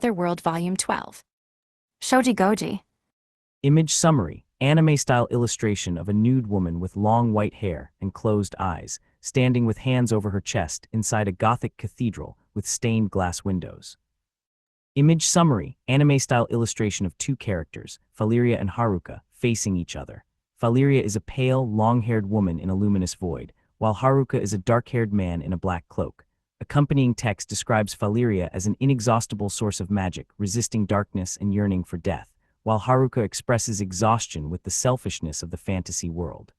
Their World Volume 12. Shoji Goji. Image summary: anime-style illustration of a nude woman with long white hair and closed eyes, standing with hands over her chest inside a Gothic cathedral with stained glass windows. Image summary: anime-style illustration of two characters, Valeria and Haruka, facing each other. Valeria is a pale, long-haired woman in a luminous void, while Haruka is a dark-haired man in a black cloak. Accompanying text describes Valeria as an inexhaustible source of magic, resisting darkness and yearning for death, while Haruka expresses exhaustion with the selfishness of the fantasy world.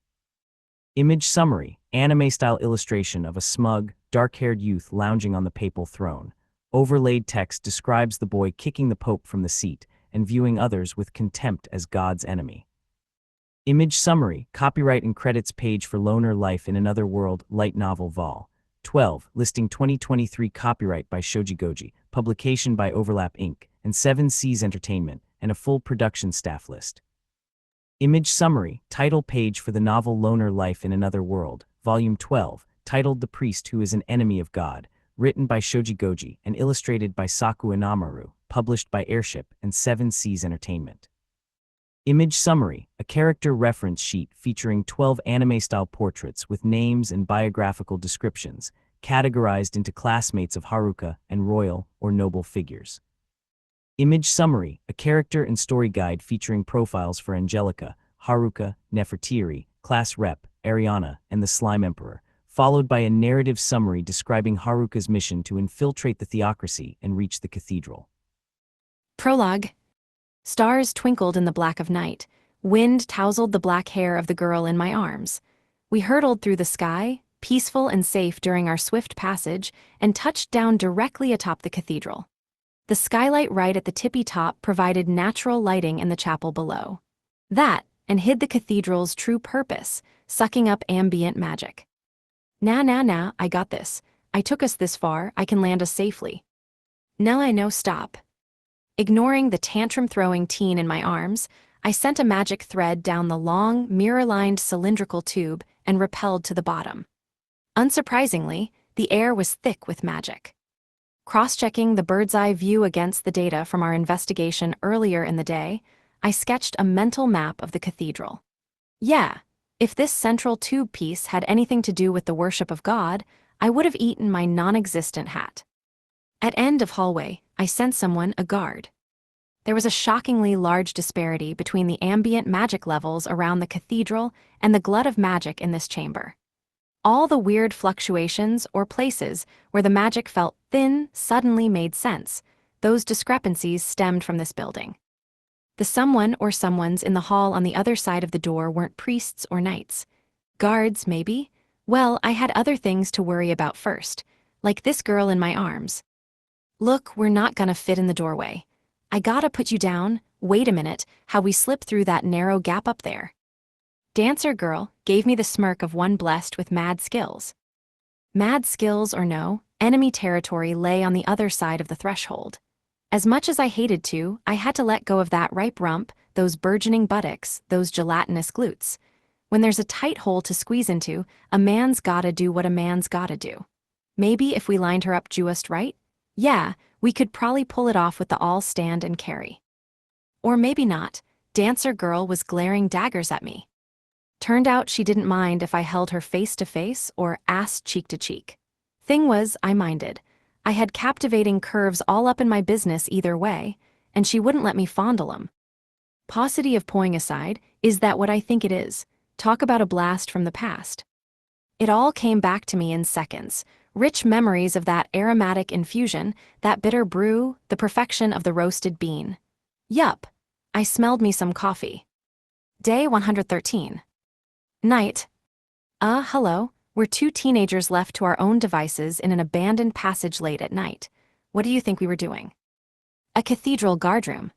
Image summary: anime-style illustration of a smug, dark-haired youth lounging on the papal throne. Overlaid text describes the boy kicking the Pope from the seat and viewing others with contempt as God's enemy. Image summary: copyright and credits page for Loner Life in Another World light novel Vol. 12, listing 2023 copyright by Shoji Goji, publication by Overlap Inc. and 7 Seas Entertainment, and a full production staff list. Image summary: title page for the novel Loner Life in Another World, Volume 12, titled The Priest Who is an Enemy of God, written by Shoji Goji and illustrated by Saku Inamaru, published by Airship and 7 Seas Entertainment. Image summary: a character reference sheet featuring 12 anime-style portraits with names and biographical descriptions, categorized into classmates of Haruka and royal or noble figures. Image summary: a character and story guide featuring profiles for Angelica, Haruka, Nefertiri, Class Rep, Ariana, and the Slime Emperor, followed by a narrative summary describing Haruka's mission to infiltrate the theocracy and reach the cathedral. Prologue. Stars twinkled in the black of night. Wind tousled the black hair of the girl in my arms. We hurtled through the sky, peaceful and safe during our swift passage, and touched down directly atop the cathedral. The skylight right at the tippy top provided natural lighting in the chapel below. That, and hid the cathedral's true purpose, sucking up ambient magic. Nah, I got this. I took us this far, I can land us safely. Now I know, stop. Ignoring the tantrum-throwing teen in my arms, I sent a magic thread down the long, mirror-lined cylindrical tube and rappelled to the bottom. Unsurprisingly, the air was thick with magic. Cross-checking the bird's-eye view against the data from our investigation earlier in the day, I sketched a mental map of the cathedral. Yeah, if this central tube piece had anything to do with the worship of God, I would have eaten my non-existent hat. At end of hallway, I sent someone a guard. There was a shockingly large disparity between the ambient magic levels around the cathedral and the glut of magic in this chamber. All the weird fluctuations or places where the magic felt thin suddenly made sense. Those discrepancies stemmed from this building. The someone or someones in the hall on the other side of the door weren't priests or knights. Guards, maybe? Well, I had other things to worry about first, like this girl in my arms. Look, we're not gonna fit in the doorway. I gotta put you down. Wait a minute, how we slip through that narrow gap up there. Dancer girl gave me the smirk of one blessed with mad skills. Mad skills or no, enemy territory lay on the other side of the threshold. As much as I hated to, I had to let go of that ripe rump, those burgeoning buttocks, those gelatinous glutes. When there's a tight hole to squeeze into, a man's gotta do what a man's gotta do. Maybe if we lined her up just right? Yeah, we could probably pull it off with the all stand and carry. Or maybe not. Dancer girl was glaring daggers at me. Turned out she didn't mind if I held her face to face or ass cheek to cheek. Thing was, I minded. I had captivating curves all up in my business either way, and she wouldn't let me fondle 'em. Paucity of poing aside, is that what I think it is? Talk about a blast from the past. It all came back to me in seconds. Rich memories of that aromatic infusion, that bitter brew, the perfection of the roasted bean. Yup, I smelled me some coffee. Day 113. Night. Hello, we're two teenagers left to our own devices in an abandoned passage late at night. What do you think we were doing? A cathedral guardroom.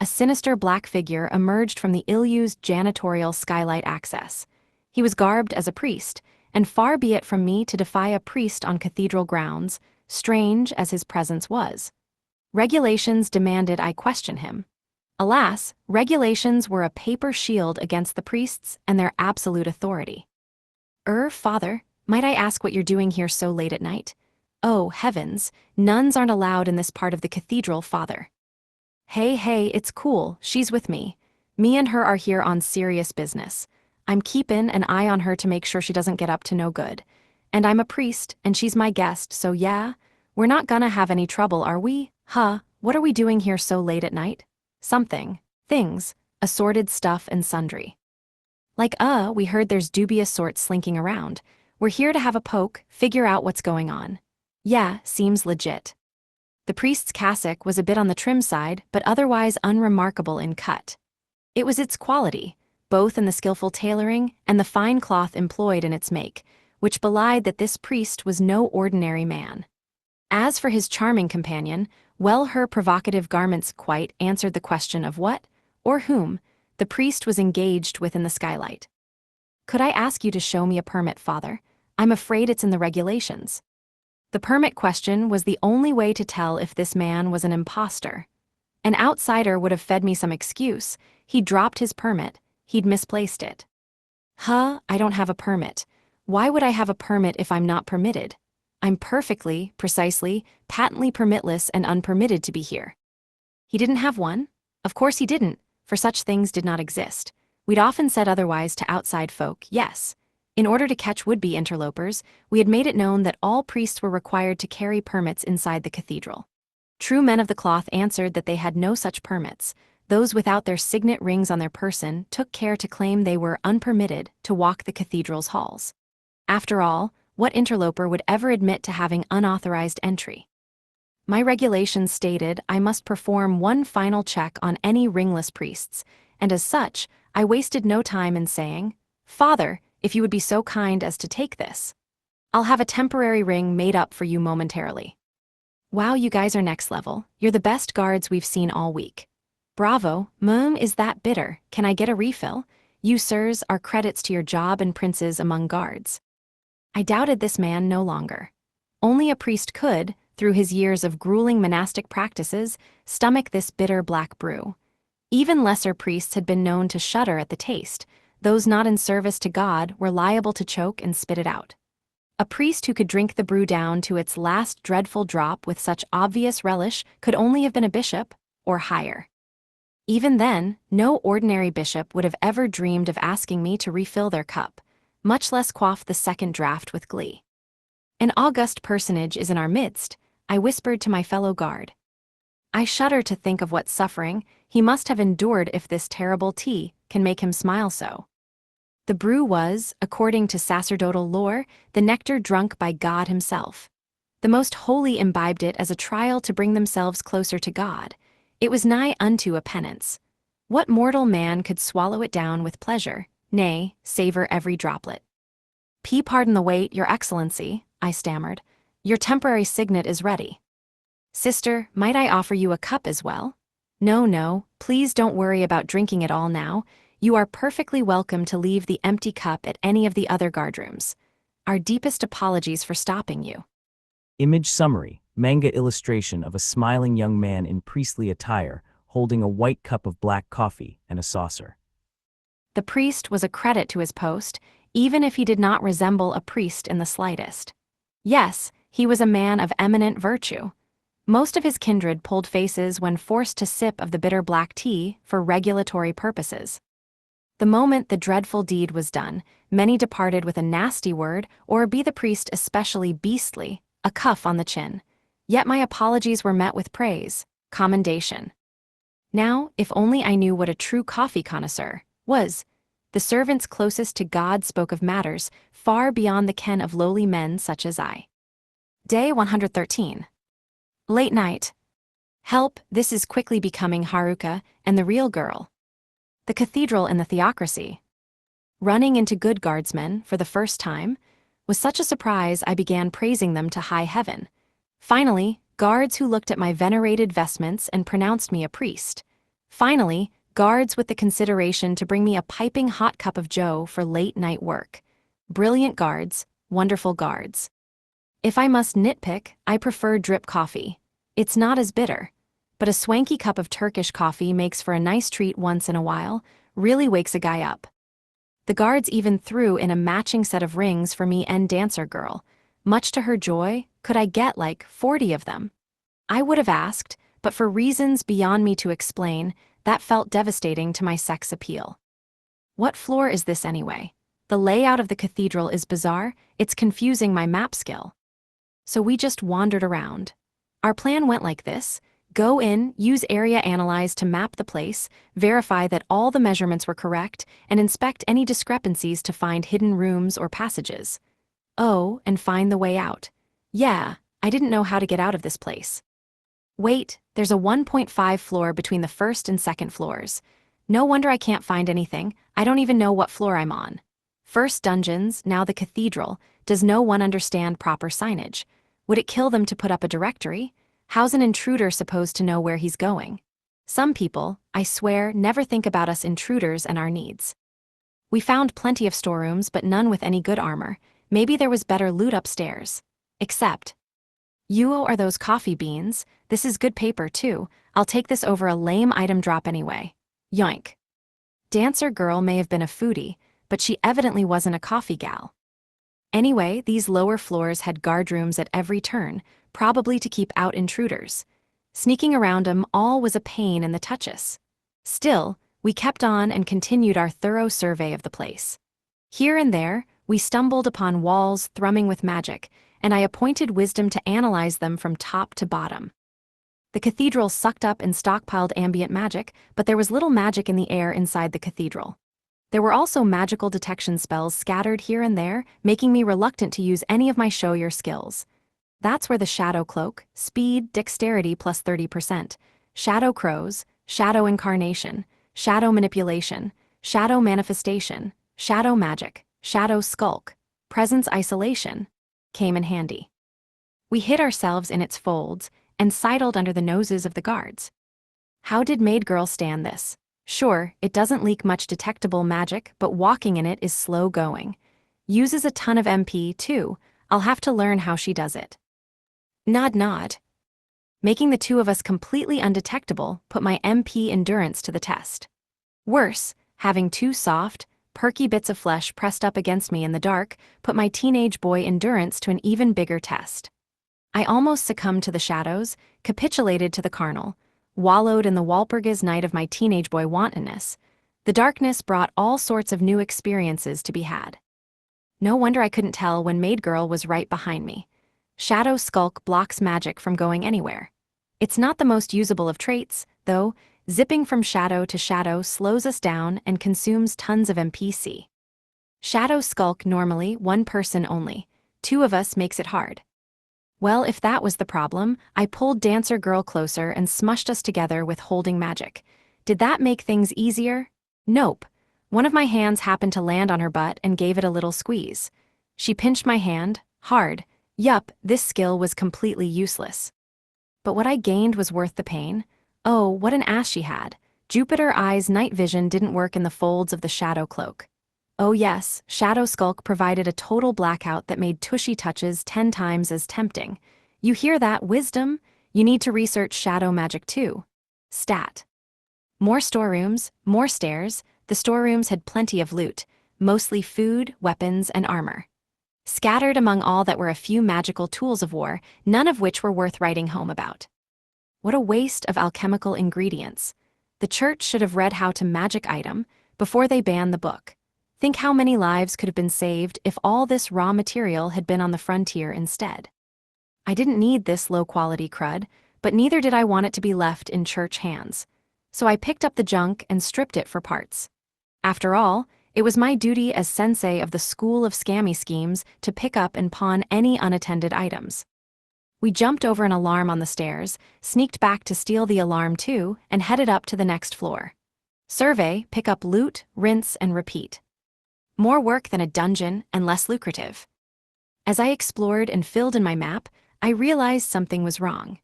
A sinister black figure emerged from the ill-used janitorial skylight access. He was garbed as a priest, and far be it from me to defy a priest on cathedral grounds, strange as his presence was. Regulations demanded I question him. Alas, regulations were a paper shield against the priests and their absolute authority. Father, might I ask what you're doing here so late at night? Oh, heavens, nuns aren't allowed in this part of the cathedral, Father. Hey, it's cool, she's with me. Me and her are here on serious business. I'm keepin' an eye on her to make sure she doesn't get up to no good. And I'm a priest, and she's my guest, so yeah, we're not gonna have any trouble, are we? Huh, what are we doing here so late at night? Something. Things. Assorted stuff and sundry. Like, we heard there's dubious sorts slinking around. We're here to have a poke, figure out what's going on. Yeah, seems legit. The priest's cassock was a bit on the trim side, but otherwise unremarkable in cut. It was its quality, both in the skillful tailoring and the fine cloth employed in its make, which belied that this priest was no ordinary man. As for his charming companion, well, her provocative garments quite answered the question of what, or whom, the priest was engaged with in the skylight. Could I ask you to show me a permit, Father? I'm afraid it's in the regulations. The permit question was the only way to tell if this man was an imposter. An outsider would have fed me some excuse. He'd dropped his permit, he'd misplaced it. I don't have a permit. Why would I have a permit if I'm not permitted? I'm perfectly, precisely, patently permitless and unpermitted to be here. He didn't have one? Of course he didn't, for such things did not exist. We'd often said otherwise to outside folk, yes. In order to catch would-be interlopers, we had made it known that all priests were required to carry permits inside the cathedral. True men of the cloth answered that they had no such permits. Those without their signet rings on their person took care to claim they were unpermitted to walk the cathedral's halls. After all, what interloper would ever admit to having unauthorized entry? My regulations stated I must perform one final check on any ringless priests, and as such, I wasted no time in saying, "Father, if you would be so kind as to take this. I'll have a temporary ring made up for you momentarily." Wow, you guys are next level. You're the best guards we've seen all week. Bravo, is that bitter? Can I get a refill? You sirs are credits to your job and princes among guards. I doubted this man no longer. Only a priest could, through his years of grueling monastic practices, stomach this bitter black brew. Even lesser priests had been known to shudder at the taste. Those not in service to God were liable to choke and spit it out. A priest who could drink the brew down to its last dreadful drop with such obvious relish could only have been a bishop, or higher. Even then, no ordinary bishop would have ever dreamed of asking me to refill their cup, much less quaff the second draught with glee. An august personage is in our midst, I whispered to my fellow guard. I shudder to think of what suffering he must have endured if this terrible tea can make him smile so. The brew was, according to sacerdotal lore, the nectar drunk by God himself. The most holy imbibed it as a trial to bring themselves closer to God. It was nigh unto a penance. What mortal man could swallow it down with pleasure, nay, savor every droplet? Pardon the wait, your excellency, I stammered. Your temporary signet is ready. Sister, might I offer you a cup as well? No, please don't worry about drinking it all now. You are perfectly welcome to leave the empty cup at any of the other guardrooms. Our deepest apologies for stopping you. Image summary, manga illustration of a smiling young man in priestly attire holding a white cup of black coffee and a saucer. The priest was a credit to his post, even if he did not resemble a priest in the slightest. Yes, he was a man of eminent virtue. Most of his kindred pulled faces when forced to sip of the bitter black tea for regulatory purposes. The moment the dreadful deed was done, many departed with a nasty word, or be the priest especially beastly, a cuff on the chin. Yet my apologies were met with praise, commendation. Now, if only I knew what a true coffee connoisseur was. The servants closest to God spoke of matters far beyond the ken of lowly men such as I. Day 113. Late night. Help, this is quickly becoming Haruka and the real girl. The cathedral and the theocracy. Running into good guardsmen, for the first time, was such a surprise I began praising them to high heaven. Finally, guards who looked at my venerated vestments and pronounced me a priest. Finally, guards with the consideration to bring me a piping hot cup of joe for late-night work. Brilliant guards, wonderful guards. If I must nitpick, I prefer drip coffee. It's not as bitter. But a swanky cup of Turkish coffee makes for a nice treat once in a while, really wakes a guy up. The guards even threw in a matching set of rings for me and dancer girl. Much to her joy, could I get like 40 of them? I would have asked, but for reasons beyond me to explain, that felt devastating to my sex appeal. What floor is this anyway? The layout of the cathedral is bizarre, it's confusing my map skill. So we just wandered around. Our plan went like this: go in, use Area Analyze to map the place, verify that all the measurements were correct, and inspect any discrepancies to find hidden rooms or passages. Oh, and find the way out. Yeah, I didn't know how to get out of this place. Wait, there's a 1.5 floor between the first and second floors. No wonder I can't find anything, I don't even know what floor I'm on. First dungeons, now the cathedral. Does no one understand proper signage? Would it kill them to put up a directory? How's an intruder supposed to know where he's going? Some people, I swear, never think about us intruders and our needs. We found plenty of storerooms, but none with any good armor. Maybe there was better loot upstairs. Except, Yuo, are those coffee beans? This is good paper too. I'll take this over a lame item drop anyway. Yoink. Dancer girl may have been a foodie, but she evidently wasn't a coffee gal. Anyway, these lower floors had guard rooms at every turn, probably to keep out intruders. Sneaking around 'em all was a pain in the tuchus. Still, we kept on and continued our thorough survey of the place. Here and there, we stumbled upon walls thrumming with magic, and I appointed wisdom to analyze them from top to bottom. The cathedral sucked up and stockpiled ambient magic, but there was little magic in the air inside the cathedral. There were also magical detection spells scattered here and there, making me reluctant to use any of my show your skills. That's where the Shadow Cloak, Speed, Dexterity plus 30%, Shadow Crows, Shadow Incarnation, Shadow Manipulation, Shadow Manifestation, Shadow Magic, Shadow Skulk, Presence Isolation, came in handy. We hid ourselves in its folds and sidled under the noses of the guards. How did Maid Girl stand this? Sure, it doesn't leak much detectable magic, but walking in it is slow going. Uses a ton of MP, too. I'll have to learn how she does it. Nod nod. Making the two of us completely undetectable put my MP endurance to the test. Worse, having two soft, perky bits of flesh pressed up against me in the dark put my teenage boy endurance to an even bigger test. I almost succumbed to the shadows, capitulated to the carnal, wallowed in the Walpurgis night of my teenage boy wantonness. The darkness brought all sorts of new experiences to be had. No wonder I couldn't tell when Maid Girl was right behind me. Shadow Skulk blocks magic from going anywhere. It's not the most usable of traits, though. Zipping from shadow to shadow slows us down and consumes tons of NPC. Shadow Skulk normally one person only. Two of us makes it hard. Well, if that was the problem, I pulled Dancer Girl closer and smushed us together with holding magic. Did that make things easier? Nope. One of my hands happened to land on her butt and gave it a little squeeze. She pinched my hand, hard. Yup, this skill was completely useless. But what I gained was worth the pain. Oh, what an ass she had. Jupiter Eye's night vision didn't work in the folds of the Shadow Cloak. Oh yes, Shadow Skulk provided a total blackout that made tushy touches 10 times as tempting. You hear that, wisdom? You need to research shadow magic too. Stat. More storerooms, more stairs. The storerooms had plenty of loot, mostly food, weapons, and armor. Scattered among all that were a few magical tools of war, none of which were worth writing home about. What a waste of alchemical ingredients. The church should have read How to Magic Item before they banned the book. Think how many lives could have been saved if all this raw material had been on the frontier instead. I didn't need this low-quality crud, but neither did I want it to be left in church hands. So I picked up the junk and stripped it for parts. After all, it was my duty as sensei of the School of Scammy Schemes to pick up and pawn any unattended items. We jumped over an alarm on the stairs, sneaked back to steal the alarm too, and headed up to the next floor. Survey, pick up loot, rinse, and repeat. More work than a dungeon and less lucrative. As I explored and filled in my map, I realized something was wrong.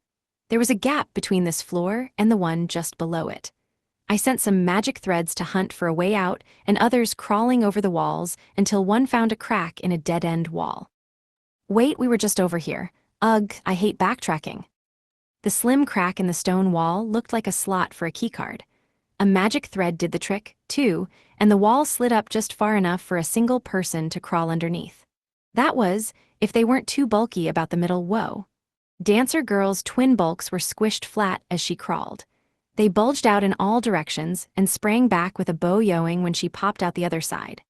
There was a gap between this floor and the one just below it. I sent some magic threads to hunt for a way out and others crawling over the walls until one found a crack in a dead-end wall. Wait, we were just over here. Ugh, I hate backtracking. The slim crack in the stone wall looked like a slot for a keycard. A magic thread did the trick, too, and the wall slid up just far enough for a single person to crawl underneath. That was, if they weren't too bulky about the middle. Whoa. Dancer Girl's twin bulks were squished flat as she crawled. They bulged out in all directions and sprang back with a bo-yoing when she popped out the other side.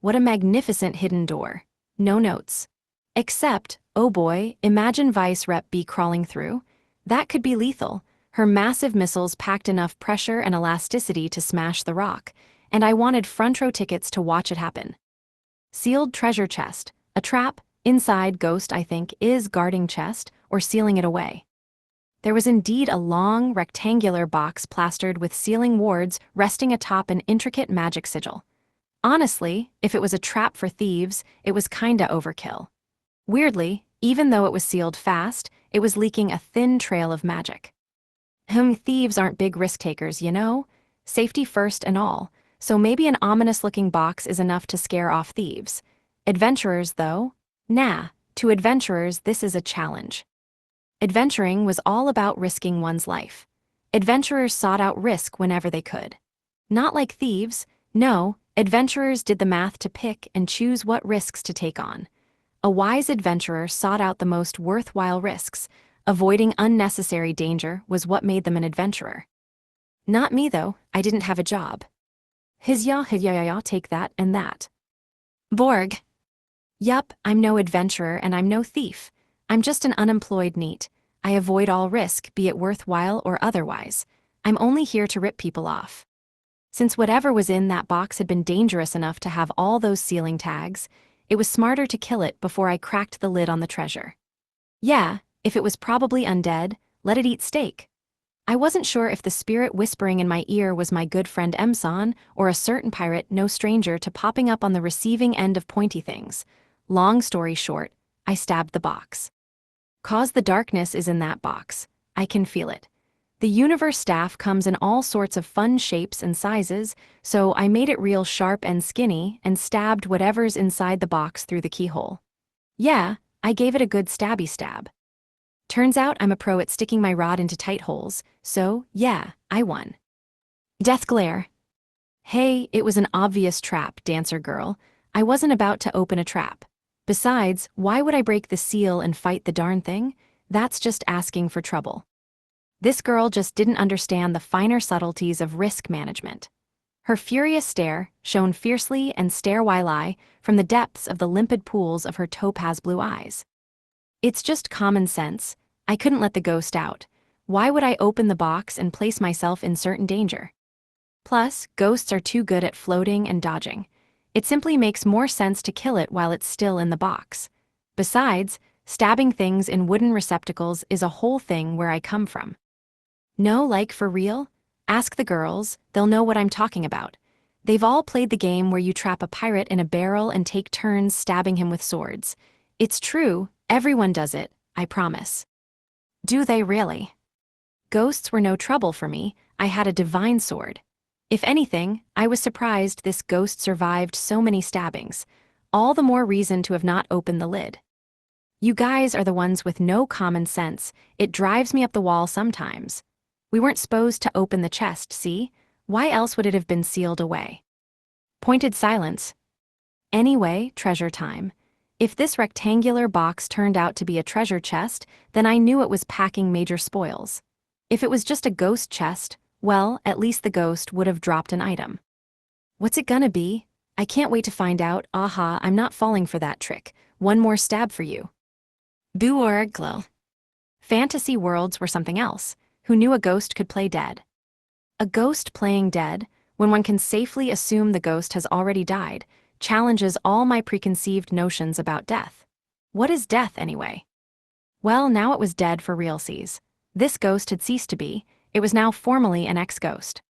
What a magnificent hidden door. No notes. Except, oh boy, imagine Vice Rep B crawling through. That could be lethal. Her massive missiles packed enough pressure and elasticity to smash the rock, and I wanted front row tickets to watch it happen. Sealed treasure chest. A trap. Inside, Ghost, I think, is guarding chest or sealing it away. There was indeed a long, rectangular box plastered with sealing wards resting atop an intricate magic sigil. Honestly, if it was a trap for thieves, it was kinda overkill. Weirdly, even though it was sealed fast, it was leaking a thin trail of magic. Thieves aren't big risk takers, you know? Safety first and all, so maybe an ominous-looking box is enough to scare off thieves. Adventurers, though? Nah, to adventurers this is a challenge. Adventuring was all about risking one's life. Adventurers sought out risk whenever they could. Not like thieves, no, adventurers did the math to pick and choose what risks to take on. A wise adventurer sought out the most worthwhile risks. Avoiding unnecessary danger was what made them an adventurer. Not me though, I didn't have a job. Hizya, take that and that. Borg. Yup, I'm no adventurer and I'm no thief. I'm just an unemployed NEET. I avoid all risk, be it worthwhile or otherwise. I'm only here to rip people off. Since whatever was in that box had been dangerous enough to have all those sealing tags, it was smarter to kill it before I cracked the lid on the treasure. Yeah, if it was probably undead, let it eat steak. I wasn't sure if the spirit whispering in my ear was my good friend Emson or a certain pirate no stranger to popping up on the receiving end of pointy things. Long story short, I stabbed the box. 'Cause the darkness is in that box. I can feel it. The universe staff comes in all sorts of fun shapes and sizes, so I made it real sharp and skinny and stabbed whatever's inside the box through the keyhole. Yeah, I gave it a good stabby stab. Turns out I'm a pro at sticking my rod into tight holes, so yeah, I won. Death glare. Hey, it was an obvious trap, Dancer Girl. I wasn't about to open a trap. Besides, why would I break the seal and fight the darn thing? That's just asking for trouble. This girl just didn't understand the finer subtleties of risk management. Her furious stare shone fiercely and stare-while-I from the depths of the limpid pools of her topaz blue eyes. It's just common sense. I couldn't let the ghost out. Why would I open the box and place myself in certain danger? Plus, ghosts are too good at floating and dodging. It simply makes more sense to kill it while it's still in the box. Besides, stabbing things in wooden receptacles is a whole thing where I come from. No, like for real? Ask the girls, they'll know what I'm talking about. They've all played the game where you trap a pirate in a barrel and take turns stabbing him with swords. It's true, everyone does it, I promise. Do they really? Ghosts were no trouble for me, I had a divine sword. If anything, I was surprised this ghost survived so many stabbings. All the more reason to have not opened the lid. You guys are the ones with no common sense, it drives me up the wall sometimes. We weren't supposed to open the chest, see? Why else would it have been sealed away? Pointed silence. Anyway, treasure time. If this rectangular box turned out to be a treasure chest, then I knew it was packing major spoils. If it was just a ghost chest, well, at least the ghost would have dropped an item. What's it gonna be? I can't wait to find out. Aha, I'm not falling for that trick. One more stab for you. Boo-or-glow. Fantasy worlds were something else. Who knew a ghost could play dead? A ghost playing dead, when one can safely assume the ghost has already died, challenges all my preconceived notions about death. What is death, anyway? Well, now it was dead for realsies. This ghost had ceased to be, it was now formally an ex-ghost.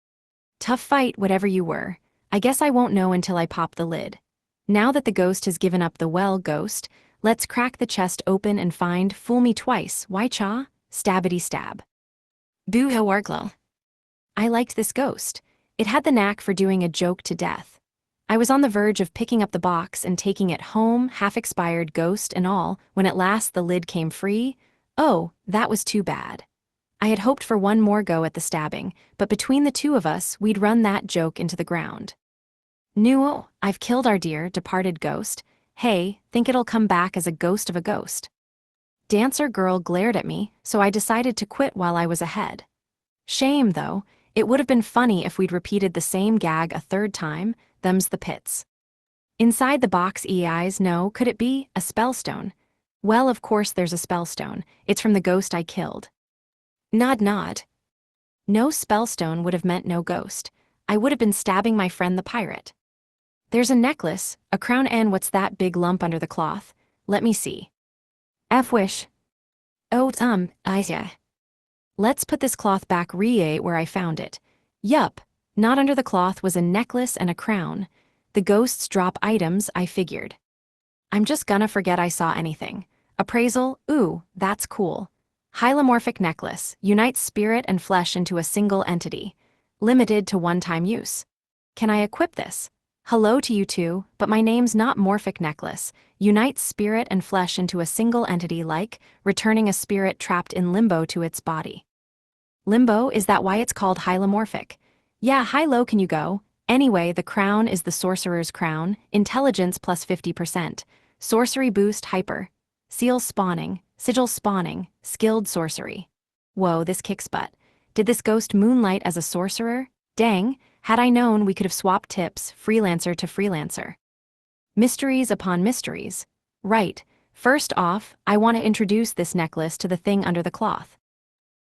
Tough fight, whatever you were. I guess I won't know until I pop the lid. Now that the ghost has given up the well ghost, let's crack the chest open and find fool me twice, why cha? Stabbity stab. Boo-ho-warglow. I liked this ghost. It had the knack for doing a joke to death. I was on the verge of picking up the box and taking it home, half-expired ghost and all, when at last the lid came free. Oh, that was too bad. I had hoped for one more go at the stabbing, but between the two of us, we'd run that joke into the ground. I've killed our dear, departed ghost. Hey, think it'll come back as a ghost of a ghost. Dancer girl glared at me, so I decided to quit while I was ahead. Shame, though, it would have been funny if we'd repeated the same gag a third time. Them's the pits. Inside the box EIs, no, could it be a spellstone? Well, of course there's a spellstone. It's from the ghost I killed. Nod nod. No spellstone would have meant no ghost. I would have been stabbing my friend the pirate. There's a necklace, a crown, and what's that big lump under the cloth? Let me see. F-wish. Oh, yeah. Let's put this cloth back where I found it. Yup, not under the cloth was a necklace and a crown. The ghosts drop items, I figured. I'm just gonna forget I saw anything. Appraisal, ooh, that's cool. Hylomorphic necklace, unites spirit and flesh into a single entity. Limited to one-time use. Can I equip this? Hello to you too, but my name's not Morphic Necklace. Unites spirit and flesh into a single entity like returning a spirit trapped in limbo to its body. Limbo, is that why it's called hylomorphic? Yeah, how low can you go? Anyway, the crown is the sorcerer's crown, intelligence plus 50%, sorcery boost hyper, seal spawning, sigil spawning, skilled sorcery. Whoa, this kicks butt. Did this ghost moonlight as a sorcerer? Dang, had I known we could have swapped tips, freelancer to freelancer. Mysteries upon mysteries. Right, first off, I want to introduce this necklace to the thing under the cloth.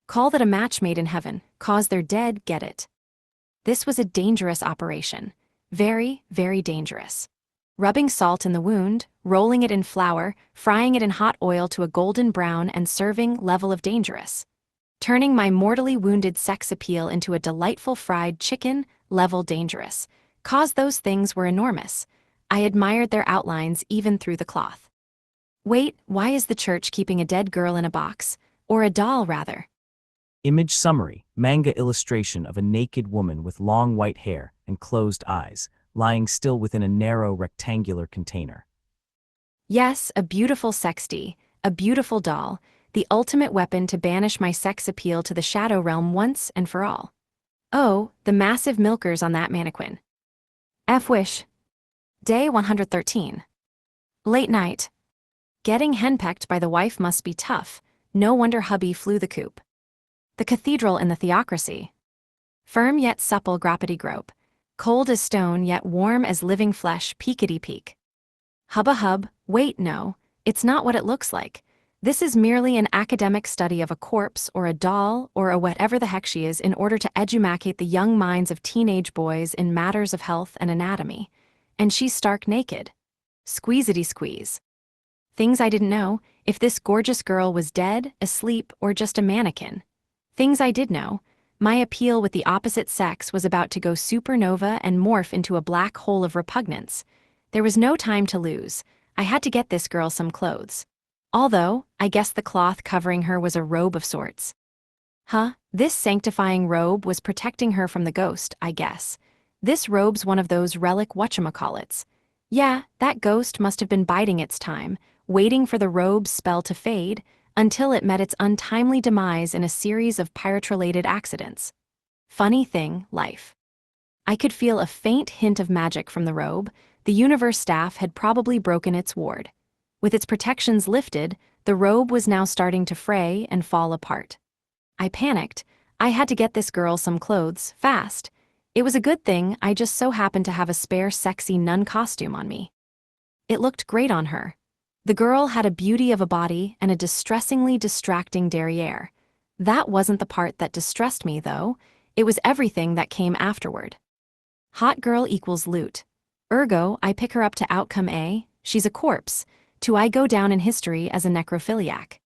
Call that a match made in heaven, cause they're dead, get it. This was a dangerous operation. Very, very dangerous. Rubbing salt in the wound, rolling it in flour, frying it in hot oil to a golden brown and serving level of dangerous. Turning my mortally wounded sex appeal into a delightful fried chicken, level dangerous. Cause those things were enormous. I admired their outlines even through the cloth. Wait, why is the church keeping a dead girl in a box? Or a doll, rather? Image summary, manga illustration of a naked woman with long white hair and closed eyes, lying still within a narrow rectangular container. Yes, a beautiful sexty, a beautiful doll, the ultimate weapon to banish my sex appeal to the shadow realm once and for all. Oh, the massive milkers on that mannequin. F-wish. Day 113. Late night. Getting henpecked by the wife must be tough. No wonder hubby flew the coop. The cathedral in the theocracy. Firm yet supple grappity grope. Cold as stone yet warm as living flesh, peekity peek. Hubba hub, wait no, it's not what it looks like. This is merely an academic study of a corpse or a doll or a whatever the heck she is in order to edumacate the young minds of teenage boys in matters of health and anatomy. And she's stark naked. Squeezity squeeze. Things I didn't know, if this gorgeous girl was dead, asleep, or just a mannequin. Things I did know, my appeal with the opposite sex was about to go supernova and morph into a black hole of repugnance. There was no time to lose. I had to get this girl some clothes. Although, I guess the cloth covering her was a robe of sorts. This sanctifying robe was protecting her from the ghost, I guess. This robe's one of those relic whatchamacallits. Yeah, that ghost must have been biding its time, waiting for the robe's spell to fade, until it met its untimely demise in a series of pirate-related accidents. Funny thing, life. I could feel a faint hint of magic from the robe. The universe staff had probably broken its ward. With its protections lifted, the robe was now starting to fray and fall apart. I panicked. I had to get this girl some clothes, fast. It was a good thing I just so happened to have a spare sexy nun costume on me. It looked great on her. The girl had a beauty of a body and a distressingly distracting derriere. That wasn't the part that distressed me, though. It was everything that came afterward. Hot girl equals loot. Ergo, I pick her up to outcome A, she's a corpse. To I go down in history as a necrophiliac.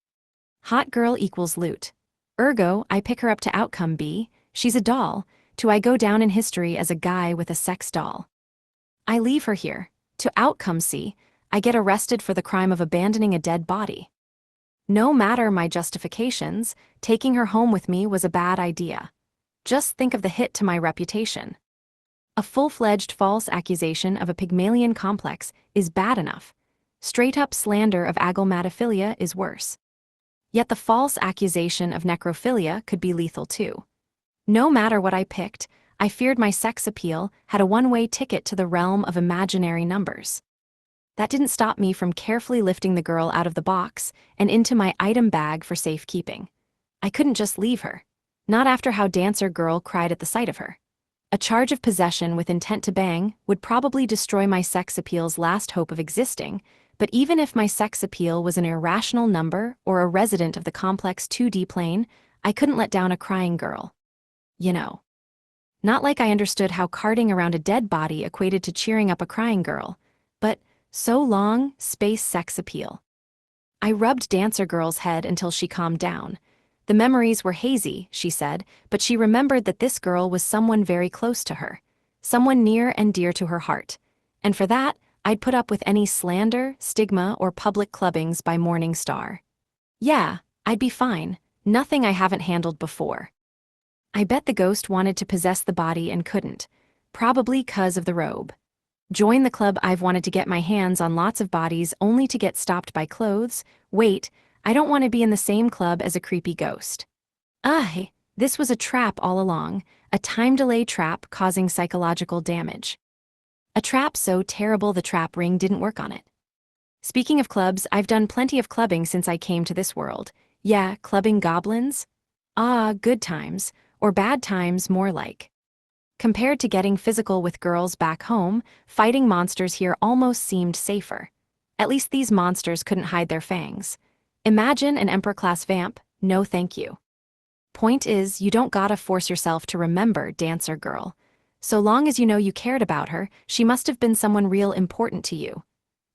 Hot girl equals loot. Ergo, I pick her up to outcome B, she's a doll. To I go down in history as a guy with a sex doll. I leave her here. To outcome C, I get arrested for the crime of abandoning a dead body. No matter my justifications, taking her home with me was a bad idea. Just think of the hit to my reputation. A full-fledged false accusation of a Pygmalion complex is bad enough. Straight-up slander of agalmatophilia is worse. Yet the false accusation of necrophilia could be lethal too. No matter what I picked, I feared my sex appeal had a one-way ticket to the realm of imaginary numbers. That didn't stop me from carefully lifting the girl out of the box and into my item bag for safekeeping. I couldn't just leave her. Not after how Dancer Girl cried at the sight of her. A charge of possession with intent to bang would probably destroy my sex appeal's last hope of existing, but even if my sex appeal was an irrational number or a resident of the complex 2D plane, I couldn't let down a crying girl. You know. Not like I understood how carting around a dead body equated to cheering up a crying girl, but so long, space sex appeal. I rubbed Dancer Girl's head until she calmed down. The memories were hazy, she said, but she remembered that this girl was someone very close to her, someone near and dear to her heart. And for that, I'd put up with any slander, stigma, or public clubbings by Morning Star. Yeah, I'd be fine. Nothing I haven't handled before. I bet the ghost wanted to possess the body and couldn't. Probably 'cause of the robe. Join the club. I've wanted to get my hands on lots of bodies only to get stopped by clothes. Wait, I don't want to be in the same club as a creepy ghost. This was a trap all along, a time delay trap causing psychological damage. A trap so terrible the trap ring didn't work on it. Speaking of clubs, I've done plenty of clubbing since I came to this world. Yeah, clubbing goblins? Good times, or bad times more like. Compared to getting physical with girls back home, fighting monsters here almost seemed safer. At least these monsters couldn't hide their fangs. Imagine an Emperor-class vamp, no thank you. Point is, you don't gotta force yourself to remember Dancer Girl. So long as you know you cared about her, she must have been someone real important to you.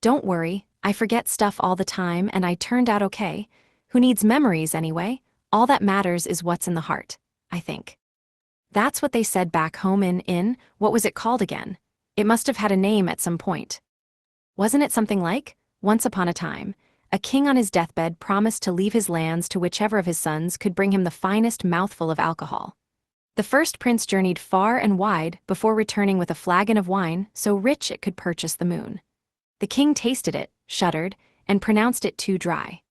Don't worry, I forget stuff all the time and I turned out okay. Who needs memories anyway? All that matters is what's in the heart, I think. That's what they said back home in, what was it called again? It must have had a name at some point. Wasn't it something like, once upon a time, a king on his deathbed promised to leave his lands to whichever of his sons could bring him the finest mouthful of alcohol. The first prince journeyed far and wide before returning with a flagon of wine so rich it could purchase the moon. The king tasted it, shuddered, and pronounced it too dry.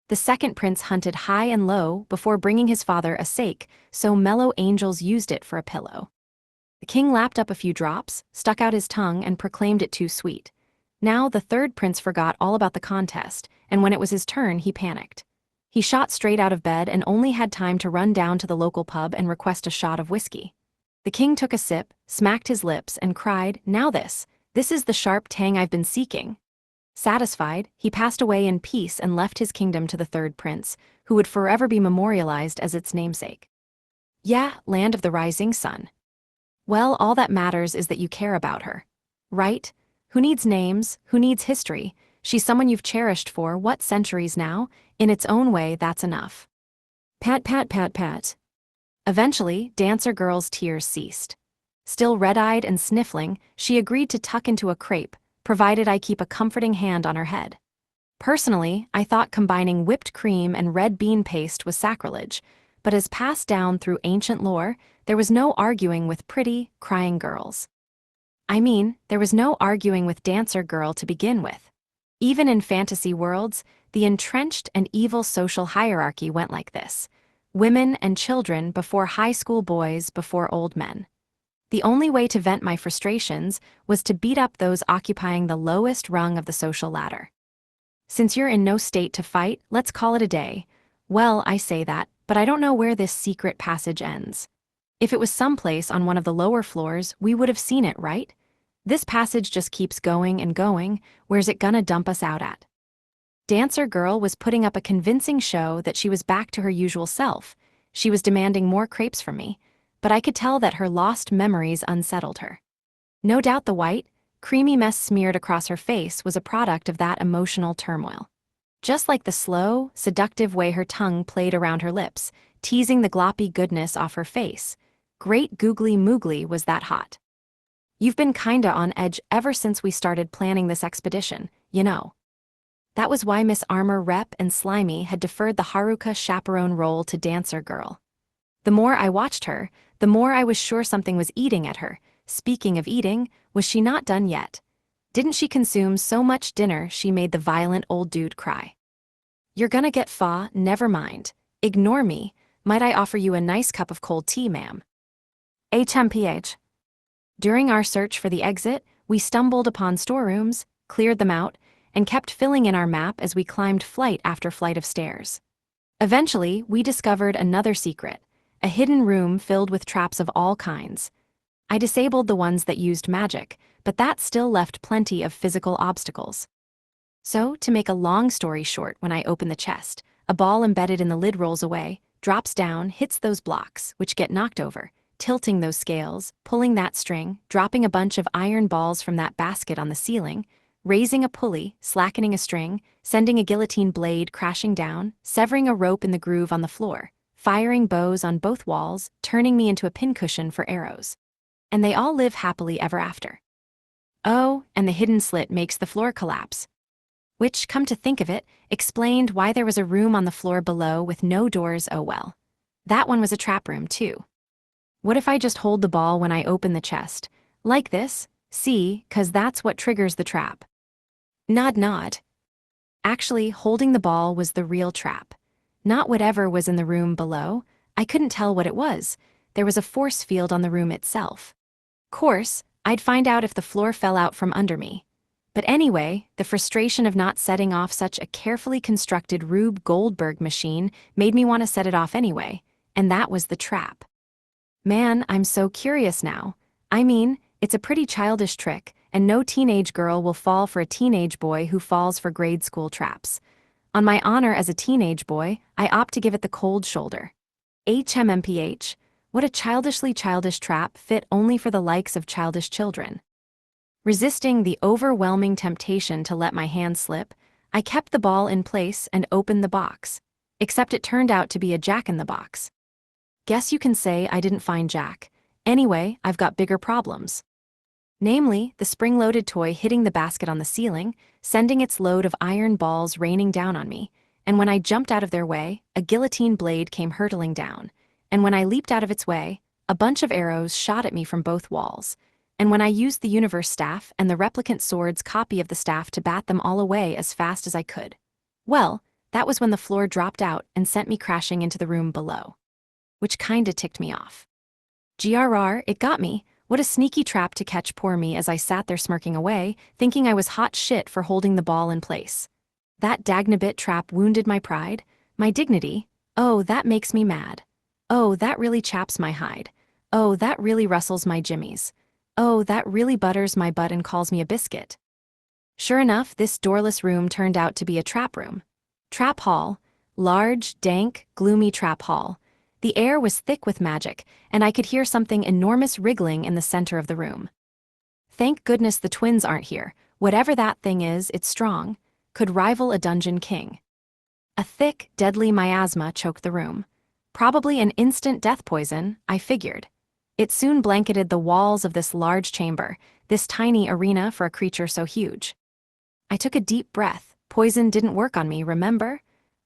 The second prince hunted high and low before bringing his father a sake, so mellow angels used it for a pillow. The king lapped up a few drops, stuck out his tongue, and proclaimed it too sweet. Now the third prince forgot all about the contest, and when it was his turn, he panicked. He shot straight out of bed and only had time to run down to the local pub and request a shot of whiskey. The king took a sip, smacked his lips, and cried, "Now this is the sharp tang I've been seeking." Satisfied, he passed away in peace and left his kingdom to the third prince, who would forever be memorialized as its namesake. Yeah, land of the rising sun. Well, all that matters is that you care about her. Right? Who needs names? Who needs history? She's someone you've cherished for, what, centuries now? In its own way, that's enough. Pat, pat, pat, pat. Eventually, Dancer Girl's tears ceased. Still red-eyed and sniffling, she agreed to tuck into a crepe, provided I keep a comforting hand on her head. Personally, I thought combining whipped cream and red bean paste was sacrilege, but as passed down through ancient lore, there was no arguing with pretty, crying girls. I mean, there was no arguing with Dancer Girl to begin with. Even in fantasy worlds, the entrenched and evil social hierarchy went like this: women and children before high school boys before old men. The only way to vent my frustrations was to beat up those occupying the lowest rung of the social ladder. Since you're in no state to fight, let's call it a day. Well, I say that, but I don't know where this secret passage ends. If it was someplace on one of the lower floors, we would have seen it, right? This passage just keeps going and going. Where's it gonna dump us out at? Dancer Girl was putting up a convincing show that she was back to her usual self. She was demanding more crepes from me, but I could tell that her lost memories unsettled her. No doubt the white, creamy mess smeared across her face was a product of that emotional turmoil. Just like the slow, seductive way her tongue played around her lips, teasing the gloppy goodness off her face. Great googly moogly was that hot. You've been kinda on edge ever since we started planning this expedition, you know. That was why Miss Armor Rep and Slimy had deferred the Haruka chaperone role to Dancer Girl. The more I watched her, the more I was sure something was eating at her. Speaking of eating, was she not done yet? Didn't she consume so much dinner she made the violent old dude cry? You're gonna get fa, never mind. Ignore me. Might I offer you a nice cup of cold tea, ma'am? HMPH. During our search for the exit, we stumbled upon storerooms, cleared them out, and kept filling in our map as we climbed flight after flight of stairs. Eventually, we discovered another secret, a hidden room filled with traps of all kinds. I disabled the ones that used magic, but that still left plenty of physical obstacles. So, to make a long story short, when I open the chest, a ball embedded in the lid rolls away, drops down, hits those blocks, which get knocked over, tilting those scales, pulling that string, dropping a bunch of iron balls from that basket on the ceiling, raising a pulley, slackening a string, sending a guillotine blade crashing down, severing a rope in the groove on the floor, firing bows on both walls, turning me into a pincushion for arrows. And they all live happily ever after. Oh, and the hidden slit makes the floor collapse. Which, come to think of it, explained why there was a room on the floor below with no doors. Oh well. That one was a trap room, too. What if I just hold the ball when I open the chest? Like this, see, 'cause that's what triggers the trap. Nod nod. Actually, holding the ball was the real trap. Not whatever was in the room below. I couldn't tell what it was. There was a force field on the room itself. Course, I'd find out if the floor fell out from under me. But anyway, the frustration of not setting off such a carefully constructed Rube Goldberg machine made me want to set it off anyway, and that was the trap. Man, I'm so curious now. I mean, it's a pretty childish trick, and no teenage girl will fall for a teenage boy who falls for grade school traps. On my honor as a teenage boy, I opt to give it the cold shoulder. HMMPH, what a childishly childish trap fit only for the likes of childish children. Resisting the overwhelming temptation to let my hand slip, I kept the ball in place and opened the box. Except it turned out to be a jack-in-the-box. Guess you can say I didn't find Jack. Anyway, I've got bigger problems. Namely, the spring-loaded toy hitting the basket on the ceiling, sending its load of iron balls raining down on me, and when I jumped out of their way, a guillotine blade came hurtling down, and when I leaped out of its way, a bunch of arrows shot at me from both walls, and when I used the universe staff and the replicant sword's copy of the staff to bat them all away as fast as I could. Well, that was when the floor dropped out and sent me crashing into the room below. Which kinda ticked me off. GRR, it got me. What a sneaky trap to catch poor me as I sat there smirking away, thinking I was hot shit for holding the ball in place. That dagnabit trap wounded my pride, my dignity. Oh, that makes me mad. Oh, that really chaps my hide. Oh, that really rustles my jimmies. Oh, that really butters my butt and calls me a biscuit. Sure enough, this doorless room turned out to be a trap room. Trap hall. Large, dank, gloomy trap hall. The air was thick with magic, and I could hear something enormous wriggling in the center of the room. Thank goodness the twins aren't here. Whatever that thing is, it's strong. Could rival a dungeon king. A thick, deadly miasma choked the room. Probably an instant death poison, I figured. It soon blanketed the walls of this large chamber, this tiny arena for a creature so huge. I took a deep breath. Poison didn't work on me, remember?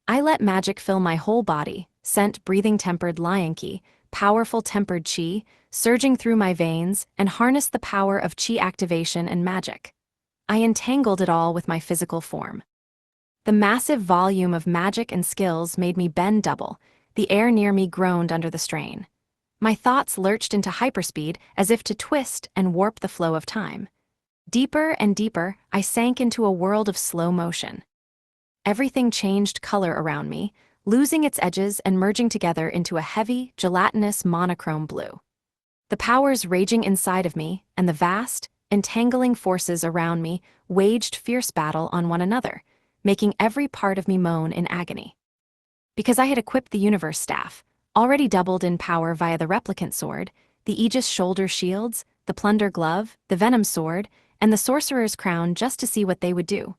I let magic fill my whole body, scent breathing tempered lion ki, powerful tempered chi, surging through my veins, and harnessed the power of chi activation and magic. I entangled it all with my physical form. The massive volume of magic and skills made me bend double. The air near me groaned under the strain. My thoughts lurched into hyperspeed as if to twist and warp the flow of time. Deeper and deeper, I sank into a world of slow motion. Everything changed color around me, losing its edges and merging together into a heavy, gelatinous monochrome blue. The powers raging inside of me and the vast, entangling forces around me waged fierce battle on one another, making every part of me moan in agony. Because I had equipped the universe staff, already doubled in power via the replicant sword, the Aegis shoulder shields, the plunder glove, the venom sword, and the sorcerer's crown just to see what they would do.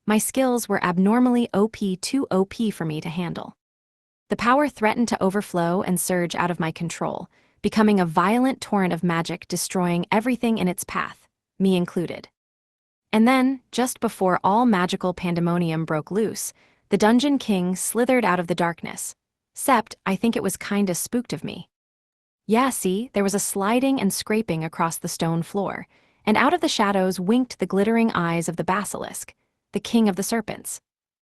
My skills were abnormally too OP for me to handle. The power threatened to overflow and surge out of my control, becoming a violent torrent of magic destroying everything in its path, me included. And then, just before all magical pandemonium broke loose, the Dungeon King slithered out of the darkness. Sept, I think it was kinda spooked of me. Yeah, see, there was a sliding and scraping across the stone floor, and out of the shadows winked the glittering eyes of the basilisk, the king of the serpents.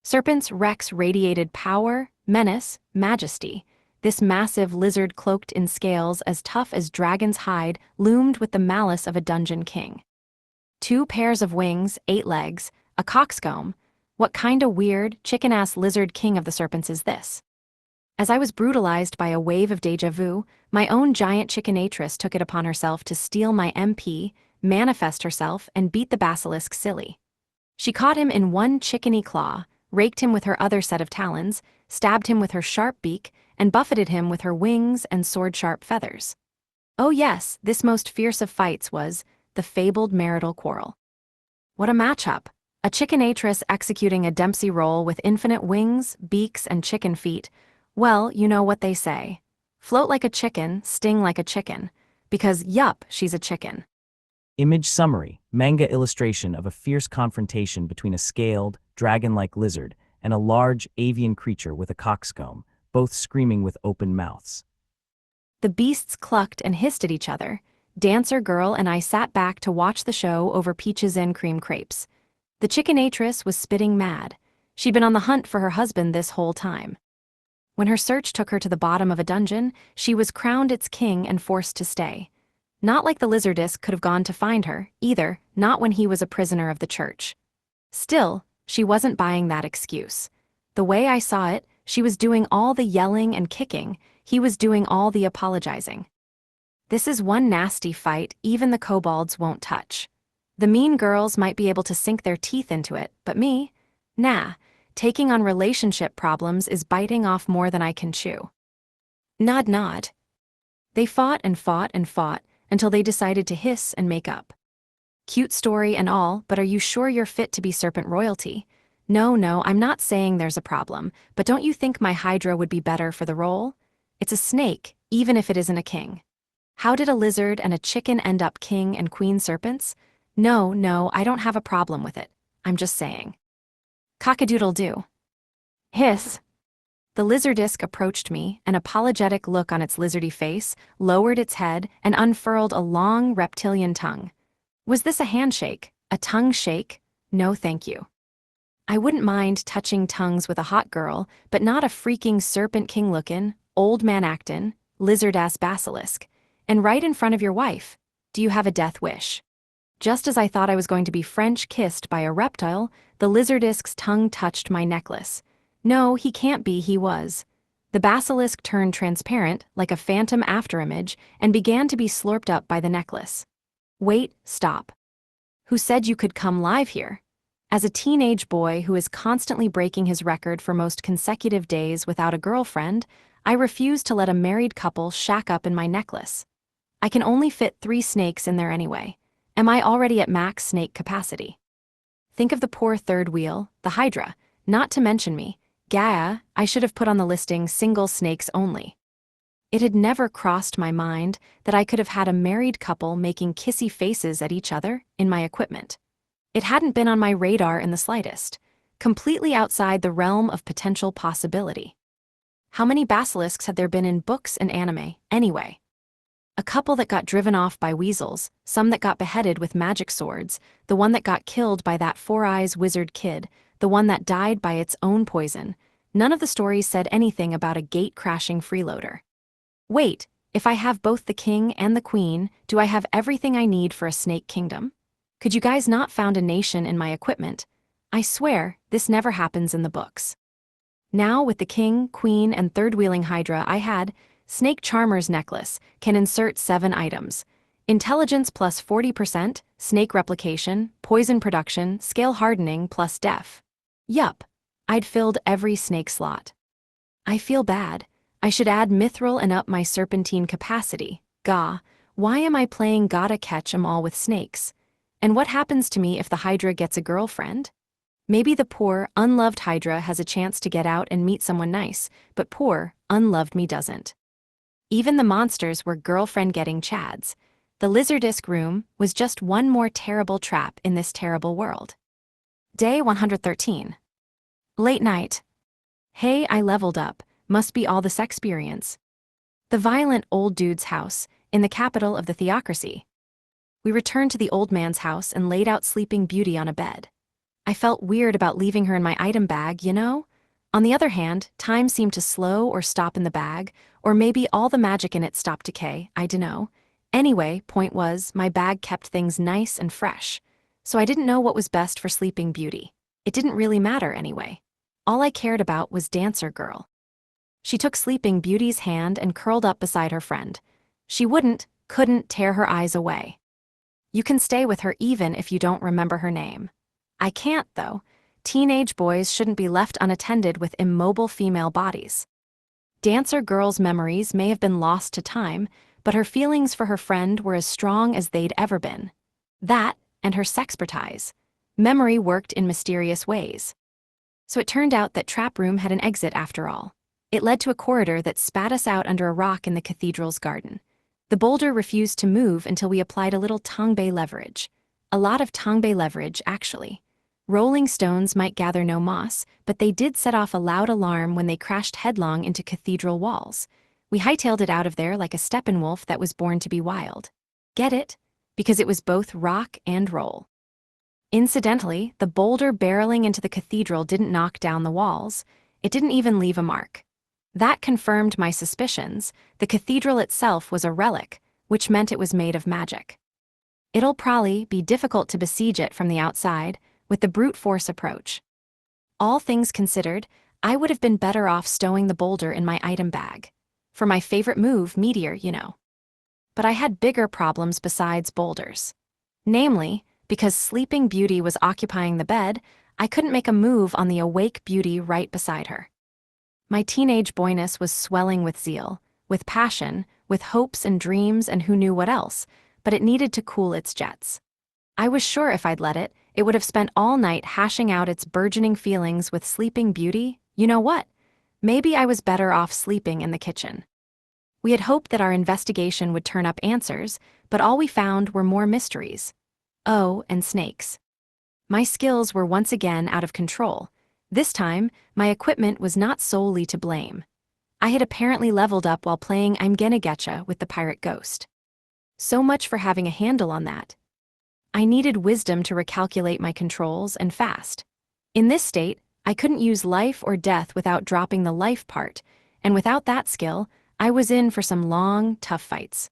Serpents Rex radiated power, menace, majesty. This massive lizard cloaked in scales as tough as dragon's hide loomed with the malice of a dungeon king. 2 pairs of wings, 8 legs, a coxcomb. What kinda weird, chicken-ass lizard king of the serpents is this? As I was brutalized by a wave of déjà vu, my own giant chickinatress took it upon herself to steal my MP, manifest herself, and beat the basilisk silly. She caught him in one chickeny claw, raked him with her other set of talons, stabbed him with her sharp beak, and buffeted him with her wings and sword-sharp feathers. Oh yes, this most fierce of fights was the fabled marital quarrel. What a matchup! A chickinatress executing a Dempsey roll with infinite wings, beaks, and chicken feet. Well, you know what they say. Float like a chicken, sting like a chicken. Because, yup, she's a chicken. Image summary, manga illustration of a fierce confrontation between a scaled, dragon-like lizard and a large, avian creature with a coxcomb, both screaming with open mouths. The beasts clucked and hissed at each other. Dancer Girl and I sat back to watch the show over peaches and cream crepes. The chickinatress was spitting mad. She'd been on the hunt for her husband this whole time. When her search took her to the bottom of a dungeon, she was crowned its king and forced to stay. Not like the lizardess could have gone to find her, either, not when he was a prisoner of the church. Still, she wasn't buying that excuse. The way I saw it, she was doing all the yelling and kicking, he was doing all the apologizing. This is one nasty fight even the kobolds won't touch. The mean girls might be able to sink their teeth into it, but me? Nah, taking on relationship problems is biting off more than I can chew. Nod nod. They fought and fought and fought until they decided to hiss and make up. Cute story and all, but are you sure you're fit to be serpent royalty? No, I'm not saying there's a problem, but don't you think my Hydra would be better for the role? It's a snake, even if it isn't a king. How did a lizard and a chicken end up king and queen serpents? No, I don't have a problem with it. I'm just saying. Cock-a-doodle-doo. Hiss. The lizardisk approached me, an apologetic look on its lizardy face, lowered its head, and unfurled a long reptilian tongue. Was this a handshake? A tongue shake? No thank you. I wouldn't mind touching tongues with a hot girl, but not a freaking serpent king-lookin', old man actin', lizard-ass basilisk. And right in front of your wife. Do you have a death wish? Just as I thought I was going to be French kissed by a reptile, the lizardisk's tongue touched my necklace. No, he can't be, he was. The basilisk turned transparent, like a phantom afterimage, and began to be slurped up by the necklace. Wait, stop. Who said you could come live here? As a teenage boy who is constantly breaking his record for most consecutive days without a girlfriend, I refuse to let a married couple shack up in my necklace. I can only fit 3 snakes in there anyway. Am I already at max snake capacity? Think of the poor third wheel, the Hydra, not to mention me. Gaia, I should have put on the listing single snakes only. It had never crossed my mind that I could have had a married couple making kissy faces at each other in my equipment. It hadn't been on my radar in the slightest, completely outside the realm of potential possibility. How many basilisks had there been in books and anime, anyway? A couple that got driven off by weasels, some that got beheaded with magic swords, the one that got killed by that Four Eyes wizard kid, the one that died by its own poison. None of the stories said anything about a gate-crashing freeloader. Wait, if I have both the king and the queen, do I have everything I need for a snake kingdom? Could you guys not found a nation in my equipment? I swear, this never happens in the books. Now, with the king, queen, and third-wheeling Hydra I had, Snake Charmer's necklace can insert 7 items. Intelligence plus 40%, snake replication, poison production, scale hardening plus def. Yup, I'd filled every snake slot. I feel bad. I should add mithril and up my serpentine capacity. Gah, why am I playing gotta catch 'em all with snakes? And what happens to me if the Hydra gets a girlfriend? Maybe the poor, unloved Hydra has a chance to get out and meet someone nice, but poor, unloved me doesn't. Even the monsters were girlfriend-getting chads. The lizardisk room was just one more terrible trap in this terrible world. Day 113. Late night. Hey, I leveled up. Must be all this experience. The violent old dude's house, in the capital of the theocracy. We returned to the old man's house and laid out Sleeping Beauty on a bed. I felt weird about leaving her in my item bag, you know? On the other hand, time seemed to slow or stop in the bag, or maybe all the magic in it stopped decay, I dunno. Anyway, point was, my bag kept things nice and fresh. So I didn't know what was best for Sleeping Beauty. It didn't really matter anyway. All I cared about was Dancer Girl. She took Sleeping Beauty's hand and curled up beside her friend. She couldn't tear her eyes away. You can stay with her even if you don't remember her name. I can't, though. Teenage boys shouldn't be left unattended with immobile female bodies. Dancer Girl's memories may have been lost to time, but her feelings for her friend were as strong as they'd ever been. That, and her sexpertise. Memory worked in mysterious ways. So it turned out that Trap Room had an exit after all. It led to a corridor that spat us out under a rock in the cathedral's garden. The boulder refused to move until we applied a little Tongbei leverage. A lot of Tongbei leverage, actually. Rolling stones might gather no moss, but they did set off a loud alarm when they crashed headlong into cathedral walls. We hightailed it out of there like a Steppenwolf that was born to be wild. Get it? Because it was both rock and roll. Incidentally, the boulder barreling into the cathedral didn't knock down the walls. It didn't even leave a mark. That confirmed my suspicions. The cathedral itself was a relic, which meant it was made of magic. It'll probably be difficult to besiege it from the outside, with the brute force approach. All things considered, I would have been better off stowing the boulder in my item bag. For my favorite move, Meteor, you know. But I had bigger problems besides boulders. Namely, because Sleeping Beauty was occupying the bed, I couldn't make a move on the awake beauty right beside her. My teenage boyness was swelling with zeal, with passion, with hopes and dreams and who knew what else, but it needed to cool its jets. I was sure if I'd let it, it would have spent all night hashing out its burgeoning feelings with Sleeping Beauty. You know what? Maybe I was better off sleeping in the kitchen. We had hoped that our investigation would turn up answers, but all we found were more mysteries. Oh, and snakes. My skills were once again out of control. This time, my equipment was not solely to blame. I had apparently leveled up while playing I'm Gonna Getcha with the pirate ghost. So much for having a handle on that. I needed wisdom to recalculate my controls, and fast. In this state, I couldn't use life or death without dropping the life part, and without that skill, I was in for some long, tough fights.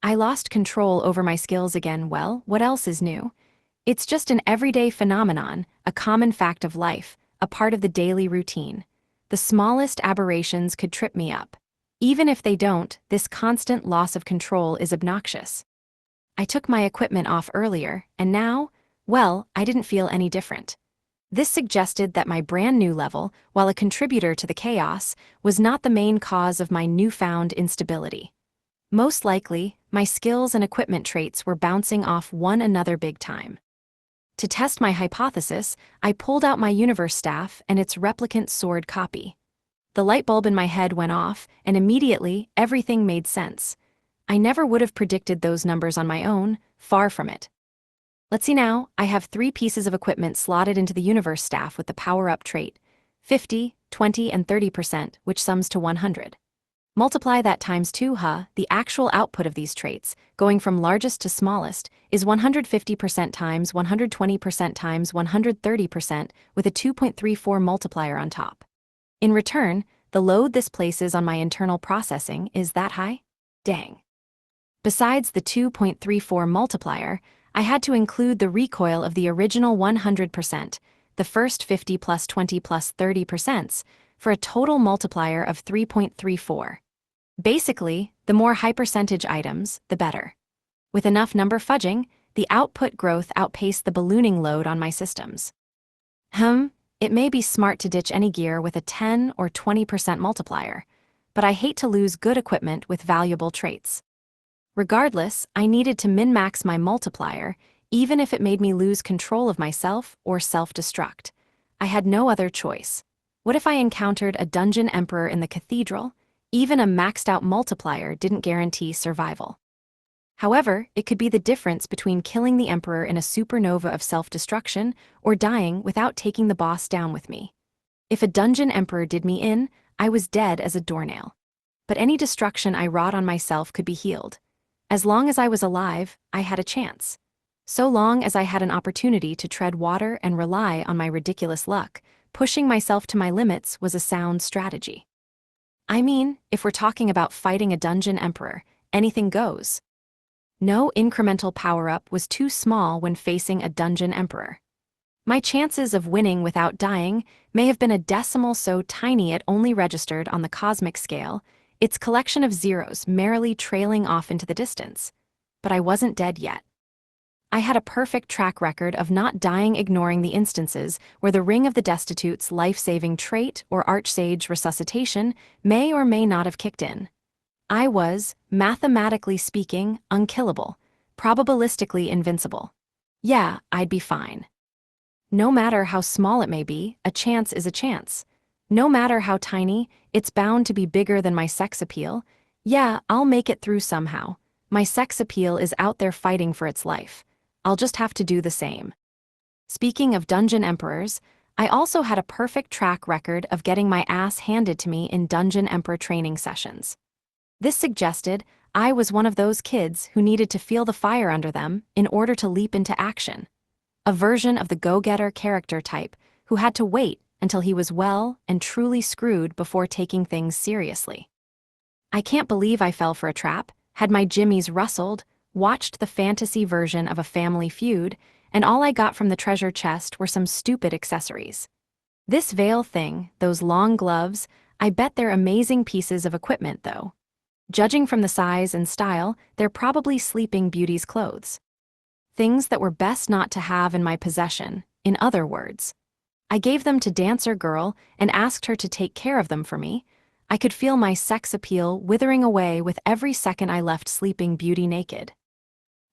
I lost control over my skills again. Well, what else is new? It's just an everyday phenomenon, a common fact of life, a part of the daily routine. The smallest aberrations could trip me up. Even if they don't, this constant loss of control is obnoxious. I took my equipment off earlier, and now, well, I didn't feel any different. This suggested that my brand new level, while a contributor to the chaos, was not the main cause of my newfound instability. Most likely, my skills and equipment traits were bouncing off one another big time. To test my hypothesis, I pulled out my universe staff and its replicant sword copy. The light bulb in my head went off, and immediately, everything made sense. I never would have predicted those numbers on my own, far from it. Let's see now, I have 3 pieces of equipment slotted into the universe staff with the power-up trait, 50, 20, and 30%, which sums to 100. Multiply that times 2, the actual output of these traits, going from largest to smallest, is 150% times 120% times 130% with a 2.34 multiplier on top. In return, the load this places on my internal processing is that high? Dang. Besides the 2.34 multiplier, I had to include the recoil of the original 100%, the first 50 plus 20 plus 30%, for a total multiplier of 3.34. Basically, the more high percentage items, the better. With enough number fudging, the output growth outpaced the ballooning load on my systems. It may be smart to ditch any gear with a 10 or 20% multiplier, but I hate to lose good equipment with valuable traits. Regardless, I needed to min-max my multiplier, even if it made me lose control of myself or self-destruct. I had no other choice. What if I encountered a dungeon emperor in the cathedral? Even a maxed-out multiplier didn't guarantee survival. However, it could be the difference between killing the emperor in a supernova of self-destruction or dying without taking the boss down with me. If a dungeon emperor did me in, I was dead as a doornail. But any destruction I wrought on myself could be healed. As long as I was alive, I had a chance. So long as I had an opportunity to tread water and rely on my ridiculous luck, pushing myself to my limits was a sound strategy. I mean, if we're talking about fighting a dungeon emperor, anything goes. No incremental power-up was too small when facing a dungeon emperor. My chances of winning without dying may have been a decimal so tiny it only registered on the cosmic scale, its collection of zeros merrily trailing off into the distance. But I wasn't dead yet. I had a perfect track record of not dying, ignoring the instances where the Ring of the Destitute's life-saving trait or Archsage resuscitation may or may not have kicked in. I was, mathematically speaking, unkillable, probabilistically invincible. Yeah, I'd be fine. No matter how small it may be, a chance is a chance. No matter how tiny, it's bound to be bigger than my sex appeal. Yeah, I'll make it through somehow. My sex appeal is out there fighting for its life. I'll just have to do the same. Speaking of dungeon emperors, I also had a perfect track record of getting my ass handed to me in dungeon emperor training sessions. This suggested I was one of those kids who needed to feel the fire under them in order to leap into action. A version of the go-getter character type who had to wait until he was well and truly screwed before taking things seriously. I can't believe I fell for a trap, had my jimmies rustled, watched the fantasy version of a Family Feud, and all I got from the treasure chest were some stupid accessories. This veil thing, those long gloves, I bet they're amazing pieces of equipment though. Judging from the size and style, they're probably Sleeping Beauty's clothes. Things that were best not to have in my possession, in other words. I gave them to Dancer Girl and asked her to take care of them for me. I could feel my sex appeal withering away with every second I left Sleeping Beauty naked.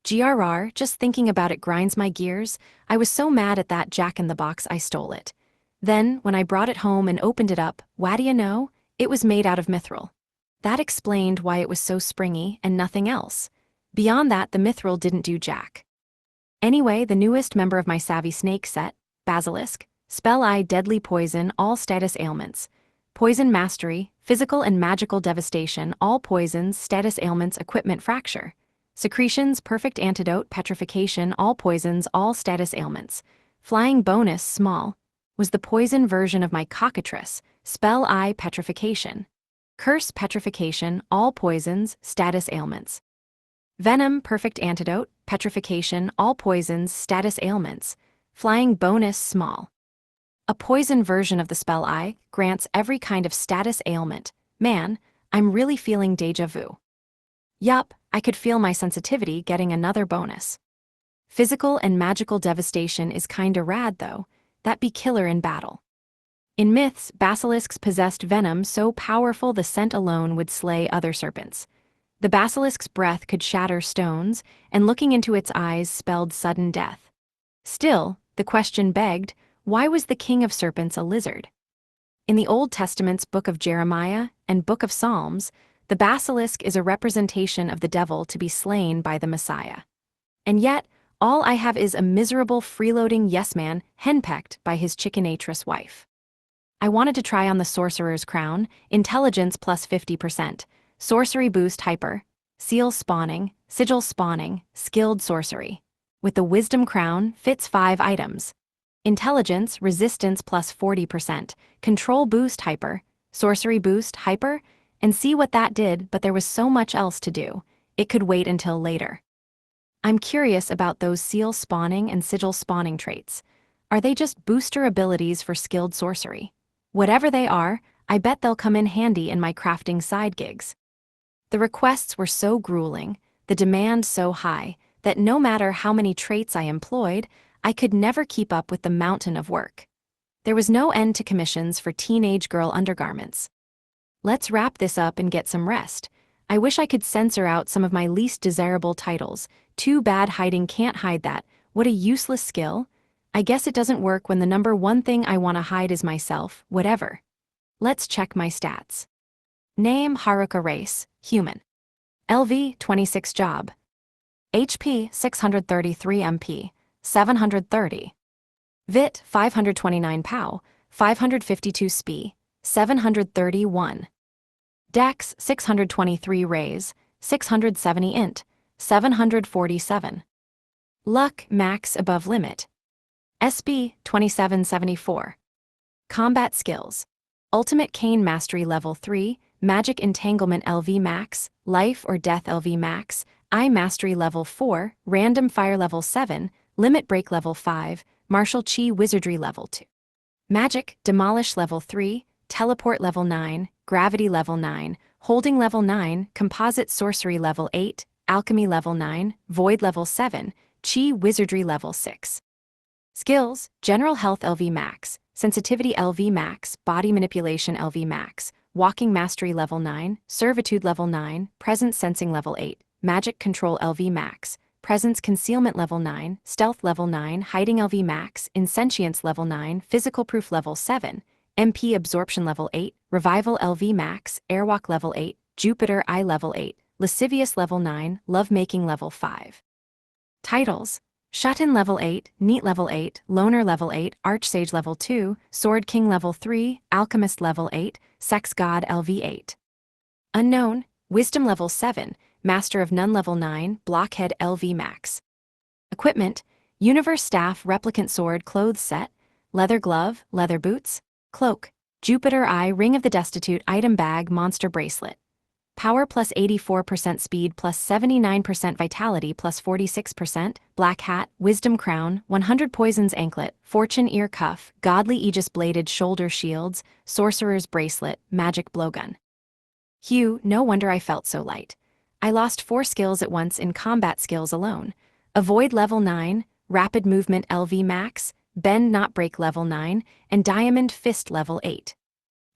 GRR, just thinking about it grinds my gears. I was so mad at that Jack-in-the-Box I stole it. Then, when I brought it home and opened it up, what do you know? It was made out of mithril. That explained why it was so springy and nothing else. Beyond that, the mithril didn't do jack. Anyway, the newest member of my Savvy Snake set, Basilisk, Spell Eye Deadly Poison, all status ailments. Poison Mastery, Physical and Magical Devastation, all poisons, status ailments, Equipment Fracture. Secretions, Perfect Antidote, Petrification, all poisons, all status ailments. Flying Bonus, Small, was the poison version of my Cockatrice, Spell Eye Petrification. Curse Petrification, all poisons, status ailments. Venom, Perfect Antidote, Petrification, all poisons, status ailments. Flying Bonus, Small. A poison version of the Spell Eye grants every kind of status ailment. Man, I'm really feeling deja vu. Yup, I could feel my sensitivity getting another bonus. Physical and Magical Devastation is kinda rad though. That'd be killer in battle. In myths, basilisks possessed venom so powerful the scent alone would slay other serpents. The basilisk's breath could shatter stones, and looking into its eyes spelled sudden death. Still, the question begged, why was the king of serpents a lizard? In the Old Testament's Book of Jeremiah and Book of Psalms, the basilisk is a representation of the devil to be slain by the Messiah. And yet, all I have is a miserable freeloading yes-man henpecked by his chickanatress wife. I wanted to try on the Sorcerer's Crown, Intelligence plus 50%, Sorcery Boost Hyper, Seal Spawning, Sigil Spawning, Skilled Sorcery. With the Wisdom Crown, fits 5 items. Intelligence, Resistance plus 40%, Control Boost Hyper, Sorcery Boost Hyper, and see what that did, but there was so much else to do. It could wait until later. I'm curious about those Seal Spawning and Sigil Spawning traits. Are they just booster abilities for skilled sorcery? Whatever they are, I bet they'll come in handy in my crafting side gigs. The requests were so grueling, the demand so high, that no matter how many traits I employed, I could never keep up with the mountain of work. There was no end to commissions for teenage girl undergarments. Let's wrap this up and get some rest. I wish I could censor out some of my least desirable titles. Too bad hiding can't hide that. What a useless skill. I guess it doesn't work when the number one thing I want to hide is myself, whatever. Let's check my stats. Name Haruka Race, Human. LV 26 Job. HP 633 MP, 730. Vit 529 POW, 552 SPI, 731. Dex 623 Raise, 670 Int, 747. Luck Max Above Limit. SB 2774. Combat Skills. Ultimate Cane Mastery Level 3, Magic Entanglement LV Max, Life or Death LV Max, Eye Mastery Level 4, Random Fire Level 7, Limit Break Level 5, Martial Chi Wizardry Level 2. Magic, Demolish Level 3, Teleport Level 9, Gravity Level 9, Holding Level 9, Composite Sorcery Level 8, Alchemy Level 9, Void Level 7, Chi Wizardry Level 6. Skills, General Health LV Max, Sensitivity LV Max, Body Manipulation LV Max, Walking Mastery Level 9, Servitude Level 9, Presence Sensing Level 8, Magic Control LV Max, Presence Concealment Level 9, Stealth Level 9, Hiding LV Max, Insentience Level 9, Physical Proof Level 7, MP Absorption Level 8, Revival LV Max, Airwalk Level 8, Jupiter Eye Level 8, Lascivious Level 9, Lovemaking Level 5. Titles: Shut-in Level 8, Neat Level 8, Loner Level 8, Archsage Level 2, Sword King Level 3, Alchemist Level 8, Sex God LV 8. Unknown, Wisdom Level 7, Master of None Level 9, Blockhead LV Max. Equipment: Universe Staff Replicant Sword Clothes Set, Leather Glove, Leather Boots, Cloak, Jupiter Eye Ring of the Destitute Item Bag Monster Bracelet. Power plus 84% speed plus 79% vitality plus 46%, Black Hat, Wisdom Crown, 100 Poisons Anklet, Fortune Ear Cuff, Godly Aegis Bladed Shoulder Shields, Sorcerer's Bracelet, Magic Blowgun. Hugh, no wonder I felt so light. I lost 4 skills at once in combat skills alone. Avoid Level 9, Rapid Movement LV Max, Bend Not Break Level 9, and Diamond Fist Level 8.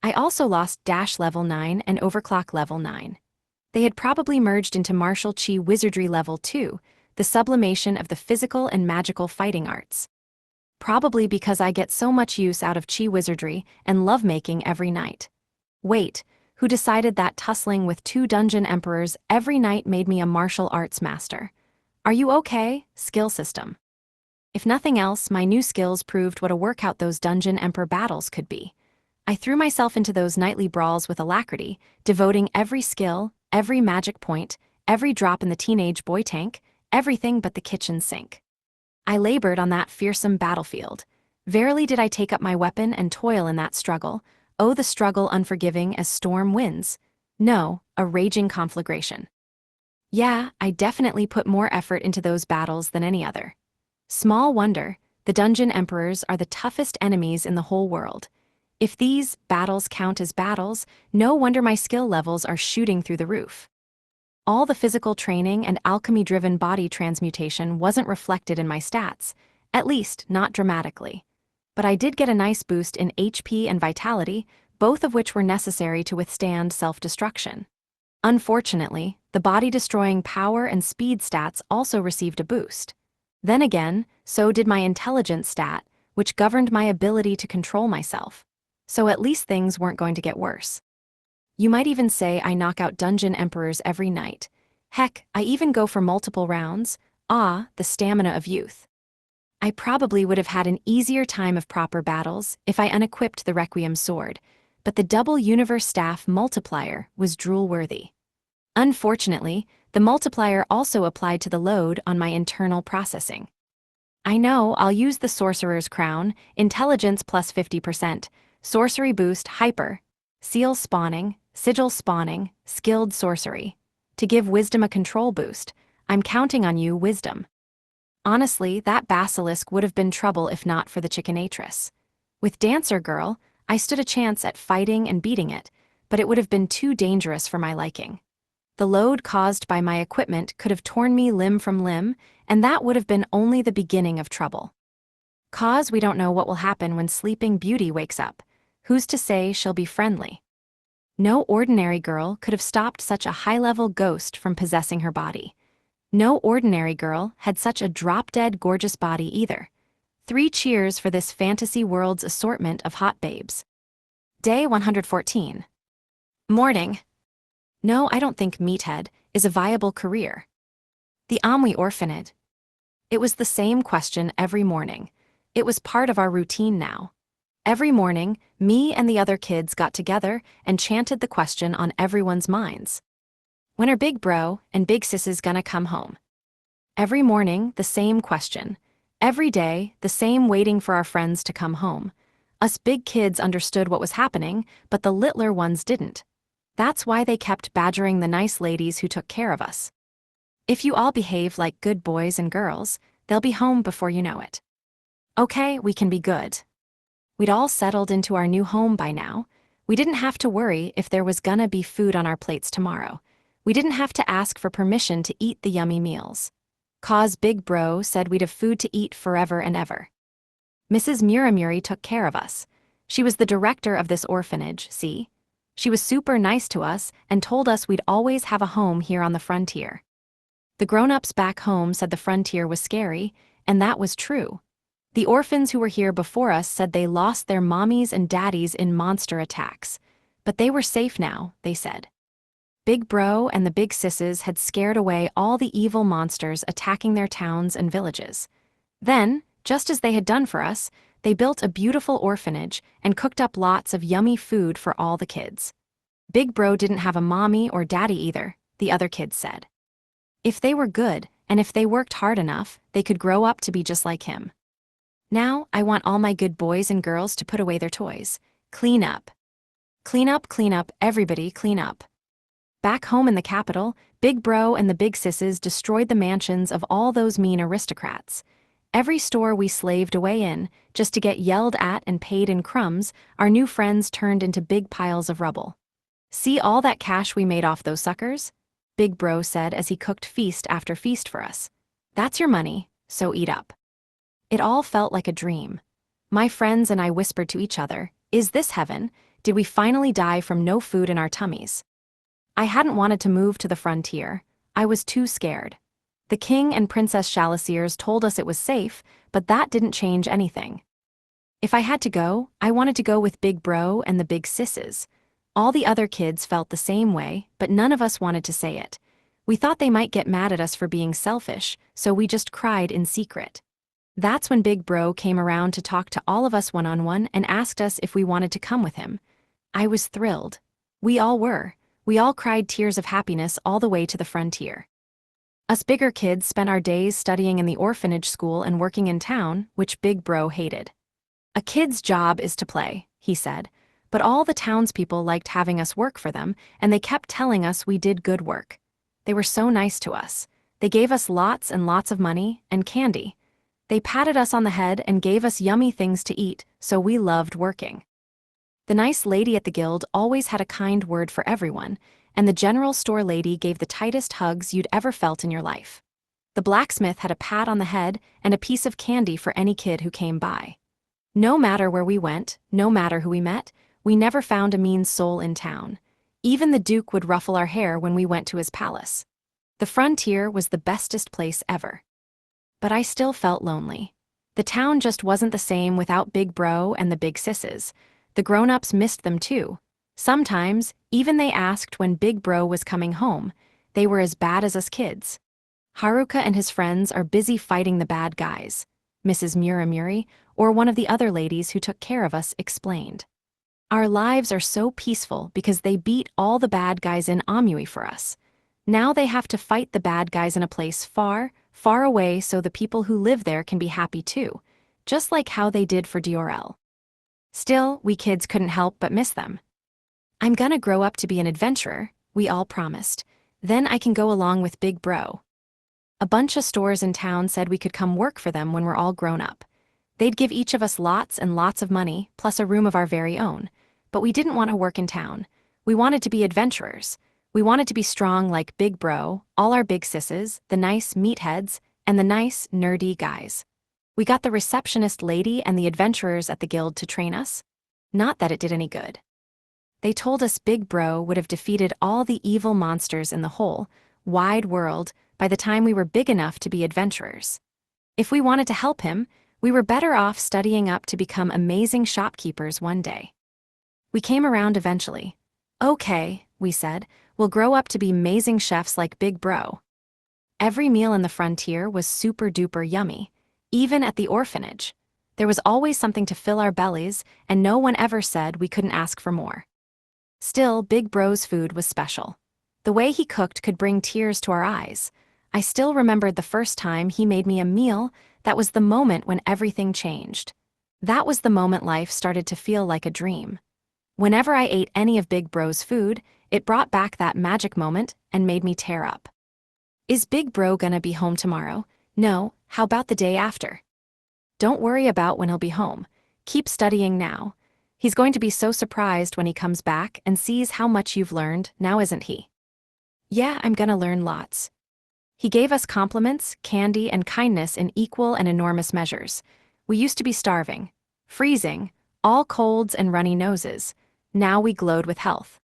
I also lost Dash Level 9 and Overclock Level 9. They had probably merged into Martial Chi Wizardry Level 2, the sublimation of the physical and magical fighting arts. Probably because I get so much use out of Chi Wizardry and lovemaking every night. Wait, who decided that tussling with 2 dungeon emperors every night made me a martial arts master? Are you okay, skill system? If nothing else, my new skills proved what a workout those dungeon emperor battles could be. I threw myself into those nightly brawls with alacrity, devoting every skill, every magic point, every drop in the teenage boy tank, everything but the kitchen sink. I labored on that fearsome battlefield. Verily did I take up my weapon and toil in that struggle. Oh, the struggle unforgiving as storm winds. No, a raging conflagration. Yeah, I definitely put more effort into those battles than any other. Small wonder, the dungeon emperors are the toughest enemies in the whole world. If these battles count as battles, no wonder my skill levels are shooting through the roof. All the physical training and alchemy-driven body transmutation wasn't reflected in my stats, at least not dramatically. But I did get a nice boost in HP and vitality, both of which were necessary to withstand self-destruction. Unfortunately, the body-destroying power and speed stats also received a boost. Then again, so did my intelligence stat, which governed my ability to control myself. So at least things weren't going to get worse. You might even say I knock out dungeon emperors every night. Heck, I even go for multiple rounds. Ah, the stamina of youth. I probably would have had an easier time of proper battles if I unequipped the Requiem sword, but the double universe staff multiplier was drool-worthy. Unfortunately, the multiplier also applied to the load on my internal processing. I know I'll use the Sorcerer's Crown, Intelligence plus 50%, Sorcery Boost Hyper, Seal Spawning, Sigil Spawning, Skilled Sorcery. To give Wisdom a control boost, I'm counting on you, Wisdom. Honestly, that basilisk would have been trouble if not for the Chickanatress. With Dancer Girl, I stood a chance at fighting and beating it, but it would have been too dangerous for my liking. The load caused by my equipment could have torn me limb from limb, and that would have been only the beginning of trouble. 'Cause we don't know what will happen when Sleeping Beauty wakes up. Who's to say she'll be friendly? No ordinary girl could have stopped such a high-level ghost from possessing her body. No ordinary girl had such a drop-dead gorgeous body either. 3 cheers for this fantasy world's assortment of hot babes. Day 114. Morning. No, I don't think Meathead is a viable career. The Amwi Orphanage. It was the same question every morning. It was part of our routine now. Every morning, me and the other kids got together and chanted the question on everyone's minds. When are Big Bro and Big Sis's gonna come home? Every morning, the same question. Every day, the same waiting for our friends to come home. Us big kids understood what was happening, but the littler ones didn't. That's why they kept badgering the nice ladies who took care of us. If you all behave like good boys and girls, they'll be home before you know it. Okay, we can be good. We'd all settled into our new home by now. We didn't have to worry if there was gonna be food on our plates tomorrow. We didn't have to ask for permission to eat the yummy meals. 'Cause Big Bro said we'd have food to eat forever and ever. Mrs. Muramuri took care of us. She was the director of this orphanage, see? She was super nice to us and told us we'd always have a home here on the frontier. The grown-ups back home said the frontier was scary, and that was true. The orphans who were here before us said they lost their mommies and daddies in monster attacks. But they were safe now, they said. Big Bro and the Big Sisses had scared away all the evil monsters attacking their towns and villages. Then, just as they had done for us, they built a beautiful orphanage and cooked up lots of yummy food for all the kids. Big Bro didn't have a mommy or daddy either, the other kids said. If they were good, and if they worked hard enough, they could grow up to be just like him. Now, I want all my good boys and girls to put away their toys. Clean up. Clean up, everybody clean up. Back home in the capital, Big Bro and the Big Sisses destroyed the mansions of all those mean aristocrats. Every store we slaved away in, just to get yelled at and paid in crumbs, our new friends turned into big piles of rubble. See all that cash we made off those suckers? Big Bro said as he cooked feast after feast for us. That's your money, so eat up. It all felt like a dream. My friends and I whispered to each other, is this heaven? Did we finally die from no food in our tummies? I hadn't wanted to move to the frontier. I was too scared. The king and Princess Shalasiers told us it was safe, but that didn't change anything. If I had to go, I wanted to go with Big Bro and the Big Sisses. All the other kids felt the same way, but none of us wanted to say it. We thought they might get mad at us for being selfish, so we just cried in secret. That's when Big Bro came around to talk to all of us one-on-one and asked us if we wanted to come with him. I was thrilled. We all were. We all cried tears of happiness all the way to the frontier. Us bigger kids spent our days studying in the orphanage school and working in town, which Big Bro hated. A kid's job is to play, he said, but all the townspeople liked having us work for them, and they kept telling us we did good work. They were so nice to us. They gave us lots and lots of money and candy. They patted us on the head and gave us yummy things to eat, so we loved working. The nice lady at the guild always had a kind word for everyone, and the general store lady gave the tightest hugs you'd ever felt in your life. The blacksmith had a pat on the head and a piece of candy for any kid who came by. No matter where we went, no matter who we met, we never found a mean soul in town. Even the Duke would ruffle our hair when we went to his palace. The frontier was the bestest place ever. But I still felt lonely. The town just wasn't the same without Big Bro and the Big Sisses. The grown-ups missed them too. Sometimes, even they asked when Big Bro was coming home. They were as bad as us kids. Haruka and his friends are busy fighting the bad guys, Mrs. Muramuri, or one of the other ladies who took care of us, explained. Our lives are so peaceful because they beat all the bad guys in Amui for us. Now they have to fight the bad guys in a place far, far away so the people who live there can be happy too, just like how they did for Diorel. Still, we kids couldn't help but miss them. I'm gonna grow up to be an adventurer, we all promised. Then I can go along with Big Bro. A bunch of stores in town said we could come work for them when we're all grown up. They'd give each of us lots and lots of money, plus a room of our very own. But we didn't want to work in town. We wanted to be adventurers. We wanted to be strong like Big Bro, all our Big Sisses, the nice meatheads, and the nice, nerdy guys. We got the receptionist lady and the adventurers at the guild to train us. Not that it did any good. They told us Big Bro would have defeated all the evil monsters in the whole, wide world by the time we were big enough to be adventurers. If we wanted to help him, we were better off studying up to become amazing shopkeepers one day. We came around eventually. Okay, we said, we'll grow up to be amazing chefs like Big Bro. Every meal in the frontier was super-duper yummy. Even at the orphanage. There was always something to fill our bellies, and no one ever said we couldn't ask for more. Still, Big Bro's food was special. The way he cooked could bring tears to our eyes. I still remembered the first time he made me a meal. That was the moment when everything changed. That was the moment life started to feel like a dream. Whenever I ate any of Big Bro's food, it brought back that magic moment and made me tear up. Is Big Bro gonna be home tomorrow? No, how about the day after? Don't worry about when he'll be home. Keep studying now. He's going to be so surprised when he comes back and sees how much you've learned, now isn't he? Yeah, I'm gonna learn lots. He gave us compliments, candy, and kindness in equal and enormous measures. We used to be starving, freezing, all colds and runny noses. Now we glowed with health.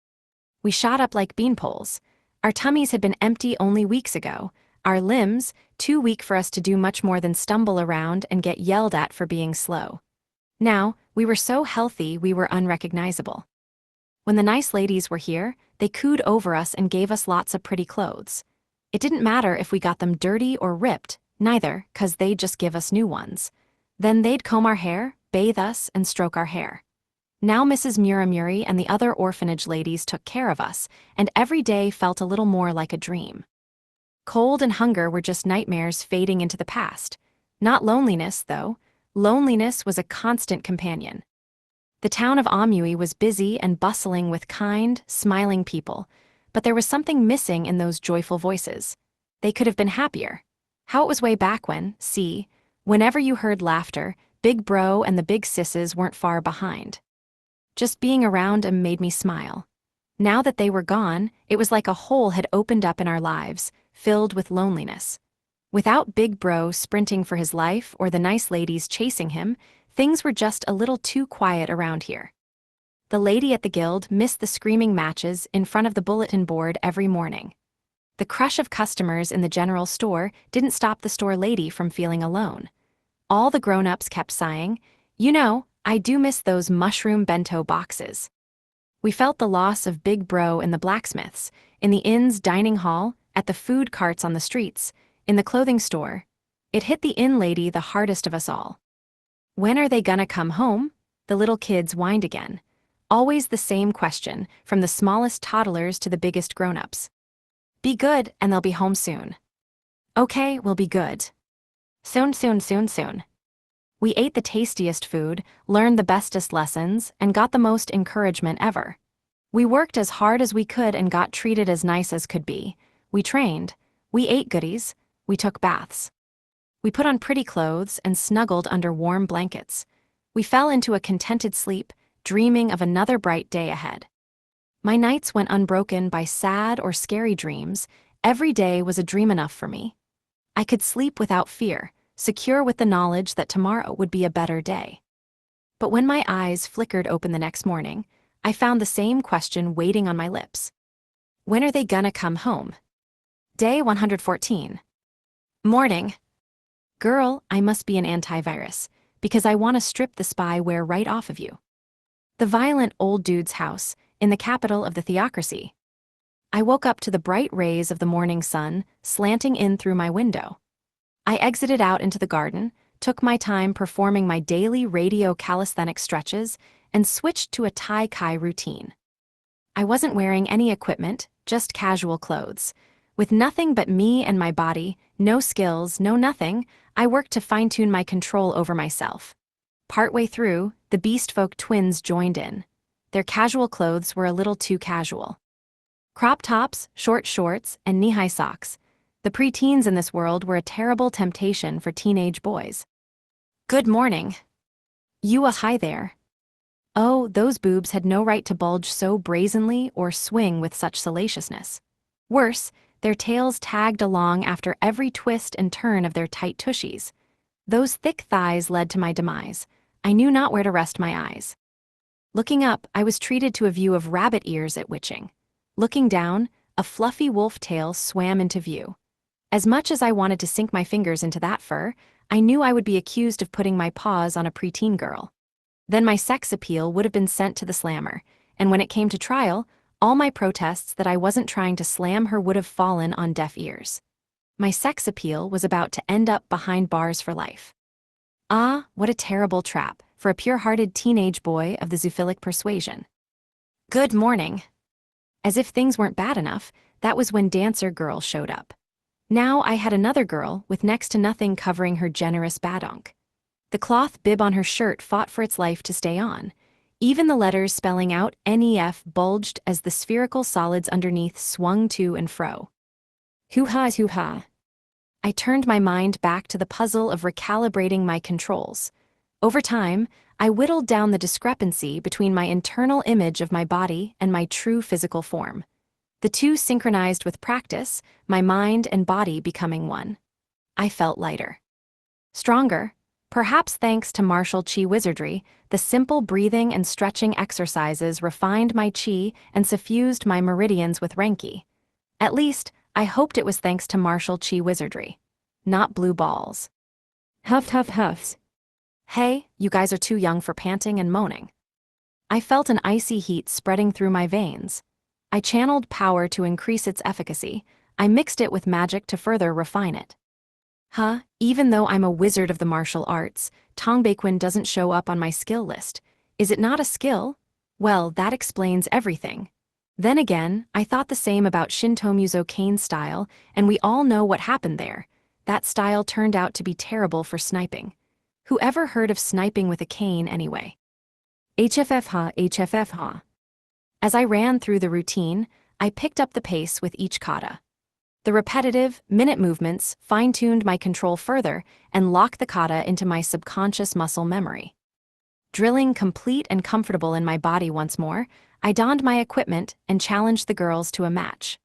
We shot up like beanpoles. Our tummies had been empty only weeks ago. Our limbs, too weak for us to do much more than stumble around and get yelled at for being slow. Now, we were so healthy we were unrecognizable. When the nice ladies were here, they cooed over us and gave us lots of pretty clothes. It didn't matter if we got them dirty or ripped, neither, 'cause they'd just give us new ones. Then they'd comb our hair, bathe us, and stroke our hair. Now Mrs. Muramuri and the other orphanage ladies took care of us, and every day felt a little more like a dream. Cold and hunger were just nightmares fading into the past. Not loneliness, though. Loneliness was a constant companion. The town of Amui was busy and bustling with kind, smiling people, but there was something missing in those joyful voices. They could have been happier. How it was way back when, see, whenever you heard laughter, Big Bro and the big sisses weren't far behind. Just being around 'em made me smile. Now that they were gone, it was like a hole had opened up in our lives, filled with loneliness. Without Big Bro sprinting for his life or the nice ladies chasing him, things were just a little too quiet around here. The lady at the guild missed the screaming matches in front of the bulletin board every morning. The crush of customers in the general store didn't stop the store lady from feeling alone. All the grown-ups kept sighing, "You know, I do miss those mushroom bento boxes." We felt the loss of Big Bro in the blacksmiths, in the inn's dining hall, at the food carts on the streets, in the clothing store. It hit the inn lady the hardest of us all. When are they gonna come home? The little kids whined again. Always the same question, from the smallest toddlers to the biggest grown-ups. Be good, and they'll be home soon. Okay, we'll be good. Soon, soon, soon, soon. We ate the tastiest food, learned the bestest lessons, and got the most encouragement ever. We worked as hard as we could and got treated as nice as could be. We trained. We ate goodies. We took baths. We put on pretty clothes and snuggled under warm blankets. We fell into a contented sleep, dreaming of another bright day ahead. My nights went unbroken by sad or scary dreams. Every day was a dream enough for me. I could sleep without fear, secure with the knowledge that tomorrow would be a better day. But when my eyes flickered open the next morning, I found the same question waiting on my lips. When are they gonna come home? Day 114. Morning. Girl, I must be an antivirus, because I want to strip the spyware right off of you. The violent old dude's house, in the capital of the theocracy. I woke up to the bright rays of the morning sun slanting in through my window. I exited out into the garden, took my time performing my daily radio calisthenic stretches, and switched to a Tai Chi routine. I wasn't wearing any equipment, just casual clothes. With nothing but me and my body, no skills, no nothing, I worked to fine-tune my control over myself. Partway through, the Beastfolk twins joined in. Their casual clothes were a little too casual. Crop tops, short shorts, and knee-high socks. The preteens in this world were a terrible temptation for teenage boys. Good morning. You hi there. Oh, those boobs had no right to bulge so brazenly or swing with such salaciousness. Worse, their tails tagged along after every twist and turn of their tight tushies. Those thick thighs led to my demise. I knew not where to rest my eyes. Looking up, I was treated to a view of rabbit ears at witching. Looking down, a fluffy wolf tail swam into view. As much as I wanted to sink my fingers into that fur, I knew I would be accused of putting my paws on a preteen girl. Then my sex appeal would have been sent to the slammer, and when it came to trial, all my protests that I wasn't trying to slam her would have fallen on deaf ears. My sex appeal was about to end up behind bars for life. Ah, what a terrible trap for a pure-hearted teenage boy of the zoophilic persuasion. Good morning. As if things weren't bad enough, that was when Dancer Girl showed up. Now I had another girl with next to nothing covering her generous badonk. The cloth bib on her shirt fought for its life to stay on. Even the letters spelling out NEF bulged as the spherical solids underneath swung to and fro. Hoo-ha, hoo-ha. I turned my mind back to the puzzle of recalibrating my controls. Over time, I whittled down the discrepancy between my internal image of my body and my true physical form. The two synchronized with practice, my mind and body becoming one. I felt lighter. Stronger. Perhaps thanks to martial Qi wizardry, the simple breathing and stretching exercises refined my Qi and suffused my meridians with Renki. At least, I hoped it was thanks to martial Qi wizardry. Not blue balls. Huff huff huffs. Hey, you guys are too young for panting and moaning. I felt an icy heat spreading through my veins. I channeled power to increase its efficacy. I mixed it with magic to further refine it. Even though I'm a wizard of the martial arts, Tongbaequin doesn't show up on my skill list. Is it not a skill? Well, that explains everything. Then again, I thought the same about Shintomuzo cane style, and we all know what happened there. That style turned out to be terrible for sniping. Whoever heard of sniping with a cane anyway? HFF. As I ran through the routine, I picked up the pace with each kata. The repetitive, minute movements fine-tuned my control further and locked the kata into my subconscious muscle memory. Drilling complete and comfortable in my body once more, I donned my equipment and challenged the girls to a match.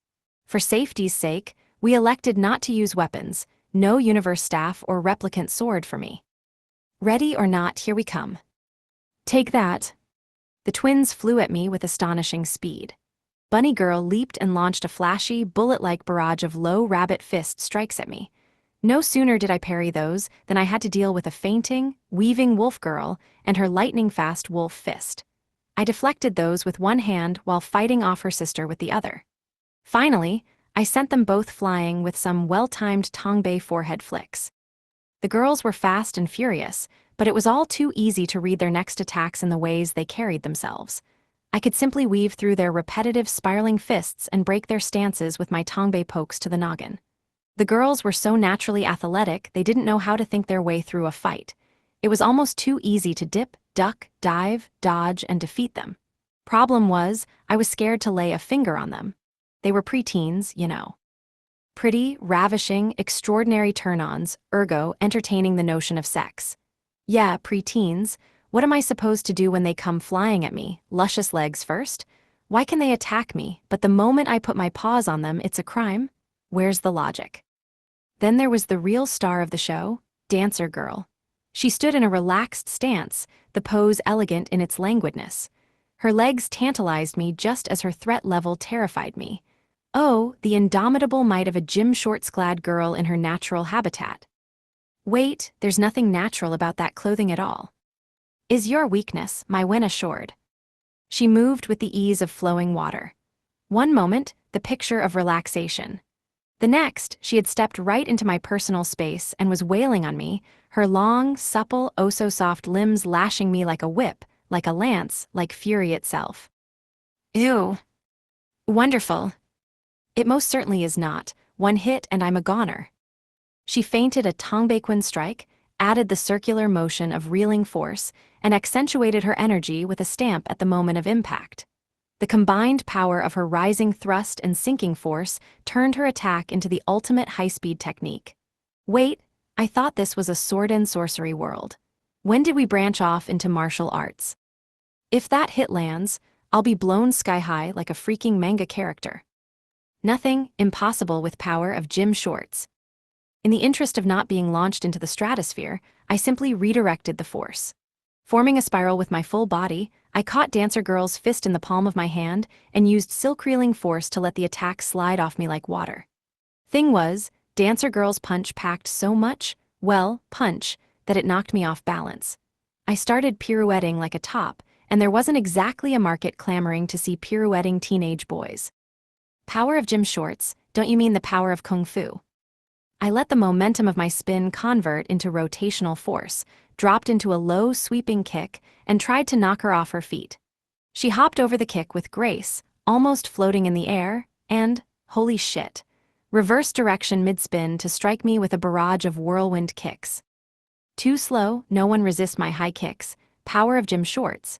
For safety's sake, we elected not to use weapons, no universe staff or replicant sword for me. Ready or not, here we come. Take that. The twins flew at me with astonishing speed. Bunny Girl leaped and launched a flashy, bullet-like barrage of low rabbit fist strikes at me. No sooner did I parry those than I had to deal with a fainting, weaving wolf girl and her lightning-fast wolf fist. I deflected those with one hand while fighting off her sister with the other. Finally, I sent them both flying with some well-timed Tongbei forehead flicks. The girls were fast and furious, but it was all too easy to read their next attacks in the ways they carried themselves. I could simply weave through their repetitive spiraling fists and break their stances with my Tongbei pokes to the noggin. The girls were so naturally athletic they didn't know how to think their way through a fight. It was almost too easy to dip, duck, dive, dodge, and defeat them. Problem was, I was scared to lay a finger on them. They were preteens, you know. Pretty, ravishing, extraordinary turn-ons, ergo entertaining the notion of sex. Yeah, preteens. What am I supposed to do when they come flying at me? Luscious legs first? Why can they attack me, but the moment I put my paws on them, it's a crime? Where's the logic? Then there was the real star of the show, Dancer Girl. She stood in a relaxed stance, the pose elegant in its languidness. Her legs tantalized me just as her threat level terrified me. Oh, the indomitable might of a gym shorts-clad girl in her natural habitat. Wait, there's nothing natural about that clothing at all. Is your weakness, my Wen assured? She moved with the ease of flowing water. One moment, the picture of relaxation. The next, she had stepped right into my personal space and was wailing on me, her long, supple, oh-so-soft limbs lashing me like a whip, like a lance, like fury itself. Ew. Wonderful. It most certainly is not. One hit and I'm a goner. She feinted a Tongbaequin strike, added the circular motion of reeling force, and accentuated her energy with a stamp at the moment of impact. The combined power of her rising thrust and sinking force turned her attack into the ultimate high-speed technique. Wait, I thought this was a sword and sorcery world. When did we branch off into martial arts? If that hit lands, I'll be blown sky-high like a freaking manga character. Nothing impossible with power of gym shorts. In the interest of not being launched into the stratosphere, I simply redirected the force. Forming a spiral with my full body, I caught Dancer Girl's fist in the palm of my hand and used silk-reeling force to let the attack slide off me like water. Thing was, Dancer Girl's punch packed so much, well, punch, that it knocked me off balance. I started pirouetting like a top, and there wasn't exactly a market clamoring to see pirouetting teenage boys. Power of gym shorts, don't you mean the power of kung fu? I let the momentum of my spin convert into rotational force, dropped into a low, sweeping kick, and tried to knock her off her feet. She hopped over the kick with grace, almost floating in the air, and, holy shit, reverse direction mid-spin to strike me with a barrage of whirlwind kicks. Too slow, no one resist my high kicks, power of gym shorts.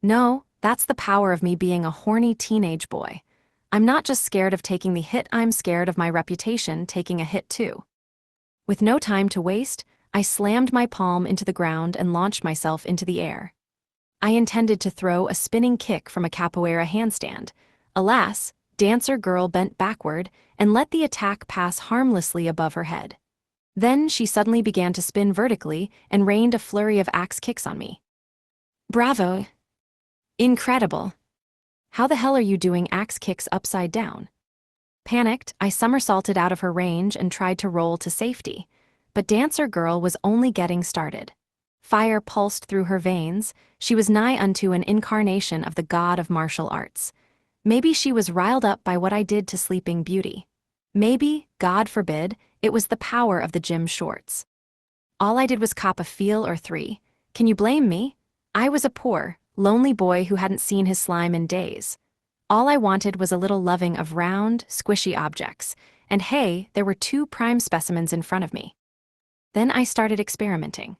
No, that's the power of me being a horny teenage boy. I'm not just scared of taking the hit, I'm scared of my reputation taking a hit too. With no time to waste, I slammed my palm into the ground and launched myself into the air. I intended to throw a spinning kick from a capoeira handstand. Alas, Dancer Girl bent backward and let the attack pass harmlessly above her head. Then she suddenly began to spin vertically and rained a flurry of axe kicks on me. Bravo! Incredible! How the hell are you doing axe kicks upside down? Panicked, I somersaulted out of her range and tried to roll to safety. But Dancer Girl was only getting started. Fire pulsed through her veins. She was nigh unto an incarnation of the god of martial arts. Maybe she was riled up by what I did to Sleeping Beauty. Maybe, God forbid, it was the power of the gym shorts. All I did was cop a feel or three. Can you blame me? I was a poor, lonely boy who hadn't seen his slime in days. All I wanted was a little loving of round, squishy objects, and hey, there were 2 prime specimens in front of me. Then I started experimenting.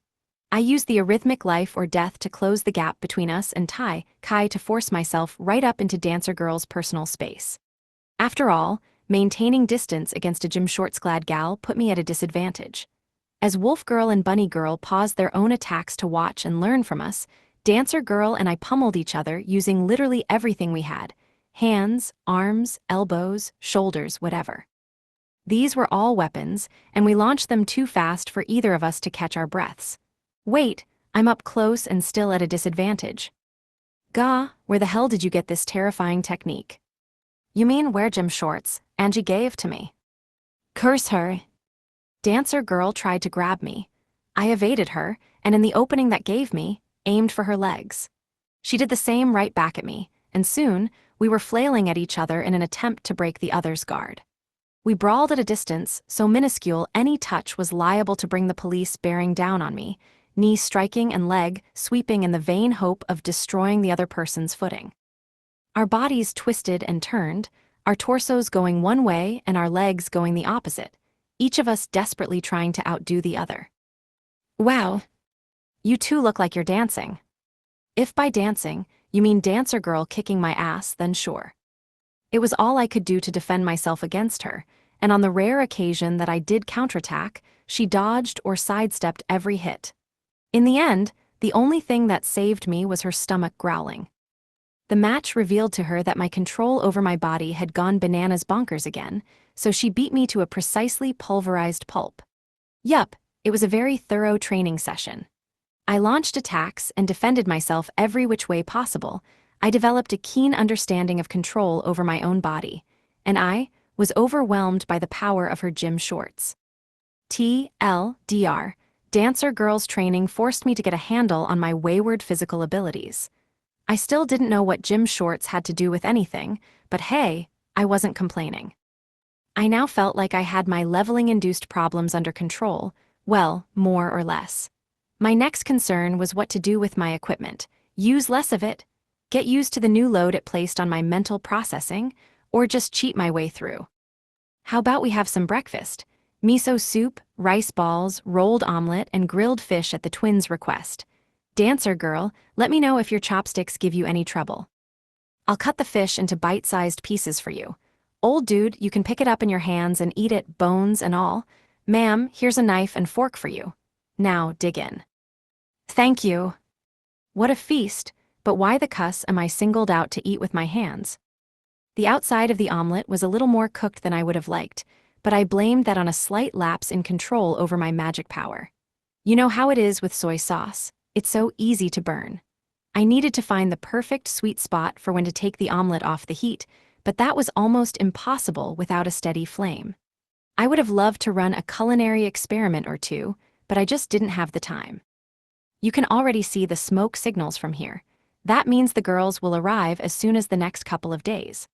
I used the arrhythmic life or death to close the gap between us and Kai to force myself right up into Dancer Girl's personal space. After all, maintaining distance against a gym shorts-clad gal put me at a disadvantage. As Wolf Girl and Bunny Girl paused their own attacks to watch and learn from us, Dancer Girl and I pummeled each other using literally everything we had: hands, arms, elbows, shoulders, whatever. These were all weapons, and we launched them too fast for either of us to catch our breaths. Wait, I'm up close and still at a disadvantage. Gah, where the hell did you get this terrifying technique? You mean wear gym shorts? Angie gave to me. Curse her. Dancer Girl tried to grab me. I evaded her, and in the opening that gave me, aimed for her legs. She did the same right back at me, and soon, we were flailing at each other in an attempt to break the other's guard. We brawled at a distance so minuscule any touch was liable to bring the police bearing down on me, knee striking and leg sweeping in the vain hope of destroying the other person's footing. Our bodies twisted and turned, our torsos going one way and our legs going the opposite, each of us desperately trying to outdo the other. Wow! You two look like you're dancing. If by dancing, you mean Dancer Girl kicking my ass, then sure. It was all I could do to defend myself against her, and on the rare occasion that I did counterattack, she dodged or sidestepped every hit. In the end, the only thing that saved me was her stomach growling. The match revealed to her that my control over my body had gone bananas bonkers again, so she beat me to a precisely pulverized pulp. Yup, it was a very thorough training session. I launched attacks and defended myself every which way possible. I developed a keen understanding of control over my own body, and I was overwhelmed by the power of her gym shorts. TLDR, Dancer Girl's training forced me to get a handle on my wayward physical abilities. I still didn't know what gym shorts had to do with anything, but hey, I wasn't complaining. I now felt like I had my leveling-induced problems under control, well, more or less. My next concern was what to do with my equipment. Use less of it, get used to the new load it placed on my mental processing, or just cheat my way through. How about we have some breakfast? Miso soup, rice balls, rolled omelet, and grilled fish at the twins' request. Dancer Girl, let me know if your chopsticks give you any trouble. I'll cut the fish into bite-sized pieces for you. Old dude, you can pick it up in your hands and eat it, bones and all. Ma'am, here's a knife and fork for you. Now, dig in. Thank you. What a feast, but why the cuss am I singled out to eat with my hands? The outside of the omelet was a little more cooked than I would have liked, but I blamed that on a slight lapse in control over my magic power. You know how it is with soy sauce. It's so easy to burn. I needed to find the perfect sweet spot for when to take the omelet off the heat, but that was almost impossible without a steady flame. I would have loved to run a culinary experiment or two, but I just didn't have the time. You can already see the smoke signals from here. That means the girls will arrive as soon as the next couple of days.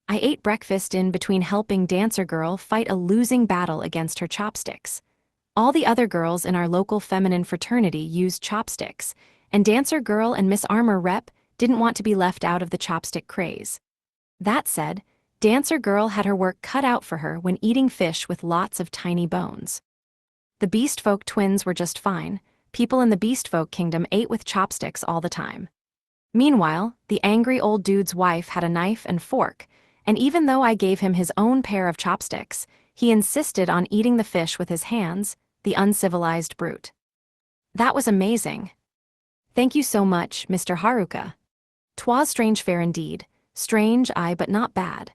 I ate breakfast in between helping Dancer Girl fight a losing battle against her chopsticks. All the other girls in our local feminine fraternity used chopsticks, and Dancer Girl and Miss Armor Rep didn't want to be left out of the chopstick craze. That said, Dancer Girl had her work cut out for her when eating fish with lots of tiny bones. The Beastfolk twins were just fine. People in the Beastfolk kingdom ate with chopsticks all the time. Meanwhile, the angry old dude's wife had a knife and fork, And even though I gave him his own pair of chopsticks, he insisted on eating the fish with his hands, the uncivilized brute. That was amazing. Thank you so much, Mr. Haruka. 'Twas strange fare indeed, strange aye but not bad.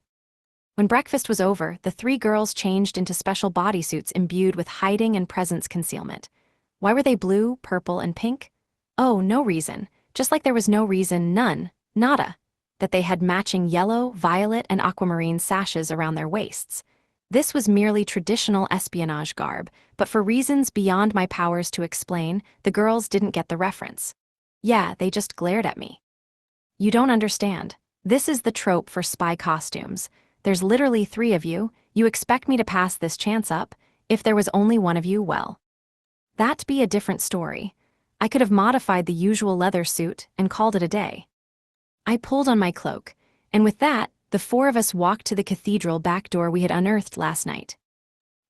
When breakfast was over, the three girls changed into special bodysuits imbued with hiding and presence concealment. Why were they blue, purple, and pink? Oh, no reason, just like there was no reason, none, nada, that they had matching yellow, violet, and aquamarine sashes around their waists. This was merely traditional espionage garb, but for reasons beyond my powers to explain, the girls didn't get the reference. Yeah, they just glared at me. You don't understand. This is the trope for spy costumes. There's literally 3 of you. You expect me to pass this chance up? If there was only one of you, well. That'd be a different story. I could have modified the usual leather suit and called it a day. I pulled on my cloak, and with that, the 4 of us walked to the cathedral back door we had unearthed last night.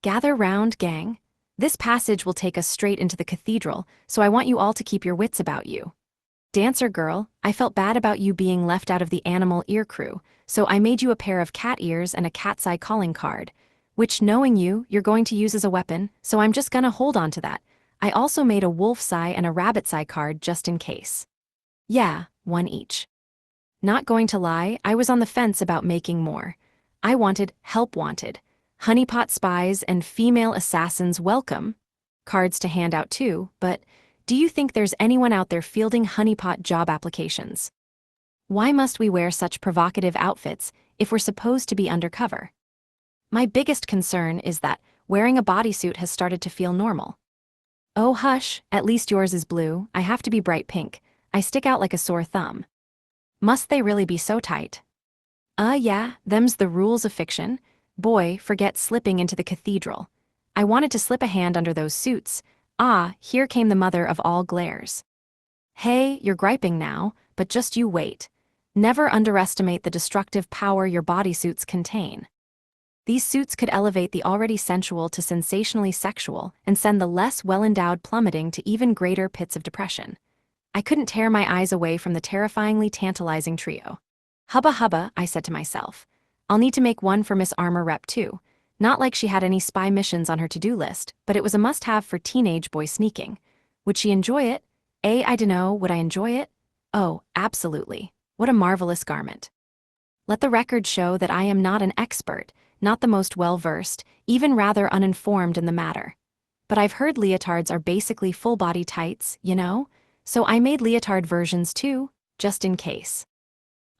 Gather round, gang. This passage will take us straight into the cathedral, so I want you all to keep your wits about you. Dancer girl, I felt bad about you being left out of the animal ear crew, so I made you a pair of cat ears and a cat's eye calling card, which, knowing you, you're going to use as a weapon, so I'm just gonna hold on to that. I also made a wolf's eye and a rabbit's eye card just in case. Yeah, 1 each. Not going to lie, I was on the fence about making more. I wanted help wanted, honeypot spies and female assassins welcome cards to hand out too, but do you think there's anyone out there fielding honeypot job applications? Why must we wear such provocative outfits if we're supposed to be undercover? My biggest concern is that wearing a bodysuit has started to feel normal. Oh hush, at least yours is blue, I have to be bright pink. I stick out like a sore thumb. Must they really be so tight? Yeah, them's the rules of fiction. Boy, forget slipping into the cathedral. I wanted to slip a hand under those suits. Ah, here came the mother of all glares. Hey, you're griping now, but just you wait. Never underestimate the destructive power your bodysuits contain. These suits could elevate the already sensual to sensationally sexual and send the less well-endowed plummeting to even greater pits of depression. I couldn't tear my eyes away from the terrifyingly tantalizing trio. Hubba hubba, I said to myself. I'll need to make one for Miss Armor Rep too. Not like she had any spy missions on her to-do list, but it was a must-have for teenage boy sneaking. Would she enjoy it? I dunno, would I enjoy it? Oh, absolutely. What a marvelous garment. Let the record show that I am not an expert, not the most well-versed, even rather uninformed in the matter. But I've heard leotards are basically full-body tights, you know? So I made leotard versions too, just in case.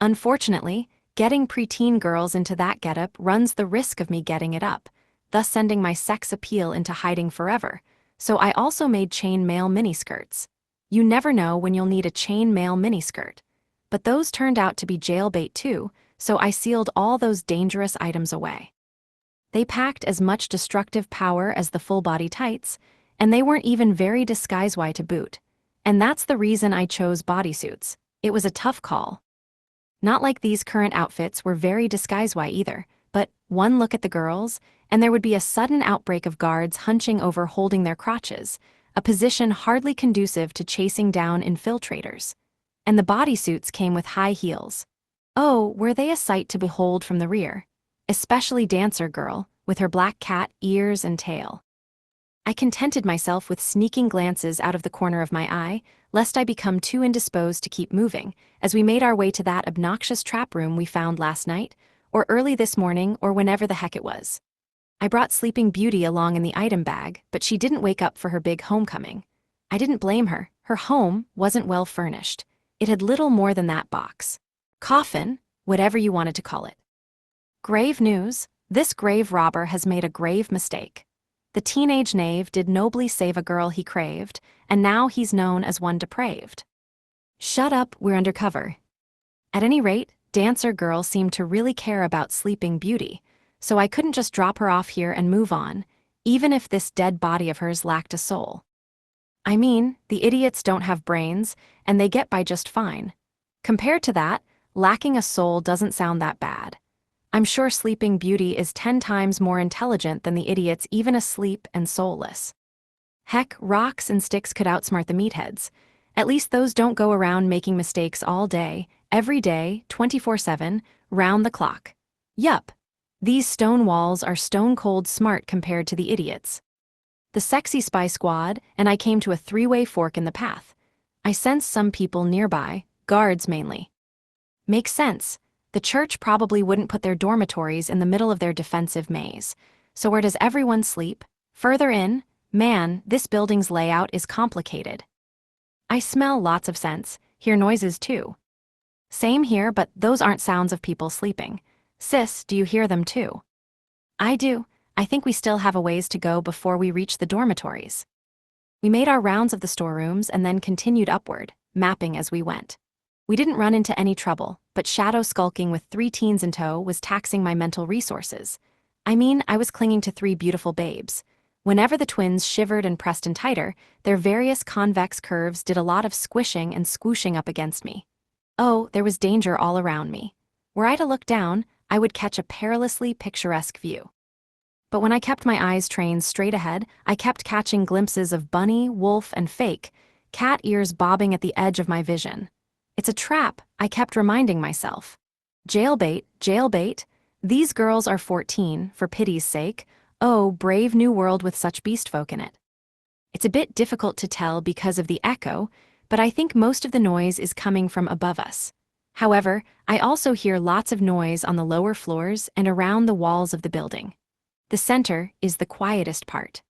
Unfortunately, getting preteen girls into that getup runs the risk of me getting it up, thus sending my sex appeal into hiding forever, so I also made chain mail miniskirts. You never know when you'll need a chain mail miniskirt. But those turned out to be jailbait too, so I sealed all those dangerous items away. They packed as much destructive power as the full-body tights, and they weren't even very disguise-wise to boot. And that's the reason I chose bodysuits. It was a tough call. Not like these current outfits were very disguise-wise either, but one look at the girls, and there would be a sudden outbreak of guards hunching over holding their crotches, a position hardly conducive to chasing down infiltrators. And the bodysuits came with high heels. Oh, were they a sight to behold from the rear? Especially Dancer Girl, with her black cat ears and tail. I contented myself with sneaking glances out of the corner of my eye, lest I become too indisposed to keep moving, as we made our way to that obnoxious trap room we found last night, or early this morning, or whenever the heck it was. I brought Sleeping Beauty along in the item bag, but she didn't wake up for her big homecoming. I didn't blame her. Her home wasn't well furnished. It had little more than that box. Coffin, whatever you wanted to call it. Grave news, this grave robber has made a grave mistake. The teenage knave did nobly save a girl he craved, and now he's known as one depraved. Shut up, we're undercover. At any rate, Dancer Girl seemed to really care about Sleeping Beauty, so I couldn't just drop her off here and move on, even if this dead body of hers lacked a soul. I mean, the idiots don't have brains, and they get by just fine. Compared to that, lacking a soul doesn't sound that bad. I'm sure Sleeping Beauty is 10 times more intelligent than the idiots even asleep and soulless. Heck, rocks and sticks could outsmart the meatheads. At least those don't go around making mistakes all day, every day, 24/7, round the clock. Yup. These stone walls are stone-cold smart compared to the idiots. The sexy spy squad and I came to a three-way fork in the path. I sensed some people nearby, guards mainly. Makes sense. The church probably wouldn't put their dormitories in the middle of their defensive maze. So where does everyone sleep? Further in? Man, this building's layout is complicated. I smell lots of scents, hear noises too. Same here, but those aren't sounds of people sleeping. Sis, do you hear them too? I do. I think we still have a ways to go before we reach the dormitories. We made our rounds of the storerooms and then continued upward, mapping as we went. We didn't run into any trouble, but Shadow skulking with 3 teens in tow was taxing my mental resources. I mean, I was clinging to 3 beautiful babes. Whenever the twins shivered and pressed in tighter, their various convex curves did a lot of squishing and squooshing up against me. Oh, there was danger all around me. Were I to look down, I would catch a perilously picturesque view. But when I kept my eyes trained straight ahead, I kept catching glimpses of bunny, wolf, and fake, cat ears bobbing at the edge of my vision. It's a trap, I kept reminding myself. Jailbait, jailbait. These girls are 14, for pity's sake. Oh, brave new world with such beast folk in it. It's a bit difficult to tell because of the echo, but I think most of the noise is coming from above us. However, I also hear lots of noise on the lower floors and around the walls of the building. The center is the quietest part.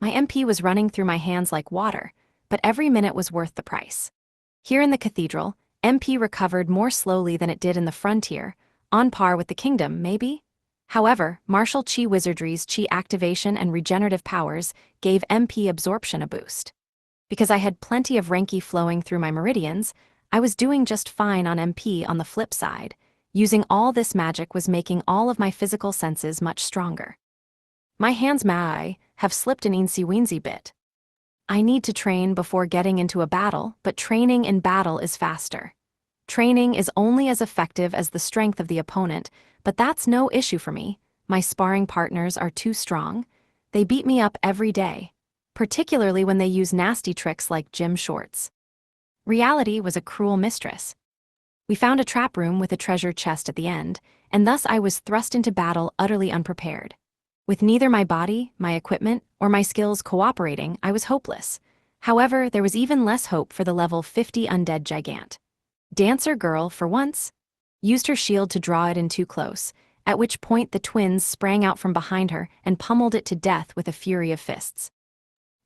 My MP was running through my hands like water, but every minute was worth the price. Here in the cathedral, MP recovered more slowly than it did in the frontier, on par with the kingdom, maybe? However, martial chi wizardry's chi activation and regenerative powers gave MP absorption a boost. Because I had plenty of Renki flowing through my meridians, I was doing just fine on MP on the flip side. Using all this magic was making all of my physical senses much stronger. My hands may have slipped an eensy-weensy bit. I need to train before getting into a battle, but training in battle is faster. Training is only as effective as the strength of the opponent, but that's no issue for me. My sparring partners are too strong. They beat me up every day, particularly when they use nasty tricks like gym shorts. Reality was a cruel mistress. We found a trap room with a treasure chest at the end, and thus I was thrust into battle utterly unprepared. With neither my body, my equipment, or my skills cooperating, I was hopeless. However, there was even less hope for the level 50 undead gigant. Dancer girl, for once, used her shield to draw it in too close, at which point the twins sprang out from behind her and pummeled it to death with a fury of fists.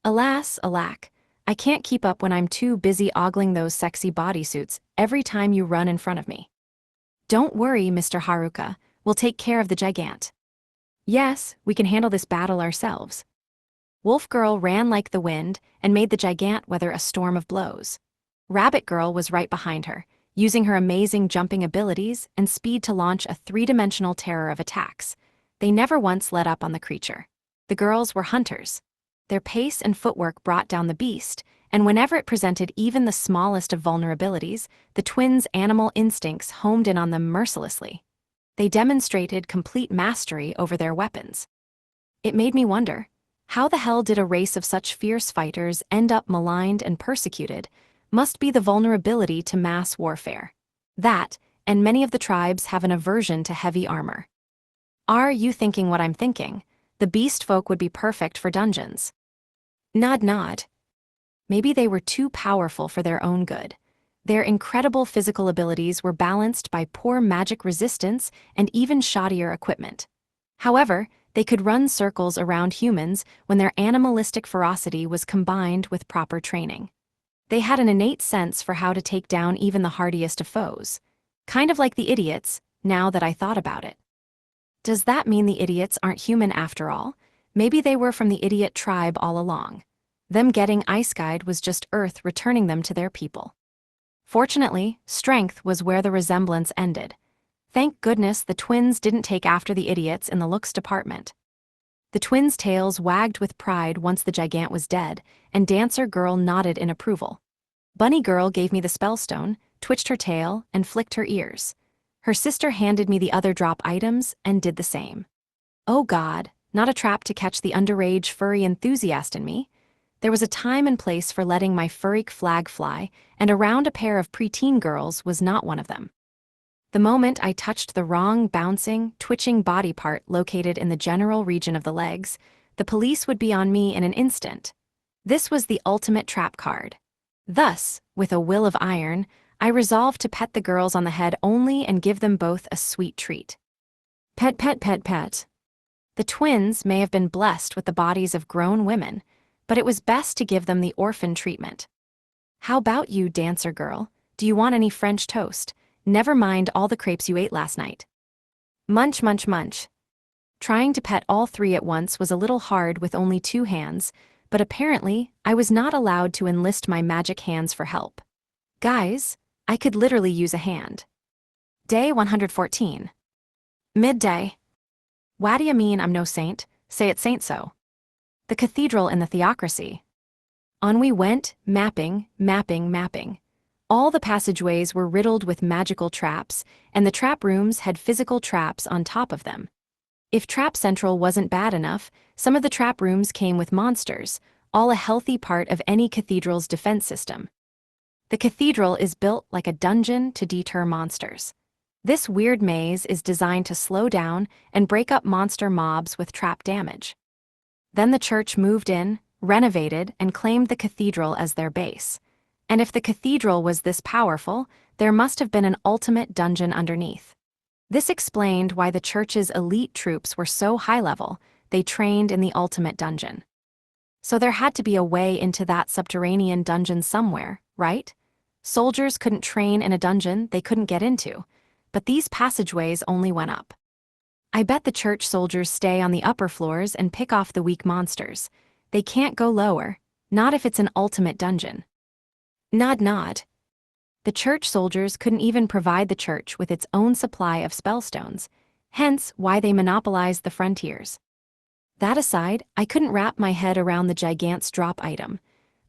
Alas, alack, I can't keep up when I'm too busy ogling those sexy bodysuits every time you run in front of me. Don't worry, Mr. Haruka, we'll take care of the gigant. Yes, we can handle this battle ourselves. Wolf Girl ran like the wind and made the gigant weather a storm of blows. Rabbit Girl was right behind her, using her amazing jumping abilities and speed to launch a 3-dimensional terror of attacks. They never once let up on the creature. The girls were hunters. Their pace and footwork brought down the beast, and whenever it presented even the smallest of vulnerabilities, the twins' animal instincts homed in on them mercilessly. They demonstrated complete mastery over their weapons. It made me wonder, how the hell did a race of such fierce fighters end up maligned and persecuted? Must be the vulnerability to mass warfare. That, and many of the tribes have an aversion to heavy armor. Are you thinking what I'm thinking? The beast folk would be perfect for dungeons. Nod nod. Maybe they were too powerful for their own good. Their incredible physical abilities were balanced by poor magic resistance and even shoddier equipment. However, they could run circles around humans when their animalistic ferocity was combined with proper training. They had an innate sense for how to take down even the hardiest of foes. Kind of like the idiots, now that I thought about it. Does that mean the idiots aren't human after all? Maybe they were from the idiot tribe all along. Them getting Ice Guide was just Earth returning them to their people. Fortunately, strength was where the resemblance ended. Thank goodness the twins didn't take after the idiots in the looks department. The twins' tails wagged with pride once the gigant was dead, and Dancer Girl nodded in approval. Bunny Girl gave me the spellstone, twitched her tail, and flicked her ears. Her sister handed me the other drop items and did the same. Oh God, not a trap to catch the underage furry enthusiast in me. There was a time and place for letting my furry flag fly, and around a pair of preteen girls was not one of them. The moment I touched the wrong, bouncing, twitching body part located in the general region of the legs, the police would be on me in an instant. This was the ultimate trap card. Thus, with a will of iron, I resolved to pet the girls on the head only and give them both a sweet treat. Pet, pet, pet, pet. The twins may have been blessed with the bodies of grown women, but it was best to give them the orphan treatment. How about you, dancer girl? Do you want any French toast? Never mind all the crepes you ate last night. Munch, munch, munch. Trying to pet all three at once was a little hard with only 2 hands, but apparently I was not allowed to enlist my magic hands for help. Guys, I could literally use a hand. Day 114. Midday. Wha' do you mean I'm no saint? Say it saint so. The cathedral in the theocracy. On we went, mapping, mapping, mapping. All the passageways were riddled with magical traps, and the trap rooms had physical traps on top of them. If Trap Central wasn't bad enough, some of the trap rooms came with monsters, all a healthy part of any cathedral's defense system. The cathedral is built like a dungeon to deter monsters. This weird maze is designed to slow down and break up monster mobs with trap damage. Then the church moved in, renovated, and claimed the cathedral as their base. And if the cathedral was this powerful, there must have been an ultimate dungeon underneath. This explained why the church's elite troops were so high-level. They trained in the ultimate dungeon. So there had to be a way into that subterranean dungeon somewhere, right? Soldiers couldn't train in a dungeon they couldn't get into, but these passageways only went up. I bet the church soldiers stay on the upper floors and pick off the weak monsters. They can't go lower, not if it's an ultimate dungeon. Nod, nod. The church soldiers couldn't even provide the church with its own supply of spellstones, hence why they monopolized the frontiers. That aside, I couldn't wrap my head around the gigant's drop item.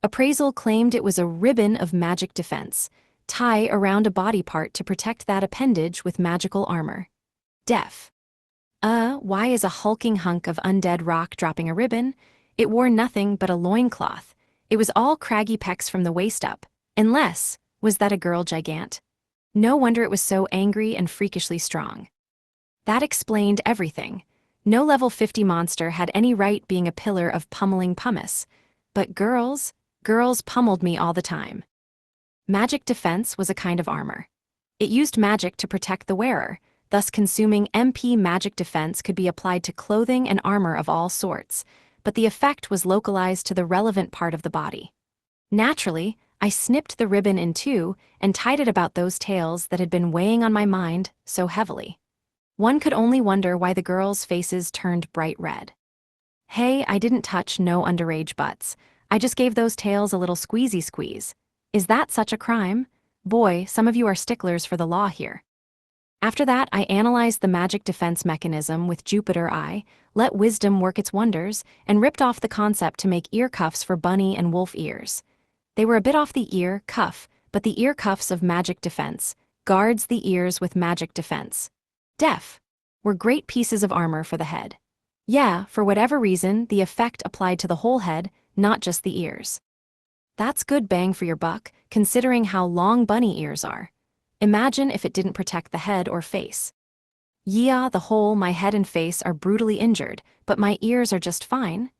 Appraisal claimed it was a ribbon of magic defense, tie around a body part to protect that appendage with magical armor. Def. Why is a hulking hunk of undead rock dropping a ribbon? It wore nothing but a loincloth. It was all craggy pecs from the waist up. Unless, was that a girl gigant? No wonder it was so angry and freakishly strong. That explained everything. No level 50 monster had any right being a pillar of pummeling pumice. But girls pummeled me all the time. Magic defense was a kind of armor. It used magic to protect the wearer, thus consuming MP magic defense could be applied to clothing and armor of all sorts, but the effect was localized to the relevant part of the body. Naturally, I snipped the ribbon in 2 and tied it about those tails that had been weighing on my mind so heavily. One could only wonder why the girls' faces turned bright red. Hey, I didn't touch no underage butts. I just gave those tails a little squeezy squeeze. Is that such a crime? Boy, some of you are sticklers for the law here. After that, I analyzed the magic defense mechanism with Jupiter Eye, let wisdom work its wonders, and ripped off the concept to make ear cuffs for bunny and wolf ears. They were a bit off the ear cuff, but the ear cuffs of magic defense, guards the ears with magic defense. Def. Were great pieces of armor for the head. Yeah, for whatever reason, the effect applied to the whole head, not just the ears. That's good bang for your buck, considering how long bunny ears are. Imagine if it didn't protect the head or face. Yeah, the whole, my head and face are brutally injured, but my ears are just fine.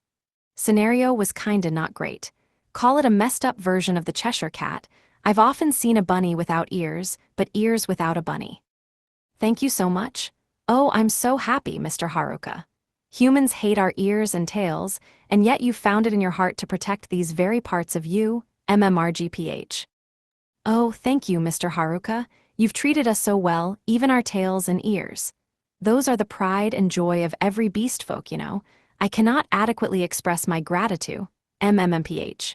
Scenario was kinda not great. Call it a messed up version of the Cheshire Cat. I've often seen a bunny without ears, but ears without a bunny. Thank you so much. Oh, I'm so happy, Mr. Haruka. Humans hate our ears and tails, and yet you found it in your heart to protect these very parts of you, MMRGPH. Oh, thank you, Mr. Haruka. You've treated us so well, even our tails and ears. Those are the pride and joy of every beast folk, you know. I cannot adequately express my gratitude, MMMPH.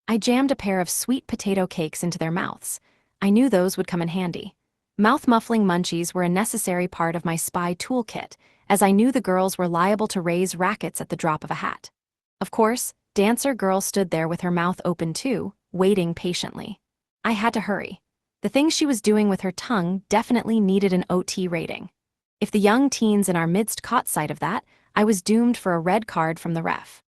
I jammed a pair of sweet potato cakes into their mouths. I knew those would come in handy. Mouth-muffling munchies were a necessary part of my spy toolkit, as I knew the girls were liable to raise rackets at the drop of a hat. Of course, Dancer Girl stood there with her mouth open too, waiting patiently. I had to hurry. The things she was doing with her tongue definitely needed an OT rating. If the young teens in our midst caught sight of that, I was doomed for a red card from the ref.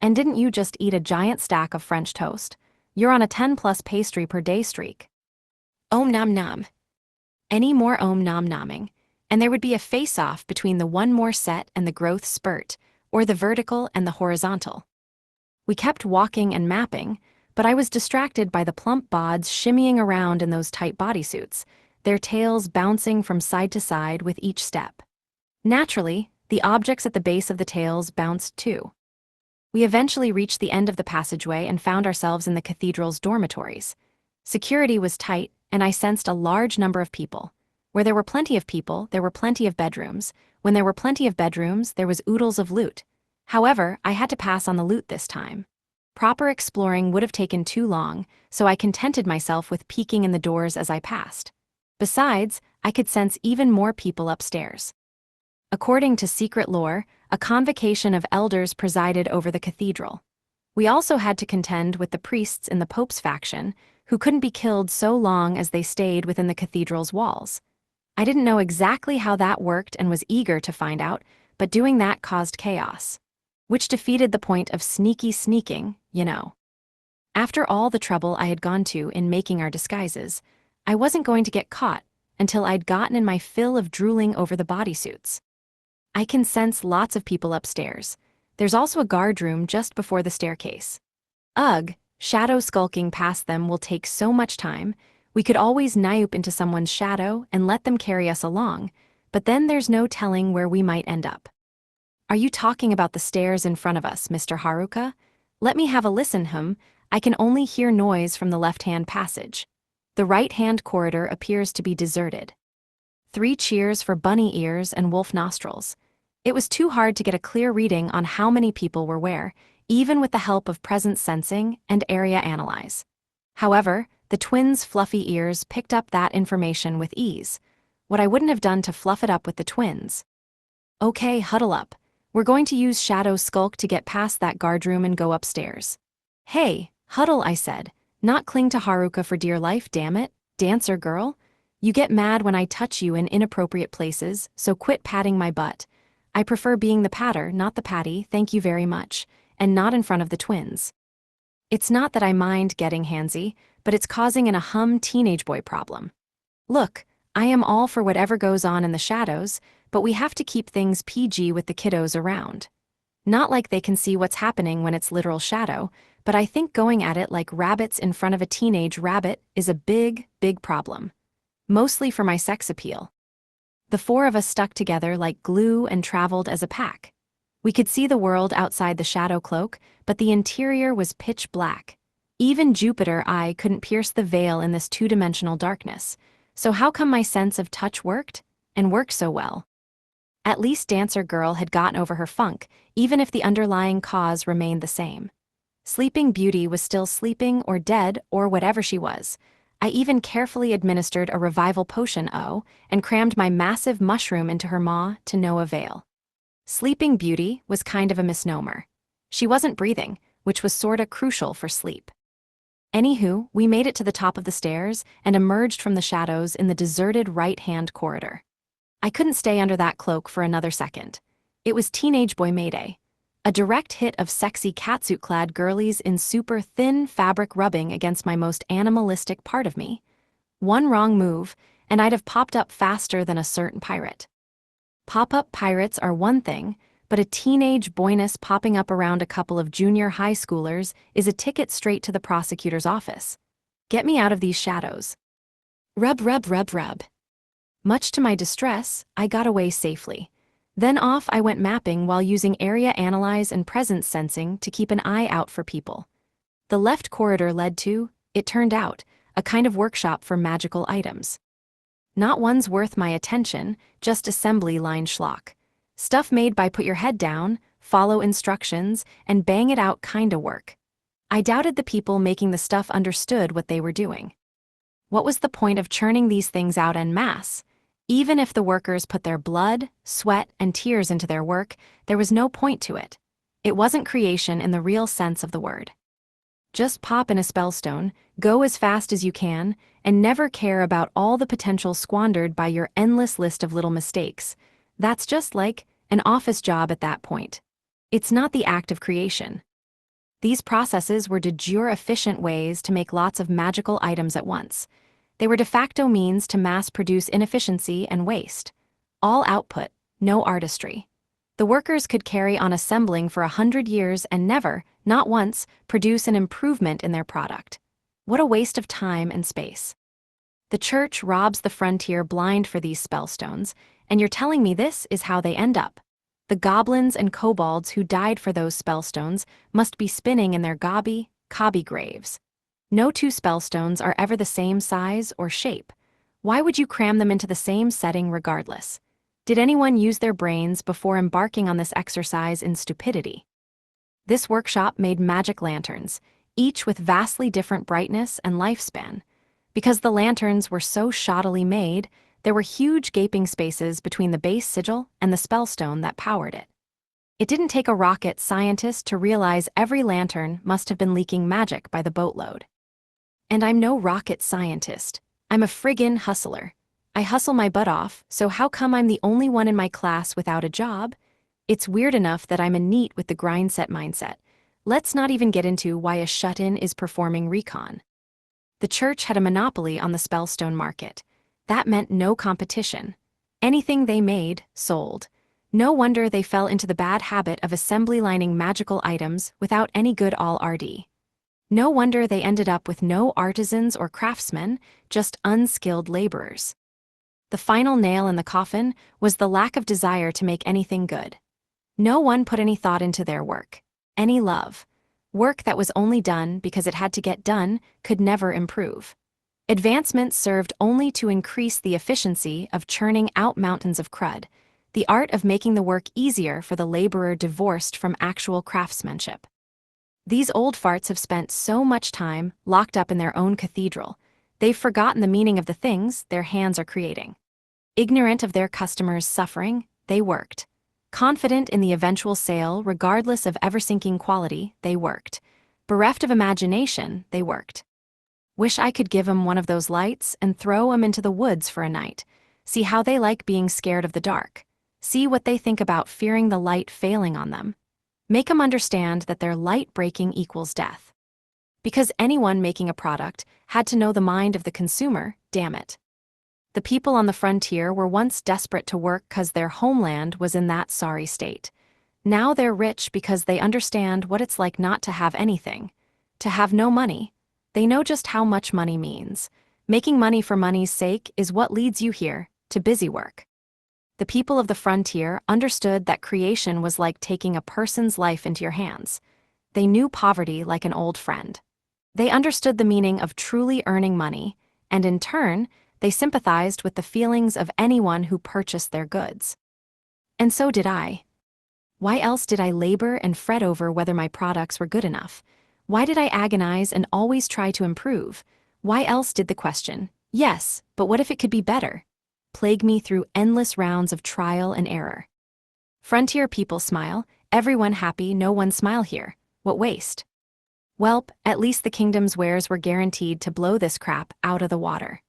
And didn't you just eat a giant stack of French toast? You're on a 10+ pastry per day streak. Oh nom nom. Any more om nom nomming, and there would be a face-off between the one more set and the growth spurt, or the vertical and the horizontal. We kept walking and mapping, but I was distracted by the plump bods shimmying around in those tight bodysuits, their tails bouncing from side to side with each step. Naturally, the objects at the base of the tails bounced too. We eventually reached the end of the passageway and found ourselves in the cathedral's dormitories. Security was tight, and I sensed a large number of people. Where there were plenty of people, there were plenty of bedrooms. When there were plenty of bedrooms, there was oodles of loot. However, I had to pass on the loot this time. Proper exploring would have taken too long, so I contented myself with peeking in the doors as I passed. Besides, I could sense even more people upstairs. According to secret lore, a convocation of elders presided over the cathedral. We also had to contend with the priests in the Pope's faction, who couldn't be killed so long as they stayed within the cathedral's walls. I didn't know exactly how that worked and was eager to find out, but doing that caused chaos. Which defeated the point of sneaky sneaking, you know. After all the trouble I had gone to in making our disguises, I wasn't going to get caught until I'd gotten in my fill of drooling over the bodysuits. I can sense lots of people upstairs. There's also a guard room just before the staircase. Ugh, shadow skulking past them will take so much time. We could always nyoop into someone's shadow and let them carry us along, but then there's no telling where we might end up. Are you talking about the stairs in front of us, Mr. Haruka? Let me have a listen, I can only hear noise from the left-hand passage. The right-hand corridor appears to be deserted. 3 cheers for bunny ears and wolf nostrils. It was too hard to get a clear reading on how many people were where, even with the help of presence sensing and area analyze. However, the twins' fluffy ears picked up that information with ease. What I wouldn't have done to fluff it up with the twins. Okay, huddle up. We're going to use Shadow Skulk to get past that guard room and go upstairs. Hey, huddle, I said. Not cling to Haruka for dear life, damn it. Dancer girl. You get mad when I touch you in inappropriate places, so quit patting my butt. I prefer being the patter, not the patty, thank you very much, and not in front of the twins. It's not that I mind getting handsy, but it's causing an ahum teenage boy problem. Look, I am all for whatever goes on in the shadows, but we have to keep things PG with the kiddos around. Not like they can see what's happening when it's literal shadow, but I think going at it like rabbits in front of a teenage rabbit is a big, big problem. Mostly for my sex appeal. The 4 of us stuck together like glue and traveled as a pack. We could see the world outside the shadow cloak, but the interior was pitch black. Even Jupiter eye couldn't pierce the veil in this 2-dimensional darkness. So how come my sense of touch worked? And worked so well? At least Dancer Girl had gotten over her funk, even if the underlying cause remained the same. Sleeping Beauty was still sleeping or dead or whatever she was. I even carefully administered a revival potion and crammed my massive mushroom into her maw to no avail. Sleeping Beauty was kind of a misnomer. She wasn't breathing, which was sorta crucial for sleep. Anywho, we made it to the top of the stairs and emerged from the shadows in the deserted right-hand corridor. I couldn't stay under that cloak for another second. It was Teenage Boy Mayday. A direct hit of sexy catsuit-clad girlies in super thin fabric rubbing against my most animalistic part of me. One wrong move, and I'd have popped up faster than a certain pirate. Pop-up pirates are one thing, but a teenage boyness popping up around a couple of junior high schoolers is a ticket straight to the prosecutor's office. Get me out of these shadows. Rub, rub, rub, rub. Much to my distress, I got away safely. Then off I went mapping while using area analyze and presence sensing to keep an eye out for people. The left corridor led to, it turned out, a kind of workshop for magical items. Not one's worth my attention, just assembly line schlock. Stuff made by put your head down, follow instructions, and bang it out kinda work. I doubted the people making the stuff understood what they were doing. What was the point of churning these things out en masse? Even if the workers put their blood, sweat, and tears into their work, there was no point to it. It wasn't creation in the real sense of the word. Just pop in a spellstone, go as fast as you can, and never care about all the potential squandered by your endless list of little mistakes. That's just like an office job at that point. It's not the act of creation. These processes were de jure efficient ways to make lots of magical items at once. They were de facto means to mass-produce inefficiency and waste. All output, no artistry. The workers could carry on assembling for 100 years and never, not once, produce an improvement in their product. What a waste of time and space. The church robs the frontier blind for these spellstones, and you're telling me this is how they end up. The goblins and kobolds who died for those spellstones must be spinning in their cobby graves. No two spellstones are ever the same size or shape. Why would you cram them into the same setting regardless? Did anyone use their brains before embarking on this exercise in stupidity? This workshop made magic lanterns, each with vastly different brightness and lifespan. Because the lanterns were so shoddily made, there were huge gaping spaces between the base sigil and the spellstone that powered it. It didn't take a rocket scientist to realize every lantern must have been leaking magic by the boatload. And I'm no rocket scientist. I'm a friggin' hustler. I hustle my butt off, so how come I'm the only one in my class without a job? It's weird enough that I'm a NEET with the grind set mindset. Let's not even get into why a shut-in is performing recon. The church had a monopoly on the spellstone market. That meant no competition. Anything they made, sold. No wonder they fell into the bad habit of assembly lining magical items without any good all-RD. No wonder they ended up with no artisans or craftsmen, just unskilled laborers. The final nail in the coffin was the lack of desire to make anything good. No one put any thought into their work, any love. Work that was only done because it had to get done could never improve. Advancements served only to increase the efficiency of churning out mountains of crud, the art of making the work easier for the laborer divorced from actual craftsmanship. These old farts have spent so much time locked up in their own cathedral, they've forgotten the meaning of the things their hands are creating. Ignorant of their customers' suffering, they worked. Confident in the eventual sale, regardless of ever-sinking quality, they worked. Bereft of imagination, they worked. Wish I could give 'em one of those lights and throw 'em into the woods for a night. See how they like being scared of the dark. See what they think about fearing the light failing on them. Make 'em understand that their light breaking equals death. Because anyone making a product had to know the mind of the consumer, damn it. The people on the frontier were once desperate to work because their homeland was in that sorry state. Now they're rich because they understand what it's like not to have anything, to have no money. They know just how much money means. Making money for money's sake is what leads you here, to busy work. The people of the frontier understood that creation was like taking a person's life into your hands. They knew poverty like an old friend. They understood the meaning of truly earning money, and in turn, they sympathized with the feelings of anyone who purchased their goods. And so did I. Why else did I labor and fret over whether my products were good enough? Why did I agonize and always try to improve? Why else did the question, yes, but what if it could be better, plague me through endless rounds of trial and error? Frontier people smile, everyone happy, no one smile here. What waste? Welp, at least the kingdom's wares were guaranteed to blow this crap out of the water.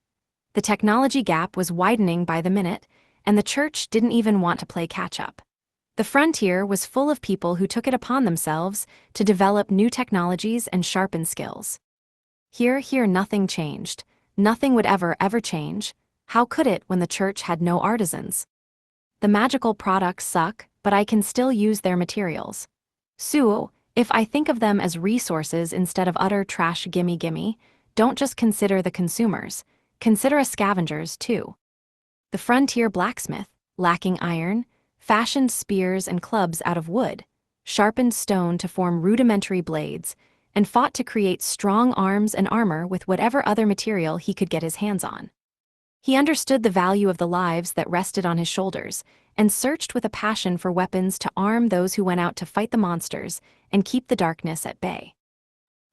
The technology gap was widening by the minute, and the church didn't even want to play catch-up. The frontier was full of people who took it upon themselves to develop new technologies and sharpen skills. Here, nothing changed. Nothing would ever change. How could it when the church had no artisans? The magical products suck, but I can still use their materials. So, if I think of them as resources instead of utter trash gimme, don't just consider the consumers. Consider us scavengers, too. The frontier blacksmith, lacking iron, fashioned spears and clubs out of wood, sharpened stone to form rudimentary blades, and fought to create strong arms and armor with whatever other material he could get his hands on. He understood the value of the lives that rested on his shoulders, and searched with a passion for weapons to arm those who went out to fight the monsters and keep the darkness at bay.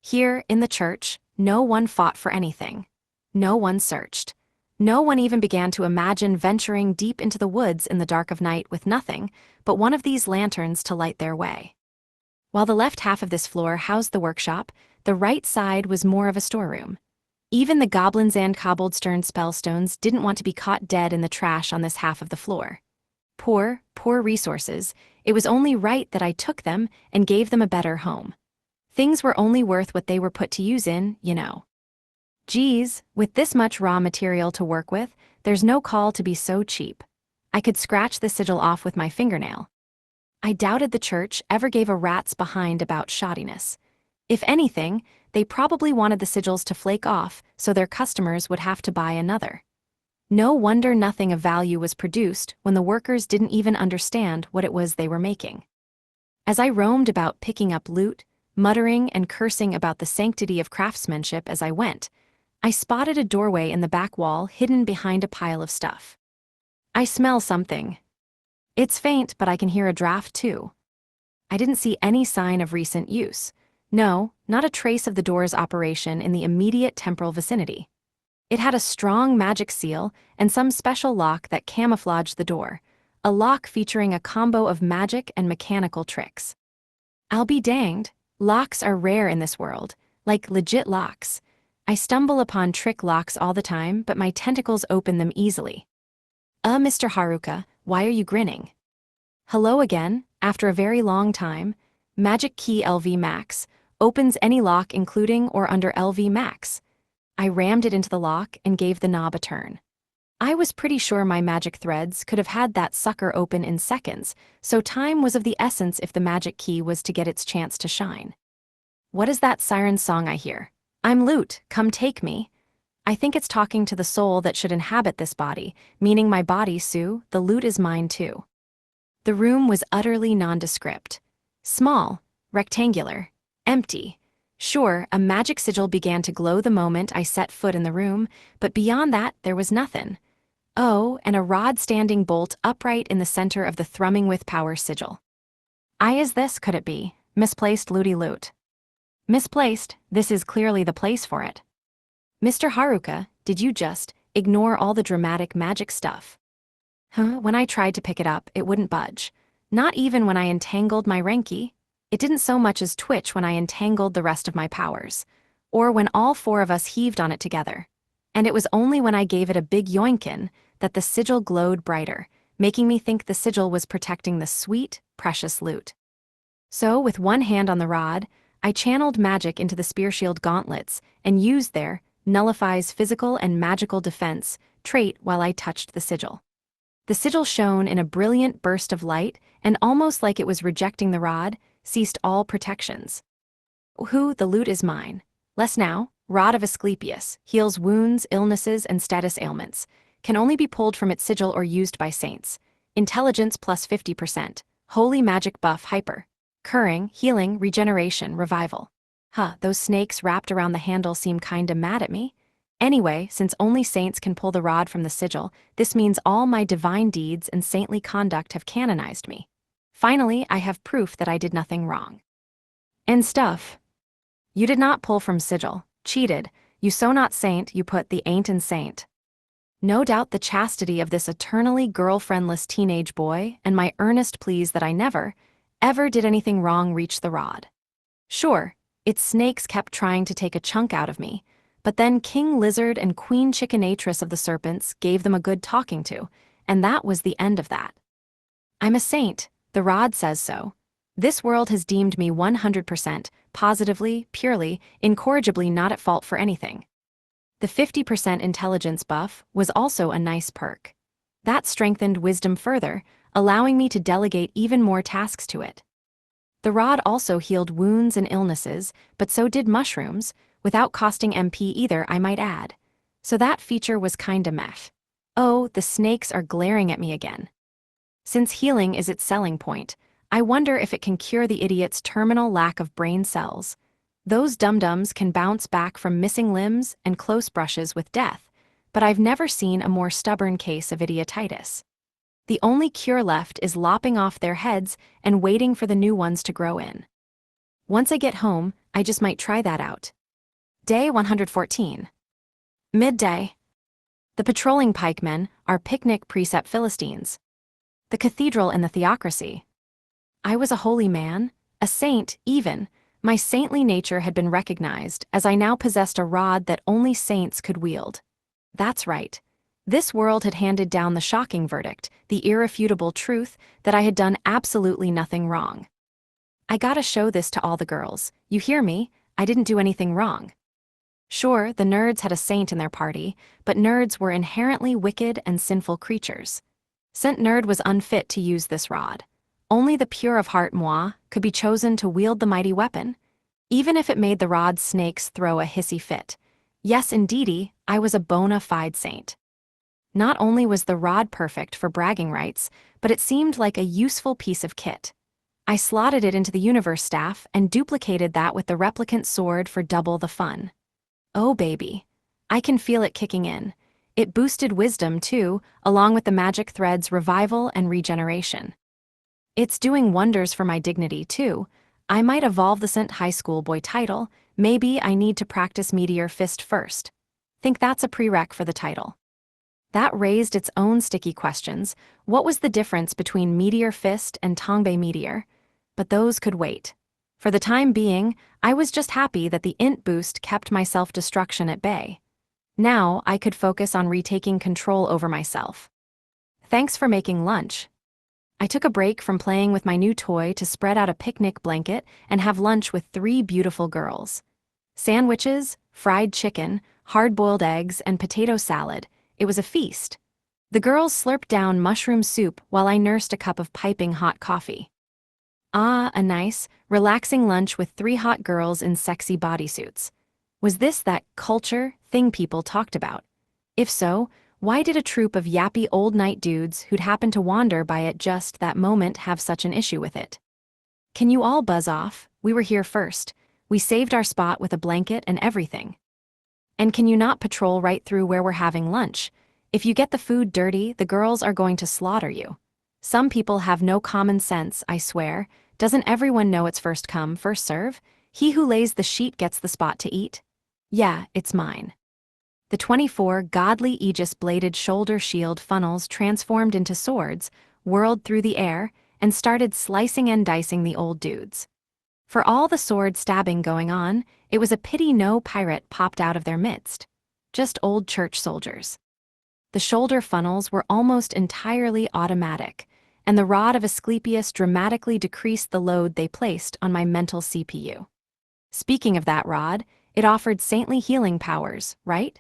Here, in the church, no one fought for anything. No one searched. No one even began to imagine venturing deep into the woods in the dark of night with nothing but one of these lanterns to light their way. While the left half of this floor housed the workshop, the right side was more of a storeroom. Even the goblins and kobold-stern spellstones didn't want to be caught dead in the trash on this half of the floor. Poor resources, it was only right that I took them and gave them a better home. Things were only worth what they were put to use in, you know. Geez, with this much raw material to work with, there's no call to be so cheap. I could scratch the sigil off with my fingernail. I doubted the church ever gave a rat's behind about shoddiness. If anything, they probably wanted the sigils to flake off so their customers would have to buy another. No wonder nothing of value was produced when the workers didn't even understand what it was they were making. As I roamed about picking up loot, muttering and cursing about the sanctity of craftsmanship as I went, I spotted a doorway in the back wall hidden behind a pile of stuff. I smell something. It's faint, but I can hear a draft too. I didn't see any sign of recent use. No, not a trace of the door's operation in the immediate temporal vicinity. It had a strong magic seal and some special lock that camouflaged the door, a lock featuring a combo of magic and mechanical tricks. I'll be danged, locks are rare in this world, like legit locks. I stumble upon trick locks all the time, but my tentacles open them easily. Mr. Haruka, why are you grinning? Hello again, after a very long time. Magic Key LV Max opens any lock including or under LV Max. I rammed it into the lock and gave the knob a turn. I was pretty sure my magic threads could have had that sucker open in seconds, so time was of the essence if the magic key was to get its chance to shine. What is that siren song I hear? I'm Loot, come take me. I think it's talking to the soul that should inhabit this body, meaning my body, Sue, the loot is mine too. The room was utterly nondescript. Small, rectangular, empty. Sure, a magic sigil began to glow the moment I set foot in the room, but beyond that there was nothing. Oh, and a rod standing bolt upright in the center of the thrumming with power sigil. Is this, could it be, misplaced looty loot? Misplaced, this is clearly the place for it. Mr. Haruka, did you just ignore all the dramatic magic stuff? When I tried to pick it up, it wouldn't budge. Not even when I entangled my Renki. It didn't so much as twitch when I entangled the rest of my powers. Or when all four of us heaved on it together. And it was only when I gave it a big yoinkin that the sigil glowed brighter, making me think the sigil was protecting the sweet, precious loot. So, with one hand on the rod, I channeled magic into the spear shield gauntlets and used their nullifies physical and magical defense trait while I touched the sigil. The sigil shone in a brilliant burst of light and almost like it was rejecting the rod, ceased all protections. The loot is mine. Less now, Rod of Asclepius, heals wounds, illnesses, and status ailments. Can only be pulled from its sigil or used by saints. Intelligence plus 50%. Holy magic buff hyper. Curing, healing, regeneration, revival. Those snakes wrapped around the handle seem kinda mad at me. Anyway, since only saints can pull the rod from the sigil, this means all my divine deeds and saintly conduct have canonized me. Finally, I have proof that I did nothing wrong. And stuff. You did not pull from sigil, cheated, you so not saint, you put the ain't in saint. No doubt the chastity of this eternally girlfriendless teenage boy and my earnest pleas that I never, ever did anything wrong reach the rod. Sure, its snakes kept trying to take a chunk out of me, but then King Lizard and Queen Chickenatrix of the Serpents gave them a good talking to, and that was the end of that. I'm a saint, the rod says so. This world has deemed me 100%, positively, purely, incorrigibly not at fault for anything. The 50% intelligence buff was also a nice perk. That strengthened wisdom further, allowing me to delegate even more tasks to it. The rod also healed wounds and illnesses, but so did mushrooms, without costing MP either, I might add. So that feature was kinda meh. Oh, the snakes are glaring at me again. Since healing is its selling point, I wonder if it can cure the idiot's terminal lack of brain cells. Those dum-dums can bounce back from missing limbs and close brushes with death, but I've never seen a more stubborn case of idiotitis. The only cure left is lopping off their heads and waiting for the new ones to grow in. Once I get home, I just might try that out. Day 114. Midday. The patrolling pikemen are picnic precept Philistines. The cathedral and the theocracy. I was a holy man, a saint even. My saintly nature had been recognized as I now possessed a rod that only saints could wield. That's right. This world had handed down the shocking verdict, the irrefutable truth that I had done absolutely nothing wrong. I gotta show this to all the girls. You hear me? I didn't do anything wrong. Sure, the nerds had a saint in their party, but nerds were inherently wicked and sinful creatures. Saint Nerd was unfit to use this rod. Only the pure of heart moi could be chosen to wield the mighty weapon, even if it made the rod's snakes throw a hissy fit. Yes, indeedy, I was a bona fide saint. Not only was the rod perfect for bragging rights, but it seemed like a useful piece of kit. I slotted it into the universe staff and duplicated that with the replicant sword for double the fun. Oh baby. I can feel it kicking in. It boosted wisdom too, along with the magic thread's revival and regeneration. It's doing wonders for my dignity too. I might evolve the Saint High School Boy title. Maybe I need to practice Meteor Fist first. Think that's a prereq for the title. That raised its own sticky questions. What was the difference between Meteor Fist and Tongbei Meteor? But those could wait. For the time being, I was just happy that the int boost kept my self-destruction at bay. Now I could focus on retaking control over myself. Thanks for making lunch. I took a break from playing with my new toy to spread out a picnic blanket and have lunch with 3 beautiful girls. Sandwiches, fried chicken, hard-boiled eggs, and potato salad. It was a feast. The girls slurped down mushroom soup while I nursed a cup of piping hot coffee. Ah, a nice, relaxing lunch with 3 hot girls in sexy bodysuits. Was this that culture thing people talked about? If so, why did a troop of yappy old night dudes who'd happened to wander by at just that moment have such an issue with it? Can you all buzz off? We were here first. We saved our spot with a blanket and everything. And can you not patrol right through where we're having lunch? If you get the food dirty, the girls are going to slaughter you. Some people have no common sense, I swear. Doesn't everyone know it's first come, first serve? He who lays the sheet gets the spot to eat. Yeah, it's mine. The 24 godly Aegis-bladed shoulder shield funnels transformed into swords, whirled through the air, and started slicing and dicing the old dudes. For all the sword stabbing going on, it was a pity no pirate popped out of their midst. Just old church soldiers. The shoulder funnels were almost entirely automatic, and the rod of Asclepius dramatically decreased the load they placed on my mental CPU. Speaking of that rod, it offered saintly healing powers, right?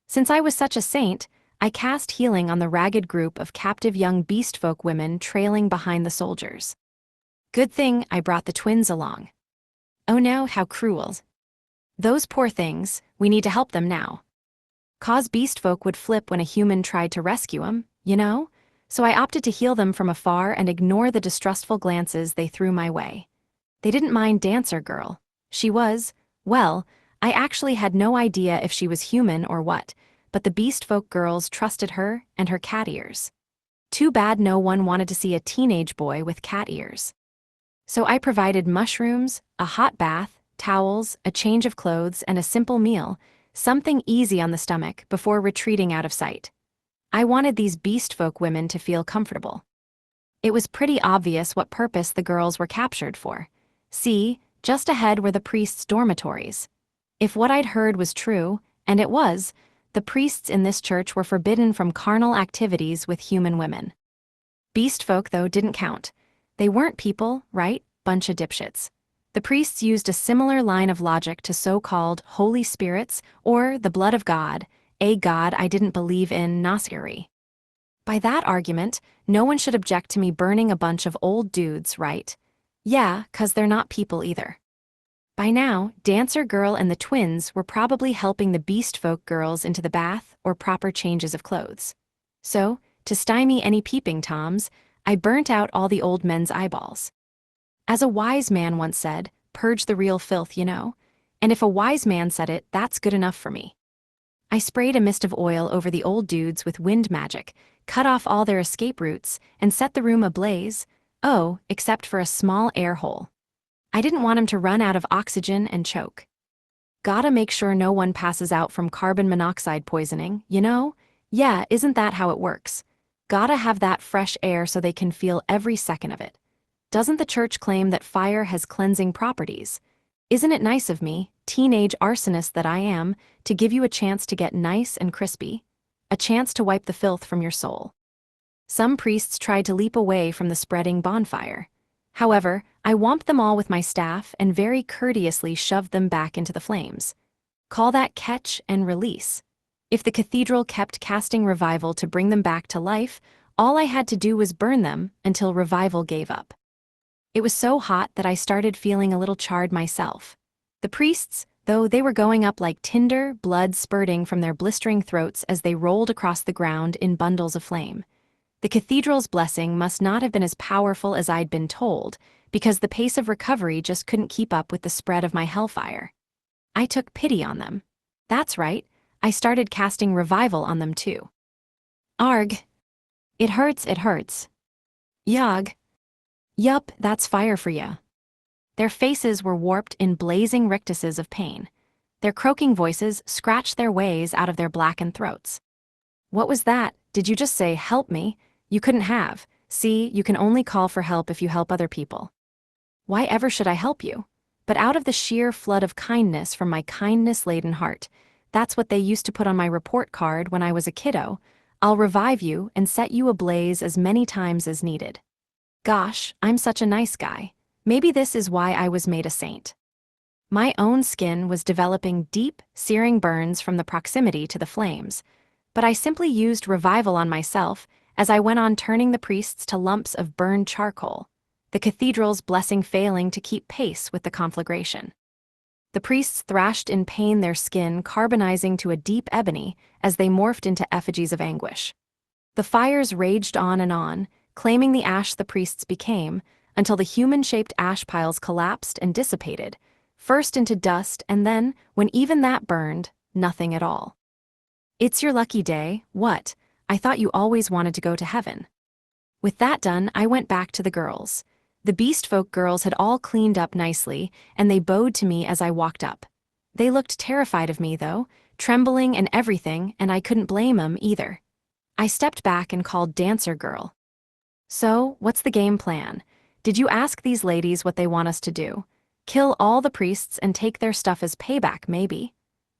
Since I was such a saint, I cast healing on the ragged group of captive young beastfolk women trailing behind the soldiers. Good thing I brought the twins along. Oh no, how cruel. Those poor things, we need to help them now. 'Cause beastfolk would flip when a human tried to rescue 'em, you know? So I opted to heal them from afar and ignore the distrustful glances they threw my way. They didn't mind Dancer Girl. She was, well, I actually had no idea if she was human or what, but the beastfolk girls trusted her and her cat ears. Too bad no one wanted to see a teenage boy with cat ears. So I provided mushrooms, a hot bath, towels, a change of clothes, and a simple meal, something easy on the stomach before retreating out of sight. I wanted these beastfolk women to feel comfortable. It was pretty obvious what purpose the girls were captured for. See, just ahead were the priests' dormitories. If what I'd heard was true, and it was, the priests in this church were forbidden from carnal activities with human women. Beastfolk, though, didn't count. They weren't people, right? Bunch of dipshits. The priests used a similar line of logic to so-called holy spirits or the blood of God, a god I didn't believe in, Nasiri. By that argument, no one should object to me burning a bunch of old dudes, right? Yeah, 'cause they're not people either. By now, Dancer Girl and the twins were probably helping the beastfolk girls into the bath or proper changes of clothes. So, to stymie any peeping toms, I burnt out all the old men's eyeballs. As a wise man once said, purge the real filth, you know? And if a wise man said it, that's good enough for me. I sprayed a mist of oil over the old dudes with wind magic, cut off all their escape routes, and set the room ablaze, oh, except for a small air hole. I didn't want him to run out of oxygen and choke. Gotta make sure no one passes out from carbon monoxide poisoning, you know? Yeah, isn't that how it works? Gotta have that fresh air so they can feel every second of it. Doesn't the church claim that fire has cleansing properties? Isn't it nice of me, teenage arsonist that I am, to give you a chance to get nice and crispy? A chance to wipe the filth from your soul. Some priests tried to leap away from the spreading bonfire. However, I whomped them all with my staff and very courteously shoved them back into the flames. Call that catch and release. If the cathedral kept casting revival to bring them back to life, all I had to do was burn them until revival gave up. It was so hot that I started feeling a little charred myself. The priests, though, they were going up like tinder, blood spurting from their blistering throats as they rolled across the ground in bundles of flame. The cathedral's blessing must not have been as powerful as I'd been told, because the pace of recovery just couldn't keep up with the spread of my hellfire. I took pity on them. That's right, I started casting revival on them too. Arg. It hurts, it hurts. Yog. Yup, that's fire for ya. Their faces were warped in blazing rictuses of pain. Their croaking voices scratched their ways out of their blackened throats. What was that? Did you just say, help me? You couldn't have. See, you can only call for help if you help other people. Why ever should I help you? But out of the sheer flood of kindness from my kindness-laden heart, that's what they used to put on my report card when I was a kiddo, I'll revive you and set you ablaze as many times as needed. Gosh, I'm such a nice guy. Maybe this is why I was made a saint. My own skin was developing deep, searing burns from the proximity to the flames, but I simply used revival on myself as I went on turning the priests to lumps of burned charcoal, the cathedral's blessing failing to keep pace with the conflagration. The priests thrashed in pain, their skin carbonizing to a deep ebony as they morphed into effigies of anguish. The fires raged on, claiming the ash the priests became, until the human-shaped ash piles collapsed and dissipated, first into dust and then, when even that burned, nothing at all. It's your lucky day, what? I thought you always wanted to go to heaven. With that done, I went back to the girls. The Beastfolk girls had all cleaned up nicely, and they bowed to me as I walked up. They looked terrified of me, though, trembling and everything, and I couldn't blame 'em either. I stepped back and called Dancer Girl. So, what's the game plan? Did you ask these ladies what they want us to do? Kill all the priests and take their stuff as payback, maybe?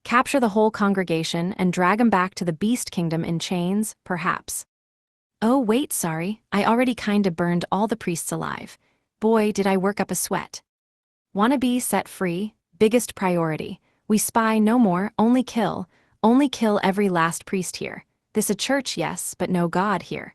Capture the whole congregation and drag 'em back to the Beast Kingdom in chains, perhaps? Oh wait, sorry, I already kinda burned all the priests alive. Boy, did I work up a sweat. Wanna be set free? Biggest priority. We spy no more, only kill every last priest here. This a church, yes, but no God here.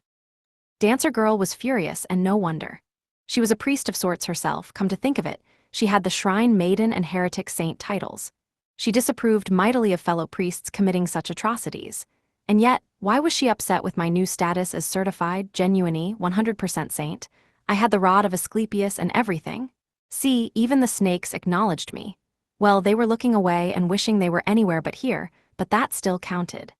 Dancer Girl was furious, and no wonder. She was a priest of sorts herself, come to think of it. She had the Shrine Maiden and Heretic Saint titles. She disapproved mightily of fellow priests committing such atrocities. And yet, why was she upset with my new status as certified, genuine, 100% saint? I had the rod of Asclepius and everything. See, even the snakes acknowledged me. Well, they were looking away and wishing they were anywhere but here, but that still counted.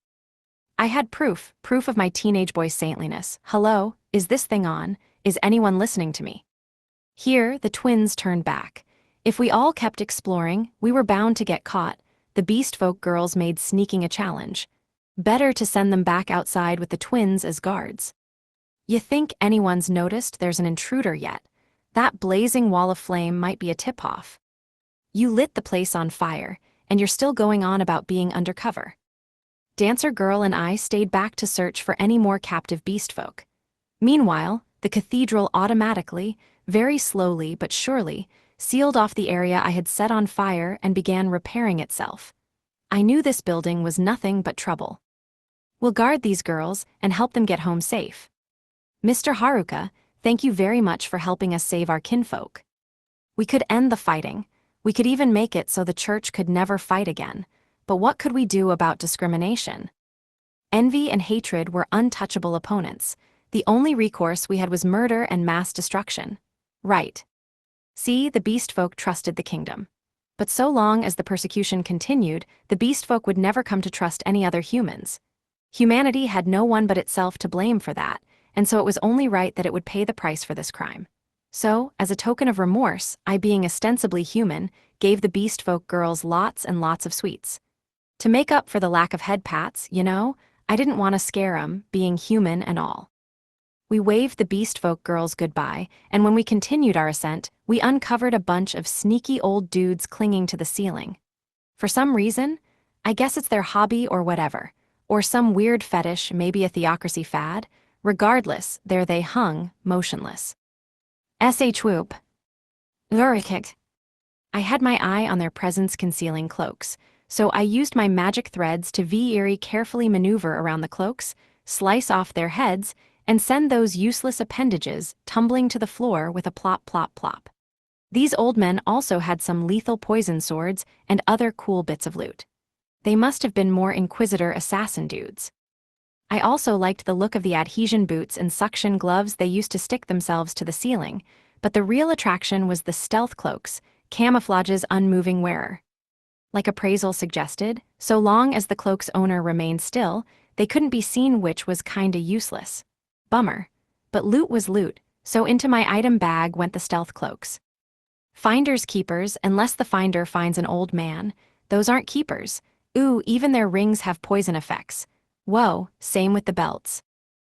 I had proof of my teenage boy's saintliness. Hello, is this thing on? Is anyone listening to me? Here, the twins turned back. If we all kept exploring, we were bound to get caught. The Beastfolk girls made sneaking a challenge. Better to send them back outside with the twins as guards. You think anyone's noticed there's an intruder yet? That blazing wall of flame might be a tip-off. You lit the place on fire, and you're still going on about being undercover. Dancer Girl and I stayed back to search for any more captive beastfolk. Meanwhile, the cathedral automatically, very slowly but surely, sealed off the area I had set on fire and began repairing itself. I knew this building was nothing but trouble. We'll guard these girls and help them get home safe. Mr. Haruka, thank you very much for helping us save our kinfolk. We could end the fighting. We could even make it so the church could never fight again. But what could we do about discrimination? Envy and hatred were untouchable opponents. The only recourse we had was murder and mass destruction. Right. See, the Beastfolk trusted the kingdom. But so long as the persecution continued, the Beastfolk would never come to trust any other humans. Humanity had no one but itself to blame for that, and so it was only right that it would pay the price for this crime. So, as a token of remorse, I, being ostensibly human, gave the Beastfolk girls lots and lots of sweets. To make up for the lack of head pats, you know, I didn't want to scare 'em, being human and all. We waved the Beastfolk girls goodbye, and when we continued our ascent, we uncovered a bunch of sneaky old dudes clinging to the ceiling. For some reason, I guess it's their hobby or whatever, or some weird fetish, maybe a theocracy fad. Regardless, there they hung, motionless. S.H. Whoop. Lurikik. I had my eye on their presence-concealing cloaks. so I used my magic threads to very carefully maneuver around the cloaks, slice off their heads, and send those useless appendages tumbling to the floor with a plop plop plop. These old men also had some lethal poison swords and other cool bits of loot. They must have been more Inquisitor assassin dudes. I also liked the look of the adhesion boots and suction gloves they used to stick themselves to the ceiling, but the real attraction was the stealth cloaks, camouflage's unmoving wearer. Like appraisal suggested, so long as the cloak's owner remained still, they couldn't be seen, which was kinda useless. Bummer. But loot was loot, so into my item bag went the stealth cloaks. Finders keepers, unless the finder finds an old man. Those aren't keepers. Ooh, even their rings have poison effects. Whoa, same with the belts.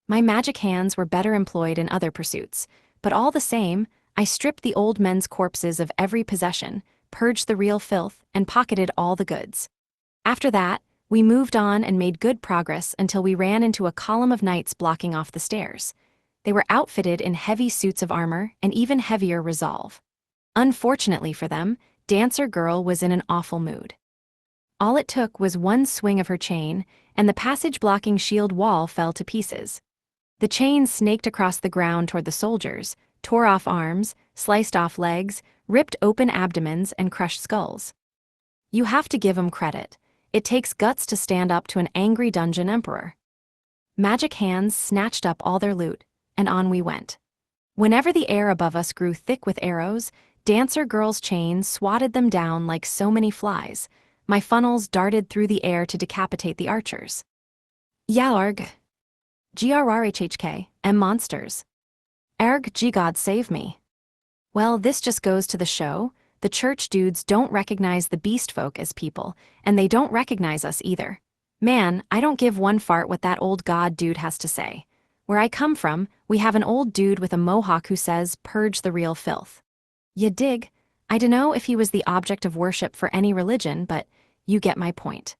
My magic hands were better employed in other pursuits, but all the same, I stripped the old men's corpses of every possession, purged the real filth, and pocketed all the goods. After that, we moved on and made good progress until we ran into a column of knights blocking off the stairs. They were outfitted in heavy suits of armor and even heavier resolve. Unfortunately for them, Dancer Girl was in an awful mood. All it took was one swing of her chain, and the passage-blocking shield wall fell to pieces. The chain snaked across the ground toward the soldiers, tore off arms, sliced off legs, ripped open abdomens, and crushed skulls. You have to give 'em credit. It takes guts to stand up to an angry dungeon emperor. Magic hands snatched up all their loot, and on we went. Whenever the air above us grew thick with arrows, Dancer Girl's chain swatted them down like so many flies. My funnels darted through the air to decapitate the archers. Yarg. GRRHHK, monsters. Erg, God save me. Well, this just goes to the show. The church dudes don't recognize the beast folk as people, and they don't recognize us either. Man, I don't give one fart what that old god dude has to say. Where I come from, we have an old dude with a mohawk who says, "Purge the real filth." Ya dig? I dunno if he was the object of worship for any religion, but you get my point.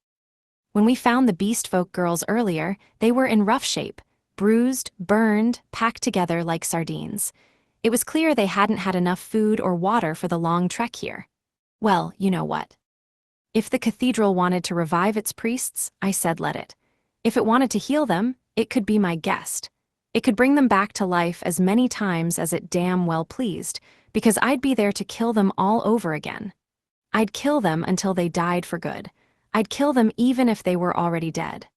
When we found the beast folk girls earlier, they were in rough shape, bruised, burned, packed together like sardines. It was clear they hadn't had enough food or water for the long trek here. Well, you know what? If the cathedral wanted to revive its priests, I said let it. If it wanted to heal them, it could be my guest. It could bring them back to life as many times as it damn well pleased, because I'd be there to kill them all over again. I'd kill them until they died for good. I'd kill them even if they were already dead.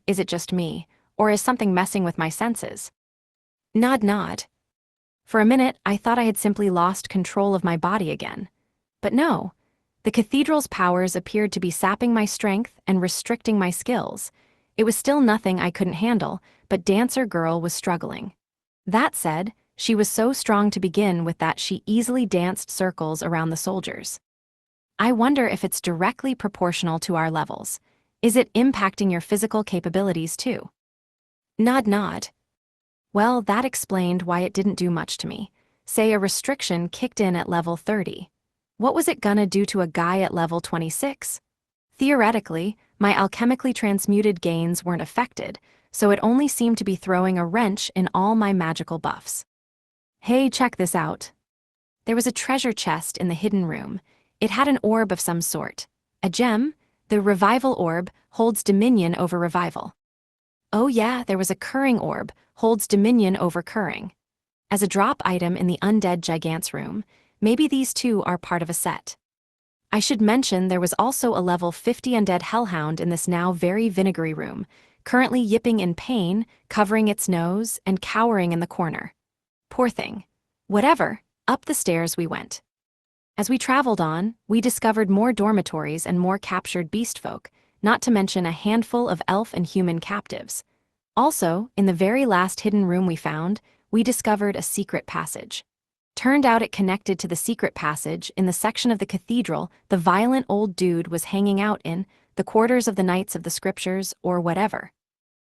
Is it just me, or is something messing with my senses? Nod. For a minute, I thought I had simply lost control of my body again. But no. The cathedral's powers appeared to be sapping my strength and restricting my skills. It was still nothing I couldn't handle, but Dancer Girl was struggling. That said, she was so strong to begin with that she easily danced circles around the soldiers. I wonder if it's directly proportional to our levels. Is it impacting your physical capabilities too? Nod. Well, that explained why it didn't do much to me. Say a restriction kicked in at level 30. What was it gonna do to a guy at level 26? Theoretically, my alchemically transmuted gains weren't affected, so it only seemed to be throwing a wrench in all my magical buffs. Hey, check this out. There was a treasure chest in the hidden room. It had an orb of some sort. A gem? The revival orb holds dominion over revival. Oh yeah, there was a curring orb, holds dominion over curring. As a drop item in the undead gigant's room, maybe these two are part of a set. I should mention there was also a level 50 undead hellhound in this now very vinegary room, currently yipping in pain, covering its nose, and cowering in the corner. Poor thing. Whatever, up the stairs we went. As we traveled on, we discovered more dormitories and more captured beast folk, not to mention a handful of elf and human captives. Also, in the very last hidden room we found, we discovered a secret passage. Turned out it connected to the secret passage in the section of the cathedral the violent old dude was hanging out in, the quarters of the Knights of the Scriptures, or whatever.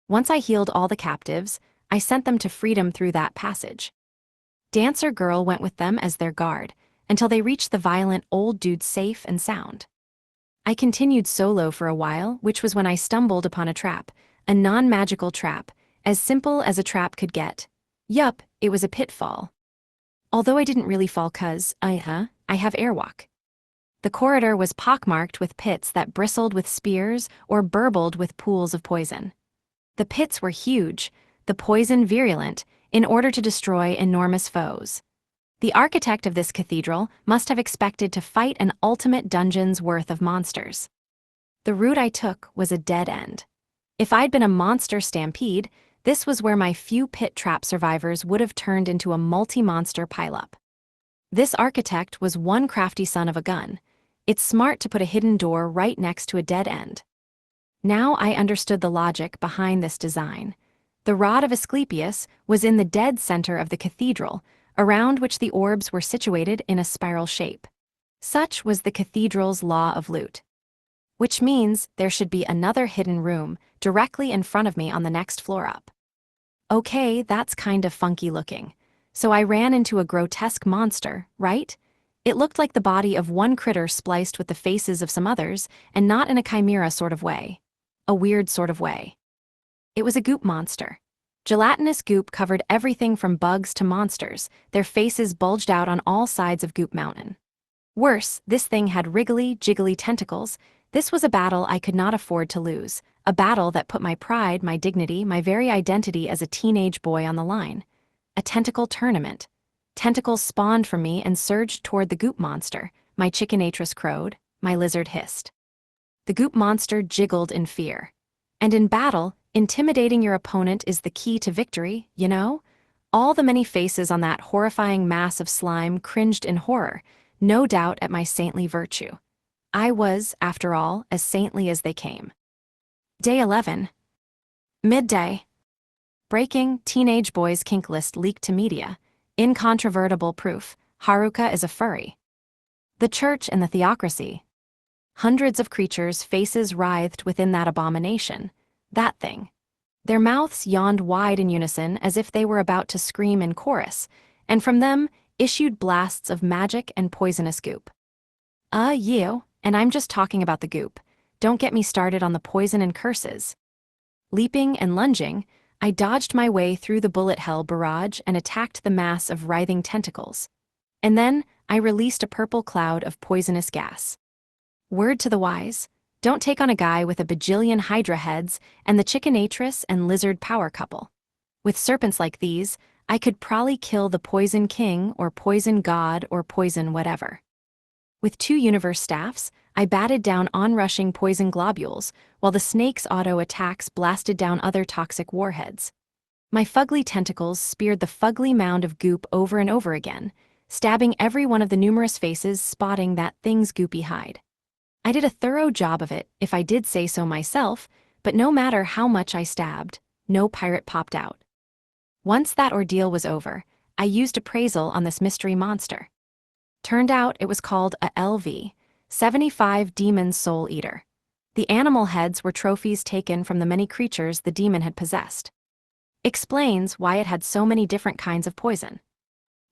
Once I healed all the captives, I sent them to freedom through that passage. Dancer Girl went with them as their guard, until they reached the violent old dude safe and sound. I continued solo for a while, which was when I stumbled upon a trap, a non-magical trap, as simple as a trap could get. Yup, it was a pitfall. Although I didn't really fall 'cause, I have airwalk. The corridor was pockmarked with pits that bristled with spears or burbled with pools of poison. The pits were huge, the poison virulent, in order to destroy enormous foes. The architect of this cathedral must have expected to fight an ultimate dungeon's worth of monsters. The route I took was a dead end. If I'd been a monster stampede, this was where my few pit trap survivors would have turned into a multi-monster pileup. This architect was one crafty son of a gun. It's smart to put a hidden door right next to a dead end. Now I understood the logic behind this design. The rod of Asclepius was in the dead center of the cathedral, around which the orbs were situated in a spiral shape. Such was the cathedral's law of loot. Which means there should be another hidden room directly in front of me on the next floor up. Okay, that's kind of funky looking. So I ran into a grotesque monster, right? It looked like the body of one critter spliced with the faces of some others, and not in a chimera sort of way. A weird sort of way. It was a goop monster. Gelatinous goop covered everything from bugs to monsters. Their faces bulged out on all sides of Goop Mountain. Worse, this thing had wriggly, jiggly tentacles. This was a battle I could not afford to lose, a battle that put my pride, my dignity, my very identity as a teenage boy on the line. A tentacle tournament. Tentacles spawned from me and surged toward the goop monster. My chickanatress crowed, my lizard hissed. The goop monster jiggled in fear. And in battle, intimidating your opponent is the key to victory, you know? All the many faces on that horrifying mass of slime cringed in horror, no doubt at my saintly virtue. I was, after all, as saintly as they came. Day 11. Midday. Breaking teenage boys' kink list leaked to media. Incontrovertible proof, Haruka is a furry. The church and the theocracy. Hundreds of creatures' faces writhed within that abomination. That thing. Their mouths yawned wide in unison as if they were about to scream in chorus, and from them issued blasts of magic and poisonous goop. You, and I'm just talking about the goop. Don't get me started on the poison and curses. Leaping and lunging, I dodged my way through the bullet hell barrage and attacked the mass of writhing tentacles. And then I released a purple cloud of poisonous gas. Word to the wise, don't take on a guy with a bajillion hydra heads and the chickanatress and lizard power couple. With serpents like these, I could probably kill the poison king or poison god or poison whatever. With 2 universe staffs, I batted down onrushing poison globules, while the snake's auto attacks blasted down other toxic warheads. My fugly tentacles speared the fugly mound of goop over and over again, stabbing every one of the numerous faces spotting that thing's goopy hide. I did a thorough job of it, if I did say so myself, but no matter how much I stabbed, no pirate popped out. Once that ordeal was over, I used appraisal on this mystery monster. Turned out it was called a LV, 75 Demon Soul Eater. The animal heads were trophies taken from the many creatures the demon had possessed. Explains why it had so many different kinds of poison.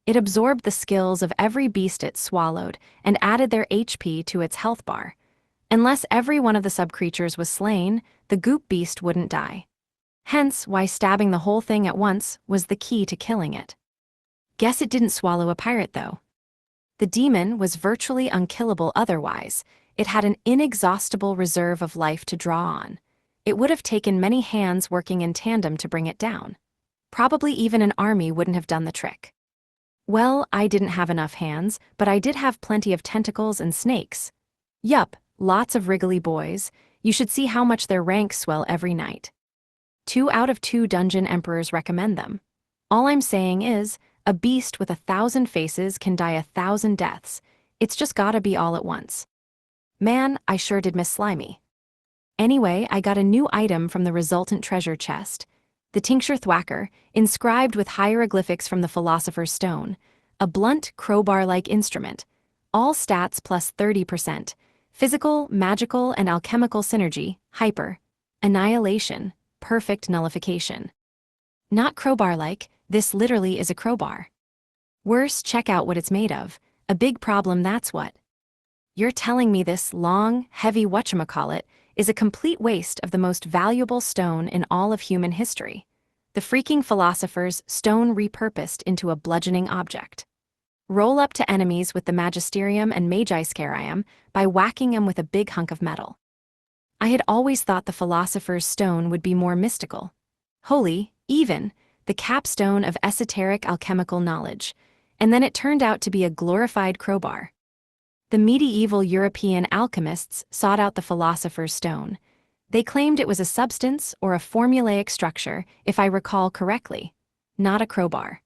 It absorbed the skills of every beast it swallowed and added their HP to its health bar. Unless every one of the sub-creatures was slain, the goop beast wouldn't die. Hence why stabbing the whole thing at once was the key to killing it. Guess it didn't swallow a pirate though. The demon was virtually unkillable otherwise. It had an inexhaustible reserve of life to draw on. It would have taken many hands working in tandem to bring it down. Probably even an army wouldn't have done the trick. Well, I didn't have enough hands, but I did have plenty of tentacles and snakes. Yup, lots of wriggly boys. You should see how much their ranks swell every night. 2 out of 2 dungeon emperors recommend them. All I'm saying is, a beast with 1,000 faces can die 1,000 deaths. It's just gotta be all at once. Man, I sure did miss Slimy. Anyway, I got a new item from the resultant treasure chest. The Tincture Thwacker, inscribed with hieroglyphics from the Philosopher's Stone. A blunt, crowbar-like instrument. All stats plus 30%. Physical, magical, and alchemical synergy, hyper. Annihilation, perfect nullification. Not crowbar-like, this literally is a crowbar. Worse, check out what it's made of. A big problem, that's what. You're telling me this long, heavy whatchamacallit is a complete waste of the most valuable stone in all of human history. The freaking Philosopher's Stone repurposed into a bludgeoning object. Roll up to enemies with the Magisterium and Magi Scarium by whacking them with a big hunk of metal. I had always thought the Philosopher's Stone would be more mystical. Holy, even, the capstone of esoteric alchemical knowledge, and then it turned out to be a glorified crowbar. The medieval European alchemists sought out the Philosopher's Stone. They claimed it was a substance or a formulaic structure, if I recall correctly, not a crowbar.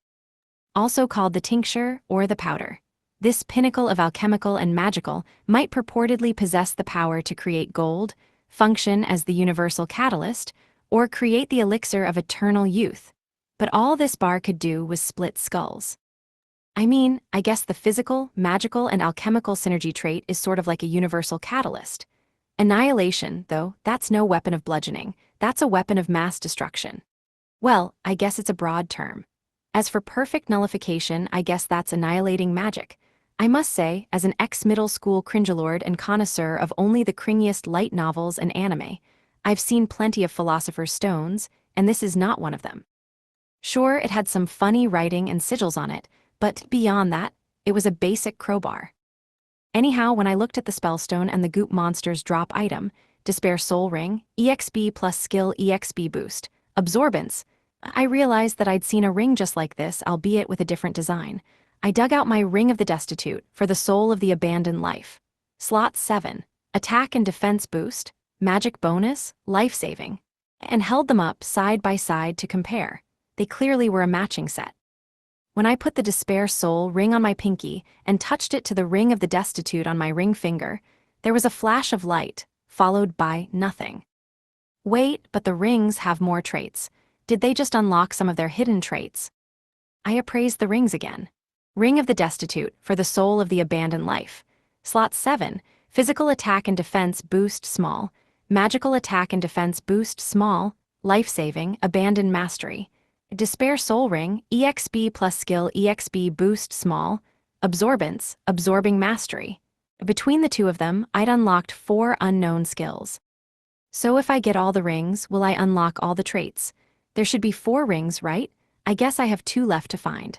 Also called the tincture or the powder. This pinnacle of alchemical and magical might purportedly possess the power to create gold, function as the universal catalyst, or create the elixir of eternal youth. But all this bar could do was split skulls. I guess the physical, magical, and alchemical synergy trait is sort of like a universal catalyst. Annihilation, though, that's no weapon of bludgeoning, that's a weapon of mass destruction. Well, I guess it's a broad term. As for perfect nullification, I guess that's annihilating magic. I must say, as an ex-middle school cringelord and connoisseur of only the cringiest light novels and anime, I've seen plenty of Philosopher's Stones, and this is not one of them. Sure, it had some funny writing and sigils on it, but beyond that, it was a basic crowbar. Anyhow, when I looked at the spellstone and the Goop Monster's drop item, Despair Soul Ring, EXP plus Skill EXP Boost, Absorbance, I realized that I'd seen a ring just like this, albeit with a different design. I dug out my Ring of the Destitute for the Soul of the Abandoned Life. Slot 7, Attack and Defense Boost, Magic Bonus, Life Saving, and held them up side by side to compare. They clearly were a matching set. When I put the Despair Soul Ring on my pinky and touched it to the Ring of the Destitute on my ring finger, there was a flash of light, followed by nothing. Wait, but the rings have more traits. Did they just unlock some of their hidden traits? I appraised the rings again. Ring of the Destitute for the Soul of the Abandoned Life. Slot 7, Physical Attack and Defense Boost Small, Magical Attack and Defense Boost Small, Life Saving, Abandoned Mastery. Despair Soul Ring, EXP plus Skill EXP Boost Small, Absorbance, Absorbing Mastery. Between the two of them, I'd unlocked 4 unknown skills. So if I get all the rings, will I unlock all the traits? There should be 4 rings, right? I guess I have 2 left to find.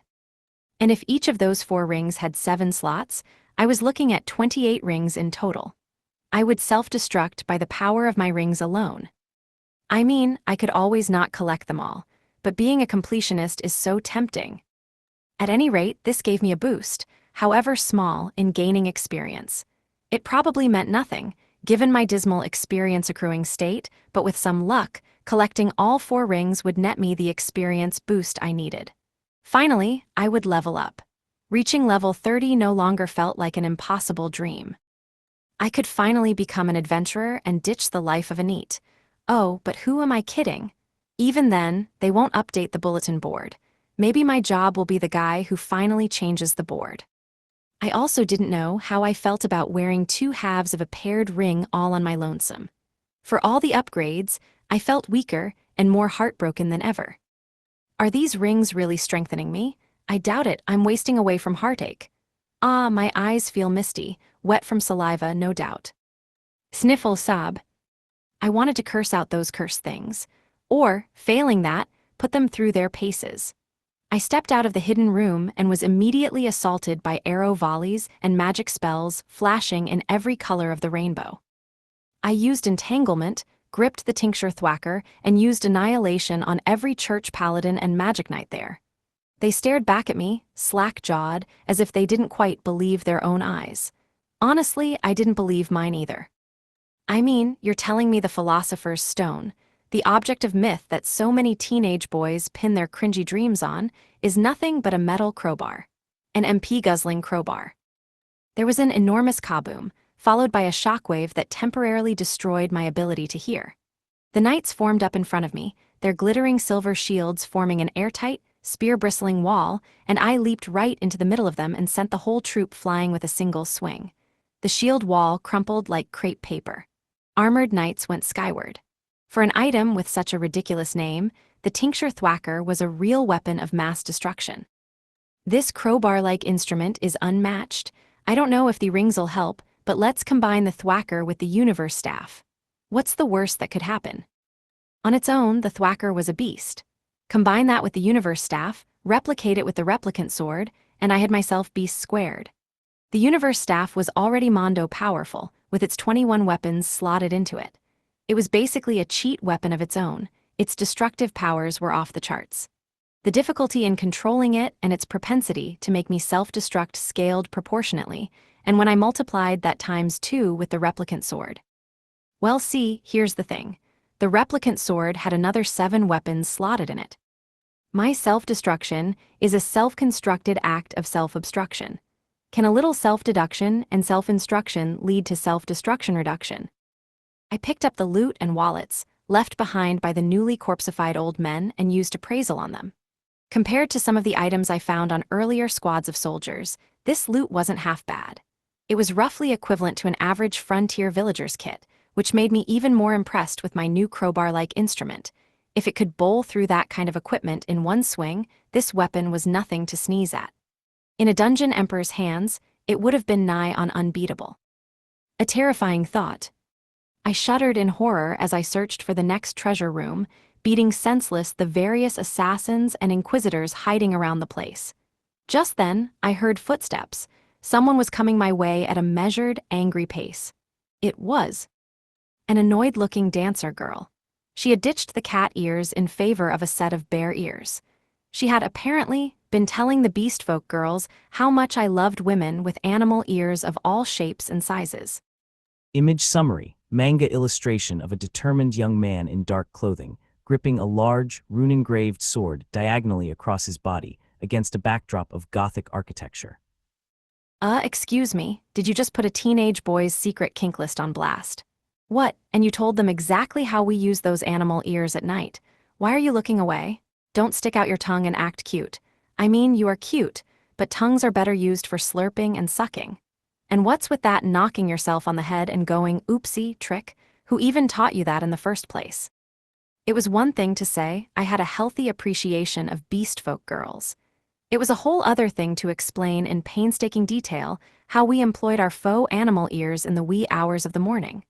And if each of those 4 rings had 7 slots, I was looking at 28 rings in total. I would self-destruct by the power of my rings alone. I could always not collect them all, but being a completionist is so tempting. At any rate, this gave me a boost, however small, in gaining experience. It probably meant nothing, given my dismal experience-accruing state, but with some luck, collecting all 4 rings would net me the experience boost I needed. Finally, I would level up. Reaching level 30 no longer felt like an impossible dream. I could finally become an adventurer and ditch the life of a NEET. Oh, but who am I kidding? Even then, they won't update the bulletin board. Maybe my job will be the guy who finally changes the board. I also didn't know how I felt about wearing 2 halves of a paired ring all on my lonesome. For all the upgrades, I felt weaker and more heartbroken than ever. Are these rings really strengthening me? I doubt it. I'm wasting away from heartache. Ah, my eyes feel misty, wet from saliva, no doubt. Sniffle sob. I wanted to curse out those cursed things. Or, failing that, put them through their paces. I stepped out of the hidden room and was immediately assaulted by arrow volleys and magic spells flashing in every color of the rainbow. I used Entanglement, gripped the Tincture Thwacker, and used Annihilation on every church paladin and magic knight there. They stared back at me, slack-jawed, as if they didn't quite believe their own eyes. Honestly, I didn't believe mine either. You're telling me the Philosopher's Stone, the object of myth that so many teenage boys pin their cringy dreams on, is nothing but a metal crowbar. An MP-guzzling crowbar. There was an enormous kaboom, followed by a shockwave that temporarily destroyed my ability to hear. The knights formed up in front of me, their glittering silver shields forming an airtight, spear-bristling wall, and I leaped right into the middle of them and sent the whole troop flying with a single swing. The shield wall crumpled like crepe paper. Armored knights went skyward. For an item with such a ridiculous name, the Tincture Thwacker was a real weapon of mass destruction. This crowbar-like instrument is unmatched. I don't know if the rings'll help, but let's combine the Thwacker with the Universe Staff. What's the worst that could happen? On its own, the Thwacker was a beast. Combine that with the Universe Staff, replicate it with the Replicant Sword, and I had myself beast squared. The universe staff was already mondo powerful, with its 21 weapons slotted into it. It was basically a cheat weapon of its own. Its destructive powers were off the charts. The difficulty in controlling it and its propensity to make me self-destruct scaled proportionately, and when I multiplied that times 2 with the replicant sword. Well, see, here's the thing. The replicant sword had another 7 weapons slotted in it. My self-destruction is a self-constructed act of self-obstruction. Can a little self-deduction and self-instruction lead to self-destruction reduction? I picked up the loot and wallets, left behind by the newly corpsified old men, and used appraisal on them. Compared to some of the items I found on earlier squads of soldiers, this loot wasn't half bad. It was roughly equivalent to an average frontier villager's kit, which made me even more impressed with my new crowbar-like instrument. If it could bowl through that kind of equipment in one swing, this weapon was nothing to sneeze at. In a dungeon emperor's hands, it would have been nigh on unbeatable. A terrifying thought. I shuddered in horror as I searched for the next treasure room, beating senseless the various assassins and inquisitors hiding around the place. Just then, I heard footsteps. Someone was coming my way at a measured, angry pace. It was an annoyed-looking dancer girl. She had ditched the cat ears in favor of a set of bear ears. She had apparently been telling the Beastfolk girls how much I loved women with animal ears of all shapes and sizes. Image summary: manga illustration of a determined young man in dark clothing, gripping a large, rune-engraved sword diagonally across his body against a backdrop of Gothic architecture. Excuse me, did you just put a teenage boy's secret kink list on blast? What, and you told them exactly how we use those animal ears at night? Why are you looking away? Don't stick out your tongue and act cute. I mean, you are cute, but tongues are better used for slurping and sucking. And what's with that knocking yourself on the head and going, oopsie, trick? Who even taught you that in the first place? It was one thing to say I had a healthy appreciation of Beastfolk girls. It was a whole other thing to explain in painstaking detail how we employed our faux animal ears in the wee hours of the morning.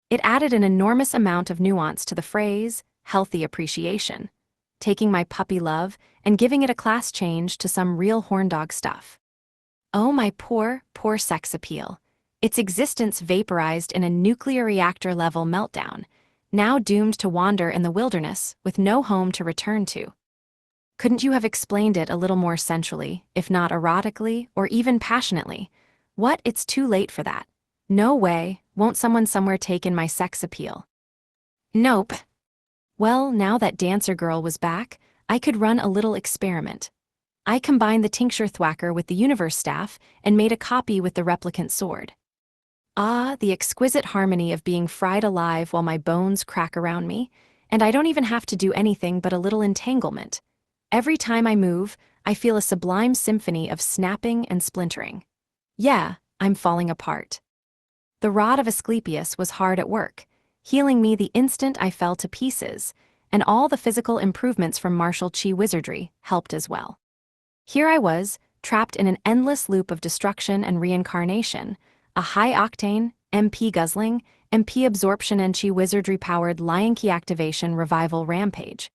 It added an enormous amount of nuance to the phrase, healthy appreciation, taking my puppy love and giving it a class change to some real horndog stuff. Oh, my poor, poor sex appeal. Its existence vaporized in a nuclear reactor-level meltdown, now doomed to wander in the wilderness with no home to return to. Couldn't you have explained it a little more sensually, if not erotically or even passionately? What, it's too late for that. No way, won't someone somewhere take in my sex appeal? Nope. Well, now that dancer girl was back, I could run a little experiment. I combined the tincture thwacker with the universe staff and made a copy with the replicant sword. Ah, the exquisite harmony of being fried alive while my bones crack around me, and I don't even have to do anything but a little entanglement. Every time I move, I feel a sublime symphony of snapping and splintering. Yeah, I'm falling apart. The rod of Asclepius was hard at work, healing me the instant I fell to pieces, and all the physical improvements from martial chi wizardry helped as well. Here I was, trapped in an endless loop of destruction and reincarnation, a high-octane, MP guzzling, MP absorption and chi wizardry-powered lion key activation revival rampage.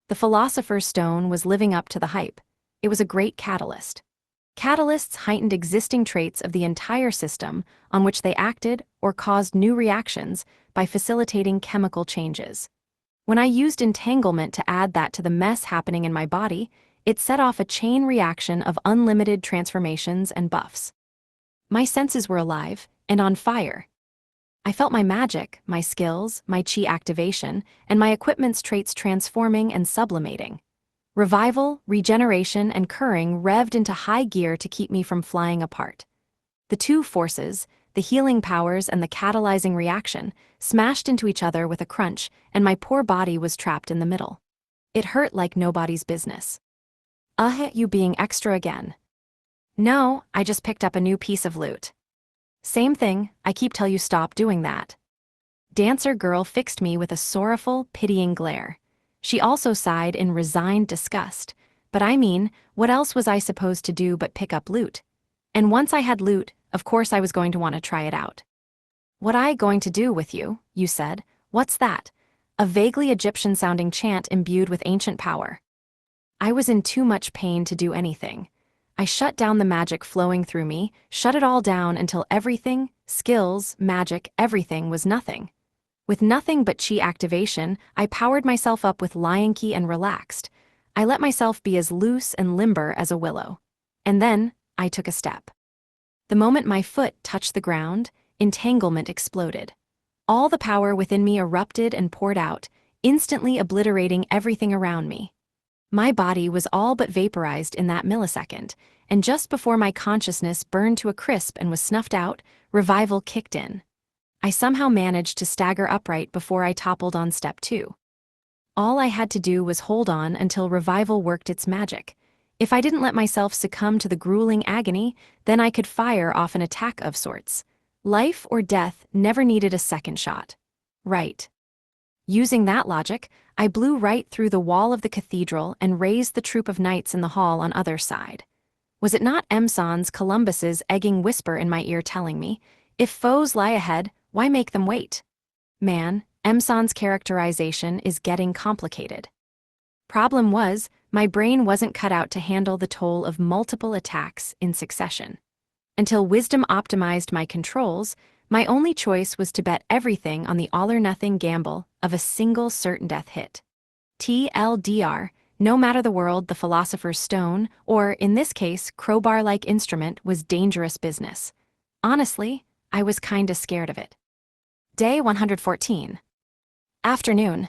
The Philosopher's Stone was living up to the hype. It was a great catalyst. Catalysts heightened existing traits of the entire system on which they acted or caused new reactions by facilitating chemical changes. When I used entanglement to add that to the mess happening in my body, it set off a chain reaction of unlimited transformations and buffs. My senses were alive and on fire. I felt my magic, my skills, my chi activation, and my equipment's traits transforming and sublimating. Revival, regeneration, and curing revved into high gear to keep me from flying apart. The two forces, the healing powers and the catalyzing reaction, smashed into each other with a crunch, and my poor body was trapped in the middle. It hurt like nobody's business. You being extra again. No, I just picked up a new piece of loot. Same thing, I keep tell you stop doing that. Dancer girl fixed me with a sorrowful, pitying glare. She also sighed in resigned disgust. But I mean, what else was I supposed to do but pick up loot? And once I had loot, of course I was going to want to try it out. What I going to do with you, you said. What's that? A vaguely Egyptian-sounding chant imbued with ancient power. I was in too much pain to do anything. I shut down the magic flowing through me, shut it all down until everything, skills, magic, everything was nothing. With nothing but chi activation, I powered myself up with lion ki and relaxed. I let myself be as loose and limber as a willow. And then, I took a step. The moment my foot touched the ground, entanglement exploded. All the power within me erupted and poured out, instantly obliterating everything around me. My body was all but vaporized in that millisecond, and just before my consciousness burned to a crisp and was snuffed out, revival kicked in. I somehow managed to stagger upright before I toppled on step 2. All I had to do was hold on until revival worked its magic. If I didn't let myself succumb to the grueling agony, then I could fire off an attack of sorts. Life or death never needed a second shot. Right. Using that logic, I blew right through the wall of the cathedral and raised the troop of knights in the hall on other side. Was it not Emson's Columbus's egging whisper in my ear telling me, if foes lie ahead, why make them wait? Man, Emson's characterization is getting complicated. Problem was, my brain wasn't cut out to handle the toll of multiple attacks in succession. Until wisdom optimized my controls, my only choice was to bet everything on the all-or-nothing gamble of a single certain death hit. TLDR, no matter the world, the Philosopher's Stone, or, in this case, crowbar-like instrument, was dangerous business. Honestly, I was kinda scared of it. Day 114. Afternoon.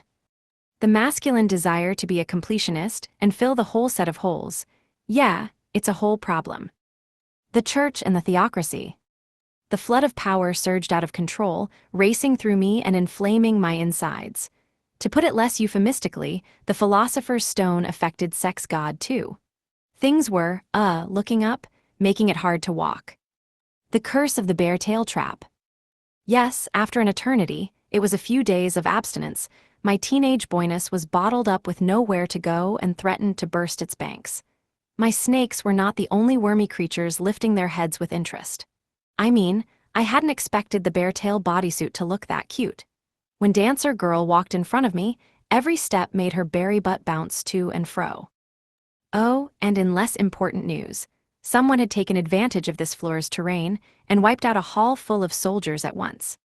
The masculine desire to be a completionist and fill the whole set of holes. Yeah, it's a whole problem. The church and the theocracy. The flood of power surged out of control, racing through me and inflaming my insides. To put it less euphemistically, the Philosopher's Stone affected sex god too. Things were, looking up, making it hard to walk. The curse of the bear tail trap. Yes, after an eternity, it was a few days of abstinence, my teenage boyness was bottled up with nowhere to go and threatened to burst its banks. My snakes were not the only wormy creatures lifting their heads with interest. I mean, I hadn't expected the bear tail bodysuit to look that cute. When Dancer Girl walked in front of me, every step made her berry butt bounce to and fro. Oh, and in less important news, someone had taken advantage of this floor's terrain and wiped out a hall full of soldiers at once.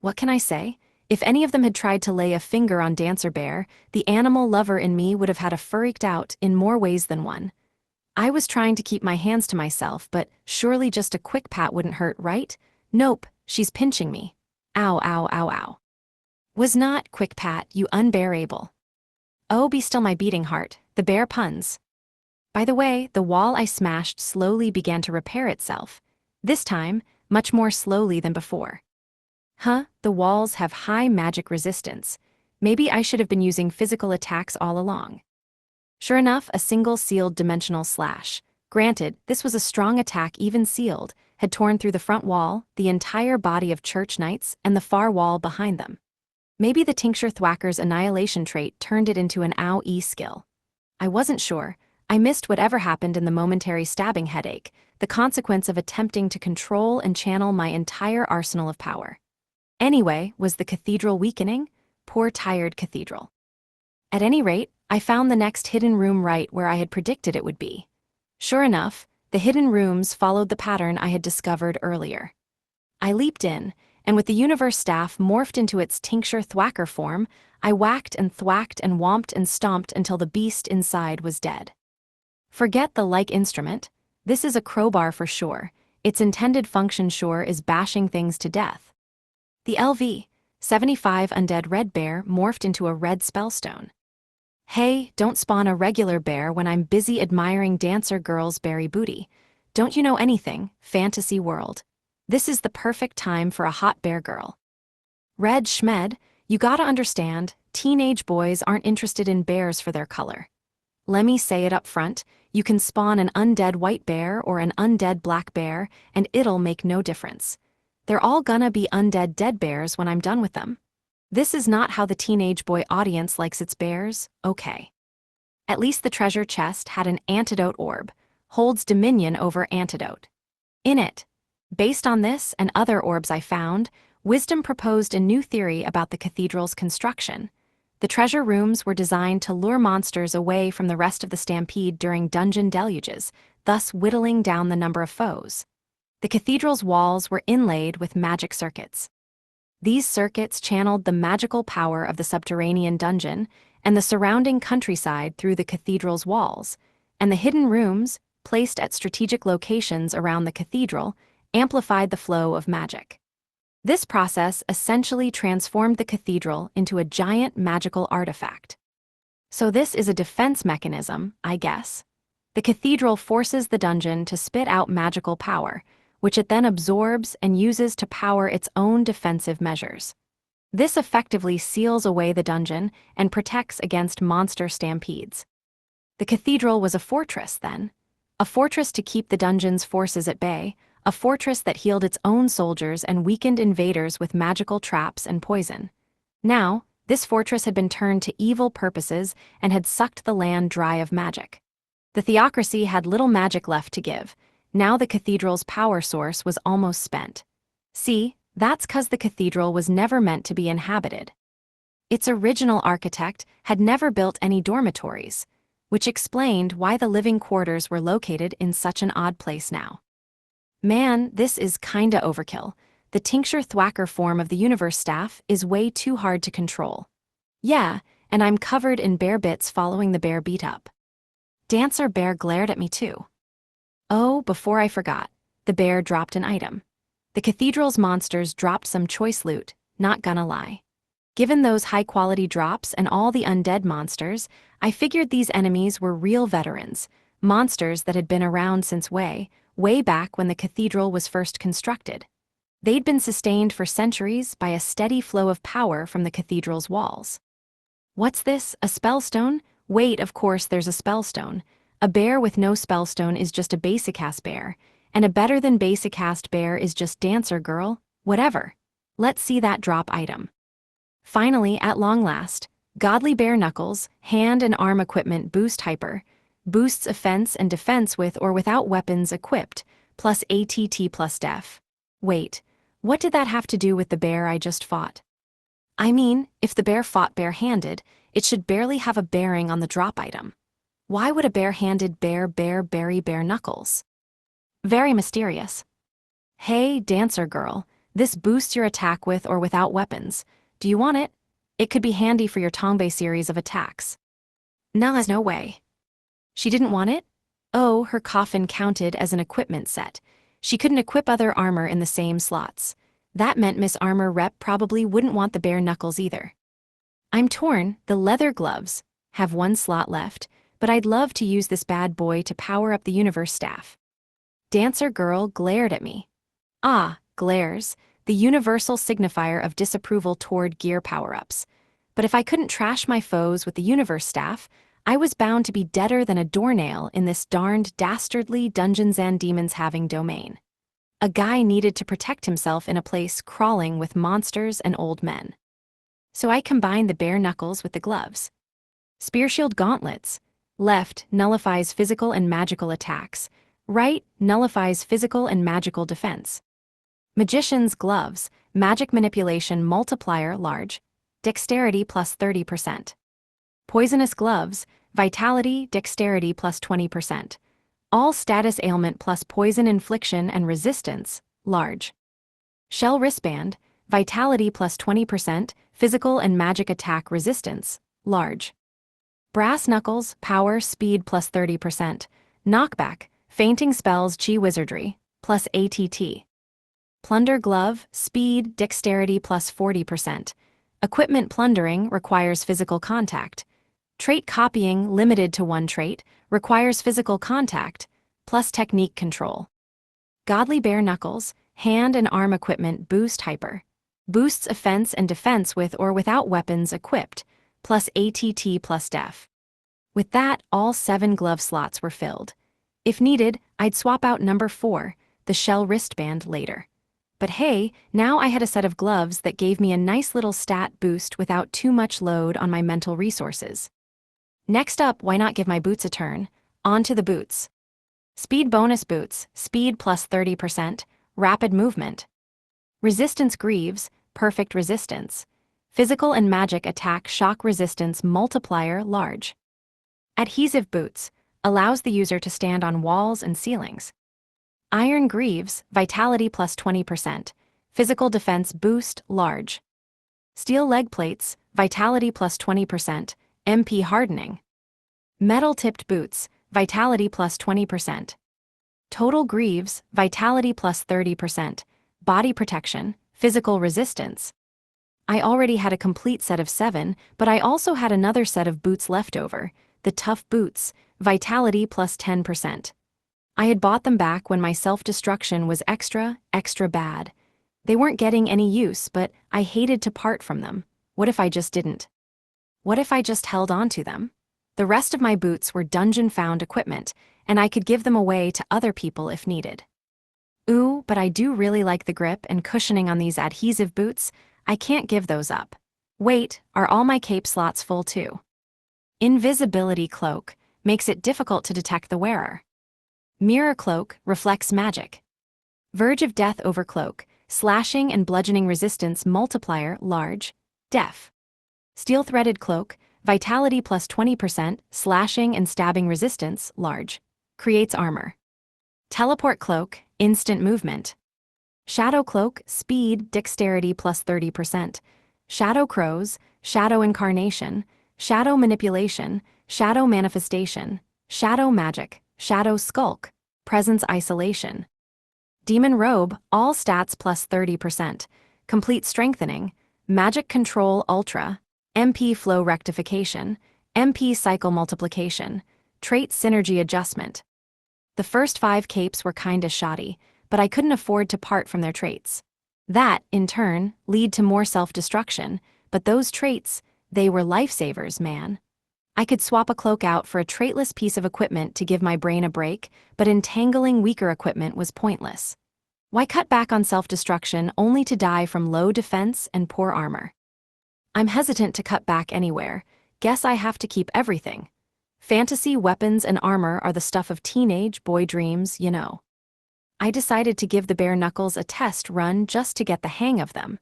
What can I say? If any of them had tried to lay a finger on Dancer Bear, the animal lover in me would have had a freaked out in more ways than one. I was trying to keep my hands to myself, but surely just a quick pat wouldn't hurt, right? Nope, she's pinching me. Ow, ow, ow, ow. Was not quick pat, you unbearable. Oh, be still my beating heart, the bear puns. By the way, the wall I smashed slowly began to repair itself. This time, much more slowly than before. The walls have high magic resistance. Maybe I should have been using physical attacks all along. Sure enough, a single sealed dimensional slash. Granted, this was a strong attack even sealed, had torn through the front wall, the entire body of church knights, and the far wall behind them. Maybe the Tincture Thwacker's annihilation trait turned it into an AoE skill. I wasn't sure. I missed whatever happened in the momentary stabbing headache, the consequence of attempting to control and channel my entire arsenal of power. Anyway, was the cathedral weakening? Poor tired cathedral. At any rate, I found the next hidden room right where I had predicted it would be. Sure enough, the hidden rooms followed the pattern I had discovered earlier. I leaped in, and with the universe staff morphed into its Tincture Thwacker form, I whacked and thwacked and whomped and stomped until the beast inside was dead. Forget the like instrument. This is a crowbar for sure. Its intended function sure is bashing things to death. The LV-75 undead red bear morphed into a red spellstone. Hey, don't spawn a regular bear when I'm busy admiring Dancer Girl's berry booty. Don't you know anything, fantasy world? This is the perfect time for a hot bear girl. Red Schmed, you gotta understand, teenage boys aren't interested in bears for their color. Let me say it up front, you can spawn an undead white bear or an undead black bear, and it'll make no difference. They're all gonna be undead dead bears when I'm done with them. This is not how the teenage boy audience likes its bears, okay. At least the treasure chest had an antidote orb, holds dominion over antidote. In it, based on this and other orbs I found, Wisdom proposed a new theory about the cathedral's construction. The treasure rooms were designed to lure monsters away from the rest of the stampede during dungeon deluges, thus whittling down the number of foes. The cathedral's walls were inlaid with magic circuits. These circuits channeled the magical power of the subterranean dungeon and the surrounding countryside through the cathedral's walls, and the hidden rooms, placed at strategic locations around the cathedral, amplified the flow of magic. This process essentially transformed the cathedral into a giant magical artifact. So this is a defense mechanism, I guess. The cathedral forces the dungeon to spit out magical power, which it then absorbs and uses to power its own defensive measures. This effectively seals away the dungeon and protects against monster stampedes. The cathedral was a fortress, then. A fortress to keep the dungeon's forces at bay, a fortress that healed its own soldiers and weakened invaders with magical traps and poison. Now, this fortress had been turned to evil purposes and had sucked the land dry of magic. The theocracy had little magic left to give. Now the cathedral's power source was almost spent. See, that's 'cause the cathedral was never meant to be inhabited. Its original architect had never built any dormitories, which explained why the living quarters were located in such an odd place now. Man, this is kinda overkill. The Tincture Thwacker form of the universe staff is way too hard to control. Yeah, and I'm covered in bear bits following the bear beat up. Dancer Bear glared at me too. Oh, before I forgot, the bear dropped an item. The cathedral's monsters dropped some choice loot, not gonna lie. Given those high-quality drops and all the undead monsters, I figured these enemies were real veterans, monsters that had been around since way back when the cathedral was first constructed. They'd been sustained for centuries by a steady flow of power from the cathedral's walls. What's this, a spellstone? Wait, of course there's a spellstone. A bear with no spellstone is just a basic-ass bear, and a better-than-basic-ass bear is just dancer girl, whatever. Let's see that drop item. Finally, at long last, Godly Bare Knuckles, hand and arm equipment boost hyper, boosts offense and defense with or without weapons equipped, plus ATT plus def. Wait, what did that have to do with the bear I just fought? I mean, if the bear fought bare-handed, it should barely have a bearing on the drop item. Why would a bare-handed bear bury bare knuckles? Very mysterious. Hey, dancer girl, this boosts your attack with or without weapons. Do you want it? It could be handy for your Tongbei series of attacks. No way. She didn't want it? Oh, her coffin counted as an equipment set. She couldn't equip other armor in the same slots. That meant Miss Armor Rep probably wouldn't want the bare knuckles either. I'm torn. The leather gloves have one slot left, but I'd love to use this bad boy to power up the universe staff. Dancer girl glared at me. Ah, glares, the universal signifier of disapproval toward gear power-ups. But if I couldn't trash my foes with the universe staff, I was bound to be deader than a doornail in this darned dastardly Dungeons and Demons having domain. A guy needed to protect himself in a place crawling with monsters and old men. So I combined the bare knuckles with the gloves. Spearshield gauntlets. Left nullifies physical and magical attacks. Right nullifies physical and magical defense. Magician's gloves. Magic manipulation multiplier large. Dexterity plus 30%. Poisonous gloves. Vitality, dexterity plus 20%. All status ailment plus poison infliction and resistance, large. Shell wristband, vitality plus 20%, physical and magic attack resistance, large. Brass knuckles, power, speed plus 30%. Knockback, fainting spells, chi wizardry, plus ATT. Plunder glove, speed, dexterity plus 40%. Equipment plundering requires physical contact. Trait copying, limited to one trait, requires physical contact, plus technique control. Godly Bare Knuckles, hand and arm equipment boost hyper. Boosts offense and defense with or without weapons equipped, plus ATT plus def. With that, all 7 glove slots were filled. If needed, I'd swap out number 4, the shell wristband, later. But hey, now I had a set of gloves that gave me a nice little stat boost without too much load on my mental resources. Next up, why not give my boots a turn? On to the boots. Speed bonus boots, speed plus 30%, rapid movement. Resistance greaves, perfect resistance. Physical and magic attack shock resistance multiplier large. Adhesive boots, allows the user to stand on walls and ceilings. Iron Greaves, Vitality plus 20%. Physical Defense Boost, large. Steel Leg Plates, Vitality plus 20%. MP Hardening. Metal-tipped boots, Vitality plus 20%. Total Greaves, Vitality plus 30%. Body Protection, Physical Resistance. I already had a complete set of 7, but I also had another set of boots left over, the Tough Boots, Vitality plus 10%. I had bought them back when my self-destruction was extra bad. They weren't getting any use, but I hated to part from them. What if I just didn't? What if I just held on to them? The rest of my boots were dungeon-found equipment, and I could give them away to other people if needed. Ooh, but I do really like the grip and cushioning on these adhesive boots. I can't give those up. Wait, are all my cape slots full too? Invisibility Cloak makes it difficult to detect the wearer. Mirror Cloak reflects magic. Verge of Death Overcloak, slashing and bludgeoning resistance multiplier, large, def. Steel-threaded cloak, Vitality plus 20%, slashing and stabbing resistance, large, creates armor. Teleport Cloak, instant movement. Shadow Cloak, speed, dexterity plus 30%. Shadow Crows, shadow incarnation, shadow manipulation, shadow manifestation, shadow magic, shadow skulk, presence isolation. Demon Robe, all stats plus 30%. Complete strengthening, magic control ultra, MP flow rectification, MP cycle multiplication, trait synergy adjustment. The first 5 capes were kinda shoddy, but I couldn't afford to part from their traits. That, in turn, lead to more self-destruction, but those traits, they were lifesavers, man. I could swap a cloak out for a traitless piece of equipment to give my brain a break, but entangling weaker equipment was pointless. Why cut back on self-destruction only to die from low defense and poor armor? I'm hesitant to cut back anywhere. Guess I have to keep everything. Fantasy weapons and armor are the stuff of teenage boy dreams, you know. I decided to give the bare knuckles a test run just to get the hang of them.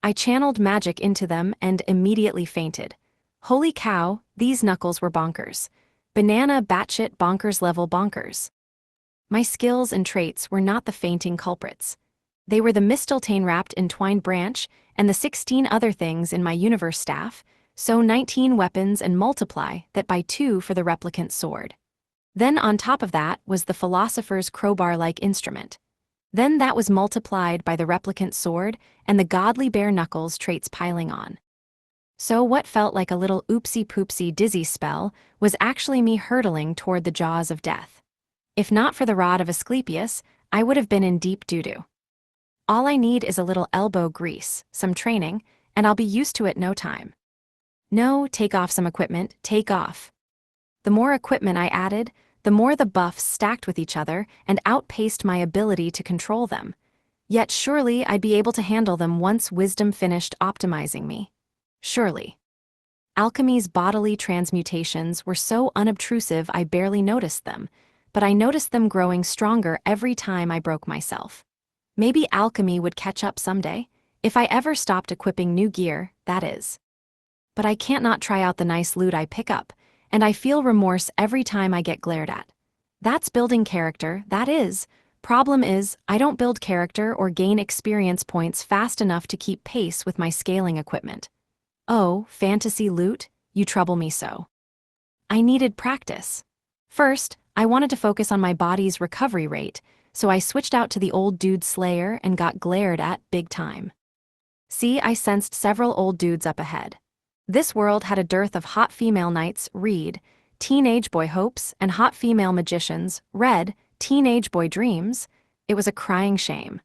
I channeled magic into them and immediately fainted. Holy cow, these knuckles were bonkers. Banana batshit bonkers level bonkers. My skills and traits were not the fainting culprits. They were the Mistletoe-wrapped entwined branch and the 16 other things in my universe staff, so 19 weapons and multiply that by 2 for the replicant sword. Then on top of that was the philosopher's crowbar-like instrument. Then that was multiplied by the replicant sword and the godly bare knuckles traits piling on. So what felt like a little oopsie-poopsie dizzy spell was actually me hurtling toward the jaws of death. If not for the rod of Asclepius, I would have been in deep doo-doo. All I need is a little elbow grease, some training, and I'll be used to it no time. No, take off some equipment, take off. The more equipment I added, the more the buffs stacked with each other and outpaced my ability to control them. Yet surely I'd be able to handle them once wisdom finished optimizing me. Surely. Alchemy's bodily transmutations were so unobtrusive I barely noticed them, but I noticed them growing stronger every time I broke myself. Maybe alchemy would catch up someday, if I ever stopped equipping new gear, that is. But I can't not try out the nice loot I pick up, and I feel remorse every time I get glared at. That's building character, that is. Problem is, I don't build character or gain experience points fast enough to keep pace with my scaling equipment. Oh, fantasy loot, you trouble me so. I needed practice. First, I wanted to focus on my body's recovery rate, so I switched out to the old dude Slayer and got glared at big time. See, I sensed several old dudes up ahead. This world had a dearth of hot female knights, read, teenage boy hopes, and hot female magicians, read, teenage boy dreams. It was a crying shame.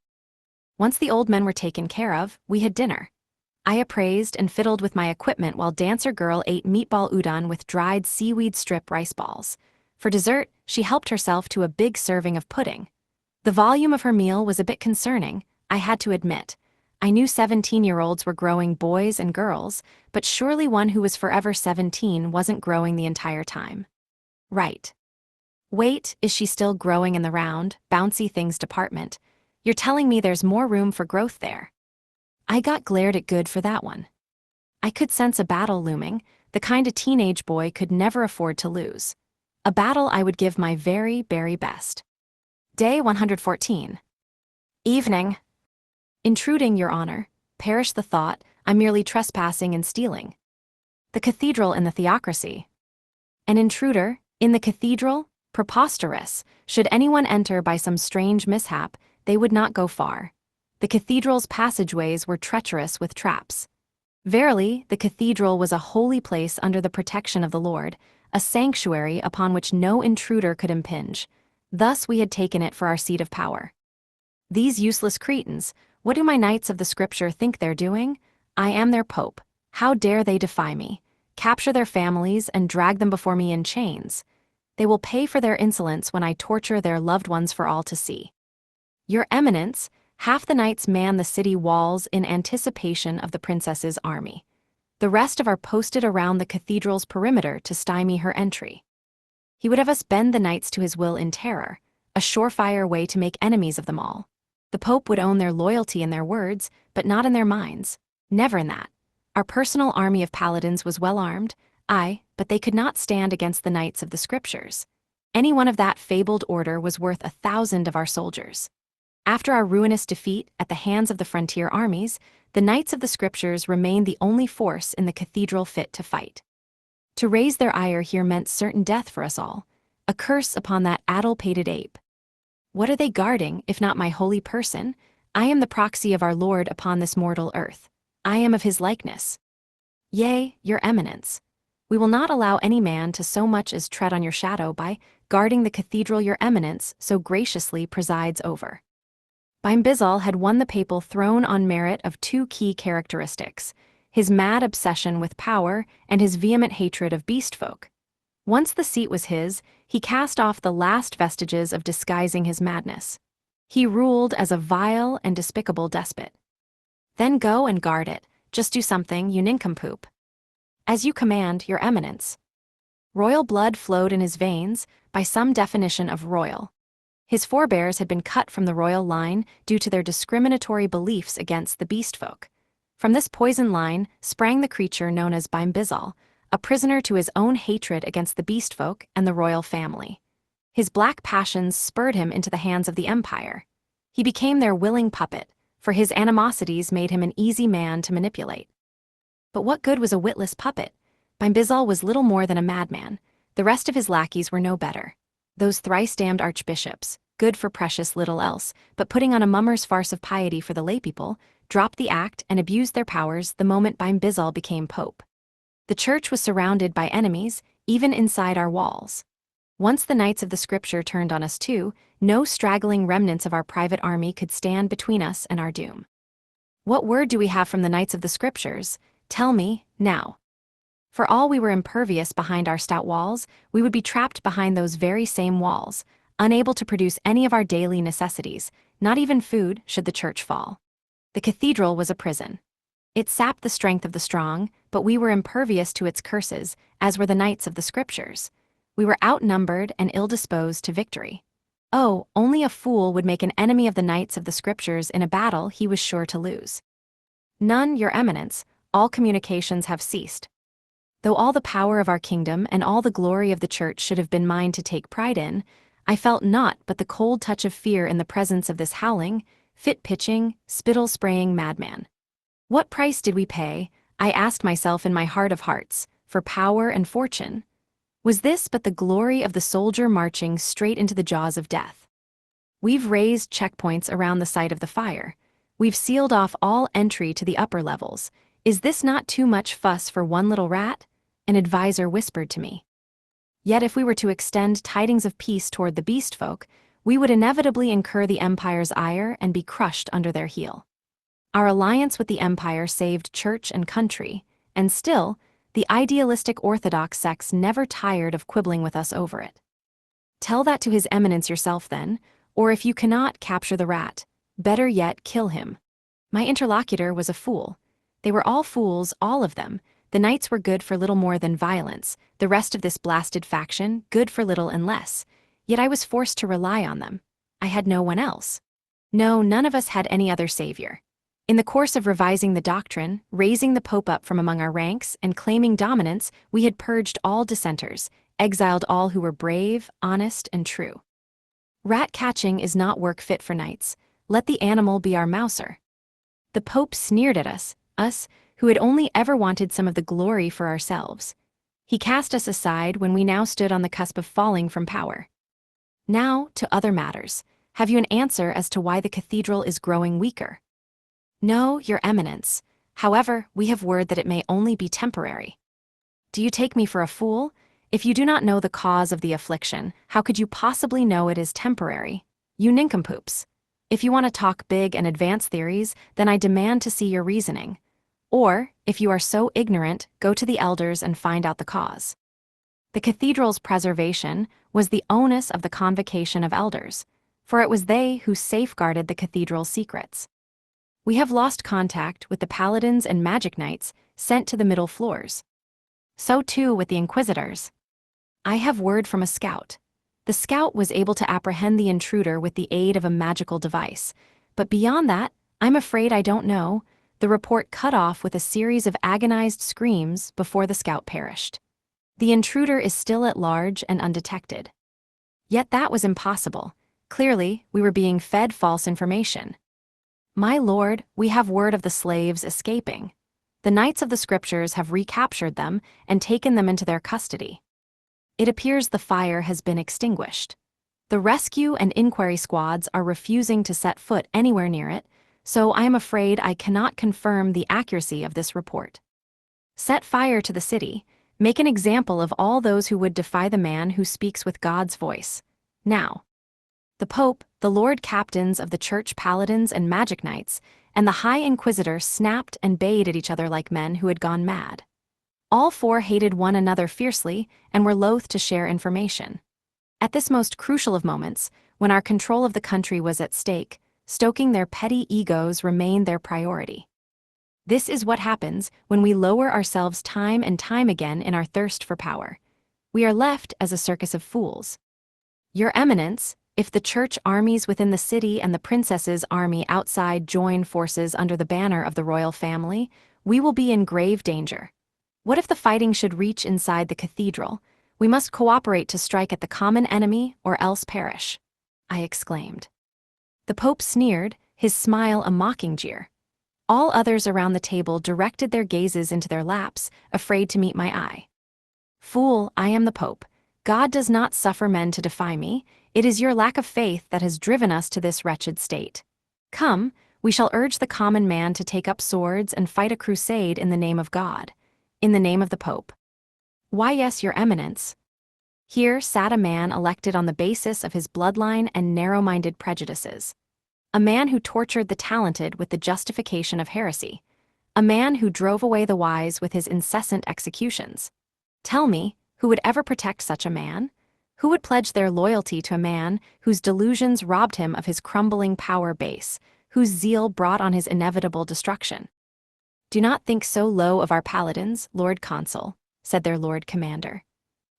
Once the old men were taken care of, we had dinner. I appraised and fiddled with my equipment while Dancer Girl ate meatball udon with dried seaweed strip rice balls. For dessert, she helped herself to a big serving of pudding. The volume of her meal was a bit concerning, I had to admit. I knew 17-year-olds were growing boys and girls, but surely one who was forever 17 wasn't growing the entire time. Right. Wait, is she still growing in the round, bouncy things department? You're telling me there's more room for growth there. I got glared at good for that one. I could sense a battle looming, the kind a teenage boy could never afford to lose. a battle I would give my very, very best. Day 114. Evening. Intruding, Your Honor. Perish the thought, I'm merely trespassing and stealing. The cathedral in the theocracy. An intruder, in the cathedral? Preposterous. Should anyone enter by some strange mishap, they would not go far. The cathedral's passageways were treacherous with traps. Verily, the cathedral was a holy place under the protection of the Lord, a sanctuary upon which no intruder could impinge. Thus we had taken it for our seat of power. These useless Cretans, what do my knights of the Scripture think they're doing? I am their pope. How dare they defy me, capture their families, and drag them before me in chains? They will pay for their insolence when I torture their loved ones for all to see. Your Eminence, half the knights man the city walls in anticipation of the princess's army. The rest are posted around the cathedral's perimeter to stymie her entry. He would have us bend the knights to his will in terror, a surefire way to make enemies of them all. The Pope would own their loyalty in their words, but not in their minds. Never in that. Our personal army of paladins was well armed, aye, but they could not stand against the knights of the Scriptures. Any one of that fabled order was worth 1,000 of our soldiers. After our ruinous defeat at the hands of the frontier armies, the Knights of the Scriptures remained the only force in the cathedral fit to fight. To raise their ire here meant certain death for us all, a curse upon that addle-pated ape. What are they guarding, if not my holy person? I am the proxy of our Lord upon this mortal earth. I am of his likeness. Yea, Your Eminence. We will not allow any man to so much as tread on your shadow by guarding the cathedral Your Eminence so graciously presides over. Bimbisal had won the papal throne on merit of two key characteristics: his mad obsession with power and his vehement hatred of beastfolk. Once the seat was his, he cast off the last vestiges of disguising his madness. He ruled as a vile and despicable despot. Then go and guard it, just do something, you nincompoop. As you command, Your Eminence. Royal blood flowed in his veins, by some definition of royal. His forebears had been cut from the royal line due to their discriminatory beliefs against the beastfolk. From this poison line sprang the creature known as Bimbisal, a prisoner to his own hatred against the beastfolk and the royal family. His black passions spurred him into the hands of the empire. He became their willing puppet, for his animosities made him an easy man to manipulate. But what good was a witless puppet? Bimbisal was little more than a madman. The rest of his lackeys were no better. Those thrice-damned archbishops, good for precious little else, but putting on a mummer's farce of piety for the laypeople, dropped the act and abused their powers the moment Bimbisal became pope. The church was surrounded by enemies, even inside our walls. Once the Knights of the Scripture turned on us too, no straggling remnants of our private army could stand between us and our doom. What word do we have from the Knights of the Scriptures? Tell me, now. For all we were impervious behind our stout walls, we would be trapped behind those very same walls, unable to produce any of our daily necessities, not even food, should the church fall. The cathedral was a prison. It sapped the strength of the strong, but we were impervious to its curses, as were the Knights of the Scriptures. We were outnumbered and ill-disposed to victory. Oh, only a fool would make an enemy of the Knights of the Scriptures in a battle he was sure to lose. None, Your Eminence, all communications have ceased. Though all the power of our kingdom and all the glory of the church should have been mine to take pride in, I felt naught but the cold touch of fear in the presence of this howling, fit-pitching, spittle-spraying madman. What price did we pay, I asked myself in my heart of hearts, for power and fortune? Was this but the glory of the soldier marching straight into the jaws of death? We've raised checkpoints around the site of the fire. We've sealed off all entry to the upper levels. Is this not too much fuss for one little rat? An adviser whispered to me. Yet if we were to extend tidings of peace toward the beastfolk, we would inevitably incur the Empire's ire and be crushed under their heel. Our alliance with the Empire saved church and country, and still, the idealistic Orthodox sects never tired of quibbling with us over it. Tell that to His Eminence yourself then, or if you cannot capture the rat, better yet kill him. My interlocutor was a fool. They were all fools, all of them. The knights were good for little more than violence, the rest of this blasted faction good for little and less, yet I was forced to rely on them. I had no one else. No, none of us had any other savior. In the course of revising the doctrine, raising the Pope up from among our ranks, and claiming dominance, we had purged all dissenters, exiled all who were brave, honest, and true. Rat catching is not work fit for knights. Let the animal be our mouser. The Pope sneered at us who had only ever wanted some of the glory for ourselves. He cast us aside when we now stood on the cusp of falling from power. Now, to other matters. Have you an answer as to why the cathedral is growing weaker? No, Your Eminence. However, we have word that it may only be temporary. Do you take me for a fool? If you do not know the cause of the affliction, how could you possibly know it is temporary? You nincompoops. If you want to talk big and advance theories, then I demand to see your reasoning. Or, if you are so ignorant, go to the elders and find out the cause. The cathedral's preservation was the onus of the convocation of elders, for it was they who safeguarded the cathedral's secrets. We have lost contact with the paladins and magic knights sent to the middle floors. So too with the inquisitors. I have word from a scout. The scout was able to apprehend the intruder with the aid of a magical device, but beyond that, I'm afraid I don't know. The report cut off with a series of agonized screams before the scout perished. The intruder is still at large and undetected. Yet that was impossible. Clearly, we were being fed false information. My lord, we have word of the slaves escaping. The Knights of the Scriptures have recaptured them and taken them into their custody. It appears the fire has been extinguished. The rescue and inquiry squads are refusing to set foot anywhere near it, so I am afraid I cannot confirm the accuracy of this report. Set fire to the city. Make an example of all those who would defy the man who speaks with God's voice. Now. The Pope, the Lord Captains of the Church Paladins and Magic Knights, and the High Inquisitor snapped and bayed at each other like men who had gone mad. All four hated one another fiercely and were loath to share information. At this most crucial of moments, when our control of the country was at stake, stoking their petty egos remained their priority. This is what happens when we lower ourselves time and time again in our thirst for power. We are left as a circus of fools. Your Eminence, if the church armies within the city and the princess's army outside join forces under the banner of the royal family, we will be in grave danger. What if the fighting should reach inside the cathedral? We must cooperate to strike at the common enemy or else perish, I exclaimed. The Pope sneered, his smile a mocking jeer. All others around the table directed their gazes into their laps, afraid to meet my eye. Fool, I am the Pope. God does not suffer men to defy me. It is your lack of faith that has driven us to this wretched state. Come, we shall urge the common man to take up swords and fight a crusade in the name of God, in the name of the Pope. Why, yes, Your Eminence. Here sat a man elected on the basis of his bloodline and narrow-minded prejudices. A man who tortured the talented with the justification of heresy. A man who drove away the wise with his incessant executions. Tell me, who would ever protect such a man? Who would pledge their loyalty to a man whose delusions robbed him of his crumbling power base, whose zeal brought on his inevitable destruction? Do not think so low of our paladins, Lord Consul, said their Lord Commander.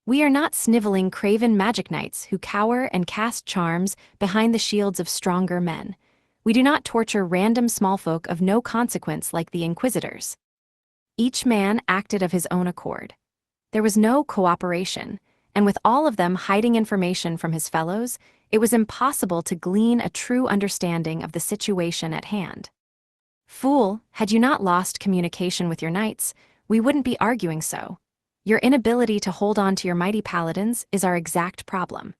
We are not sniveling craven magic knights who cower and cast charms behind the shields of stronger men. We do not torture random small folk of no consequence like the Inquisitors. Each man acted of his own accord. There was no cooperation, and with all of them hiding information from his fellows, it was impossible to glean a true understanding of the situation at hand. Fool, had you not lost communication with your knights, we wouldn't be arguing so. Your inability to hold on to your mighty paladins is our exact problem.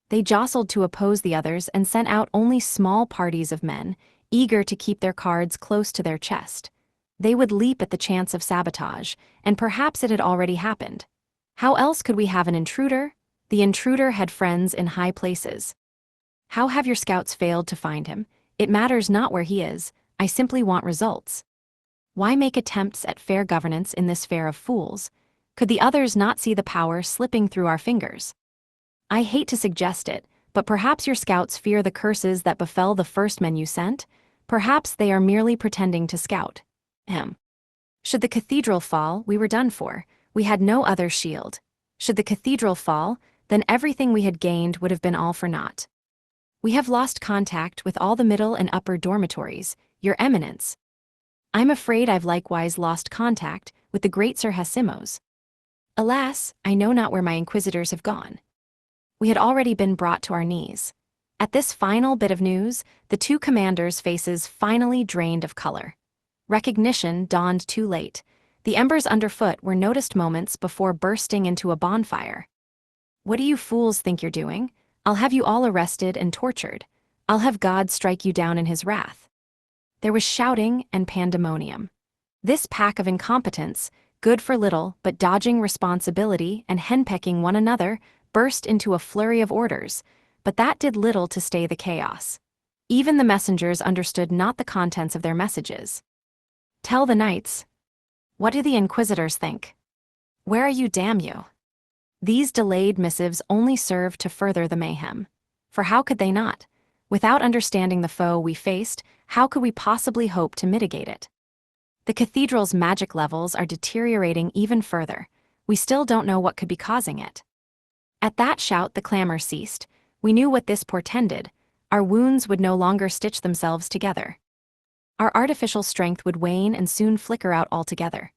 They jostled to oppose the others and sent out only small parties of men, eager to keep their cards close to their chest. They would leap at the chance of sabotage, and perhaps it had already happened. How else could we have an intruder? The intruder had friends in high places. How have your scouts failed to find him? It matters not where he is. I simply want results. Why make attempts at fair governance in this fair of fools? Could the others not see the power slipping through our fingers? I hate to suggest it, but perhaps your scouts fear the curses that befell the first men you sent. Perhaps they are merely pretending to scout. Should the cathedral fall, we were done for. We had no other shield. Should the cathedral fall, then everything we had gained would have been all for naught. We have lost contact with all the middle and upper dormitories, Your Eminence. I'm afraid I've likewise lost contact with the great Sir Hasimos. Alas, I know not where my inquisitors have gone. We had already been brought to our knees. At this final bit of news, the two commanders' faces finally drained of color. Recognition dawned too late. The embers underfoot were noticed moments before bursting into a bonfire. What do you fools think you're doing? I'll have you all arrested and tortured. I'll have God strike you down in his wrath. There was shouting and pandemonium. This pack of incompetents, good for little but dodging responsibility and henpecking one another, burst into a flurry of orders, but that did little to stay the chaos. Even the messengers understood not the contents of their messages. Tell the knights. What do the inquisitors think? Where are you, damn you? These delayed missives only served to further the mayhem. For how could they not? Without understanding the foe we faced, how could we possibly hope to mitigate it? The cathedral's magic levels are deteriorating even further. We still don't know what could be causing it. At that shout, the clamor ceased. We knew what this portended. Our wounds would no longer stitch themselves together. Our artificial strength would wane and soon flicker out altogether.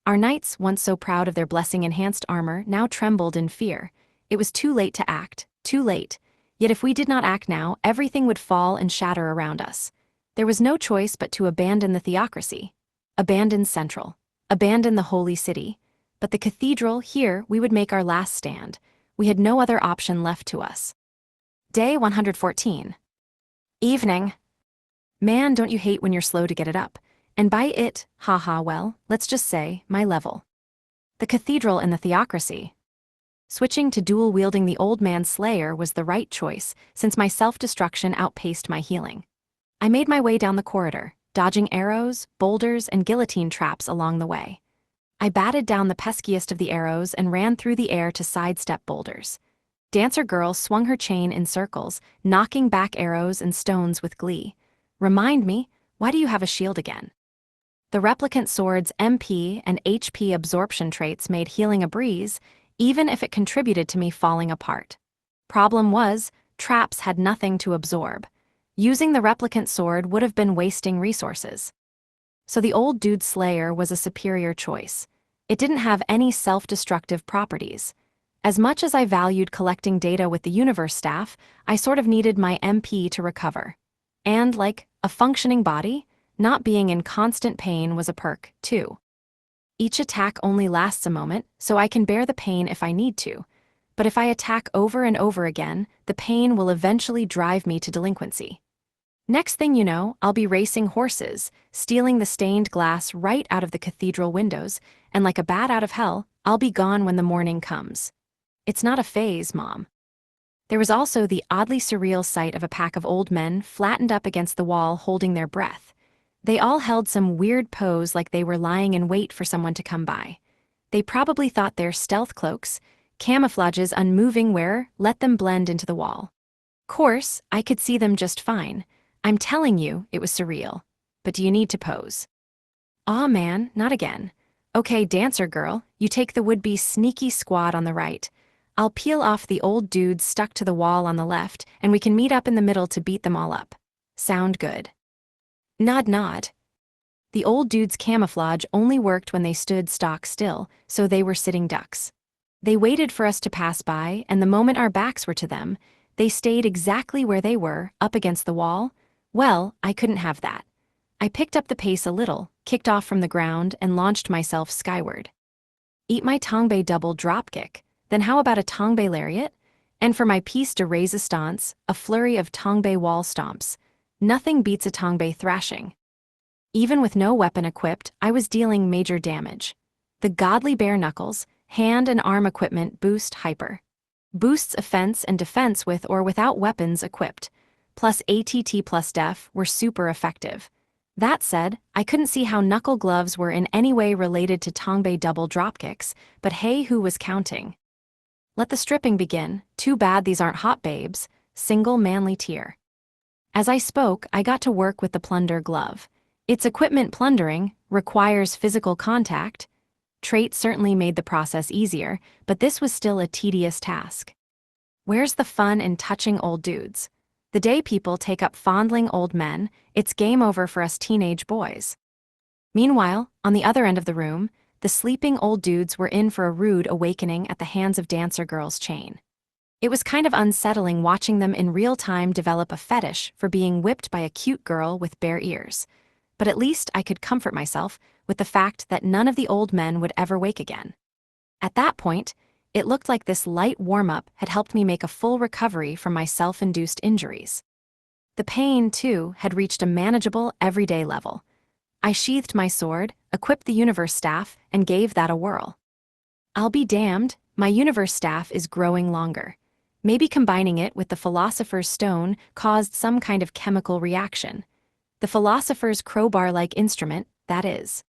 Our knights, once so proud of their blessing-enhanced armor, now trembled in fear. It was too late to act, too late. Yet if we did not act now, everything would fall and shatter around us. There was no choice but to abandon the theocracy. Abandon Central. Abandon the holy city. But the cathedral, here, we would make our last stand. We had no other option left to us. Day 114. Evening. Man, don't you hate when you're slow to get it up? And by it, well, let's just say, my level. The cathedral and the theocracy. Switching to dual-wielding the old man Slayer was the right choice, since my self-destruction outpaced my healing. I made my way down the corridor, dodging arrows, boulders, and guillotine traps along the way. I batted down the peskiest of the arrows and ran through the air to sidestep boulders. Dancer Girl swung her chain in circles, knocking back arrows and stones with glee. Remind me, why do you have a shield again? The replicant sword's MP and HP absorption traits made healing a breeze, even if it contributed to me falling apart. Problem was, traps had nothing to absorb. Using the replicant sword would have been wasting resources. So the old dude Slayer was a superior choice. It didn't have any self-destructive properties. As much as I valued collecting data with the universe staff, I sort of needed my MP to recover. And, like a functioning body, not being in constant pain was a perk, too. Each attack only lasts a moment, so I can bear the pain if I need to. But if I attack over and over again, the pain will eventually drive me to delinquency. Next thing you know, I'll be racing horses, stealing the stained glass right out of the cathedral windows, and like a bat out of hell, I'll be gone when the morning comes. It's not a phase, Mom. There was also the oddly surreal sight of a pack of old men flattened up against the wall holding their breath. They all held some weird pose like they were lying in wait for someone to come by. They probably thought their stealth cloaks, camouflage's unmoving wearer, let them blend into the wall. Course, I could see them just fine. I'm telling you, it was surreal. But do you need to pose? Aw man, not again. Okay, Dancer Girl, you take the would-be sneaky squad on the right. I'll peel off the old dudes stuck to the wall on the left, and we can meet up in the middle to beat them all up. Sound good? Nod nod. The old dude's camouflage only worked when they stood stock still, so they were sitting ducks. They waited for us to pass by, and the moment our backs were to them, they stayed exactly where they were, up against the wall. Well, I couldn't have that. I picked up the pace a little, kicked off from the ground, and launched myself skyward. Eat my Tongbei double dropkick. Then how about a Tongbei lariat? And for my piece de resistance, a flurry of Tongbei wall stomps. Nothing beats a Tongbei thrashing. Even with no weapon equipped, I was dealing major damage. The godly bare knuckles, hand and arm equipment boost hyper. Boosts offense and defense with or without weapons equipped, plus ATT plus def were super effective. That said, I couldn't see how knuckle gloves were in any way related to Tongbei double dropkicks, but hey, who was counting? Let the stripping begin. Too bad these aren't hot babes. Single manly tear. As I spoke, I got to work with the plunder glove. Its equipment plundering requires physical contact. Trait certainly made the process easier, but this was still a tedious task. Where's the fun in touching old dudes? The day people take up fondling old men, it's game over for us teenage boys. Meanwhile, on the other end of the room, the sleeping old dudes were in for a rude awakening at the hands of Dancer Girl's chain. It was kind of unsettling watching them in real time develop a fetish for being whipped by a cute girl with bare ears. But at least I could comfort myself with the fact that none of the old men would ever wake again. At that point, it looked like this light warm-up had helped me make a full recovery from my self-induced injuries. The pain, too, had reached a manageable, everyday level. I sheathed my sword, equipped the universe staff, and gave that a whirl. I'll be damned, my universe staff is growing longer. Maybe combining it with the Philosopher's Stone caused some kind of chemical reaction. The Philosopher's crowbar-like instrument, that is.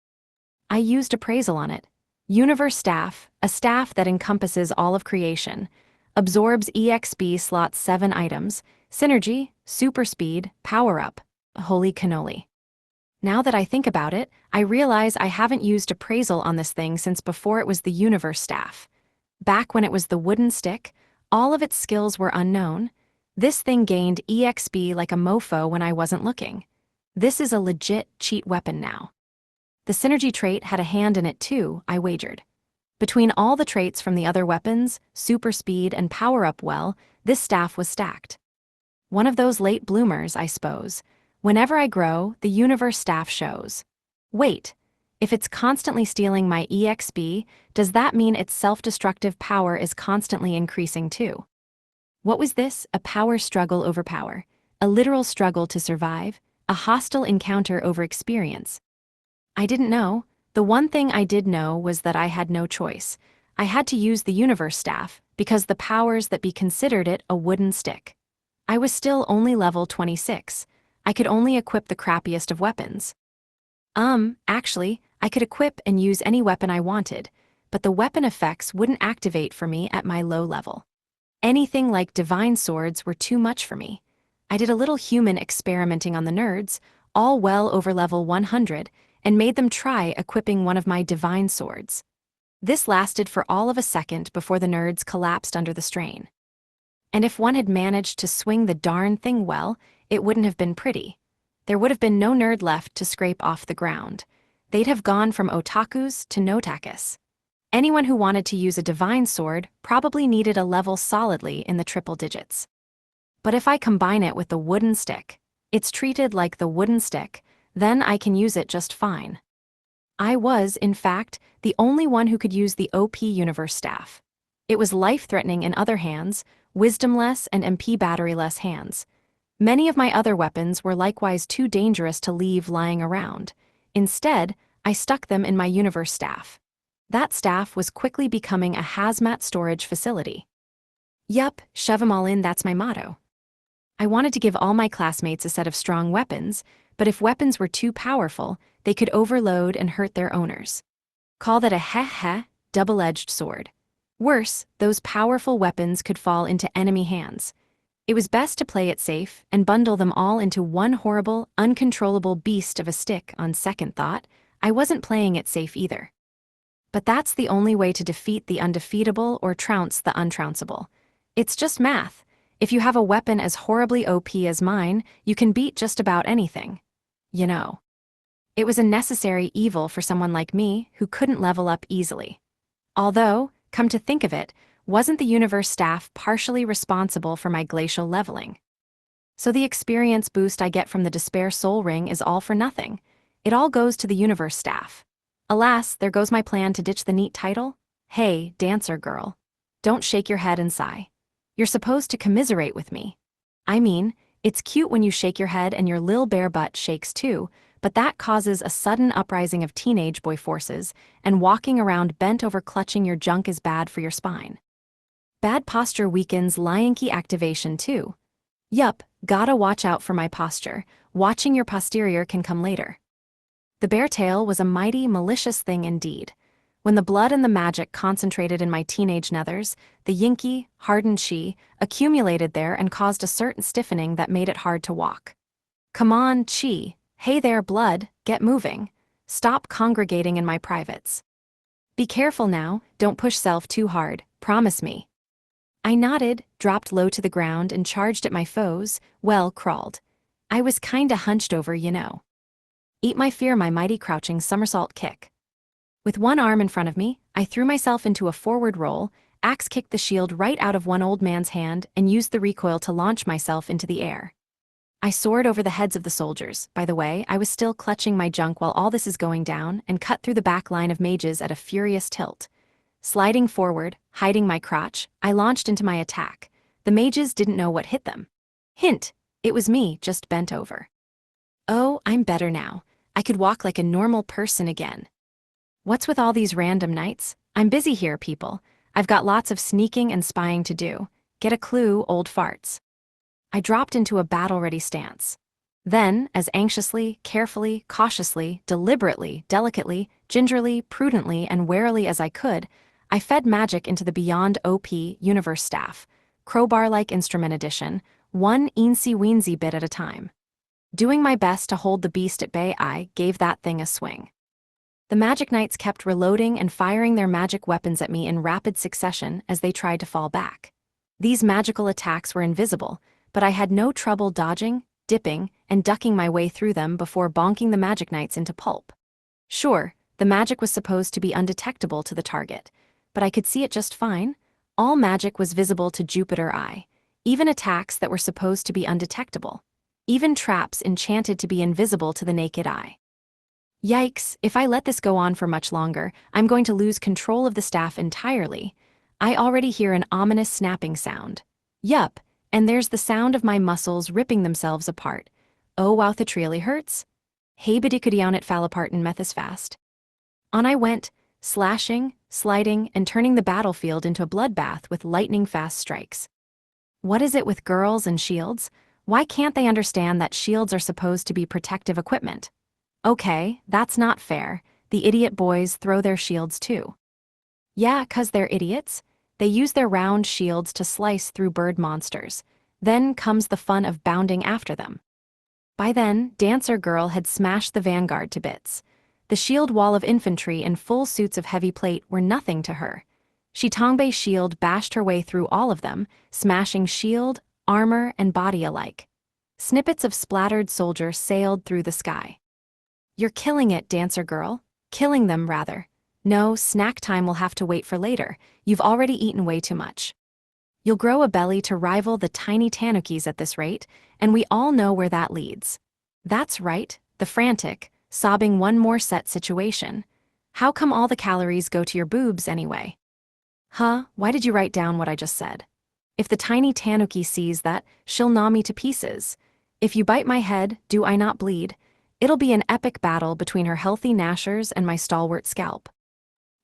I used appraisal on it. Universe Staff, a staff that encompasses all of creation, absorbs EXP slot 7 items, synergy, super speed, power-up. Holy cannoli. Now that I think about it, I realize I haven't used appraisal on this thing since before it was the Universe Staff. Back when it was the wooden stick, all of its skills were unknown. This thing gained EXP like a mofo when I wasn't looking. This is a legit cheat weapon now. The synergy trait had a hand in it too, I wagered. Between all the traits from the other weapons, super speed and power-up, well, this staff was stacked. One of those late bloomers, I suppose. Whenever I grow, the universe staff shows. Wait, if it's constantly stealing my EXP, does that mean its self-destructive power is constantly increasing too? What was this? A power struggle over power? A literal struggle to survive? A hostile encounter over experience? I didn't know. The one thing I did know was that I had no choice. I had to use the universe staff, because the powers that be considered it a wooden stick. I was still only level 26. I could only equip the crappiest of weapons. Actually, I could equip and use any weapon I wanted, but the weapon effects wouldn't activate for me at my low level. Anything like divine swords were too much for me. I did a little human experimenting on the nerds, all well over level 100, and made them try equipping one of my divine swords. This lasted for all of a second before the nerds collapsed under the strain. And if one had managed to swing the darn thing well, it wouldn't have been pretty. There would have been no nerd left to scrape off the ground. They'd have gone from otakus to notakus. Anyone who wanted to use a divine sword probably needed a level solidly in the triple digits. But if I combine it with the wooden stick, it's treated like the wooden stick, then I can use it just fine. I was, in fact, the only one who could use the OP universe staff. It was life-threatening in other hands, wisdomless and MP battery-less hands. Many of my other weapons were likewise too dangerous to leave lying around. Instead, I stuck them in my universe staff. That staff was quickly becoming a hazmat storage facility. Yup, shove 'em all in, that's my motto. I wanted to give all my classmates a set of strong weapons, but if weapons were too powerful, they could overload and hurt their owners. Call that a heh-heh, double-edged sword. Worse, those powerful weapons could fall into enemy hands. It was best to play it safe and bundle them all into one horrible, uncontrollable beast of a stick. On second thought, I wasn't playing it safe either. But that's the only way to defeat the undefeatable or trounce the untrounceable. It's just math. If you have a weapon as horribly OP as mine, you can beat just about anything. You know. It was a necessary evil for someone like me who couldn't level up easily. Although, come to think of it, wasn't the universe staff partially responsible for my glacial leveling? So the experience boost I get from the Despair Soul Ring is all for nothing. It all goes to the universe staff. Alas, there goes my plan to ditch the neat title. Hey, Dancer Girl. Don't shake your head and sigh. You're supposed to commiserate with me. I mean, it's cute when you shake your head and your lil bare butt shakes too, but that causes a sudden uprising of teenage boy forces, and walking around bent over clutching your junk is bad for your spine. Bad posture weakens Lion Key activation too. Yup, gotta watch out for my posture. Watching your posterior can come later. The bear tail was a mighty, malicious thing indeed. When the blood and the magic concentrated in my teenage nethers, the yinky, hardened chi accumulated there and caused a certain stiffening that made it hard to walk. Come on, chi. Hey there, blood, get moving. Stop congregating in my privates. Be careful now, don't push self too hard, promise me. I nodded, dropped low to the ground and charged at my foes, well, crawled. I was kinda hunched over, you know. Eat my fear, my mighty crouching somersault kick. With one arm in front of me, I threw myself into a forward roll, axe kicked the shield right out of one old man's hand, and used the recoil to launch myself into the air. I soared over the heads of the soldiers. By the way, I was still clutching my junk while all this is going down, and cut through the back line of mages at a furious tilt. Sliding forward, hiding my crotch, I launched into my attack. The mages didn't know what hit them. Hint, it was me, just bent over. Oh, I'm better now. I could walk like a normal person again. What's with all these random nights? I'm busy here, people. I've got lots of sneaking and spying to do. Get a clue, old farts. I dropped into a battle-ready stance. Then, as anxiously, carefully, cautiously, deliberately, delicately, gingerly, prudently, and warily as I could, I fed magic into the Beyond OP Universe staff, crowbar-like instrument edition, one eensy-weensy bit at a time. Doing my best to hold the beast at bay, I gave that thing a swing. The Magic Knights kept reloading and firing their magic weapons at me in rapid succession as they tried to fall back. These magical attacks were invisible, but I had no trouble dodging, dipping, and ducking my way through them before bonking the Magic Knights into pulp. Sure, the magic was supposed to be undetectable to the target, but I could see it just fine. All magic was visible to Jupiter Eye, even attacks that were supposed to be undetectable, even traps enchanted to be invisible to the naked eye. Yikes, if I let this go on for much longer, I'm going to lose control of the staff entirely. I already hear an ominous snapping sound. Yup, and there's the sound of my muscles ripping themselves apart. Oh wow, that really hurts. Hey bidikudion, it fell apart in Methis fast. On I went, slashing, sliding, and turning the battlefield into a bloodbath with lightning-fast strikes. What is it with girls and shields? Why can't they understand that shields are supposed to be protective equipment? Okay, that's not fair. The idiot boys throw their shields too. Yeah, 'cause they're idiots. They use their round shields to slice through bird monsters. Then comes the fun of bounding after them. By then, Dancer Girl had smashed the vanguard to bits. The shield wall of infantry in full suits of heavy plate were nothing to her. Shitongbe shield bashed her way through all of them, smashing shield, armor, and body alike. Snippets of splattered soldier sailed through the sky. You're killing it, Dancer Girl. Killing them, rather. No, snack time will have to wait for later. You've already eaten way too much. You'll grow a belly to rival the tiny tanukis at this rate, and we all know where that leads. That's right, the frantic, sobbing one more set situation. How come all the calories go to your boobs anyway? Huh, why did you write down what I just said? If the tiny tanuki sees that, she'll gnaw me to pieces. If you bite my head, do I not bleed? It'll be an epic battle between her healthy gnashers and my stalwart scalp.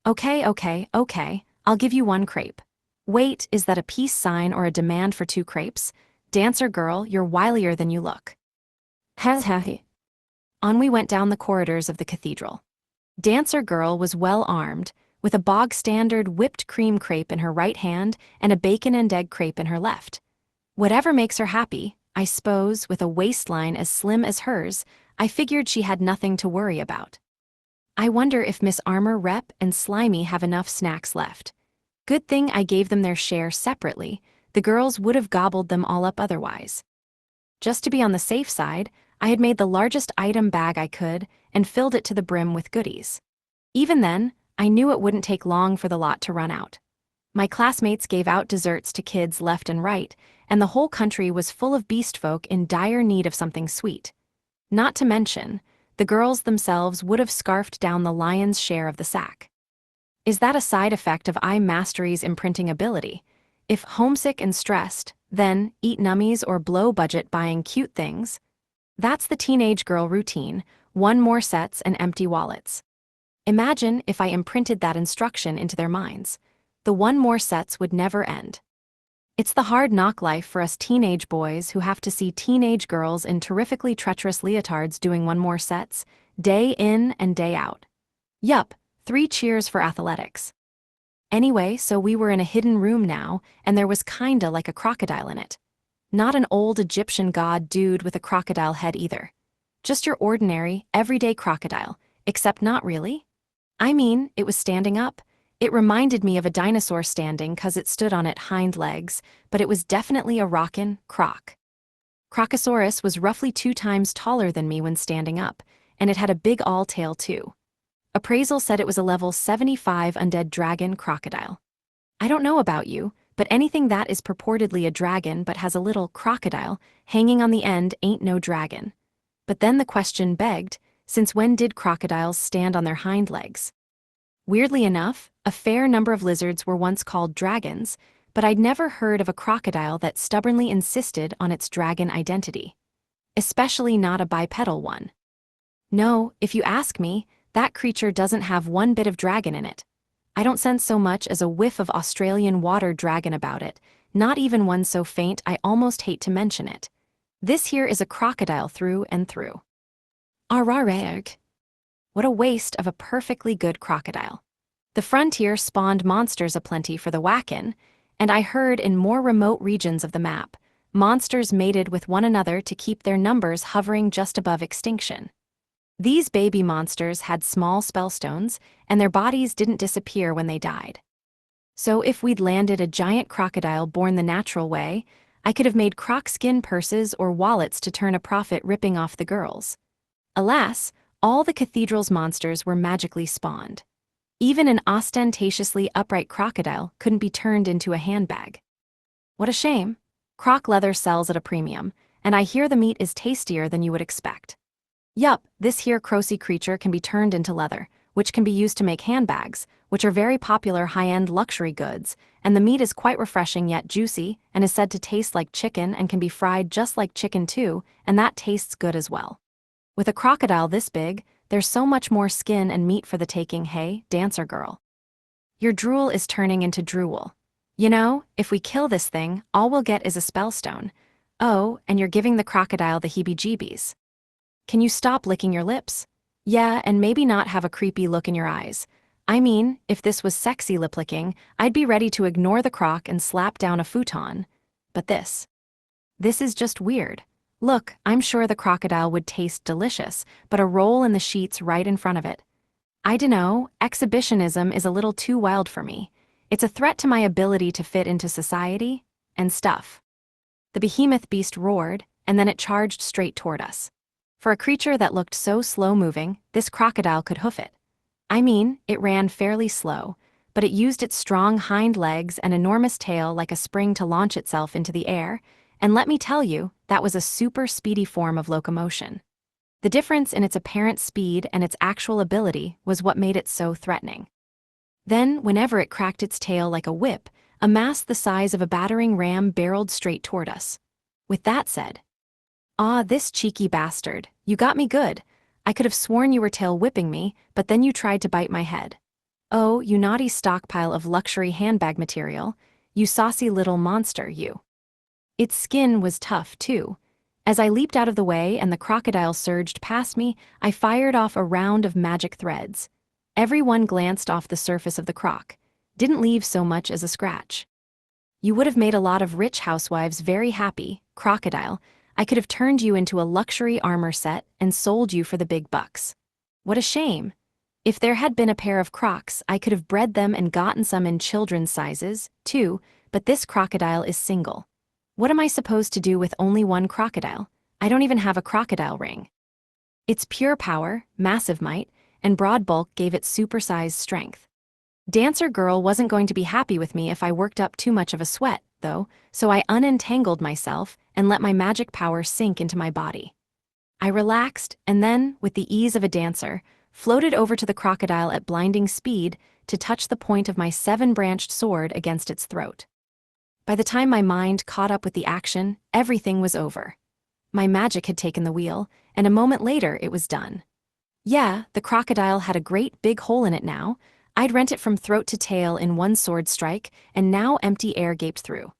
Okay, I'll give you one crepe. Wait, is that a peace sign or a demand for 2 crepes? Dancer Girl, you're wilier than you look. Heh. On we went down the corridors of the cathedral. Dancer Girl was well armed, with a bog-standard whipped cream crepe in her right hand and a bacon and egg crepe in her left. Whatever makes her happy, I suppose, with a waistline as slim as hers, I figured she had nothing to worry about. I wonder if Miss Armor Rep and Slimy have enough snacks left. Good thing I gave them their share separately. The girls would have gobbled them all up otherwise. Just to be on the safe side, I had made the largest item bag I could and filled it to the brim with goodies. Even then, I knew it wouldn't take long for the lot to run out. My classmates gave out desserts to kids left and right, and the whole country was full of beast folk in dire need of something sweet. Not to mention, the girls themselves would have scarfed down the lion's share of the sack. Is that a side effect of iMastery's imprinting ability? If homesick and stressed, then eat nummies or blow budget buying cute things. That's the teenage girl routine, 1 more sets and empty wallets. Imagine if I imprinted that instruction into their minds. The 1 more sets would never end. It's the hard knock life for us teenage boys who have to see teenage girls in terrifically treacherous leotards doing 1 more sets, day in and day out. Yup, 3 cheers for athletics. Anyway, so we were in a hidden room now, and there was kinda like a crocodile in it. Not an old Egyptian god dude with a crocodile head either. Just your ordinary, everyday crocodile, except not really. I mean, it was standing up. It reminded me of a dinosaur standing 'cause it stood on its hind legs, but it was definitely a rockin' croc. Crocosaurus was roughly 2 times taller than me when standing up, and it had a big all tail too. Appraisal said it was a level 75 undead dragon crocodile. I don't know about you, but anything that is purportedly a dragon but has a little crocodile hanging on the end ain't no dragon. But then the question begged, since when did crocodiles stand on their hind legs? Weirdly enough, a fair number of lizards were once called dragons, but I'd never heard of a crocodile that stubbornly insisted on its dragon identity. Especially not a bipedal one. No, if you ask me, that creature doesn't have one bit of dragon in it. I don't sense so much as a whiff of Australian water dragon about it, not even one so faint I almost hate to mention it. This here is a crocodile through and through. Arararg. What a waste of a perfectly good crocodile. The frontier spawned monsters aplenty for the whack-in, and I heard in more remote regions of the map, monsters mated with one another to keep their numbers hovering just above extinction. These baby monsters had small spellstones, and their bodies didn't disappear when they died. So if we'd landed a giant crocodile born the natural way, I could have made croc skin purses or wallets to turn a profit ripping off the girls. Alas, all the cathedral's monsters were magically spawned. Even an ostentatiously upright crocodile couldn't be turned into a handbag. What a shame. Croc leather sells at a premium, and I hear the meat is tastier than you would expect. Yup, this here crocy creature can be turned into leather, which can be used to make handbags, which are very popular high-end luxury goods, and the meat is quite refreshing yet juicy, and is said to taste like chicken and can be fried just like chicken too, and that tastes good as well. With a crocodile this big, there's so much more skin and meat for the taking, hey, dancer girl. Your drool is turning into drool. You know, if we kill this thing, all we'll get is a spellstone. Oh, and you're giving the crocodile the heebie-jeebies. Can you stop licking your lips? Yeah, and maybe not have a creepy look in your eyes. I mean, if this was sexy lip licking, I'd be ready to ignore the croc and slap down a futon. But this is just weird. Look, I'm sure the crocodile would taste delicious, but a roll in the sheets right in front of it. I dunno, exhibitionism is a little too wild for me. It's a threat to my ability to fit into society and stuff. The behemoth beast roared, and then it charged straight toward us. For a creature that looked so slow-moving, this crocodile could hoof it. I mean, it ran fairly slow, but it used its strong hind legs and enormous tail like a spring to launch itself into the air, and let me tell you, that was a super speedy form of locomotion. The difference in its apparent speed and its actual ability was what made it so threatening. Then, whenever it cracked its tail like a whip, a mass the size of a battering ram barreled straight toward us. With that said, "Ah, this cheeky bastard, you got me good. I could have sworn you were tail whipping me, but then you tried to bite my head. Oh, you naughty stockpile of luxury handbag material, you saucy little monster, you." Its skin was tough, too. As I leaped out of the way and the crocodile surged past me, I fired off a round of magic threads. Everyone glanced off the surface of the croc, didn't leave so much as a scratch. You would have made a lot of rich housewives very happy, crocodile. I could have turned you into a luxury armor set and sold you for the big bucks. What a shame. If there had been a pair of crocs, I could have bred them and gotten some in children's sizes, too, but this crocodile is single. What am I supposed to do with only one crocodile? I don't even have a crocodile ring. Its pure power, massive might, and broad bulk gave it supersized strength. Dancer Girl wasn't going to be happy with me if I worked up too much of a sweat, though, so I unentangled myself and let my magic power sink into my body. I relaxed and then, with the ease of a dancer, floated over to the crocodile at blinding speed to touch the point of my 7-branched sword against its throat. By the time my mind caught up with the action, everything was over. My magic had taken the wheel, and a moment later it was done. Yeah, the crocodile had a great big hole in it now. I'd rent it from throat to tail in one sword strike, and now empty air gaped through.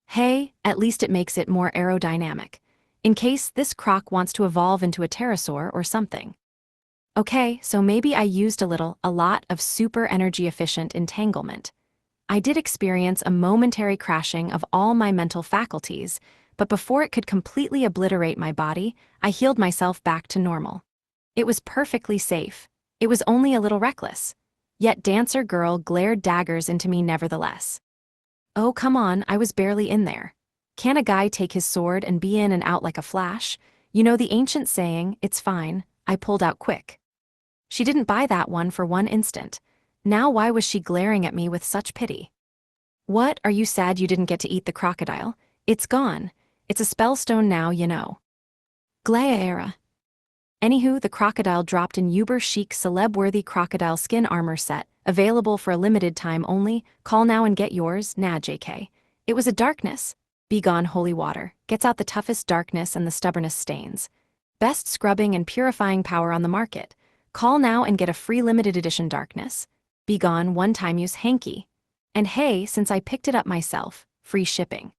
Hey, at least it makes it more aerodynamic, in case this croc wants to evolve into a pterosaur or something. Okay, so maybe I used a lot of super energy efficient entanglement. I did experience a momentary crashing of all my mental faculties, but before it could completely obliterate my body, I healed myself back to normal. It was perfectly safe. It was only a little reckless. Yet Dancer Girl glared daggers into me nevertheless. Oh, come on, I was barely in there. Can a guy take his sword and be in and out like a flash? You know the ancient saying, it's fine, I pulled out quick. She didn't buy that one for one instant. Now why was she glaring at me with such pity? What, are you sad you didn't get to eat the crocodile? It's gone. It's a spellstone now, you know. Glaera. Anywho, the crocodile dropped in uber chic celeb-worthy crocodile skin armor set, available for a limited time only. Call now and get yours. Nah, JK. It was a darkness. Begone holy water. Gets out the toughest darkness and the stubbornest stains. Best scrubbing and purifying power on the market. Call now and get a free limited edition darkness. Begone one-time use hanky. And hey, since I picked it up myself, free shipping.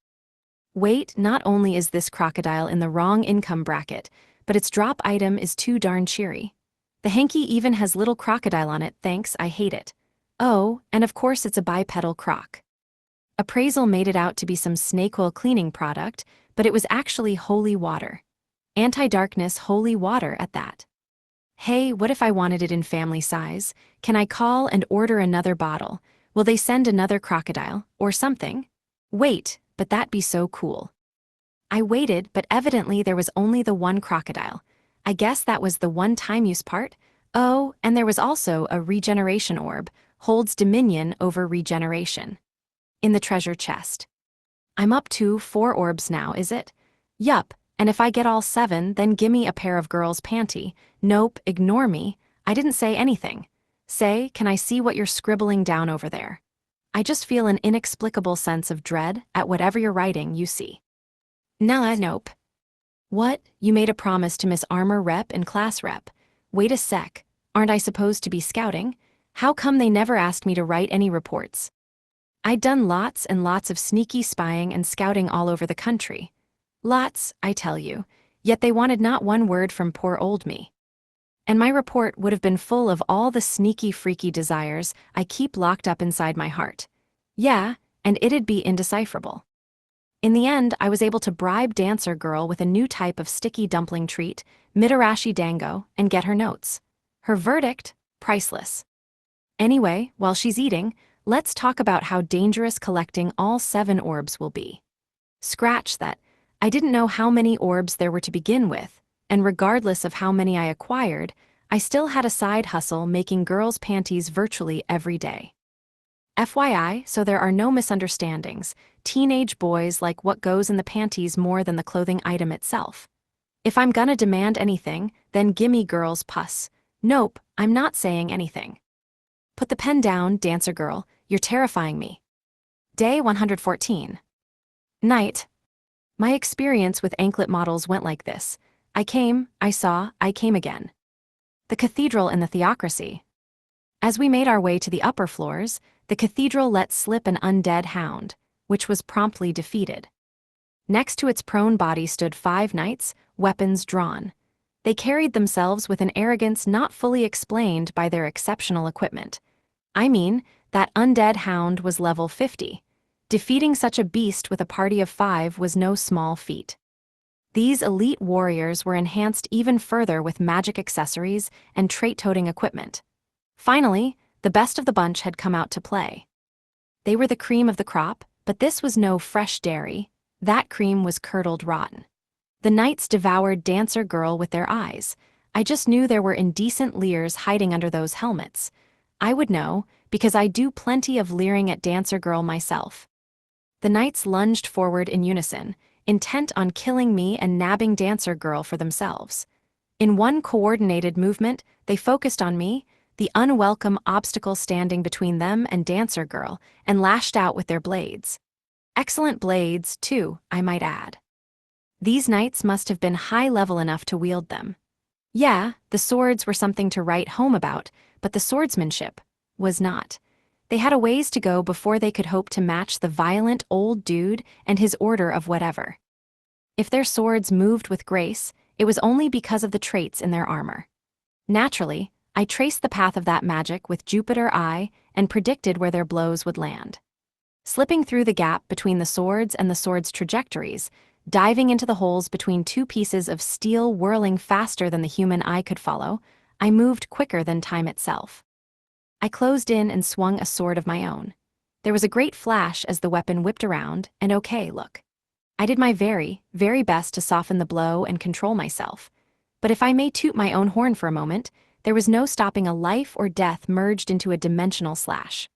Wait, not only is this crocodile in the wrong income bracket, but its drop item is too darn cheery. The hanky even has little crocodile on it, thanks, I hate it. Oh, and of course it's a bipedal croc. Appraisal made it out to be some snake oil cleaning product, but it was actually holy water. Anti-darkness holy water at that. Hey, what if I wanted it in family size? Can I call and order another bottle? Will they send another crocodile, or something? Wait, but that'd be so cool. I waited, but evidently there was only the one crocodile. I guess that was the one-time use part. Oh, and there was also a regeneration orb, holds dominion over regeneration. In the treasure chest. I'm up to 4 orbs now, is it? Yup, and if I get all 7, then gimme a pair of girls' panty. Nope, ignore me. I didn't say anything. Say, can I see what you're scribbling down over there? I just feel an inexplicable sense of dread at whatever you're writing, you see. Nah, nope. What? You made a promise to Miss Armor Rep and Class Rep. Wait a sec. Aren't I supposed to be scouting? How come they never asked me to write any reports? I'd done lots and lots of sneaky spying and scouting all over the country. Lots, I tell you. Yet they wanted not one word from poor old me. And my report would have been full of all the sneaky freaky desires I keep locked up inside my heart. Yeah, and it'd be indecipherable. In the end, I was able to bribe Dancer Girl with a new type of sticky dumpling treat, Mitarashi Dango, and get her notes. Her verdict? Priceless. Anyway, while she's eating, let's talk about how dangerous collecting all 7 orbs will be. Scratch that. I didn't know how many orbs there were to begin with, and regardless of how many I acquired, I still had a side hustle making girls' panties virtually every day. FYI, so there are no misunderstandings, teenage boys like what goes in the panties more than the clothing item itself. If I'm gonna demand anything, then gimme girls' pus. Nope, I'm not saying anything. Put the pen down, Dancer Girl, you're terrifying me. Day 114. Night. My experience with anklet models went like this. I came, I saw, I came again. The cathedral and the theocracy. As we made our way to the upper floors, the cathedral let slip an undead hound, which was promptly defeated. Next to its prone body stood 5 knights, weapons drawn. They carried themselves with an arrogance not fully explained by their exceptional equipment. I mean, that undead hound was level 50. Defeating such a beast with a party of 5 was no small feat. These elite warriors were enhanced even further with magic accessories and trait-toting equipment. Finally, the best of the bunch had come out to play. They were the cream of the crop, but this was no fresh dairy. That cream was curdled rotten. The knights devoured Dancer Girl with their eyes. I just knew there were indecent leers hiding under those helmets. I would know, because I do plenty of leering at Dancer Girl myself. The knights lunged forward in unison, intent on killing me and nabbing Dancer Girl for themselves. In one coordinated movement, they focused on me, the unwelcome obstacle standing between them and Dancer Girl, and lashed out with their blades. Excellent blades, too, I might add. These knights must have been high-level enough to wield them. Yeah, the swords were something to write home about, but the swordsmanship was not. They had a ways to go before they could hope to match the violent old dude and his order of whatever. If their swords moved with grace, it was only because of the traits in their armor. Naturally, I traced the path of that magic with Jupiter Eye and predicted where their blows would land. Slipping through the gap between the swords and the swords' trajectories, diving into the holes between 2 pieces of steel whirling faster than the human eye could follow, I moved quicker than time itself. I closed in and swung a sword of my own. There was a great flash as the weapon whipped around, and okay, look. I did my very, very best to soften the blow and control myself. But if I may toot my own horn for a moment, There was no stopping a life or death merged into a dimensional slash.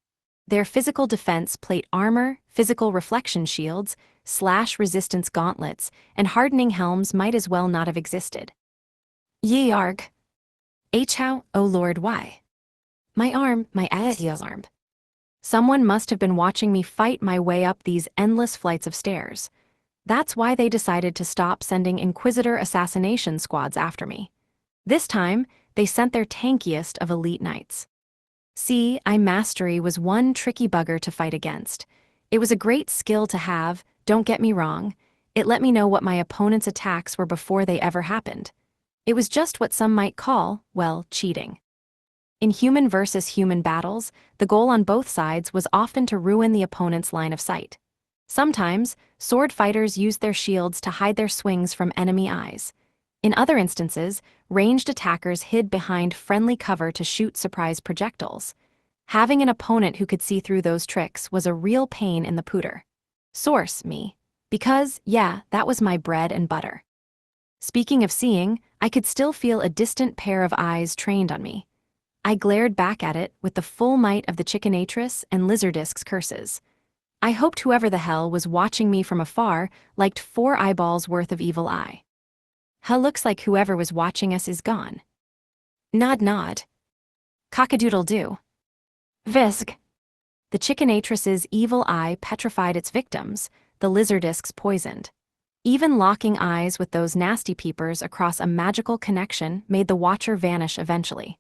Their physical defense plate armor, physical reflection shields, slash resistance gauntlets, and hardening helms might as well not have existed. Ye arg. How, oh Lord, why? My arm, my arm. Someone must have been watching me fight my way up these endless flights of stairs. That's why they decided to stop sending Inquisitor assassination squads after me. This time, they sent their tankiest of elite knights. See, mastery was one tricky bugger to fight against. It was a great skill to have, don't get me wrong. It let me know what my opponent's attacks were before they ever happened. It was just what some might call, well, cheating. In human versus human battles, the goal on both sides was often to ruin the opponent's line of sight. Sometimes, sword fighters used their shields to hide their swings from enemy eyes. In other instances, ranged attackers hid behind friendly cover to shoot surprise projectiles. Having an opponent who could see through those tricks was a real pain in the pooter. Source, me. Because, yeah, that was my bread and butter. Speaking of seeing, I could still feel a distant pair of eyes trained on me. I glared back at it with the full might of the Chickanatrix and Lizardisk's curses. I hoped whoever the hell was watching me from afar liked 4 eyeballs worth of evil eye. Hell, looks like whoever was watching us is gone. Nod nod. Cockadoodle-doo. Visg. The Chickanatrix's evil eye petrified its victims, the Lizardisk's poisoned. Even locking eyes with those nasty peepers across a magical connection made the watcher vanish eventually.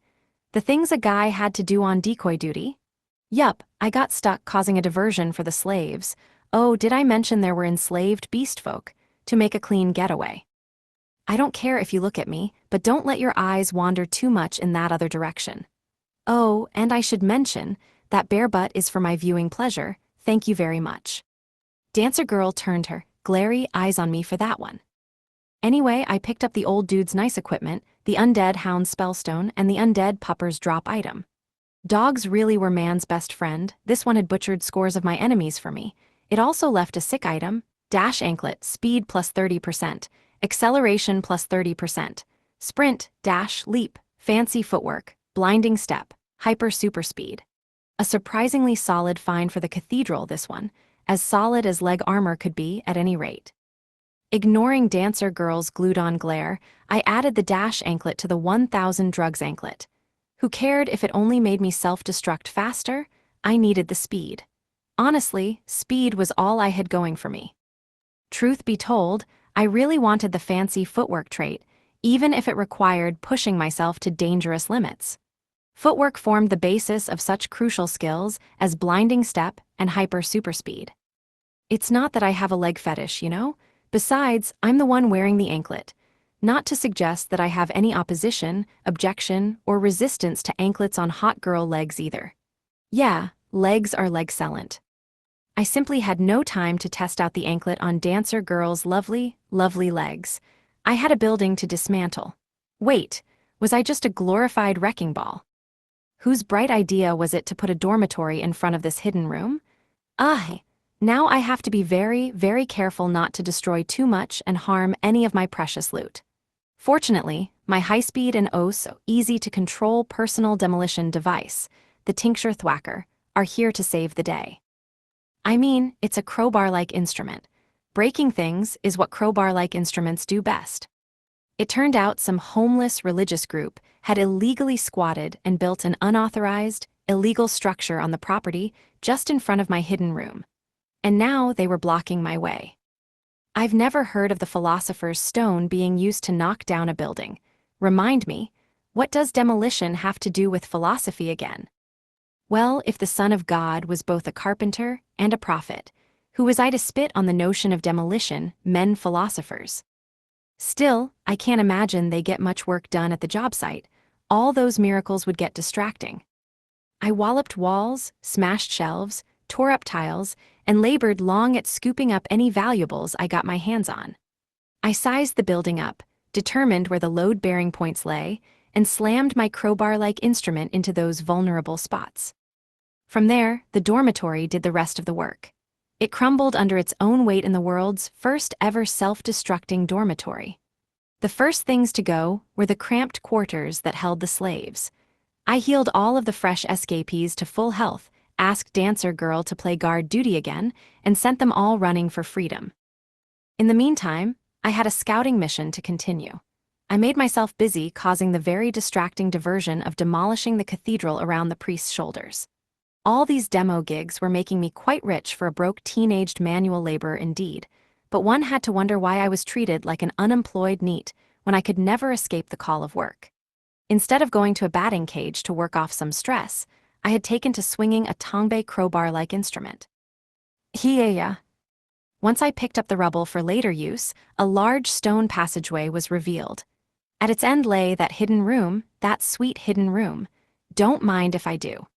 The things a guy had to do on decoy duty? Yup, I got stuck causing a diversion for the slaves. Oh, did I mention there were enslaved beast folk? To make a clean getaway. I don't care if you look at me, but don't let your eyes wander too much in that other direction. Oh, and I should mention, that bare butt is for my viewing pleasure, thank you very much. Dancer girl turned her glary eyes on me for that one. Anyway, I picked up the old dude's nice equipment, the undead hound's spellstone and the undead pupper's drop item. Dogs really were man's best friend. This one had butchered scores of my enemies for me. It also left a sick item, dash anklet, speed plus 30%, acceleration plus 30%, sprint, dash, leap, fancy footwork, blinding step, hyper super speed. A surprisingly solid find for the cathedral, this one, as solid as leg armor could be at any rate. Ignoring Dancer girl's glued-on glare, I added the dash anklet to the 1000 drugs anklet. Who cared if it only made me self-destruct faster? I needed the speed. Honestly, speed was all I had going for me. Truth be told, I really wanted the fancy footwork trait, even if it required pushing myself to dangerous limits. Footwork formed the basis of such crucial skills as blinding step and hyper super speed. It's not that I have a leg fetish, you know? Besides, I'm the one wearing the anklet. Not to suggest that I have any opposition, objection, or resistance to anklets on hot girl legs either. Yeah, legs are leg-cellent. I simply had no time to test out the anklet on Dancer girl's lovely, lovely legs. I had a building to dismantle. Wait, was I just a glorified wrecking ball? Whose bright idea was it to put a dormitory in front of this hidden room? Now I have to be very, very careful not to destroy too much and harm any of my precious loot. Fortunately, my high-speed and so easy-to-control personal demolition device, the Tincture Thwacker, are here to save the day. I mean, it's a crowbar-like instrument. Breaking things is what crowbar-like instruments do best. It turned out some homeless religious group had illegally squatted and built an unauthorized, illegal structure on the property just in front of my hidden room. And now they were blocking my way. I've never heard of the Philosopher's Stone being used to knock down a building. Remind me, what does demolition have to do with philosophy again? Well, if the Son of God was both a carpenter and a prophet, who was I to spit on the notion of demolition, men philosophers? Still, I can't imagine they get much work done at the job site. All those miracles would get distracting. I walloped walls, smashed shelves, tore up tiles, and labored long at scooping up any valuables I got my hands on. I sized the building up, determined where the load-bearing points lay, and slammed my crowbar-like instrument into those vulnerable spots. From there, the dormitory did the rest of the work. It crumbled under its own weight in the world's first ever self-destructing dormitory. The first things to go were the cramped quarters that held the slaves. I healed all of the fresh escapees to full health, asked Dancer Girl to play guard duty again, and sent them all running for freedom. In the meantime, I had a scouting mission to continue. I made myself busy causing the very distracting diversion of demolishing the cathedral around the priest's shoulders. All these demo gigs were making me quite rich for a broke teenaged manual laborer indeed, but one had to wonder why I was treated like an unemployed NEET when I could never escape the call of work. Instead of going to a batting cage to work off some stress, I had taken to swinging a tongbe crowbar-like instrument. Hiya. Once I picked up the rubble for later use, a large stone passageway was revealed. At its end lay that hidden room, that sweet hidden room. Don't mind if I do.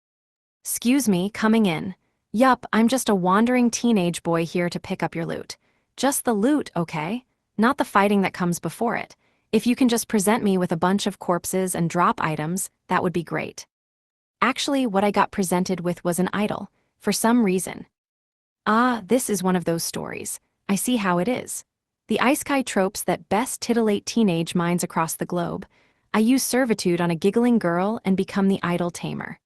"'Excuse me, coming in. Yup, I'm just a wandering teenage boy here to pick up your loot. Just the loot, okay? Not the fighting that comes before it. If you can just present me with a bunch of corpses and drop items, that would be great." Actually, what I got presented with was an idol, for some reason. Ah, this is one of those stories. I see how it is. The isekai tropes that best titillate teenage minds across the globe. I use servitude on a giggling girl and become the idol tamer.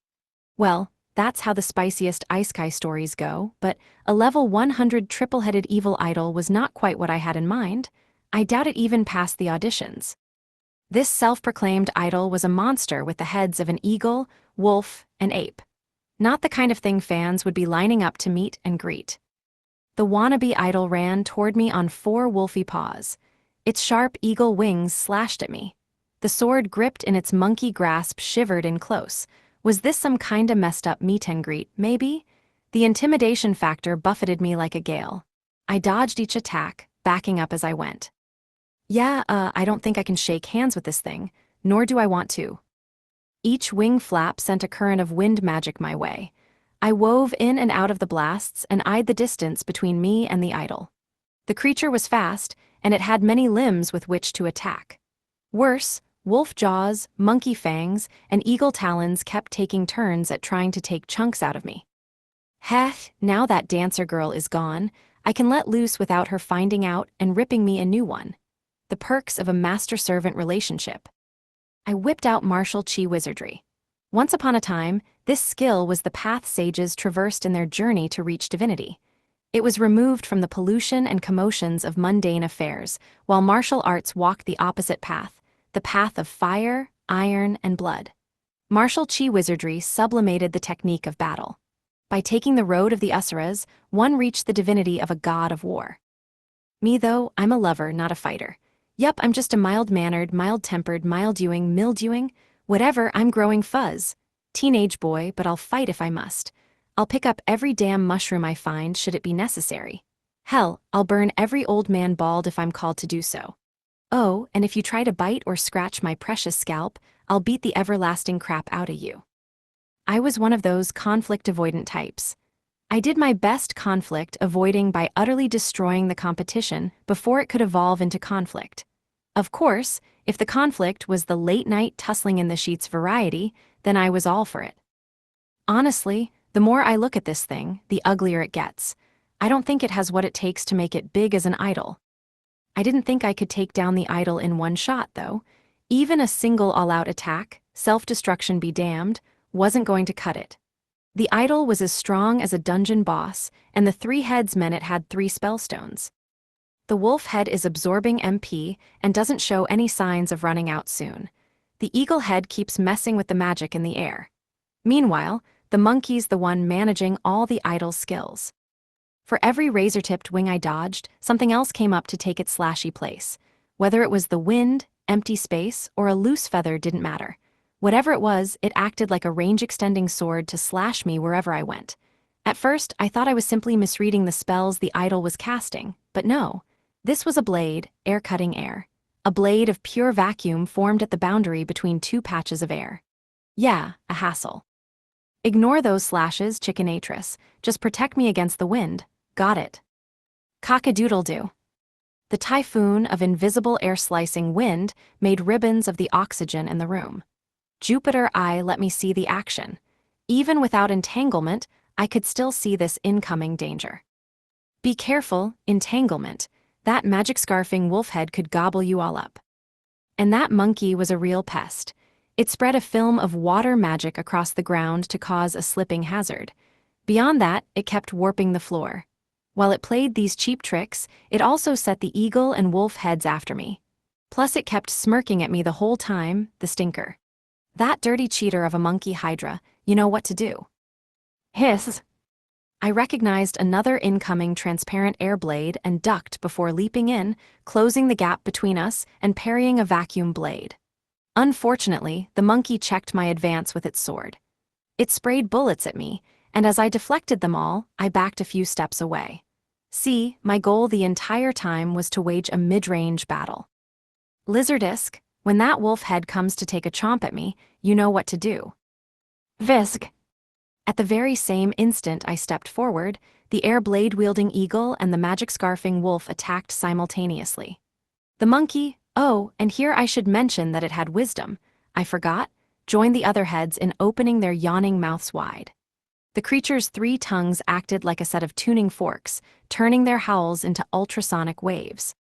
Well, that's how the spiciest isekai stories go, but a level 100 triple-headed evil idol was not quite what I had in mind. I doubt it even passed the auditions. This self-proclaimed idol was a monster with the heads of an eagle, wolf, and ape. Not the kind of thing fans would be lining up to meet and greet. The wannabe idol ran toward me on 4 wolfy paws. Its sharp eagle wings slashed at me. The sword gripped in its monkey grasp shivered in close. Was this some kinda messed up meet and greet, maybe? The intimidation factor buffeted me like a gale. I dodged each attack, backing up as I went. I don't think I can shake hands with this thing, nor do I want to. Each wing flap sent a current of wind magic my way. I wove in and out of the blasts and eyed the distance between me and the idol. The creature was fast, and it had many limbs with which to attack. Worse, wolf jaws, monkey fangs, and eagle talons kept taking turns at trying to take chunks out of me. Heh, now that Dancer Girl is gone, I can let loose without her finding out and ripping me a new one. The perks of a master-servant relationship. I whipped out martial chi wizardry. Once upon a time, this skill was the path sages traversed in their journey to reach divinity. It was removed from the pollution and commotions of mundane affairs, while martial arts walked the opposite path, the path of fire, iron, and blood. Martial chi wizardry sublimated the technique of battle. By taking the road of the Asuras, one reached the divinity of a god of war. Me though, I'm a lover, not a fighter. Yup, I'm just a mild-mannered, mild-tempered, mildewing, whatever, I'm growing fuzz. Teenage boy, but I'll fight if I must. I'll pick up every damn mushroom I find should it be necessary. Hell, I'll burn every old man bald if I'm called to do so. Oh, and if you try to bite or scratch my precious scalp, I'll beat the everlasting crap out of you. I was one of those conflict-avoidant types. I did my best conflict avoiding by utterly destroying the competition before it could evolve into conflict. Of course, if the conflict was the late-night tussling in the sheets variety, then I was all for it. Honestly, the more I look at this thing, the uglier it gets. I don't think it has what it takes to make it big as an idol. I didn't think I could take down the idol in one shot, though. Even a single all-out attack, self-destruction be damned, wasn't going to cut it. The idol was as strong as a dungeon boss, and the 3 heads meant it had 3 spellstones. The wolf head is absorbing MP and doesn't show any signs of running out soon. The eagle head keeps messing with the magic in the air. Meanwhile, the monkey's the one managing all the idol's skills. For every razor-tipped wing I dodged, something else came up to take its slashy place. Whether it was the wind, empty space, or a loose feather didn't matter. Whatever it was, it acted like a range-extending sword to slash me wherever I went. At first, I thought I was simply misreading the spells the idol was casting, but no. This was a blade, air-cutting air. A blade of pure vacuum formed at the boundary between 2 patches of air. Yeah, a hassle. Ignore those slashes, chickenatress. Just protect me against the wind. Got it. Cock-a-doodle-doo. The typhoon of invisible air-slicing wind made ribbons of the oxygen in the room. Jupiter I let me see the action. Even without entanglement, I could still see this incoming danger. Be careful, entanglement. That magic-scarfing wolf head could gobble you all up. And that monkey was a real pest. It spread a film of water magic across the ground to cause a slipping hazard. Beyond that, it kept warping the floor. While it played these cheap tricks, it also set the eagle and wolf heads after me. Plus it kept smirking at me the whole time, the stinker. That dirty cheater of a monkey hydra, you know what to do. Hiss. I recognized another incoming transparent air blade and ducked before leaping in, closing the gap between us and parrying a vacuum blade. Unfortunately, the monkey checked my advance with its sword. It sprayed bullets at me, and as I deflected them all, I backed a few steps away. See, my goal the entire time was to wage a mid-range battle. Lizardisk, when that wolf head comes to take a chomp at me, you know what to do. Visk. At the very same instant I stepped forward, the air blade-wielding eagle and the magic-scarfing wolf attacked simultaneously. The monkey, oh, and here I should mention that it had wisdom, I forgot, joined the other heads in opening their yawning mouths wide. The creature's 3 tongues acted like a set of tuning forks, turning their howls into ultrasonic waves.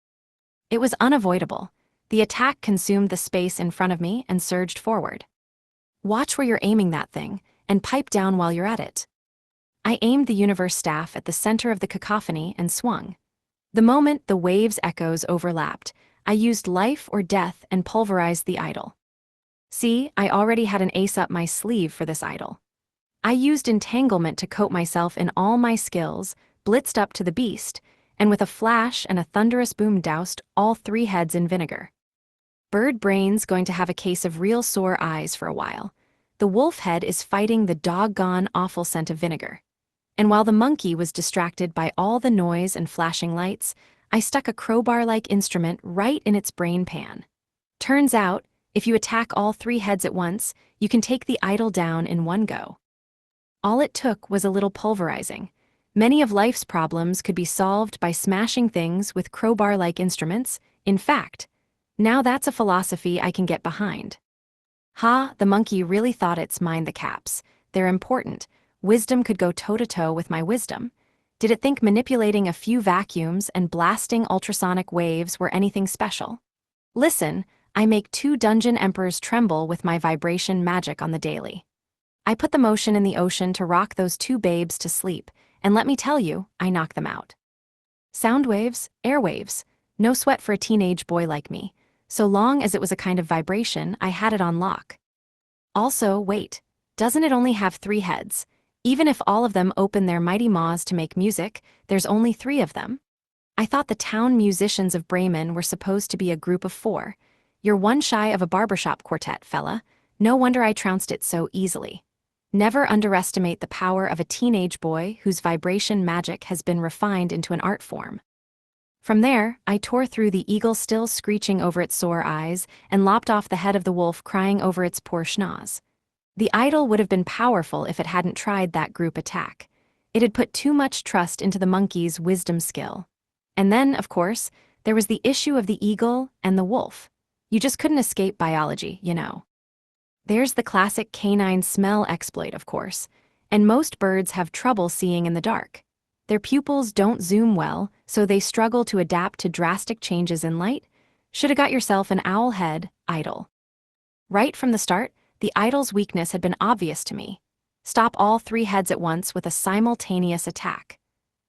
It was unavoidable. The attack consumed the space in front of me and surged forward. Watch where you're aiming that thing, and pipe down while you're at it. I aimed the universe staff at the center of the cacophony and swung. The moment the wave's echoes overlapped, I used life or death and pulverized the idol. See, I already had an ace up my sleeve for this idol. I used entanglement to coat myself in all my skills, blitzed up to the beast, and with a flash and a thunderous boom doused all 3 heads in vinegar. Bird Brain's going to have a case of real sore eyes for a while. The wolf head is fighting the doggone awful scent of vinegar. And while the monkey was distracted by all the noise and flashing lights, I stuck a crowbar-like instrument right in its brain pan. Turns out, if you attack all 3 heads at once, you can take the idol down in one go. All it took was a little pulverizing. Many of life's problems could be solved by smashing things with crowbar-like instruments. In fact, now that's a philosophy I can get behind. Ha, the monkey really thought it's mind the caps. They're important. Wisdom could go toe-to-toe with my wisdom. Did it think manipulating a few vacuums and blasting ultrasonic waves were anything special? Listen, I make 2 dungeon emperors tremble with my vibration magic on the daily. I put the motion in the ocean to rock those 2 babes to sleep, and let me tell you, I knock them out. Sound waves, airwaves, no sweat for a teenage boy like me. So long as it was a kind of vibration, I had it on lock. Also, wait, doesn't it only have 3 heads? Even if all of them open their mighty maws to make music, there's only 3 of them. I thought the town musicians of Bremen were supposed to be a group of 4. You're one shy of a barbershop quartet, fella. No wonder I trounced it so easily. Never underestimate the power of a teenage boy whose vibration magic has been refined into an art form. From there, I tore through the eagle still screeching over its sore eyes and lopped off the head of the wolf crying over its poor schnoz. The idol would have been powerful if it hadn't tried that group attack. It had put too much trust into the monkey's wisdom skill. And then, of course, there was the issue of the eagle and the wolf. You just couldn't escape biology, you know. There's the classic canine smell exploit, of course, and most birds have trouble seeing in the dark. Their pupils don't zoom well, so they struggle to adapt to drastic changes in light. Shoulda got yourself an owl head, idol. Right from the start, the idol's weakness had been obvious to me. Stop all 3 heads at once with a simultaneous attack.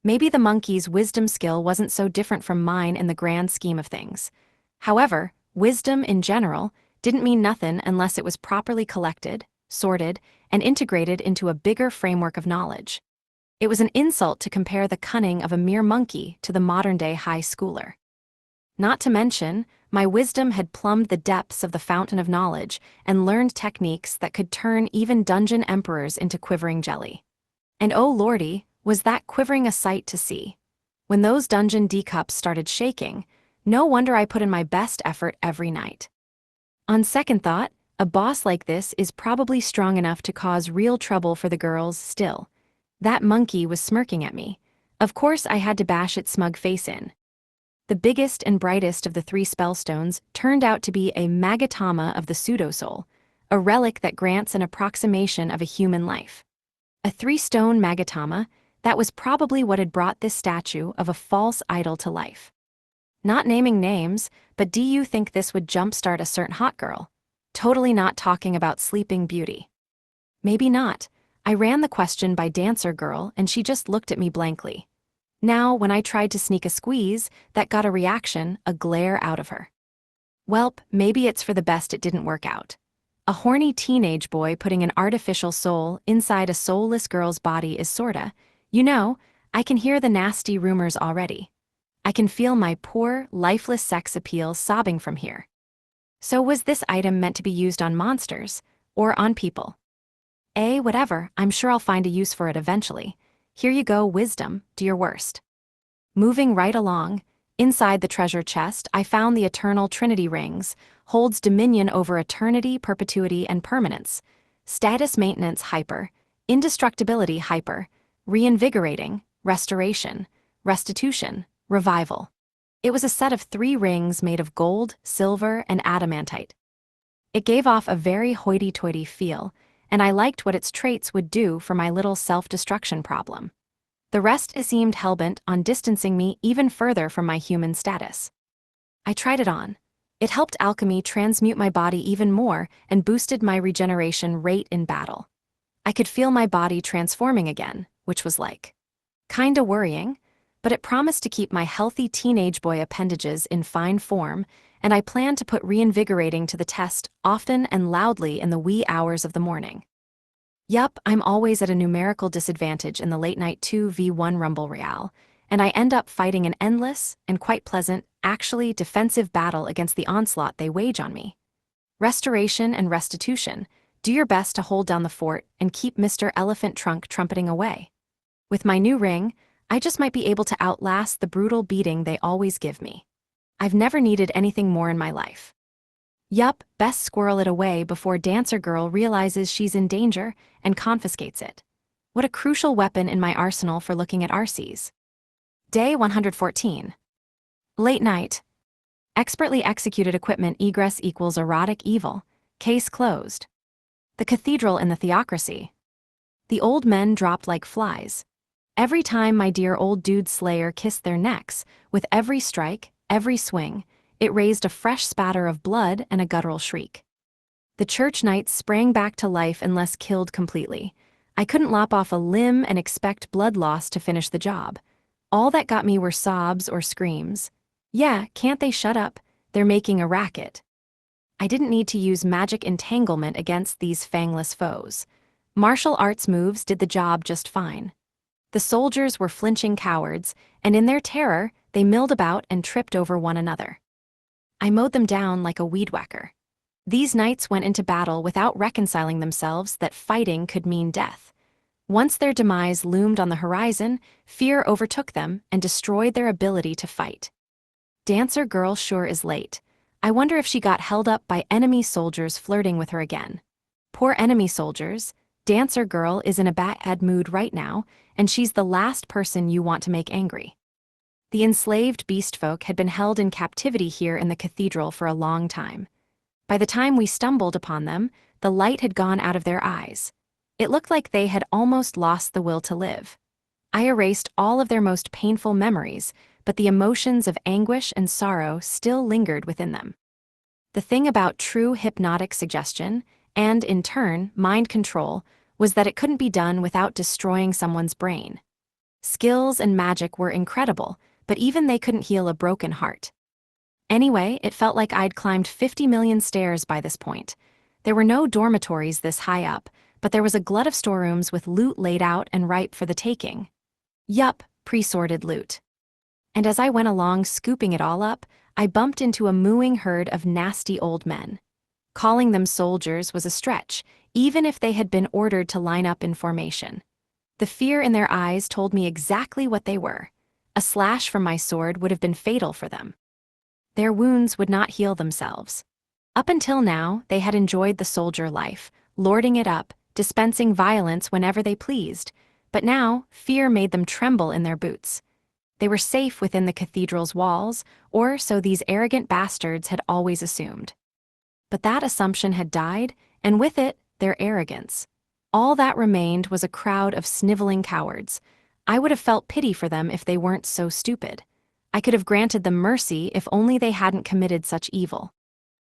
Maybe the monkey's wisdom skill wasn't so different from mine in the grand scheme of things. However, wisdom in general didn't mean nothing unless it was properly collected, sorted, and integrated into a bigger framework of knowledge. It was an insult to compare the cunning of a mere monkey to the modern-day high schooler. Not to mention, my wisdom had plumbed the depths of the fountain of knowledge and learned techniques that could turn even dungeon emperors into quivering jelly. And oh lordy, was that quivering a sight to see. When those dungeon D-cups started shaking, no wonder I put in my best effort every night. On second thought, a boss like this is probably strong enough to cause real trouble for the girls still. That monkey was smirking at me. Of course I had to bash its smug face in. The biggest and brightest of the 3 spellstones turned out to be a Magatama of the Pseudo-Soul, a relic that grants an approximation of a human life. A 3-stone Magatama, that was probably what had brought this statue of a false idol to life. Not naming names, but do you think this would jumpstart a certain hot girl? Totally not talking about Sleeping Beauty. Maybe not. I ran the question by Dancer Girl and she just looked at me blankly. Now, when I tried to sneak a squeeze, that got a reaction, a glare out of her. Welp, maybe it's for the best it didn't work out. A horny teenage boy putting an artificial soul inside a soulless girl's body is sorta, I can hear the nasty rumors already. I can feel my poor, lifeless sex appeal sobbing from here. So was this item meant to be used on monsters, or on people? Whatever, I'm sure I'll find a use for it eventually. Here you go, wisdom, do your worst. Moving right along, inside the treasure chest, I found the Eternal Trinity rings, holds dominion over eternity, perpetuity, and permanence. Status maintenance hyper, indestructibility hyper, reinvigorating, restoration, restitution, revival. It was a set of 3 rings made of gold, silver, and adamantite. It gave off a very hoity-toity feel, and I liked what its traits would do for my little self-destruction problem. The rest seemed hellbent on distancing me even further from my human status. I tried it on. It helped alchemy transmute my body even more and boosted my regeneration rate in battle. I could feel my body transforming again, which was kinda worrying, but it promised to keep my healthy teenage boy appendages in fine form, and I planned to put reinvigorating to the test often and loudly in the wee hours of the morning. Yup, I'm always at a numerical disadvantage in the late-night 2v1 Rumble Royale, and I end up fighting an endless, and quite pleasant, actually defensive battle against the onslaught they wage on me. Restoration and restitution. Do your best to hold down the fort and keep Mr. Elephant Trunk trumpeting away. With my new ring, I just might be able to outlast the brutal beating they always give me. I've never needed anything more in my life. Yup, best squirrel it away before Dancer Girl realizes she's in danger and confiscates it. What a crucial weapon in my arsenal for looking at RCs. Day 114. Late night. Expertly executed equipment egress equals erotic evil. Case closed. The cathedral in the theocracy. The old men dropped like flies. Every time my dear old dude slayer kissed their necks, with every strike, every swing, it raised a fresh spatter of blood and a guttural shriek. The church knights sprang back to life unless killed completely. I couldn't lop off a limb and expect blood loss to finish the job. All that got me were sobs or screams. Yeah, can't they shut up? They're making a racket. I didn't need to use magic entanglement against these fangless foes. Martial arts moves did the job just fine. The soldiers were flinching cowards, and in their terror, they milled about and tripped over one another. I mowed them down like a weed whacker. These knights went into battle without reconciling themselves that fighting could mean death. Once their demise loomed on the horizon, fear overtook them and destroyed their ability to fight. Dancer Girl sure is late. I wonder if she got held up by enemy soldiers flirting with her again. Poor enemy soldiers. Dancer Girl is in a bad mood right now, and she's the last person you want to make angry. The enslaved beastfolk had been held in captivity here in the cathedral for a long time. By the time we stumbled upon them, the light had gone out of their eyes. It looked like they had almost lost the will to live. I erased all of their most painful memories, but the emotions of anguish and sorrow still lingered within them. The thing about true hypnotic suggestion, and in turn, mind control, was that it couldn't be done without destroying someone's brain. Skills and magic were incredible, but even they couldn't heal a broken heart. Anyway, it felt like I'd climbed 50 million stairs by this point. There were no dormitories this high up, but there was a glut of storerooms with loot laid out and ripe for the taking. Yup, pre-sorted loot. And as I went along scooping it all up, I bumped into a mooing herd of nasty old men. Calling them soldiers was a stretch, even if they had been ordered to line up in formation. The fear in their eyes told me exactly what they were. A slash from my sword would have been fatal for them. Their wounds would not heal themselves. Up until now, they had enjoyed the soldier life, lording it up, dispensing violence whenever they pleased, but now fear made them tremble in their boots. They were safe within the cathedral's walls, or so these arrogant bastards had always assumed. But that assumption had died, and with it, their arrogance. All that remained was a crowd of sniveling cowards. I would have felt pity for them if they weren't so stupid. I could have granted them mercy if only they hadn't committed such evil.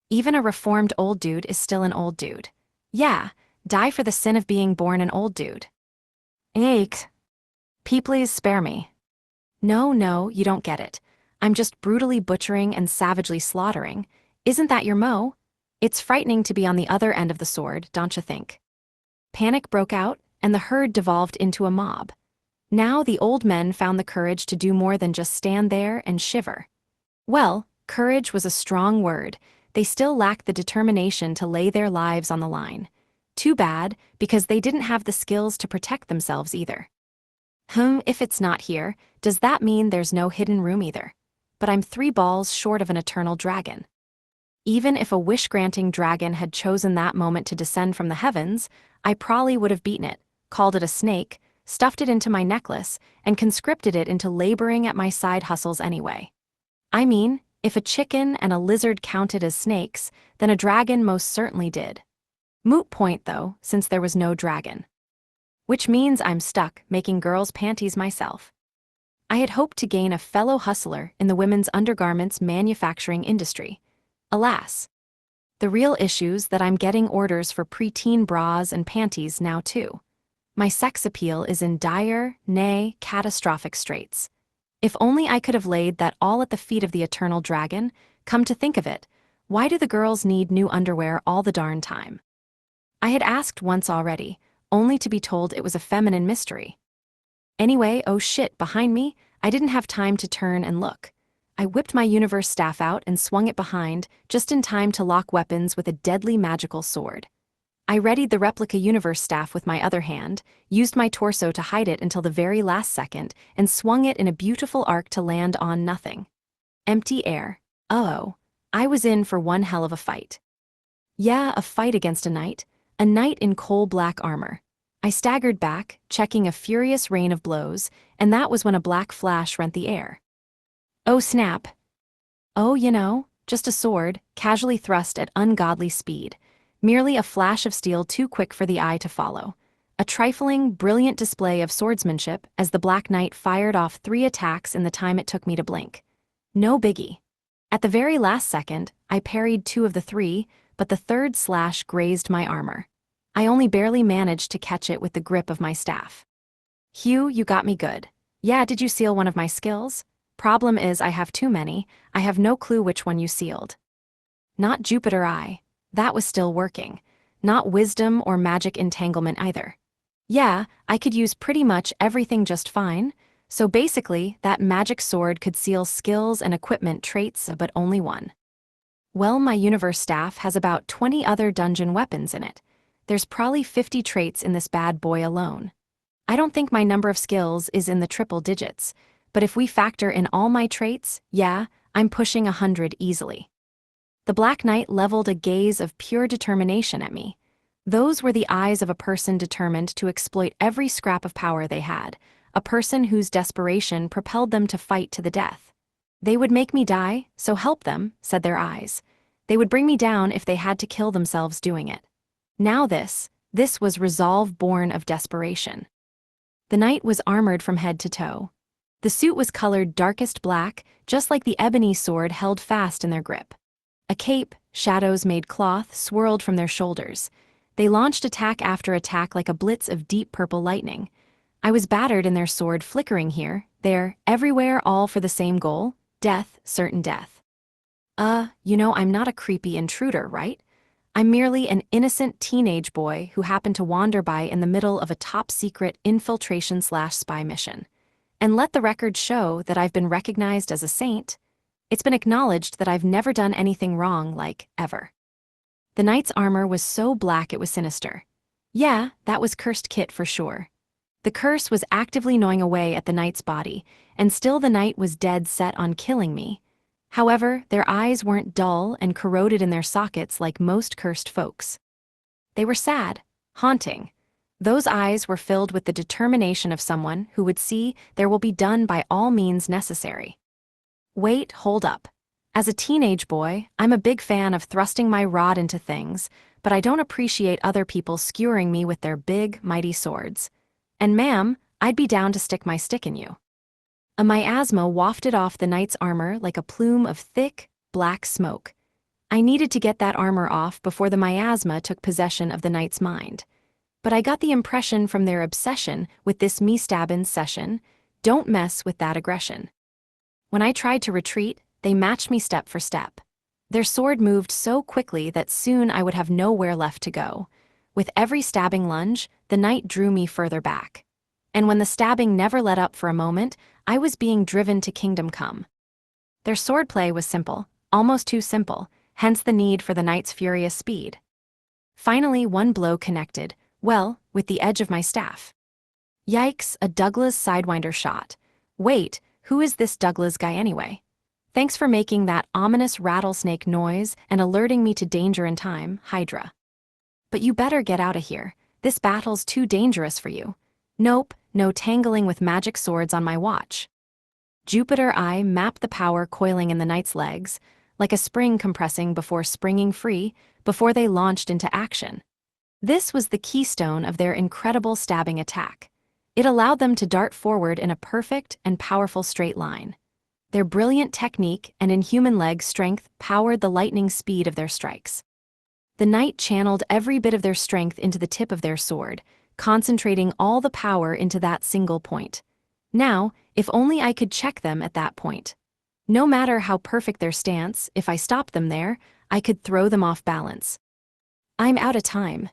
Even a reformed old dude is still an old dude. Yeah, die for the sin of being born an old dude. Eek. Please spare me. No, you don't get it. I'm just brutally butchering and savagely slaughtering. Isn't that your mo? It's frightening to be on the other end of the sword, don't you think? Panic broke out, and the herd devolved into a mob. Now the old men found the courage to do more than just stand there and shiver. Well, courage was a strong word. They still lacked the determination to lay their lives on the line. Too bad, because they didn't have the skills to protect themselves either. If it's not here, does that mean there's no hidden room either? But I'm 3 balls short of an eternal dragon. Even if a wish-granting dragon had chosen that moment to descend from the heavens, I probably would have beaten it, called it a snake, stuffed it into my necklace, and conscripted it into laboring at my side hustles anyway. I mean, if a chicken and a lizard counted as snakes, then a dragon most certainly did. Moot point though, since there was no dragon. Which means I'm stuck making girls' panties myself. I had hoped to gain a fellow hustler in the women's undergarments manufacturing industry. Alas. The real issue's that I'm getting orders for preteen bras and panties now too. My sex appeal is in dire, nay, catastrophic straits. If only I could have laid that all at the feet of the eternal dragon. Come to think of it, why do the girls need new underwear all the darn time? I had asked once already, only to be told it was a feminine mystery. Anyway, oh shit, behind me, I didn't have time to turn and look. I whipped my universe staff out and swung it behind, just in time to lock weapons with a deadly magical sword. I readied the replica universe staff with my other hand, used my torso to hide it until the very last second, and swung it in a beautiful arc to land on nothing. Empty air. Oh, I was in for one hell of a fight. Yeah, a fight against a knight in coal-black armor. I staggered back, checking a furious rain of blows, and that was when a black flash rent the air. Oh snap. Oh, just a sword, casually thrust at ungodly speed. Merely a flash of steel too quick for the eye to follow. A trifling, brilliant display of swordsmanship as the Black Knight fired off 3 attacks in the time it took me to blink. No biggie. At the very last second, I parried 2 of the 3, but the 3rd slash grazed my armor. I only barely managed to catch it with the grip of my staff. Hugh, you got me good. Yeah, did you seal one of my skills? Problem is I have too many, I have no clue which one you sealed. Not Jupiter Eye. That was still working. Not wisdom or magic entanglement either. Yeah, I could use pretty much everything just fine, so basically, that magic sword could seal skills and equipment traits, but only one. Well, my universe staff has about 20 other dungeon weapons in it. There's probably 50 traits in this bad boy alone. I don't think my number of skills is in the triple digits, but if we factor in all my traits, yeah, I'm pushing 100 easily. The Black Knight leveled a gaze of pure determination at me. Those were the eyes of a person determined to exploit every scrap of power they had, a person whose desperation propelled them to fight to the death. They would make me die, so help them, said their eyes. They would bring me down if they had to kill themselves doing it. Now this was resolve born of desperation. The knight was armored from head to toe. The suit was colored darkest black, just like the ebony sword held fast in their grip. A cape, shadows made cloth, swirled from their shoulders. They launched attack after attack like a blitz of deep purple lightning. I was battered in their sword flickering here, there, everywhere, all for the same goal, death, certain death. I'm not a creepy intruder, right? I'm merely an innocent teenage boy who happened to wander by in the middle of a top-secret infiltration/spy mission. And let the record show that I've been recognized as a saint. It's been acknowledged that I've never done anything wrong, like, ever. The knight's armor was so black it was sinister. Yeah, that was cursed Kit for sure. The curse was actively gnawing away at the knight's body, and still the knight was dead set on killing me. However, their eyes weren't dull and corroded in their sockets like most cursed folks. They were sad, haunting. Those eyes were filled with the determination of someone who would see there will be done by all means necessary. Wait, hold up. As a teenage boy, I'm a big fan of thrusting my rod into things, but I don't appreciate other people skewering me with their big, mighty swords. And ma'am, I'd be down to stick my stick in you. A miasma wafted off the knight's armor like a plume of thick, black smoke. I needed to get that armor off before the miasma took possession of the knight's mind. But I got the impression from their obsession with this me-stabbin' session, don't mess with that aggression. When I tried to retreat, they matched me step for step. Their sword moved so quickly that soon I would have nowhere left to go. With every stabbing lunge, the knight drew me further back. And when the stabbing never let up for a moment, I was being driven to kingdom come. Their swordplay was simple, almost too simple, hence the need for the knight's furious speed. Finally, one blow connected, well, with the edge of my staff. Yikes, a Douglas Sidewinder shot. Wait, who is this Douglas guy anyway? Thanks for making that ominous rattlesnake noise and alerting me to danger in time, Hydra. But you better get out of here. This battle's too dangerous for you. Nope, no tangling with magic swords on my watch. Jupiter I mapped the power coiling in the knight's legs, like a spring compressing before springing free, before they launched into action. This was the keystone of their incredible stabbing attack. It allowed them to dart forward in a perfect and powerful straight line. Their brilliant technique and inhuman leg strength powered the lightning speed of their strikes. The knight channeled every bit of their strength into the tip of their sword, concentrating all the power into that single point. Now, if only I could check them at that point. No matter how perfect their stance, if I stopped them there, I could throw them off balance. I'm out of time.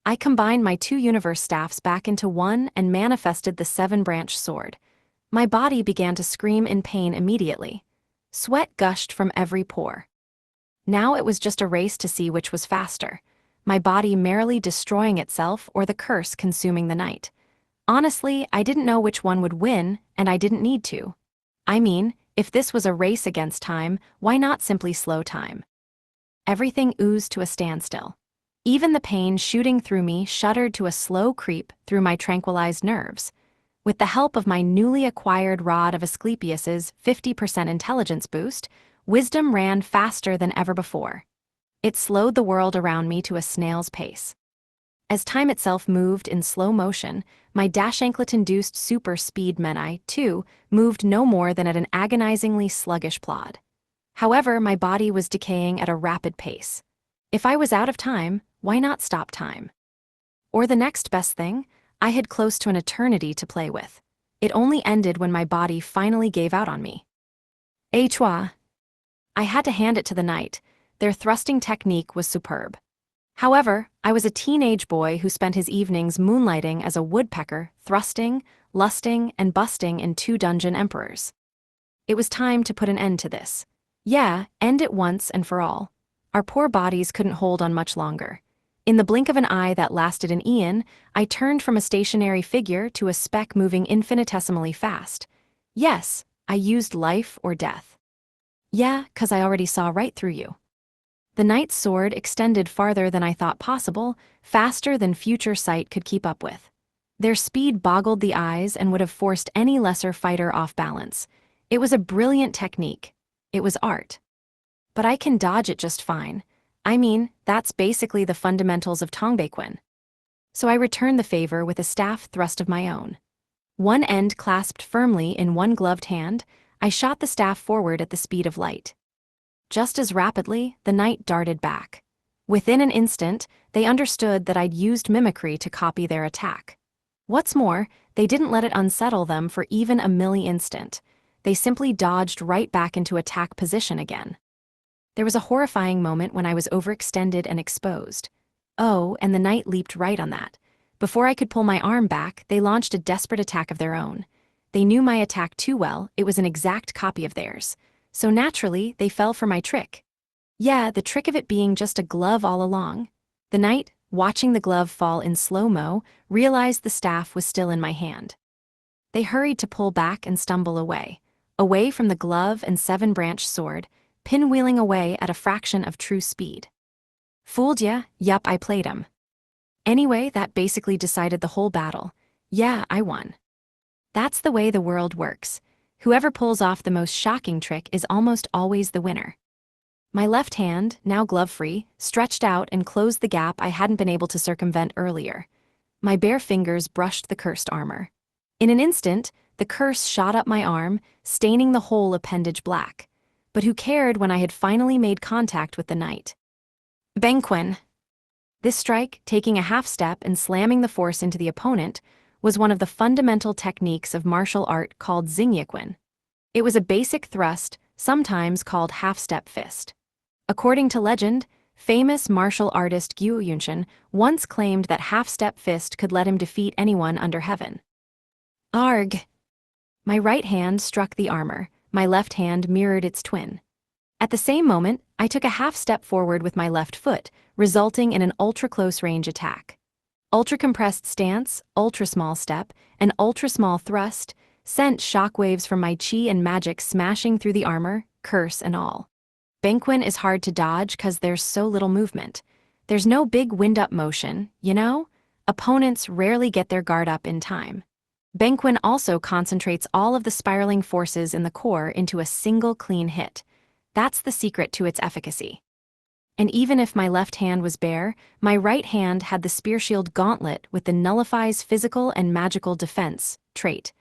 I combined my two universe staffs back into one and manifested the seven-branch sword. My body began to scream in pain immediately. Sweat gushed from every pore. Now it was just a race to see which was faster, my body merrily destroying itself or the curse consuming the knight. Honestly, I didn't know which one would win, and I didn't need to. I mean, if this was a race against time, why not simply slow time? Everything oozed to a standstill. Even the pain shooting through me shuddered to a slow creep through my tranquilized nerves. With the help of my newly acquired rod of Asclepius's 50% intelligence boost, wisdom ran faster than ever before. It slowed the world around me to a snail's pace. As time itself moved in slow motion, my dash-anklet-induced super speed Menai, too, moved no more than at an agonizingly sluggish plod. However, my body was decaying at a rapid pace. If I was out of time, why not stop time? Or the next best thing, I had close to an eternity to play with. It only ended when my body finally gave out on me. Toi. I had to hand it to the knight. Their thrusting technique was superb. However, I was a teenage boy who spent his evenings moonlighting as a woodpecker, thrusting, lusting, and busting in two dungeon emperors. It was time to put an end to this. Yeah, end it once and for all. Our poor bodies couldn't hold on much longer. In the blink of an eye that lasted an eon, I turned from a stationary figure to a speck moving infinitesimally fast. Yes, I used life or death. Yeah, 'cause I already saw right through you. The knight's sword extended farther than I thought possible, faster than future sight could keep up with. Their speed boggled the eyes and would have forced any lesser fighter off balance. It was a brilliant technique. It was art. But I can dodge it just fine. I mean, that's basically the fundamentals of Tongbaequin. So I returned the favor with a staff thrust of my own. One end clasped firmly in one gloved hand, I shot the staff forward at the speed of light. Just as rapidly, the knight darted back. Within an instant, they understood that I'd used mimicry to copy their attack. What's more, they didn't let it unsettle them for even a milli-instant. They simply dodged right back into attack position again. There was a horrifying moment when I was overextended and exposed. Oh, and the knight leaped right on that. Before I could pull my arm back, they launched a desperate attack of their own. They knew my attack too well, it was an exact copy of theirs. So naturally, they fell for my trick. Yeah, the trick of it being just a glove all along. The knight, watching the glove fall in slow-mo, realized the staff was still in my hand. They hurried to pull back and stumble away from the glove and seven-branch sword, pinwheeling away at a fraction of true speed. Fooled ya? Yup, I played 'em. Anyway, that basically decided the whole battle. Yeah, I won. That's the way the world works. Whoever pulls off the most shocking trick is almost always the winner. My left hand, now glove-free, stretched out and closed the gap I hadn't been able to circumvent earlier. My bare fingers brushed the cursed armor. In an instant, The curse shot up my arm, staining the whole appendage black. But who cared when I had finally made contact with the knight? Benquin. This strike, taking a half step and slamming the force into the opponent, was one of the fundamental techniques of martial art called Xingyiquan. It was a basic thrust, sometimes called half-step fist. According to legend, famous martial artist Guo Yunshan once claimed that half-step fist could let him defeat anyone under heaven. Arg! My right hand struck the armor, my left hand mirrored its twin. At the same moment, I took a half step forward with my left foot, resulting in an ultra-close range attack. Ultra-compressed stance, ultra-small step, and ultra-small thrust sent shockwaves from my chi and magic smashing through the armor, curse and all. Benquin is hard to dodge cause there's so little movement. There's no big wind-up motion, you know? Opponents rarely get their guard up in time. Benquin also concentrates all of the spiraling forces in the core into a single clean hit. That's the secret to its efficacy. And even if my left hand was bare, my right hand had the Spear Shield Gauntlet with the Nullifies Physical and Magical Defense trait.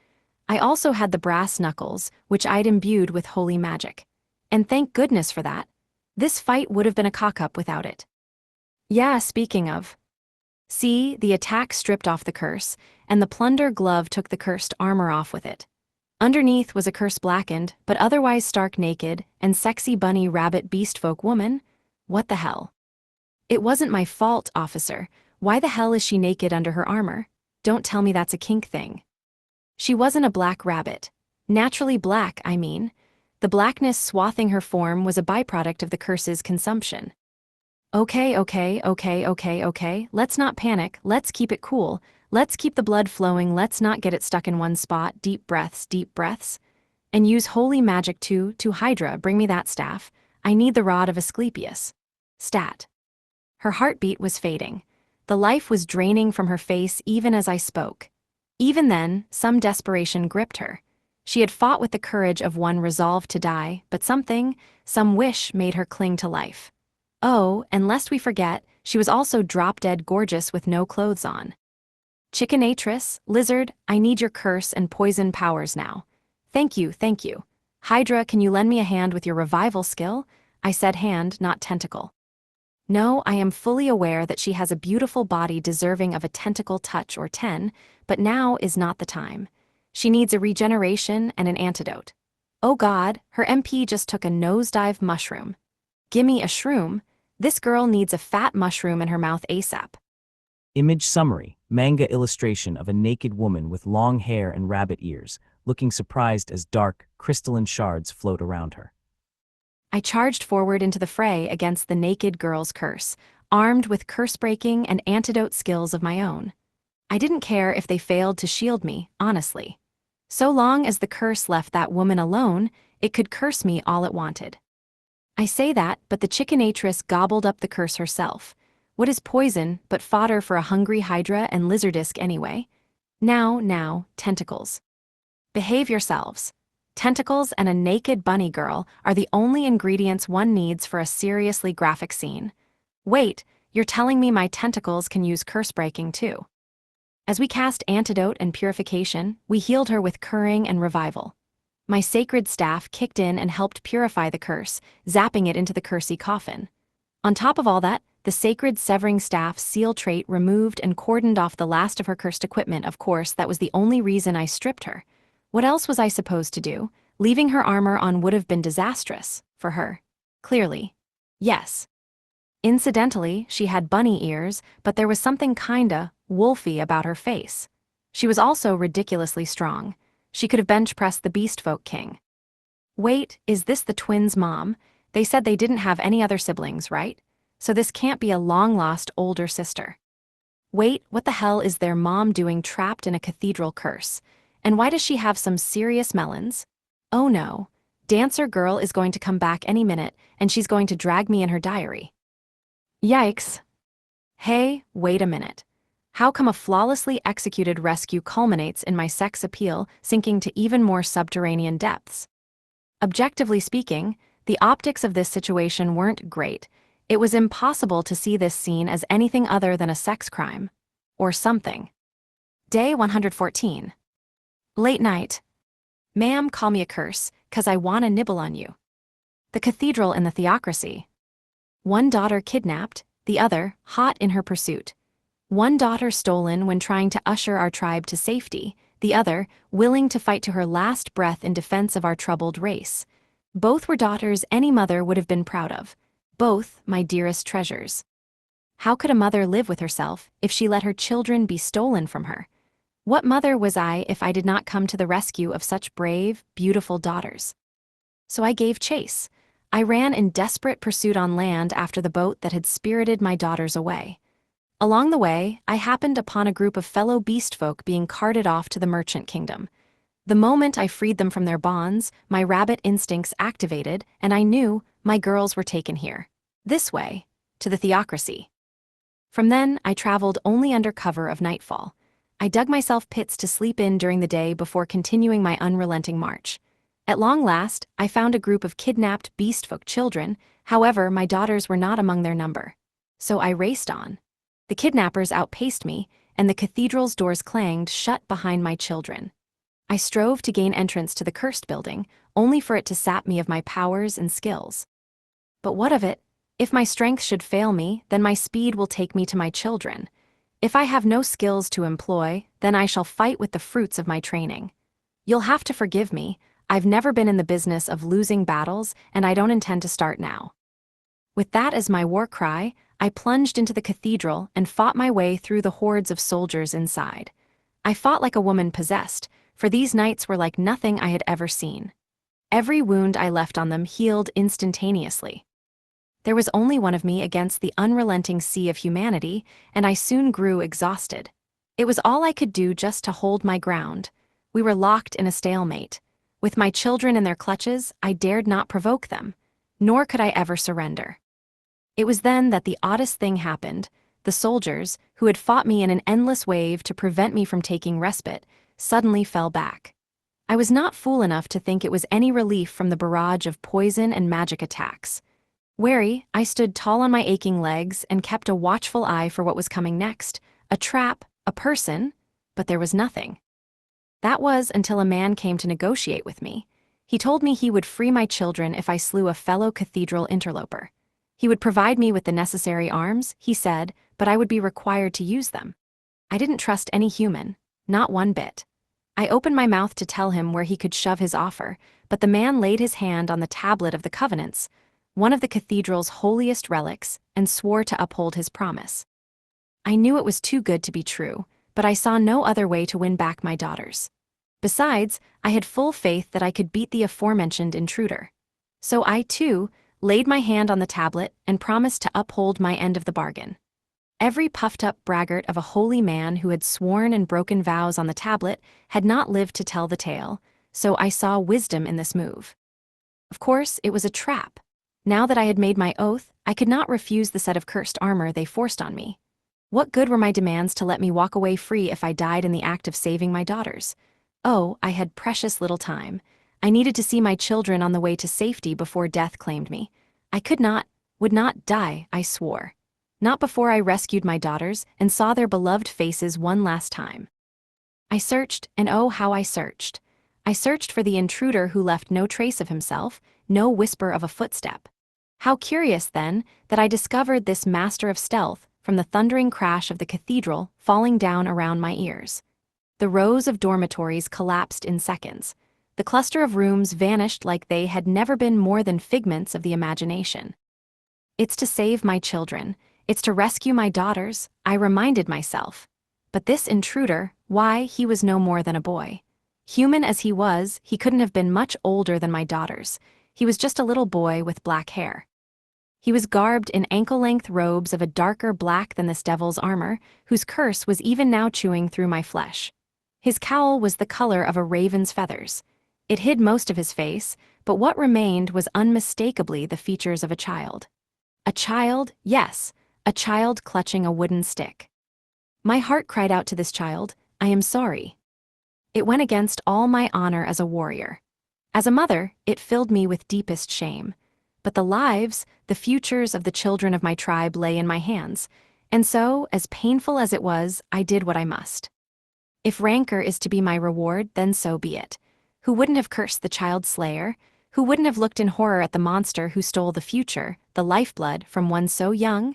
I also had the Brass Knuckles, which I'd imbued with holy magic. And thank goodness for that. This fight would have been a cock-up without it. Yeah, speaking of. See, the attack stripped off the curse, and the plunder glove took the cursed armor off with it. Underneath was a curse blackened, but otherwise stark naked, and sexy bunny rabbit beastfolk woman. What the hell? It wasn't my fault, officer. Why the hell is she naked under her armor? Don't tell me that's a kink thing. She wasn't a black rabbit. Naturally black, I mean. The blackness swathing her form was a byproduct of the curse's consumption. Okay, let's not panic, let's keep it cool, let's keep the blood flowing, let's not get it stuck in one spot, deep breaths. And use holy magic to Hydra, bring me that staff, I need the rod of Asclepius. Stat. Her heartbeat was fading. The life was draining from her face even as I spoke. Even then, some desperation gripped her. She had fought with the courage of one resolved to die, but some wish made her cling to life. Oh, and lest we forget, she was also drop-dead gorgeous with no clothes on. Chickenatrix, lizard, I need your curse and poison powers now. Thank you. Hydra, can you lend me a hand with your revival skill? I said hand, not tentacle. No, I am fully aware that she has a beautiful body deserving of a tentacle touch or 10, but now is not the time. She needs a regeneration and an antidote. Oh God, her MP just took a nosedive mushroom. Gimme a shroom. This girl needs a fat mushroom in her mouth ASAP. Image summary, manga illustration of a naked woman with long hair and rabbit ears, looking surprised as dark, crystalline shards float around her. I charged forward into the fray against the naked girl's curse, armed with curse-breaking and antidote skills of my own. I didn't care if they failed to shield me, honestly. So long as the curse left that woman alone, it could curse me all it wanted. I say that, but the chickenatrix gobbled up the curse herself. What is poison but fodder for a hungry hydra and lizardisk anyway? Now, tentacles. Behave yourselves. Tentacles and a naked bunny girl are the only ingredients one needs for a seriously graphic scene. Wait, you're telling me my tentacles can use curse breaking too? As we cast antidote and purification, we healed her with curing and revival. My sacred staff kicked in and helped purify the curse, zapping it into the cursey coffin. On top of all that, the sacred severing staff seal trait removed and cordoned off the last of her cursed equipment. Of course, that was the only reason I stripped her. What else was I supposed to do? Leaving her armor on would have been disastrous for her. Clearly. Yes. Incidentally, she had bunny ears, but there was something kinda wolfy about her face. She was also ridiculously strong. She could have bench-pressed the Beastfolk King. Wait, is this the twins' mom? They said they didn't have any other siblings, right? So this can't be a long-lost older sister. Wait, what the hell is their mom doing trapped in a cathedral curse? And why does she have some serious melons? Oh no. Dancer girl is going to come back any minute, and she's going to drag me in her diary. Yikes. Hey, wait a minute. How come a flawlessly executed rescue culminates in my sex appeal sinking to even more subterranean depths? Objectively speaking, the optics of this situation weren't great. It was impossible to see this scene as anything other than a sex crime. Or something. Day 114. Late night, Ma'am, call me a curse, 'cause I wanna nibble on you. The cathedral and the theocracy. One daughter kidnapped, the other hot in her pursuit. One daughter stolen when trying to usher our tribe to safety, the other willing to fight to her last breath in defense of our troubled race. Both were daughters any mother would have been proud of. Both my dearest treasures. How could a mother live with herself if she let her children be stolen from her? What mother was I if I did not come to the rescue of such brave, beautiful daughters? So I gave chase. I ran in desperate pursuit on land after the boat that had spirited my daughters away. Along the way, I happened upon a group of fellow beast folk being carted off to the merchant kingdom. The moment I freed them from their bonds, my rabbit instincts activated, and I knew my girls were taken here. This way, to the theocracy. From then, I traveled only under cover of nightfall. I dug myself pits to sleep in during the day before continuing my unrelenting march. At long last, I found a group of kidnapped beastfolk children, however, my daughters were not among their number. So I raced on. The kidnappers outpaced me, and the cathedral's doors clanged shut behind my children. I strove to gain entrance to the cursed building, only for it to sap me of my powers and skills. But what of it? If my strength should fail me, then my speed will take me to my children. If I have no skills to employ, then I shall fight with the fruits of my training. You'll have to forgive me. I've never been in the business of losing battles, and I don't intend to start now. With that as my war cry, I plunged into the cathedral and fought my way through the hordes of soldiers inside. I fought like a woman possessed, for these knights were like nothing I had ever seen. Every wound I left on them healed instantaneously. There was only one of me against the unrelenting sea of humanity, and I soon grew exhausted. It was all I could do just to hold my ground. We were locked in a stalemate. With my children in their clutches, I dared not provoke them, nor could I ever surrender. It was then that the oddest thing happened. The soldiers, who had fought me in an endless wave to prevent me from taking respite, suddenly fell back. I was not fool enough to think it was any relief from the barrage of poison and magic attacks. Wary, I stood tall on my aching legs and kept a watchful eye for what was coming next. A trap, a person, but there was nothing. That was until a man came to negotiate with me. He told me he would free my children if I slew a fellow cathedral interloper. He would provide me with the necessary arms, he said, but I would be required to use them. I didn't trust any human, not one bit. I opened my mouth to tell him where he could shove his offer, but the man laid his hand on the tablet of the covenants, one of the cathedral's holiest relics, and swore to uphold his promise. I knew it was too good to be true, but I saw no other way to win back my daughters. Besides, I had full faith that I could beat the aforementioned intruder. So I, too, laid my hand on the tablet and promised to uphold my end of the bargain. Every puffed-up braggart of a holy man who had sworn and broken vows on the tablet had not lived to tell the tale, so I saw wisdom in this move. Of course, it was a trap. Now that I had made my oath, I could not refuse the set of cursed armor they forced on me. What good were my demands to let me walk away free if I died in the act of saving my daughters? Oh, I had precious little time. I needed to see my children on the way to safety before death claimed me. I would not die, I swore. Not before I rescued my daughters and saw their beloved faces one last time. I searched, and oh how I searched. I searched for the intruder who left no trace of himself, no whisper of a footstep. How curious, then, that I discovered this master of stealth from the thundering crash of the cathedral falling down around my ears. The rows of dormitories collapsed in seconds. The cluster of rooms vanished like they had never been more than figments of the imagination. It's to save my children. It's to rescue my daughters, I reminded myself. But this intruder, why, he was no more than a boy. Human as he was, he couldn't have been much older than my daughters. He was just a little boy with black hair. He was garbed in ankle-length robes of a darker black than this devil's armor, whose curse was even now chewing through my flesh. His cowl was the color of a raven's feathers. It hid most of his face, but what remained was unmistakably the features of a child. A child, yes, a child clutching a wooden stick. My heart cried out to this child, I am sorry. It went against all my honor as a warrior. As a mother, it filled me with deepest shame. But the lives, the futures of the children of my tribe lay in my hands, and so, as painful as it was, I did what I must. If rancor is to be my reward, then so be it. Who wouldn't have cursed the child slayer? Who wouldn't have looked in horror at the monster who stole the future, the lifeblood, from one so young?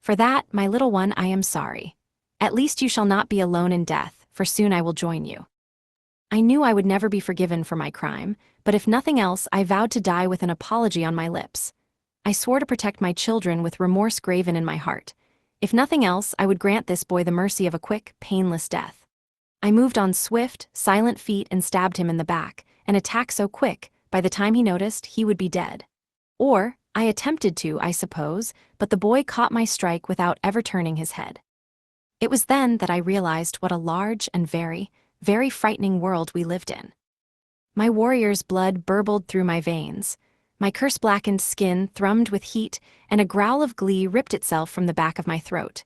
For that, my little one, I am sorry. At least you shall not be alone in death, for soon I will join you. I knew I would never be forgiven for my crime, but if nothing else, I vowed to die with an apology on my lips. I swore to protect my children with remorse graven in my heart. If nothing else, I would grant this boy the mercy of a quick, painless death. I moved on swift, silent feet and stabbed him in the back, an attack so quick, by the time he noticed, he would be dead. Or, I attempted to, I suppose, but the boy caught my strike without ever turning his head. It was then that I realized what a large and very, very frightening world we lived in. My warrior's blood burbled through my veins. My curse-blackened skin thrummed with heat, and a growl of glee ripped itself from the back of my throat.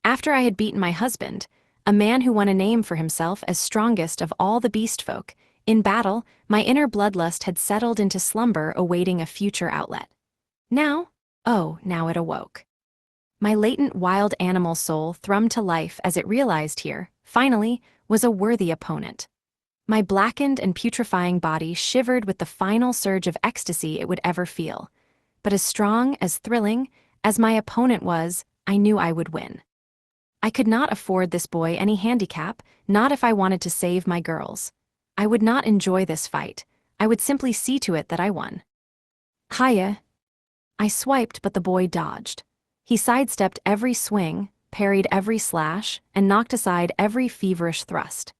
After I had beaten my husband, a man who won a name for himself as strongest of all the beast folk, in battle, my inner bloodlust had settled into slumber awaiting a future outlet. Now it awoke. My latent wild animal soul thrummed to life as it realized here, finally, was a worthy opponent. My blackened and putrefying body shivered with the final surge of ecstasy it would ever feel. But as strong, as thrilling, as my opponent was, I knew I would win. I could not afford this boy any handicap, not if I wanted to save my girls. I would not enjoy this fight. I would simply see to it that I won. Hiya. I swiped, but the boy dodged. He sidestepped every swing, parried every slash, and knocked aside every feverish thrust.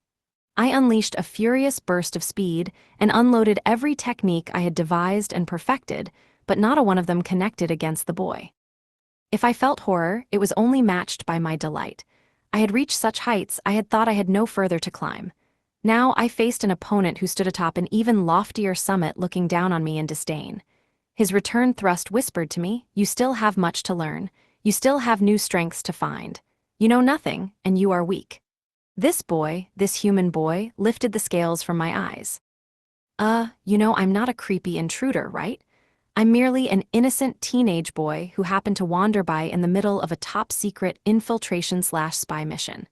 I unleashed a furious burst of speed and unloaded every technique I had devised and perfected, but not a one of them connected against the boy. If I felt horror, it was only matched by my delight. I had reached such heights I had thought I had no further to climb. Now I faced an opponent who stood atop an even loftier summit looking down on me in disdain. His return thrust whispered to me, "You still have much to learn. You still have new strengths to find. You know nothing, and you are weak." This boy, this human boy, lifted the scales from my eyes. I'm not a creepy intruder, right? I'm merely an innocent teenage boy who happened to wander by in the middle of a top-secret infiltration/spy mission.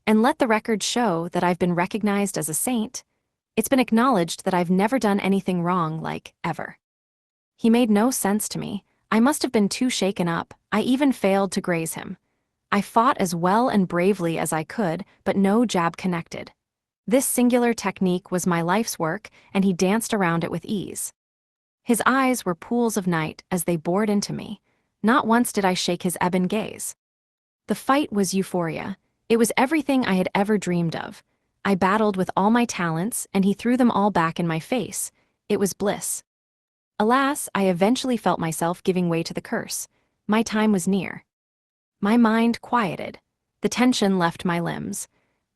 And let the record show that I've been recognized as a saint. It's been acknowledged that I've never done anything wrong, like, ever. He made no sense to me. I must have been too shaken up. I even failed to graze him. I fought as well and bravely as I could, but no jab connected. This singular technique was my life's work, and he danced around it with ease. His eyes were pools of night as they bored into me. Not once did I shake his ebon gaze. The fight was euphoria. It was everything I had ever dreamed of. I battled with all my talents, and he threw them all back in my face. It was bliss. Alas, I eventually felt myself giving way to the curse. My time was near. My mind quieted. The tension left my limbs.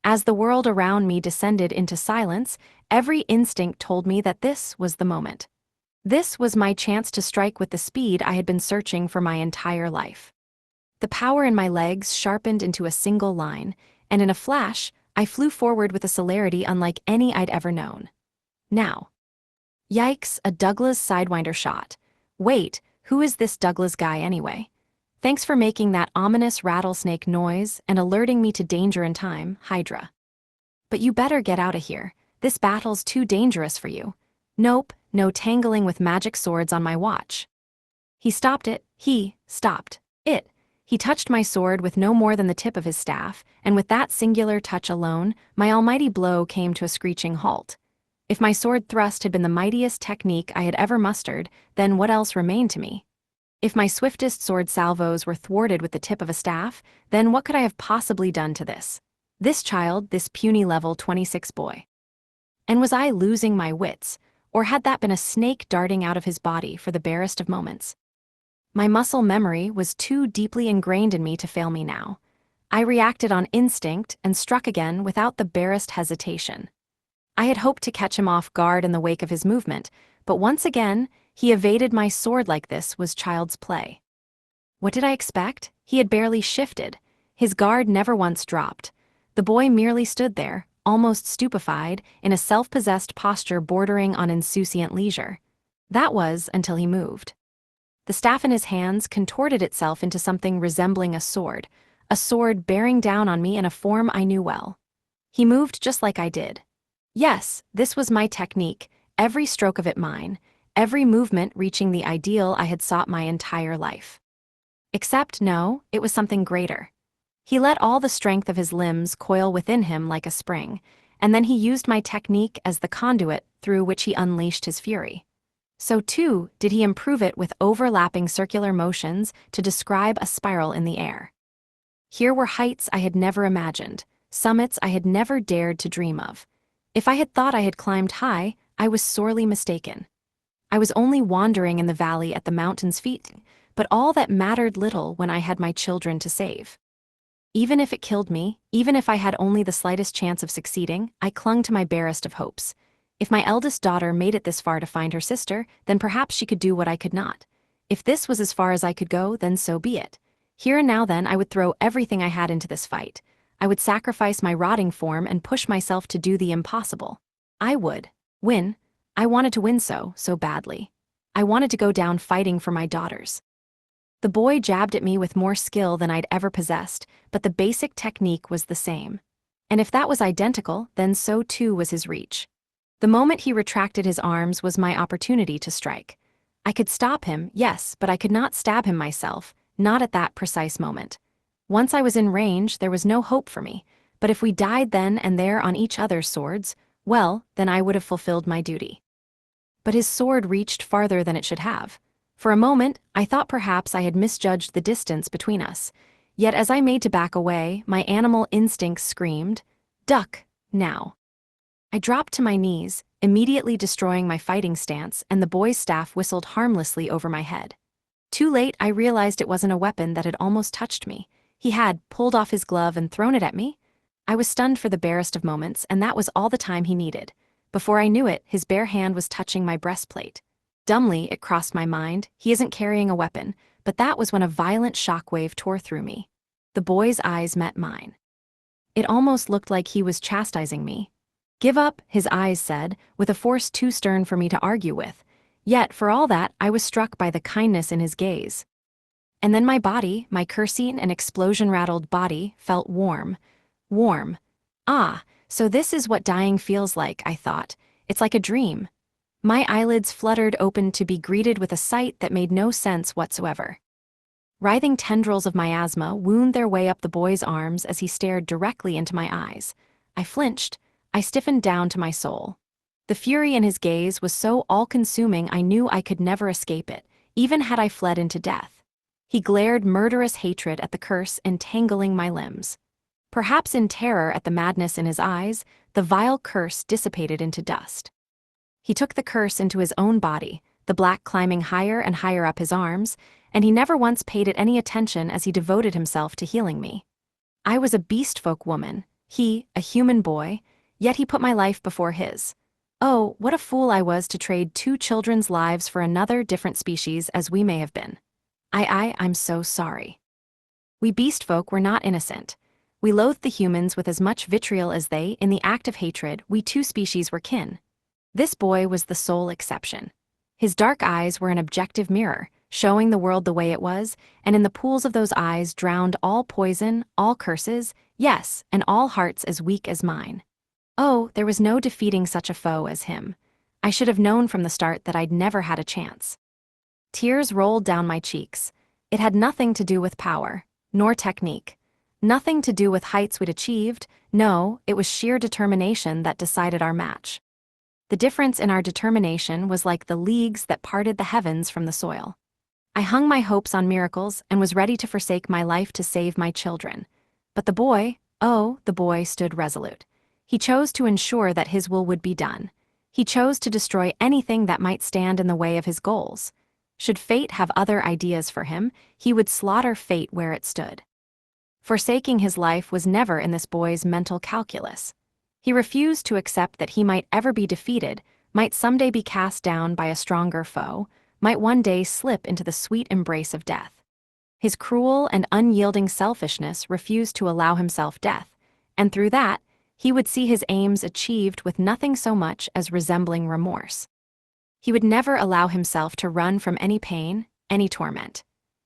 As the world around me descended into silence, every instinct told me that this was the moment. This was my chance to strike with the speed I had been searching for my entire life. The power in my legs sharpened into a single line, and in a flash, I flew forward with a celerity unlike any I'd ever known. Now. Yikes, a Douglas Sidewinder shot. Wait, who is this Douglas guy anyway? Thanks for making that ominous rattlesnake noise and alerting me to danger in time, Hydra. But you better get out of here. This battle's too dangerous for you. Nope, no tangling with magic swords on my watch. He stopped it. He stopped it. He touched my sword with no more than the tip of his staff, and with that singular touch alone, my almighty blow came to a screeching halt. If my sword thrust had been the mightiest technique I had ever mustered, then what else remained to me? If my swiftest sword salvos were thwarted with the tip of a staff, then what could I have possibly done to this child, this puny level 26 boy? And was I losing my wits, or had that been a snake darting out of his body for the barest of moments? My muscle memory was too deeply ingrained in me to fail me now. I reacted on instinct and struck again without the barest hesitation. I had hoped to catch him off guard in the wake of his movement, but once again, he evaded my sword like this was child's play. What did I expect? He had barely shifted. His guard never once dropped. The boy merely stood there, almost stupefied, in a self-possessed posture bordering on insouciant leisure. That was until he moved. The staff in his hands contorted itself into something resembling a sword bearing down on me in a form I knew well. He moved just like I did. Yes, this was my technique, every stroke of it mine, every movement reaching the ideal I had sought my entire life. Except, no, it was something greater. He let all the strength of his limbs coil within him like a spring, and then he used my technique as the conduit through which he unleashed his fury. So too did he improve it with overlapping circular motions to describe a spiral in the air. Here were heights I had never imagined, summits I had never dared to dream of. If I had thought I had climbed high, I was sorely mistaken. I was only wandering in the valley at the mountain's feet, but all that mattered little when I had my children to save. Even if it killed me, even if I had only the slightest chance of succeeding, I clung to my barest of hopes. If my eldest daughter made it this far to find her sister, then perhaps she could do what I could not. If this was as far as I could go, then so be it. Here and now then I would throw everything I had into this fight. I would sacrifice my rotting form and push myself to do the impossible. I would win. I wanted to win so badly. I wanted to go down fighting for my daughters. The boy jabbed at me with more skill than I'd ever possessed, but the basic technique was the same. And if that was identical, then so too was his reach. The moment he retracted his arms was my opportunity to strike. I could stop him, yes, but I could not stab him myself, not at that precise moment. Once I was in range, there was no hope for me, but if we died then and there on each other's swords, well, then I would have fulfilled my duty. But his sword reached farther than it should have. For a moment, I thought perhaps I had misjudged the distance between us. Yet as I made to back away, my animal instincts screamed, "Duck, now." I dropped to my knees, immediately destroying my fighting stance, and the boy's staff whistled harmlessly over my head. Too late, I realized it wasn't a weapon that had almost touched me. He had pulled off his glove and thrown it at me. I was stunned for the barest of moments, and that was all the time he needed. Before I knew it, his bare hand was touching my breastplate. Dumbly, it crossed my mind, he isn't carrying a weapon, but that was when a violent shockwave tore through me. The boy's eyes met mine. It almost looked like he was chastising me. "Give up," his eyes said, with a force too stern for me to argue with. Yet, for all that, I was struck by the kindness in his gaze. And then my body, my cursing and explosion-rattled body, felt warm. Warm. Ah, so this is what dying feels like, I thought. It's like a dream. My eyelids fluttered open to be greeted with a sight that made no sense whatsoever. Writhing tendrils of miasma wound their way up the boy's arms as he stared directly into my eyes. I flinched. I stiffened down to my soul. The fury in his gaze was so all-consuming I knew I could never escape it, even had I fled into death. He glared murderous hatred at the curse entangling my limbs. Perhaps in terror at the madness in his eyes, the vile curse dissipated into dust. He took the curse into his own body, the black climbing higher and higher up his arms, and he never once paid it any attention as he devoted himself to healing me. I was a beast-folk woman, he, a human boy, yet he put my life before his. Oh, what a fool I was to trade 2 children's lives for another different species as we may have been. I'm so sorry. We beast-folk were not innocent. We loathed the humans with as much vitriol as they, in the act of hatred, we 2 species were kin. This boy was the sole exception. His dark eyes were an objective mirror, showing the world the way it was, and in the pools of those eyes drowned all poison, all curses, yes, and all hearts as weak as mine. Oh, there was no defeating such a foe as him. I should have known from the start that I'd never had a chance. Tears rolled down my cheeks. It had nothing to do with power, nor technique. Nothing to do with heights we'd achieved. No, it was sheer determination that decided our match. The difference in our determination was like the leagues that parted the heavens from the soil. I hung my hopes on miracles and was ready to forsake my life to save my children. But the boy, oh, the boy stood resolute. He chose to ensure that his will would be done. He chose to destroy anything that might stand in the way of his goals. Should fate have other ideas for him, he would slaughter fate where it stood. Forsaking his life was never in this boy's mental calculus. He refused to accept that he might ever be defeated, might someday be cast down by a stronger foe, might one day slip into the sweet embrace of death. His cruel and unyielding selfishness refused to allow himself death, and through that, he would see his aims achieved with nothing so much as resembling remorse. He would never allow himself to run from any pain, any torment.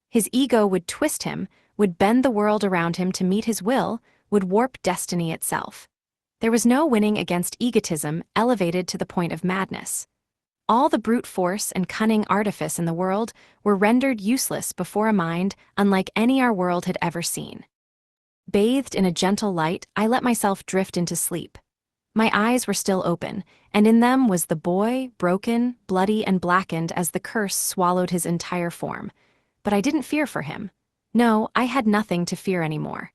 His ego would twist him, would bend the world around him to meet his will, would warp destiny itself. There was no winning against egotism elevated to the point of madness. All the brute force and cunning artifice in the world were rendered useless before a mind unlike any our world had ever seen. Bathed in a gentle light, I let myself drift into sleep. My eyes were still open, and in them was the boy, broken, bloody, and blackened as the curse swallowed his entire form. But I didn't fear for him. No, I had nothing to fear anymore.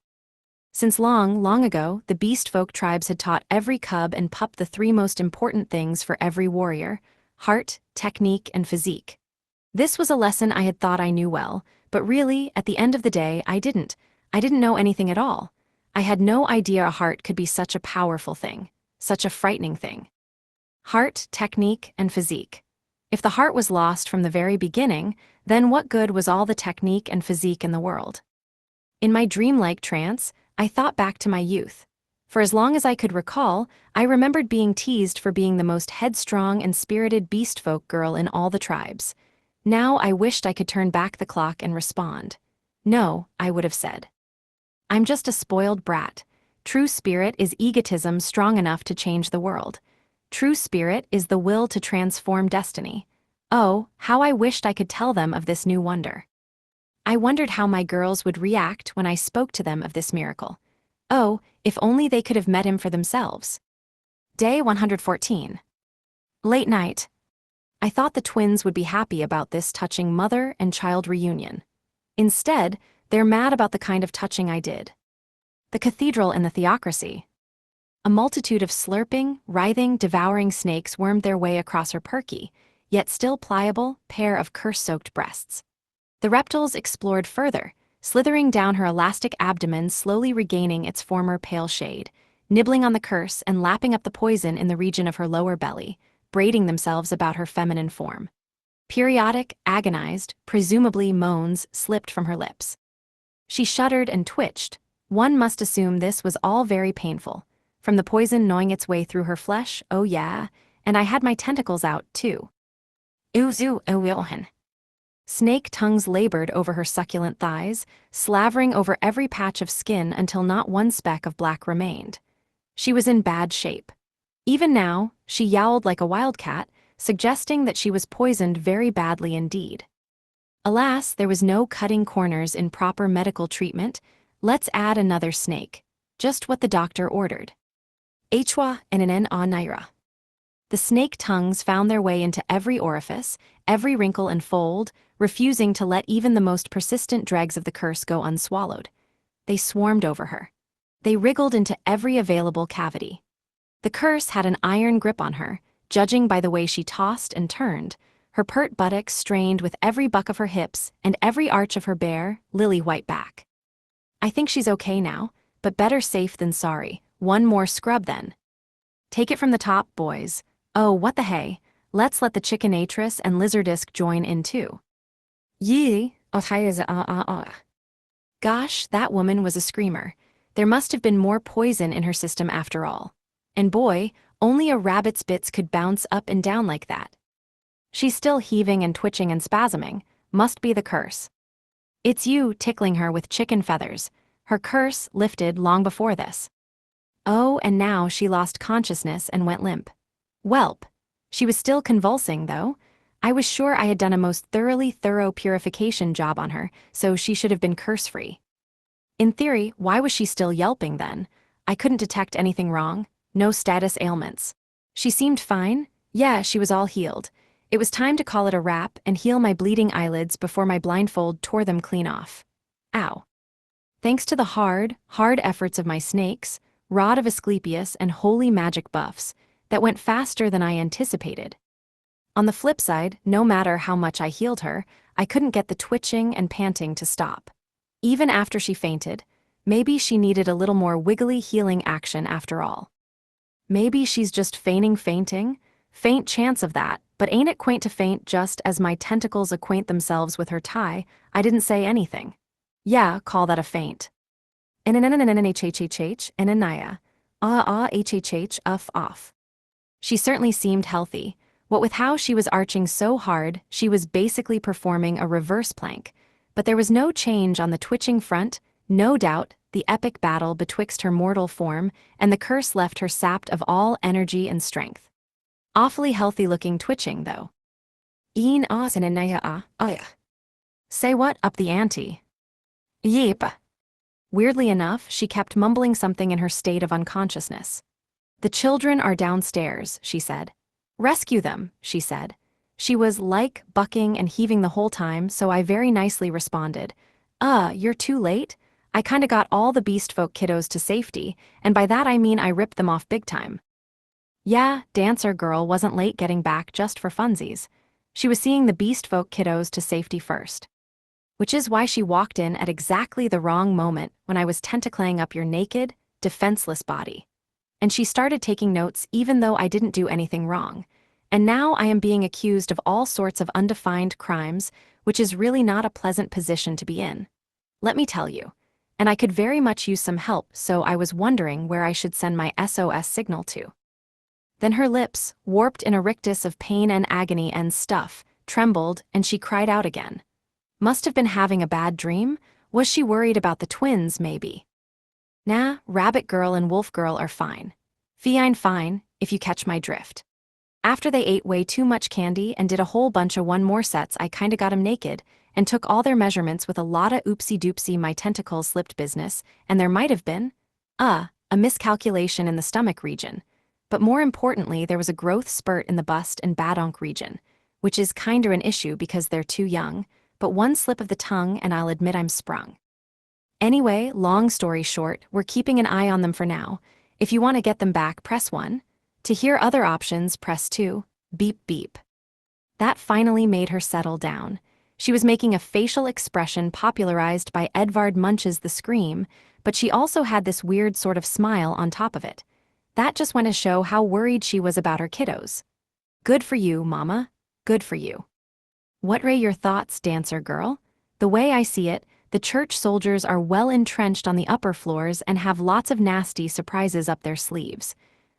Since long, long ago, the beast folk tribes had taught every cub and pup the three most important things for every warrior: heart, technique, and physique. This was a lesson I had thought I knew well, but really, at the end of the day, I didn't. I didn't know anything at all. I had no idea a heart could be such a powerful thing, such a frightening thing. Heart, technique, and physique. If the heart was lost from the very beginning, then what good was all the technique and physique in the world? In my dreamlike trance, I thought back to my youth. For as long as I could recall, I remembered being teased for being the most headstrong and spirited beast folk girl in all the tribes. Now I wished I could turn back the clock and respond. No, I would have said. I'm just a spoiled brat. True spirit is egotism strong enough to change the world. True spirit is the will to transform destiny. Oh, how I wished I could tell them of this new wonder. I wondered how my girls would react when I spoke to them of this miracle. Oh, if only they could have met him for themselves. Day 114. Late night. I thought the twins would be happy about this touching mother and child reunion. Instead, they're mad about the kind of touching I did. The cathedral and the theocracy. A multitude of slurping, writhing, devouring snakes wormed their way across her perky, yet still pliable, pair of curse-soaked breasts. The reptiles explored further, slithering down her elastic abdomen, slowly regaining its former pale shade, nibbling on the curse and lapping up the poison in the region of her lower belly, braiding themselves about her feminine form. Periodic, agonized, presumably moans slipped from her lips. She shuddered and twitched. One must assume this was all very painful. From the poison gnawing its way through her flesh, oh yeah, and I had my tentacles out, too. Uzu Wilhen. Snake tongues labored over her succulent thighs, slavering over every patch of skin until not one speck of black remained. She was in bad shape. Even now, she yowled like a wildcat, suggesting that she was poisoned very badly indeed. Alas, there was no cutting corners in proper medical treatment. Let's add another snake. Just what the doctor ordered. Hwa and an naira. The snake tongues found their way into every orifice, every wrinkle and fold, refusing to let even the most persistent dregs of the curse go unswallowed. They swarmed over her. They wriggled into every available cavity. The curse had an iron grip on her, judging by the way she tossed and turned, her pert buttocks strained with every buck of her hips and every arch of her bare, lily-white back. I think she's okay now, but better safe than sorry. One more scrub then. Take it from the top, boys. Oh, what the hey, let's let the chickenatress and lizardisk join in too. Yee, Gosh, that woman was a screamer. There must have been more poison in her system after all. And boy, only a rabbit's bits could bounce up and down like that. She's still heaving and twitching and spasming. Must be the curse. It's you tickling her with chicken feathers. Her curse lifted long before this. Oh, and now she lost consciousness and went limp. Welp. She was still convulsing, though. I was sure I had done a most thorough purification job on her, so she should have been curse-free. In theory, why was she still yelping then? I couldn't detect anything wrong. No status ailments. She seemed fine. Yeah, she was all healed. It was time to call it a wrap and heal my bleeding eyelids before my blindfold tore them clean off. Ow. Thanks to the hard efforts of my snakes, Rod of Asclepius, and holy magic buffs, that went faster than I anticipated. On the flip side, no matter how much I healed her, I couldn't get the twitching and panting to stop. Even after she fainted, maybe she needed a little more wiggly healing action after all. Maybe she's just feigning fainting? Faint chance of that, but ain't it quaint to faint just as my tentacles acquaint themselves with her tie? I didn't say anything. Yeah, call that a faint. Hhhh, and Anaya. Hhh, off. She certainly seemed healthy. What with how she was arching so hard, she was basically performing a reverse plank. But there was no change on the twitching front, No doubt, the epic battle betwixt her mortal form and the curse left her sapped of all energy and strength. Awfully healthy-looking twitching, though. Say what, up the ante? Yeep. Weirdly enough, she kept mumbling something in her state of unconsciousness. The children are downstairs, she said. Rescue them, she said. She was bucking and heaving the whole time, so I very nicely responded. You're too late? I kinda got all the beast folk kiddos to safety, and by that I mean I ripped them off big time. Yeah, Dancer Girl wasn't late getting back just for funsies. She was seeing the beast folk kiddos to safety first. Which is why she walked in at exactly the wrong moment when I was tentacling up your naked, defenseless body. And she started taking notes even though I didn't do anything wrong. And now I am being accused of all sorts of undefined crimes, which is really not a pleasant position to be in. Let me tell you. And I could very much use some help, so I was wondering where I should send my SOS signal to. Then her lips, warped in a rictus of pain and agony and stuff, trembled, and she cried out again. Must have been having a bad dream? Was she worried about the twins, maybe? Nah, Rabbit Girl and Wolf Girl are fine. Fine, if you catch my drift. After they ate way too much candy and did a whole bunch of one more sets, I kinda got 'em naked and took all their measurements with a lotta oopsie-doopsie my tentacles slipped business, and there might have been, a miscalculation in the stomach region. But more importantly, there was a growth spurt in the bust and badonk region, which is kinda an issue because they're too young, but one slip of the tongue and I'll admit I'm sprung. Anyway, long story short, we're keeping an eye on them for now. If you want to get them back, press 1. To hear other options, press 2. Beep beep. That finally made her settle down. She was making a facial expression popularized by Edvard Munch's The Scream, but she also had this weird sort of smile on top of it. That just went to show how worried she was about her kiddos. Good for you, Mama. Good for you. What are your thoughts, Dancer Girl? The way I see it, the church soldiers are well entrenched on the upper floors and have lots of nasty surprises up their sleeves.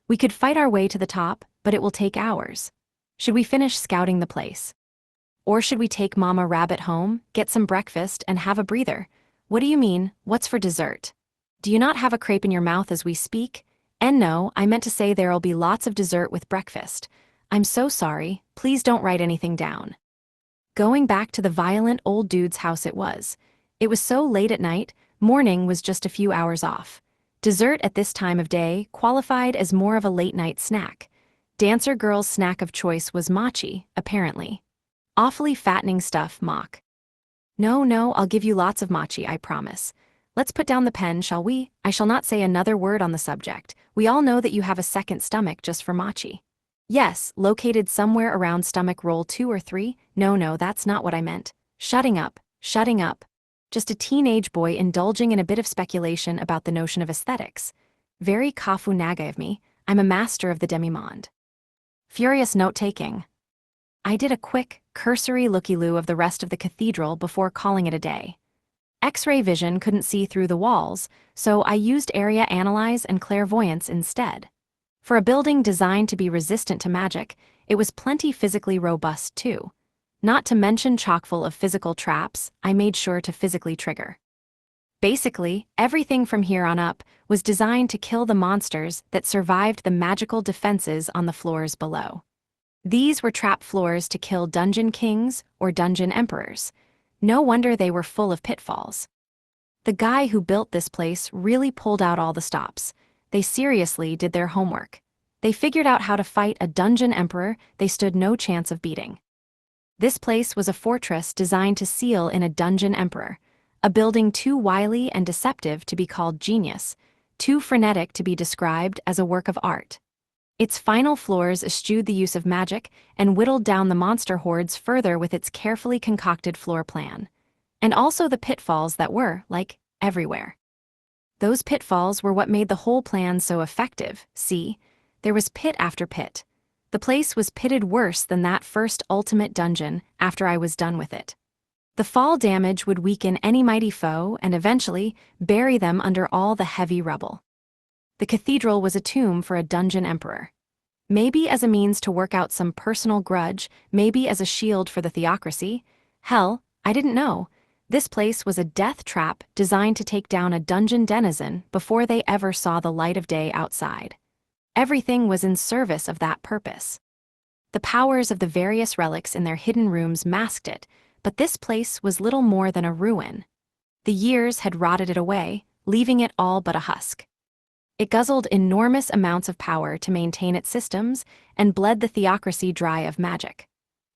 We could fight our way to the top, but it will take hours. Should we finish scouting the place? Or should we take Mama Rabbit home, get some breakfast, and have a breather? What do you mean, what's for dessert? Do you not have a crepe in your mouth as we speak? And no, I meant to say there'll be lots of dessert with breakfast. I'm so sorry, please don't write anything down. Going back to the violent old dude's house it was. It was so late at night, morning was just a few hours off. Dessert at this time of day qualified as more of a late-night snack. Dancer Girl's snack of choice was mochi, apparently. Awfully fattening stuff, mock. No, I'll give you lots of mochi, I promise. Let's put down the pen, shall we? I shall not say another word on the subject. We all know that you have a second stomach just for mochi. Yes, located somewhere around stomach roll 2 or 3. No, that's not what I meant. Shutting up. Just a teenage boy indulging in a bit of speculation about the notion of aesthetics. Very kafu naga of me. I'm a master of the demi-monde. Furious note-taking. I did a quick, cursory looky-loo of the rest of the cathedral before calling it a day. X-ray vision couldn't see through the walls, so I used area analyze and clairvoyance instead. For a building designed to be resistant to magic, it was plenty physically robust too. Not to mention chock-full of physical traps, I made sure to physically trigger. Basically, everything from here on up was designed to kill the monsters that survived the magical defenses on the floors below. These were trap floors to kill dungeon kings or dungeon emperors. No wonder they were full of pitfalls. The guy who built this place really pulled out all the stops. They seriously did their homework. They figured out how to fight a dungeon emperor they stood no chance of beating. This place was a fortress designed to seal in a dungeon emperor, a building too wily and deceptive to be called genius, too frenetic to be described as a work of art. Its final floors eschewed the use of magic and whittled down the monster hordes further with its carefully concocted floor plan. And also the pitfalls that were, everywhere. Those pitfalls were what made the whole plan so effective. See, there was pit after pit. The place was pitted worse than that first ultimate dungeon after I was done with it. The fall damage would weaken any mighty foe and eventually bury them under all the heavy rubble. The cathedral was a tomb for a dungeon emperor. Maybe as a means to work out some personal grudge, maybe as a shield for the theocracy. Hell, I didn't know. This place was a death trap designed to take down a dungeon denizen before they ever saw the light of day outside. Everything was in service of that purpose. The powers of the various relics in their hidden rooms masked it, but this place was little more than a ruin. The years had rotted it away, leaving it all but a husk. It guzzled enormous amounts of power to maintain its systems and bled the theocracy dry of magic.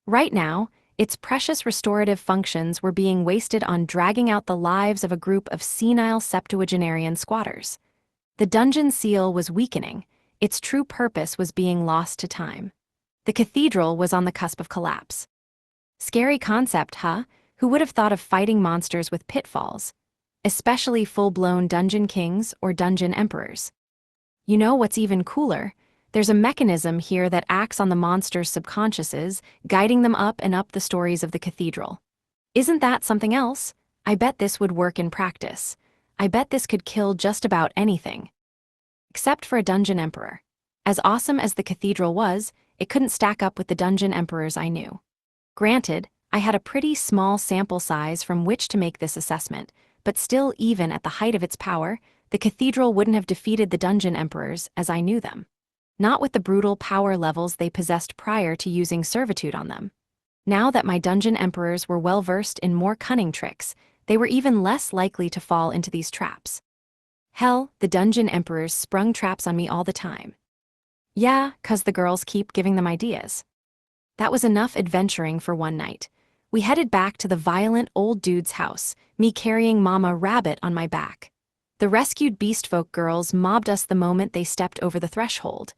Right now, its precious restorative functions were being wasted on dragging out the lives of a group of senile septuagenarian squatters. The dungeon seal was weakening. Its true purpose was being lost to time. The cathedral was on the cusp of collapse. Scary concept, huh? Who would have thought of fighting monsters with pitfalls? Especially full-blown dungeon kings or dungeon emperors. You know what's even cooler? There's a mechanism here that acts on the monsters' subconsciouses, guiding them up and up the stories of the cathedral. Isn't that something else? I bet this would work in practice. I bet this could kill just about anything. Except for a dungeon emperor. As awesome as the cathedral was, it couldn't stack up with the dungeon emperors I knew. Granted, I had a pretty small sample size from which to make this assessment, but still, even at the height of its power, the cathedral wouldn't have defeated the dungeon emperors as I knew them. Not with the brutal power levels they possessed prior to using servitude on them. Now that my dungeon emperors were well versed in more cunning tricks, they were even less likely to fall into these traps. Hell, the dungeon emperors sprung traps on me all the time. Yeah, 'cause the girls keep giving them ideas. That was enough adventuring for one night. We headed back to the violent old dude's house, me carrying Mama Rabbit on my back. The rescued beastfolk girls mobbed us the moment they stepped over the threshold.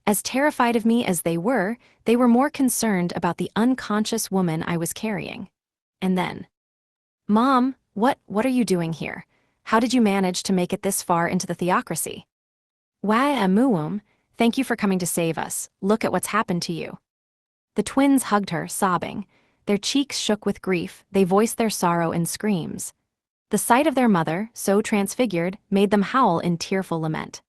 As terrified of me as they were more concerned about the unconscious woman I was carrying. And then, "Mom, what are you doing here? How did you manage to make it this far into the theocracy?" "Why, Amuum, thank you for coming to save us. Look at what's happened to you." The twins hugged her, sobbing. Their cheeks shook with grief, they voiced their sorrow in screams. The sight of their mother, so transfigured, made them howl in tearful lament.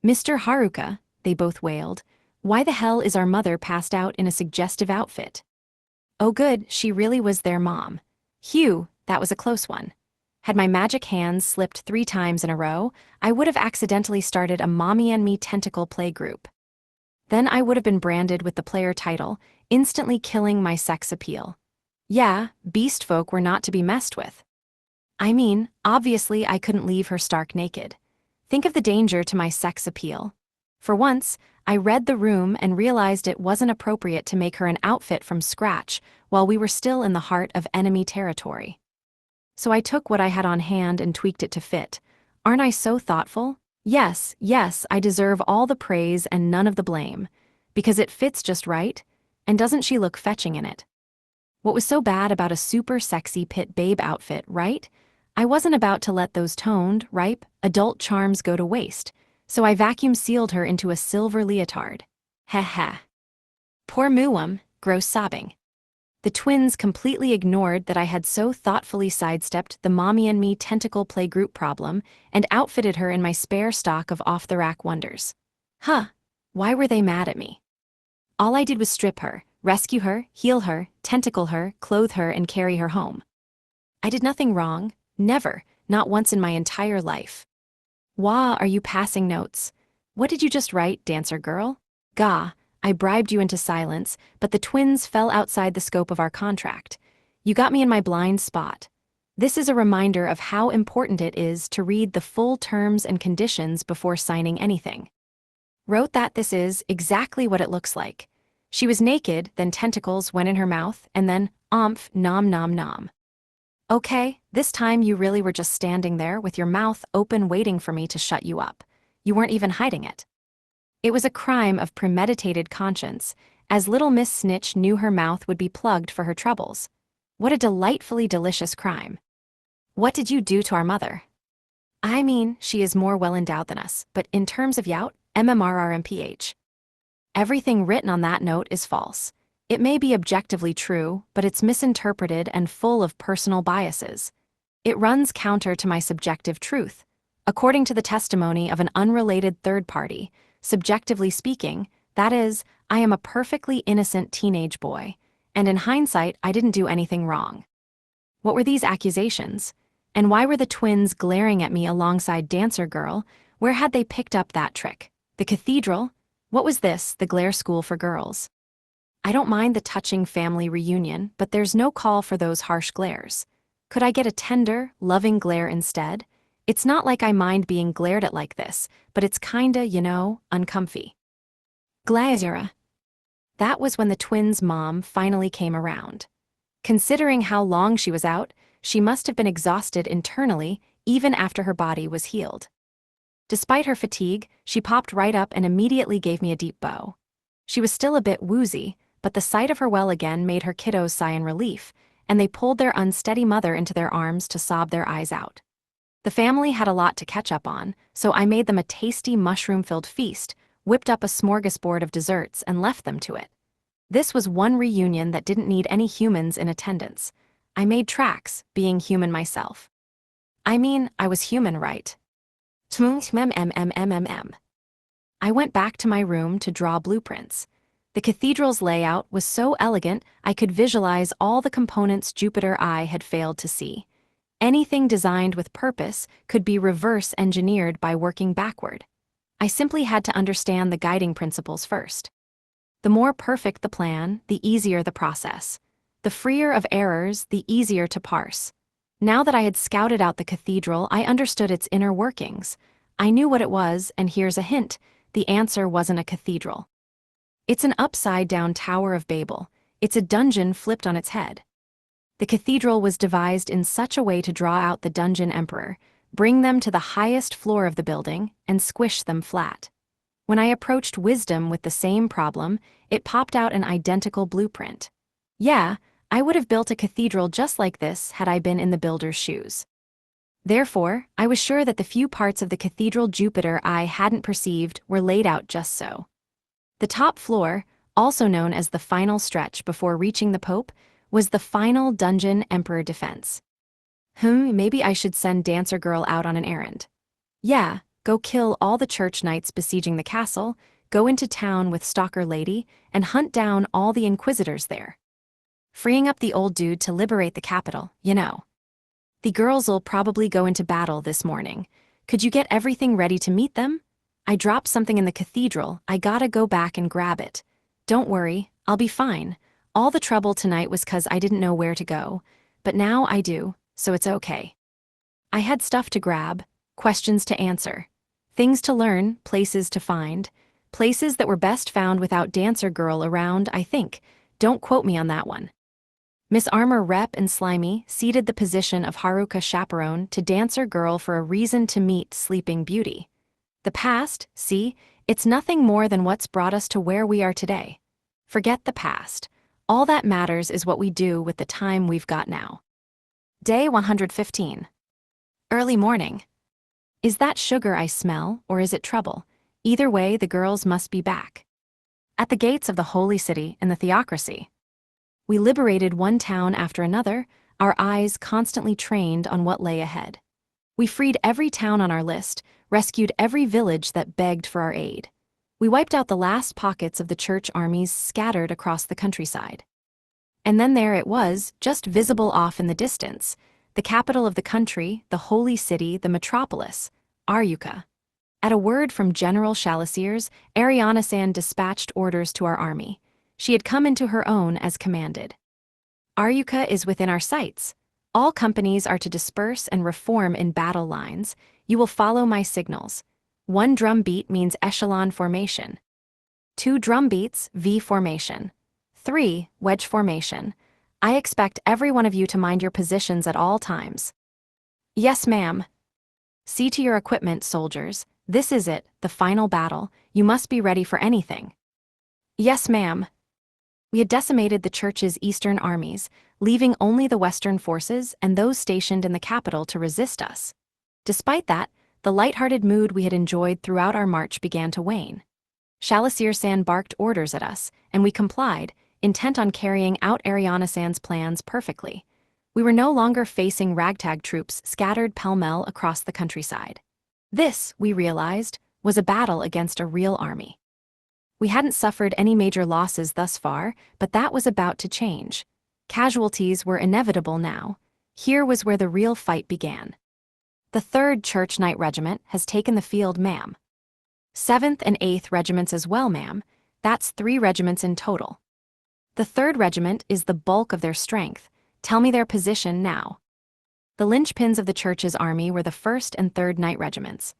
"Mr. Haruka," they both wailed, "why the hell is our mother passed out in a suggestive outfit?" Oh good, she really was their mom. Phew, that was a close one. Had my magic hands slipped 3 times in a row, I would have accidentally started a Mommy and Me tentacle play group. Then I would have been branded with the player title, instantly killing my sex appeal. Yeah, beast folk were not to be messed with. I mean, obviously I couldn't leave her stark naked. Think of the danger to my sex appeal. For once, I read the room and realized it wasn't appropriate to make her an outfit from scratch while we were still in the heart of enemy territory. So I took what I had on hand and tweaked it to fit. Aren't I so thoughtful? Yes, I deserve all the praise and none of the blame. Because it fits just right, and doesn't she look fetching in it? What was so bad about a super sexy pit babe outfit, right? I wasn't about to let those toned, ripe, adult charms go to waste, so I vacuum sealed her into a silver leotard. Heh heh. Poor Muum, gross sobbing. The twins completely ignored that I had so thoughtfully sidestepped the Mommy and Me tentacle play group problem and outfitted her in my spare stock of off-the-rack wonders. Huh, why were they mad at me? All I did was strip her, rescue her, heal her, tentacle her, clothe her, and carry her home. I did nothing wrong, never, not once in my entire life. Wah, are you passing notes? What did you just write, dancer girl? Gah. I bribed you into silence, but the twins fell outside the scope of our contract. You got me in my blind spot. This is a reminder of how important it is to read the full terms and conditions before signing anything. Wrote that this is exactly what it looks like. She was naked, then tentacles went in her mouth, and then, omph, nom nom nom. Okay, this time you really were just standing there with your mouth open waiting for me to shut you up. You weren't even hiding it. It was a crime of premeditated conscience, as little Miss Snitch knew her mouth would be plugged for her troubles. What a delightfully delicious crime. What did you do to our mother? I mean, she is more well-endowed than us, but in terms of Yout, MMRRMPH. Everything written on that note is false. It may be objectively true, but it's misinterpreted and full of personal biases. It runs counter to my subjective truth. According to the testimony of an unrelated third party, subjectively speaking, that is, I am a perfectly innocent teenage boy, and in hindsight, I didn't do anything wrong. What were these accusations? And why were the twins glaring at me alongside Dancer Girl? Where had they picked up that trick? The cathedral? What was this, the Glare School for Girls? I don't mind the touching family reunion, but there's no call for those harsh glares. Could I get a tender, loving glare instead? It's not like I mind being glared at like this, but it's kinda, uncomfy. Glazera. That was when the twins' mom finally came around. Considering how long she was out, she must have been exhausted internally even after her body was healed. Despite her fatigue, she popped right up and immediately gave me a deep bow. She was still a bit woozy, but the sight of her well again made her kiddos sigh in relief, and they pulled their unsteady mother into their arms to sob their eyes out. The family had a lot to catch up on, so I made them a tasty mushroom-filled feast, whipped up a smorgasbord of desserts, and left them to it. This was one reunion that didn't need any humans in attendance. I made tracks, being human myself. I mean, I was human, right? I went back to my room to draw blueprints. The cathedral's layout was so elegant I could visualize all the components Jupiter I had failed to see. Anything designed with purpose could be reverse-engineered by working backward. I simply had to understand the guiding principles first. The more perfect the plan, the easier the process. The freer of errors, the easier to parse. Now that I had scouted out the cathedral, I understood its inner workings. I knew what it was, and here's a hint: the answer wasn't a cathedral. It's an upside-down Tower of Babel. It's a dungeon flipped on its head. The cathedral was devised in such a way to draw out the dungeon emperor, bring them to the highest floor of the building, and squish them flat. When I approached wisdom with the same problem, it popped out an identical blueprint. Yeah, I would have built a cathedral just like this had I been in the builder's shoes. Therefore, I was sure that the few parts of the cathedral Jupiter I hadn't perceived were laid out just so. The top floor, also known as the final stretch before reaching the Pope, was the final dungeon emperor defense. Maybe I should send Dancer Girl out on an errand. Yeah, go kill all the church knights besieging the castle, go into town with Stalker Lady, and hunt down all the inquisitors there. Freeing up the old dude to liberate the capital, The girls'll probably go into battle this morning. Could you get everything ready to meet them? I dropped something in the cathedral, I gotta go back and grab it. Don't worry, I'll be fine. All the trouble tonight was 'cause I didn't know where to go, but now I do, so it's okay. I had stuff to grab, questions to answer, things to learn, places to find, places that were best found without Dancer Girl around, I think. Don't quote me on that one. Miss Armor Rep and Slimy ceded the position of Haruka chaperone to Dancer Girl for a reason to meet Sleeping Beauty. The past, see, it's nothing more than what's brought us to where we are today. Forget the past. All that matters is what we do with the time we've got now. Day 115. Early morning. Is that sugar I smell, or is it trouble? Either way, the girls must be back. At the gates of the holy city and the theocracy. We liberated one town after another, our eyes constantly trained on what lay ahead. We freed every town on our list, rescued every village that begged for our aid. We wiped out the last pockets of the church armies scattered across the countryside. And then there it was, just visible off in the distance, the capital of the country, the holy city, the metropolis, Aryuka. At a word from General Chalisiers, Ariana-san dispatched orders to our army. She had come into her own as commanded. Aryuka is within our sights. All companies are to disperse and reform in battle lines. You will follow my signals. 1 drum beat means echelon formation. 2 drum beats, V formation. 3, wedge formation. I expect every one of you to mind your positions at all times. Yes, ma'am. See to your equipment, soldiers. This is it, the final battle. You must be ready for anything. Yes, ma'am. We had decimated the church's eastern armies, leaving only the western forces and those stationed in the capital to resist us. Despite that, the light-hearted mood we had enjoyed throughout our march began to wane. Chalisier-san barked orders at us, and we complied, intent on carrying out Ariana-san's plans perfectly. We were no longer facing ragtag troops scattered pell-mell across the countryside. This, we realized, was a battle against a real army. We hadn't suffered any major losses thus far, but that was about to change. Casualties were inevitable now. Here was where the real fight began. The 3rd Church Knight Regiment has taken the field, ma'am. 7th and 8th Regiments as well, ma'am. That's 3 regiments in total. The 3rd Regiment is the bulk of their strength. Tell me their position now. The linchpins of the Church's army were the 1st and 3rd Knight Regiments.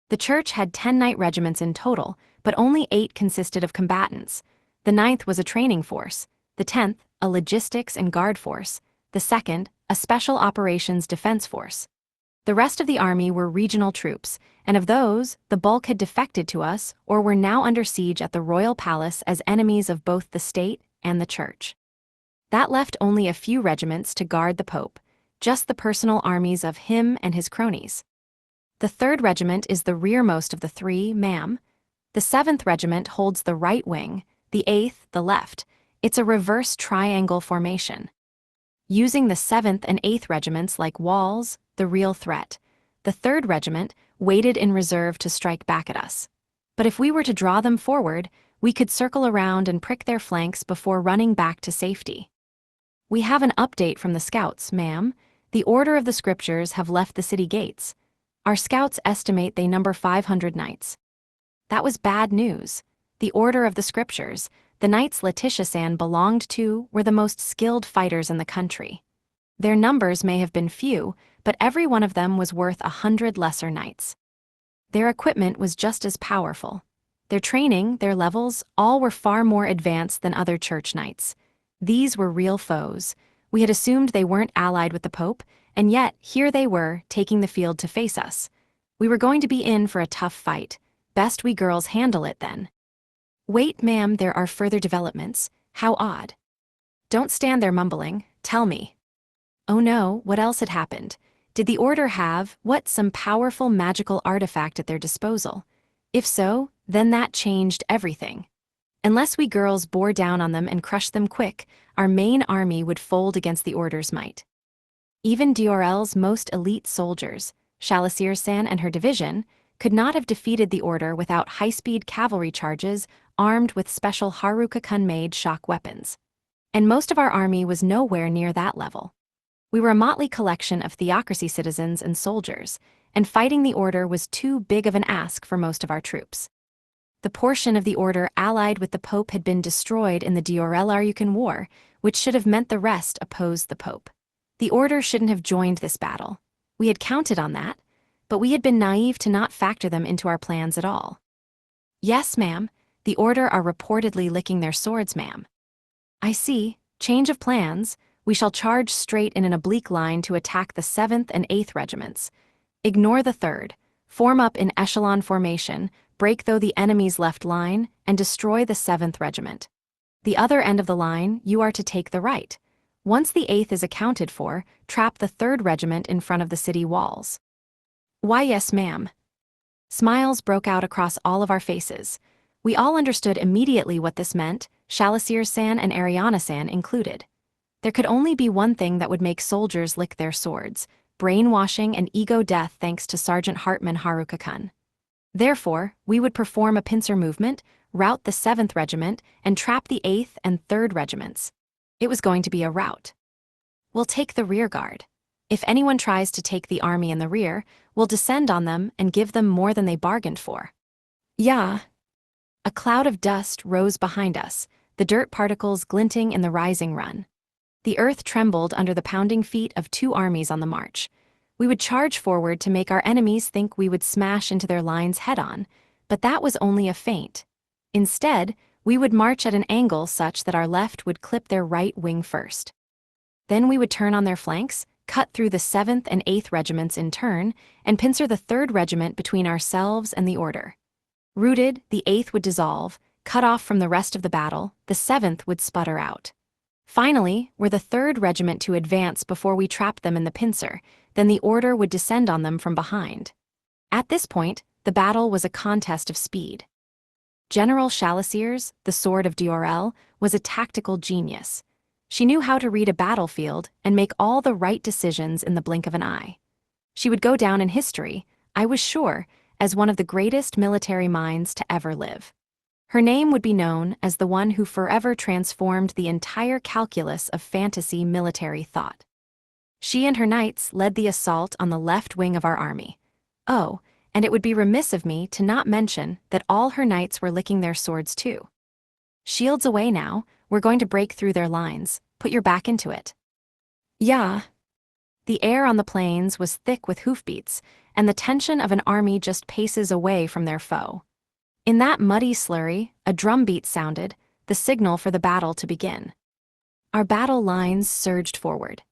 The Church had 10 Knight Regiments in total, but only 8 consisted of combatants. The 9th was a training force, the 10th, a logistics and guard force, the 2nd, a special operations defense force. The rest of the army were regional troops, and of those, the bulk had defected to us or were now under siege at the royal palace as enemies of both the state and the Church. That left only a few regiments to guard the Pope, just the personal armies of him and his cronies. The 3rd Regiment is the rearmost of the 3, ma'am. The 7th Regiment holds the right wing, the 8th the left. It's a reverse triangle formation. Using the 7th and 8th Regiments like walls, the real threat. The 3rd Regiment waited in reserve to strike back at us. But if we were to draw them forward, we could circle around and prick their flanks before running back to safety. We have an update from the scouts, ma'am. The Order of the Scriptures have left the city gates. Our scouts estimate they number 500 knights. That was bad news. The Order of the Scriptures, the knights Letitia San belonged to, were the most skilled fighters in the country. Their numbers may have been few, but every one of them was worth 100 lesser knights. Their equipment was just as powerful. Their training, their levels, all were far more advanced than other church knights. These were real foes. We had assumed they weren't allied with the Pope, and yet here they were, taking the field to face us. We were going to be in for a tough fight. Best we girls handle it then. Wait, ma'am, there are further developments. How odd. Don't stand there mumbling. Tell me. Oh no, what else had happened? Did the Order have, some powerful magical artifact at their disposal? If so, then that changed everything. Unless we girls bore down on them and crushed them quick, our main army would fold against the Order's might. Even Diorel's most elite soldiers, Shalasir San and her division, could not have defeated the Order without high-speed cavalry charges armed with special Haruka-kun-made shock weapons. And most of our army was nowhere near that level. We were a motley collection of theocracy citizens and soldiers, and fighting the Order was too big of an ask for most of our troops. The portion of the Order allied with the Pope had been destroyed in the Diorel-Aryukan War, which should have meant the rest opposed the Pope. The Order shouldn't have joined this battle. We had counted on that, but we had been naive to not factor them into our plans at all. Yes, ma'am, the Order are reportedly licking their swords, ma'am. I see. Change of plans. We shall charge straight in an oblique line to attack the 7th and 8th Regiments. Ignore the 3rd. Form up in echelon formation, break through the enemy's left line, and destroy the 7th Regiment. The other end of the line, you are to take the right. Once the 8th is accounted for, trap the 3rd Regiment in front of the city walls. Why, yes, ma'am. Smiles broke out across all of our faces. We all understood immediately what this meant, Shalasir San and Ariana San included. There could only be one thing that would make soldiers lick their swords: brainwashing and ego death thanks to Sergeant Hartman Haruka-kun. Therefore, we would perform a pincer movement, rout the 7th Regiment, and trap the 8th and 3rd Regiments. It was going to be a rout. We'll take the rear guard. If anyone tries to take the army in the rear, we'll descend on them and give them more than they bargained for. Yeah. A cloud of dust rose behind us, the dirt particles glinting in the rising run. The earth trembled under the pounding feet of 2 armies on the march. We would charge forward to make our enemies think we would smash into their lines head-on, but that was only a feint. Instead, we would march at an angle such that our left would clip their right wing first. Then we would turn on their flanks, cut through the 7th and 8th Regiments in turn, and pincer the 3rd Regiment between ourselves and the Order. Routed, the 8th would dissolve, cut off from the rest of the battle, the 7th would sputter out. Finally, were the 3rd Regiment to advance before we trapped them in the pincer, then the Order would descend on them from behind. At this point, the battle was a contest of speed. General Shalasirs, the Sword of Diorel, was a tactical genius. She knew how to read a battlefield and make all the right decisions in the blink of an eye. She would go down in history, I was sure, as one of the greatest military minds to ever live. Her name would be known as the one who forever transformed the entire calculus of fantasy military thought. She and her knights led the assault on the left wing of our army. Oh, and it would be remiss of me to not mention that all her knights were licking their swords too. Shields away now, we're going to break through their lines. Put your back into it. Yeah. The air on the plains was thick with hoofbeats, and the tension of an army just paces away from their foe. In that muddy slurry, a drumbeat sounded, the signal for the battle to begin. Our battle lines surged forward.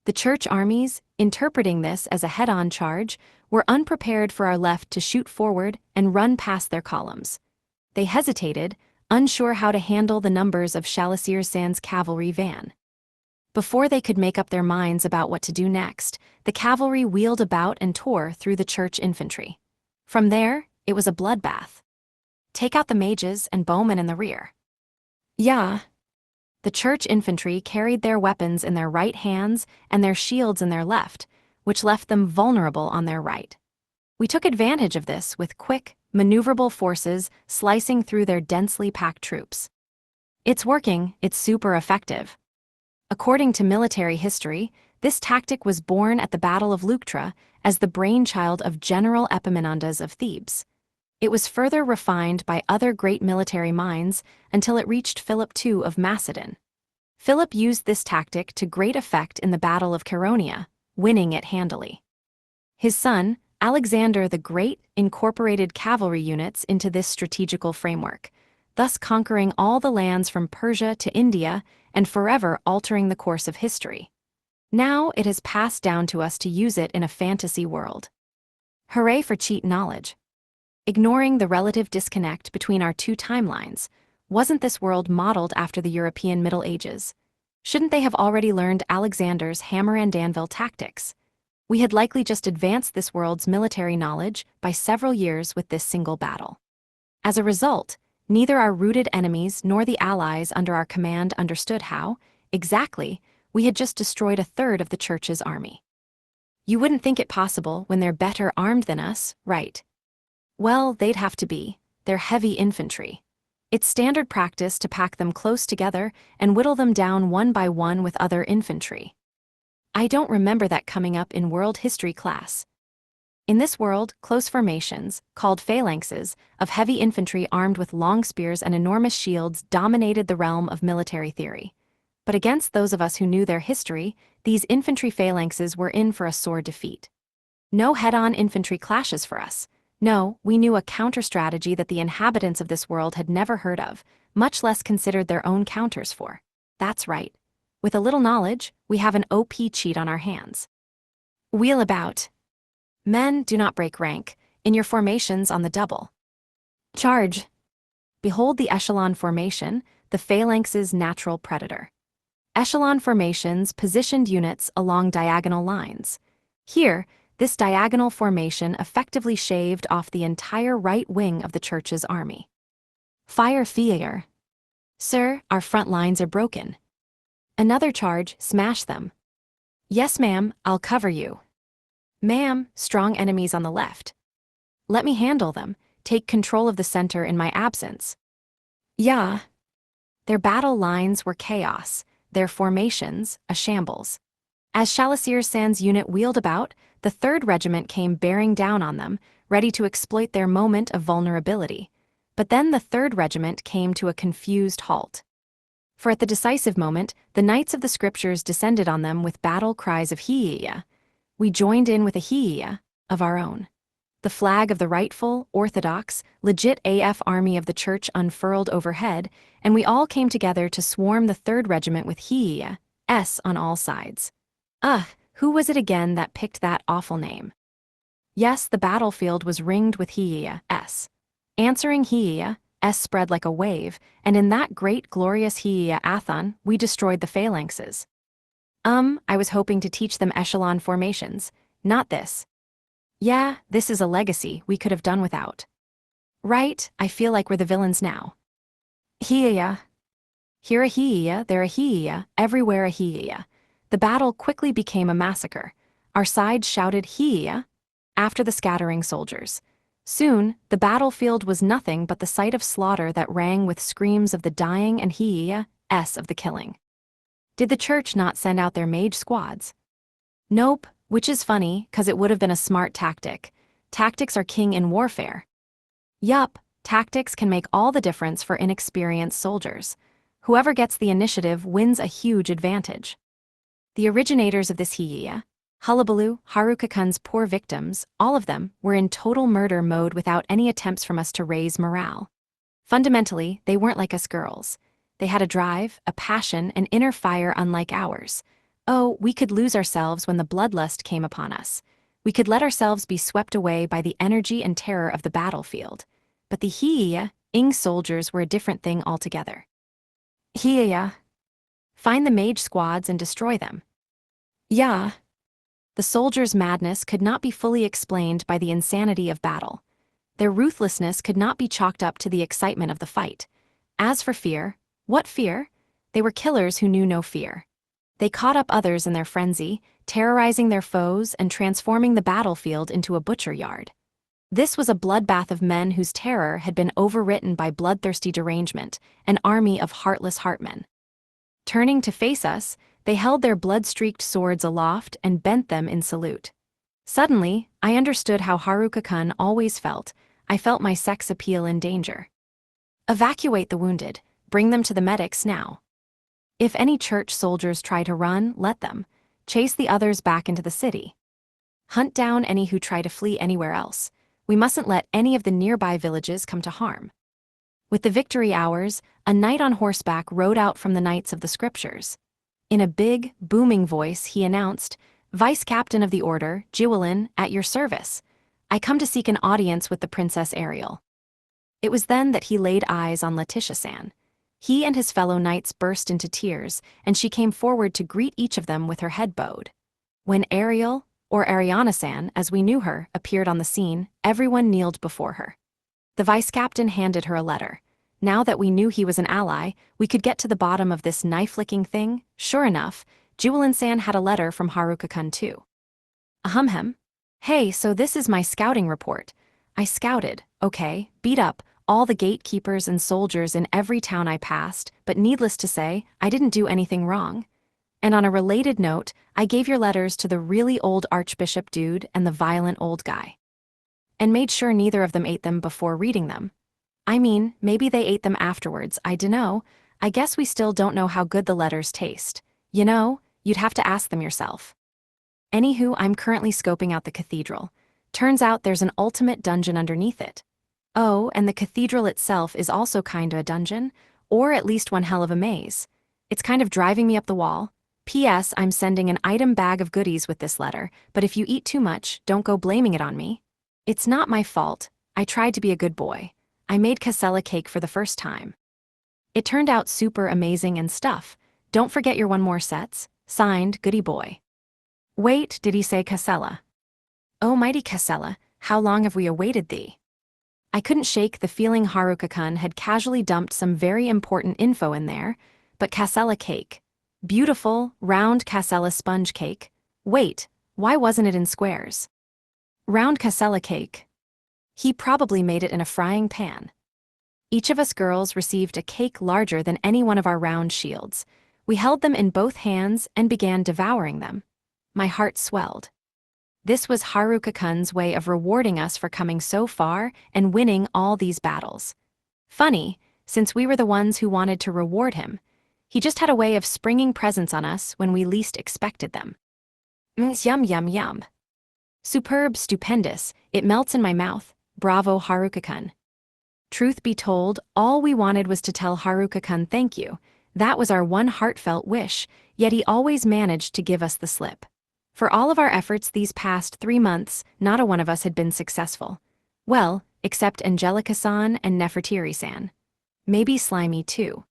The church armies, interpreting this as a head-on charge, were unprepared for our left to shoot forward and run past their columns. They hesitated, unsure how to handle the numbers of Shalasir San's cavalry van. Before they could make up their minds about what to do next, the cavalry wheeled about and tore through the church infantry. From there, it was a bloodbath. Take out the mages and bowmen in the rear. Yeah. The church infantry carried their weapons in their right hands and their shields in their left, which left them vulnerable on their right. We took advantage of this with quick, maneuverable forces slicing through their densely packed troops. It's working, it's super effective. According to military history, this tactic was born at the Battle of Leuctra as the brainchild of General Epaminondas of Thebes. It was further refined by other great military minds until it reached Philip II of Macedon. Philip used this tactic to great effect in the Battle of Chaeronea, winning it handily. His son, Alexander the Great, incorporated cavalry units into this strategical framework, thus conquering all the lands from Persia to India and forever altering the course of history. Now it has passed down to us to use it in a fantasy world. Hooray for cheat knowledge! Ignoring the relative disconnect between our two timelines, wasn't this world modeled after the European Middle Ages? Shouldn't they have already learned Alexander's hammer and anvil tactics? We had likely just advanced this world's military knowledge by several years with this single battle. As a result, neither our rooted enemies nor the allies under our command understood how, exactly, we had just destroyed a third of the church's army. You wouldn't think it possible when they're better armed than us, right? Well, they'd have to be. They're heavy infantry. It's standard practice to pack them close together and whittle them down one by one with other infantry. I don't remember that coming up in world history class. In this world, close formations, called phalanxes, of heavy infantry armed with long spears and enormous shields dominated the realm of military theory. But against those of us who knew their history, these infantry phalanxes were in for a sore defeat. No head-on infantry clashes for us. No, we knew a counter-strategy that the inhabitants of this world had never heard of, much less considered their own counters for. That's right. With a little knowledge, we have an OP cheat on our hands. Wheel about. Men, do not break rank, in your formations on the double. Charge. Behold the echelon formation, the phalanx's natural predator. Echelon formations positioned units along diagonal lines. Here, this diagonal formation effectively shaved off the entire right wing of the church's army. Fire failure. Sir, our front lines are broken. Another charge, smash them. Yes, ma'am, I'll cover you. Ma'am, strong enemies on the left. Let me handle them, take control of the center in my absence. Yeah. Their battle lines were chaos, their formations, a shambles. As Shalasir San's unit wheeled about, the 3rd Regiment came bearing down on them, ready to exploit their moment of vulnerability. But then the 3rd Regiment came to a confused halt. For at the decisive moment, the Knights of the Scriptures descended on them with battle cries of Hiia. We joined in with a Hiia of our own. The flag of the rightful, orthodox, legit AF army of the church unfurled overhead, and we all came together to swarm the 3rd Regiment with Hiia S on all sides. Who was it again that picked that awful name? Yes, the battlefield was ringed with Hiia S. Answering Hiia S spread like a wave, and in that great glorious Hiia Athon, we destroyed the phalanxes. I was hoping to teach them echelon formations, not this. Yeah, this is a legacy we could have done without. Right, I feel like we're the villains now. Hiia. Here a Hiia, there a Hiia, everywhere a Hiia. The battle quickly became a massacre. Our side shouted Hiia after the scattering soldiers. Soon, the battlefield was nothing but the sight of slaughter that rang with screams of the dying and Hiia S of the killing. Did the church not send out their mage squads? Nope, which is funny, 'cause it would have been a smart tactic. Tactics are king in warfare. Yup, tactics can make all the difference for inexperienced soldiers. Whoever gets the initiative wins a huge advantage. The originators of this hiya, hullabaloo, Haruka-kun's poor victims, all of them, were in total murder mode without any attempts from us to raise morale. Fundamentally, they weren't like us girls. They had a drive, a passion, an inner fire unlike ours. Oh, we could lose ourselves when the bloodlust came upon us. We could let ourselves be swept away by the energy and terror of the battlefield. But the hiya, Ing soldiers were a different thing altogether. Hiya. Find the mage squads and destroy them. Yeah. The soldiers' madness could not be fully explained by the insanity of battle. Their ruthlessness could not be chalked up to the excitement of the fight. As for fear, what fear? They were killers who knew no fear. They caught up others in their frenzy, terrorizing their foes and transforming the battlefield into a butcher yard. This was a bloodbath of men whose terror had been overwritten by bloodthirsty derangement, an army of heartless heartmen. Turning to face us, they held their blood-streaked swords aloft and bent them in salute. Suddenly, I understood how Haruka-kun always felt. I felt my sex appeal in danger. Evacuate the wounded. Bring them to the medics now. If any church soldiers try to run, let them. Chase the others back into the city. Hunt down any who try to flee anywhere else. We mustn't let any of the nearby villages come to harm. With the victory hours, a knight on horseback rode out from the Knights of the Scriptures. In a big, booming voice, he announced, "Vice Captain of the Order, Jiwalin, at your service. I come to seek an audience with the Princess Ariel." It was then that he laid eyes on Letitia-san. He and his fellow knights burst into tears, and she came forward to greet each of them with her head bowed. When Ariel, or Ariana-san, as we knew her, appeared on the scene, everyone kneeled before her. The vice-captain handed her a letter. Now that we knew he was an ally, we could get to the bottom of this knife-licking thing. Sure enough, Jiwalin-san had a letter from Haruka-kun too. Ahem. Hey, so this is my scouting report. I scouted, okay, beat up all the gatekeepers and soldiers in every town I passed, but needless to say, I didn't do anything wrong. And on a related note, I gave your letters to the really old archbishop dude and the violent old guy. And made sure neither of them ate them before reading them. I mean, maybe they ate them afterwards, I dunno. I guess we still don't know how good the letters taste. You know, you'd have to ask them yourself. Anywho, I'm currently scoping out the cathedral. Turns out there's an ultimate dungeon underneath it. Oh, and the cathedral itself is also kinda a dungeon, or at least one hell of a maze. It's kind of driving me up the wall. P.S. I'm sending an item bag of goodies with this letter, but if you eat too much, don't go blaming it on me. It's not my fault. I tried to be a good boy. I made cassella cake for the first time. It turned out super amazing and stuff. Don't forget your one more sets. Signed, Goody Boy. Wait, did he say cassella? Oh mighty cassella, how long have we awaited thee? I couldn't shake the feeling Haruka-kun had casually dumped some very important info in there, but cassella cake. Beautiful, round cassella sponge cake. Wait, why wasn't it in squares? Round cassella cake. He probably made it in a frying pan. Each of us girls received a cake larger than any one of our round shields. We held them in both hands and began devouring them. My heart swelled. This was Haruka-kun's way of rewarding us for coming so far and winning all these battles. Funny, since we were the ones who wanted to reward him. He just had a way of springing presents on us when we least expected them. Yum yum yum. Superb, stupendous, it melts in my mouth. Bravo Haruka-kun. Truth be told, all we wanted was to tell Haruka-kun thank you. That was our one heartfelt wish, yet he always managed to give us the slip. For all of our efforts these past 3 months, not a one of us had been successful. Well, except Angelica-san and Nefertiri-san. Maybe Slimy too.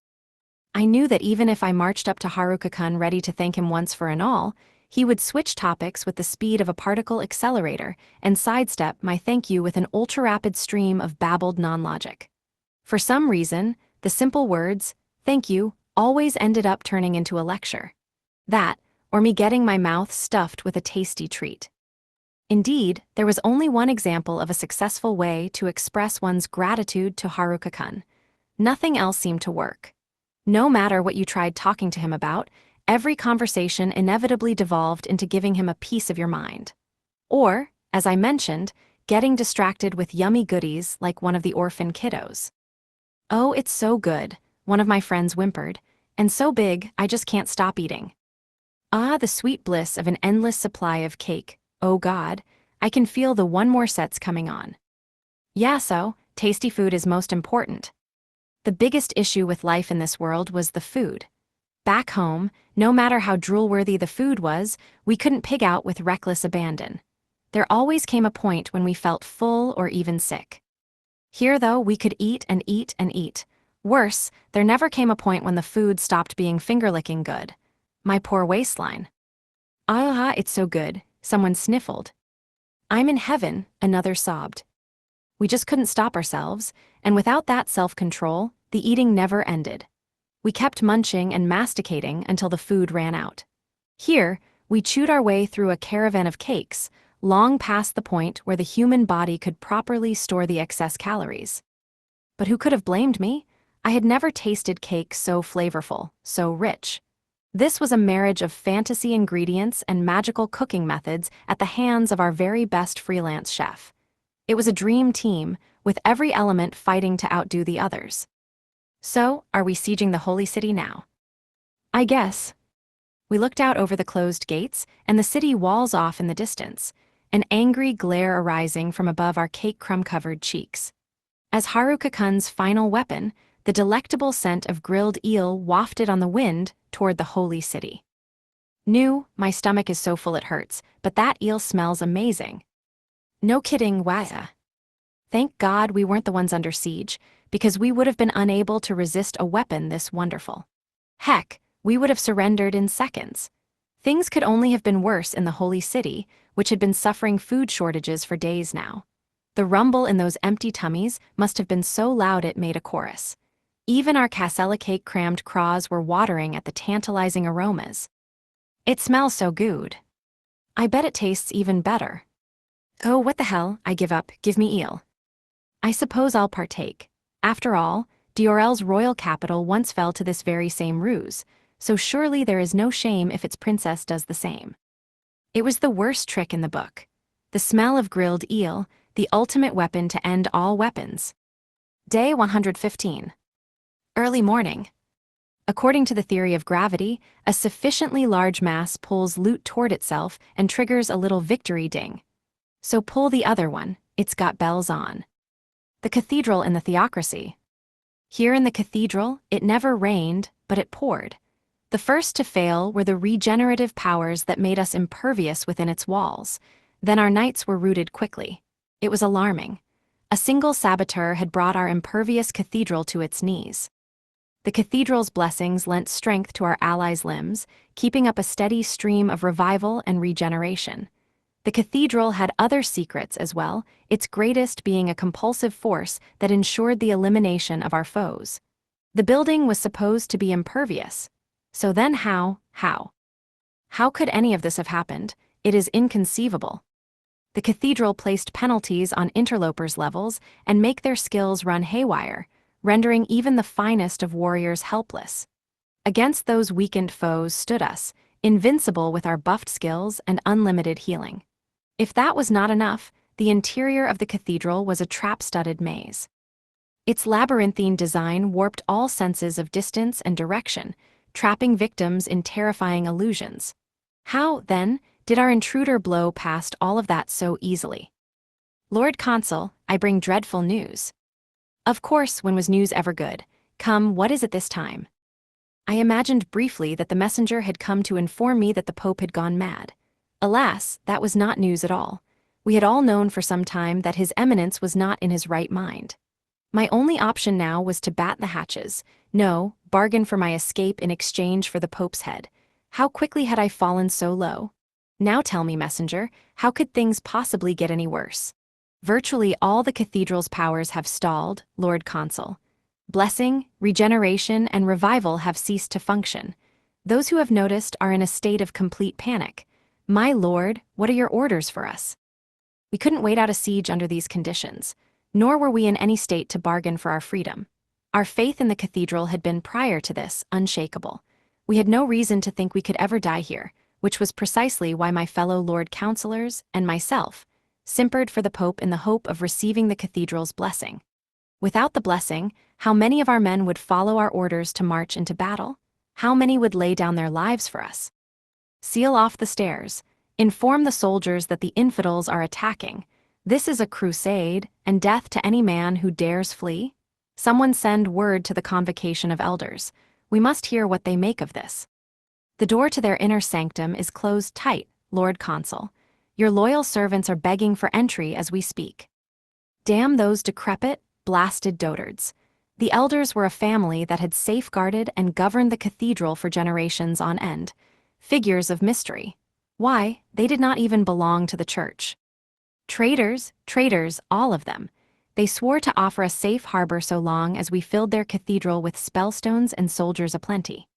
I knew that even if I marched up to Haruka-kun ready to thank him once for an all, he would switch topics with the speed of a particle accelerator and sidestep my thank you with an ultra-rapid stream of babbled non-logic. For some reason, the simple words, thank you, always ended up turning into a lecture. That, or me getting my mouth stuffed with a tasty treat. Indeed, there was only one example of a successful way to express one's gratitude to Haruka-kun. Nothing else seemed to work. No matter what you tried talking to him about, Every conversation inevitably devolved into giving him a piece of your mind. Or, as I mentioned, getting distracted with yummy goodies like one of the orphan kiddos. "Oh, it's so good," one of my friends whimpered, "and so big, I just can't stop eating." Ah, the sweet bliss of an endless supply of cake. Oh God, I can feel the one more set's coming on. Yeah, so, tasty food is most important. The biggest issue with life in this world was the food. Back home, no matter how drool-worthy the food was, we couldn't pig out with reckless abandon. There always came a point when we felt full or even sick. Here, though, we could eat and eat and eat. Worse, there never came a point when the food stopped being finger-licking good. My poor waistline. "Ah, it's so good," someone sniffled. "I'm in heaven," another sobbed. We just couldn't stop ourselves, and without that self-control, the eating never ended. We kept munching and masticating until the food ran out. Here, we chewed our way through a caravan of cakes, long past the point where the human body could properly store the excess calories. But who could have blamed me? I had never tasted cake so flavorful, so rich. This was a marriage of fantasy ingredients and magical cooking methods at the hands of our very best freelance chef. It was a dream team, with every element fighting to outdo the others. So, are we sieging the Holy City now? I guess. We looked out over the closed gates, and the city walls off in the distance, an angry glare arising from above our cake crumb-covered cheeks. As Haruka-kun's final weapon, the delectable scent of grilled eel wafted on the wind toward the Holy City. My stomach is so full it hurts, but that eel smells amazing. No kidding, Waza. Thank God we weren't the ones under siege, because we would have been unable to resist a weapon this wonderful. Heck, we would have surrendered in seconds. Things could only have been worse in the Holy City, which had been suffering food shortages for days now. The rumble in those empty tummies must have been so loud it made a chorus. Even our Casella cake-crammed craws were watering at the tantalizing aromas. It smells so good. I bet it tastes even better. Oh, what the hell, I give up, give me eel. I suppose I'll partake. After all, Diorel's royal capital once fell to this very same ruse, so surely there is no shame if its princess does the same. It was the worst trick in the book. The smell of grilled eel, the ultimate weapon to end all weapons. Day 115. Early morning. According to the theory of gravity, a sufficiently large mass pulls loot toward itself and triggers a little victory ding. So pull the other one, it's got bells on. The cathedral in the theocracy. Here in the cathedral, it never rained, but it poured. The first to fail were the regenerative powers that made us impervious within its walls. Then our nights were rooted quickly. It was alarming. A single saboteur had brought our impervious cathedral to its knees. The cathedral's blessings lent strength to our allies' limbs, keeping up a steady stream of revival and regeneration. The cathedral had other secrets as well, its greatest being a compulsive force that ensured the elimination of our foes. The building was supposed to be impervious. So then how? How could any of this have happened? It is inconceivable. The cathedral placed penalties on interlopers' levels and make their skills run haywire, rendering even the finest of warriors helpless. Against those weakened foes stood us, invincible with our buffed skills and unlimited healing. If that was not enough, the interior of the cathedral was a trap-studded maze. Its labyrinthine design warped all senses of distance and direction, trapping victims in terrifying illusions. How, then, did our intruder blow past all of that so easily? Lord Consul, I bring dreadful news. Of course, when was news ever good? Come, what is it this time? I imagined briefly that the messenger had come to inform me that the Pope had gone mad. Alas, that was not news at all. We had all known for some time that His Eminence was not in his right mind. My only option now was to bat the hatches. No, bargain for my escape in exchange for the Pope's head. How quickly had I fallen so low? Now tell me, messenger, how could things possibly get any worse? Virtually all the cathedral's powers have stalled, Lord Consul. Blessing, regeneration, and revival have ceased to function. Those who have noticed are in a state of complete panic. My lord, what are your orders for us? We couldn't wait out a siege under these conditions, nor were we in any state to bargain for our freedom. Our faith in the cathedral had been prior to this unshakable. We had no reason to think we could ever die here, which was precisely why my fellow Lord Councillors and myself simpered for the Pope in the hope of receiving the cathedral's blessing. Without the blessing, how many of our men would follow our orders to march into battle? How many would lay down their lives for us? Seal off the stairs. Inform the soldiers that the infidels are attacking. This is a crusade, and death to any man who dares flee. Someone send word to the convocation of elders. We must hear what they make of this. The door to their inner sanctum is closed tight, Lord Consul. Your loyal servants are begging for entry as we speak. Damn those decrepit, blasted dotards. The elders were a family that had safeguarded and governed the cathedral for generations on end. Figures of mystery. Why, they did not even belong to the church. Traitors, traitors, all of them. They swore to offer a safe harbor so long as we filled their cathedral with spellstones and soldiers aplenty.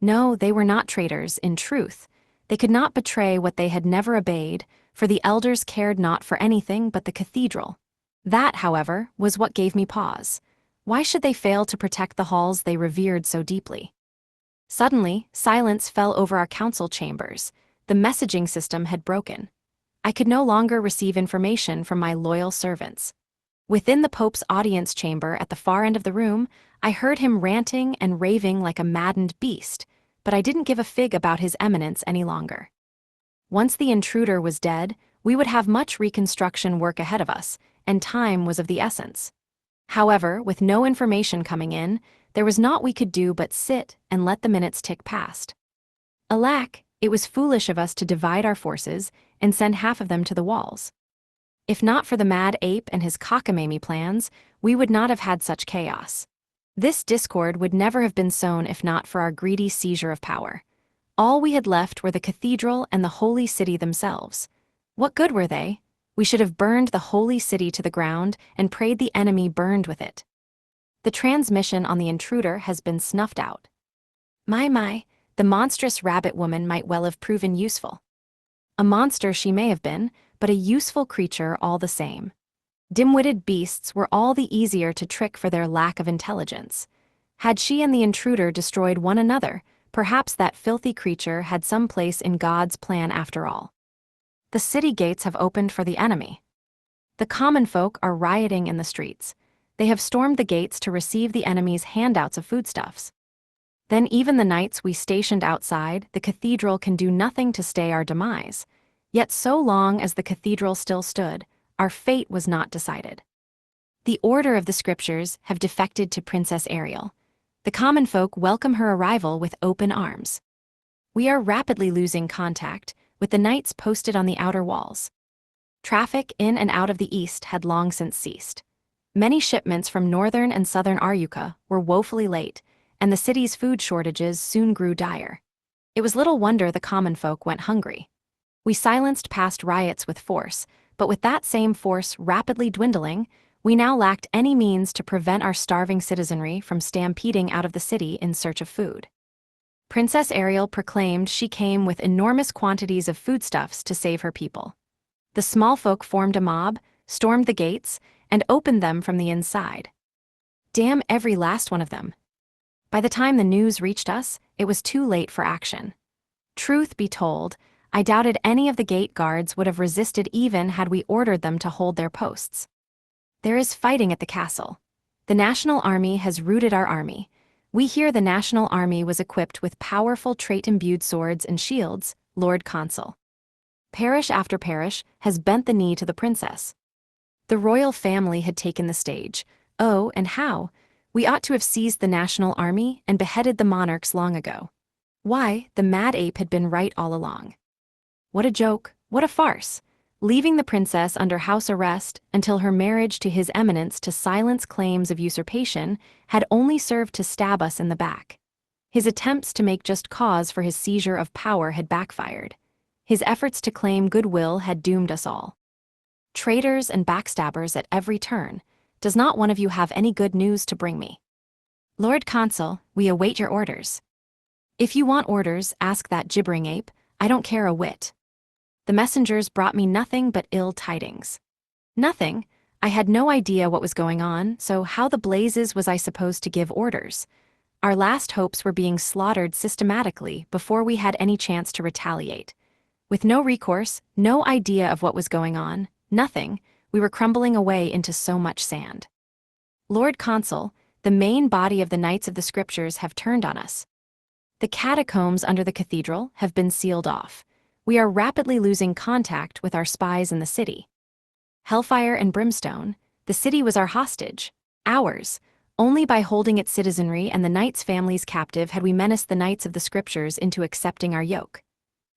No, they were not traitors, in truth. They could not betray what they had never obeyed, for the elders cared not for anything but the cathedral. That, however, was what gave me pause. Why should they fail to protect the halls they revered so deeply? Suddenly, silence fell over our council chambers. The messaging system had broken. I could no longer receive information from my loyal servants. Within the Pope's audience chamber at the far end of the room, I heard him ranting and raving like a maddened beast, but I didn't give a fig about His Eminence any longer. Once the intruder was dead, we would have much reconstruction work ahead of us, and time was of the essence. However, with no information coming in, there was naught we could do but sit and let the minutes tick past. Alack, it was foolish of us to divide our forces and send half of them to the walls. If not for the mad ape and his cockamamie plans, we would not have had such chaos. This discord would never have been sown if not for our greedy seizure of power. All we had left were the cathedral and the holy city themselves. What good were they? We should have burned the holy city to the ground and prayed the enemy burned with it. The transmission on the intruder has been snuffed out. My, the monstrous rabbit woman might well have proven useful. A monster she may have been, but a useful creature all the same. Dim-witted beasts were all the easier to trick for their lack of intelligence. Had she and the intruder destroyed one another, perhaps that filthy creature had some place in God's plan after all. The city gates have opened for the enemy. The common folk are rioting in the streets. They have stormed the gates to receive the enemy's handouts of foodstuffs. Then even the knights we stationed outside the cathedral can do nothing to stay our demise. Yet so long as the cathedral still stood, our fate was not decided. The order of the scriptures have defected to Princess Ariel. The common folk welcome her arrival with open arms. We are rapidly losing contact with the knights posted on the outer walls. Traffic in and out of the east had long since ceased. Many shipments from northern and southern Aryuka were woefully late, and the city's food shortages soon grew dire. It was little wonder the common folk went hungry. We silenced past riots with force, but with that same force rapidly dwindling, we now lacked any means to prevent our starving citizenry from stampeding out of the city in search of food. Princess Ariel proclaimed she came with enormous quantities of foodstuffs to save her people. The small folk formed a mob, stormed the gates, and opened them from the inside. Damn every last one of them. By the time the news reached us, it was too late for action. Truth be told, I doubted any of the gate guards would have resisted even had we ordered them to hold their posts. There is fighting at the castle. The National Army has routed our army. We hear the National Army was equipped with powerful trait-imbued swords and shields, Lord Consul. Parish after parish has bent the knee to the princess. The royal family had taken the stage. Oh, and how? We ought to have seized the National Army and beheaded the monarchs long ago. Why, the mad ape had been right all along. What a joke, what a farce! Leaving the princess under house arrest until her marriage to His Eminence to silence claims of usurpation had only served to stab us in the back. His attempts to make just cause for his seizure of power had backfired. His efforts to claim goodwill had doomed us all. Traitors and backstabbers at every turn. Does not one of you have any good news to bring me? Lord Consul, we await your orders. If you want orders, ask that gibbering ape. I don't care a whit. The messengers brought me nothing but ill tidings. Nothing? I had no idea what was going on, so how the blazes was I supposed to give orders? Our last hopes were being slaughtered systematically before we had any chance to retaliate. With no recourse, no idea of what was going on, nothing, we were crumbling away into so much sand. Lord Consul, the main body of the Knights of the Scriptures have turned on us. The catacombs under the cathedral have been sealed off. We are rapidly losing contact with our spies in the city. Hellfire and brimstone, the city was our hostage, ours. Only by holding its citizenry and the knights' families captive had we menaced the Knights of the Scriptures into accepting our yoke.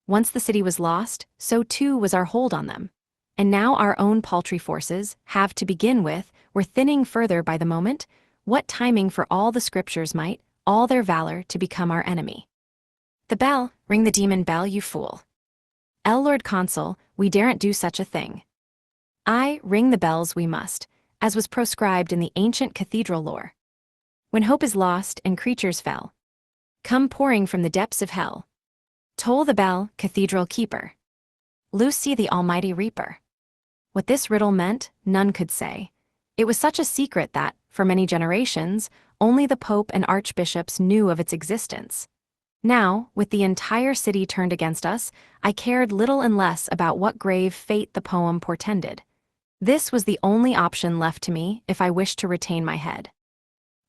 Once the city was lost, so too was our hold on them. And now our own paltry forces have, to begin with, were thinning further by the moment. What timing for all the Scriptures might, all their valor, to become our enemy. The bell, ring the demon bell, you fool. Lord Consul, we daren't do such a thing. Aye, ring the bells we must, as was proscribed in the ancient cathedral lore. When hope is lost and creatures fell, come pouring from the depths of hell. Toll the bell, cathedral keeper. Lucy the almighty reaper. What this riddle meant, none could say. It was such a secret that, for many generations, only the Pope and archbishops knew of its existence. Now, with the entire city turned against us, I cared little and less about what grave fate the poem portended. This was the only option left to me if I wished to retain my head.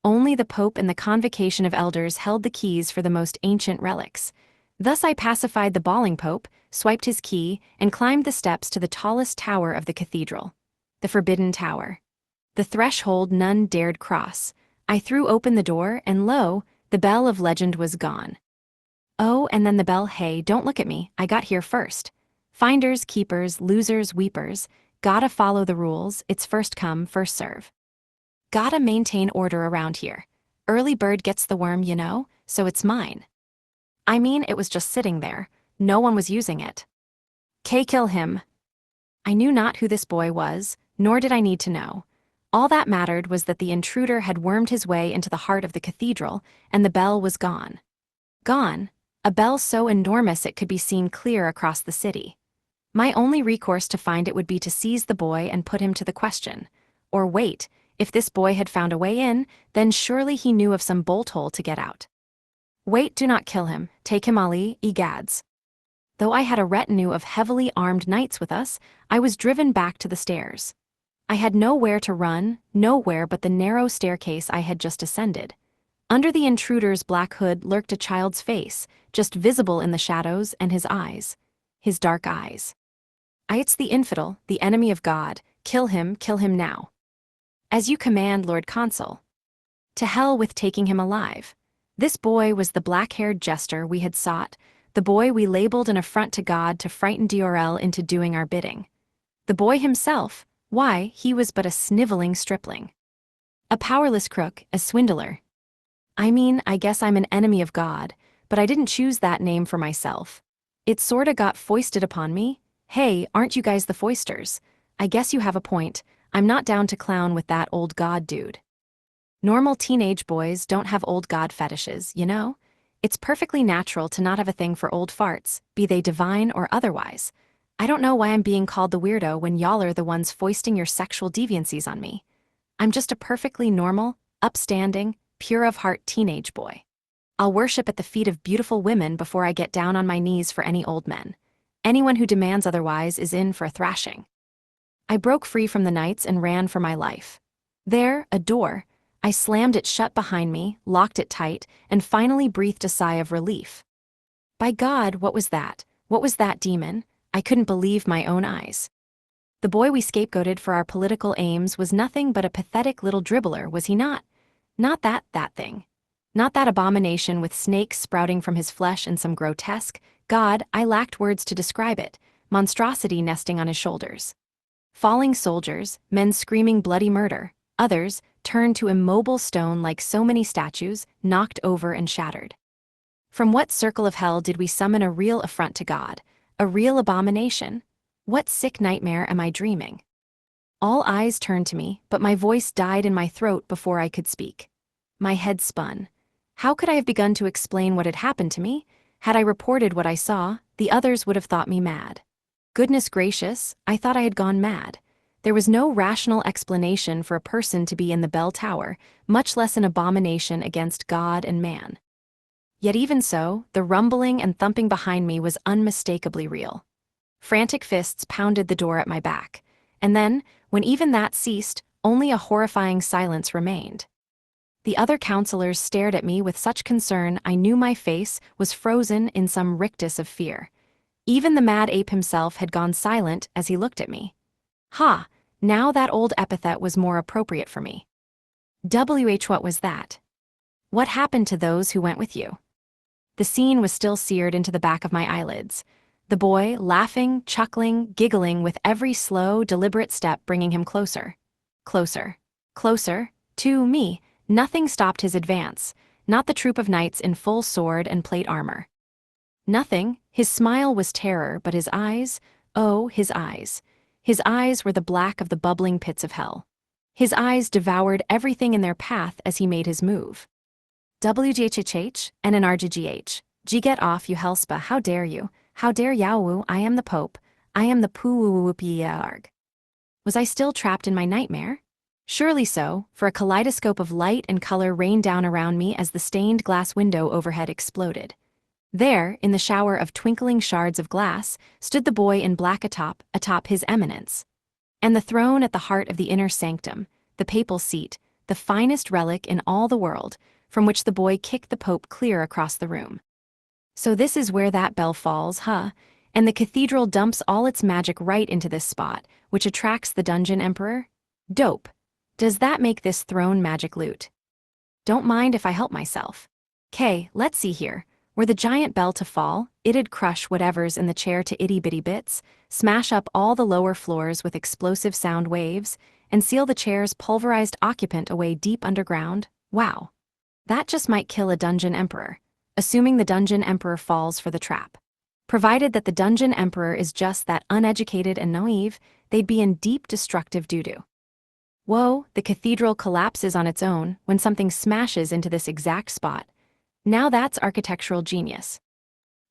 Only the Pope and the Convocation of Elders held the keys for the most ancient relics. Thus I pacified the bawling Pope, swiped his key, and climbed the steps to the tallest tower of the cathedral. The Forbidden Tower. The threshold none dared cross. I threw open the door, and lo, the bell of legend was gone. Oh, and then the bell, hey, don't look at me, I got here first. Finders, keepers, losers, weepers, gotta follow the rules, it's first come, first serve. Gotta maintain order around here. Early bird gets the worm, you know, so it's mine. I mean, it was just sitting there, no one was using it. Kill him. I knew not who this boy was, nor did I need to know. All that mattered was that the intruder had wormed his way into the heart of the cathedral, and the bell was gone. Gone, a bell so enormous it could be seen clear across the city. My only recourse to find it would be to seize the boy and put him to the question. Or wait, if this boy had found a way in, then surely he knew of some bolt hole to get out. Wait, do not kill him, take him, Ali, egads. Though I had a retinue of heavily armed knights with us, I was driven back to the stairs. I had nowhere to run, nowhere but the narrow staircase I had just ascended. Under the intruder's black hood lurked a child's face, just visible in the shadows, and his eyes. His dark eyes. It's the infidel, the enemy of God. Kill him now. As you command, Lord Consul. To hell with taking him alive. This boy was the black-haired jester we had sought, the boy we labeled an affront to God to frighten DRL into doing our bidding. The boy himself, why, he was but a sniveling stripling. A powerless crook, a swindler. I mean, I guess I'm an enemy of God, but I didn't choose that name for myself. It sorta got foisted upon me. Hey, aren't you guys the foisters? I guess you have a point, I'm not down to clown with that old God dude. Normal teenage boys don't have old God fetishes, you know? It's perfectly natural to not have a thing for old farts, be they divine or otherwise. I don't know why I'm being called the weirdo when y'all are the ones foisting your sexual deviancies on me. I'm just a perfectly normal, upstanding, pure-of-heart teenage boy. I'll worship at the feet of beautiful women before I get down on my knees for any old men. Anyone who demands otherwise is in for a thrashing. I broke free from the knights and ran for my life. There, a door. I slammed it shut behind me, locked it tight, and finally breathed a sigh of relief. By God, what was that? What was that demon? I couldn't believe my own eyes. The boy we scapegoated for our political aims was nothing but a pathetic little dribbler, was he not? Not that thing. Not that abomination with snakes sprouting from his flesh and some grotesque, God, I lacked words to describe it, monstrosity nesting on his shoulders. Falling soldiers, men screaming bloody murder, others, turned to immobile stone like so many statues, knocked over and shattered. From what circle of hell did we summon a real affront to God? A real abomination? What sick nightmare am I dreaming? All eyes turned to me, but my voice died in my throat before I could speak. My head spun. How could I have begun to explain what had happened to me? Had I reported what I saw, the others would have thought me mad. Goodness gracious, I thought I had gone mad. There was no rational explanation for a person to be in the bell tower, much less an abomination against God and man. Yet even so, the rumbling and thumping behind me was unmistakably real. Frantic fists pounded the door at my back, and then, when even that ceased, only a horrifying silence remained. The other counselors stared at me with such concern I knew my face was frozen in some rictus of fear. Even the mad ape himself had gone silent as he looked at me. Ha! Now that old epithet was more appropriate for me. What was that? What happened to those who went with you? The scene was still seared into the back of my eyelids. The boy, laughing, chuckling, giggling with every slow, deliberate step bringing him closer. Closer. Closer. To me. Nothing stopped his advance, not the troop of knights in full sword and plate armor. Nothing. His smile was terror, but his eyes, oh, his eyes. His eyes were the black of the bubbling pits of hell. His eyes devoured everything in their path as he made his move. WGHHH and an RGGH. G get off, you hellspa, how dare you? How dare Yawu, I am the Pope. I am the Puwuwupiarg. Was I still trapped in my nightmare? Surely so, for a kaleidoscope of light and color rained down around me as the stained glass window overhead exploded. There, in the shower of twinkling shards of glass, stood the boy in black atop his eminence. And the throne at the heart of the inner sanctum, the papal seat, the finest relic in all the world, from which the boy kicked the Pope clear across the room. So this is where that bell falls, huh? And the cathedral dumps all its magic right into this spot, which attracts the dungeon emperor? Dope. Does that make this throne magic loot? Don't mind if I help myself. 'Kay, let's see here. Were the giant bell to fall, it'd crush whatever's in the chair to itty-bitty bits, smash up all the lower floors with explosive sound waves, and seal the chair's pulverized occupant away deep underground. Wow. That just might kill a dungeon emperor, assuming the dungeon emperor falls for the trap. Provided that the dungeon emperor is just that uneducated and naive, they'd be in deep destructive doo-doo. Whoa, the cathedral collapses on its own when something smashes into this exact spot. Now that's architectural genius.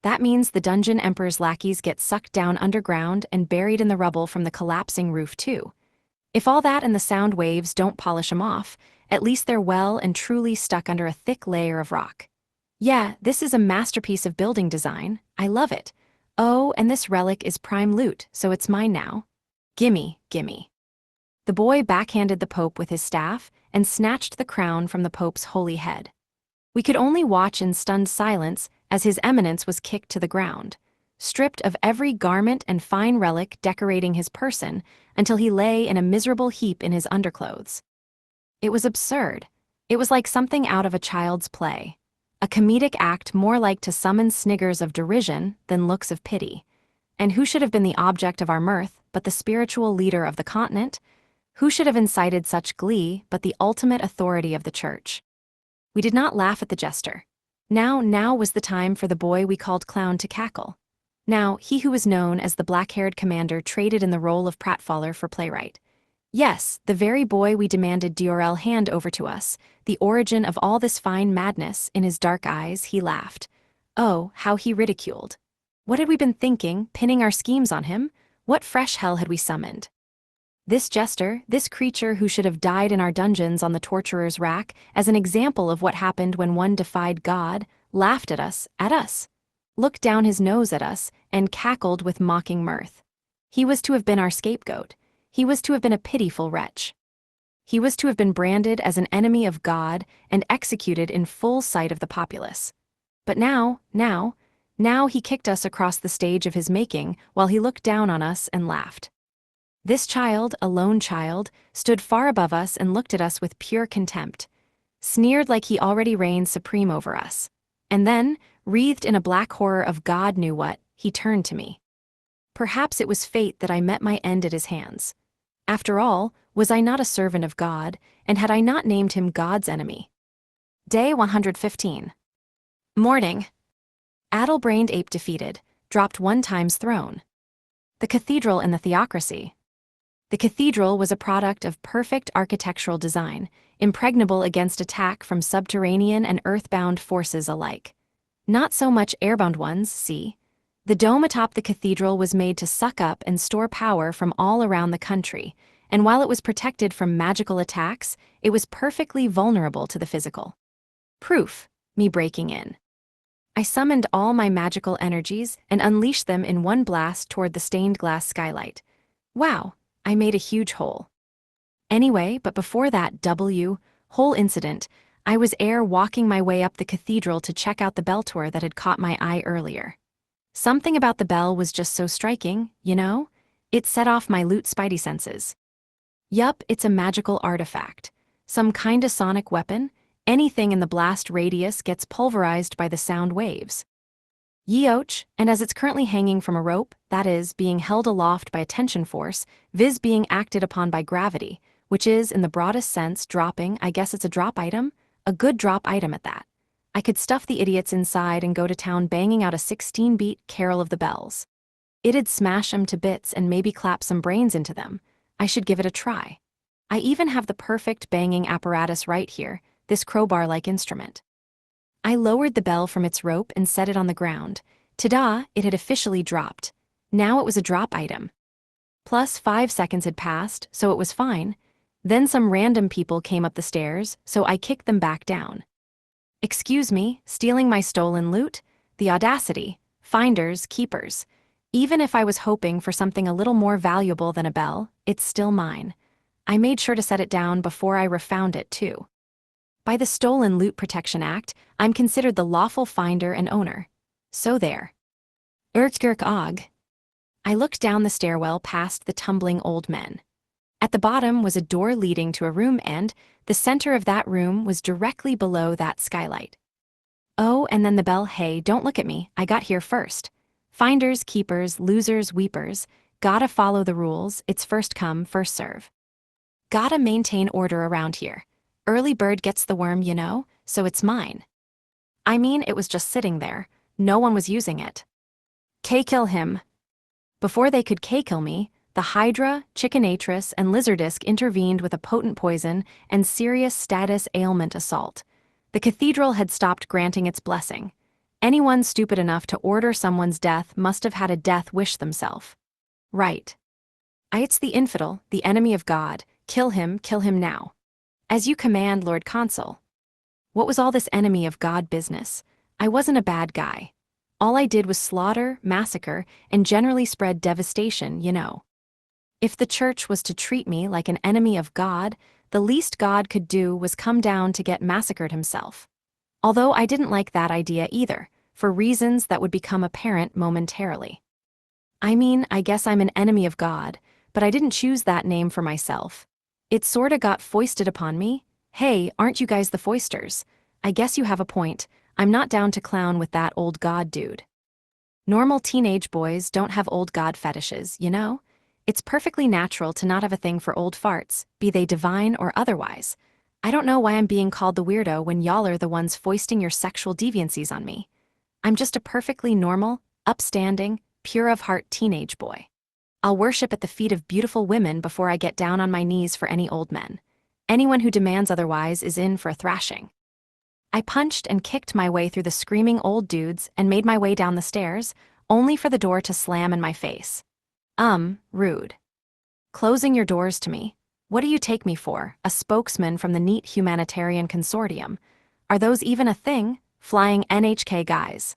That means the dungeon emperor's lackeys get sucked down underground and buried in the rubble from the collapsing roof too. If all that and the sound waves don't polish them off, at least they're well and truly stuck under a thick layer of rock. Yeah, this is a masterpiece of building design. I love it. Oh, and this relic is prime loot, so it's mine now. Gimme, gimme. The boy backhanded the Pope with his staff and snatched the crown from the Pope's holy head. We could only watch in stunned silence as His Eminence was kicked to the ground, stripped of every garment and fine relic decorating his person until he lay in a miserable heap in his underclothes. It was absurd. It was like something out of a child's play, a comedic act more like to summon sniggers of derision than looks of pity. And who should have been the object of our mirth but the spiritual leader of the continent? Who should have incited such glee but the ultimate authority of the church? We did not laugh at the jester. Now was the time for the boy we called Clown to cackle. Now, he who was known as the black-haired commander traded in the role of pratfaller for playwright. Yes, the very boy we demanded Diorel hand over to us, the origin of all this fine madness, in his dark eyes, he laughed. Oh, how he ridiculed. What had we been thinking, pinning our schemes on him? What fresh hell had we summoned? This jester, this creature who should have died in our dungeons on the torturer's rack, as an example of what happened when one defied God, laughed at us, looked down his nose at us, and cackled with mocking mirth. He was to have been our scapegoat. He was to have been a pitiful wretch. He was to have been branded as an enemy of God and executed in full sight of the populace. But now he kicked us across the stage of his making while he looked down on us and laughed. This child, a lone child, stood far above us and looked at us with pure contempt, sneered like he already reigned supreme over us. And then, wreathed in a black horror of God knew what, he turned to me. Perhaps it was fate that I met my end at his hands. After all, was I not a servant of God, and had I not named him God's enemy? Day 115. Morning. Addle-brained ape defeated, dropped one time's throne. The cathedral and the theocracy. The cathedral was a product of perfect architectural design, impregnable against attack from subterranean and earthbound forces alike. Not so much airbound ones, see. The dome atop the cathedral was made to suck up and store power from all around the country, and while it was protected from magical attacks, it was perfectly vulnerable to the physical. Proof, me breaking in. I summoned all my magical energies and unleashed them in one blast toward the stained glass skylight. Wow, I made a huge hole. Anyway, but before that whole incident, I was walking my way up the cathedral to check out the bell tower that had caught my eye earlier. Something about the bell was just so striking, you know? It set off my loot spidey senses. Yup, it's a magical artifact. Some kinda sonic weapon. Anything in the blast radius gets pulverized by the sound waves. Yeoch, and as it's currently hanging from a rope, that is, being held aloft by a tension force, viz being acted upon by gravity, which is, in the broadest sense, dropping. I guess it's a drop item? A good drop item at that. I could stuff the idiots inside and go to town banging out a 16-beat Carol of the Bells. It'd smash 'em to bits and maybe clap some brains into them. I should give it a try. I even have the perfect banging apparatus right here, this crowbar-like instrument. I lowered the bell from its rope and set it on the ground. Ta-da, it had officially dropped. Now it was a drop item. Plus 5 seconds had passed, so it was fine. Then some random people came up the stairs, so I kicked them back down. Excuse me, stealing my stolen loot? The audacity. Finders, keepers. Even if I was hoping for something a little more valuable than a bell, it's still mine. I made sure to set it down before I refound it, too. By the Stolen Loot Protection Act, I'm considered the lawful finder and owner. So there. Erkgurk Og. I looked down the stairwell past the tumbling old men. At the bottom was a door leading to a room and, the center of that room was directly below that skylight. Oh, and then the bell. Hey, don't look at me, I got here first. Finders, keepers, losers, weepers, gotta follow the rules, it's first come, first serve. Gotta maintain order around here. Early bird gets the worm, you know, so it's mine. I mean, it was just sitting there, no one was using it. K-kill him. Before they could K-kill me, the Hydra, Chickenatrix, and Lizardisk intervened with a potent poison and serious status ailment assault. The cathedral had stopped granting its blessing. Anyone stupid enough to order someone's death must have had a death wish themselves. Right. It's the infidel, the enemy of God. Kill him now. As you command, Lord Consul. What was all this enemy of God business? I wasn't a bad guy. All I did was slaughter, massacre, and generally spread devastation, you know. If the church was to treat me like an enemy of God, the least God could do was come down to get massacred himself. Although I didn't like that idea either, for reasons that would become apparent momentarily. I mean, I guess I'm an enemy of God, but I didn't choose that name for myself. It sorta got foisted upon me. Hey, aren't you guys the foisters? I guess you have a point. I'm not down to clown with that old God dude. Normal teenage boys don't have old God fetishes, you know? It's perfectly natural to not have a thing for old farts, be they divine or otherwise. I don't know why I'm being called the weirdo when y'all are the ones foisting your sexual deviancies on me. I'm just a perfectly normal, upstanding, pure of heart teenage boy. I'll worship at the feet of beautiful women before I get down on my knees for any old men. Anyone who demands otherwise is in for a thrashing. I punched and kicked my way through the screaming old dudes and made my way down the stairs, only for the door to slam in my face. Rude. Closing your doors to me. What do you take me for, a spokesman from the NEAT Humanitarian Consortium? Are those even a thing, flying NHK guys?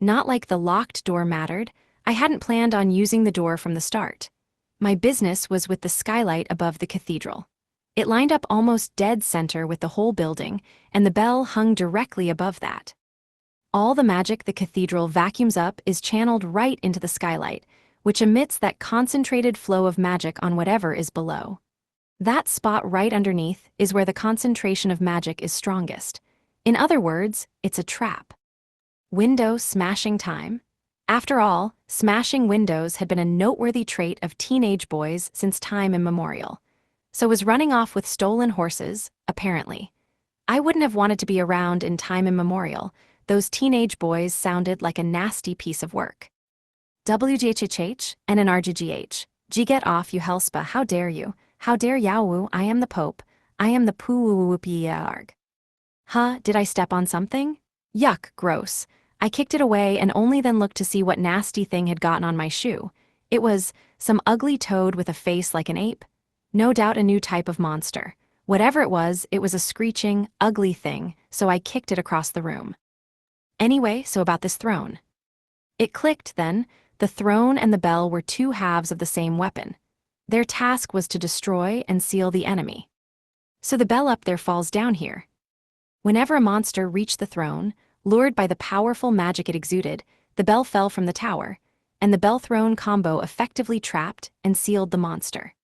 Not like the locked door mattered. I hadn't planned on using the door from the start. My business was with the skylight above the cathedral. It lined up almost dead center with the whole building, and the bell hung directly above that. All the magic the cathedral vacuums up is channeled right into the skylight, which emits that concentrated flow of magic on whatever is below. That spot right underneath is where the concentration of magic is strongest. In other words, it's a trap. Window smashing time? After all, smashing windows had been a noteworthy trait of teenage boys since time immemorial. So was running off with stolen horses, apparently. I wouldn't have wanted to be around in time immemorial. Those teenage boys sounded like a nasty piece of work. WGHHH, NNRGGH. G get off, you hellspa, how dare you? How dare Yawu, I am the Pope. I am the Poo-woo-woo-pee-arg. Huh, did I step on something? Yuck, gross. I kicked it away and only then looked to see what nasty thing had gotten on my shoe. It was some ugly toad with a face like an ape. No doubt a new type of monster. Whatever it was a screeching, ugly thing, so I kicked it across the room. Anyway, so about this throne. It clicked then. The throne and the bell were two halves of the same weapon. Their task was to destroy and seal the enemy. So the bell up there falls down here. Whenever a monster reached the throne, lured by the powerful magic it exuded, the bell fell from the tower, and the bell-throne combo effectively trapped and sealed the monster.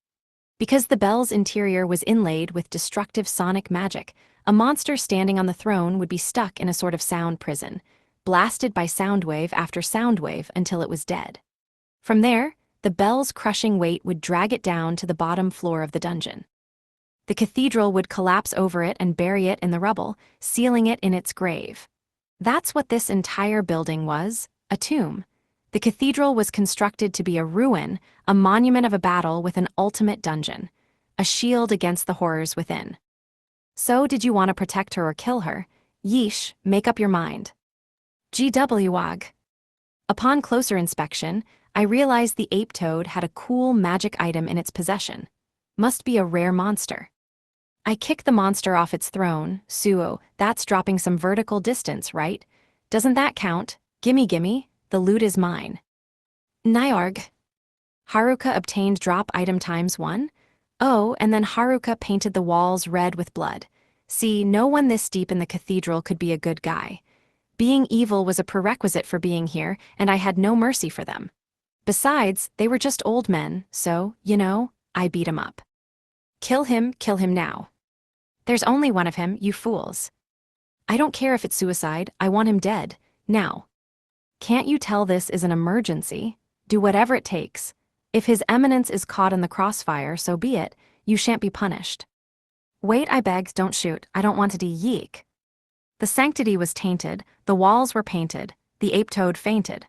Because the bell's interior was inlaid with destructive sonic magic, a monster standing on the throne would be stuck in a sort of sound prison, blasted by sound wave after sound wave until it was dead. From there, the bell's crushing weight would drag it down to the bottom floor of the dungeon. The cathedral would collapse over it and bury it in the rubble, sealing it in its grave. That's what this entire building was, a tomb. The cathedral was constructed to be a ruin, a monument of a battle with an ultimate dungeon, a shield against the horrors within. So, did you want to protect her or kill her? Yeesh, make up your mind. GWOG. Upon closer inspection, I realized the ape toad had a cool magic item in its possession. Must be a rare monster. I kick the monster off its throne. Suo, that's dropping some vertical distance, right? Doesn't that count? Gimme, the loot is mine. Nyarg. Haruka obtained drop item ×1? Oh, and then Haruka painted the walls red with blood. See, no one this deep in the cathedral could be a good guy. Being evil was a prerequisite for being here, and I had no mercy for them. Besides, they were just old men, so, I beat him up. Kill him now. There's only one of him, you fools. I don't care if it's suicide, I want him dead, now. Can't you tell this is an emergency? Do whatever it takes. If His Eminence is caught in the crossfire, so be it, you shan't be punished. Wait, I begged, don't shoot, I don't want to yeek. The sanctity was tainted, the walls were painted, the ape toad fainted.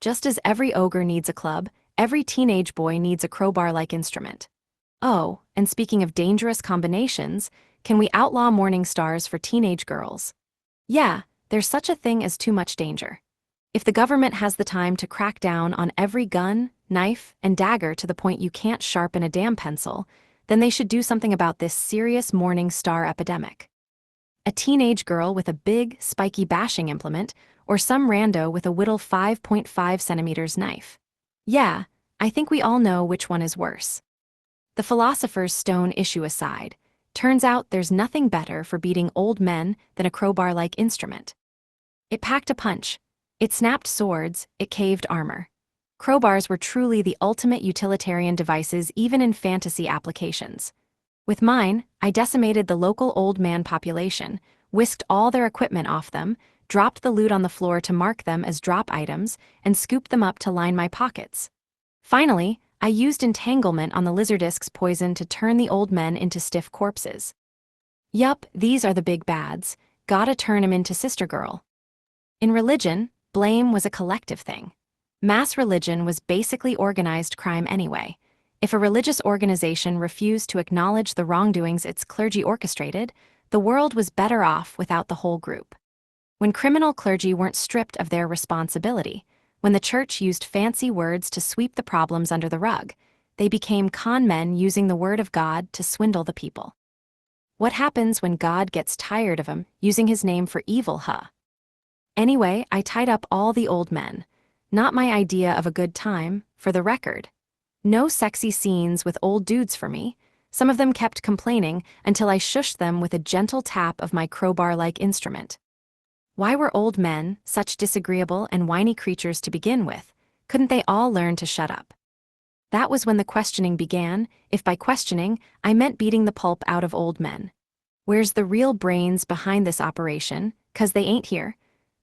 Just as every ogre needs a club, every teenage boy needs a crowbar-like instrument. Oh, and speaking of dangerous combinations, can we outlaw morning stars for teenage girls? Yeah, there's such a thing as too much danger. If the government has the time to crack down on every gun, knife, and dagger to the point you can't sharpen a damn pencil, then they should do something about this serious morning star epidemic. A teenage girl with a big, spiky bashing implement, or some rando with a whittle 5.5 centimeters knife. Yeah, I think we all know which one is worse. The philosopher's stone issue aside, turns out there's nothing better for beating old men than a crowbar-like instrument. It packed a punch. It snapped swords, it caved armor. Crowbars were truly the ultimate utilitarian devices even in fantasy applications. With mine, I decimated the local old man population, whisked all their equipment off them, dropped the loot on the floor to mark them as drop items, and scooped them up to line my pockets. Finally, I used entanglement on the lizardisk's poison to turn the old men into stiff corpses. Yup, these are the big bads, gotta turn 'em into sister girl. In religion, blame was a collective thing. Mass religion was basically organized crime anyway. If a religious organization refused to acknowledge the wrongdoings its clergy orchestrated, the world was better off without the whole group. When criminal clergy weren't stripped of their responsibility, when the church used fancy words to sweep the problems under the rug, they became con men using the word of God to swindle the people. What happens when God gets tired of 'em using his name for evil, huh? Anyway, I tied up all the old men. Not my idea of a good time, for the record. No sexy scenes with old dudes for me. Some of them kept complaining until I shushed them with a gentle tap of my crowbar-like instrument. Why were old men such disagreeable and whiny creatures to begin with? Couldn't they all learn to shut up? That was when the questioning began, if by questioning, I meant beating the pulp out of old men. Where's the real brains behind this operation? 'Cause they ain't here.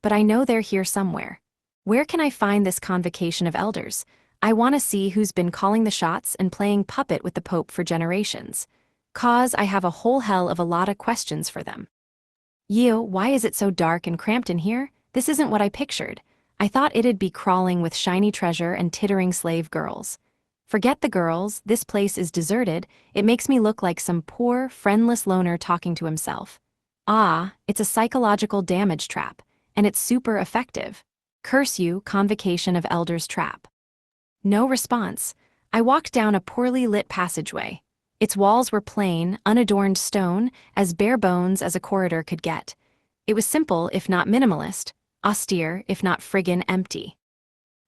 But I know they're here somewhere. Where can I find this convocation of elders? I want to see who's been calling the shots and playing puppet with the Pope for generations. 'Cause I have a whole hell of a lot of questions for them. Yo, why is it so dark and cramped in here? This isn't what I pictured. I thought it'd be crawling with shiny treasure and tittering slave girls. Forget the girls, this place is deserted. It makes me look like some poor, friendless loner talking to himself. Ah, it's a psychological damage trap, and it's super effective. Curse you, convocation of elders trap. No response. I walked down a poorly lit passageway. Its walls were plain, unadorned stone, as bare bones as a corridor could get. It was simple if not minimalist, austere if not friggin' empty.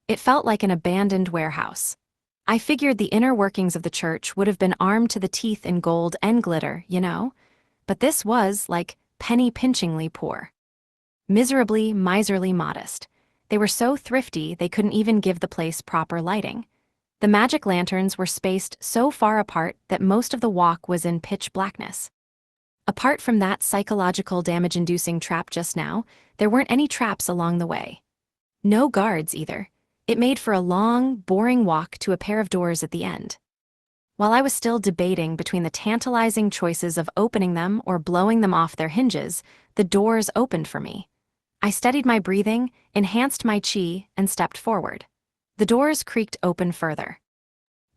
It felt like an abandoned warehouse. I figured the inner workings of the church would have been armed to the teeth in gold and glitter, you know? But this was, like, penny-pinchingly poor. Miserably, miserly modest. They were so thrifty they couldn't even give the place proper lighting. The magic lanterns were spaced so far apart that most of the walk was in pitch blackness. Apart from that psychological damage-inducing trap just now, there weren't any traps along the way. No guards, either. It made for a long, boring walk to a pair of doors at the end. While I was still debating between the tantalizing choices of opening them or blowing them off their hinges, the doors opened for me. I steadied my breathing, enhanced my chi, and stepped forward. The doors creaked open further.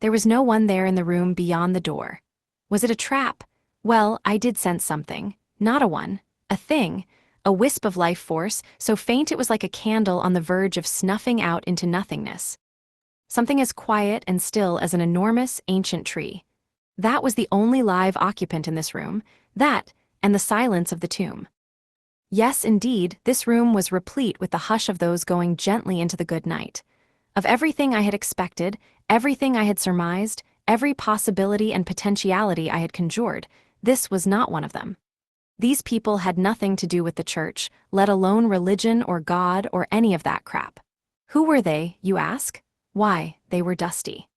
There was no one there in the room beyond the door. Was it a trap? Well, I did sense something. Not a one. A thing. A wisp of life force, so faint it was like a candle on the verge of snuffing out into nothingness. Something as quiet and still as an enormous, ancient tree. That was the only live occupant in this room, that, and the silence of the tomb. Yes, indeed, this room was replete with the hush of those going gently into the good night. Of everything I had expected, everything I had surmised, every possibility and potentiality I had conjured, this was not one of them. These people had nothing to do with the church, let alone religion or God or any of that crap. Who were they, you ask? Why, they were dusty.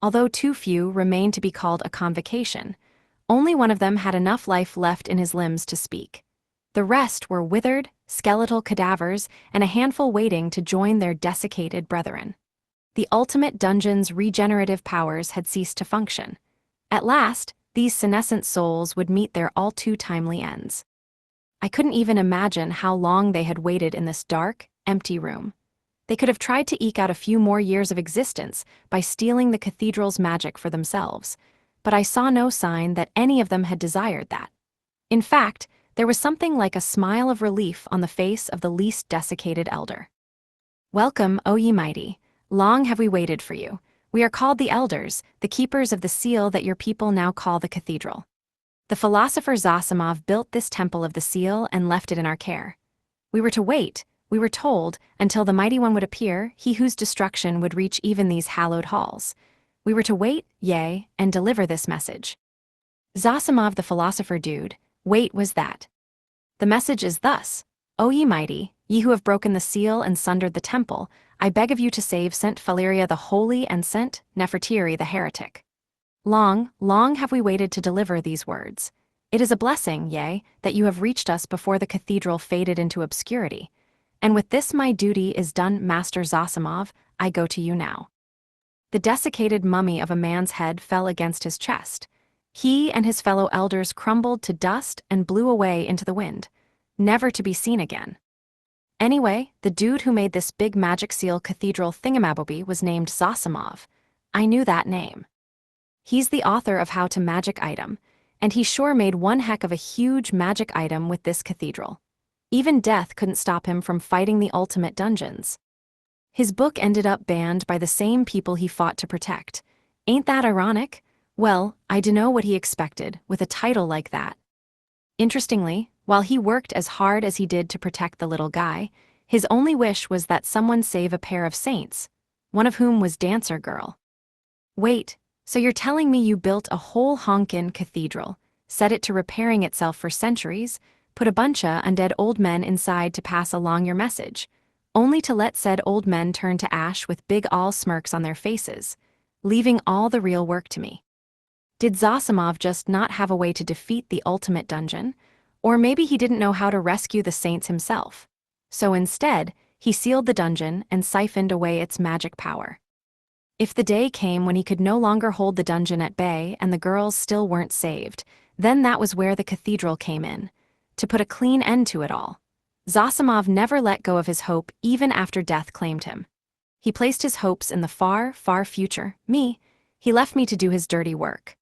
Although too few remained to be called a convocation, only one of them had enough life left in his limbs to speak. The rest were withered, skeletal cadavers, and a handful waiting to join their desiccated brethren. The ultimate dungeon's regenerative powers had ceased to function. At last, these senescent souls would meet their all-too-timely ends. I couldn't even imagine how long they had waited in this dark, empty room. They could have tried to eke out a few more years of existence by stealing the cathedral's magic for themselves, but I saw no sign that any of them had desired that. In fact, there was something like a smile of relief on the face of the least desiccated elder. "Welcome, O ye mighty. Long have we waited for you. We are called the Elders, the keepers of the seal that your people now call the cathedral. The philosopher Zosimov built this temple of the seal and left it in our care. We were to wait, we were told, until the mighty one would appear, he whose destruction would reach even these hallowed halls. We were to wait, yea, and deliver this message." Zosimov the philosopher dude, wait was that. The message is thus: "O ye mighty, ye who have broken the seal and sundered the temple, I beg of you to save Saint Valeria the holy and Saint Nefertiri the heretic." Long, long have we waited to deliver these words. It is a blessing, yea, that you have reached us before the cathedral faded into obscurity. And with this my duty is done, Master Zosimov, I go to you now. The desiccated mummy of a man's head fell against his chest. He and his fellow elders crumbled to dust and blew away into the wind, never to be seen again. Anyway, the dude who made this big magic seal cathedral thingamaboby was named Zosimov. I knew that name. He's the author of How to Magic Item, and he sure made one heck of a huge magic item with this cathedral. Even death couldn't stop him from fighting the ultimate dungeons. His book ended up banned by the same people he fought to protect. Ain't that ironic? Well, I dunno what he expected, with a title like that. Interestingly, while he worked as hard as he did to protect the little guy, his only wish was that someone save a pair of saints, one of whom was Dancer Girl. Wait, so you're telling me you built a whole honkin' cathedral, set it to repairing itself for centuries, put a bunch of undead old men inside to pass along your message, only to let said old men turn to ash with big all smirks on their faces, leaving all the real work to me? Did Zosimov just not have a way to defeat the ultimate dungeon? Or maybe he didn't know how to rescue the saints himself. So instead, he sealed the dungeon and siphoned away its magic power. If the day came when he could no longer hold the dungeon at bay and the girls still weren't saved, then that was where the cathedral came in, to put a clean end to it all. Zosimov never let go of his hope even after death claimed him. He placed his hopes in the far, far future, me. He left me to do his dirty work.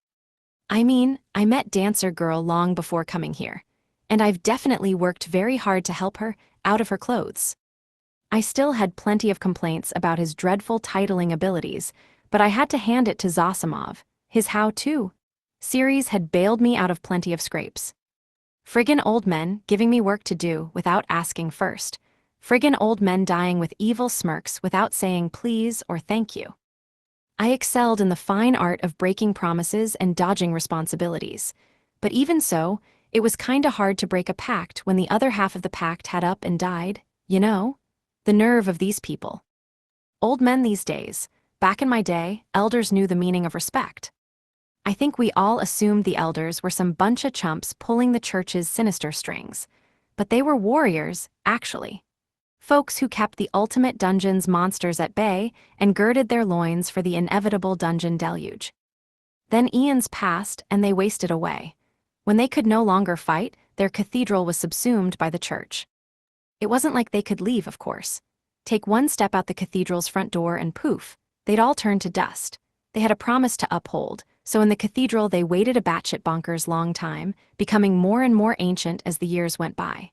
I mean, I met Dancer Girl long before coming here, and I've definitely worked very hard to help her out of her clothes. I still had plenty of complaints about his dreadful titling abilities, but I had to hand it to Zosimov, his how-to. Series had bailed me out of plenty of scrapes. Friggin' old men giving me work to do without asking first. Friggin' old men dying with evil smirks without saying please or thank you. I excelled in the fine art of breaking promises and dodging responsibilities. But even so, it was kinda hard to break a pact when the other half of the pact had up and died, you know? The nerve of these people. Old men these days. Back in my day, elders knew the meaning of respect. I think we all assumed the elders were some bunch of chumps pulling the church's sinister strings. But they were warriors, actually. Folks who kept the ultimate dungeon's monsters at bay and girded their loins for the inevitable dungeon deluge. Then eons passed and they wasted away. When they could no longer fight, their cathedral was subsumed by the church. It wasn't like they could leave, of course. Take one step out the cathedral's front door and poof, they'd all turn to dust. They had a promise to uphold, so in the cathedral they waited a batshit bonkers long time, becoming more and more ancient as the years went by.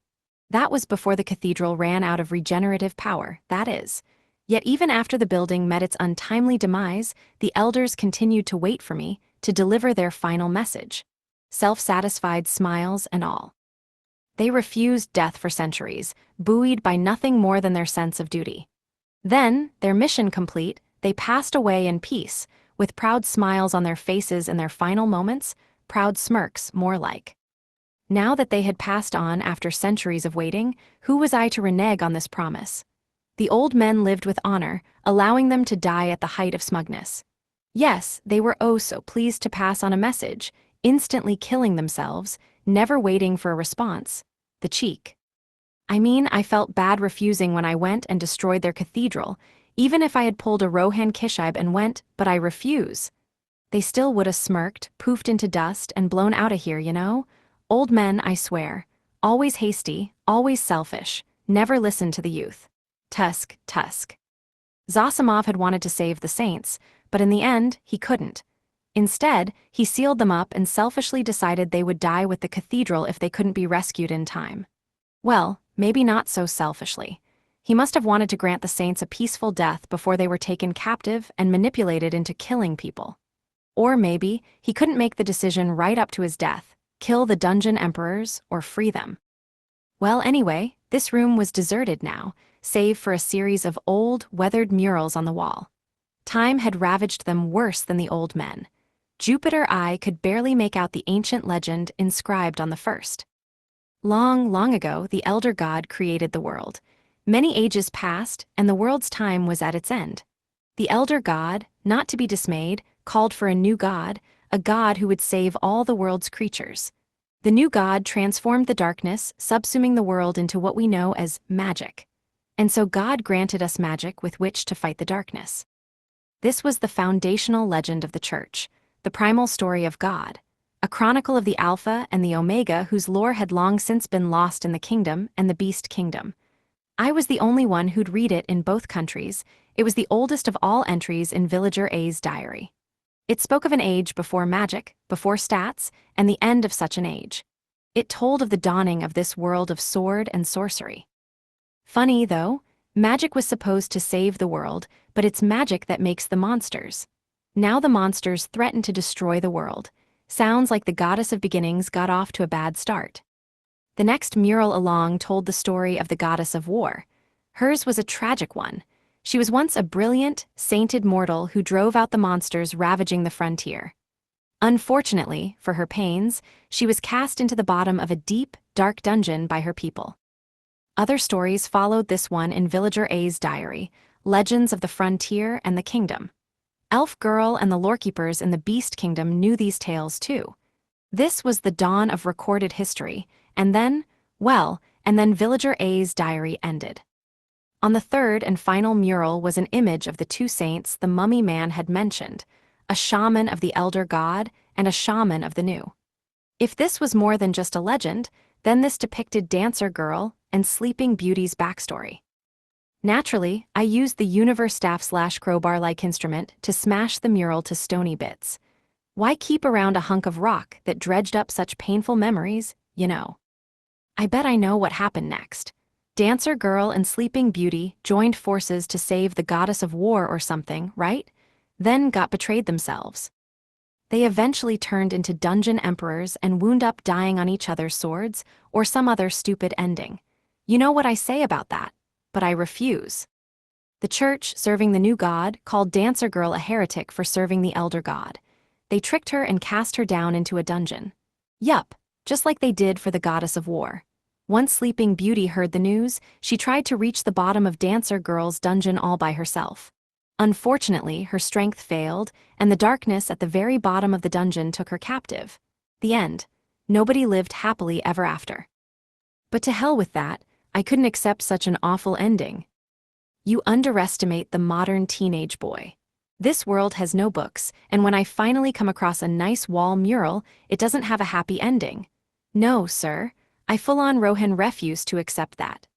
That was before the cathedral ran out of regenerative power, that is. Yet even after the building met its untimely demise, the elders continued to wait for me to deliver their final message. Self-satisfied smiles and all. They refused death for centuries, buoyed by nothing more than their sense of duty. Then, their mission complete, they passed away in peace, with proud smiles on their faces in their final moments, proud smirks, more like. Now that they had passed on after centuries of waiting, who was I to renege on this promise? The old men lived with honor, allowing them to die at the height of smugness. Yes, they were oh so pleased to pass on a message, instantly killing themselves, never waiting for a response. The cheek. I mean, I felt bad refusing when I went and destroyed their cathedral, even if I had pulled a Rohan Kishib and went, but I refuse. They still would have smirked, poofed into dust, and blown out of here, you know? Old men, I swear. Always hasty, always selfish, never listened to the youth. Tusk, Tusk. Zosimov had wanted to save the saints, but in the end, he couldn't. Instead, he sealed them up and selfishly decided they would die with the cathedral if they couldn't be rescued in time. Well, maybe not so selfishly. He must have wanted to grant the saints a peaceful death before they were taken captive and manipulated into killing people. Or maybe he couldn't make the decision right up to his death, kill the dungeon emperors or free them. Well, anyway, this room was deserted now, save for a series of old, weathered murals on the wall. Time had ravaged them worse than the old men. Jupiter Eye could barely make out the ancient legend inscribed on the first. Long, long ago, the elder god created the world. Many ages passed, and the world's time was at its end. The elder god, not to be dismayed, called for a new god, a god who would save all the world's creatures. The new god transformed the darkness, subsuming the world into what we know as magic. And so God granted us magic with which to fight the darkness. This was the foundational legend of the church, the primal story of God, a chronicle of the Alpha and the Omega whose lore had long since been lost in the kingdom and the beast kingdom. I was the only one who'd read it in both countries. It was the oldest of all entries in Villager A's diary. It spoke of an age before magic, before stats, and the end of such an age. It told of the dawning of this world of sword and sorcery. Funny, though, magic was supposed to save the world, but it's magic that makes the monsters. Now the monsters threaten to destroy the world. Sounds like the goddess of beginnings got off to a bad start. The next mural along told the story of the goddess of war. Hers was a tragic one. She was once a brilliant, sainted mortal who drove out the monsters ravaging the frontier. Unfortunately, for her pains, she was cast into the bottom of a deep, dark dungeon by her people. Other stories followed this one in Villager A's diary, legends of the frontier and the kingdom. Elf Girl and the lorekeepers in the Beast Kingdom knew these tales too. This was the dawn of recorded history, and then Villager A's diary ended. On the third and final mural was an image of the two saints the mummy man had mentioned, a shaman of the elder god and a shaman of the new. If this was more than just a legend, then this depicted Dancer Girl and Sleeping Beauty's backstory. Naturally, I used the universe staff/crowbar-like instrument to smash the mural to stony bits. Why keep around a hunk of rock that dredged up such painful memories, you know? I bet I know what happened next. Dancer Girl and Sleeping Beauty joined forces to save the goddess of war or something, right? Then got betrayed themselves. They eventually turned into dungeon emperors and wound up dying on each other's swords, or some other stupid ending. You know what I say about that, but I refuse. The church, serving the new god, called Dancer Girl a heretic for serving the elder god. They tricked her and cast her down into a dungeon. Yup, just like they did for the goddess of war. Once Sleeping Beauty heard the news, she tried to reach the bottom of Dancer Girl's dungeon all by herself. Unfortunately, her strength failed, and the darkness at the very bottom of the dungeon took her captive. The end. Nobody lived happily ever after. But to hell with that, I couldn't accept such an awful ending. You underestimate the modern teenage boy. This world has no books, and when I finally come across a nice wall mural, it doesn't have a happy ending. No, sir, I full-on Rohan refuse to accept that.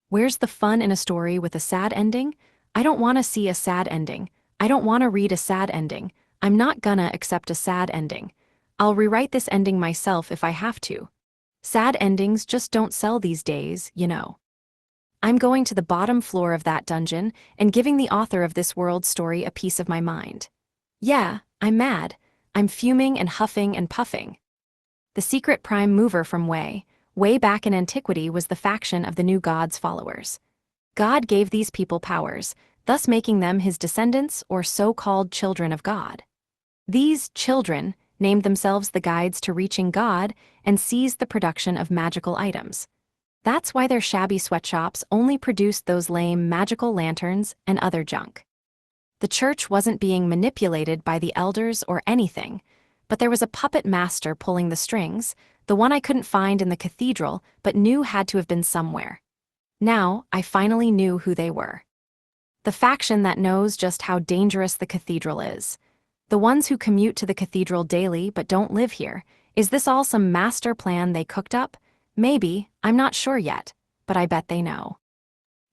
Where's the fun in a story with a sad ending? I don't want to see a sad ending. I don't want to read a sad ending. I'm not gonna accept a sad ending. I'll rewrite this ending myself if I have to. Sad endings just don't sell these days, you know. I'm going to the bottom floor of that dungeon and giving the author of this world story a piece of my mind. Yeah, I'm mad. I'm fuming and huffing and puffing. The secret prime mover from way back in antiquity was the faction of the new god's followers. God gave these people powers, thus making them his descendants or so-called children of God. These children named themselves the guides to reaching God and seized the production of magical items. That's why their shabby sweatshops only produced those lame magical lanterns and other junk. The church wasn't being manipulated by the elders or anything, but there was a puppet master pulling the strings, the one I couldn't find in the cathedral but knew had to have been somewhere. Now, I finally knew who they were. The faction that knows just how dangerous the cathedral is. The ones who commute to the cathedral daily but don't live here. Is this all some master plan they cooked up? Maybe, I'm not sure yet, but I bet they know.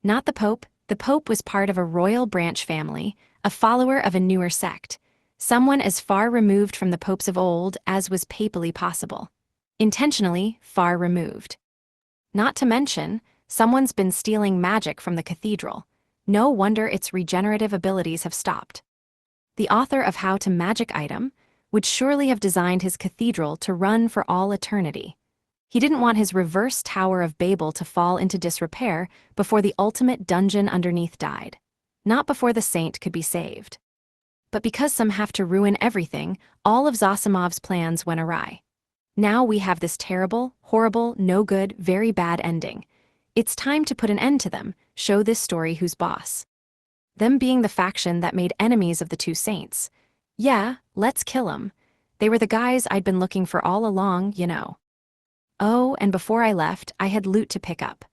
Not the Pope. The Pope was part of a royal branch family, a follower of a newer sect. Someone as far removed from the popes of old as was papally possible. Intentionally far removed. Not to mention, someone's been stealing magic from the cathedral. No wonder its regenerative abilities have stopped. The author of How to Magic Item would surely have designed his cathedral to run for all eternity. He didn't want his reverse Tower of Babel to fall into disrepair before the ultimate dungeon underneath died. Not before the saint could be saved. But because some have to ruin everything, all of Zosimov's plans went awry. Now we have this terrible, horrible, no good, very bad ending. It's time to put an end to them, show this story who's boss. Them being the faction that made enemies of the two saints. Yeah, let's kill 'em. They were the guys I'd been looking for all along, you know. Oh, and before I left, I had loot to pick up.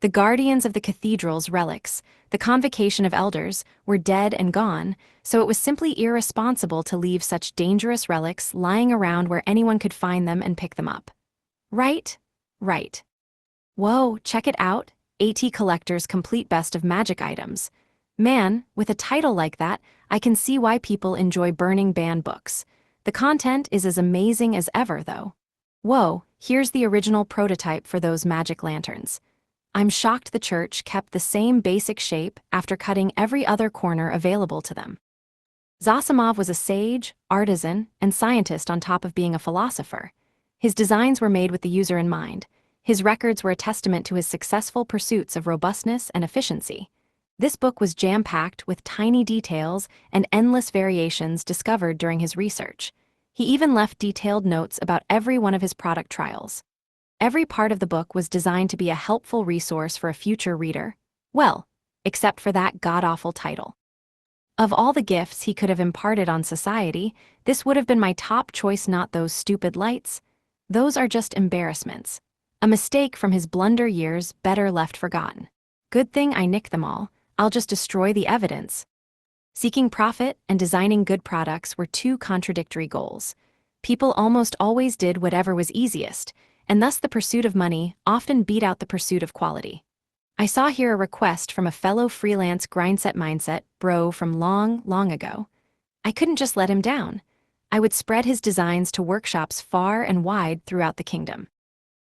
The guardians of the cathedral's relics, the convocation of elders, were dead and gone, so it was simply irresponsible to leave such dangerous relics lying around where anyone could find them and pick them up. Right? Right. Whoa, check it out, AT Collector's Complete Best of Magic Items. Man, with a title like that, I can see why people enjoy burning ban books. The content is as amazing as ever, though. Whoa, here's the original prototype for those magic lanterns. I'm shocked the church kept the same basic shape after cutting every other corner available to them. Zosimov was a sage, artisan, and scientist on top of being a philosopher. His designs were made with the user in mind. His records were a testament to his successful pursuits of robustness and efficiency. This book was jam-packed with tiny details and endless variations discovered during his research. He even left detailed notes about every one of his product trials. Every part of the book was designed to be a helpful resource for a future reader. Well, except for that god-awful title. Of all the gifts he could have imparted on society, this would have been my top choice, not those stupid lights. Those are just embarrassments. A mistake from his blunder years, better left forgotten. Good thing I nicked them all. I'll just destroy the evidence. Seeking profit and designing good products were two contradictory goals. People almost always did whatever was easiest, and thus the pursuit of money often beat out the pursuit of quality. I saw here a request from a fellow freelance grindset mindset bro from long ago. I couldn't just let him down. I would spread his designs to workshops far and wide throughout the kingdom.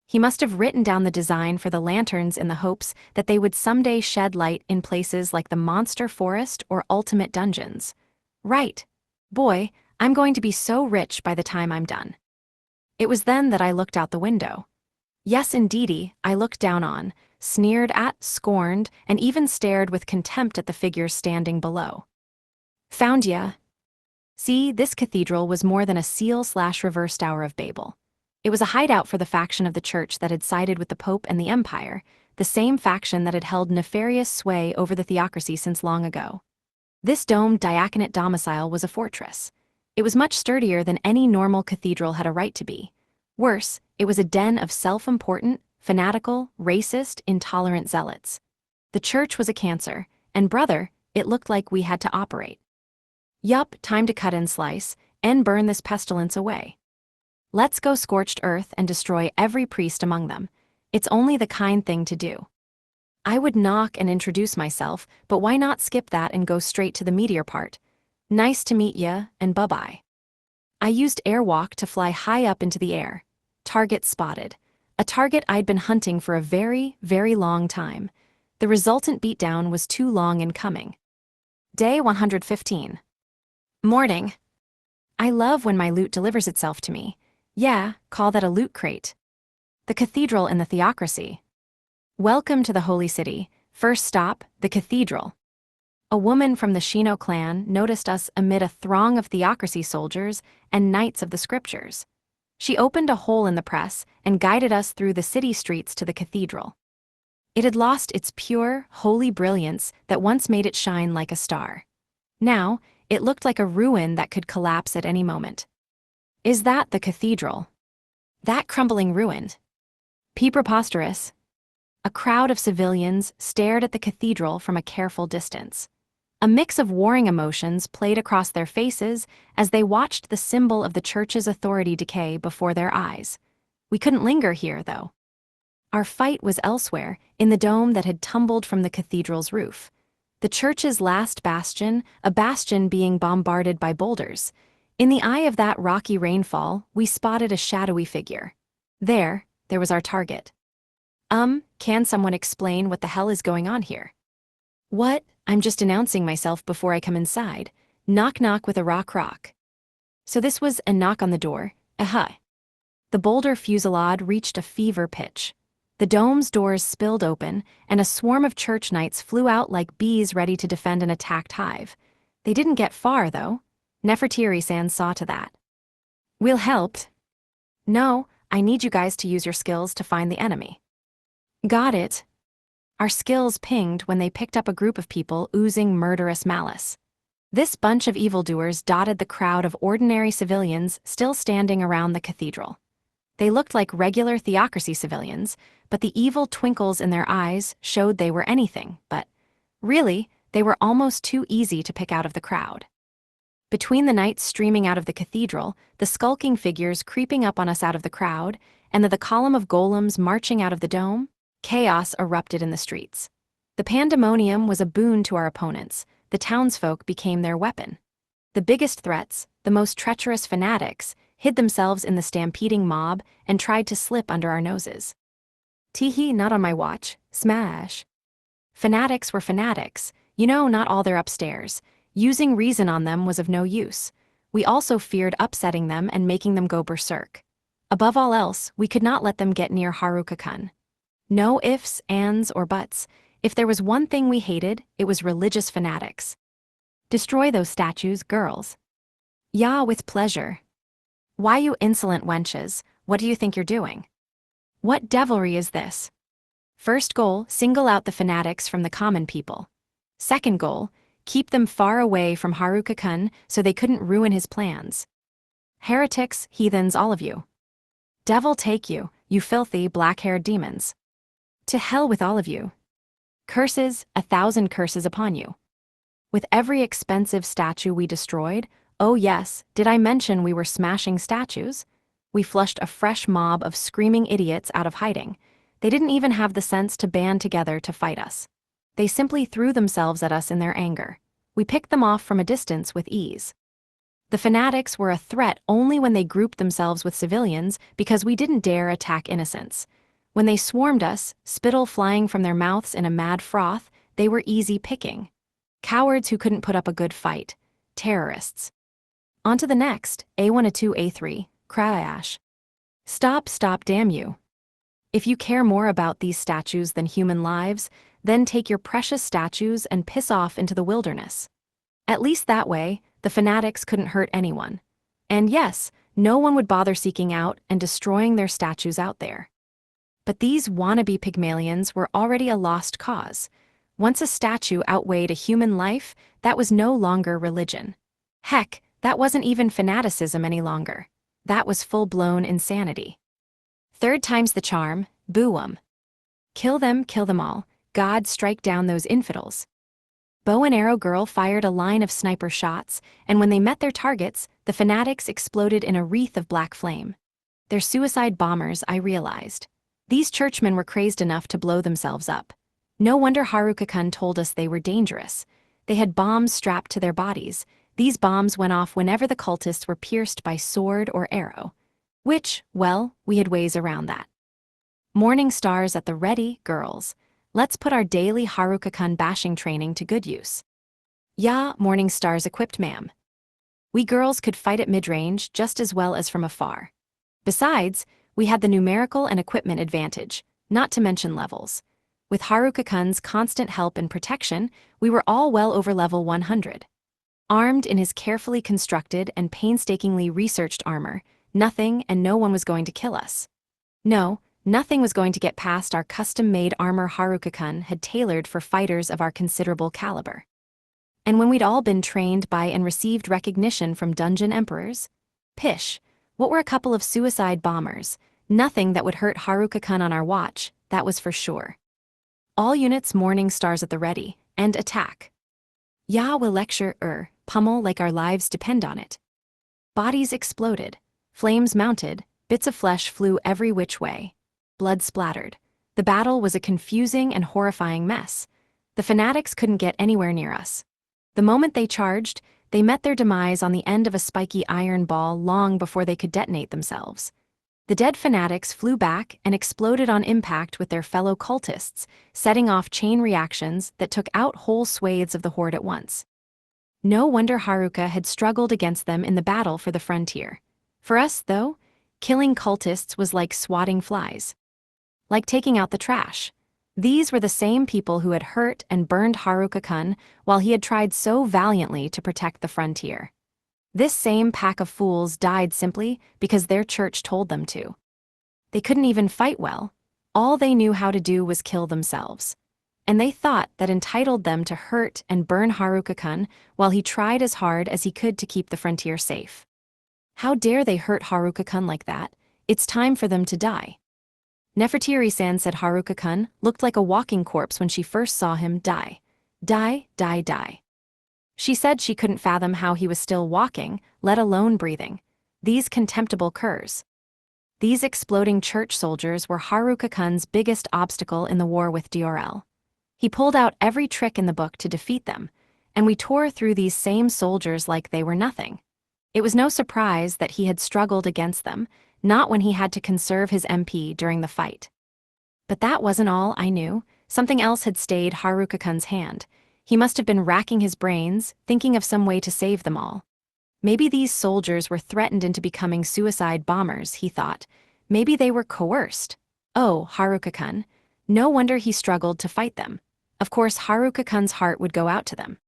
He must have written down the design for the lanterns in the hopes that they would someday shed light in places like the Monster Forest or Ultimate Dungeons. Right. Boy, I'm going to be so rich by the time I'm done. It was then that I looked out the window. Yes, indeedy, I looked down on, sneered at, scorned, and even stared with contempt at the figures standing below. Found ya. See, this cathedral was more than a seal/reverse Tower of Babel. It was a hideout for the faction of the church that had sided with the Pope and the Empire, the same faction that had held nefarious sway over the theocracy since long ago. This domed diaconate domicile was a fortress. It was much sturdier than any normal cathedral had a right to be. Worse, it was a den of self-important, fanatical, racist, intolerant zealots. The church was a cancer, and brother, it looked like we had to operate. Yup, time to cut and slice, and burn this pestilence away. Let's go scorched earth and destroy every priest among them. It's only the kind thing to do. I would knock and introduce myself, but why not skip that and go straight to the meteor part? Nice to meet ya, and bye-bye. I used airwalk to fly high up into the air. Target spotted. A target I'd been hunting for a very, very long time. The resultant beatdown was too long in coming. Day 115. Morning. I love when my loot delivers itself to me. Yeah, call that a loot crate. The cathedral in the theocracy. Welcome to the Holy City. First stop, the cathedral. A woman from the Shino clan noticed us amid a throng of theocracy soldiers and knights of the scriptures. She opened a hole in the press and guided us through the city streets to the cathedral. It had lost its pure, holy brilliance that once made it shine like a star. Now, it looked like a ruin that could collapse at any moment. Is that the cathedral? That crumbling ruin? Preposterous. A crowd of civilians stared at the cathedral from a careful distance. A mix of warring emotions played across their faces as they watched the symbol of the church's authority decay before their eyes. We couldn't linger here, though. Our fight was elsewhere, in the dome that had tumbled from the cathedral's roof. The church's last bastion, a bastion being bombarded by boulders. In the eye of that rocky rainfall, we spotted a shadowy figure. There was our target. Can someone explain what the hell is going on here? What? I'm just announcing myself before I come inside. Knock knock with a rock. So this was a knock on the door, The boulder fusillade reached a fever pitch. The dome's doors spilled open, and a swarm of church knights flew out like bees ready to defend an attacked hive. They didn't get far, though. Nefertiri-san saw to that. We'll help. No, I need you guys to use your skills to find the enemy. Got it. Our skills pinged when they picked up a group of people oozing murderous malice. This bunch of evildoers dotted the crowd of ordinary civilians still standing around the cathedral. They looked like regular theocracy civilians, but the evil twinkles in their eyes showed they were anything but. Really, they were almost too easy to pick out of the crowd. Between the knights streaming out of the cathedral, the skulking figures creeping up on us out of the crowd, and the column of golems marching out of the dome, chaos erupted in the streets. The pandemonium was a boon to our opponents. The townsfolk became their weapon. The biggest threats, the most treacherous fanatics, hid themselves in the stampeding mob and tried to slip under our noses. Teehee, not on my watch. Smash. Fanatics were fanatics. Not all their upstairs. Using reason on them was of no use. We also feared upsetting them and making them go berserk. Above all else, we could not let them get near Haruka-kun. No ifs, ands, or buts. If there was one thing we hated, it was religious fanatics. Destroy those statues, girls. Yeah, with pleasure. Why, you insolent wenches, what do you think you're doing? What devilry is this? First goal, single out the fanatics from the common people. Second goal, keep them far away from Haruka-kun so they couldn't ruin his plans. Heretics, heathens, all of you. Devil take you, you filthy, black-haired demons. To hell with all of you. Curses, 1,000 curses upon you. With every expensive statue we destroyed, oh yes, did I mention we were smashing statues? We flushed a fresh mob of screaming idiots out of hiding. They didn't even have the sense to band together to fight us. They simply threw themselves at us in their anger. We picked them off from a distance with ease. The fanatics were a threat only when they grouped themselves with civilians because we didn't dare attack innocents. When they swarmed us, spittle flying from their mouths in a mad froth, they were easy picking. Cowards who couldn't put up a good fight. Terrorists. On to the next, A1, A2, A3, crash. Stop, damn you. If you care more about these statues than human lives, then take your precious statues and piss off into the wilderness. At least that way, the fanatics couldn't hurt anyone. And yes, no one would bother seeking out and destroying their statues out there. But these wannabe Pygmalions were already a lost cause. Once a statue outweighed a human life, that was no longer religion. Heck, that wasn't even fanaticism any longer. That was full-blown insanity. Third time's the charm, boo 'em. Kill them all. God strike down those infidels. Bow and arrow girl fired a line of sniper shots, and when they met their targets, the fanatics exploded in a wreath of black flame. They're suicide bombers, I realized. These churchmen were crazed enough to blow themselves up. No wonder Haruka-kun told us they were dangerous. They had bombs strapped to their bodies. These bombs went off whenever the cultists were pierced by sword or arrow. Which, well, we had ways around that. Morning stars at the ready, girls. Let's put our daily Haruka-kun bashing training to good use. Yeah, morning stars equipped, ma'am. We girls could fight at mid-range just as well as from afar. Besides, we had the numerical and equipment advantage, not to mention levels. With Haruka-kun's constant help and protection, we were all well over level 100. Armed in his carefully constructed and painstakingly researched armor, nothing and no one was going to kill us. No, nothing was going to get past our custom-made armor Haruka-kun had tailored for fighters of our considerable caliber. And when we'd all been trained by and received recognition from dungeon emperors? Pish, what were a couple of suicide bombers? Nothing that would hurt Haruka-kun on our watch, that was for sure. All units morning stars at the ready, and attack. Ya will lecture, pummel like our lives depend on it. Bodies exploded, flames mounted, bits of flesh flew every which way. Blood splattered. The battle was a confusing and horrifying mess. The fanatics couldn't get anywhere near us. The moment they charged, they met their demise on the end of a spiky iron ball long before they could detonate themselves. The dead fanatics flew back and exploded on impact with their fellow cultists, setting off chain reactions that took out whole swathes of the horde at once. No wonder Haruka had struggled against them in the battle for the frontier. For us, though, killing cultists was like swatting flies. Like taking out the trash. These were the same people who had hurt and burned Haruka-kun while he had tried so valiantly to protect the frontier. This same pack of fools died simply because their church told them to. They couldn't even fight well. All they knew how to do was kill themselves. And they thought that entitled them to hurt and burn Haruka-kun while he tried as hard as he could to keep the frontier safe. How dare they hurt Haruka-kun like that? It's time for them to die. Nefertiri-san said Haruka-kun looked like a walking corpse when she first saw him die. Die. She said she couldn't fathom how he was still walking, let alone breathing. These contemptible curs. These exploding church soldiers were Haruka-kun's biggest obstacle in the war with Diorel. He pulled out every trick in the book to defeat them, and we tore through these same soldiers like they were nothing. It was no surprise that he had struggled against them, not when he had to conserve his MP during the fight. But that wasn't all I knew. Something else had stayed Haruka-kun's hand. He must have been racking his brains, thinking of some way to save them all. Maybe these soldiers were threatened into becoming suicide bombers, he thought. Maybe they were coerced. Oh, Haruka-kun. No wonder he struggled to fight them. Of course, Haruka-kun's heart would go out to them.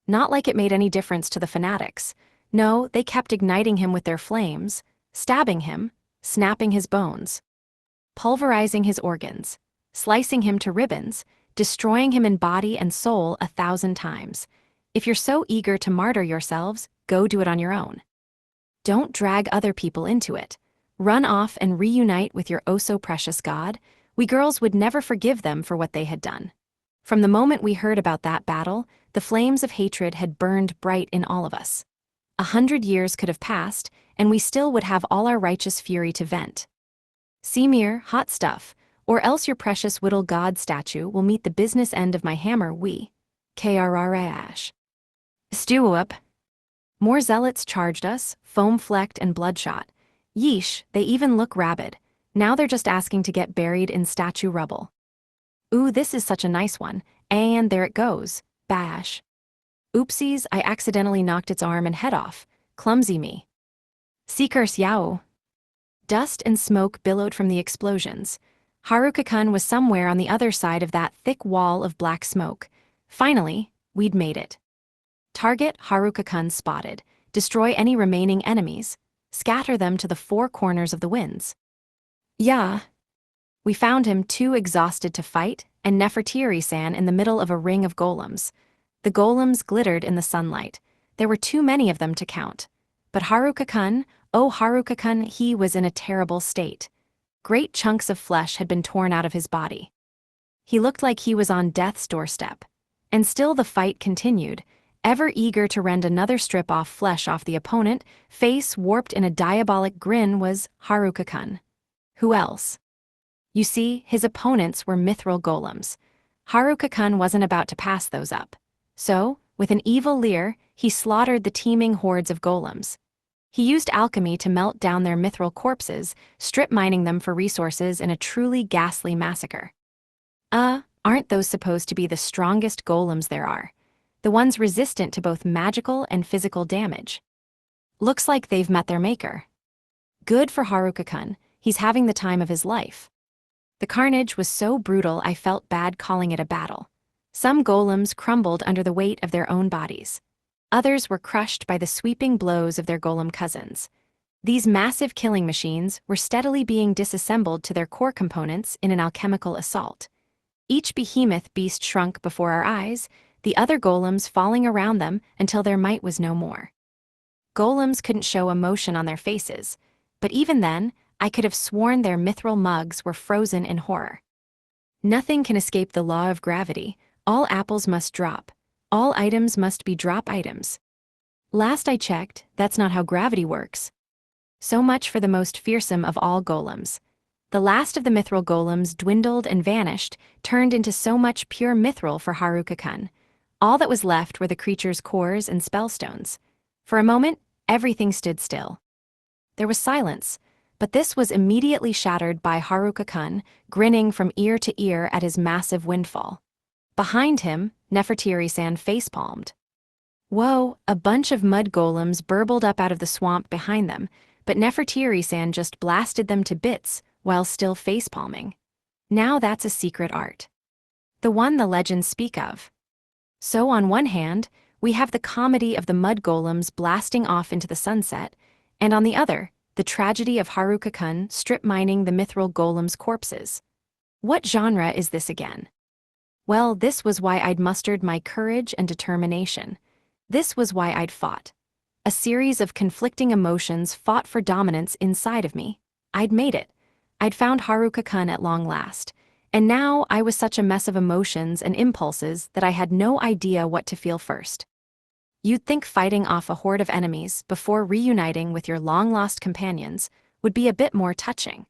Not like it made any difference to the fanatics. No, they kept igniting him with their flames, stabbing him, snapping his bones, pulverizing his organs, slicing him to ribbons, destroying him in body and soul 1,000 times. If you're so eager to martyr yourselves, go do it on your own. Don't drag other people into it. Run off and reunite with your oh-so-precious God. We girls would never forgive them for what they had done. From the moment we heard about that battle, the flames of hatred had burned bright in all of us. 100 years could have passed, and we still would have all our righteous fury to vent. Semir, hot stuff, or else your precious whittle god statue will meet the business end of my hammer, we. Krrash. Stew up. More zealots charged us, foam-flecked and bloodshot. Yeesh, they even look rabid. Now they're just asking to get buried in statue rubble. Ooh, this is such a nice one, and there it goes. Bash. Oopsies, I accidentally knocked its arm and head off. Clumsy me. Seekers Yao. Dust and smoke billowed from the explosions. Haruka-kun was somewhere on the other side of that thick wall of black smoke. Finally, we'd made it. Target Haruka-kun spotted. Destroy any remaining enemies. Scatter them to the four corners of the winds. Yeah. We found him too exhausted to fight, and Nefertiri-san in the middle of a ring of golems. The golems glittered in the sunlight. There were too many of them to count. But Haruka-kun, oh Haruka-kun, he was in a terrible state. Great chunks of flesh had been torn out of his body. He looked like he was on death's doorstep. And still the fight continued, ever eager to rend another strip of flesh off the opponent. Face warped in a diabolic grin was Haruka-kun. Who else? You see, his opponents were mithril golems. Haruka-kun wasn't about to pass those up. So, with an evil leer, he slaughtered the teeming hordes of golems. He used alchemy to melt down their mithril corpses, strip-mining them for resources in a truly ghastly massacre. Aren't those supposed to be the strongest golems there are? The ones resistant to both magical and physical damage. Looks like they've met their maker. Good for Haruka-kun, he's having the time of his life. The carnage was so brutal I felt bad calling it a battle. Some golems crumbled under the weight of their own bodies. Others were crushed by the sweeping blows of their golem cousins. These massive killing machines were steadily being disassembled to their core components in an alchemical assault. Each behemoth beast shrunk before our eyes, the other golems falling around them until their might was no more. Golems couldn't show emotion on their faces, but even then, I could have sworn their mithril mugs were frozen in horror. Nothing can escape the law of gravity. All apples must drop. All items must be drop items. Last I checked, that's not how gravity works. So much for the most fearsome of all golems. The last of the mithril golems dwindled and vanished, turned into so much pure mithril for Haruka-kun. All that was left were the creature's cores and spellstones. For a moment, everything stood still. There was silence, but this was immediately shattered by Haruka-kun, grinning from ear to ear at his massive windfall. Behind him, Nefertiri-san facepalmed. Whoa, a bunch of mud golems burbled up out of the swamp behind them, but Nefertiri-san just blasted them to bits while still facepalming. Now that's a secret art. The one the legends speak of. So on one hand, we have the comedy of the mud golems blasting off into the sunset, and on the other, the tragedy of Haruka-kun strip-mining the mithril golems' corpses. What genre is this again? Well, this was why I'd mustered my courage and determination. This was why I'd fought. A series of conflicting emotions fought for dominance inside of me. I'd made it. I'd found Haruka-kun at long last. And now I was such a mess of emotions and impulses that I had no idea what to feel first. You'd think fighting off a horde of enemies before reuniting with your long-lost companions would be a bit more touching.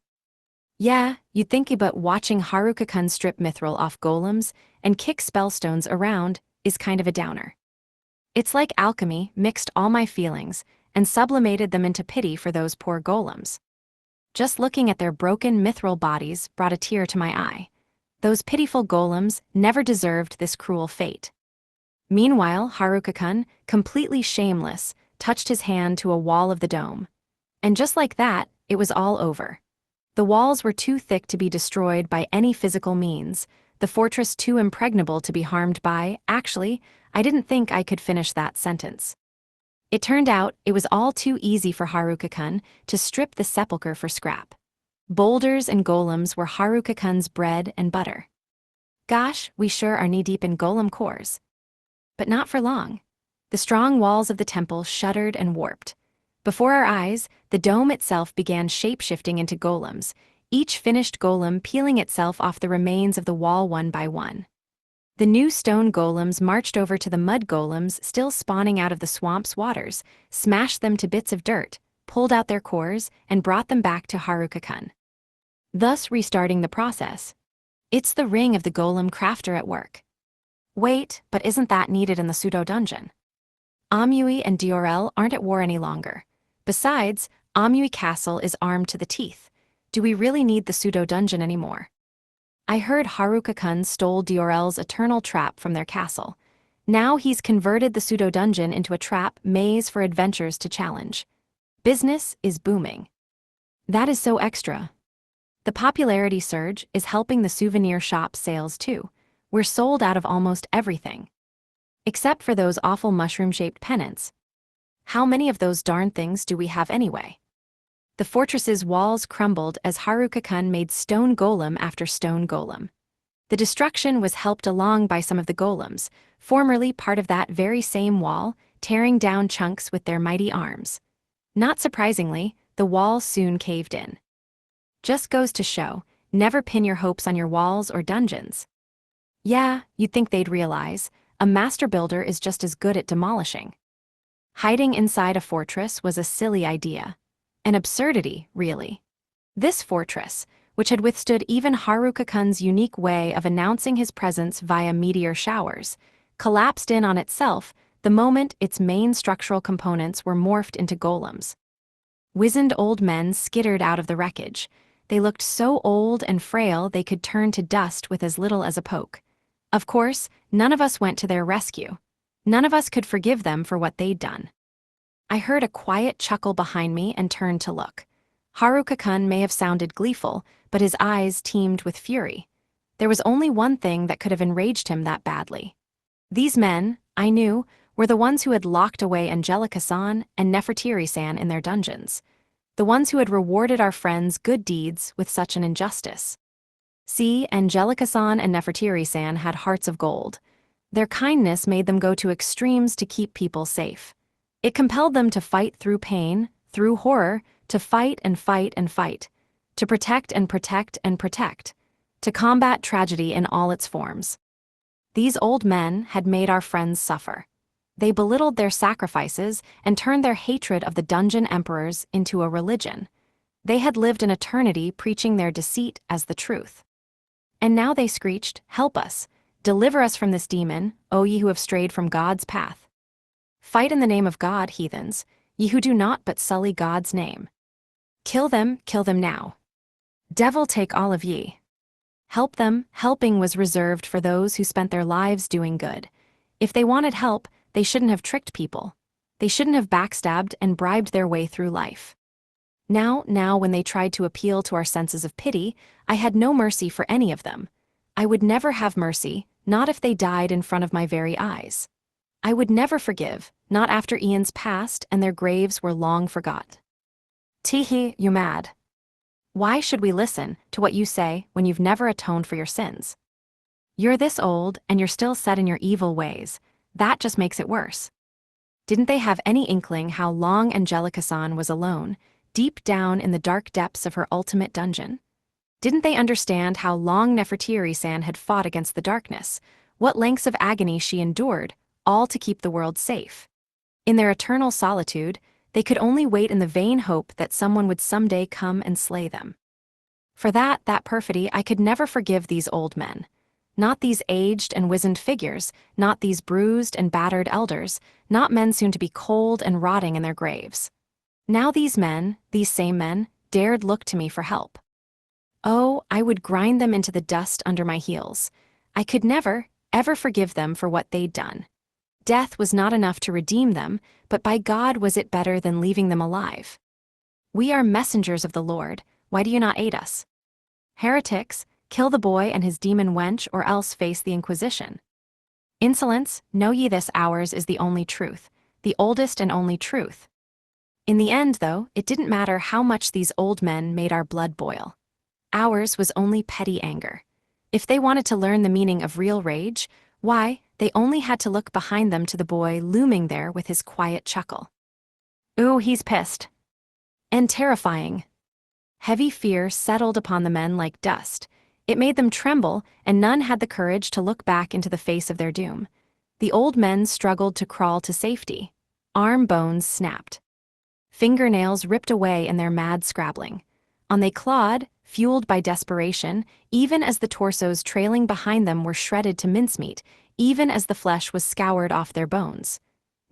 Yeah, you'd think about watching Haruka-kun strip mithril off golems and kick spellstones around is kind of a downer. It's like alchemy mixed all my feelings and sublimated them into pity for those poor golems. Just looking at their broken mithril bodies brought a tear to my eye. Those pitiful golems never deserved this cruel fate. Meanwhile, Haruka-kun, completely shameless, touched his hand to a wall of the dome. And just like that, it was all over. The walls were too thick to be destroyed by any physical means, the fortress too impregnable to be harmed by. Actually, I didn't think I could finish that sentence. It turned out it was all too easy for Haruka-kun to strip the sepulchre for scrap. Boulders and golems were Haruka-kun's bread and butter. Gosh, we sure are knee-deep in golem cores. But not for long. The strong walls of the temple shuddered and warped. Before our eyes, the dome itself began shape-shifting into golems, each finished golem peeling itself off the remains of the wall one by one. The new stone golems marched over to the mud golems still spawning out of the swamp's waters, smashed them to bits of dirt, pulled out their cores, and brought them back to Haruka-kun, thus restarting the process. It's the ring of the golem crafter at work. Wait, but isn't that needed in the pseudo-dungeon? Amui and Diorel aren't at war any longer. Besides, Amui Castle is armed to the teeth. Do we really need the pseudo-dungeon anymore? I heard Haruka-kun stole Diorel's eternal trap from their castle. Now he's converted the pseudo-dungeon into a trap maze for adventurers to challenge. Business is booming. That is so extra. The popularity surge is helping the souvenir shop sales too. We're sold out of almost everything. Except for those awful mushroom-shaped pennants. How many of those darn things do we have anyway? The fortress's walls crumbled as Haruka-kun made stone golem after stone golem. The destruction was helped along by some of the golems, formerly part of that very same wall, tearing down chunks with their mighty arms. Not surprisingly, the wall soon caved in. Just goes to show, never pin your hopes on your walls or dungeons. Yeah, you'd think they'd realize, a master builder is just as good at demolishing. Hiding inside a fortress was a silly idea. An absurdity, really. This fortress, which had withstood even Haruka-kun's unique way of announcing his presence via meteor showers, collapsed in on itself the moment its main structural components were morphed into golems. Wizened old men skittered out of the wreckage. They looked so old and frail they could turn to dust with as little as a poke. Of course, none of us went to their rescue. None of us could forgive them for what they'd done. I heard a quiet chuckle behind me and turned to look. Haruka-kun may have sounded gleeful, but his eyes teemed with fury. There was only one thing that could have enraged him that badly. These men, I knew, were the ones who had locked away Angelica-san and Nefertiri-san in their dungeons. The ones who had rewarded our friends' good deeds with such an injustice. See, Angelica-san and Nefertiri-san had hearts of gold. Their kindness made them go to extremes to keep people safe. It compelled them to fight through pain, through horror, to fight and fight and fight, to protect and protect and protect, to combat tragedy in all its forms. These old men had made our friends suffer. They belittled their sacrifices and turned their hatred of the dungeon emperors into a religion. They had lived an eternity preaching their deceit as the truth. And now they screeched, "Help us! Deliver us from this demon, O ye who have strayed from God's path. Fight in the name of God, heathens, ye who do not but sully God's name. Kill them now. Devil take all of ye. Help them." Helping was reserved for those who spent their lives doing good. If they wanted help, they shouldn't have tricked people. They shouldn't have backstabbed and bribed their way through life. Now when they tried to appeal to our senses of pity, I had no mercy for any of them. I would never have mercy, not if they died in front of my very eyes. I would never forgive, not after eons passed and their graves were long forgot. Teehee, you mad. Why should we listen to what you say when you've never atoned for your sins? You're this old and you're still set in your evil ways. That just makes it worse. Didn't they have any inkling how long Angelica-san was alone, deep down in the dark depths of her ultimate dungeon? Didn't they understand how long Nefertiri-san had fought against the darkness, what lengths of agony she endured, all to keep the world safe? In their eternal solitude, they could only wait in the vain hope that someone would someday come and slay them. For that perfidy, I could never forgive these old men. Not these aged and wizened figures, not these bruised and battered elders, not men soon to be cold and rotting in their graves. Now these men, these same men, dared look to me for help. Oh, I would grind them into the dust under my heels. I could never, ever forgive them for what they'd done. Death was not enough to redeem them, but by God was it better than leaving them alive. We are messengers of the Lord, why do you not aid us? Heretics, kill the boy and his demon wench or else face the Inquisition. Insolence, know ye this ours is the only truth, the oldest and only truth. In the end, though, it didn't matter how much these old men made our blood boil. Ours was only petty anger. If they wanted to learn the meaning of real rage, why, they only had to look behind them to the boy looming there with his quiet chuckle. Ooh, he's pissed. And terrifying. Heavy fear settled upon the men like dust. It made them tremble, and none had the courage to look back into the face of their doom. The old men struggled to crawl to safety. Arm bones snapped. Fingernails ripped away in their mad scrabbling. On they clawed, fueled by desperation, even as the torsos trailing behind them were shredded to mincemeat, even as the flesh was scoured off their bones.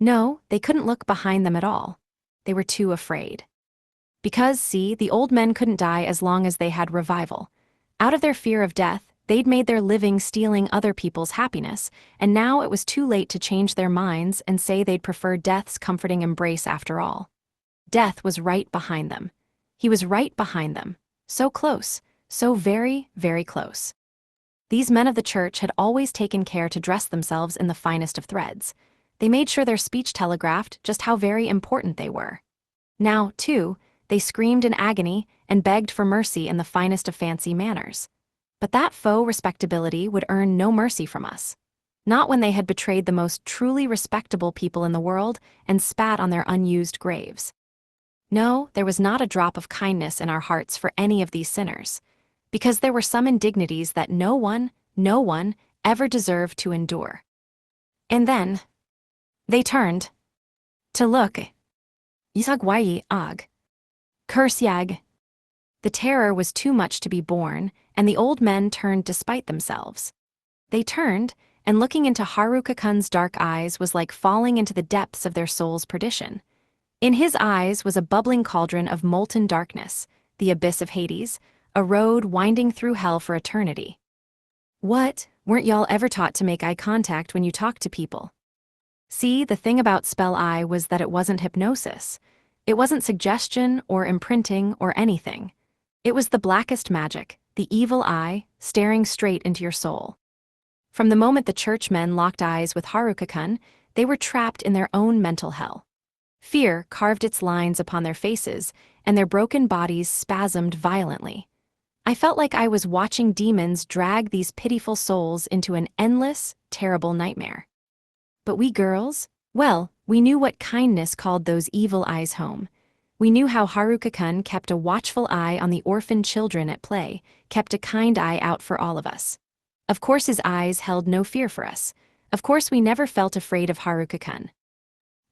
No, they couldn't look behind them at all. They were too afraid. Because, see, the old men couldn't die as long as they had revival. Out of their fear of death, They'd made their living stealing other people's happiness, and now it was too late to change their minds and say they'd prefer death's comforting embrace after all. Death was right behind them. He was right behind them. So close, so very, very close. These men of the church had always taken care to dress themselves in the finest of threads. They made sure their speech telegraphed just how very important they were. Now, too, they screamed in agony and begged for mercy in the finest of fancy manners. But that faux respectability would earn no mercy from us. Not when they had betrayed the most truly respectable people in the world and spat on their unused graves. No, there was not a drop of kindness in our hearts for any of these sinners, because there were some indignities that no one ever deserved to endure. And then, they turned to look. Yisagwayi ag. Curse yag. The terror was too much to be borne, and the old men turned despite themselves. They turned, and looking into Haruka-kun's dark eyes was like falling into the depths of their soul's perdition. In his eyes was a bubbling cauldron of molten darkness, the abyss of Hades, a road winding through hell for eternity. What, weren't y'all ever taught to make eye contact when you talk to people? See, the thing about spell eye was that it wasn't hypnosis. It wasn't suggestion or imprinting or anything. It was the blackest magic, the evil eye, staring straight into your soul. From the moment the churchmen locked eyes with Haruka-kun, they were trapped in their own mental hell. Fear carved its lines upon their faces, and their broken bodies spasmed violently. I felt like I was watching demons drag these pitiful souls into an endless, terrible nightmare. But we girls? Well, we knew what kindness called those evil eyes home. We knew how Haruka-kun kept a watchful eye on the orphan children at play, kept a kind eye out for all of us. Of course his eyes held no fear for us. Of course we never felt afraid of Haruka-kun.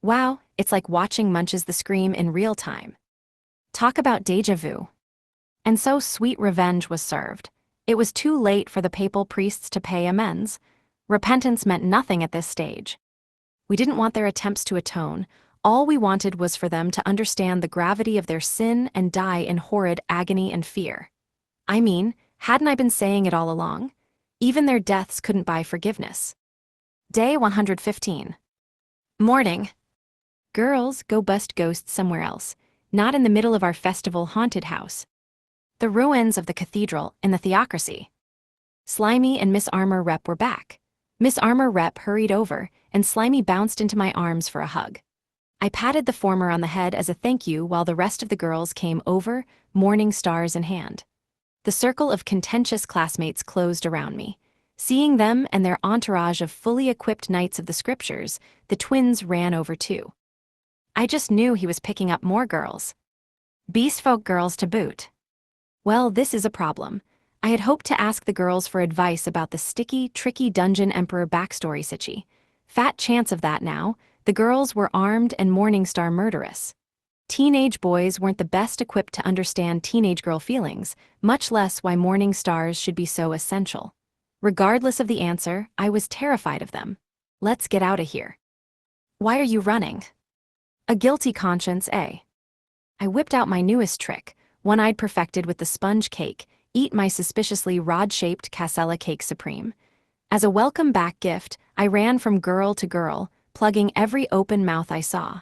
Wow, it's like watching Munch's The Scream in real time. Talk about déjà vu. And so sweet revenge was served. It was too late for the papal priests to pay amends. Repentance meant nothing at this stage. We didn't want their attempts to atone. All we wanted was for them to understand the gravity of their sin and die in horrid agony and fear. I mean, hadn't I been saying it all along? Even their deaths couldn't buy forgiveness. Day 115. Morning. Girls, go bust ghosts somewhere else, not in the middle of our festival haunted house. The ruins of the cathedral and the theocracy. Slimy and Miss Armor Rep were back. Miss Armor Rep hurried over, and Slimy bounced into my arms for a hug. I patted the former on the head as a thank you while the rest of the girls came over, morning stars in hand. The circle of contentious classmates closed around me. Seeing them and their entourage of fully equipped knights of the scriptures, the twins ran over too. I just knew he was picking up more girls. Beastfolk girls to boot. Well, this is a problem. I had hoped to ask the girls for advice about the sticky, tricky Dungeon Emperor backstory sitchy. Fat chance of that now. The girls were armed and Morningstar murderous. Teenage boys weren't the best equipped to understand teenage girl feelings, much less why morning stars should be so essential. Regardless of the answer, I was terrified of them. Let's get out of here. Why are you running? A guilty conscience, eh? I whipped out my newest trick, one I'd perfected with the sponge cake, eat my suspiciously rod-shaped Casella cake supreme. As a welcome back gift, I ran from girl to girl, plugging every open mouth I saw.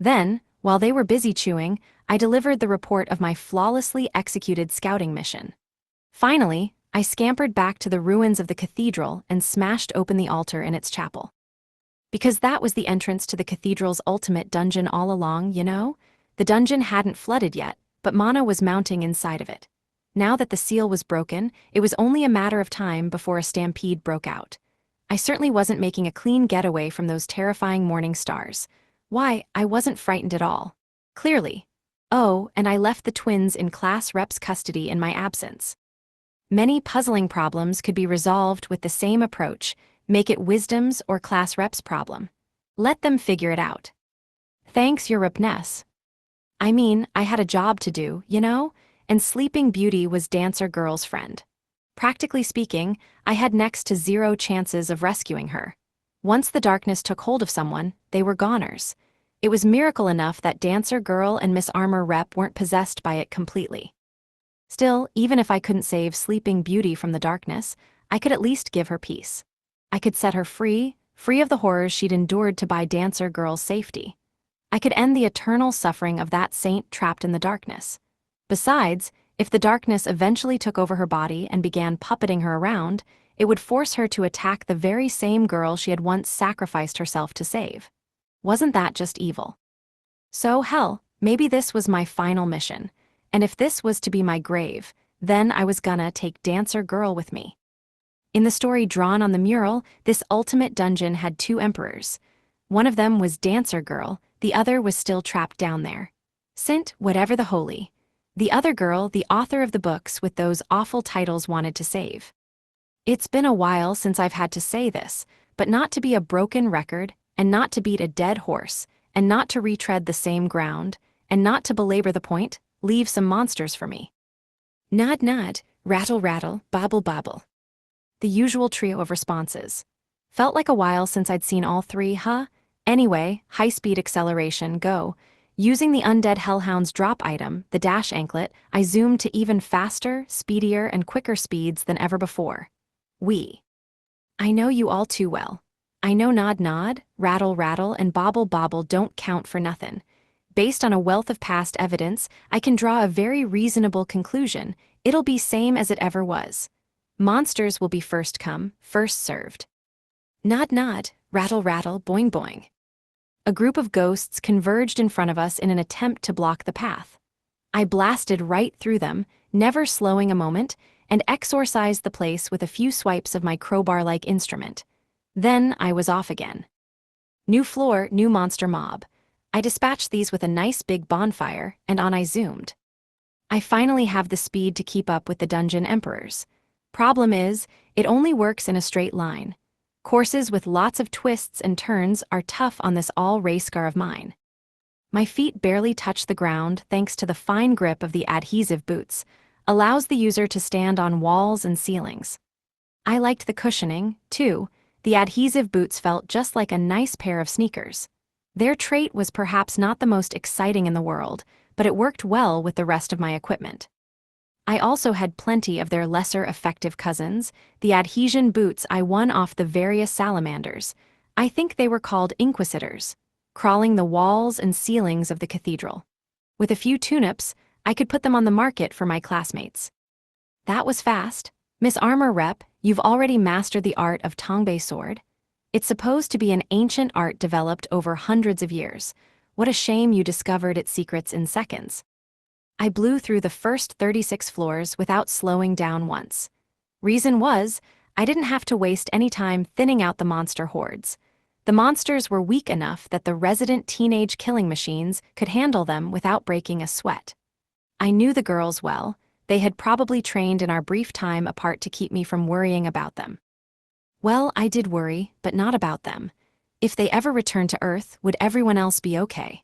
Then, while they were busy chewing, I delivered the report of my flawlessly executed scouting mission. Finally, I scampered back to the ruins of the cathedral and smashed open the altar in its chapel. Because that was the entrance to the cathedral's ultimate dungeon all along, you know? The dungeon hadn't flooded yet, but mana was mounting inside of it. Now that the seal was broken, it was only a matter of time before a stampede broke out. I certainly wasn't making a clean getaway from those terrifying morning stars. Why, I wasn't frightened at all. Clearly. Oh, and I left the twins in class rep's custody in my absence. Many puzzling problems could be resolved with the same approach, make it wisdom's or class rep's problem. Let them figure it out. Thanks, your repness. I mean, I had a job to do, you know? And Sleeping Beauty was Dancer Girl's friend. Practically speaking, I had next to zero chances of rescuing her. Once the darkness took hold of someone, they were goners. It was miracle enough that Dancer Girl and Miss Armor Rep weren't possessed by it completely. Still, even if I couldn't save Sleeping Beauty from the darkness, I could at least give her peace. I could set her free, free of the horrors she'd endured to buy Dancer Girl's safety. I could end the eternal suffering of that saint trapped in the darkness. Besides, if the darkness eventually took over her body and began puppeting her around, it would force her to attack the very same girl she had once sacrificed herself to save. Wasn't that just evil? So hell, maybe this was my final mission, and if this was to be my grave, then I was gonna take Dancer Girl with me. In the story drawn on the mural, this ultimate dungeon had two emperors. One of them was Dancer Girl, the other was still trapped down there. Sint, whatever the holy. The other girl, the author of the books with those awful titles, wanted to save. It's been a while since I've had to say this, but not to be a broken record, and not to beat a dead horse, and not to retread the same ground, and not to belabor the point, leave some monsters for me. Nod nod, rattle rattle, bobble bobble. The usual trio of responses. Felt like a while since I'd seen all three, huh? Anyway, high-speed acceleration, go. Using the Undead Hellhound's drop item, the dash anklet, I zoomed to even faster, speedier, and quicker speeds than ever before. I know you all too well. I know nod nod, rattle rattle, and bobble bobble don't count for nothin'. Based on a wealth of past evidence, I can draw a very reasonable conclusion. It'll be same as it ever was. Monsters will be first come, first served. Nod nod, rattle rattle, boing boing. A group of ghosts converged in front of us in an attempt to block the path. I blasted right through them, never slowing a moment, and exorcised the place with a few swipes of my crowbar-like instrument. Then I was off again. New floor, new monster mob. I dispatched these with a nice big bonfire, and on I zoomed. I finally have the speed to keep up with the dungeon emperors. Problem is, it only works in a straight line. Courses with lots of twists and turns are tough on this all-race car of mine. My feet barely touch the ground thanks to the fine grip of the adhesive boots, allows the user to stand on walls and ceilings. I liked the cushioning, too. The adhesive boots felt just like a nice pair of sneakers. Their trait was perhaps not the most exciting in the world, but it worked well with the rest of my equipment. I also had plenty of their lesser effective cousins, the adhesion boots I won off the various salamanders. I think they were called inquisitors, crawling the walls and ceilings of the cathedral. With a few tune-ups, I could put them on the market for my classmates. That was fast. Miss Armor Rep, you've already mastered the art of Tongbei sword. It's supposed to be an ancient art developed over hundreds of years. What a shame you discovered its secrets in seconds. I blew through the first 36 floors without slowing down once. Reason was, I didn't have to waste any time thinning out the monster hordes. The monsters were weak enough that the resident teenage killing machines could handle them without breaking a sweat. I knew the girls well. They had probably trained in our brief time apart to keep me from worrying about them. Well, I did worry, but not about them. If they ever returned to Earth, would everyone else be okay?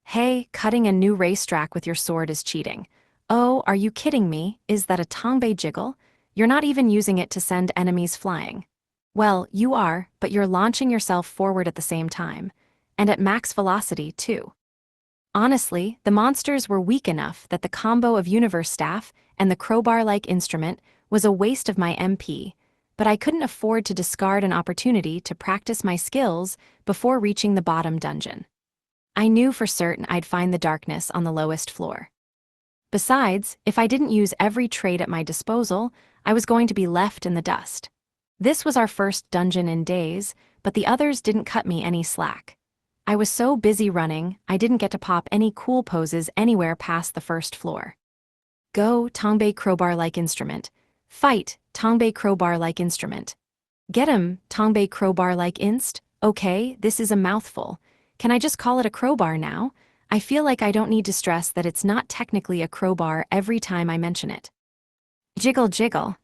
Hey, cutting a new racetrack with your sword is cheating. Oh, are you kidding me? Is that a Tongbei jiggle? You're not even using it to send enemies flying. Well, you are, but you're launching yourself forward at the same time. And at max velocity, too. Honestly, the monsters were weak enough that the combo of universe staff and the crowbar-like instrument was a waste of my MP, but I couldn't afford to discard an opportunity to practice my skills before reaching the bottom dungeon. I knew for certain I'd find the darkness on the lowest floor. Besides, if I didn't use every trait at my disposal, I was going to be left in the dust. This was our first dungeon in days, but the others didn't cut me any slack. I was so busy running, I didn't get to pop any cool poses anywhere past the first floor. Go, Tongbei crowbar-like instrument. Fight, Tongbei crowbar-like instrument. Get him, Tongbei crowbar-like inst. Okay, this is a mouthful. Can I just call it a crowbar now? I feel like I don't need to stress that it's not technically a crowbar every time I mention it. Jiggle jiggle.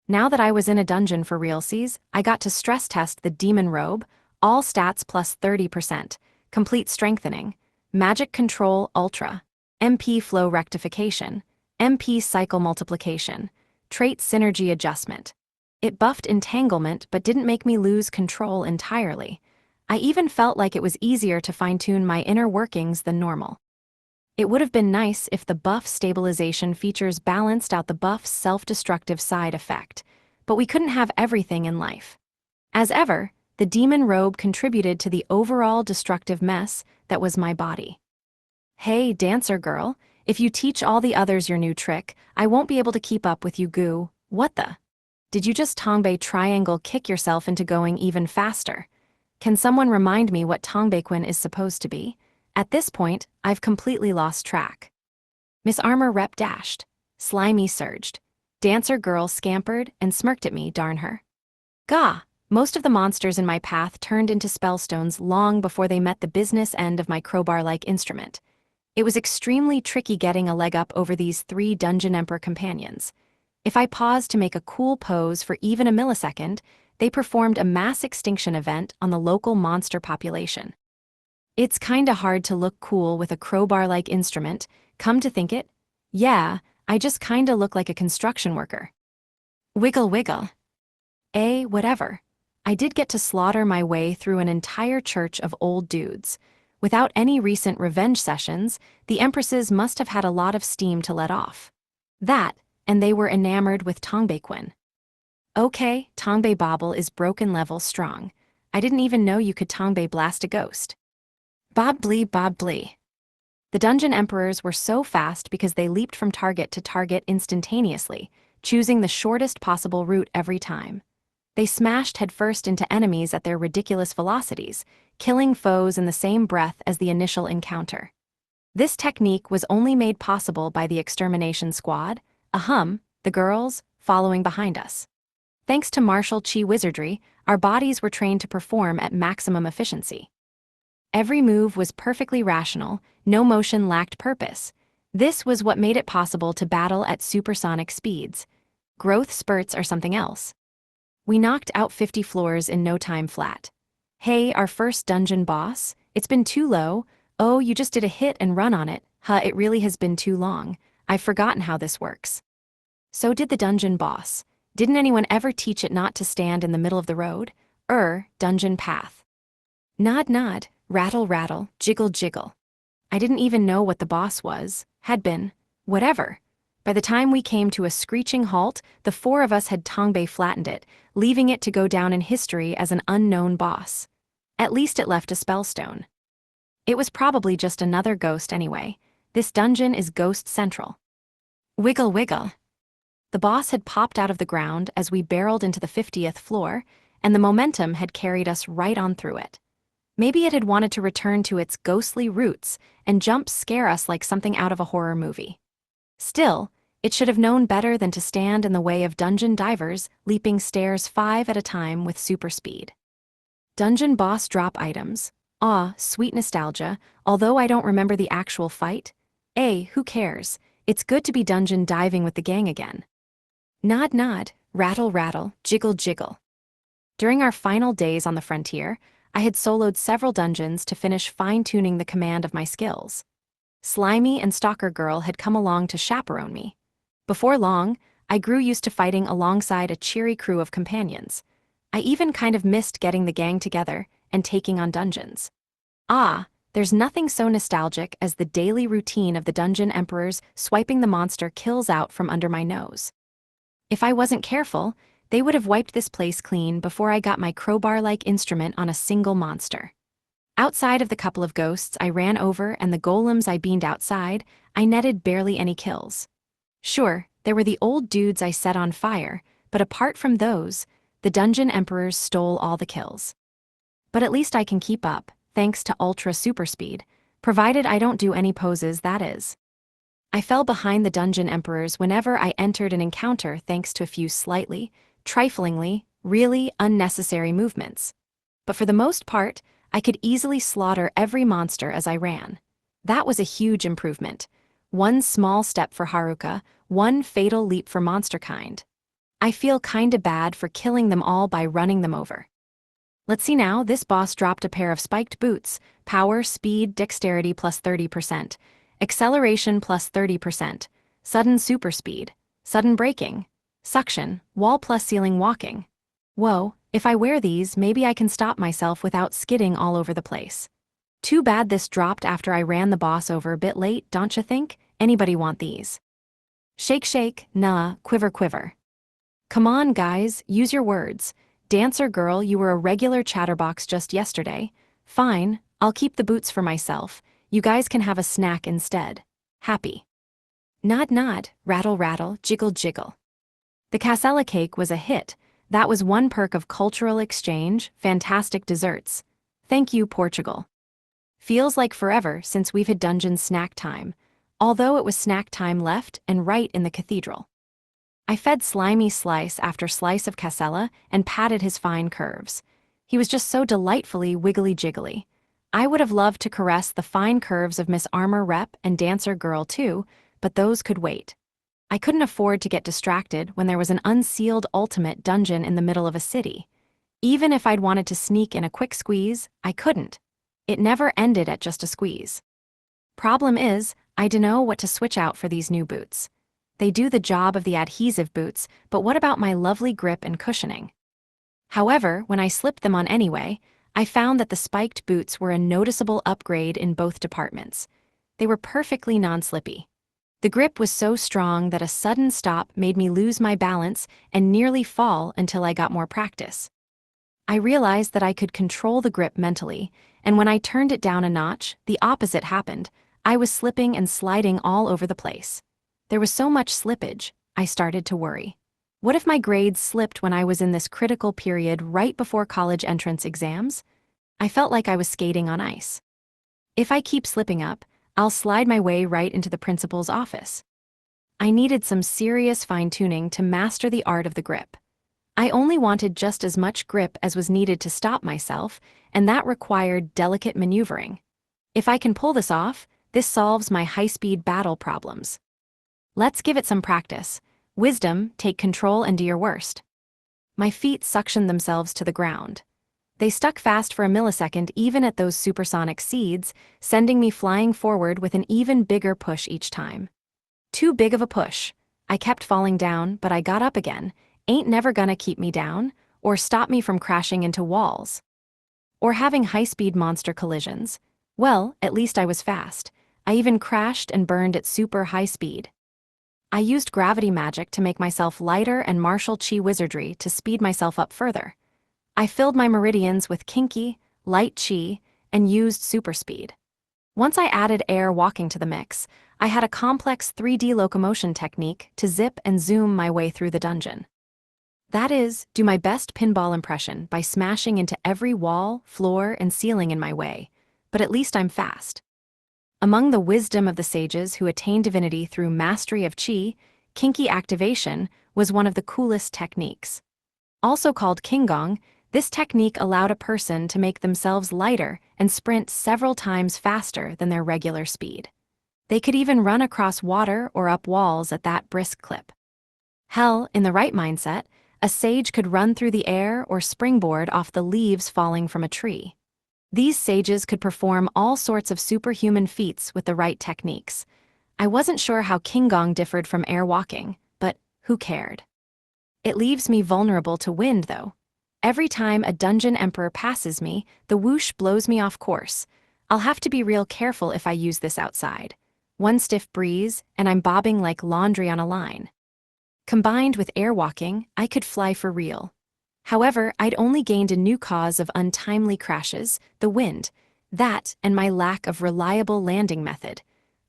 Now that I was in a dungeon for realsies, I got to stress test the demon robe, all stats plus 30%, complete strengthening, magic control ultra, MP flow rectification, MP cycle multiplication, trait synergy adjustment. It buffed entanglement but didn't make me lose control entirely. I even felt like it was easier to fine-tune my inner workings than normal. It would have been nice if the buff stabilization features balanced out the buff's self-destructive side effect, but we couldn't have everything in life. As ever, the demon robe contributed to the overall destructive mess that was my body. Hey, dancer girl, if you teach all the others your new trick, I won't be able to keep up with you, goo. What the? Did you just Tongbei triangle kick yourself into going even faster? Can someone remind me what Tongbaequin is supposed to be? At this point, I've completely lost track. Miss Armor Rep dashed. Slimy surged. Dancer girl scampered and smirked at me, darn her. Gah! Most of the monsters in my path turned into spellstones long before they met the business end of my crowbar-like instrument. It was extremely tricky getting a leg up over these 3 Dungeon Emperor companions. If I paused to make a cool pose for even a millisecond, they performed a mass extinction event on the local monster population. It's kinda hard to look cool with a crowbar-like instrument, come to think it. Yeah, I just kinda look like a construction worker. Wiggle wiggle. Whatever. I did get to slaughter my way through an entire church of old dudes. Without any recent revenge sessions, the Empresses must have had a lot of steam to let off. That, and they were enamored with Tongbaequin. Okay, Tongbei Bobble is broken level strong. I didn't even know you could Tongbei blast a ghost. Bob blee bob blee. The Dungeon Emperors were so fast because they leaped from target to target instantaneously, choosing the shortest possible route every time. They smashed headfirst into enemies at their ridiculous velocities, killing foes in the same breath as the initial encounter. This technique was only made possible by the extermination squad, the girls, following behind us. Thanks to martial chi wizardry, our bodies were trained to perform at maximum efficiency. Every move was perfectly rational, no motion lacked purpose. This was what made it possible to battle at supersonic speeds. Growth spurts are something else. We knocked out 50 floors in no time flat. Hey, our first dungeon boss, it's been too low. Oh, you just did a hit and run on it. It really has been too long. I've forgotten how this works. So did the dungeon boss. Didn't anyone ever teach it not to stand in the middle of the road? Dungeon path. Nod nod, rattle rattle, jiggle jiggle. I didn't even know what the boss was, had been, whatever. By the time we came to a screeching halt, the 4 of us had Tongbei flattened it, leaving it to go down in history as an unknown boss. At least it left a spellstone. It was probably just another ghost anyway. This dungeon is ghost central. Wiggle wiggle. The boss had popped out of the ground as we barreled into the 50th floor, and the momentum had carried us right on through it. Maybe it had wanted to return to its ghostly roots and jump scare us like something out of a horror movie. Still, it should have known better than to stand in the way of dungeon divers leaping stairs 5 at a time with super speed. Dungeon boss drop items. Sweet nostalgia, although I don't remember the actual fight. Who cares? It's good to be dungeon diving with the gang again. Nod nod, rattle rattle, jiggle jiggle. During our final days on the frontier, I had soloed several dungeons to finish fine-tuning the command of my skills. Slimy and Stalker Girl had come along to chaperone me. Before long, I grew used to fighting alongside a cheery crew of companions. I even kind of missed getting the gang together and taking on dungeons. There's nothing so nostalgic as the daily routine of the Dungeon Emperors swiping the monster kills out from under my nose. If I wasn't careful, they would have wiped this place clean before I got my crowbar-like instrument on a single monster. Outside of the couple of ghosts I ran over and the golems I beamed outside, I netted barely any kills. Sure, there were the old dudes I set on fire, but apart from those, the Dungeon Emperors stole all the kills. But at least I can keep up, thanks to ultra super speed, provided I don't do any poses, that is. I fell behind the Dungeon Emperors whenever I entered an encounter thanks to a few slightly, triflingly, really unnecessary movements. But for the most part, I could easily slaughter every monster as I ran. That was a huge improvement. One small step for Haruka, one fatal leap for Monsterkind. I feel kinda bad for killing them all by running them over. Let's see now, this boss dropped a pair of spiked boots, power, speed, dexterity plus 30%, acceleration plus 30%, sudden super speed, sudden braking, suction, wall plus ceiling walking. Whoa, if I wear these, maybe I can stop myself without skidding all over the place. Too bad this dropped after I ran the boss over a bit late, don't you think? Anybody want these? Shake shake, nah, quiver quiver. Come on guys, use your words. Dancer girl, you were a regular chatterbox just yesterday. Fine, I'll keep the boots for myself. You guys can have a snack instead. Happy. Nod nod, rattle rattle, jiggle jiggle. The cassella cake was a hit. That was one perk of cultural exchange, fantastic desserts. Thank you, Portugal. Feels like forever since we've had dungeon snack time, although it was snack time left and right in the cathedral. I fed Slimy slice after slice of cassella and patted his fine curves. He was just so delightfully wiggly-jiggly. I would have loved to caress the fine curves of Miss Armor Rep and Dancer Girl too, but those could wait. I couldn't afford to get distracted when there was an unsealed ultimate dungeon in the middle of a city. Even if I'd wanted to sneak in a quick squeeze, I couldn't. It never ended at just a squeeze. Problem is, I dunno what to switch out for these new boots. They do the job of the adhesive boots, but what about my lovely grip and cushioning? However, when I slipped them on anyway, I found that the spiked boots were a noticeable upgrade in both departments. They were perfectly non-slippy. The grip was so strong that a sudden stop made me lose my balance and nearly fall until I got more practice. I realized that I could control the grip mentally, and when I turned it down a notch, the opposite happened. I was slipping and sliding all over the place. There was so much slippage, I started to worry. What if my grades slipped when I was in this critical period right before college entrance exams? I felt like I was skating on ice. If I keep slipping up, I'll slide my way right into the principal's office. I needed some serious fine-tuning to master the art of the grip. I only wanted just as much grip as was needed to stop myself, and that required delicate maneuvering. If I can pull this off, this solves my high-speed battle problems. Let's give it some practice. Wisdom, take control and do your worst. My feet suctioned themselves to the ground. They stuck fast for a millisecond even at those supersonic seeds, sending me flying forward with an even bigger push each time. Too big of a push. I kept falling down, but I got up again. Ain't never gonna keep me down, or stop me from crashing into walls. Or having high-speed monster collisions. Well, at least I was fast. I even crashed and burned at super high speed. I used gravity magic to make myself lighter and martial chi wizardry to speed myself up further. I filled my meridians with kinky, light chi, and used super speed. Once I added air walking to the mix, I had a complex 3D locomotion technique to zip and zoom my way through the dungeon. That is, do my best pinball impression by smashing into every wall, floor, and ceiling in my way, but at least I'm fast. Among the wisdom of the sages who attained divinity through mastery of chi, kinky activation was one of the coolest techniques. Also called Qigong, this technique allowed a person to make themselves lighter and sprint several times faster than their regular speed. They could even run across water or up walls at that brisk clip. Hell, in the right mindset, a sage could run through the air or springboard off the leaves falling from a tree. These sages could perform all sorts of superhuman feats with the right techniques. I wasn't sure how Qigong differed from air walking, but who cared? It leaves me vulnerable to wind, though. Every time a dungeon emperor passes me, the whoosh blows me off course. I'll have to be real careful if I use this outside. One stiff breeze, and I'm bobbing like laundry on a line. Combined with air walking, I could fly for real. However, I'd only gained a new cause of untimely crashes, the wind. That, and my lack of reliable landing method.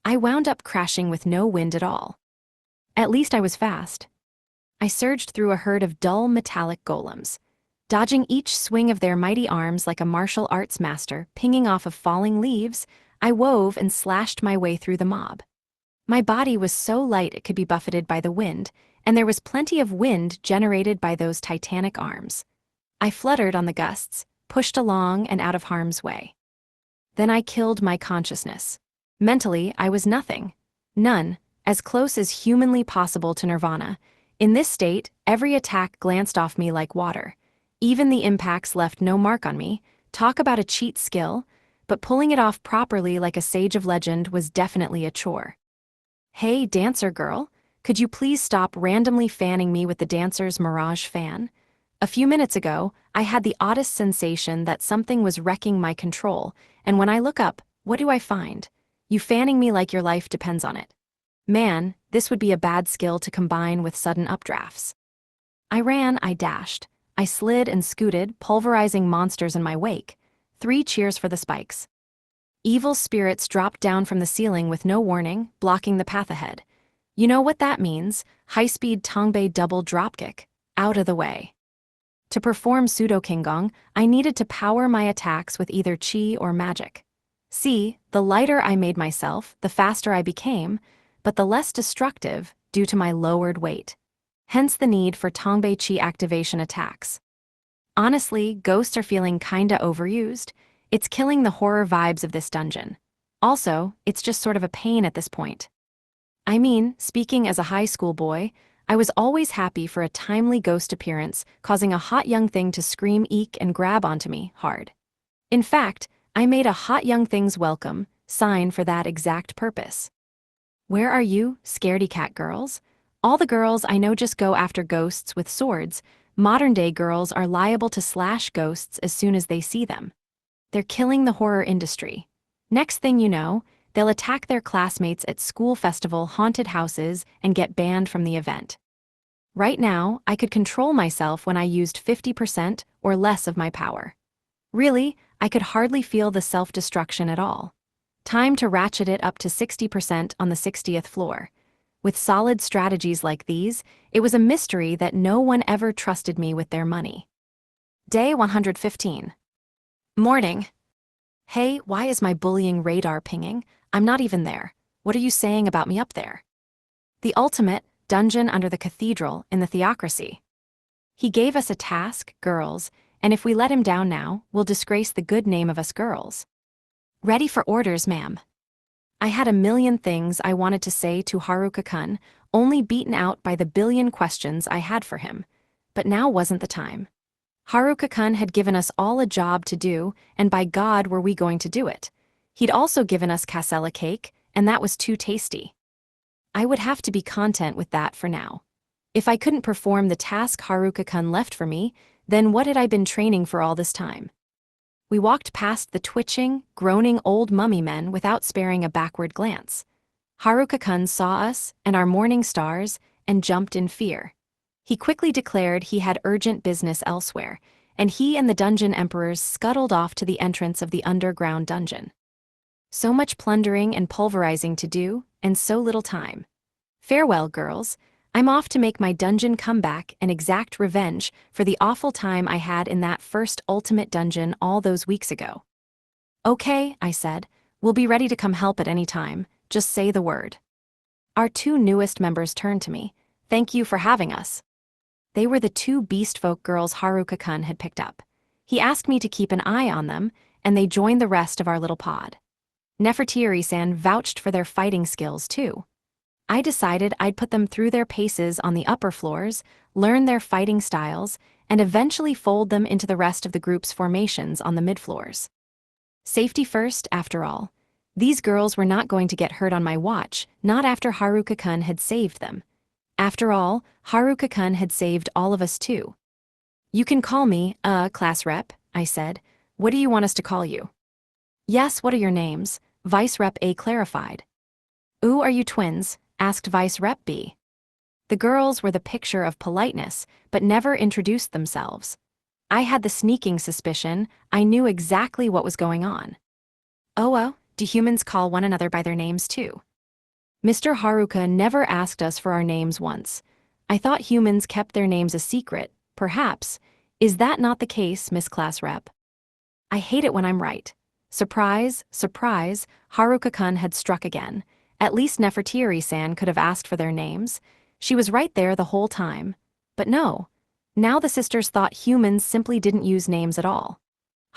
I wound up crashing with no wind at all. At least I was fast. I surged through a herd of dull metallic golems, dodging each swing of their mighty arms like a martial arts master pinging off of falling leaves. I wove and slashed my way through the mob. My body was so light it could be buffeted by the wind, and there was plenty of wind generated by those titanic arms. I fluttered on the gusts, pushed along and out of harm's way. Then I killed my consciousness. Mentally, I was nothing. None, as close as humanly possible to nirvana. In this state, every attack glanced off me like water. Even the impacts left no mark on me. Talk about a cheat skill, but pulling it off properly like a sage of legend was definitely a chore. Hey, dancer girl. Could you please stop randomly fanning me with the dancer's Mirage fan? A few minutes ago, I had the oddest sensation that something was wrecking my control, and when I look up, what do I find? You fanning me like your life depends on it. Man, this would be a bad skill to combine with sudden updrafts. I ran, I dashed. I slid and scooted, pulverizing monsters in my wake. 3 cheers for the spikes. Evil spirits dropped down from the ceiling with no warning, blocking the path ahead. You know what that means? High-speed Tongbei double dropkick. Out of the way. To perform pseudo Kingong, I needed to power my attacks with either chi or magic. See, the lighter I made myself, the faster I became, but the less destructive due to my lowered weight. Hence the need for Tongbei Chi activation attacks. Honestly, ghosts are feeling kinda overused. It's killing the horror vibes of this dungeon. Also, it's just sort of a pain at this point. I mean, speaking as a high school boy, I was always happy for a timely ghost appearance, causing a hot young thing to scream eek and grab onto me hard. In fact, I made a hot young thing's welcome sign for that exact purpose. Where are you, scaredy cat girls? All the girls I know just go after ghosts with swords. Modern-day girls are liable to slash ghosts as soon as they see them. They're killing the horror industry. Next thing you know, they'll attack their classmates at school festival haunted houses and get banned from the event. Right now, I could control myself when I used 50% or less of my power. Really, I could hardly feel the self-destruction at all. Time to ratchet it up to 60% on the 60th floor. With solid strategies like these, it was a mystery that no one ever trusted me with their money. Day 115. Morning. Hey, why is my bullying radar pinging? I'm not even there. What are you saying about me up there? The ultimate dungeon under the cathedral in the theocracy. He gave us a task, girls, and if we let him down now, we'll disgrace the good name of us girls. Ready for orders, ma'am. I had a million things I wanted to say to Haruka-kun, only beaten out by the billion questions I had for him. But now wasn't the time. Haruka-kun had given us all a job to do, and by God were we going to do it. He'd also given us cassella cake, and that was too tasty. I would have to be content with that for now. If I couldn't perform the task Haruka-kun left for me, then what had I been training for all this time? We walked past the twitching, groaning old mummy men without sparing a backward glance. Haruka-kun saw us and our morning stars and jumped in fear. He quickly declared he had urgent business elsewhere, and he and the dungeon emperors scuttled off to the entrance of the underground dungeon. So much plundering and pulverizing to do, and so little time. Farewell, girls. I'm off to make my dungeon comeback and exact revenge for the awful time I had in that first ultimate dungeon all those weeks ago. Okay, I said. We'll be ready to come help at any time. Just say the word. Our 2 newest members turned to me. Thank you for having us. They were the 2 beastfolk girls Haruka-kun had picked up. He asked me to keep an eye on them, and they joined the rest of our little pod. Nefertiri-san vouched for their fighting skills, too. I decided I'd put them through their paces on the upper floors, learn their fighting styles, and eventually fold them into the rest of the group's formations on the mid-floors. Safety first, after all. These girls were not going to get hurt on my watch, not after Haruka-kun had saved them. After all, Haruka-kun had saved all of us too. You can call me, class rep, I said. What do you want us to call you? Yes, what are your names? Vice Rep A clarified. Ooh, are you twins? Asked Vice Rep B. The girls were the picture of politeness, but never introduced themselves. I had the sneaking suspicion I knew exactly what was going on. Oh, do humans call one another by their names too? Mr. Haruka never asked us for our names once. I thought humans kept their names a secret, perhaps. Is that not the case, Miss Class Rep? I hate it when I'm right. Surprise, surprise, Haruka-kun had struck again. At least Nefertiri-san could have asked for their names. She was right there the whole time. But no. Now the sisters thought humans simply didn't use names at all.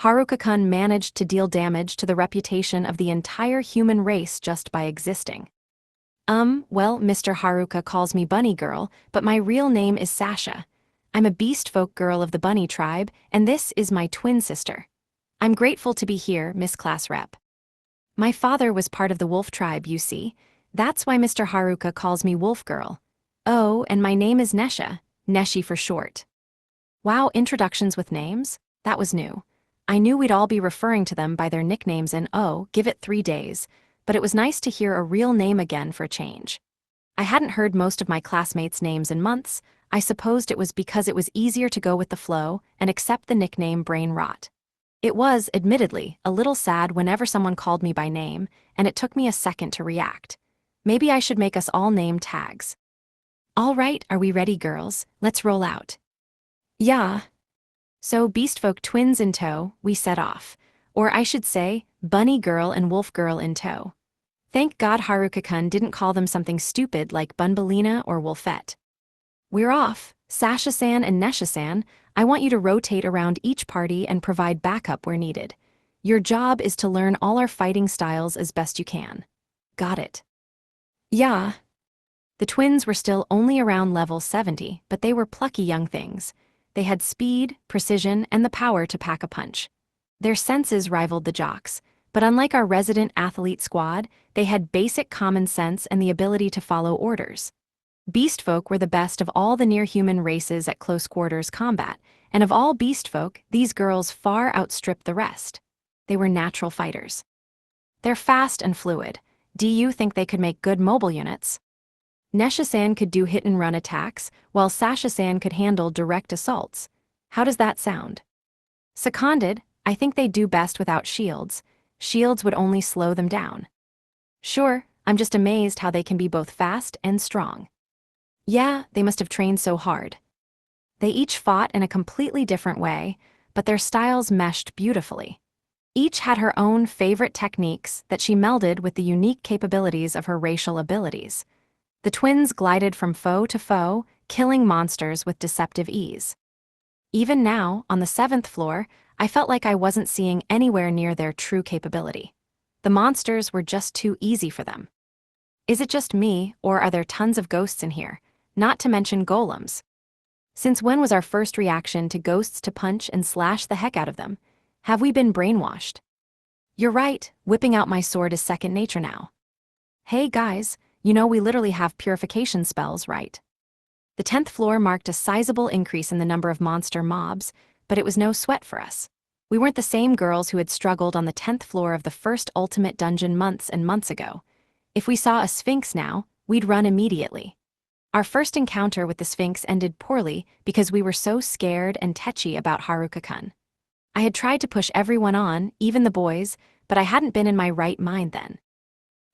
Haruka-kun managed to deal damage to the reputation of the entire human race just by existing. Well, Mr. Haruka calls me Bunny Girl, but my real name is Sasha. I'm a beastfolk girl of the Bunny tribe, and this is my twin sister. I'm grateful to be here, Miss Class Rep. My father was part of the wolf tribe, you see. That's why Mr. Haruka calls me Wolf Girl. Oh, and my name is Nesha, Neshi for short. Wow, introductions with names? That was new. I knew we'd all be referring to them by their nicknames in, oh, give it 3 days, but it was nice to hear a real name again for a change. I hadn't heard most of my classmates' names in months. I supposed it was because it was easier to go with the flow and accept the nickname brain rot. It was, admittedly, a little sad whenever someone called me by name, and it took me a second to react. Maybe I should make us all name tags. All right, are we ready, girls? Let's roll out. Yeah. So, Beastfolk twins in tow, we set off. Or I should say, Bunny Girl and Wolf Girl in tow. Thank God Haruka-kun didn't call them something stupid like Bunbalina or Wolfette. We're off. Sasha-san and Nesha-san, I want you to rotate around each party and provide backup where needed. Your job is to learn all our fighting styles as best you can. Got it. Yeah. The twins were still only around level 70, but they were plucky young things. They had speed, precision, and the power to pack a punch. Their senses rivaled the jocks, but unlike our resident athlete squad, they had basic common sense and the ability to follow orders. Beastfolk were the best of all the near-human races at close-quarters combat, and of all beastfolk, these girls far outstripped the rest. They were natural fighters. They're fast and fluid. Do you think they could make good mobile units? Nesha-san could do hit-and-run attacks, while Sasha-san could handle direct assaults. How does that sound? Seconded, I think they'd do best without shields. Shields would only slow them down. Sure, I'm just amazed how they can be both fast and strong. Yeah, they must have trained so hard. They each fought in a completely different way, but their styles meshed beautifully. Each had her own favorite techniques that she melded with the unique capabilities of her racial abilities. The twins glided from foe to foe, killing monsters with deceptive ease. Even now, on the 7th floor, I felt like I wasn't seeing anywhere near their true capability. The monsters were just too easy for them. Is it just me, or are there tons of ghosts in here? Not to mention golems. Since when was our first reaction to ghosts to punch and slash the heck out of them? Have we been brainwashed? You're right, whipping out my sword is second nature now. Hey guys, you know we literally have purification spells, right? The 10th floor marked a sizable increase in the number of monster mobs, but it was no sweat for us. We weren't the same girls who had struggled on the 10th floor of the first Ultimate Dungeon months and months ago. If we saw a Sphinx now, we'd run immediately. Our first encounter with the Sphinx ended poorly because we were so scared and tetchy about Haruka-kun. I had tried to push everyone on, even the boys, but I hadn't been in my right mind then.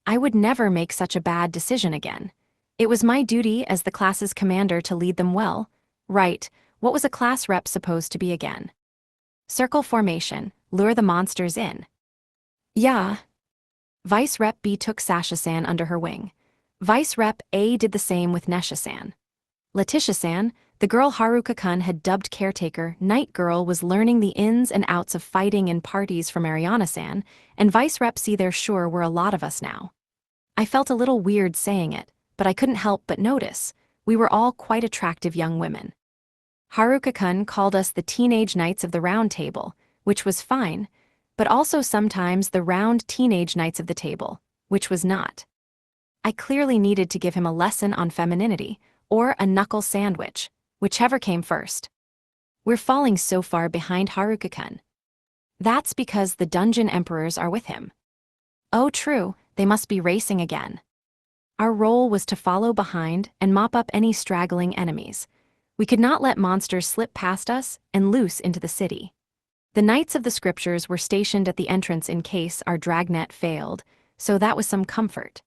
I would never make such a bad decision again. It was my duty as the class's commander to lead them well. Right, what was a class rep supposed to be again? Circle formation, lure the monsters in. Yeah. Vice Rep B took Sasha-san under her wing. Vice Rep A did the same with Nesha-san. Letitia-san, the girl Haruka-kun had dubbed caretaker Night Girl, was learning the ins and outs of fighting in parties from Ariana-san, and Vice Rep C there sure were a lot of us now. I felt a little weird saying it, but I couldn't help but notice. We were all quite attractive young women. Haruka-kun called us the Teenage Knights of the Round Table, which was fine, but also sometimes the Round Teenage Knights of the Table, which was not. I clearly needed to give him a lesson on femininity, or a knuckle sandwich, whichever came first. We're falling so far behind Haruka-kun. That's because the Dungeon Emperors are with him. Oh true, they must be racing again. Our role was to follow behind and mop up any straggling enemies. We could not let monsters slip past us and loose into the city. The Knights of the Scriptures were stationed at the entrance in case our dragnet failed, so that was some comfort.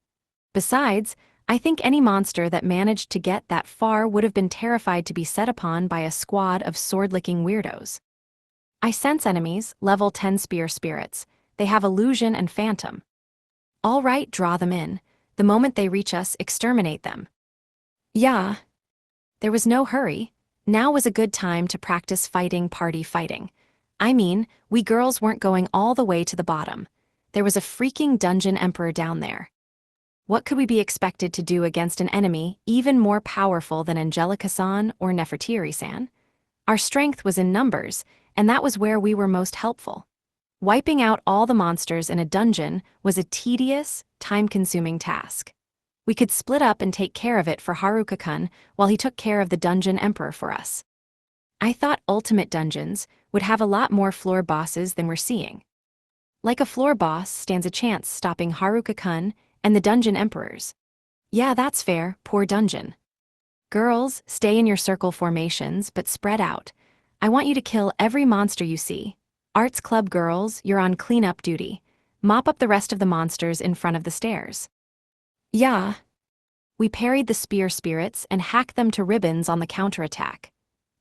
Besides, I think any monster that managed to get that far would have been terrified to be set upon by a squad of sword-licking weirdos. I sense enemies, level 10 spear spirits. They have illusion and phantom. All right, draw them in. The moment they reach us, exterminate them. Yeah. There was no hurry. Now was a good time to practice fighting party fighting. I mean, we girls weren't going all the way to the bottom. There was a freaking Dungeon Emperor down there. What could we be expected to do against an enemy even more powerful than Angelica-san or Nefertiri-san? Our strength was in numbers, and that was where we were most helpful. Wiping out all the monsters in a dungeon was a tedious, time-consuming task. We could split up and take care of it for Haruka-kun while he took care of the Dungeon Emperor for us. I thought Ultimate Dungeons would have a lot more floor bosses than we're seeing. Like a floor boss stands a chance stopping Haruka-kun and the Dungeon Emperors. Yeah, that's fair, poor dungeon. Girls, stay in your circle formations, but spread out. I want you to kill every monster you see. Arts Club girls, you're on cleanup duty. Mop up the rest of the monsters in front of the stairs. Yeah. We parried the spear spirits and hacked them to ribbons on the counterattack.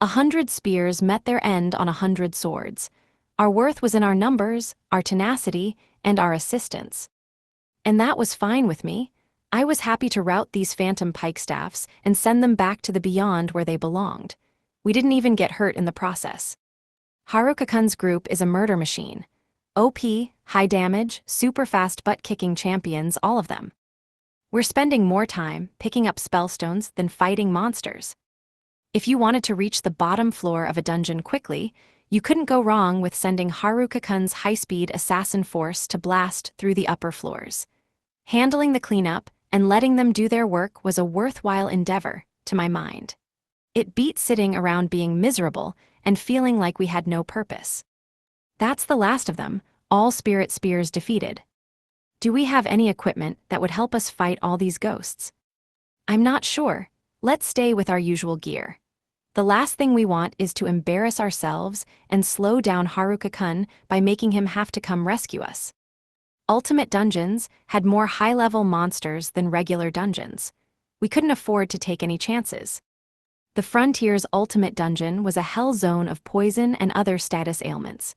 100 spears met their end on 100 swords. Our worth was in our numbers, our tenacity, and our assistance. And that was fine with me. I was happy to rout these phantom pikestaffs and send them back to the beyond where they belonged. We didn't even get hurt in the process. Haruka-kun's group is a murder machine. OP, high damage, super fast butt-kicking champions, all of them. We're spending more time picking up spellstones than fighting monsters. If you wanted to reach the bottom floor of a dungeon quickly, you couldn't go wrong with sending Haruka-kun's high-speed assassin force to blast through the upper floors. Handling the cleanup and letting them do their work was a worthwhile endeavor, to my mind. It beat sitting around being miserable and feeling like we had no purpose. That's the last of them, all spirit spears defeated. Do we have any equipment that would help us fight all these ghosts? I'm not sure. Let's stay with our usual gear. The last thing we want is to embarrass ourselves and slow down Haruka-kun by making him have to come rescue us. Ultimate Dungeons had more high-level monsters than regular dungeons. We couldn't afford to take any chances. The Frontier's Ultimate Dungeon was a hell zone of poison and other status ailments.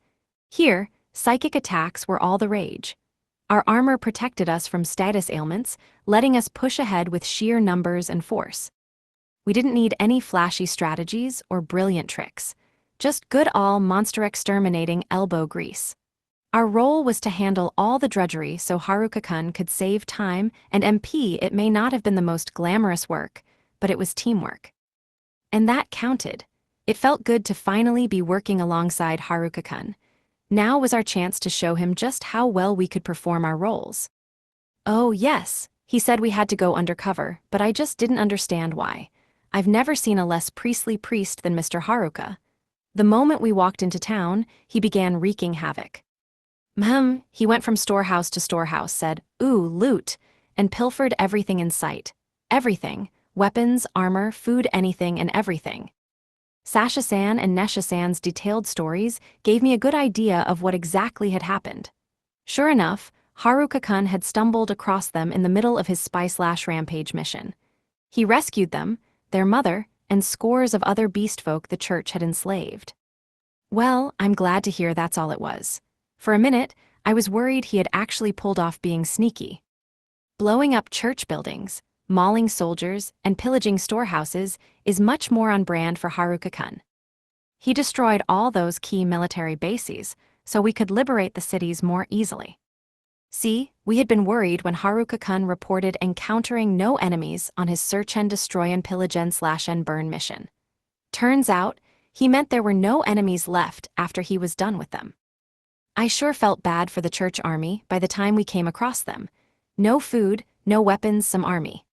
Here, psychic attacks were all the rage. Our armor protected us from status ailments, letting us push ahead with sheer numbers and force. We didn't need any flashy strategies or brilliant tricks, just good monster exterminating elbow grease. Our role was to handle all the drudgery so Haruka-kun could save time and MP. It may not have been the most glamorous work, but it was teamwork. And that counted. It felt good to finally be working alongside Haruka-kun. Now was our chance to show him just how well we could perform our roles. Oh yes, he said we had to go undercover, but I just didn't understand why. I've never seen a less priestly priest than Mr. Haruka. The moment we walked into town, he began wreaking havoc. He went from storehouse to storehouse, said, "Ooh, loot," and pilfered everything in sight. Everything. Weapons, armor, food, anything and everything. Sasha-san and Nesha-san's detailed stories gave me a good idea of what exactly had happened. Sure enough, Haruka-kun had stumbled across them in the middle of his spy/rampage mission. He rescued them, their mother, and scores of other beast folk the church had enslaved. Well, I'm glad to hear that's all it was. For a minute, I was worried he had actually pulled off being sneaky. Blowing up church buildings, mauling soldiers, and pillaging storehouses is much more on brand for Haruka-kun. He destroyed all those key military bases, so we could liberate the cities more easily. See, we had been worried when Haruka-kun reported encountering no enemies on his search and destroy and pillage and burn mission. Turns out, he meant there were no enemies left after he was done with them. I sure felt bad for the church army by the time we came across them. No food, no weapons, some army.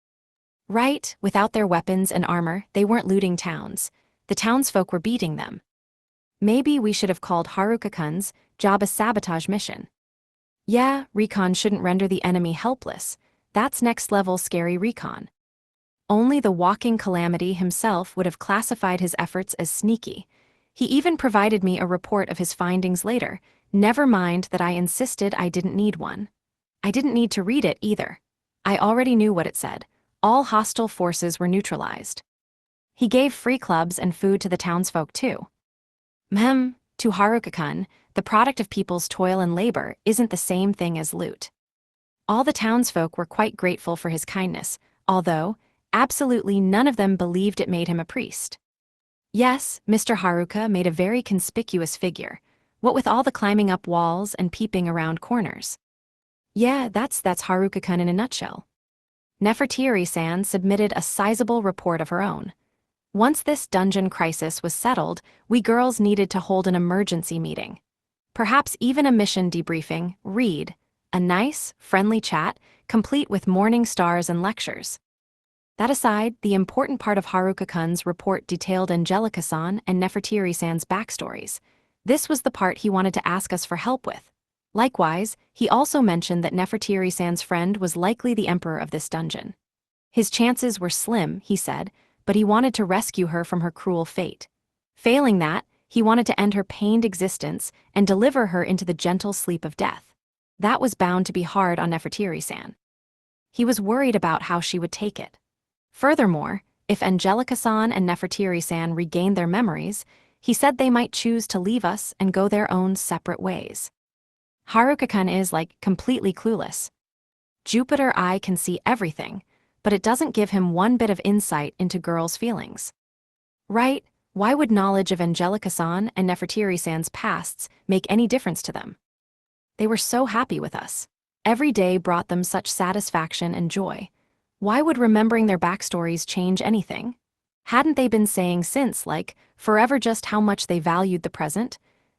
Right, without their weapons and armor, they weren't looting towns. The townsfolk were beating them. Maybe we should have called Haruka-kun's job a sabotage mission. Yeah, recon shouldn't render the enemy helpless. That's next-level scary recon. Only the walking calamity himself would have classified his efforts as sneaky. He even provided me a report of his findings later, never mind that I insisted I didn't need one. I didn't need to read it either. I already knew what it said. All hostile forces were neutralized. He gave free clubs and food to the townsfolk too. To Haruka-kun, the product of people's toil and labor isn't the same thing as loot. All the townsfolk were quite grateful for his kindness, although absolutely none of them believed it made him a priest. Yes, Mr. Haruka made a very conspicuous figure, what with all the climbing up walls and peeping around corners. Yeah, that's Haruka-kun in a nutshell. Nefertiri-san submitted a sizable report of her own. Once this dungeon crisis was settled, we girls needed to hold an emergency meeting. Perhaps even a mission debriefing, read, a nice, friendly chat, complete with morning stars and lectures. That aside, the important part of Haruka-kun's report detailed Angelica-san and Nefertiri-san's backstories. This was the part he wanted to ask us for help with. Likewise, he also mentioned that Nefertiri-san's friend was likely the emperor of this dungeon. His chances were slim, he said, but he wanted to rescue her from her cruel fate. Failing that, he wanted to end her pained existence and deliver her into the gentle sleep of death. That was bound to be hard on Nefertiri-san. He was worried about how she would take it. Furthermore, if Angelica-san and Nefertiri-san regained their memories, he said they might choose to leave us and go their own separate ways. Haruka-kun is, completely clueless. Jupiter Eye can see everything, but it doesn't give him one bit of insight into girls' feelings. Right? Why would knowledge of Angelica-san and Nefertiri-san's pasts make any difference to them? They were so happy with us. Every day brought them such satisfaction and joy. Why would remembering their backstories change anything? Hadn't they been saying since, forever just how much they valued the present?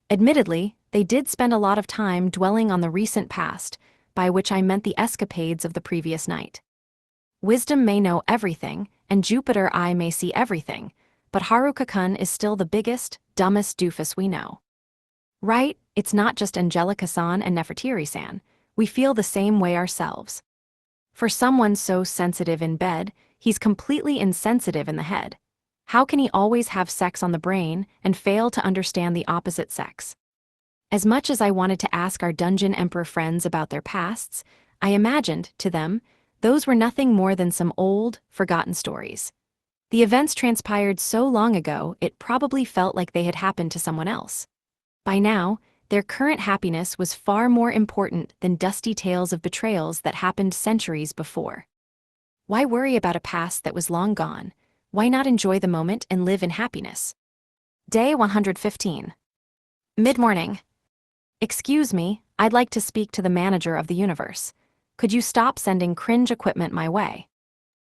Admittedly, they did spend a lot of time dwelling on the recent past, by which I meant the escapades of the previous night. Wisdom may know everything, and Jupiter Eye may see everything, but Haruka-kun is still the biggest, dumbest doofus we know. Right? It's not just Angelica-san and Nefertiri-san. We feel the same way ourselves. For someone so sensitive in bed, he's completely insensitive in the head. How can he always have sex on the brain and fail to understand the opposite sex? As much as I wanted to ask our Dungeon Emperor friends about their pasts, I imagined, to them, those were nothing more than some old, forgotten stories. The events transpired so long ago it probably felt like they had happened to someone else. By now, their current happiness was far more important than dusty tales of betrayals that happened centuries before. Why worry about a past that was long gone? Why not enjoy the moment and live in happiness? Day 115. Mid-morning. Excuse me, I'd like to speak to the manager of the universe. Could you stop sending cringe equipment my way?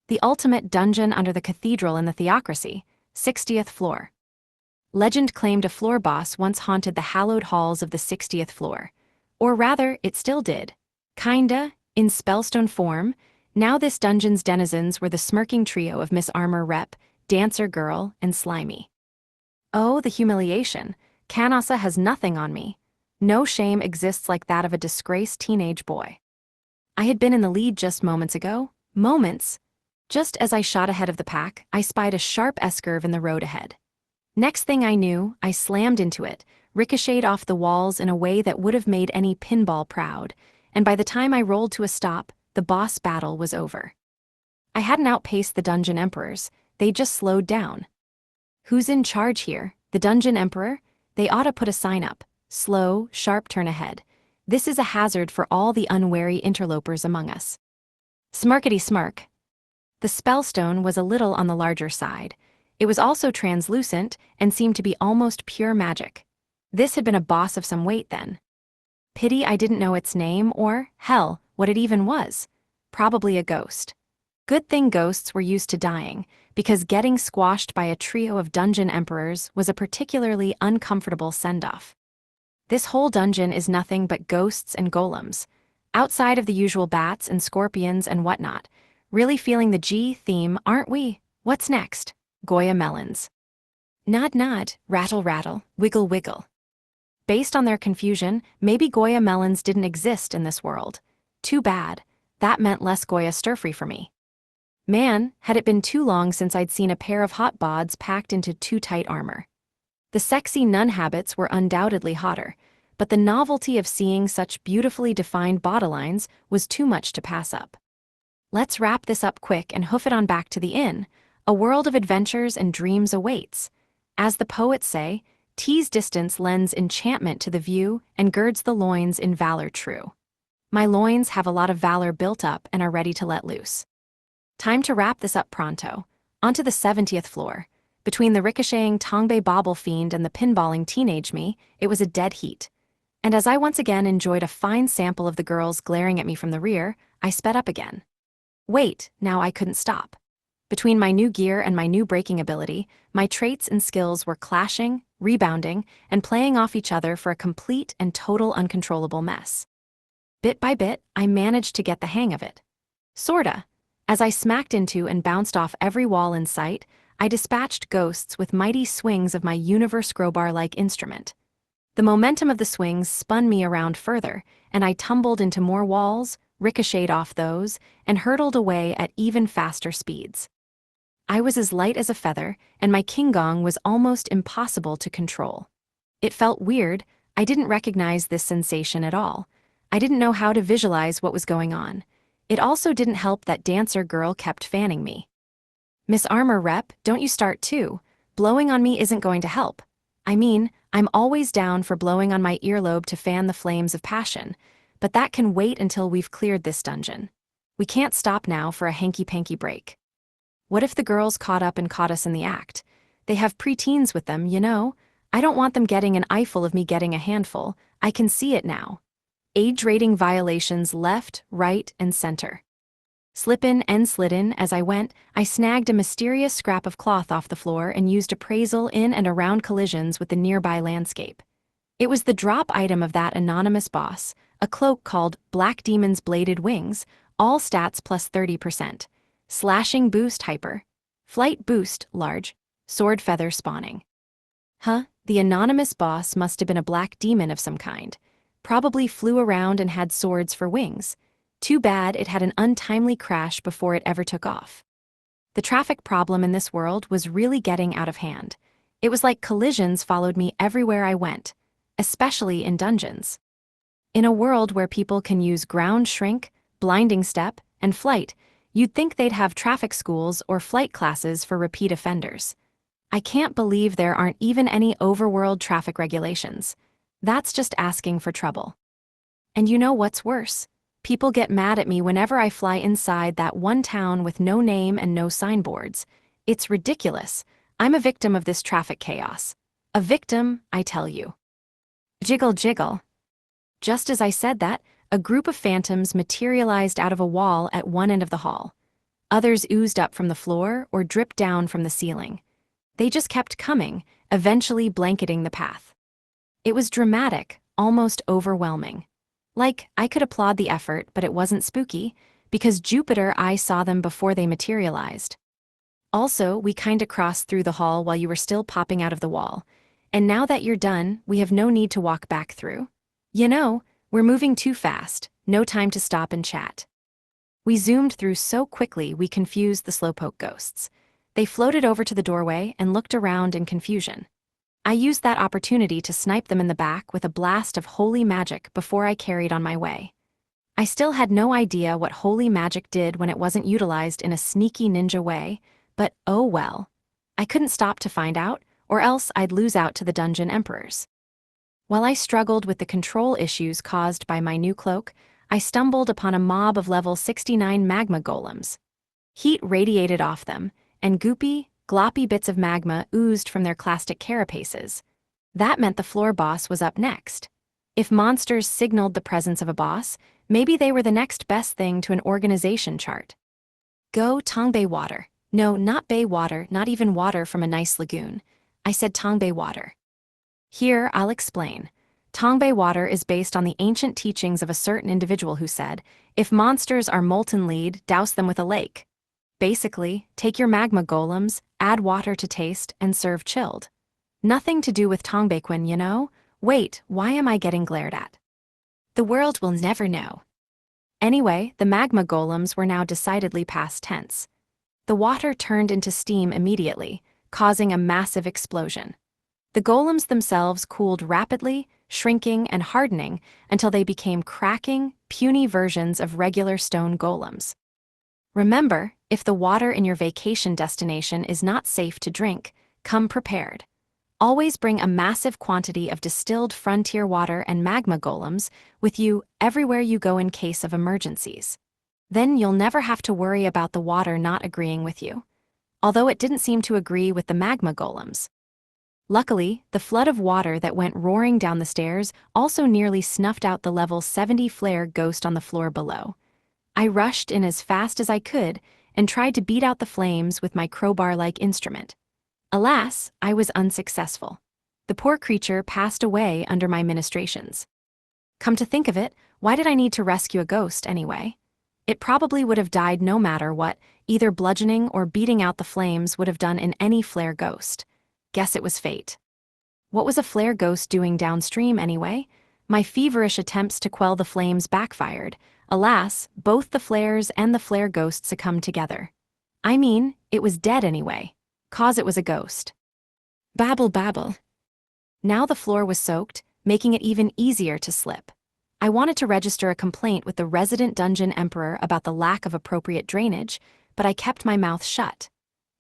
The ultimate dungeon under the cathedral in the Theocracy, 60th floor. Legend claimed a floor boss once haunted the hallowed halls of the 60th floor. Or rather, it still did. Kinda, in spellstone form. Now this dungeon's denizens were the smirking trio of Miss Armor Rep, Dancer Girl, and Slimy. Oh, the humiliation. Kanasa has nothing on me. No shame exists like that of a disgraced teenage boy. I had been in the lead just moments ago. Moments. Just as I shot ahead of the pack, I spied a sharp S-curve in the road ahead. Next thing I knew, I slammed into it, ricocheted off the walls in a way that would have made any pinball proud, and by the time I rolled to a stop, the boss battle was over. I hadn't outpaced the Dungeon Emperors, they just slowed down. Who's in charge here? The Dungeon Emperor? They ought to put a sign up. Slow, sharp turn ahead. This is a hazard for all the unwary interlopers among us. Smirkety smirk. The spellstone was a little on the larger side. It was also translucent and seemed to be almost pure magic. This had been a boss of some weight then. Pity I didn't know its name or, hell, what it even was. Probably a ghost. Good thing ghosts were used to dying, because getting squashed by a trio of dungeon emperors was a particularly uncomfortable send-off. This whole dungeon is nothing but ghosts and golems. Outside of the usual bats and scorpions and whatnot. Really feeling the G theme, aren't we? What's next? Goya melons. Nod nod, rattle rattle, wiggle wiggle. Based on their confusion, maybe Goya melons didn't exist in this world. Too bad. That meant less Goya stir-free for me. Man, had it been too long since I'd seen a pair of hot bods packed into too tight armor. The sexy nun habits were undoubtedly hotter, but the novelty of seeing such beautifully defined bodylines was too much to pass up. Let's wrap this up quick and hoof it on back to the inn. A world of adventures and dreams awaits. As the poets say, tease distance lends enchantment to the view and girds the loins in valor true. My loins have a lot of valor built up and are ready to let loose. Time to wrap this up pronto. Onto the 70th floor. Between the ricocheting Tongbei bauble fiend and the pinballing teenage me, it was a dead heat. And as I once again enjoyed a fine sample of the girls glaring at me from the rear, I sped up again. Wait, now I couldn't stop. Between my new gear and my new braking ability, my traits and skills were clashing, rebounding, and playing off each other for a complete and total uncontrollable mess. Bit by bit, I managed to get the hang of it. Sorta. As I smacked into and bounced off every wall in sight, I dispatched ghosts with mighty swings of my universe crowbar-like instrument. The momentum of the swings spun me around further, and I tumbled into more walls, ricocheted off those, and hurtled away at even faster speeds. I was as light as a feather, and my king gong was almost impossible to control. It felt weird. I didn't recognize this sensation at all. I didn't know how to visualize what was going on. It also didn't help that dancer girl kept fanning me. Miss Armor Rep, don't you start too. Blowing on me isn't going to help. I mean, I'm always down for blowing on my earlobe to fan the flames of passion, but that can wait until we've cleared this dungeon. We can't stop now for a hanky-panky break. What if the girls caught up and caught us in the act? They have preteens with them, you know. I don't want them getting an eyeful of me getting a handful. I can see it now. Age rating violations left, right, and center. Slip in and slid in as I went, I snagged a mysterious scrap of cloth off the floor and used appraisal in and around collisions with the nearby landscape. It was the drop item of that anonymous boss, a cloak called Black Demon's Bladed Wings, all stats plus 30%. Slashing boost hyper. Flight boost large. Sword feather spawning. Huh, the anonymous boss must have been a black demon of some kind. Probably flew around and had swords for wings. Too bad it had an untimely crash before it ever took off. The traffic problem in this world was really getting out of hand. It was like collisions followed me everywhere I went, especially in dungeons. In a world where people can use ground shrink, blinding step, and flight, you'd think they'd have traffic schools or flight classes for repeat offenders. I can't believe there aren't even any overworld traffic regulations. That's just asking for trouble. And you know what's worse? People get mad at me whenever I fly inside that one town with no name and no signboards. It's ridiculous. I'm a victim of this traffic chaos. A victim, I tell you. Jiggle jiggle. Just as I said that, a group of phantoms materialized out of a wall at one end of the hall. Others oozed up from the floor or dripped down from the ceiling. They just kept coming, eventually blanketing the path. It was dramatic, almost overwhelming. Like, I could applaud the effort, but it wasn't spooky, because Jupiter, I saw them before they materialized. Also, we kinda crossed through the hall while you were still popping out of the wall, and now that you're done, we have no need to walk back through. You know, we're moving too fast, no time to stop and chat. We zoomed through so quickly we confused the slowpoke ghosts. They floated over to the doorway and looked around in confusion. I used that opportunity to snipe them in the back with a blast of holy magic before I carried on my way. I still had no idea what holy magic did when it wasn't utilized in a sneaky ninja way, but oh well. I couldn't stop to find out, or else I'd lose out to the dungeon emperors. While I struggled with the control issues caused by my new cloak, I stumbled upon a mob of level 69 magma golems. Heat radiated off them, and goopy, gloppy bits of magma oozed from their clastic carapaces. That meant the floor boss was up next. If monsters signaled the presence of a boss, maybe they were the next best thing to an organization chart. Go Tongbei water. No, not bay water, not even water from a nice lagoon. I said Tongbei water. Here, I'll explain. Tongbei water is based on the ancient teachings of a certain individual who said, if monsters are molten lead, douse them with a lake. Basically, take your magma golems, add water to taste, and serve chilled. Nothing to do with Tongbaequin, you know? Wait, why am I getting glared at? The world will never know. Anyway, the magma golems were now decidedly past tense. The water turned into steam immediately, causing a massive explosion. The golems themselves cooled rapidly, shrinking and hardening until they became cracking, puny versions of regular stone golems. Remember, if the water in your vacation destination is not safe to drink, come prepared. Always bring a massive quantity of distilled frontier water and magma golems with you everywhere you go in case of emergencies. Then you'll never have to worry about the water not agreeing with you. Although it didn't seem to agree with the magma golems. Luckily, the flood of water that went roaring down the stairs also nearly snuffed out the level 70 flare ghost on the floor below. I rushed in as fast as I could and tried to beat out the flames with my crowbar-like instrument. Alas, I was unsuccessful. The poor creature passed away under my ministrations. Come to think of it, why did I need to rescue a ghost anyway? It probably would have died no matter what, either bludgeoning or beating out the flames would have done in any flare ghost. Guess it was fate. What was a flare ghost doing downstream anyway? My feverish attempts to quell the flames backfired. Alas, both the flares and the flare ghost succumbed together. I mean, it was dead anyway. 'Cause it was a ghost. Babble babble. Now the floor was soaked, making it even easier to slip. I wanted to register a complaint with the resident dungeon emperor about the lack of appropriate drainage, but I kept my mouth shut.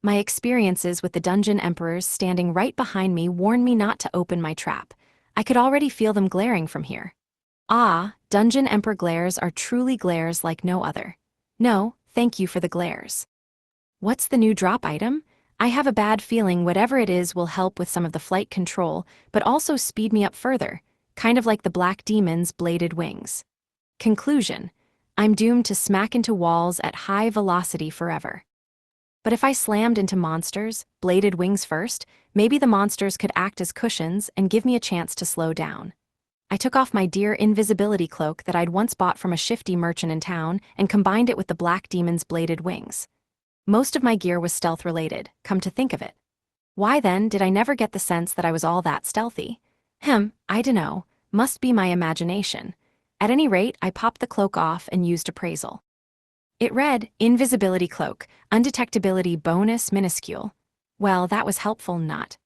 My experiences with the dungeon emperors standing right behind me warned me not to open my trap. I could already feel them glaring from here. Ah, dungeon emperor glares are truly glares like no other. No, thank you for the glares. What's the new drop item? I have a bad feeling whatever it is will help with some of the flight control, but also speed me up further, kind of like the Black Demon's bladed wings. Conclusion: I'm doomed to smack into walls at high velocity forever. But if I slammed into monsters, bladed wings first, maybe the monsters could act as cushions and give me a chance to slow down. I took off my dear invisibility cloak that I'd once bought from a shifty merchant in town and combined it with the Black Demon's bladed wings. Most of my gear was stealth-related, come to think of it. Why then did I never get the sense that I was all that stealthy? I dunno, must be my imagination. At any rate, I popped the cloak off and used appraisal. It read, Invisibility Cloak, Undetectability Bonus Minuscule. Well, that was helpful, not.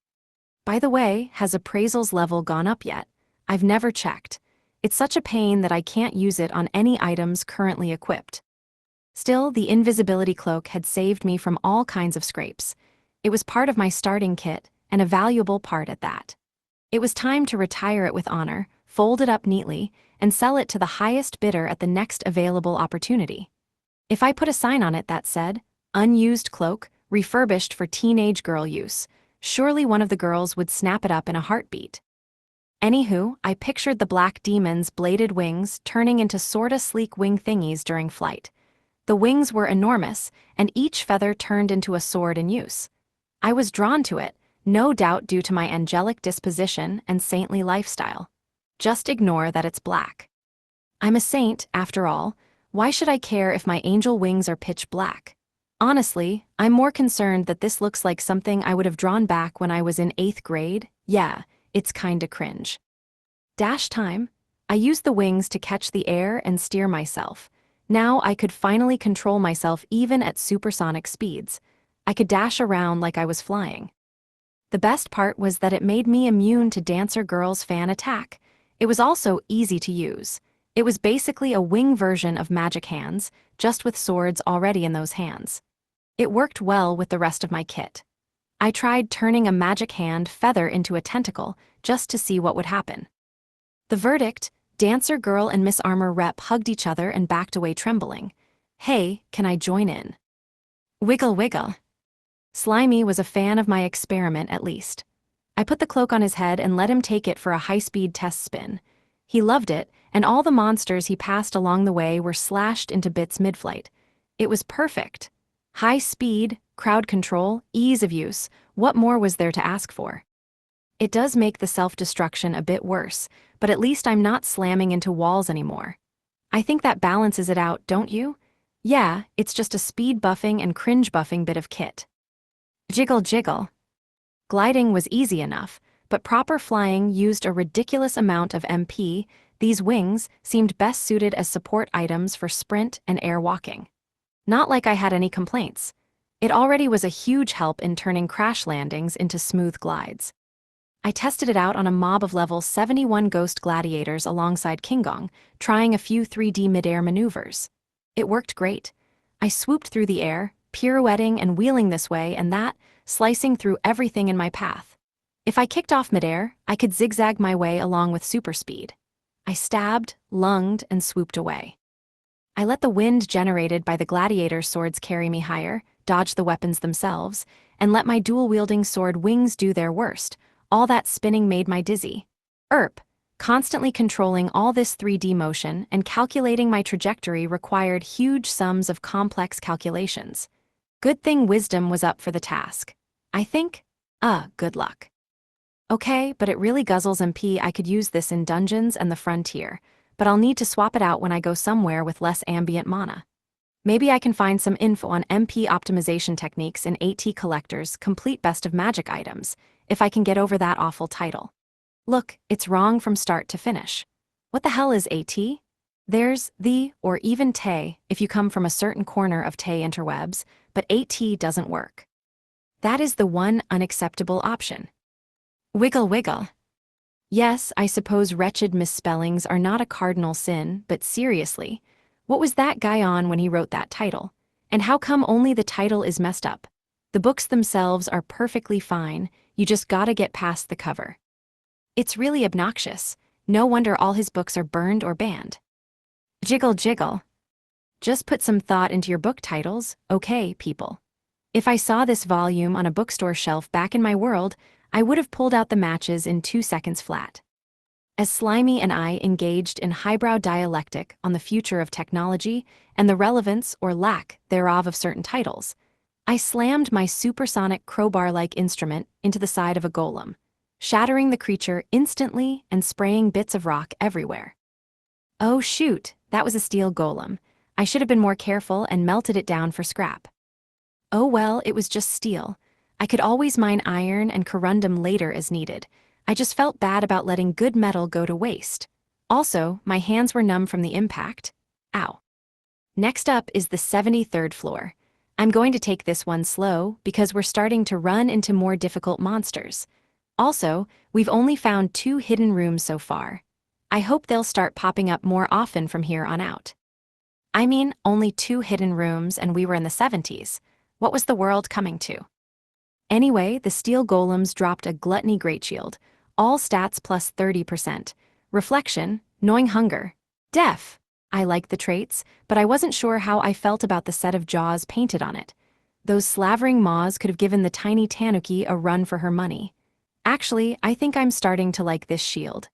By the way, has appraisal's level gone up yet? I've never checked. It's such a pain that I can't use it on any items currently equipped. Still, the invisibility cloak had saved me from all kinds of scrapes. It was part of my starting kit, and a valuable part at that. It was time to retire it with honor, fold it up neatly, and sell it to the highest bidder at the next available opportunity. If I put a sign on it that said, unused cloak, refurbished for teenage girl use, surely one of the girls would snap it up in a heartbeat. Anywho, I pictured the Black Demon's bladed wings turning into sorta sleek wing thingies during flight. The wings were enormous, and each feather turned into a sword in use. I was drawn to it, no doubt due to my angelic disposition and saintly lifestyle. Just ignore that it's black. I'm a saint, after all. Why should I care if my angel wings are pitch black? Honestly, I'm more concerned that this looks like something I would have drawn back when I was in 8th grade. Yeah, it's kinda cringe. Dash time. I used the wings to catch the air and steer myself. Now I could finally control myself even at supersonic speeds. I could dash around like I was flying. The best part was that it made me immune to Dancer Girl's fan attack. It was also easy to use. It was basically a wing version of Magic Hands, just with swords already in those hands. It worked well with the rest of my kit. I tried turning a magic hand feather into a tentacle just to see what would happen. The verdict: Dancer Girl and Miss Armor Rep hugged each other and backed away trembling. Hey, can I join in? Wiggle wiggle. Slimy was a fan of my experiment at least. I put the cloak on his head and let him take it for a high-speed test spin. He loved it, and all the monsters he passed along the way were slashed into bits mid-flight. It was perfect. High speed, crowd control, ease of use, what more was there to ask for? It does make the self-destruction a bit worse, but at least I'm not slamming into walls anymore. I think that balances it out, don't you? Yeah, it's just a speed buffing and cringe buffing bit of kit. Jiggle jiggle. Gliding was easy enough, but proper flying used a ridiculous amount of MP. These wings seemed best suited as support items for sprint and air walking. Not like I had any complaints. It already was a huge help in turning crash landings into smooth glides. I tested it out on a mob of level 71 ghost gladiators alongside Kingong, trying a few 3D midair maneuvers. It worked great. I swooped through the air, pirouetting and wheeling this way and that, slicing through everything in my path. If I kicked off midair, I could zigzag my way along with super speed. I stabbed, lunged, and swooped away. I let the wind generated by the gladiator swords carry me higher, dodged the weapons themselves, and let my dual-wielding sword wings do their worst. All that spinning made my dizzy. Constantly controlling all this 3D motion and calculating my trajectory required huge sums of complex calculations. Good thing wisdom was up for the task. I think, good luck. Okay, but it really guzzles MP. I could use this in dungeons and the frontier, but I'll need to swap it out when I go somewhere with less ambient mana. Maybe I can find some info on MP optimization techniques in AT Collector's Complete Best of Magic items, if I can get over that awful title. Look, it's wrong from start to finish. What the hell is AT? There's the, or even Tay, if you come from a certain corner of Tay interwebs, but AT doesn't work. That is the one unacceptable option. Wiggle wiggle. Yes, I suppose wretched misspellings are not a cardinal sin, but seriously, what was that guy on when he wrote that title? And how come only the title is messed up? The books themselves are perfectly fine, you just gotta get past the cover. It's really obnoxious. No wonder all his books are burned or banned. Jiggle jiggle. Just put some thought into your book titles, okay, people. If I saw this volume on a bookstore shelf back in my world, I would have pulled out the matches in 2 seconds flat. As Slimy and I engaged in highbrow dialectic on the future of technology and the relevance or lack thereof of certain titles, I slammed my supersonic crowbar-like instrument into the side of a golem, shattering the creature instantly and spraying bits of rock everywhere. Oh shoot, that was a steel golem. I should have been more careful and melted it down for scrap. Oh well, it was just steel. I could always mine iron and corundum later as needed. I just felt bad about letting good metal go to waste. Also, my hands were numb from the impact. Ow. Next up is the 73rd floor. I'm going to take this one slow because we're starting to run into more difficult monsters. Also, we've only found 2 hidden rooms so far. I hope they'll start popping up more often from here on out. I mean, only 2 hidden rooms and we were in the 70s. What was the world coming to? Anyway, the steel golems dropped a gluttony great shield, all stats plus 30%. Reflection, gnawing hunger. Deaf. I liked the traits, but I wasn't sure how I felt about the set of jaws painted on it. Those slavering maws could have given the tiny tanuki a run for her money. Actually, I think I'm starting to like this shield.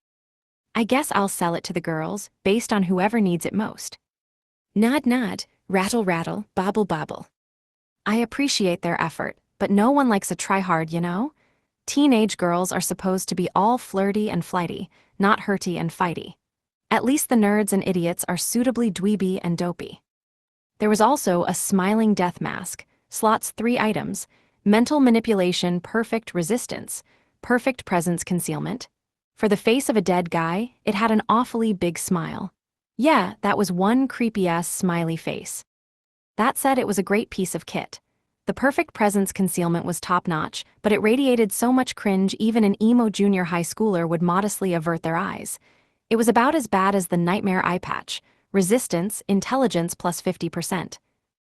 I guess I'll sell it to the girls, based on whoever needs it most. Nod nod, rattle rattle, bobble bobble. I appreciate their effort, but no one likes a tryhard, you know? Teenage girls are supposed to be all flirty and flighty, not hurty and fighty. At least the nerds and idiots are suitably dweeby and dopey. There was also a smiling death mask, slots 3 items, mental manipulation perfect resistance, perfect presence concealment. For the face of a dead guy, it had an awfully big smile. Yeah, that was one creepy-ass smiley face. That said, it was a great piece of kit. The perfect presence concealment was top-notch, but it radiated so much cringe even an emo junior high schooler would modestly avert their eyes. It was about as bad as the Nightmare Eye Patch, resistance, intelligence plus 50%.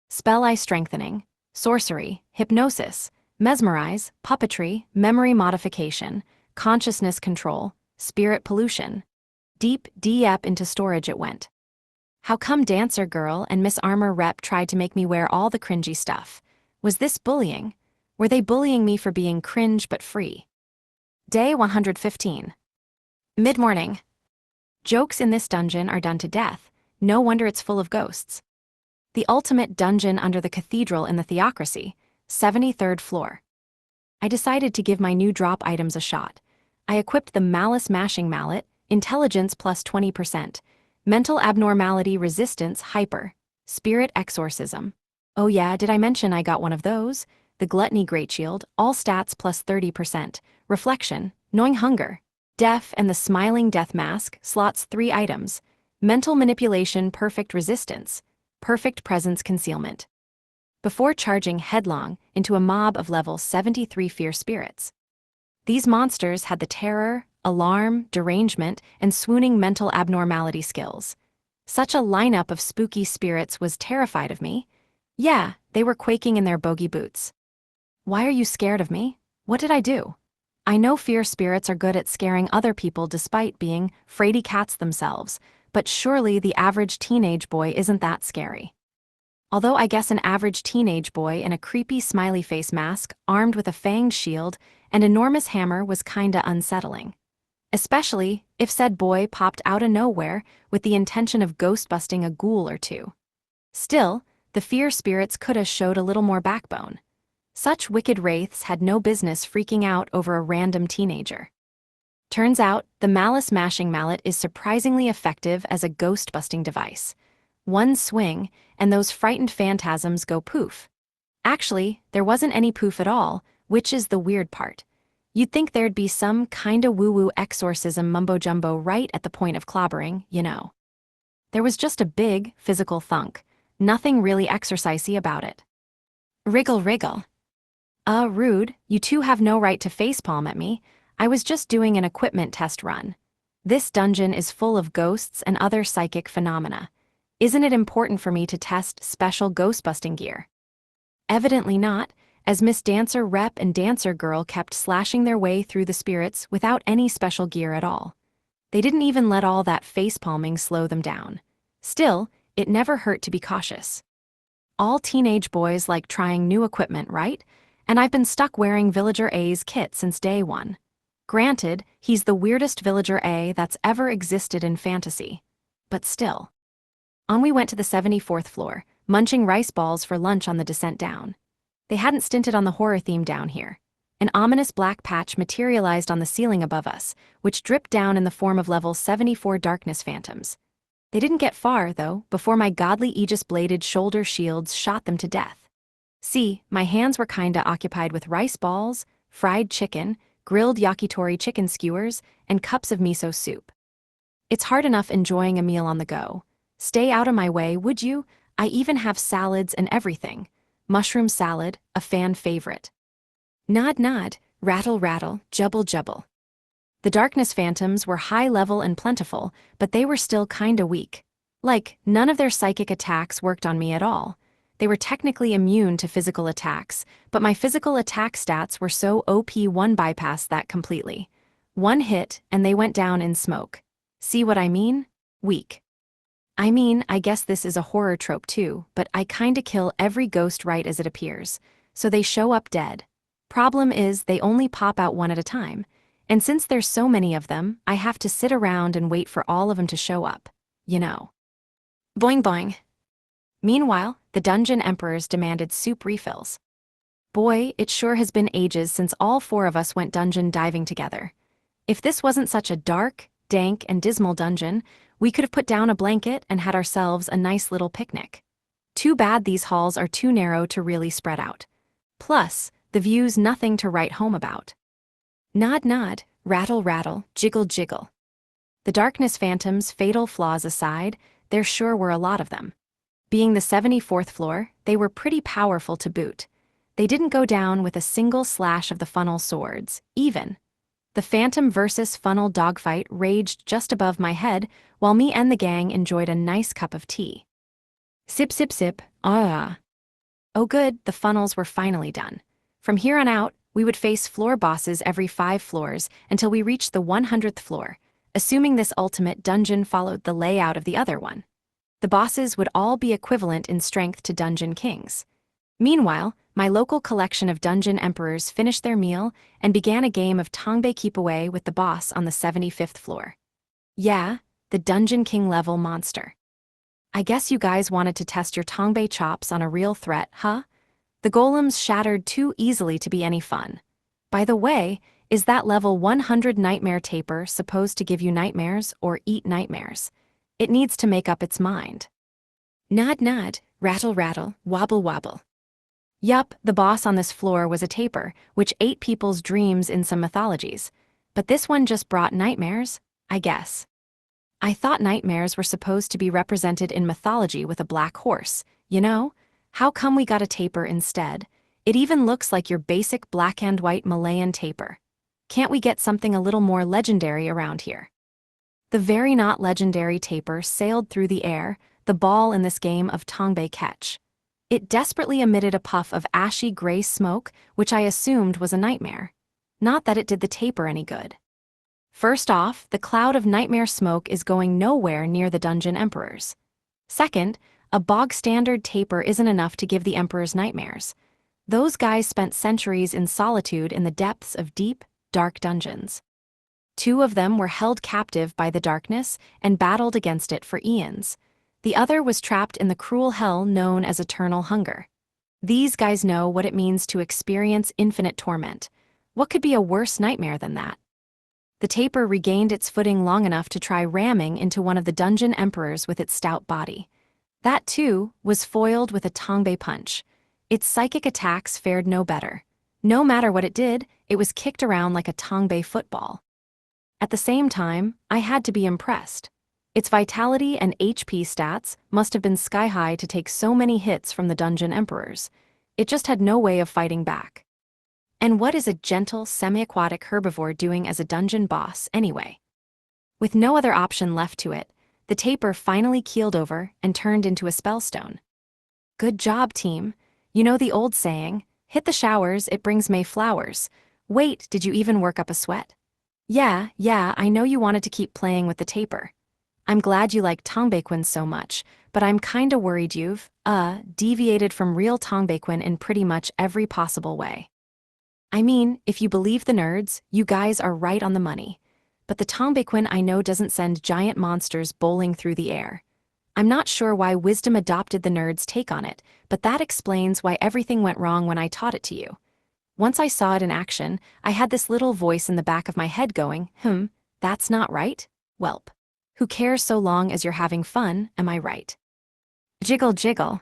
Spell eye strengthening, sorcery, hypnosis, mesmerize, puppetry, memory modification, consciousness control, spirit pollution. Deep into storage it went. How come Dancer Girl and Miss Armor Rep tried to make me wear all the cringy stuff? Was this bullying? Were they bullying me for being cringe but free? Day 115. Mid-morning. Jokes in this dungeon are done to death. No wonder it's full of ghosts. The ultimate dungeon under the cathedral in the Theocracy, 73rd floor. I decided to give my new drop items a shot. I equipped the Malice Mashing Mallet, intelligence plus 20%, mental abnormality resistance hyper, spirit exorcism. Oh yeah, did I mention I got one of those? The Gluttony Great Shield, all stats plus 30%, reflection, gnawing hunger. Deaf and the Smiling Death Mask, slots 3 items, mental manipulation perfect resistance, perfect presence concealment. Before charging headlong into a mob of level 73 fierce spirits. These monsters had the terror, alarm, derangement, and swooning mental abnormality skills. Such a lineup of spooky spirits was terrified of me. Yeah, they were quaking in their bogey boots. Why are you scared of me? What did I do? I know fierce spirits are good at scaring other people despite being fraidy cats themselves, but surely the average teenage boy isn't that scary. Although I guess an average teenage boy in a creepy smiley face mask armed with a fanged shield and enormous hammer was kinda unsettling. Especially if said boy popped out of nowhere with the intention of ghostbusting a ghoul or two. Still, the fear spirits coulda showed a little more backbone. Such wicked wraiths had no business freaking out over a random teenager. Turns out, the Malice Mashing Mallet is surprisingly effective as a ghost-busting device. One swing, and those frightened phantasms go poof. Actually, there wasn't any poof at all, which is the weird part. You'd think there'd be some kinda woo-woo exorcism mumbo-jumbo right at the point of clobbering, you know. There was just a big, physical thunk. Nothing really exercisey about it. Wriggle wriggle. Rude, you two have no right to facepalm at me. I was just doing an equipment test run. This dungeon is full of ghosts and other psychic phenomena. Isn't it important for me to test special ghost-busting gear? Evidently not, as Miss Dancer Rep and Dancer Girl kept slashing their way through the spirits without any special gear at all. They didn't even let all that facepalming slow them down. Still, it never hurt to be cautious. All teenage boys like trying new equipment, right? And I've been stuck wearing Villager A's kit since day one. Granted, he's the weirdest Villager A that's ever existed in fantasy. But still. On we went to the 74th floor, munching rice balls for lunch on the descent down. They hadn't stinted on the horror theme down here. An ominous black patch materialized on the ceiling above us, which dripped down in the form of level 74 darkness phantoms. They didn't get far, though, before my godly Aegis-bladed shoulder shields shot them to death. See, my hands were kinda occupied with rice balls, fried chicken, grilled yakitori chicken skewers, and cups of miso soup. It's hard enough enjoying a meal on the go. Stay out of my way, would you? I even have salads and everything. Mushroom salad, a fan favorite. Nod nod, rattle rattle, jubble jubble. The darkness phantoms were high level and plentiful, but they were still kinda weak. Like, none of their psychic attacks worked on me at all. They were technically immune to physical attacks, but my physical attack stats were so OP one bypassed that completely. One hit, and they went down in smoke. See what I mean? Weak. I mean, I guess this is a horror trope too, but I kinda kill every ghost right as it appears, so they show up dead. Problem is, they only pop out one at a time, and since there's so many of them, I have to sit around and wait for all of them to show up, you know. Boing boing. Meanwhile, the dungeon emperors demanded soup refills. Boy, it sure has been ages since all four of us went dungeon diving together. If this wasn't such a dark, dank, and dismal dungeon, we could have put down a blanket and had ourselves a nice little picnic. Too bad these halls are too narrow to really spread out. Plus, the view's nothing to write home about. Nod nod, rattle rattle, jiggle jiggle. The darkness phantoms' fatal flaws aside, there sure were a lot of them. Being the 74th floor, they were pretty powerful to boot. They didn't go down with a single slash of the funnel swords, even. The phantom versus funnel dogfight raged just above my head, while me and the gang enjoyed a nice cup of tea. Sip sip sip, ah. Oh good, the funnels were finally done. From here on out, we would face floor bosses every 5 floors until we reached the 100th floor, assuming this ultimate dungeon followed the layout of the other one. The bosses would all be equivalent in strength to dungeon kings. Meanwhile, my local collection of dungeon emperors finished their meal and began a game of Tongbei Keep Away with the boss on the 75th floor. Yeah, the dungeon king level monster. I guess you guys wanted to test your Tongbei chops on a real threat, huh? The golems shattered too easily to be any fun. By the way, is that level 100 nightmare taper supposed to give you nightmares or eat nightmares? It needs to make up its mind. Nod nod, rattle rattle, wobble wobble. Yup, the boss on this floor was a taper, which ate people's dreams in some mythologies. But this one just brought nightmares, I guess. I thought nightmares were supposed to be represented in mythology with a black horse, you know? How come we got a taper instead? It even looks like your basic black and white Malayan taper. Can't we get something a little more legendary around here? The very not legendary taper sailed through the air, the ball in this game of Tongbei Catch. It desperately emitted a puff of ashy gray smoke, which I assumed was a nightmare. Not that it did the taper any good. First off, the cloud of nightmare smoke is going nowhere near the dungeon emperors. Second, a bog-standard taper isn't enough to give the emperors nightmares. Those guys spent centuries in solitude in the depths of deep, dark dungeons. 2 of them were held captive by the darkness and battled against it for eons. The other was trapped in the cruel hell known as eternal hunger. These guys know what it means to experience infinite torment. What could be a worse nightmare than that? The taper regained its footing long enough to try ramming into one of the dungeon emperors with its stout body. That, too, was foiled with a Tongbei punch. Its psychic attacks fared no better. No matter what it did, it was kicked around like a Tongbei football. At the same time, I had to be impressed. Its vitality and HP stats must have been sky-high to take so many hits from the Dungeon Emperors. It just had no way of fighting back. And what is a gentle, semi-aquatic herbivore doing as a dungeon boss, anyway? With no other option left to it, the tapir finally keeled over and turned into a spellstone. Good job, team. You know the old saying, hit the showers, it brings May flowers. Wait, did you even work up a sweat? Yeah, I know you wanted to keep playing with the tapir. I'm glad you like Tongbaequin so much, but I'm kinda worried you've, deviated from real Tongbaequin in pretty much every possible way. I mean, if you believe the nerds, you guys are right on the money. But the Tongbaequin I know doesn't send giant monsters bowling through the air. I'm not sure why Wisdom adopted the nerds' take on it, but that explains why everything went wrong when I taught it to you. Once I saw it in action, I had this little voice in the back of my head going, that's not right? Welp. Who cares so long as you're having fun, am I right? Jiggle jiggle.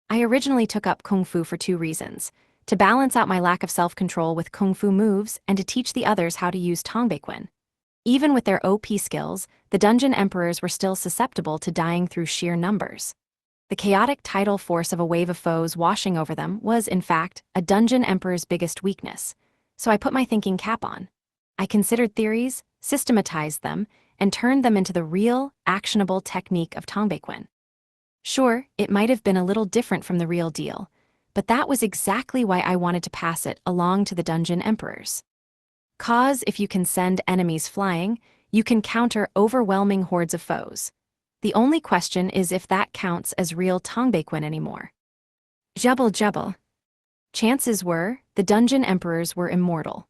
I originally took up Kung Fu for two reasons: to balance out my lack of self-control with Kung Fu moves and to teach the others how to use Tongbaequin. Even with their OP skills, the Dungeon Emperors were still susceptible to dying through sheer numbers. The chaotic tidal force of a wave of foes washing over them was, in fact, a Dungeon Emperor's biggest weakness. So I put my thinking cap on. I considered theories, systematized them, and turned them into the real, actionable technique of Tongbaequin. Sure, it might have been a little different from the real deal, but that was exactly why I wanted to pass it along to the Dungeon Emperors. 'Cause if you can send enemies flying, you can counter overwhelming hordes of foes. The only question is if that counts as real Tongbaequin anymore. Jubble jubble. Chances were, the Dungeon Emperors were immortal.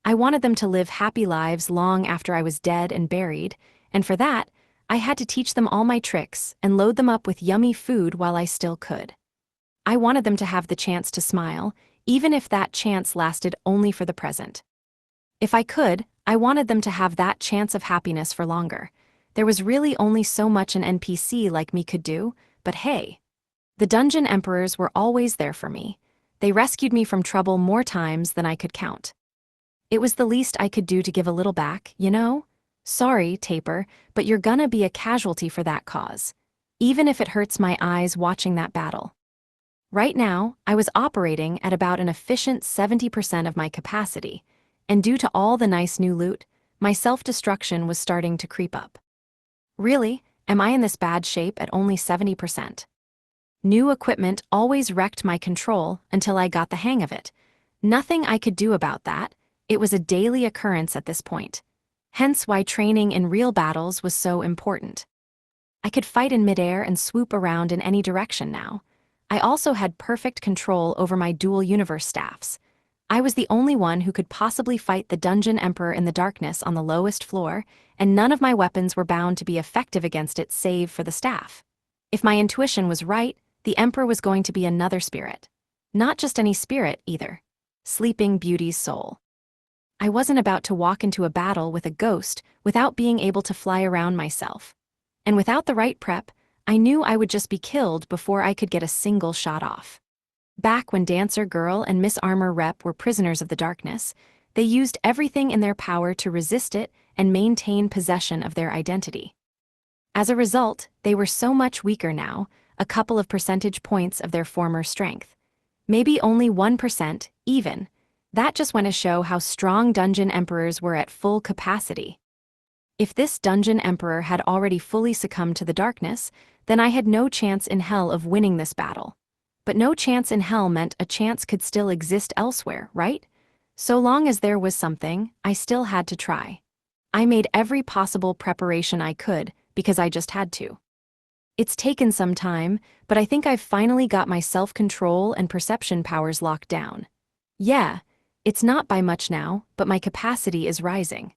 I wanted them to live happy lives long after I was dead and buried, and for that, I had to teach them all my tricks and load them up with yummy food while I still could. I wanted them to have the chance to smile, even if that chance lasted only for the present. If I could, I wanted them to have that chance of happiness for longer. There was really only so much an NPC like me could do, but hey. The Dungeon Emperors were always there for me. They rescued me from trouble more times than I could count. It was the least I could do to give a little back, you know? Sorry, Tapir, but you're gonna be a casualty for that cause, even if it hurts my eyes watching that battle. Right now, I was operating at about an efficient 70% of my capacity, and due to all the nice new loot, my self-destruction was starting to creep up. Really, am I in this bad shape at only 70%? New equipment always wrecked my control until I got the hang of it. Nothing I could do about that. It was a daily occurrence at this point. Hence why training in real battles was so important. I could fight in midair and swoop around in any direction now. I also had perfect control over my dual universe staffs. I was the only one who could possibly fight the Dungeon Emperor in the darkness on the lowest floor, and none of my weapons were bound to be effective against it save for the staff. If my intuition was right, the Emperor was going to be another spirit. Not just any spirit, either. Sleeping Beauty's soul. I wasn't about to walk into a battle with a ghost without being able to fly around myself. And without the right prep, I knew I would just be killed before I could get a single shot off. Back when Dancer Girl and Miss Armor Rep were prisoners of the darkness, they used everything in their power to resist it and maintain possession of their identity. As a result, they were so much weaker now, a couple of percentage points of their former strength. Maybe only 1%, even. That just went to show how strong Dungeon Emperors were at full capacity. If this Dungeon Emperor had already fully succumbed to the darkness, then I had no chance in hell of winning this battle. But no chance in hell meant a chance could still exist elsewhere, right? So long as there was something, I still had to try. I made every possible preparation I could, because I just had to. It's taken some time, but I think I've finally got my self-control and perception powers locked down. Yeah, it's not by much now, but my capacity is rising.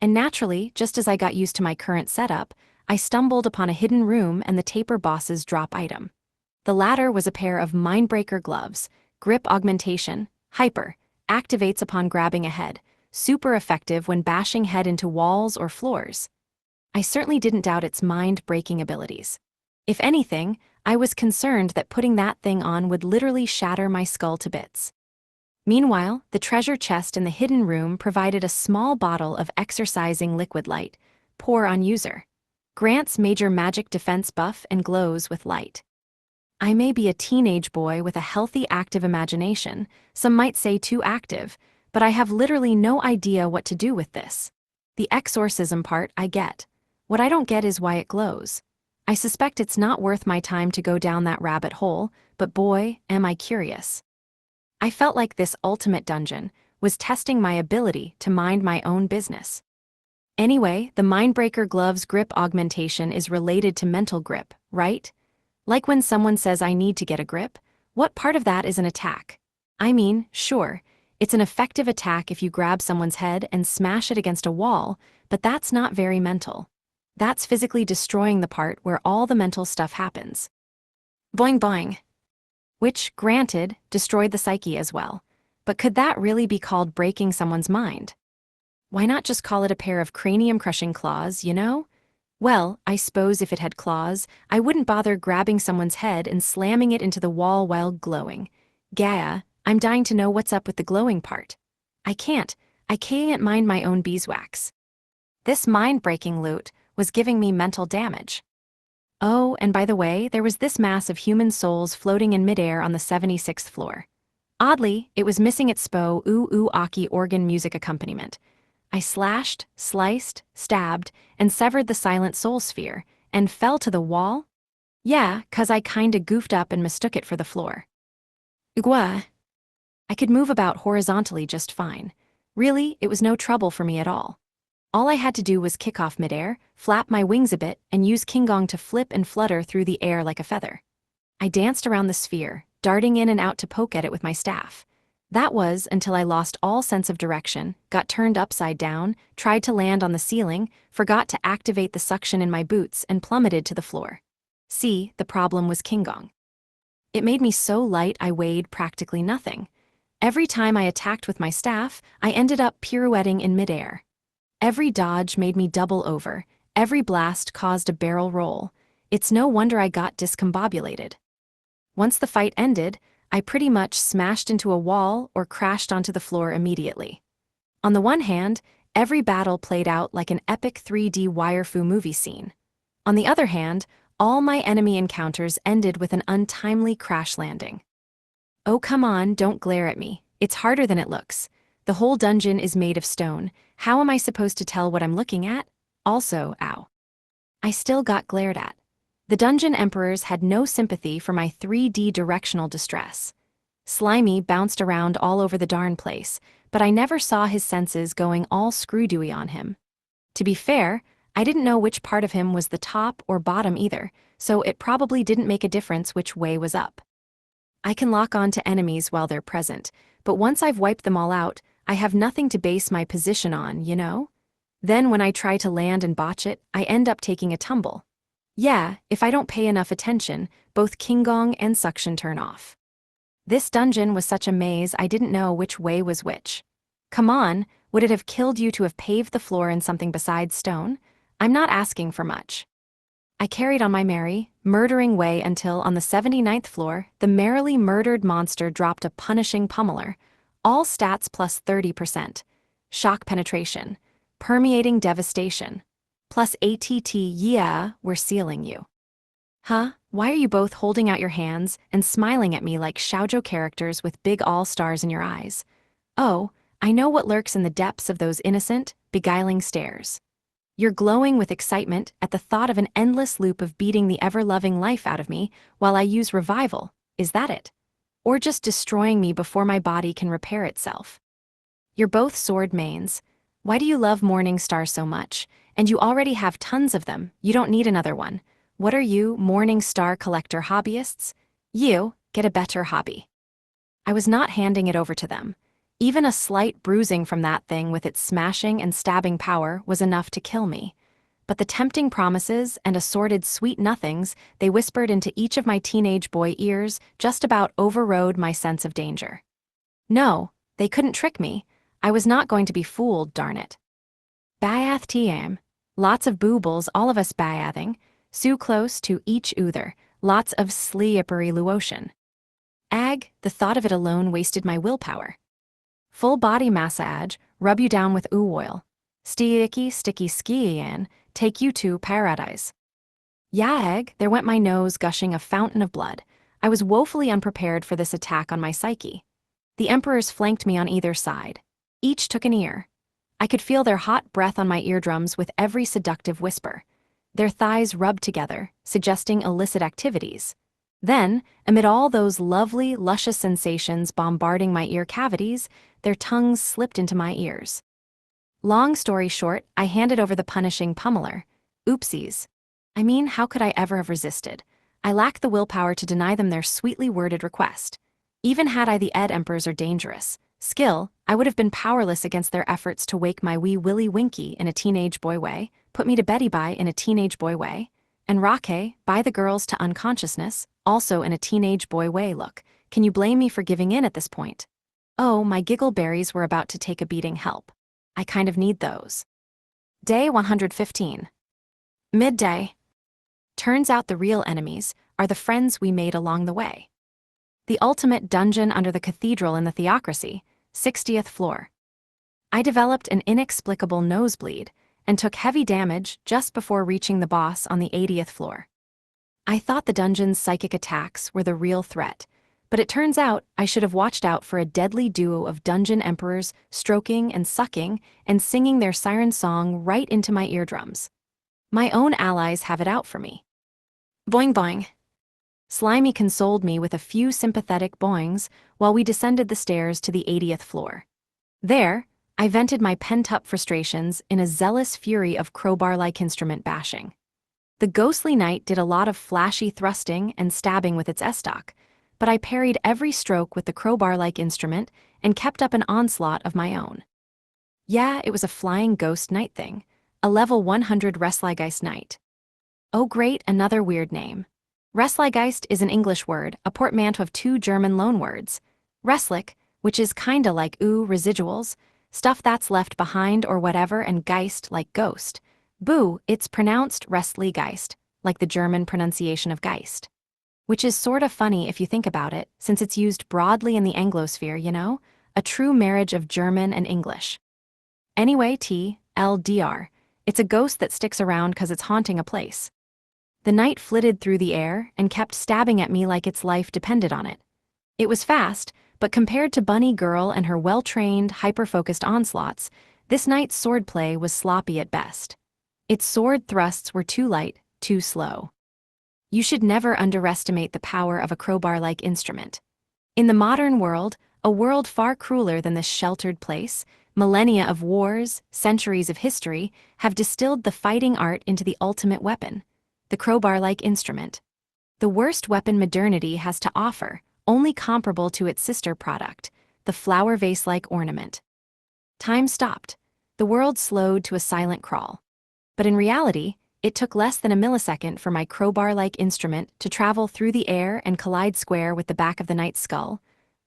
And naturally, just as I got used to my current setup, I stumbled upon a hidden room and the Tapir boss's drop item. The latter was a pair of Mindbreaker gloves, grip augmentation, hyper, activates upon grabbing a head, super effective when bashing head into walls or floors. I certainly didn't doubt its mind-breaking abilities. If anything, I was concerned that putting that thing on would literally shatter my skull to bits. Meanwhile, the treasure chest in the hidden room provided a small bottle of exorcising liquid light, pour on user. Grants major magic defense buff and glows with light. I may be a teenage boy with a healthy active imagination, some might say too active, but I have literally no idea what to do with this. The exorcism part I get. What I don't get is why it glows. I suspect it's not worth my time to go down that rabbit hole, but boy, am I curious. I felt like this ultimate dungeon was testing my ability to mind my own business. Anyway, the Mindbreaker Glove's grip augmentation is related to mental grip, right? Like when someone says I need to get a grip, what part of that is an attack? I mean, sure, it's an effective attack if you grab someone's head and smash it against a wall, but that's not very mental. That's physically destroying the part where all the mental stuff happens. Boing boing. Which, granted, destroyed the psyche as well. But could that really be called breaking someone's mind? Why not just call it a pair of cranium-crushing claws, you know? Well, I suppose if it had claws, I wouldn't bother grabbing someone's head and slamming it into the wall while glowing. Gaia, I'm dying to know what's up with the glowing part. I can't mind my own beeswax. This mind-breaking loot was giving me mental damage. Oh, and by the way, there was this mass of human souls floating in midair on the 76th floor. Oddly, it was missing its SPO ooh aki organ music accompaniment. I slashed, sliced, stabbed, and severed the silent soul sphere, and fell to the wall? Yeah, 'cause I kinda goofed up and mistook it for the floor. Ugwa. I could move about horizontally just fine. Really, it was no trouble for me at all. All I had to do was kick off midair, flap my wings a bit, and use Kingong to flip and flutter through the air like a feather. I danced around the sphere, darting in and out to poke at it with my staff. That was until I lost all sense of direction, got turned upside down, tried to land on the ceiling, forgot to activate the suction in my boots, and plummeted to the floor. See, the problem was Kingong. It made me so light I weighed practically nothing. Every time I attacked with my staff, I ended up pirouetting in midair. Every dodge made me double over, every blast caused a barrel roll. It's no wonder I got discombobulated. Once the fight ended, I pretty much smashed into a wall or crashed onto the floor immediately. On the one hand, every battle played out like an epic 3D waifu movie scene. On the other hand, all my enemy encounters ended with an untimely crash landing. Oh come on, don't glare at me. It's harder than it looks. The whole dungeon is made of stone. How am I supposed to tell what I'm looking at? Also, ow. I still got glared at. The dungeon emperors had no sympathy for my 3D directional distress. Slimy bounced around all over the darn place, but I never saw his senses going all screw-dooey on him. To be fair, I didn't know which part of him was the top or bottom either, so it probably didn't make a difference which way was up. I can lock on to enemies while they're present, but once I've wiped them all out, I have nothing to base my position on, you know? Then when I try to land and botch it, I end up taking a tumble. Yeah, if I don't pay enough attention, both Kingong and suction turn off. This dungeon was such a maze I didn't know which way was which. Come on, would it have killed you to have paved the floor in something besides stone? I'm not asking for much. I carried on my merry, murdering way until on the 79th floor, the merrily murdered monster dropped a punishing pummeler. All stats plus 30%. Shock penetration. Permeating devastation. Plus ATT, yeah, we're sealing you. Huh? Why are you both holding out your hands and smiling at me like shoujo characters with big all-stars in your eyes? Oh, I know what lurks in the depths of those innocent, beguiling stares. You're glowing with excitement at the thought of an endless loop of beating the ever-loving life out of me while I use revival, is that it? Or just destroying me before my body can repair itself. You're both sword mains. Why do you love Morning Star so much? And you already have tons of them, you don't need another one. What are you, Morning Star collector hobbyists? You, get a better hobby. I was not handing it over to them. Even a slight bruising from that thing with its smashing and stabbing power was enough to kill me. But the tempting promises and assorted sweet nothings they whispered into each of my teenage boy ears just about overrode my sense of danger. No, they couldn't trick me. I was not going to be fooled, darn it. Bayath TM. Lots of boobles, all of us bayathing. Su close to each other, lots of slippery luotion. Ag, the thought of it alone wasted my willpower. Full body massage, rub you down with oil. Sticky skiing, take you to paradise. Yeah, Ag, there went my nose gushing a fountain of blood. I was woefully unprepared for this attack on my psyche. The emperors flanked me on either side. Each took an ear. I could feel their hot breath on my eardrums with every seductive whisper. Their thighs rubbed together, suggesting illicit activities. Then, amid all those lovely, luscious sensations bombarding my ear cavities, their tongues slipped into my ears. Long story short, I handed over the punishing pummeler. Oopsies. I mean, how could I ever have resisted? I lacked the willpower to deny them their sweetly worded request. Even had I the emperors are dangerous skill, I would have been powerless against their efforts to wake my wee Willy Winky in a teenage boy way, put me to Betty Bye in a teenage boy way, and Roque, by the girls to unconsciousness, also in a teenage boy way. Look, can you blame me for giving in at this point? Oh, my giggle berries were about to take a beating. Help. I kind of need those. Day 115. Midday. Turns out the real enemies are the friends we made along the way. The ultimate dungeon under the cathedral in the theocracy, 60th floor. I developed an inexplicable nosebleed and took heavy damage just before reaching the boss on the 80th floor. I thought the dungeon's psychic attacks were the real threat, but it turns out I should have watched out for a deadly duo of dungeon emperors stroking and sucking and singing their siren song right into my eardrums. My own allies have it out for me. Boing boing. Slimy consoled me with a few sympathetic boings while we descended the stairs to the 80th floor. There, I vented my pent-up frustrations in a zealous fury of crowbar-like instrument bashing. The ghostly knight did a lot of flashy thrusting and stabbing with its estoc, but I parried every stroke with the crowbar-like instrument and kept up an onslaught of my own. Yeah, it was a flying ghost knight thing, a level 100 Wrestlegeist knight. Oh great, another weird name. Wrestlegeist is an English word, a portmanteau of two German loanwords. Restlich, which is kinda like residuals, stuff that's left behind or whatever, and Geist, like ghost. Boo, it's pronounced Restlegeist, like the German pronunciation of Geist. Which is sorta funny if you think about it, since it's used broadly in the Anglosphere, you know? A true marriage of German and English. Anyway, TLDR, it's a ghost that sticks around 'cause it's haunting a place. The knight flitted through the air and kept stabbing at me like its life depended on it. It was fast, but compared to Bunny Girl and her well-trained, hyper-focused onslaughts, this knight's swordplay was sloppy at best. Its sword thrusts were too light, too slow. You should never underestimate the power of a crowbar-like instrument. In the modern world, a world far crueler than this sheltered place, millennia of wars, centuries of history, have distilled the fighting art into the ultimate weapon. The crowbar-like instrument. The worst weapon modernity has to offer, only comparable to its sister product, the flower vase-like ornament. Time stopped. The world slowed to a silent crawl. But in reality, it took less than a millisecond for my crowbar-like instrument to travel through the air and collide square with the back of the knight's skull.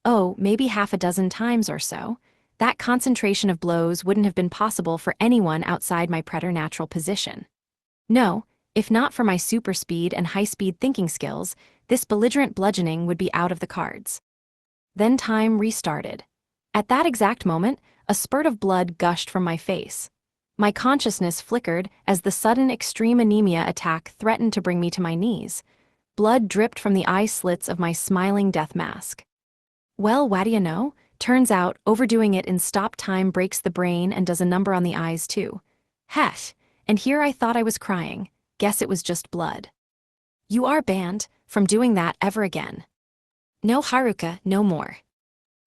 Oh, maybe half a dozen times or so. That concentration of blows wouldn't have been possible for anyone outside my preternatural position. No, if not for my super speed and high-speed thinking skills, this belligerent bludgeoning would be out of the cards. Then time restarted. At that exact moment, a spurt of blood gushed from my face. My consciousness flickered as the sudden extreme anemia attack threatened to bring me to my knees. Blood dripped from the eye slits of my smiling death mask. Well, what do you know? Turns out, overdoing it in stop time breaks the brain and does a number on the eyes too. Hesh, and here I thought I was crying. Guess it was just blood. You are banned from doing that ever again. No Haruka, no more.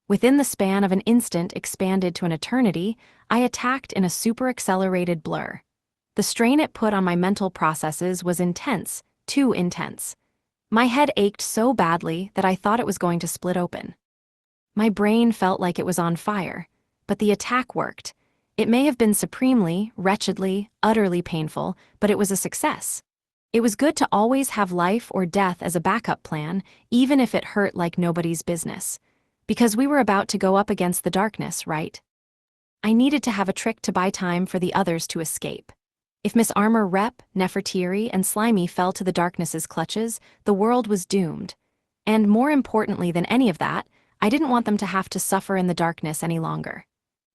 Within the span of an instant expanded to an eternity, I attacked in a super-accelerated blur. The strain it put on my mental processes was intense, too intense. My head ached so badly that I thought it was going to split open. My brain felt like it was on fire, but the attack worked. It may have been supremely, wretchedly, utterly painful, but it was a success. It was good to always have life or death as a backup plan, even if it hurt like nobody's business. Because we were about to go up against the darkness, right? I needed to have a trick to buy time for the others to escape. If Miss Armor Rep, Nefertiri, and Slimy fell to the darkness's clutches, the world was doomed. And more importantly than any of that, I didn't want them to have to suffer in the darkness any longer.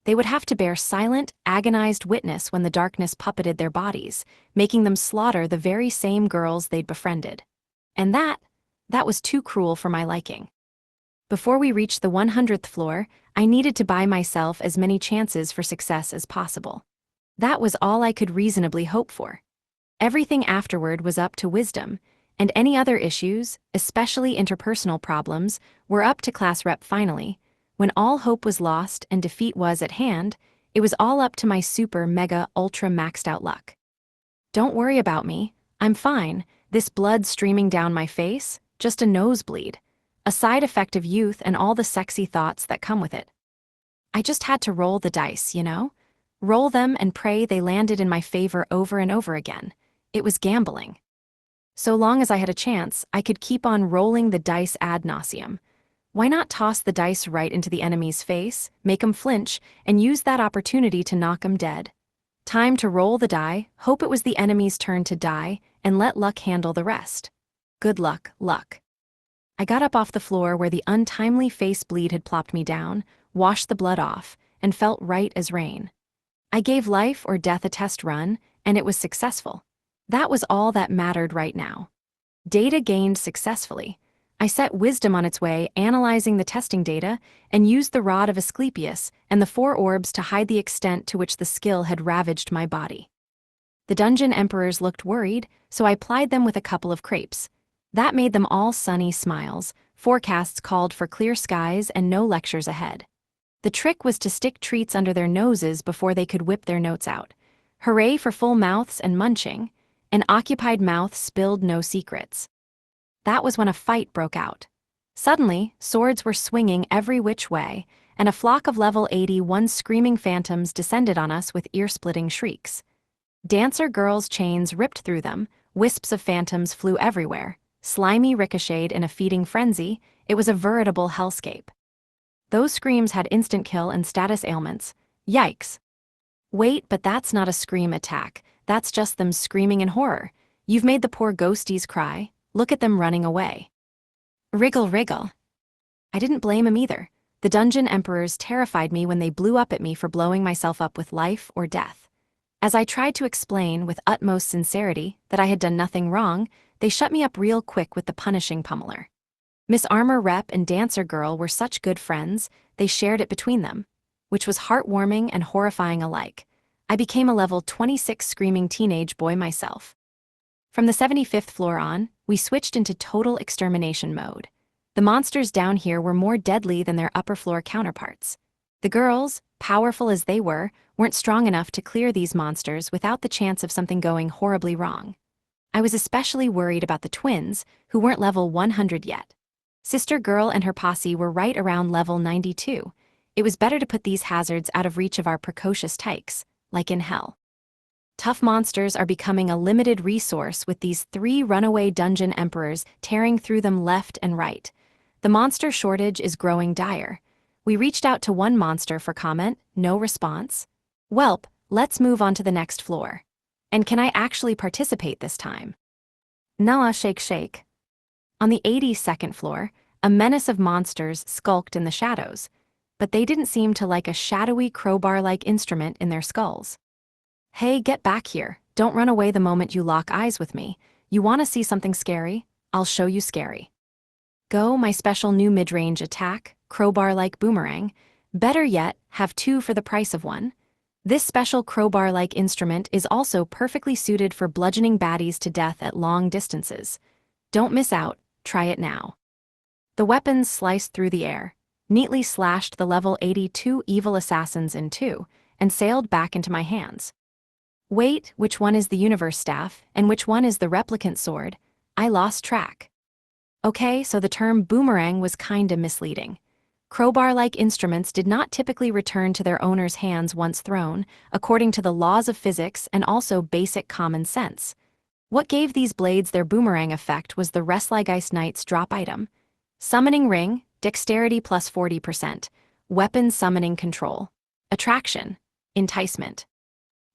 They would have to bear silent, agonized witness when the darkness puppeted their bodies, making them slaughter the very same girls they'd befriended. And that was too cruel for my liking. Before we reached the 100th floor, I needed to buy myself as many chances for success as possible. That was all I could reasonably hope for. Everything afterward was up to wisdom, and any other issues, especially interpersonal problems, were up to class rep finally. When all hope was lost and defeat was at hand, it was all up to my super mega ultra maxed out luck. Don't worry about me, I'm fine, this blood streaming down my face, just a nosebleed, a side effect of youth and all the sexy thoughts that come with it. I just had to roll the dice, you know? Roll them and pray they landed in my favor over and over again. It was gambling. So long as I had a chance, I could keep on rolling the dice ad nauseum. Why not toss the dice right into the enemy's face, make 'em flinch, and use that opportunity to knock 'em dead? Time to roll the die, hope it was the enemy's turn to die, and let luck handle the rest. Good luck, luck. I got up off the floor where the untimely face bleed had plopped me down, washed the blood off, and felt right as rain. I gave life or death a test run, and it was successful. That was all that mattered right now. Data gained successfully. I set wisdom on its way, analyzing the testing data, and used the rod of Asclepius and the 4 orbs to hide the extent to which the skill had ravaged my body. The dungeon emperors looked worried, so I plied them with a couple of crepes. That made them all sunny smiles. Forecasts called for clear skies and no lectures ahead. The trick was to stick treats under their noses before they could whip their notes out. Hooray for full mouths and munching. An occupied mouth spilled no secrets. That was when a fight broke out. Suddenly, swords were swinging every which way, and a flock of level 81 screaming phantoms descended on us with ear-splitting shrieks. Dancer girls' chains ripped through them, wisps of phantoms flew everywhere, Slimy ricocheted in a feeding frenzy. It was a veritable hellscape. Those screams had instant kill and status ailments. Yikes. Wait, but that's not a scream attack, that's just them screaming in horror. You've made the poor ghosties cry, look at them running away. Wriggle wriggle. I didn't blame him either. The dungeon emperors terrified me when they blew up at me for blowing myself up with life or death. As I tried to explain with utmost sincerity that I had done nothing wrong, they shut me up real quick with the punishing pummeler. Miss Armor Rep and Dancer Girl were such good friends, they shared it between them, which was heartwarming and horrifying alike. I became a level 26 screaming teenage boy myself. From the 75th floor on, we switched into total extermination mode. The monsters down here were more deadly than their upper floor counterparts. The girls, powerful as they were, weren't strong enough to clear these monsters without the chance of something going horribly wrong. I was especially worried about the twins, who weren't level 100 yet. Sister Girl and her posse were right around level 92. It was better to put these hazards out of reach of our precocious tykes, like in hell. Tough monsters are becoming a limited resource with these 3 runaway dungeon emperors tearing through them left and right. The monster shortage is growing dire. We reached out to one monster for comment, no response. Welp, let's move on to the next floor. And can I actually participate this time? Nuh-uh, shake shake. On the 82nd floor, a menace of monsters skulked in the shadows, but they didn't seem to like a shadowy crowbar-like instrument in their skulls. Hey, get back here, don't run away the moment you lock eyes with me. You want to see something scary? I'll show you scary. Go, my special new mid-range attack, crowbar-like boomerang. Better yet, have 2 for the price of 1. This special crowbar-like instrument is also perfectly suited for bludgeoning baddies to death at long distances. Don't miss out, try it now. The weapons sliced through the air, neatly slashed the level 82 evil assassins in 2, and sailed back into my hands. Wait, which one is the universe staff, and which one is the replicant sword? I lost track. Okay, so the term boomerang was kinda misleading. Crowbar-like instruments did not typically return to their owner's hands once thrown, according to the laws of physics and also basic common sense. What gave these blades their boomerang effect was the Resligeist Knight's drop item. Summoning Ring, Dexterity plus 40%, Weapon Summoning Control, Attraction, Enticement.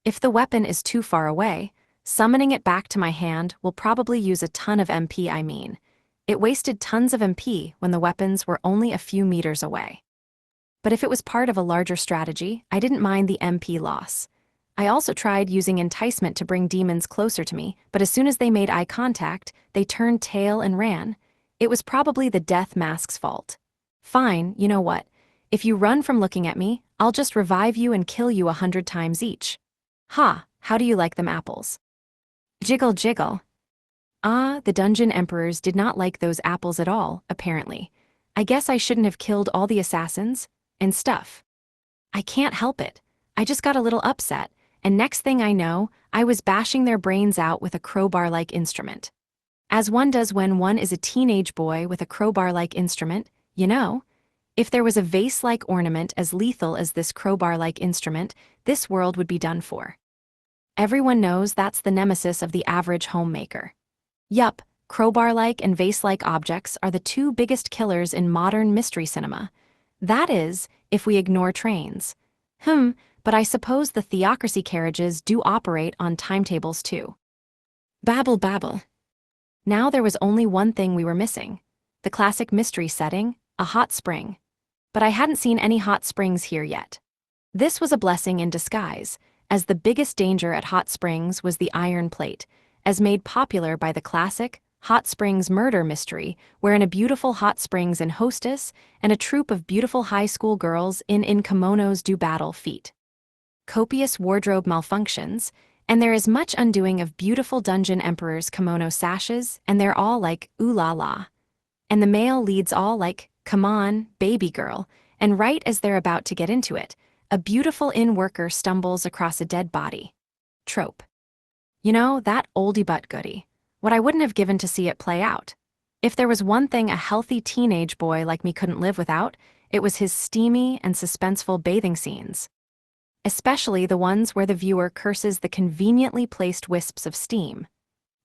If the weapon is too far away, summoning it back to my hand will probably use a ton of MP. It wasted tons of MP when the weapons were only a few meters away. But if it was part of a larger strategy, I didn't mind the MP loss. I also tried using enticement to bring demons closer to me, but as soon as they made eye contact, they turned tail and ran. It was probably the death mask's fault. Fine, you know what? If you run from looking at me, I'll just revive you and kill you 100 times each. Ha, how do you like them apples? Jiggle jiggle. Ah, the dungeon emperors did not like those apples at all, apparently. I guess I shouldn't have killed all the assassins and stuff. I can't help it. I just got a little upset, and next thing I know, I was bashing their brains out with a crowbar-like instrument. As one does when one is a teenage boy with a crowbar-like instrument, you know. If there was a vase-like ornament as lethal as this crowbar-like instrument, this world would be done for. Everyone knows that's the nemesis of the average homemaker. Yup, crowbar-like and vase-like objects are the two biggest killers in modern mystery cinema. That is, if we ignore trains. But I suppose the theocracy carriages do operate on timetables too. Babble babble. Now there was only one thing we were missing. The classic mystery setting, a hot spring. But I hadn't seen any hot springs here yet. This was a blessing in disguise, as the biggest danger at hot springs was the iron plate, as made popular by the classic Hot Springs Murder Mystery, wherein a beautiful hot springs and hostess and a troupe of beautiful high school girls in kimonos do battle feat. Copious wardrobe malfunctions, and there is much undoing of beautiful dungeon emperors' kimono sashes, and they're all like, ooh la la. And the male leads all like, come on, baby girl, and right as they're about to get into it, a beautiful inn worker stumbles across a dead body. Trope. You know, that oldie but goodie. What I wouldn't have given to see it play out. If there was one thing a healthy teenage boy like me couldn't live without, it was his steamy and suspenseful bathing scenes. Especially the ones where the viewer curses the conveniently placed wisps of steam.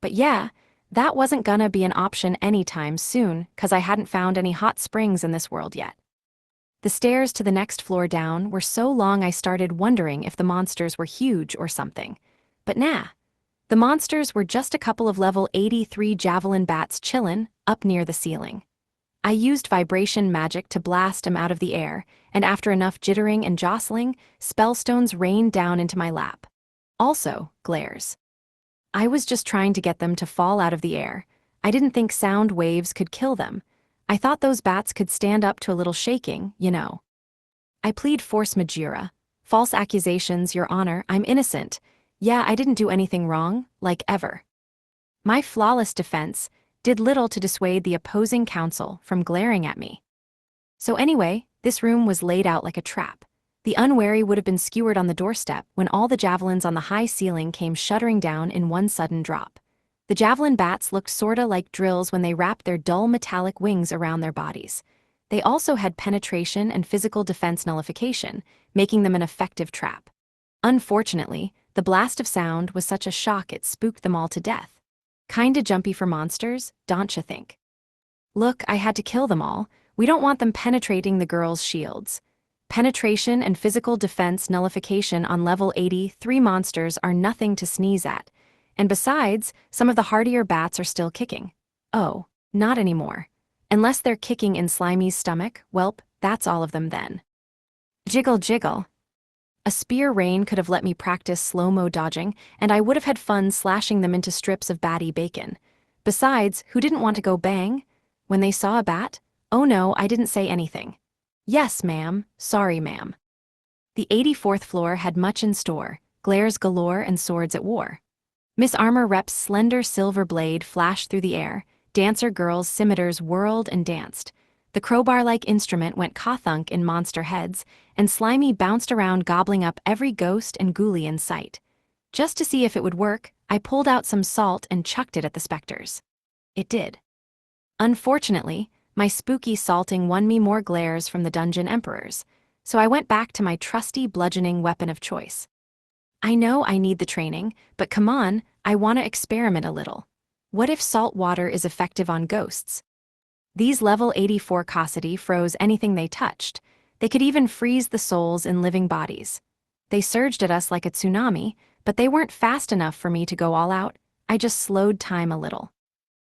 But yeah, that wasn't gonna be an option anytime soon, 'cause I hadn't found any hot springs in this world yet. The stairs to the next floor down were so long I started wondering if the monsters were huge or something. But nah. The monsters were just a couple of level 83 javelin bats chillin' up near the ceiling. I used vibration magic to blast 'em out of the air, and after enough jittering and jostling, spellstones rained down into my lap. Also, glares. I was just trying to get them to fall out of the air. I didn't think sound waves could kill them. I thought those bats could stand up to a little shaking, you know. I plead force majeure. False accusations, Your Honor, I'm innocent. Yeah, I didn't do anything wrong, like ever. My flawless defense did little to dissuade the opposing counsel from glaring at me. So anyway, this room was laid out like a trap. The unwary would have been skewered on the doorstep when all the javelins on the high ceiling came shuddering down in one sudden drop. The javelin bats looked sorta like drills when they wrapped their dull metallic wings around their bodies. They also had penetration and physical defense nullification, making them an effective trap. Unfortunately, the blast of sound was such a shock it spooked them all to death. Kinda jumpy for monsters, don't you think? Look, I had to kill them all. We don't want them penetrating the girls' shields. Penetration and physical defense nullification on level 83 monsters are nothing to sneeze at. And besides, some of the hardier bats are still kicking. Oh, not anymore. Unless they're kicking in Slimy's stomach, welp, that's all of them then. Jiggle jiggle. A spear rain could have let me practice slow-mo dodging, and I would have had fun slashing them into strips of batty bacon. Besides, who didn't want to go bang? When they saw a bat? Oh no, I didn't say anything. Yes, ma'am. Sorry, ma'am. The 84th floor had much in store, glares galore and swords at war. Miss Armor Rep's slender silver blade flashed through the air, dancer girls' scimitars whirled and danced. The crowbar-like instrument went ka-thunk in monster heads, and Slimy bounced around gobbling up every ghost and ghoulie in sight. Just to see if it would work, I pulled out some salt and chucked it at the specters. It did. Unfortunately, my spooky salting won me more glares from the dungeon emperors, so I went back to my trusty bludgeoning weapon of choice. I know I need the training, but come on, I want to experiment a little. What if salt water is effective on ghosts? These level 84 Cassidy froze anything they touched. They could even freeze the souls in living bodies. They surged at us like a tsunami, but they weren't fast enough for me to go all out. I just slowed time a little.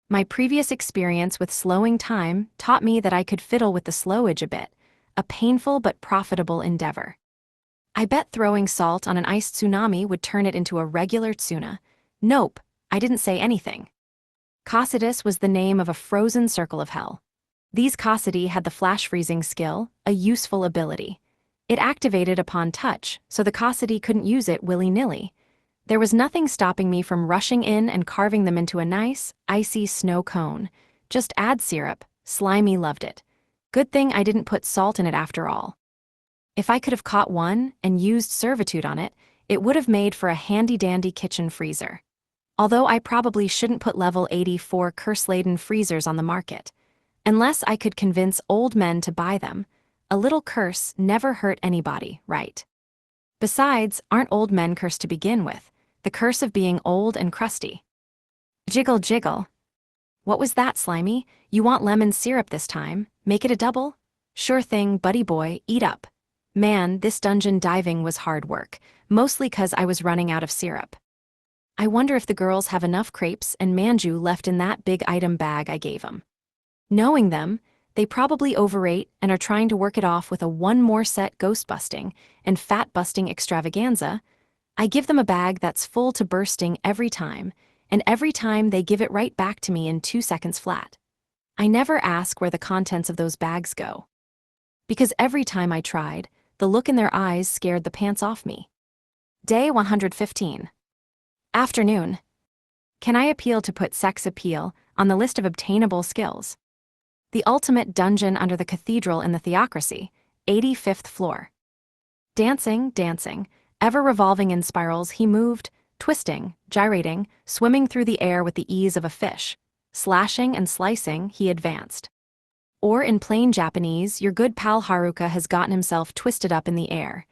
My previous experience with slowing time taught me that I could fiddle with the slowage a bit, a painful but profitable endeavor. I bet throwing salt on an ice tsunami would turn it into a regular tsuna. Nope, I didn't say anything. Cossidus was the name of a frozen circle of hell. These Cossidi had the flash freezing skill, a useful ability. It activated upon touch, so the Cossidi couldn't use it willy-nilly. There was nothing stopping me from rushing in and carving them into a nice, icy snow cone. Just add syrup. Slimy loved it. Good thing I didn't put salt in it after all. If I could have caught one and used servitude on it, it would have made for a handy-dandy kitchen freezer. Although I probably shouldn't put level 84 curse-laden freezers on the market. Unless I could convince old men to buy them, a little curse never hurt anybody, right? Besides, aren't old men cursed to begin with? The curse of being old and crusty. Jiggle jiggle. What was that, Slimy? You want lemon syrup this time? Make it a double? Sure thing, buddy boy, eat up. Man, this dungeon diving was hard work, mostly 'cause I was running out of syrup. I wonder if the girls have enough crepes and manju left in that big item bag I gave them. Knowing them, they probably overate and are trying to work it off with a one more set ghost-busting and fat-busting extravaganza. I give them a bag that's full to bursting every time, and every time they give it right back to me in 2 seconds flat. I never ask where the contents of those bags go. Because every time I tried, the look in their eyes scared the pants off me. Day 115. Afternoon. Can I appeal to put sex appeal on the list of obtainable skills? The ultimate dungeon under the cathedral in the theocracy, 85th floor. Dancing, dancing, ever revolving in spirals, he moved, twisting, gyrating, swimming through the air with the ease of a fish. Slashing and slicing, he advanced. Or in plain Japanese, your good pal Haruka has gotten himself twisted up in the air.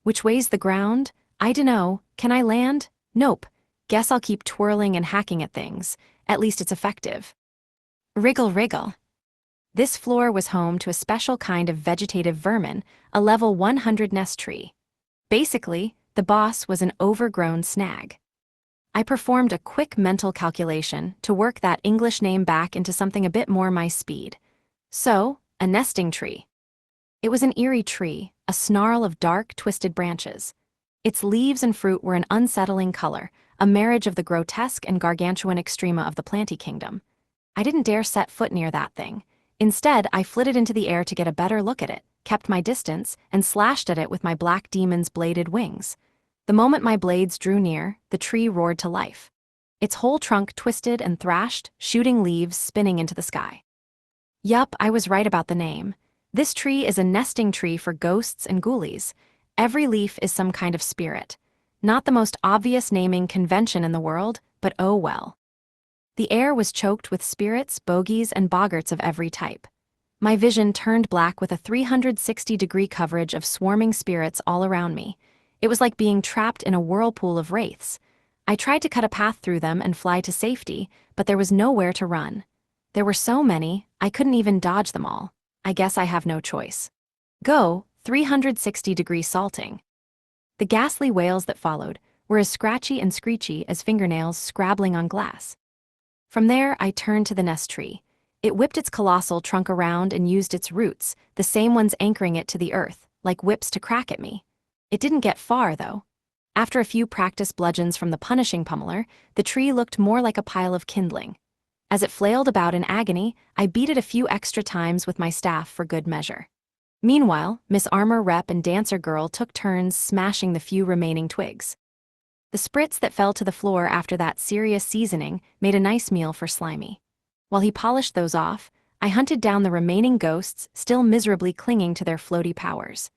Which way's the ground? I dunno. Can I land? Nope. Guess I'll keep twirling and hacking at things. At least it's effective. Wriggle wriggle. This floor was home to a special kind of vegetative vermin, a level 100 nest tree. Basically, the boss was an overgrown snag. I performed a quick mental calculation to work that English name back into something a bit more my speed. So, a nesting tree. It was an eerie tree, a snarl of dark, twisted branches. Its leaves and fruit were an unsettling color, a marriage of the grotesque and gargantuan extrema of the planty kingdom. I didn't dare set foot near that thing. Instead, I flitted into the air to get a better look at it, kept my distance, and slashed at it with my black demon's bladed wings. The moment my blades drew near, the tree roared to life. Its whole trunk twisted and thrashed, shooting leaves spinning into the sky. Yup, I was right about the name. This tree is a nesting tree for ghosts and ghoulies. Every leaf is some kind of spirit. Not the most obvious naming convention in the world, but oh well. The air was choked with spirits, bogies, and boggarts of every type. My vision turned black with a 360-degree coverage of swarming spirits all around me. It was like being trapped in a whirlpool of wraiths. I tried to cut a path through them and fly to safety, but there was nowhere to run. There were so many, I couldn't even dodge them all. I guess I have no choice. Go, 360-degree salting. The ghastly wails that followed were as scratchy and screechy as fingernails scrabbling on glass. From there, I turned to the nest tree. It whipped its colossal trunk around and used its roots, the same ones anchoring it to the earth, like whips to crack at me. It didn't get far, though. After a few practice bludgeons from the punishing pummeler, the tree looked more like a pile of kindling. As it flailed about in agony, I beat it a few extra times with my staff for good measure. Meanwhile, Miss Armor Rep and Dancer Girl took turns smashing the few remaining twigs. The spritz that fell to the floor after that serious seasoning made a nice meal for Slimy. While he polished those off, I hunted down the remaining ghosts still miserably clinging to their floaty powers.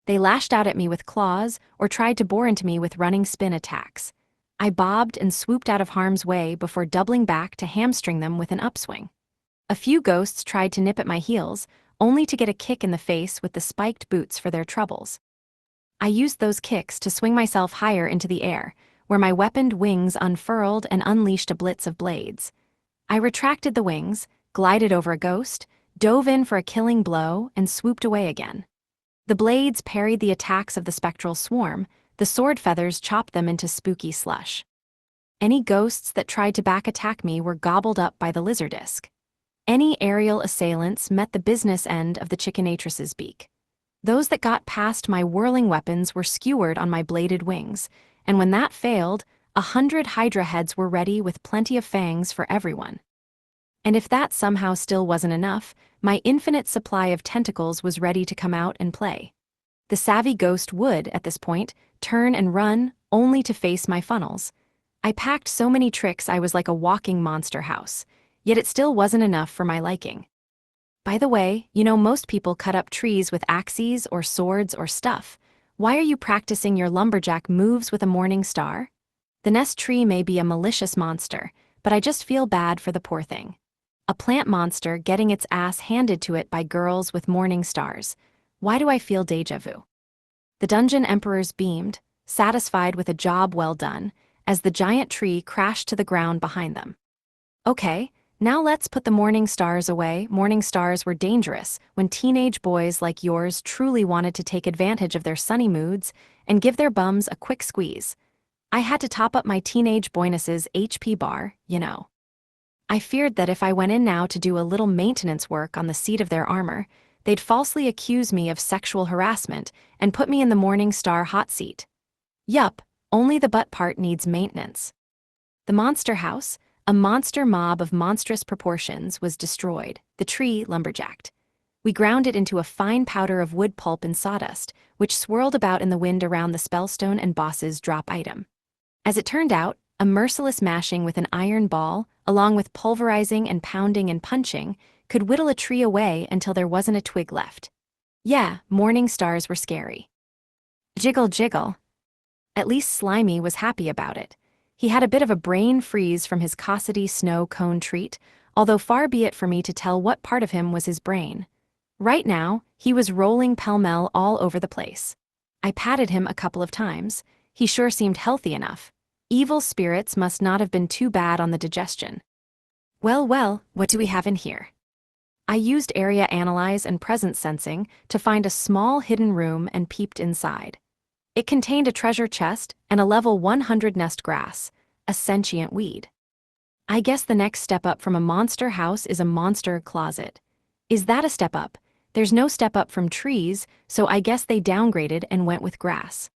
They lashed out at me with claws or tried to bore into me with running spin attacks. I bobbed and swooped out of harm's way before doubling back to hamstring them with an upswing. A few ghosts tried to nip at my heels, only to get a kick in the face with the spiked boots for their troubles. I used those kicks to swing myself higher into the air, where my weaponed wings unfurled and unleashed a blitz of blades. I retracted the wings, glided over a ghost, dove in for a killing blow, and swooped away again. The blades parried the attacks of the spectral swarm, The sword feathers chopped them into spooky slush. Any ghosts that tried to back attack me were gobbled up by the lizardisk. Any aerial assailants met the business end of the chickenatress's beak. Those that got past my whirling weapons were skewered on my bladed wings, and when that failed, 100 hydra heads were ready with plenty of fangs for everyone. And if that somehow still wasn't enough, my infinite supply of tentacles was ready to come out and play. The savvy ghost would, at this point, turn and run, only to face my funnels. I packed so many tricks I was like a walking monster house, yet it still wasn't enough for my liking. By the way, most people cut up trees with axes or swords or stuff. Why are you practicing your lumberjack moves with a morning star? The nest tree may be a malicious monster, but I just feel bad for the poor thing. A plant monster getting its ass handed to it by girls with morning stars. Why do I feel déjà vu? The dungeon emperors beamed, satisfied with a job well done, as the giant tree crashed to the ground behind them. Okay, now let's put the morning stars away. Morning stars were dangerous when teenage boys like yours truly wanted to take advantage of their sunny moods and give their bums a quick squeeze. I had to top up my teenage boyness's HP bar, I feared that if I went in now to do a little maintenance work on the seat of their armor, they'd falsely accuse me of sexual harassment and put me in the morning star hot seat. Yup, only the butt part needs maintenance. The monster house, a monster mob of monstrous proportions, was destroyed, the tree lumberjacked. We ground it into a fine powder of wood pulp and sawdust, which swirled about in the wind around the spellstone and boss's drop item. As it turned out, a merciless mashing with an iron ball, along with pulverizing and pounding and punching, could whittle a tree away until there wasn't a twig left. Yeah, morning stars were scary. Jiggle jiggle. At least Slimy was happy about it. He had a bit of a brain freeze from his Cossity snow cone treat, although far be it for me to tell what part of him was his brain. Right now, he was rolling pell-mell all over the place. I patted him a couple of times. He sure seemed healthy enough. Evil spirits must not have been too bad on the digestion. Well, what do we have in here? I used area analyze and presence sensing to find a small hidden room and peeped inside. It contained a treasure chest and a level 100 nest grass, a sentient weed. I guess the next step up from a monster house is a monster closet. Is that a step up? There's no step up from trees, so I guess they downgraded and went with grass.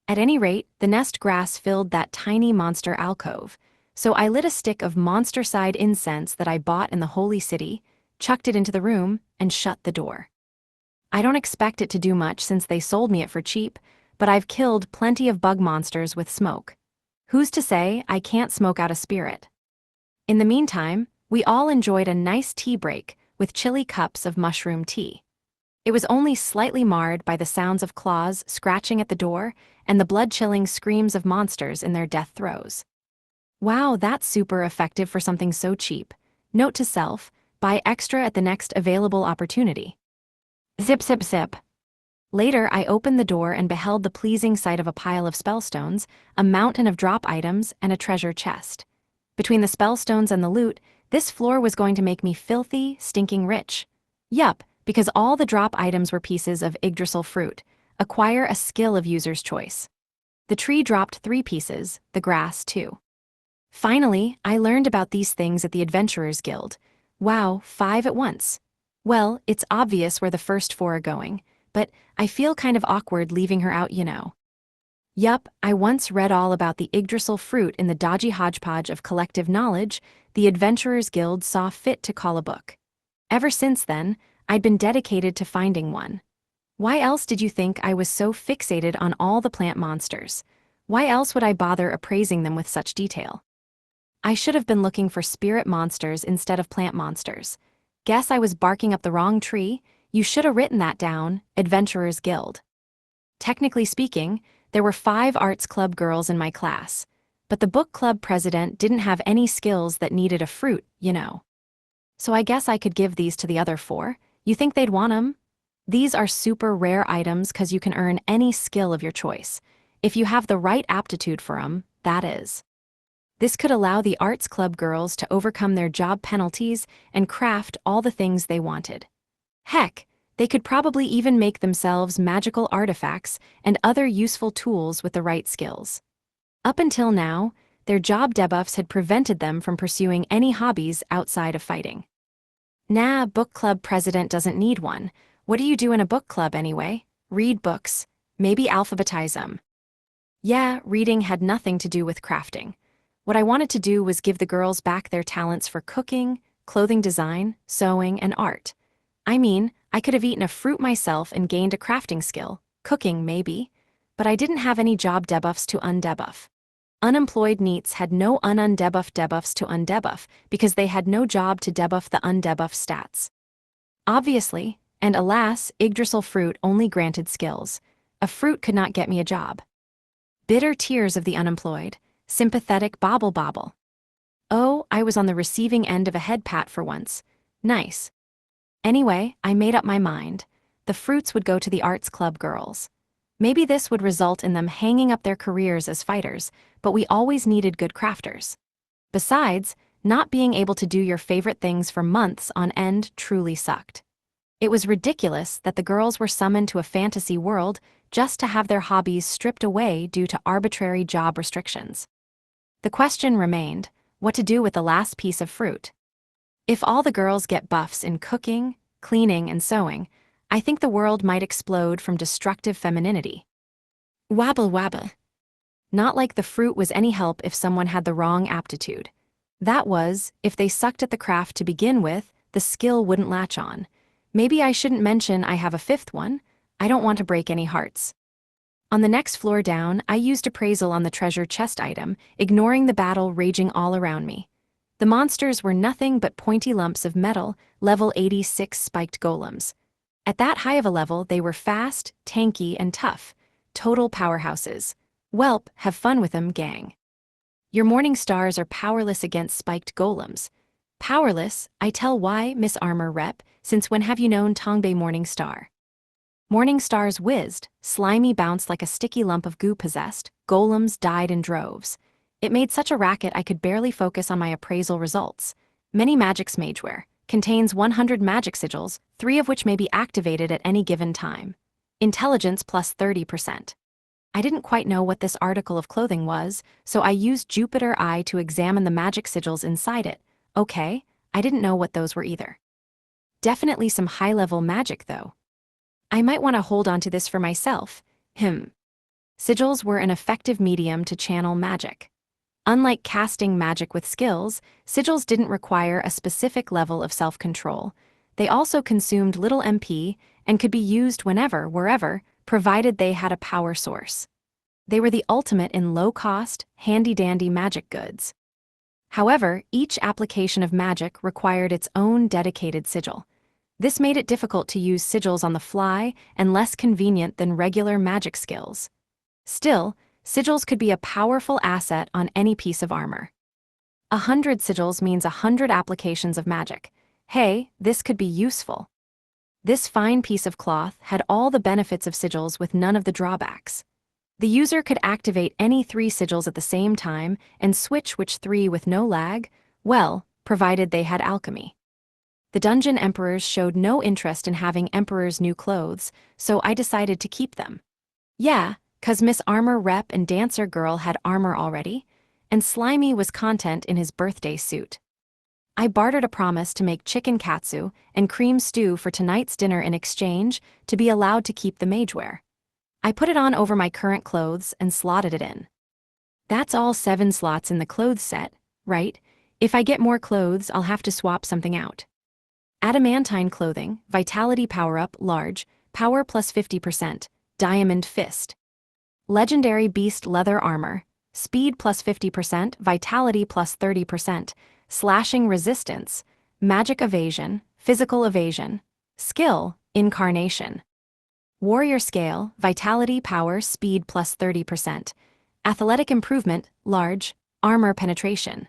At any rate, the nest grass filled that tiny monster alcove, so I lit a stick of monster-side incense that I bought in the Holy City, chucked it into the room, and shut the door. I don't expect it to do much since they sold me it for cheap, but I've killed plenty of bug monsters with smoke. Who's to say I can't smoke out a spirit? In the meantime, we all enjoyed a nice tea break with chilly cups of mushroom tea. It was only slightly marred by the sounds of claws scratching at the door and the blood-chilling screams of monsters in their death throes. Wow, that's super effective for something so cheap. Note to self, buy extra at the next available opportunity. Zip zip zip. Later, I opened the door and beheld the pleasing sight of a pile of spellstones, a mountain of drop items, and a treasure chest. Between the spellstones and the loot, this floor was going to make me filthy, stinking rich. Yup, because all the drop items were pieces of Yggdrasil fruit. Acquire a skill of user's choice. The tree dropped 3 pieces, the grass 2. Finally, I learned about these things at the Adventurers Guild. Wow, 5 at once. Well, it's obvious where the first 4 are going, but I feel kind of awkward leaving her out, Yup, I once read all about the Yggdrasil fruit in the dodgy hodgepodge of collective knowledge the Adventurers Guild saw fit to call a book. Ever since then, I'd been dedicated to finding one. Why else did you think I was so fixated on all the plant monsters? Why else would I bother appraising them with such detail? I should have been looking for spirit monsters instead of plant monsters. Guess I was barking up the wrong tree. You should have written that down, Adventurers Guild. Technically speaking, there were 5 arts club girls in my class, but the book club president didn't have any skills that needed a fruit, So I guess I could give these to the other 4. You think they'd want them? These are super rare items because you can earn any skill of your choice. If you have the right aptitude for them, that is. This could allow the arts club girls to overcome their job penalties and craft all the things they wanted. Heck, They could probably even make themselves magical artifacts and other useful tools with the right skills. Up until now, their job debuffs had prevented them from pursuing any hobbies outside of fighting. Nah, book club president doesn't need one. What do you do in a book club anyway? Read books. Maybe alphabetize them. Yeah, reading had nothing to do with crafting. What I wanted to do was give the girls back their talents for cooking, clothing design, sewing, and art. I mean, I could have eaten a fruit myself and gained a crafting skill, cooking maybe, but I didn't have any job debuffs to undebuff. Unemployed NEETs had no undebuff debuffs to undebuff because they had no job to debuff the undebuff stats. Obviously, and alas, Yggdrasil fruit only granted skills. A fruit could not get me a job. Bitter tears of the unemployed, sympathetic bobble bobble. Oh, I was on the receiving end of a head pat for once. Nice. Anyway, I made up my mind. The fruits would go to the arts club girls. Maybe this would result in them hanging up their careers as fighters, but we always needed good crafters. Besides, not being able to do your favorite things for months on end truly sucked. It was ridiculous that the girls were summoned to a fantasy world just to have their hobbies stripped away due to arbitrary job restrictions. The question remained, what to do with the last piece of fruit? If all the girls get buffs in cooking, cleaning, and sewing, I think the world might explode from destructive femininity. Wabble wabble. Not like the fruit was any help if someone had the wrong aptitude. That was, if they sucked at the craft to begin with, the skill wouldn't latch on. Maybe I shouldn't mention I have a fifth one. I don't want to break any hearts. On the next floor down, I used appraisal on the treasure chest item, ignoring the battle raging all around me. The monsters were nothing but pointy lumps of metal, level 86 spiked golems. At that high of a level, they were fast, tanky, and tough. Total powerhouses. Welp, have fun with them, gang. Your morning stars are powerless against spiked golems. Powerless, I tell why, Miss Armor Rep, since when have you known Tongbei Morning Star? Morning stars whizzed, slimy bounced like a sticky lump of goo possessed, golems died in droves. It made such a racket I could barely focus on my appraisal results. Many Magic's Mageware. Contains 100 magic sigils, 3 of which may be activated at any given time. Intelligence plus 30%. I didn't quite know what this article of clothing was, so I used Jupiter Eye to examine the magic sigils inside it. Okay, I didn't know what those were either. Definitely some high-level magic though. I might want to hold on to this for myself. Sigils were an effective medium to channel magic. Unlike casting magic with skills, sigils didn't require a specific level of self-control. They also consumed little MP and could be used whenever, wherever, provided they had a power source. They were the ultimate in low-cost, handy-dandy magic goods. However, each application of magic required its own dedicated sigil. This made it difficult to use sigils on the fly and less convenient than regular magic skills. Still, sigils could be a powerful asset on any piece of armor. 100 sigils means 100 applications of magic. Hey, this could be useful. This fine piece of cloth had all the benefits of sigils with none of the drawbacks. The user could activate any 3 sigils at the same time and switch which 3 with no lag, well, provided they had alchemy. The dungeon emperors showed no interest in having emperor's new clothes, so I decided to keep them. Yeah, 'cause Miss Armor Rep and Dancer Girl had armor already, and Slimy was content in his birthday suit. I bartered a promise to make chicken katsu and cream stew for tonight's dinner in exchange to be allowed to keep the mageware. I put it on over my current clothes and slotted it in. That's all 7 slots in the clothes set, right? If I get more clothes, I'll have to swap something out. Adamantine clothing, Vitality Power-Up, large, power plus 50%, Diamond Fist. Legendary Beast Leather Armor, speed plus 50%, vitality plus 30%, slashing resistance, magic evasion, physical evasion, skill, incarnation. Warrior Scale, vitality, power, speed plus 30%, athletic improvement, large, armor penetration.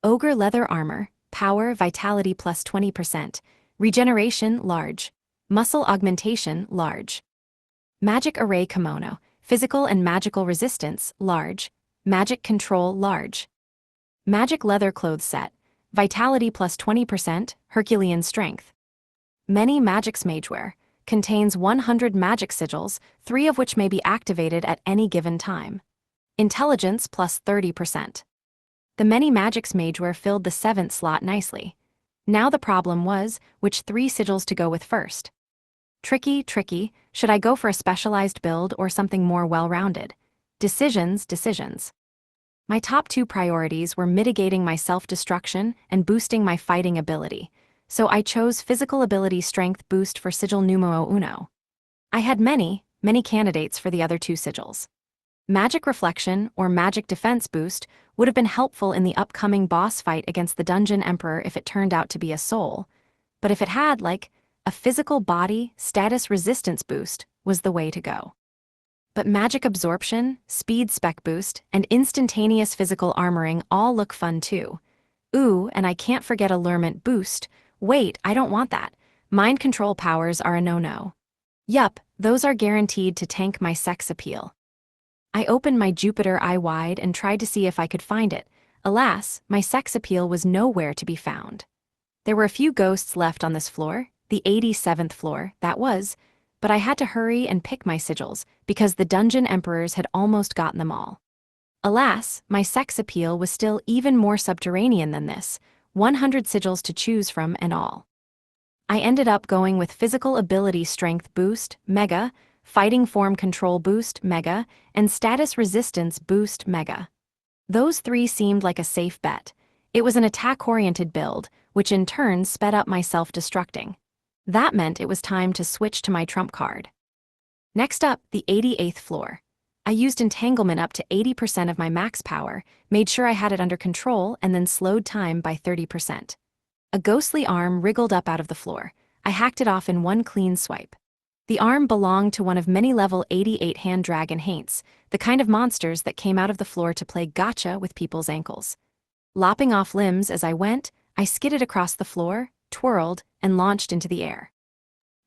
Ogre Leather Armor, power, vitality plus 20%, regeneration, large, muscle augmentation, large. Magic Array Kimono, physical and magical resistance, large, magic control, large. Magic Leather Clothes Set, vitality plus 20%, Herculean strength. Many Magic's Mageware contains 100 magic sigils, 3 of which may be activated at any given time. Intelligence plus 30%. The Many Magic's Mageware filled the 7th slot nicely. Now the problem was, which 3 sigils to go with first. Tricky, should I go for a specialized build or something more well-rounded? Decisions. My top 2 priorities were mitigating my self-destruction and boosting my fighting ability, so I chose Physical Ability Strength Boost for Sigil Numero Uno. I had many candidates for the other 2 sigils. Magic Reflection or Magic Defense Boost would have been helpful in the upcoming boss fight against the Dungeon Emperor if it turned out to be a soul, but if it had, like, a physical body status resistance boost was the way to go. But Magic Absorption, Speed Spec Boost, and Instantaneous Physical Armoring all look fun too. Ooh, and I can't forget Allurement Boost. Wait, I don't want that. Mind control powers are a no-no. Yup, those are guaranteed to tank my sex appeal. I opened my Jupiter eye wide and tried to see if I could find it. Alas, my sex appeal was nowhere to be found. There were a few ghosts left on this floor, the 87th floor, that was, but I had to hurry and pick my sigils because the Dungeon Emperors had almost gotten them all. Alas, my sex appeal was still even more subterranean than this, 100 sigils to choose from and all. I ended up going with Physical Ability Strength Boost, Mega, Fighting Form Control Boost, Mega, and Status Resistance Boost, Mega. Those 3 seemed like a safe bet. It was an attack-oriented build, which in turn sped up my self-destructing. That meant it was time to switch to my trump card. Next up, the 88th floor. I used Entanglement up to 80% of my max power, made sure I had it under control, and then slowed time by 30%. A ghostly arm wriggled up out of the floor. I hacked it off in one clean swipe. The arm belonged to one of many level 88 hand dragon haints, the kind of monsters that came out of the floor to play gotcha with people's ankles. Lopping off limbs as I went, I skidded across the floor, twirled, and launched into the air.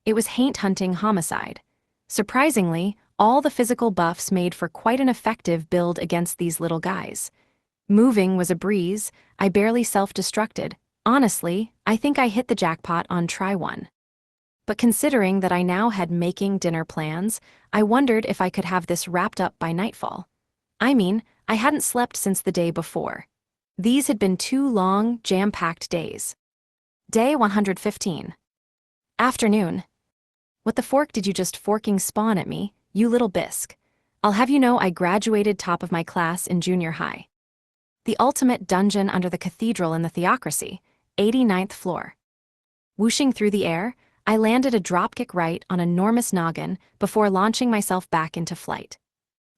It was haint hunting homicide. Surprisingly, all the physical buffs made for quite an effective build against these little guys. Moving was a breeze, I barely self-destructed. Honestly, I think I hit the jackpot on try 1. But considering that I now had making dinner plans, I wondered if I could have this wrapped up by nightfall. I mean, I hadn't slept since the day before. These had been 2 long, jam-packed days. Day 115. Afternoon. What the fork did you just forking spawn at me, you little bisque? I'll have you know I graduated top of my class in junior high. The ultimate dungeon under the cathedral in the Theocracy, 89th floor. Whooshing through the air, I landed a dropkick right on enormous noggin before launching myself back into flight.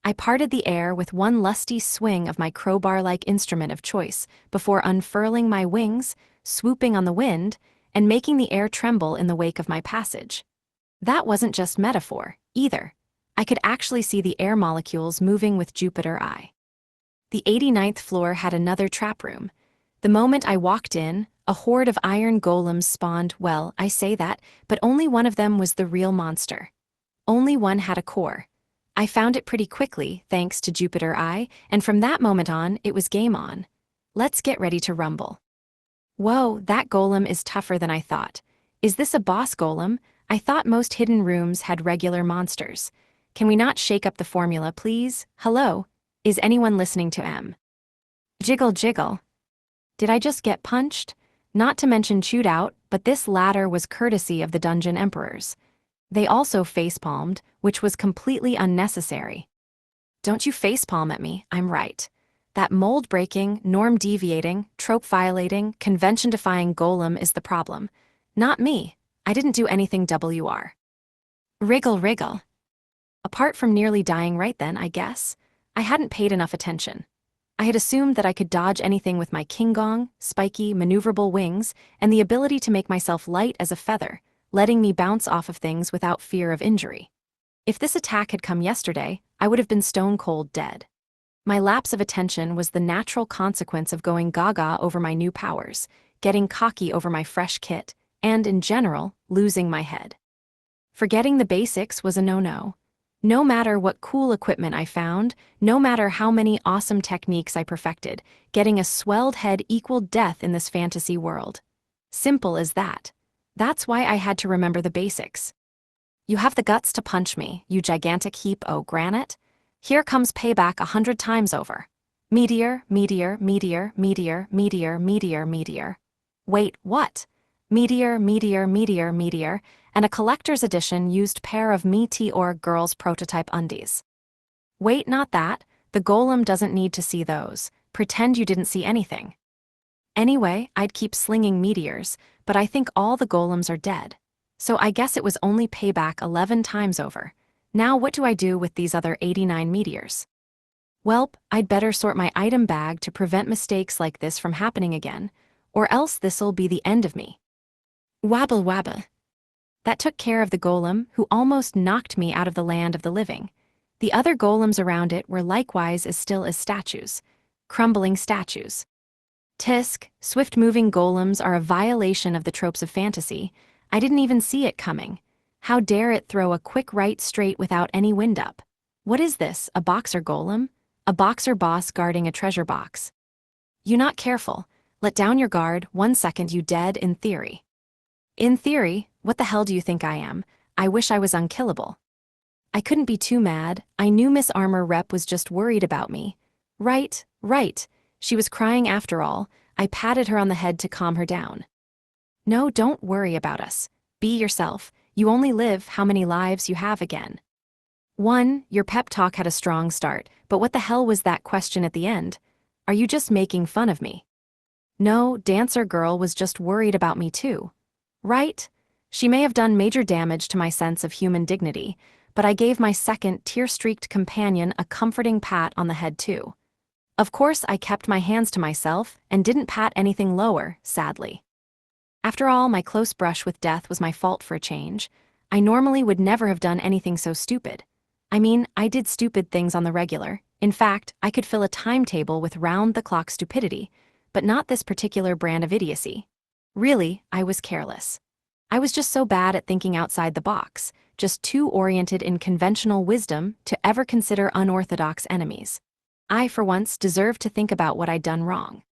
I parted the air with one lusty swing of my crowbar-like instrument of choice before unfurling my wings, swooping on the wind, and making the air tremble in the wake of my passage. That wasn't just metaphor, either. I could actually see the air molecules moving with Jupiter eye. The 89th floor had another trap room. The moment I walked in, a horde of iron golems spawned. Well, I say that, but only one of them was the real monster. Only one had a core. I found it pretty quickly, thanks to Jupiter eye, and from that moment on, it was game on. Let's get ready to rumble. Whoa, that golem is tougher than I thought. Is this a boss golem? I thought most hidden rooms had regular monsters. Can we not shake up the formula, please? Hello? Is anyone listening to M? Jiggle jiggle. Did I just get punched? Not to mention chewed out, but this latter was courtesy of the Dungeon Emperors. They also facepalmed, which was completely unnecessary. Don't you facepalm at me, I'm right. That mold-breaking, norm-deviating, trope-violating, convention-defying golem is the problem. Not me. I didn't do anything WR. Wriggle wriggle. Apart from nearly dying right then, I guess, I hadn't paid enough attention. I had assumed that I could dodge anything with my king gong, spiky, maneuverable wings, and the ability to make myself light as a feather, letting me bounce off of things without fear of injury. If this attack had come yesterday, I would have been stone-cold dead. My lapse of attention was the natural consequence of going gaga over my new powers, getting cocky over my fresh kit, and, in general, losing my head. Forgetting the basics was a no-no. No matter what cool equipment I found, no matter how many awesome techniques I perfected, getting a swelled head equaled death in this fantasy world. Simple as that. That's why I had to remember the basics. You have the guts to punch me, you gigantic heap o' granite? Here comes payback 100 times over. Meteor, meteor, meteor, meteor, meteor, meteor, meteor. Wait, what? Meteor, meteor, meteor, meteor, and a collector's edition used pair of Meteor Girls prototype undies. Wait, not that. The golem doesn't need to see those. Pretend you didn't see anything. Anyway, I'd keep slinging meteors, but I think all the golems are dead. So I guess it was only payback 11 times over. Now what do I do with these other 89 meteors? Welp, I'd better sort my item bag to prevent mistakes like this from happening again, or else this'll be the end of me. Wabble wabble. That took care of the golem, who almost knocked me out of the land of the living. The other golems around it were likewise as still as statues. Crumbling statues. Tisk, swift-moving golems are a violation of the tropes of fantasy. I didn't even see it coming. How dare it throw a quick right straight without any wind up? What is this, a boxer golem? A boxer boss guarding a treasure box. You not careful. Let down your guard, 1 second you dead in theory. In theory, what the hell do you think I am? I wish I was unkillable. I couldn't be too mad. I knew Miss Armor Rep was just worried about me. Right, right. She was crying after all. I patted her on the head to calm her down. No, don't worry about us. Be yourself. You only live how many lives you have again. 1. Your pep talk had a strong start, but what the hell was that question at the end? Are you just making fun of me? No, Dancer Girl was just worried about me too. Right? She may have done major damage to my sense of human dignity, but I gave my second tear-streaked companion a comforting pat on the head too. Of course, I kept my hands to myself and didn't pat anything lower, sadly. After all, my close brush with death was my fault for a change. I normally would never have done anything so stupid. I mean, I did stupid things on the regular. In fact, I could fill a timetable with round-the-clock stupidity, but not this particular brand of idiocy. Really, I was careless. I was just so bad at thinking outside the box, just too oriented in conventional wisdom to ever consider unorthodox enemies. I, for once, deserved to think about what I'd done wrong.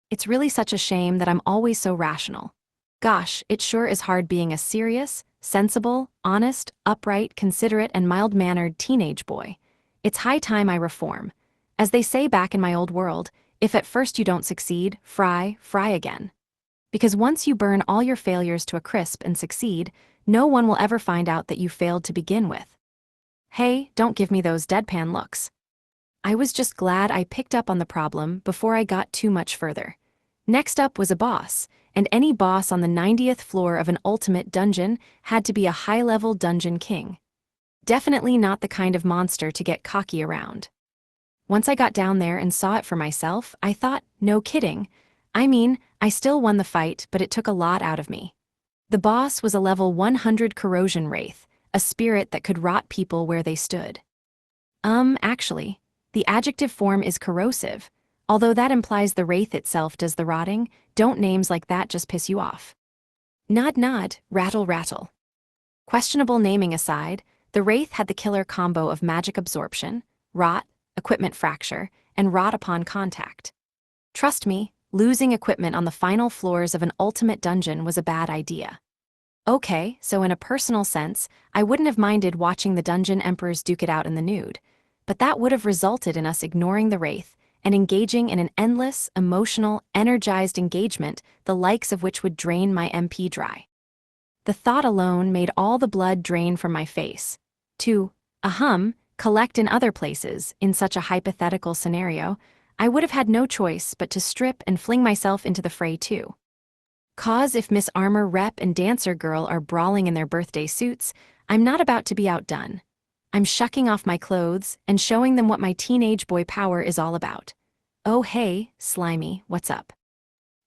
It's really such a shame that I'm always so rational. Gosh, it sure is hard being a serious, sensible, honest, upright, considerate, and mild-mannered teenage boy. It's high time I reform. As they say back in my old world, if at first you don't succeed, fry again. Because once you burn all your failures to a crisp and succeed, no one will ever find out that you failed to begin with. Hey, don't give me those deadpan looks. I was just glad I picked up on the problem before I got too much further. Next up was a boss, and any boss on the 90th floor of an ultimate dungeon had to be a high-level dungeon king. Definitely not the kind of monster to get cocky around. Once I got down there and saw it for myself, I thought, no kidding. I mean, I still won the fight, but it took a lot out of me. The boss was a level 100 corrosion wraith, a spirit that could rot people where they stood. Actually, the adjective form is corrosive. Although that implies the wraith itself does the rotting, don't names like that just piss you off? Nod nod, rattle rattle. Questionable naming aside, the wraith had the killer combo of magic absorption, rot, equipment fracture, and rot upon contact. Trust me, losing equipment on the final floors of an ultimate dungeon was a bad idea. Okay, so in a personal sense, I wouldn't have minded watching the dungeon emperors duke it out in the nude, but that would have resulted in us ignoring the wraith and engaging in an endless, emotional, energized engagement, the likes of which would drain my MP dry. The thought alone made all the blood drain from my face. To, collect in other places, in such a hypothetical scenario, I would have had no choice but to strip and fling myself into the fray too. 'Cause if Miss Armor Rep and Dancer Girl are brawling in their birthday suits, I'm not about to be outdone. I'm shucking off my clothes and showing them what my teenage boy power is all about. Oh hey, Slimy, what's up?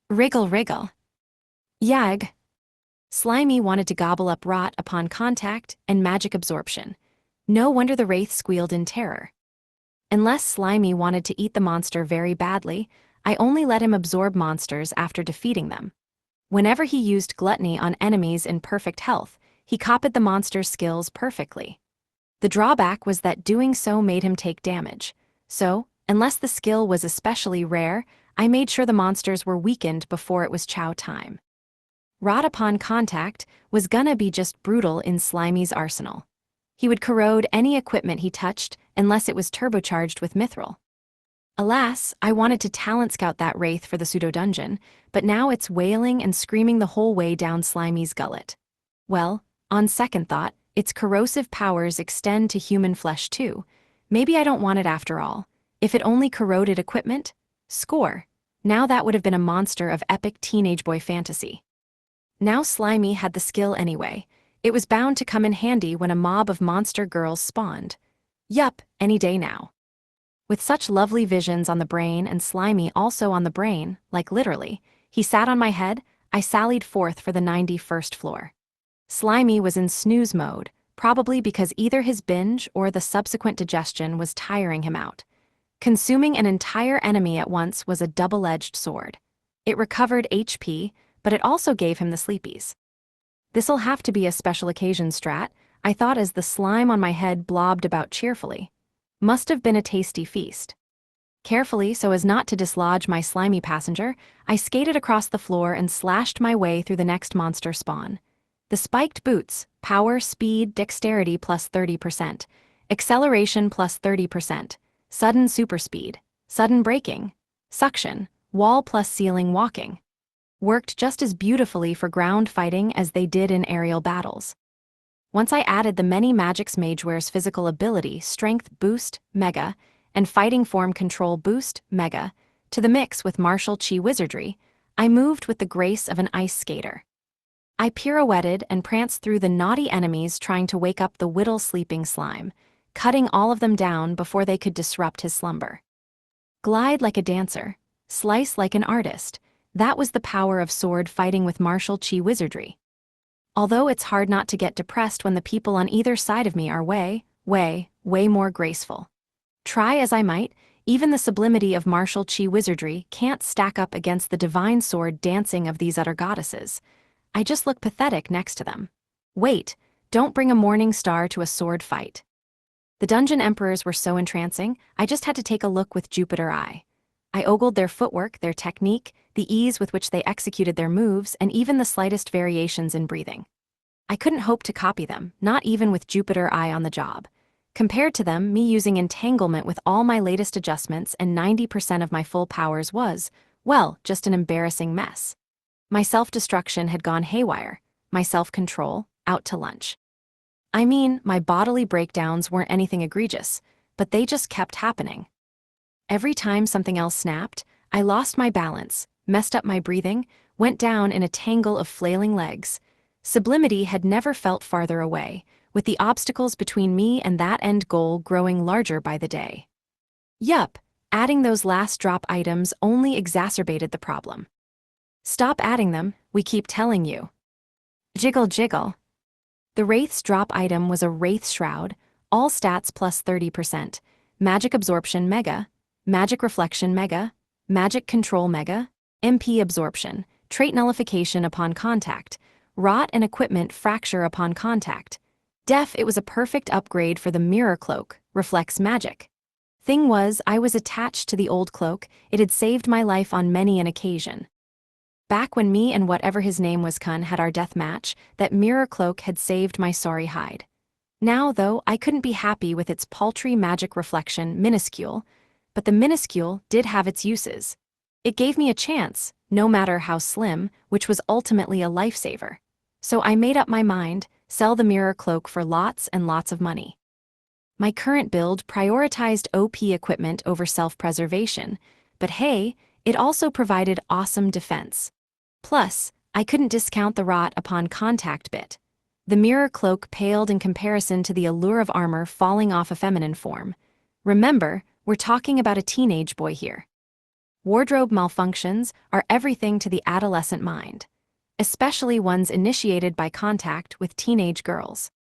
Wriggle wriggle. Yag. Slimy wanted to gobble up rot upon contact and magic absorption. No wonder the wraith squealed in terror. Unless Slimy wanted to eat the monster very badly, I only let him absorb monsters after defeating them. Whenever he used gluttony on enemies in perfect health, he copied the monster's skills perfectly. The drawback was that doing so made him take damage. So, unless the skill was especially rare, I made sure the monsters were weakened before it was chow time. Rot upon contact was gonna be just brutal in Slimy's arsenal. He would corrode any equipment he touched unless it was turbocharged with mithril. Alas, I wanted to talent scout that wraith for the pseudo-dungeon, but now it's wailing and screaming the whole way down Slimy's gullet. Well, on second thought, its corrosive powers extend to human flesh too. Maybe I don't want it after all. If it only corroded equipment? Score. Now that would have been a monster of epic teenage boy fantasy. Now Slimy had the skill anyway. It was bound to come in handy when a mob of monster girls spawned. Yup, any day now. With such lovely visions on the brain and Slimy also on the brain, like literally, he sat on my head, I sallied forth for the 91st floor. Slimy was in snooze mode, probably because either his binge or the subsequent digestion was tiring him out. Consuming an entire enemy at once was a double-edged sword. It recovered HP, but it also gave him the sleepies. This'll have to be a special occasion strat, I thought as the slime on my head blobbed about cheerfully. Must have been a tasty feast. Carefully, so as not to dislodge my slimy passenger, I skated across the floor and slashed my way through the next monster spawn. The spiked boots, power, speed, dexterity plus 30%, acceleration plus 30%, sudden super speed, sudden braking, suction, wall plus ceiling walking. Worked just as beautifully for ground fighting as they did in aerial battles. Once I added the many Magix Mageware's physical ability, Strength Boost, Mega, and Fighting Form Control Boost, Mega, to the mix with martial chi wizardry, I moved with the grace of an ice skater. I pirouetted and pranced through the naughty enemies trying to wake up the whittle sleeping slime, cutting all of them down before they could disrupt his slumber. Glide like a dancer, slice like an artist, that was the power of sword fighting with martial chi wizardry. Although it's hard not to get depressed when the people on either side of me are way more graceful. Try as I might, even the sublimity of martial chi wizardry can't stack up against the divine sword dancing of these utter goddesses. I just look pathetic next to them. Wait, don't bring a morning star to a sword fight. The dungeon emperors were so entrancing, I just had to take a look with Jupiter eye. I ogled their footwork, their technique, the ease with which they executed their moves, and even the slightest variations in breathing. I couldn't hope to copy them, not even with Jupiter eye on the job. Compared to them, me using entanglement with all my latest adjustments and 90% of my full powers was, well, just an embarrassing mess. My self-destruction had gone haywire, my self-control, out to lunch. I mean, my bodily breakdowns weren't anything egregious, but they just kept happening. Every time something else snapped, I lost my balance, messed up my breathing, went down in a tangle of flailing legs. Sublimity had never felt farther away, with the obstacles between me and that end goal growing larger by the day. Yup, adding those last drop items only exacerbated the problem. Stop adding them, we keep telling you. Jiggle jiggle. The Wraith's drop item was a Wraith Shroud, all stats plus 30%, Magic Absorption Mega, Magic Reflection Mega, Magic Control Mega, MP Absorption, Trait Nullification upon contact, Rot and Equipment Fracture upon contact. It was a perfect upgrade for the Mirror Cloak, Reflects Magic. Thing was, I was attached to the old cloak, it had saved my life on many an occasion. Back when me and whatever his name was Kun had our death match, that Mirror Cloak had saved my sorry hide. Now, though, I couldn't be happy with its paltry magic reflection, minuscule, but the minuscule did have its uses. It gave me a chance, no matter how slim, which was ultimately a lifesaver. So I made up my mind, sell the Mirror Cloak for lots and lots of money. My current build prioritized OP equipment over self-preservation, but hey, it also provided awesome defense. Plus, I couldn't discount the Rot upon contact bit. The Mirror Cloak paled in comparison to the allure of armor falling off a feminine form. Remember, we're talking about a teenage boy here. Wardrobe malfunctions are everything to the adolescent mind, especially ones initiated by contact with teenage girls.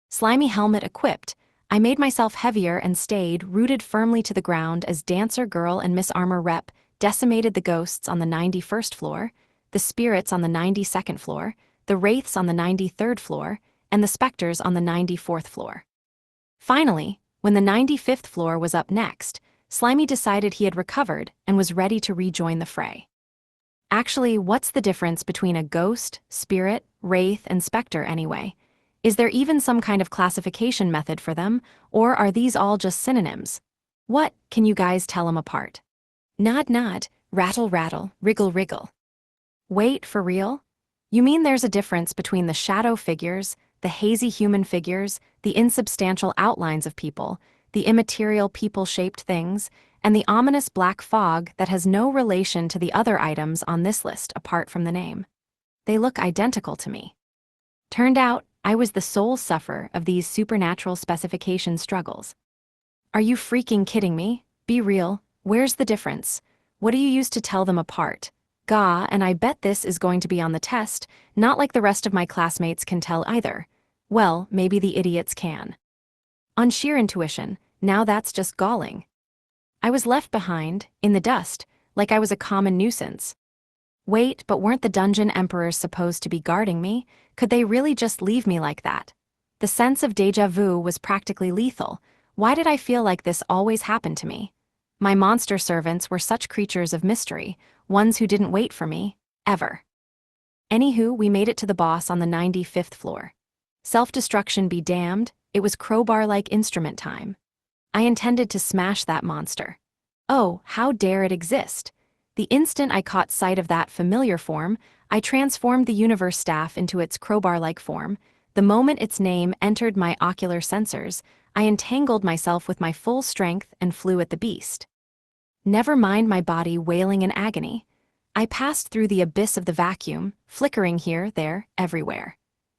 Slimy helmet equipped, I made myself heavier and stayed rooted firmly to the ground as Dancer Girl and Miss Armor Rep decimated the ghosts on the 91st floor, the spirits on the 92nd floor, the wraiths on the 93rd floor, and the specters on the 94th floor. Finally, when the 95th floor was up next, Slimy decided he had recovered and was ready to rejoin the fray. Actually, what's the difference between a ghost, spirit, wraith, and specter anyway? Is there even some kind of classification method for them, or are these all just synonyms? What can you guys tell them apart? Nod, nod, rattle, rattle, wriggle, wriggle. Wait, for real? You mean there's a difference between the shadow figures, the hazy human figures, the insubstantial outlines of people, the immaterial people-shaped things, and the ominous black fog that has no relation to the other items on this list apart from the name? They look identical to me. Turned out, I was the sole sufferer of these supernatural specification struggles. Are you freaking kidding me? Be real. Where's the difference? What do you use to tell them apart? Gah, and I bet this is going to be on the test, not like the rest of my classmates can tell either. Well, maybe the idiots can. On sheer intuition, now that's just galling. I was left behind, in the dust, like I was a common nuisance. Wait, but weren't the dungeon emperors supposed to be guarding me? Could they really just leave me like that? The sense of déjà vu was practically lethal. Why did I feel like this always happened to me? My monster servants were such creatures of mystery, ones who didn't wait for me, ever. Anywho, we made it to the boss on the 95th floor. Self-destruction be damned, it was crowbar-like instrument time. I intended to smash that monster. Oh, how dare it exist? The instant I caught sight of that familiar form, I transformed the universe staff into its crowbar-like form. The moment its name entered my ocular sensors, I entangled myself with my full strength and flew at the beast. Never mind my body wailing in agony. I passed through the abyss of the vacuum, flickering here, there, everywhere.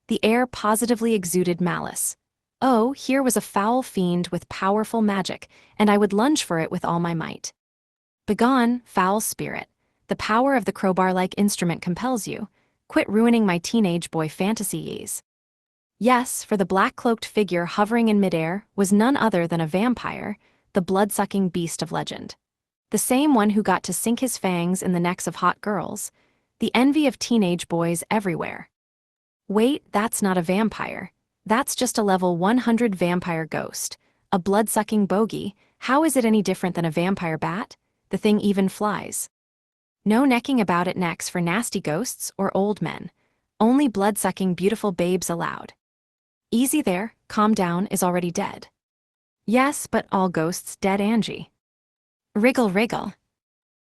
The air positively exuded malice. Oh, here was a foul fiend with powerful magic, and I would lunge for it with all my might. Begone, foul spirit. The power of the crowbar-like instrument compels you. Quit ruining my teenage boy fantasies. Yes, for the black-cloaked figure hovering in midair was none other than a vampire, the blood-sucking beast of legend. The same one who got to sink his fangs in the necks of hot girls, the envy of teenage boys everywhere. Wait, that's not a vampire. That's just a level 100 vampire ghost, a blood-sucking bogey. How is it any different than a vampire bat? The thing even flies. No necking about it necks for nasty ghosts or old men. Only blood-sucking beautiful babes allowed. Easy there, calm down, is already dead. Yes, but all ghosts dead, Angie. Wriggle, wriggle.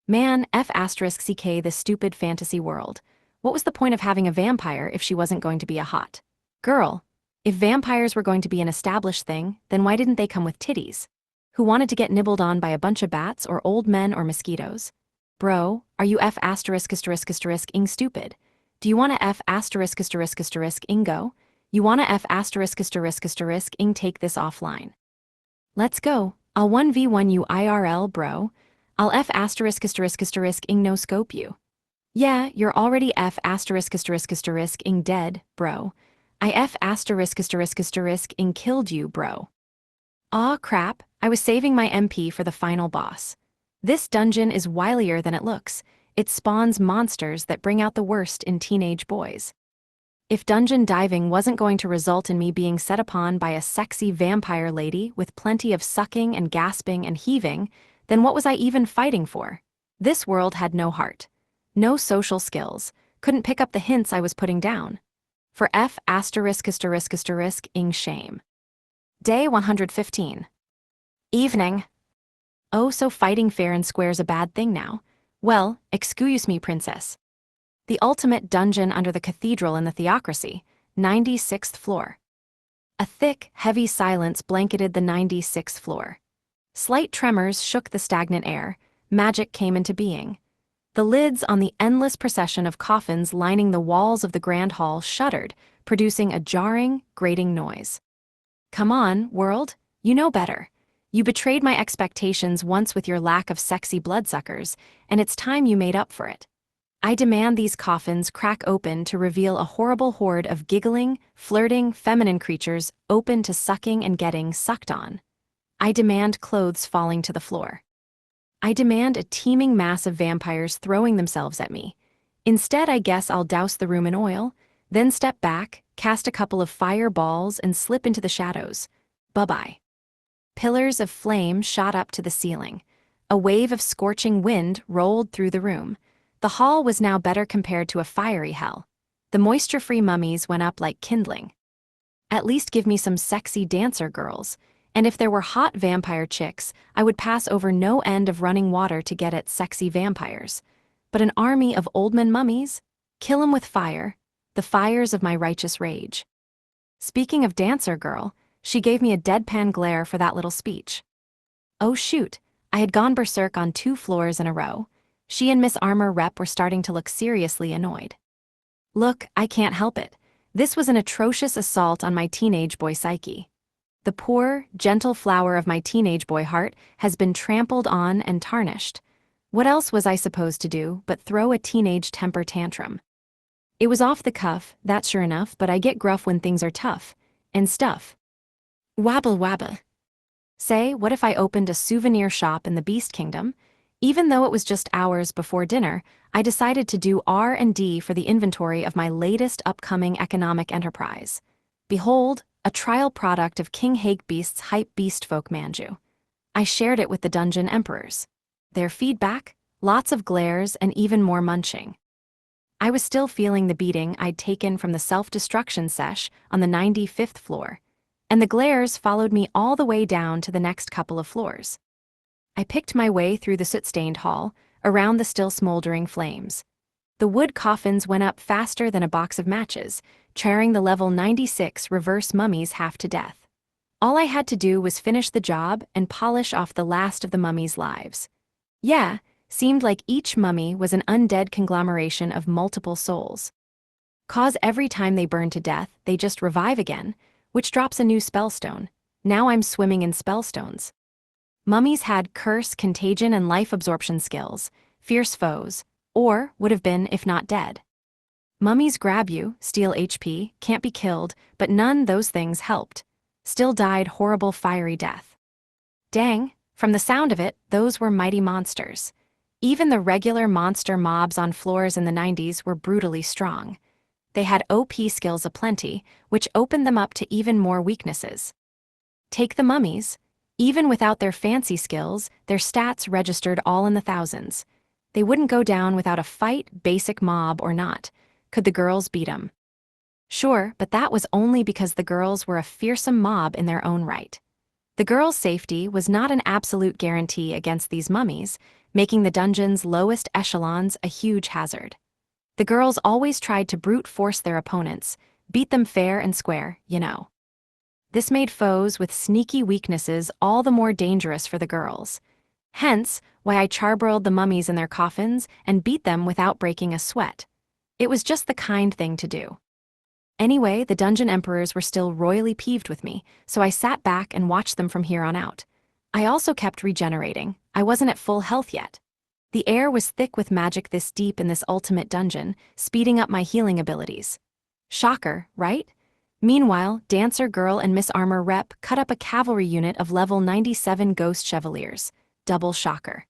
Man, F***ck the stupid fantasy world. What was the point of having a vampire if she wasn't going to be a hot girl? If vampires were going to be an established thing, then why didn't they come with titties? Who wanted to get nibbled on by a bunch of bats or old men or mosquitoes? Bro, are you F***ing stupid? Do you wanna F***ing go? You wanna F***ing take this offline? Let's go. I'll 1v1 you IRL, bro. I'll F***ing no scope you. Yeah, you're already F***ing dead, bro. I F***ing killed you, bro. Aw crap, I was saving my MP for the final boss. This dungeon is wilier than it looks. It spawns monsters that bring out the worst in teenage boys. If dungeon diving wasn't going to result in me being set upon by a sexy vampire lady with plenty of sucking and gasping and heaving, then what was I even fighting for? This world had no heart. No social skills. Couldn't pick up the hints I was putting down. For F***ing shame. Day 115. Evening. Oh, so fighting fair and square's a bad thing now. Well, excuse me, princess. The ultimate dungeon under the cathedral in the theocracy, 96th floor. A thick, heavy silence blanketed the 96th floor. Slight tremors shook the stagnant air. Magic came into being. The lids on the endless procession of coffins lining the walls of the grand hall shuddered, producing a jarring, grating noise. Come on, world, you know better. You betrayed my expectations once with your lack of sexy bloodsuckers, and it's time you made up for it. I demand these coffins crack open to reveal a horrible horde of giggling, flirting, feminine creatures open to sucking and getting sucked on. I demand clothes falling to the floor. I demand a teeming mass of vampires throwing themselves at me. Instead, I guess I'll douse the room in oil, then step back, cast a couple of fireballs, and slip into the shadows. Bye-bye. Pillars of flame shot up to the ceiling. A wave of scorching wind rolled through the room. The hall was now better compared to a fiery hell. The moisture-free mummies went up like kindling. At least give me some sexy dancer girls, and if there were hot vampire chicks, I would pass over no end of running water to get at sexy vampires. But an army of oldman mummies? Kill 'em with fire, the fires of my righteous rage. Speaking of dancer girl, she gave me a deadpan glare for that little speech. Oh shoot, I had gone berserk on 2 floors in a row. She and Miss Armor Rep were starting to look seriously annoyed. Look, I can't help it. This was an atrocious assault on my teenage boy psyche. The poor, gentle flower of my teenage boy heart has been trampled on and tarnished. What else was I supposed to do but throw a teenage temper tantrum? It was off the cuff, that's sure enough, but I get gruff when things are tough. And stuff. Wabble wabba. Say, what if I opened a souvenir shop in the Beast Kingdom? Even though it was just hours before dinner, I decided to do R&D for the inventory of my latest upcoming economic enterprise. Behold, a trial product of King Hagebeast's hype beast folk manju. I shared it with the Dungeon Emperors. Their feedback? Lots of glares and even more munching. I was still feeling the beating I'd taken from the self-destruction sesh on the 95th floor, and the glares followed me all the way down to the next couple of floors. I picked my way through the soot-stained hall, around the still smoldering flames. The wood coffins went up faster than a box of matches, charring the level 96 reverse mummies half to death. All I had to do was finish the job and polish off the last of the mummies' lives. Yeah, seemed like each mummy was an undead conglomeration of multiple souls. 'Cause every time they burn to death, they just revive again, which drops a new spellstone. Now I'm swimming in spellstones. Mummies had curse, contagion, and life absorption skills, fierce foes, or would have been if not dead. Mummies grab you, steal HP, can't be killed, but none those things helped. Still died horrible fiery death. Dang, from the sound of it, those were mighty monsters. Even the regular monster mobs on floors in the 90s were brutally strong. They had OP skills aplenty, which opened them up to even more weaknesses. Take the mummies. Even without their fancy skills, their stats registered all in the thousands. They wouldn't go down without a fight, basic mob or not. Could the girls beat 'em? Sure, but that was only because the girls were a fearsome mob in their own right. The girls' safety was not an absolute guarantee against these mummies, making the dungeon's lowest echelons a huge hazard. The girls always tried to brute force their opponents, beat them fair and square, you know. This made foes with sneaky weaknesses all the more dangerous for the girls. Hence, why I charbroiled the mummies in their coffins and beat them without breaking a sweat. It was just the kind thing to do. Anyway, the Dungeon Emperors were still royally peeved with me, so I sat back and watched them from here on out. I also kept regenerating. I wasn't at full health yet. The air was thick with magic this deep in this ultimate dungeon, speeding up my healing abilities. Shocker, right? Meanwhile, Dancer Girl and Miss Armor Rep cut up a cavalry unit of level 97 Ghost Chevaliers. Double shocker.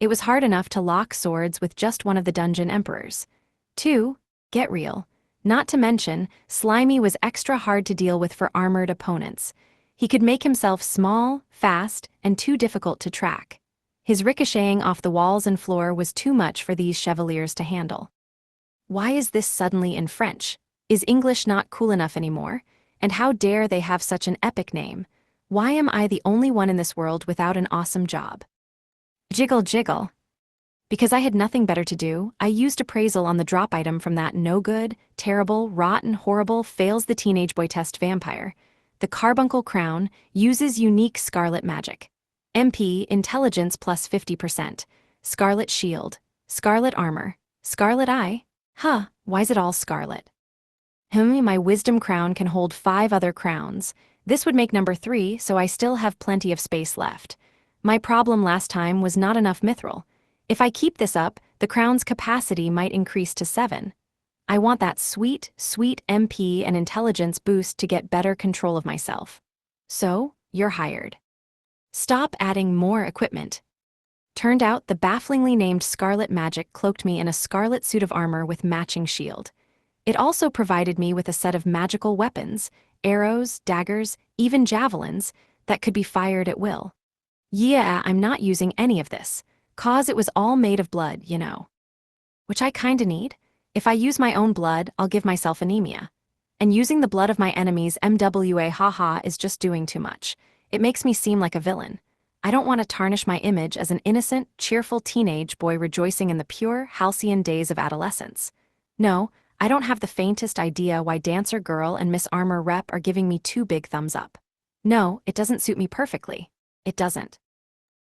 It was hard enough to lock swords with just one of the Dungeon Emperors. 2. Get real. Not to mention, Slimy was extra hard to deal with for armored opponents. He could make himself small, fast, and too difficult to track. His ricocheting off the walls and floor was too much for these Chevaliers to handle. Why is this suddenly in French? Is English not cool enough anymore? And how dare they have such an epic name? Why am I the only one in this world without an awesome job? Jiggle jiggle. Because I had nothing better to do, I used appraisal on the drop item from that no good, terrible, rotten, horrible, fails the teenage boy test vampire. The Carbuncle Crown uses unique scarlet magic. MP, intelligence plus 50%. Scarlet shield. Scarlet armor. Scarlet eye. Huh, why's it all scarlet? My wisdom crown can hold 5 other crowns. This would make number 3, so I still have plenty of space left. My problem last time was not enough mithril. If I keep this up, the crown's capacity might increase to 7. I want that sweet, sweet MP and intelligence boost to get better control of myself. So, you're hired. Stop adding more equipment. Turned out the bafflingly named Scarlet Magic cloaked me in a scarlet suit of armor with matching shield. It also provided me with a set of magical weapons, arrows, daggers, even javelins, that could be fired at will. Yeah, I'm not using any of this, 'cause it was all made of blood, you know. which I kinda need. If I use my own blood, I'll give myself anemia. And using the blood of my enemies MWA haha is just doing too much. It makes me seem like a villain. I don't want to tarnish my image as an innocent, cheerful teenage boy rejoicing in the pure, halcyon days of adolescence. No, I don't have the faintest idea why Dancer Girl and Miss Armor Rep are giving me two big thumbs up. No, it doesn't suit me perfectly. It doesn't.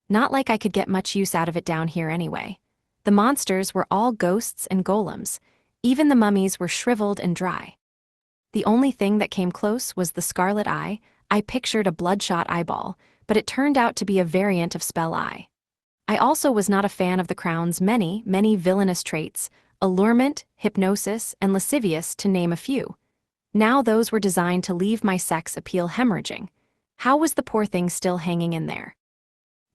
Not like I could get much use out of it down here anyway. The monsters were all ghosts and golems. Even the mummies were shriveled and dry. The only thing that came close was the Scarlet Eye. I pictured a bloodshot eyeball, but it turned out to be a variant of Spell Eye. I also was not a fan of the crown's many villainous traits, allurement, hypnosis, and lascivious to name a few. Now those were designed to leave my sex appeal hemorrhaging. How was the poor thing still hanging in there?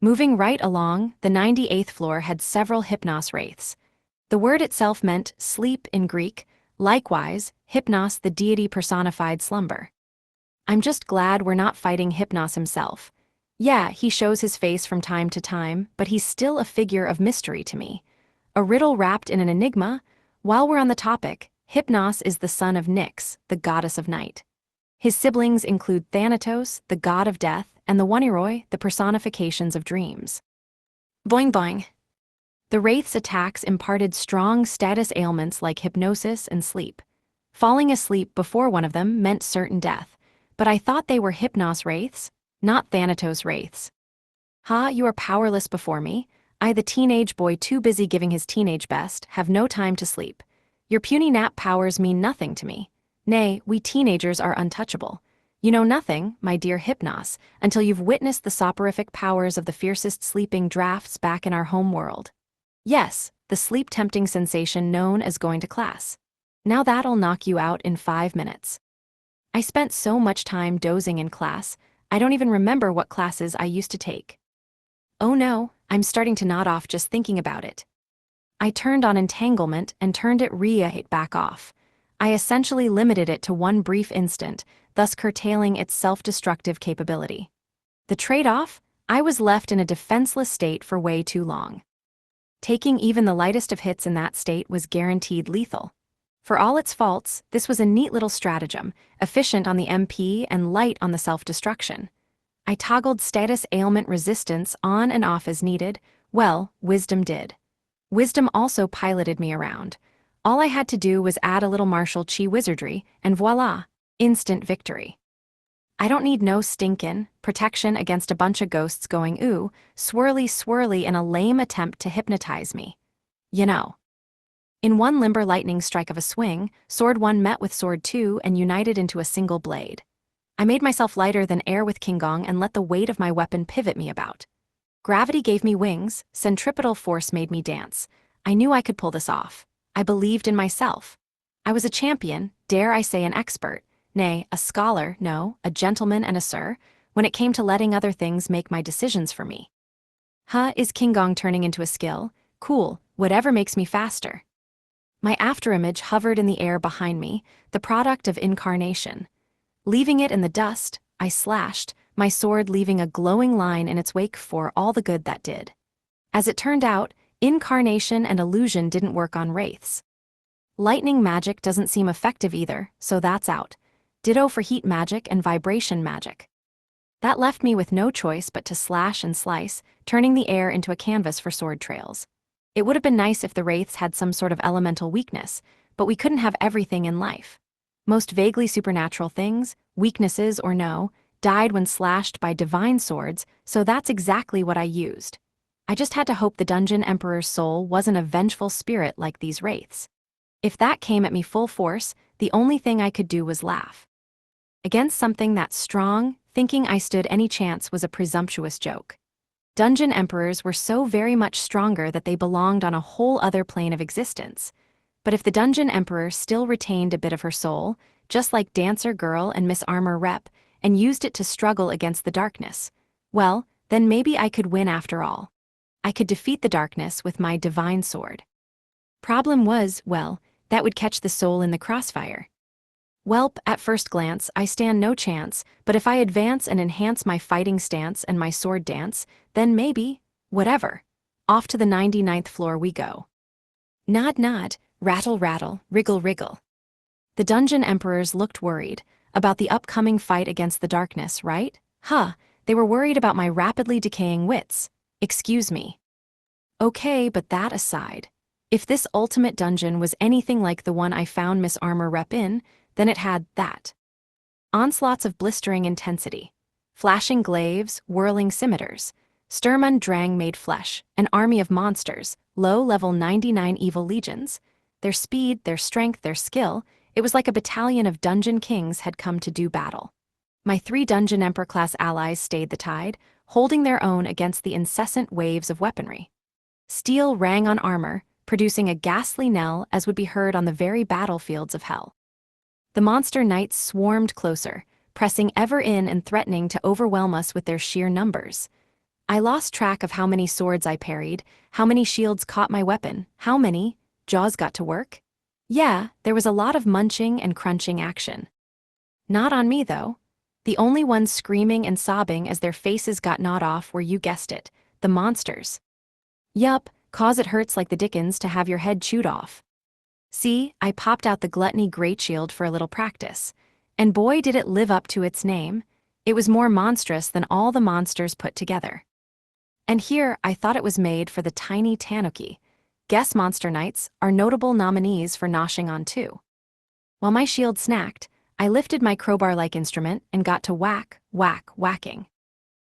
Moving right along, the 98th floor had several hypnos wraiths. The word itself meant sleep in Greek, likewise, Hypnos the deity personified slumber. I'm just glad we're not fighting Hypnos himself. Yeah, he shows his face from time to time, but he's still a figure of mystery to me. A riddle wrapped in an enigma. While we're on the topic, Hypnos is the son of Nyx, the goddess of night. His siblings include Thanatos, the god of death, and the Oneiroi, the personifications of dreams. Boing boing. The wraith's attacks imparted strong status ailments like hypnosis and sleep. Falling asleep before one of them meant certain death, but I thought they were Hypnos wraiths, not Thanatos wraiths. Ha, you are powerless before me. I, the teenage boy too busy giving his teenage best, have no time to sleep. Your puny nap powers mean nothing to me. Nay, we teenagers are untouchable. You know nothing, my dear Hypnos, until you've witnessed the soporific powers of the fiercest sleeping drafts back in our home world. Yes, the sleep-tempting sensation known as going to class. Now that'll knock you out in 5 minutes. I spent so much time dozing in class, I don't even remember what classes I used to take. Oh no, I'm starting to nod off just thinking about it. I turned on entanglement and turned it right back off. I essentially limited it to one brief instant, thus curtailing its self-destructive capability. The trade-off? I was left in a defenseless state for way too long. Taking even the lightest of hits in that state was guaranteed lethal. For all its faults, this was a neat little stratagem, efficient on the MP and light on the self-destruction. I toggled status ailment resistance on and off as needed. Well, Wisdom did. Wisdom also piloted me around. All I had to do was add a little martial chi wizardry, and voila, instant victory. I don't need no stinkin' protection against a bunch of ghosts going ooh, swirly in a lame attempt to hypnotize me. You know. In one limber lightning strike of a swing, Sword 1 met with Sword 2 and united into a single blade. I made myself lighter than air with Kingong and let the weight of my weapon pivot me about. Gravity gave me wings, centripetal force made me dance. I knew I could pull this off. I believed in myself. I was a champion, dare I say an expert. Nay, a scholar, no, a gentleman and a sir, when it came to letting other things make my decisions for me. Is Kingong turning into a skill? Cool, whatever makes me faster. My afterimage hovered in the air behind me, the product of incarnation. Leaving it in the dust, I slashed, my sword leaving a glowing line in its wake for all the good that did. As it turned out, incarnation and illusion didn't work on wraiths. Lightning magic doesn't seem effective either, so that's out. Ditto for heat magic and vibration magic. That left me with no choice but to slash and slice, turning the air into a canvas for sword trails. It would have been nice if the wraiths had some sort of elemental weakness, but we couldn't have everything in life. Most vaguely supernatural things, weaknesses or no, died when slashed by divine swords, so that's exactly what I used. I just had to hope the Dungeon Emperor's soul wasn't a vengeful spirit like these wraiths. If that came at me full force, the only thing I could do was laugh. Against something that strong, thinking I stood any chance was a presumptuous joke. Dungeon Emperors were so very much stronger that they belonged on a whole other plane of existence. But if the Dungeon Emperor still retained a bit of her soul, just like Dancer Girl and Miss Armor Rep, and used it to struggle against the darkness, well, then maybe I could win after all. I could defeat the darkness with my divine sword. Problem was, well, that would catch the soul in the crossfire. Welp, at first glance, I stand no chance, but if I advance and enhance my fighting stance and my sword dance, then maybe, whatever. Off to the 99th floor we go. Nod nod, rattle rattle, wriggle wriggle. The dungeon emperors looked worried about the upcoming fight against the darkness, right? Huh, they were worried about my rapidly decaying wits. Excuse me. Okay, but that aside, if this ultimate dungeon was anything like the one I found Miss Armor Rep in, then it had that. Onslaughts of blistering intensity, flashing glaives, whirling scimitars, Sturm und Drang made flesh, an army of monsters, low-level 99 evil legions. Their speed, their strength, their skill, it was like a battalion of dungeon kings had come to do battle. My 3 Dungeon Emperor-class allies stayed the tide, holding their own against the incessant waves of weaponry. Steel rang on armor, producing a ghastly knell as would be heard on the very battlefields of hell. The monster knights swarmed closer, pressing ever in and threatening to overwhelm us with their sheer numbers. I lost track of how many swords I parried, how many shields caught my weapon, how many jaws got to work. Yeah, there was a lot of munching and crunching action. Not on me, though. The only ones screaming and sobbing as their faces got gnawed off were, you guessed it, the monsters. Yup, 'cause it hurts like the dickens to have your head chewed off. See, I popped out the Gluttony Great Shield for a little practice. And boy did it live up to its name. It was more monstrous than all the monsters put together. And here, I thought it was made for the tiny Tanuki. Guess Monster Knights are notable nominees for noshing on too. While my shield snacked, I lifted my crowbar-like instrument and got to whack, whack, whacking.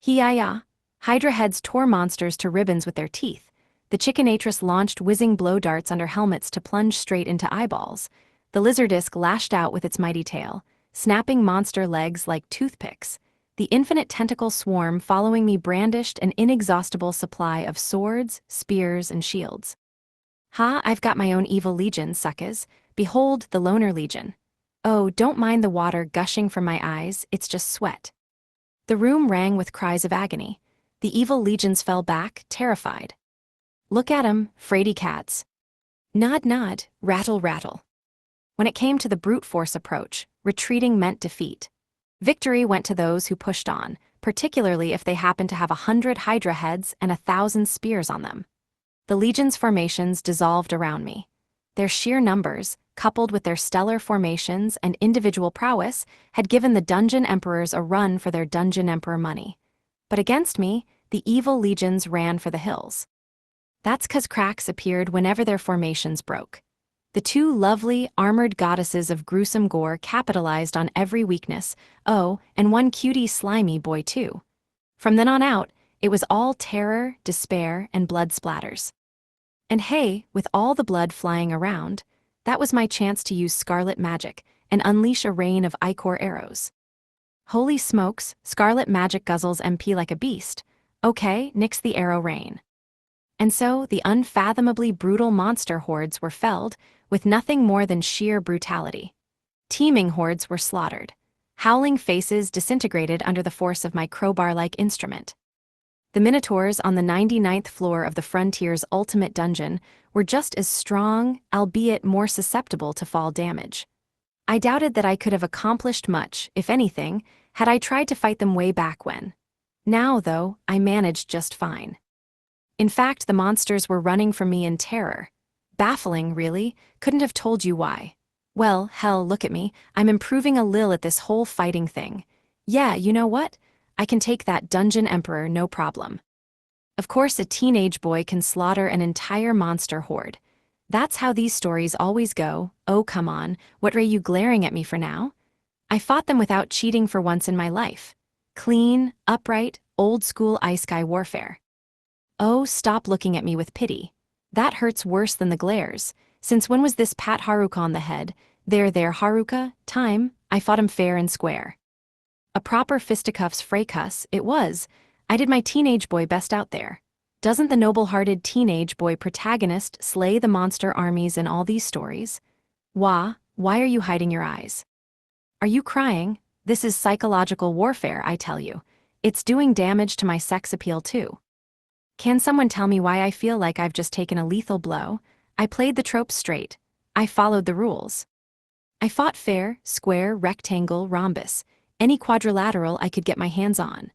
Hi-ya! Hydra heads tore monsters to ribbons with their teeth. The Chickenatris launched whizzing blow darts under helmets to plunge straight into eyeballs. The Lizardisk lashed out with its mighty tail, snapping monster legs like toothpicks. The infinite tentacle swarm following me brandished an inexhaustible supply of swords, spears, and shields. Ha, I've got my own evil legion, suckers. Behold the Loner Legion. Oh, don't mind the water gushing from my eyes, it's just sweat. The room rang with cries of agony. The evil legions fell back, terrified. Look at 'em, fraidy cats. Nod nod, rattle rattle. When it came to the brute force approach, retreating meant defeat. Victory went to those who pushed on, particularly if they happened to have 100 Hydra heads and 1,000 spears on them. The Legion's formations dissolved around me. Their sheer numbers, coupled with their stellar formations and individual prowess, had given the Dungeon Emperors a run for their Dungeon Emperor money. But against me, the evil legions ran for the hills. That's 'cause cracks appeared whenever their formations broke. The 2 lovely, armored goddesses of gruesome gore capitalized on every weakness, oh, and 1 cutie slimy boy too. From then on out, it was all terror, despair, and blood splatters. And hey, with all the blood flying around, that was my chance to use Scarlet Magic and unleash a rain of Ichor arrows. Holy smokes, Scarlet Magic guzzles MP like a beast. Okay, nix the arrow rain. And so, the unfathomably brutal monster hordes were felled, with nothing more than sheer brutality. Teeming hordes were slaughtered. Howling faces disintegrated under the force of my crowbar-like instrument. The Minotaurs on the 99th floor of the Frontier's ultimate dungeon were just as strong, albeit more susceptible to fall damage. I doubted that I could have accomplished much, if anything, had I tried to fight them way back when. Now, though, I managed just fine. In fact, the monsters were running from me in terror. Baffling, really. Couldn't have told you why. Well, hell, look at me. I'm improving a lil at this whole fighting thing. Yeah, you know what? I can take that Dungeon Emperor no problem. Of course, a teenage boy can slaughter an entire monster horde. That's how these stories always go. Oh, come on. What are you glaring at me for now? I fought them without cheating for once in my life. Clean, upright, old-school Ice-Sky warfare. Oh, stop looking at me with pity. That hurts worse than the glares. Since when was this pat Haruka on the head? There, Haruka, time, I fought him fair and square. A proper fisticuffs fracas, it was. I did my teenage boy best out there. Doesn't the noble-hearted teenage boy protagonist slay the monster armies in all these stories? Why are you hiding your eyes? Are you crying? This is psychological warfare, I tell you. It's doing damage to my sex appeal too. Can someone tell me why I feel like I've just taken a lethal blow? I played the tropes straight. I followed the rules. I fought fair, square, rectangle, rhombus, any quadrilateral I could get my hands on.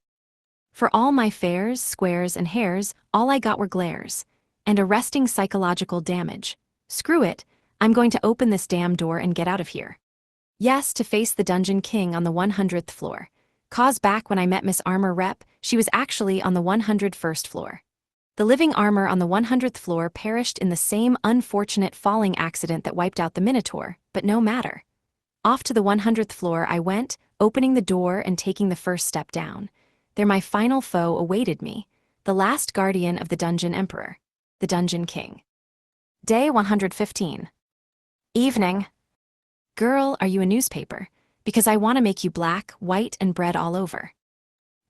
For all my fairs, squares, and hairs, all I got were glares, and arresting psychological damage. Screw it, I'm going to open this damn door and get out of here. Yes, to face the Dungeon King on the 100th floor. 'Cause back when I met Miss Armor Rep, she was actually on the 101st floor. The living armor on the 100th floor perished in the same unfortunate falling accident that wiped out the Minotaur, but no matter. Off to the 100th floor I went, opening the door and taking the first step down. There my final foe awaited me, the last guardian of the Dungeon Emperor, the Dungeon King. Day 115. Evening. Girl, are you a newspaper? Because I want to make you black, white, and bread all over.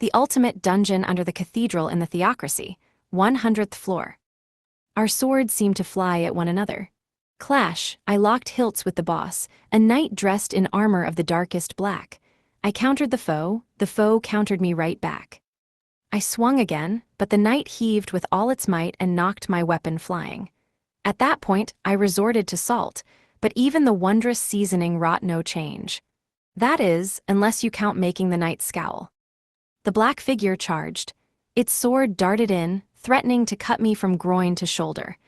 The ultimate dungeon under the cathedral in the theocracy, 100th floor. Our swords seemed to fly at one another. Clash, I locked hilts with the boss, a knight dressed in armor of the darkest black. I countered the foe countered me right back. I swung again, but the knight heaved with all its might and knocked my weapon flying. At that point, I resorted to salt, but even the wondrous seasoning wrought no change. That is, unless you count making the knight scowl. The black figure charged. Its sword darted in, threatening to cut me from groin to shoulder.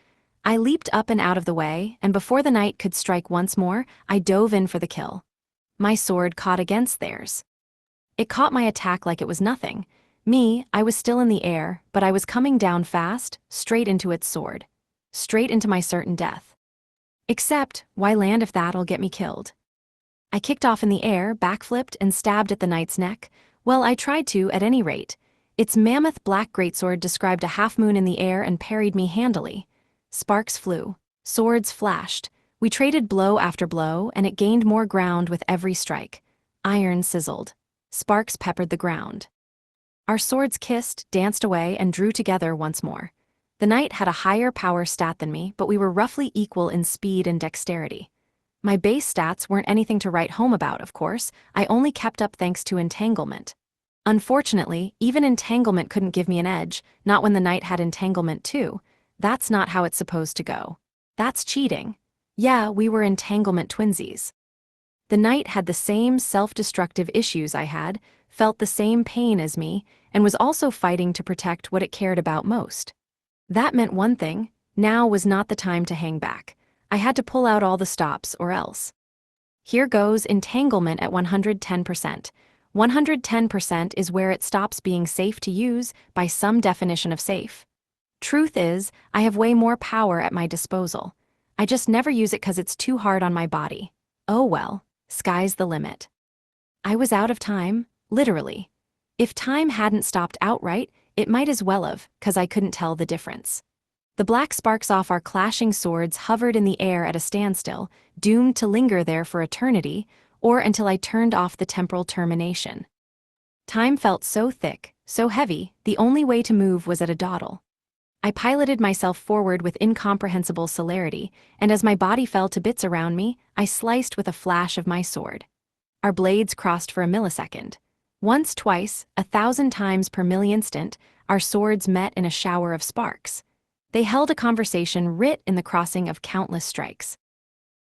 I leaped up and out of the way, and before the knight could strike once more, I dove in for the kill. My sword caught against theirs. It caught my attack like it was nothing. Me, I was still in the air, but I was coming down fast, straight into its sword. Straight into my certain death. Except, why land if that'll get me killed? I kicked off in the air, backflipped, and stabbed at the knight's neck. Well, I tried to, at any rate. Its mammoth black greatsword described a half-moon in the air and parried me handily. Sparks flew. Swords flashed. We traded blow after blow, and it gained more ground with every strike. Iron sizzled. Sparks peppered the ground. Our swords kissed, danced away, and drew together once more. The knight had a higher power stat than me, but we were roughly equal in speed and dexterity. My base stats weren't anything to write home about, of course. I only kept up thanks to entanglement. Unfortunately, even entanglement couldn't give me an edge, not when the knight had entanglement too. That's not how it's supposed to go. That's cheating. Yeah, we were entanglement twinsies. The knight had the same self-destructive issues I had, felt the same pain as me, and was also fighting to protect what it cared about most. That meant one thing: now was not the time to hang back. I had to pull out all the stops or else. Here goes entanglement at 110%. 110% is where it stops being safe to use by some definition of safe. Truth is, I have way more power at my disposal. I just never use it 'cause it's too hard on my body. Oh well, sky's the limit. I was out of time, literally. If time hadn't stopped outright, it might as well have, 'cause I couldn't tell the difference. The black sparks off our clashing swords hovered in the air at a standstill, doomed to linger there for eternity, or until I turned off the temporal termination. Time felt so thick, so heavy, the only way to move was at a dawdle. I piloted myself forward with incomprehensible celerity, and as my body fell to bits around me, I sliced with a flash of my sword. Our blades crossed for a millisecond. Once, twice, 1,000 times per milliinstant, our swords met in a shower of sparks. They held a conversation writ in the crossing of countless strikes.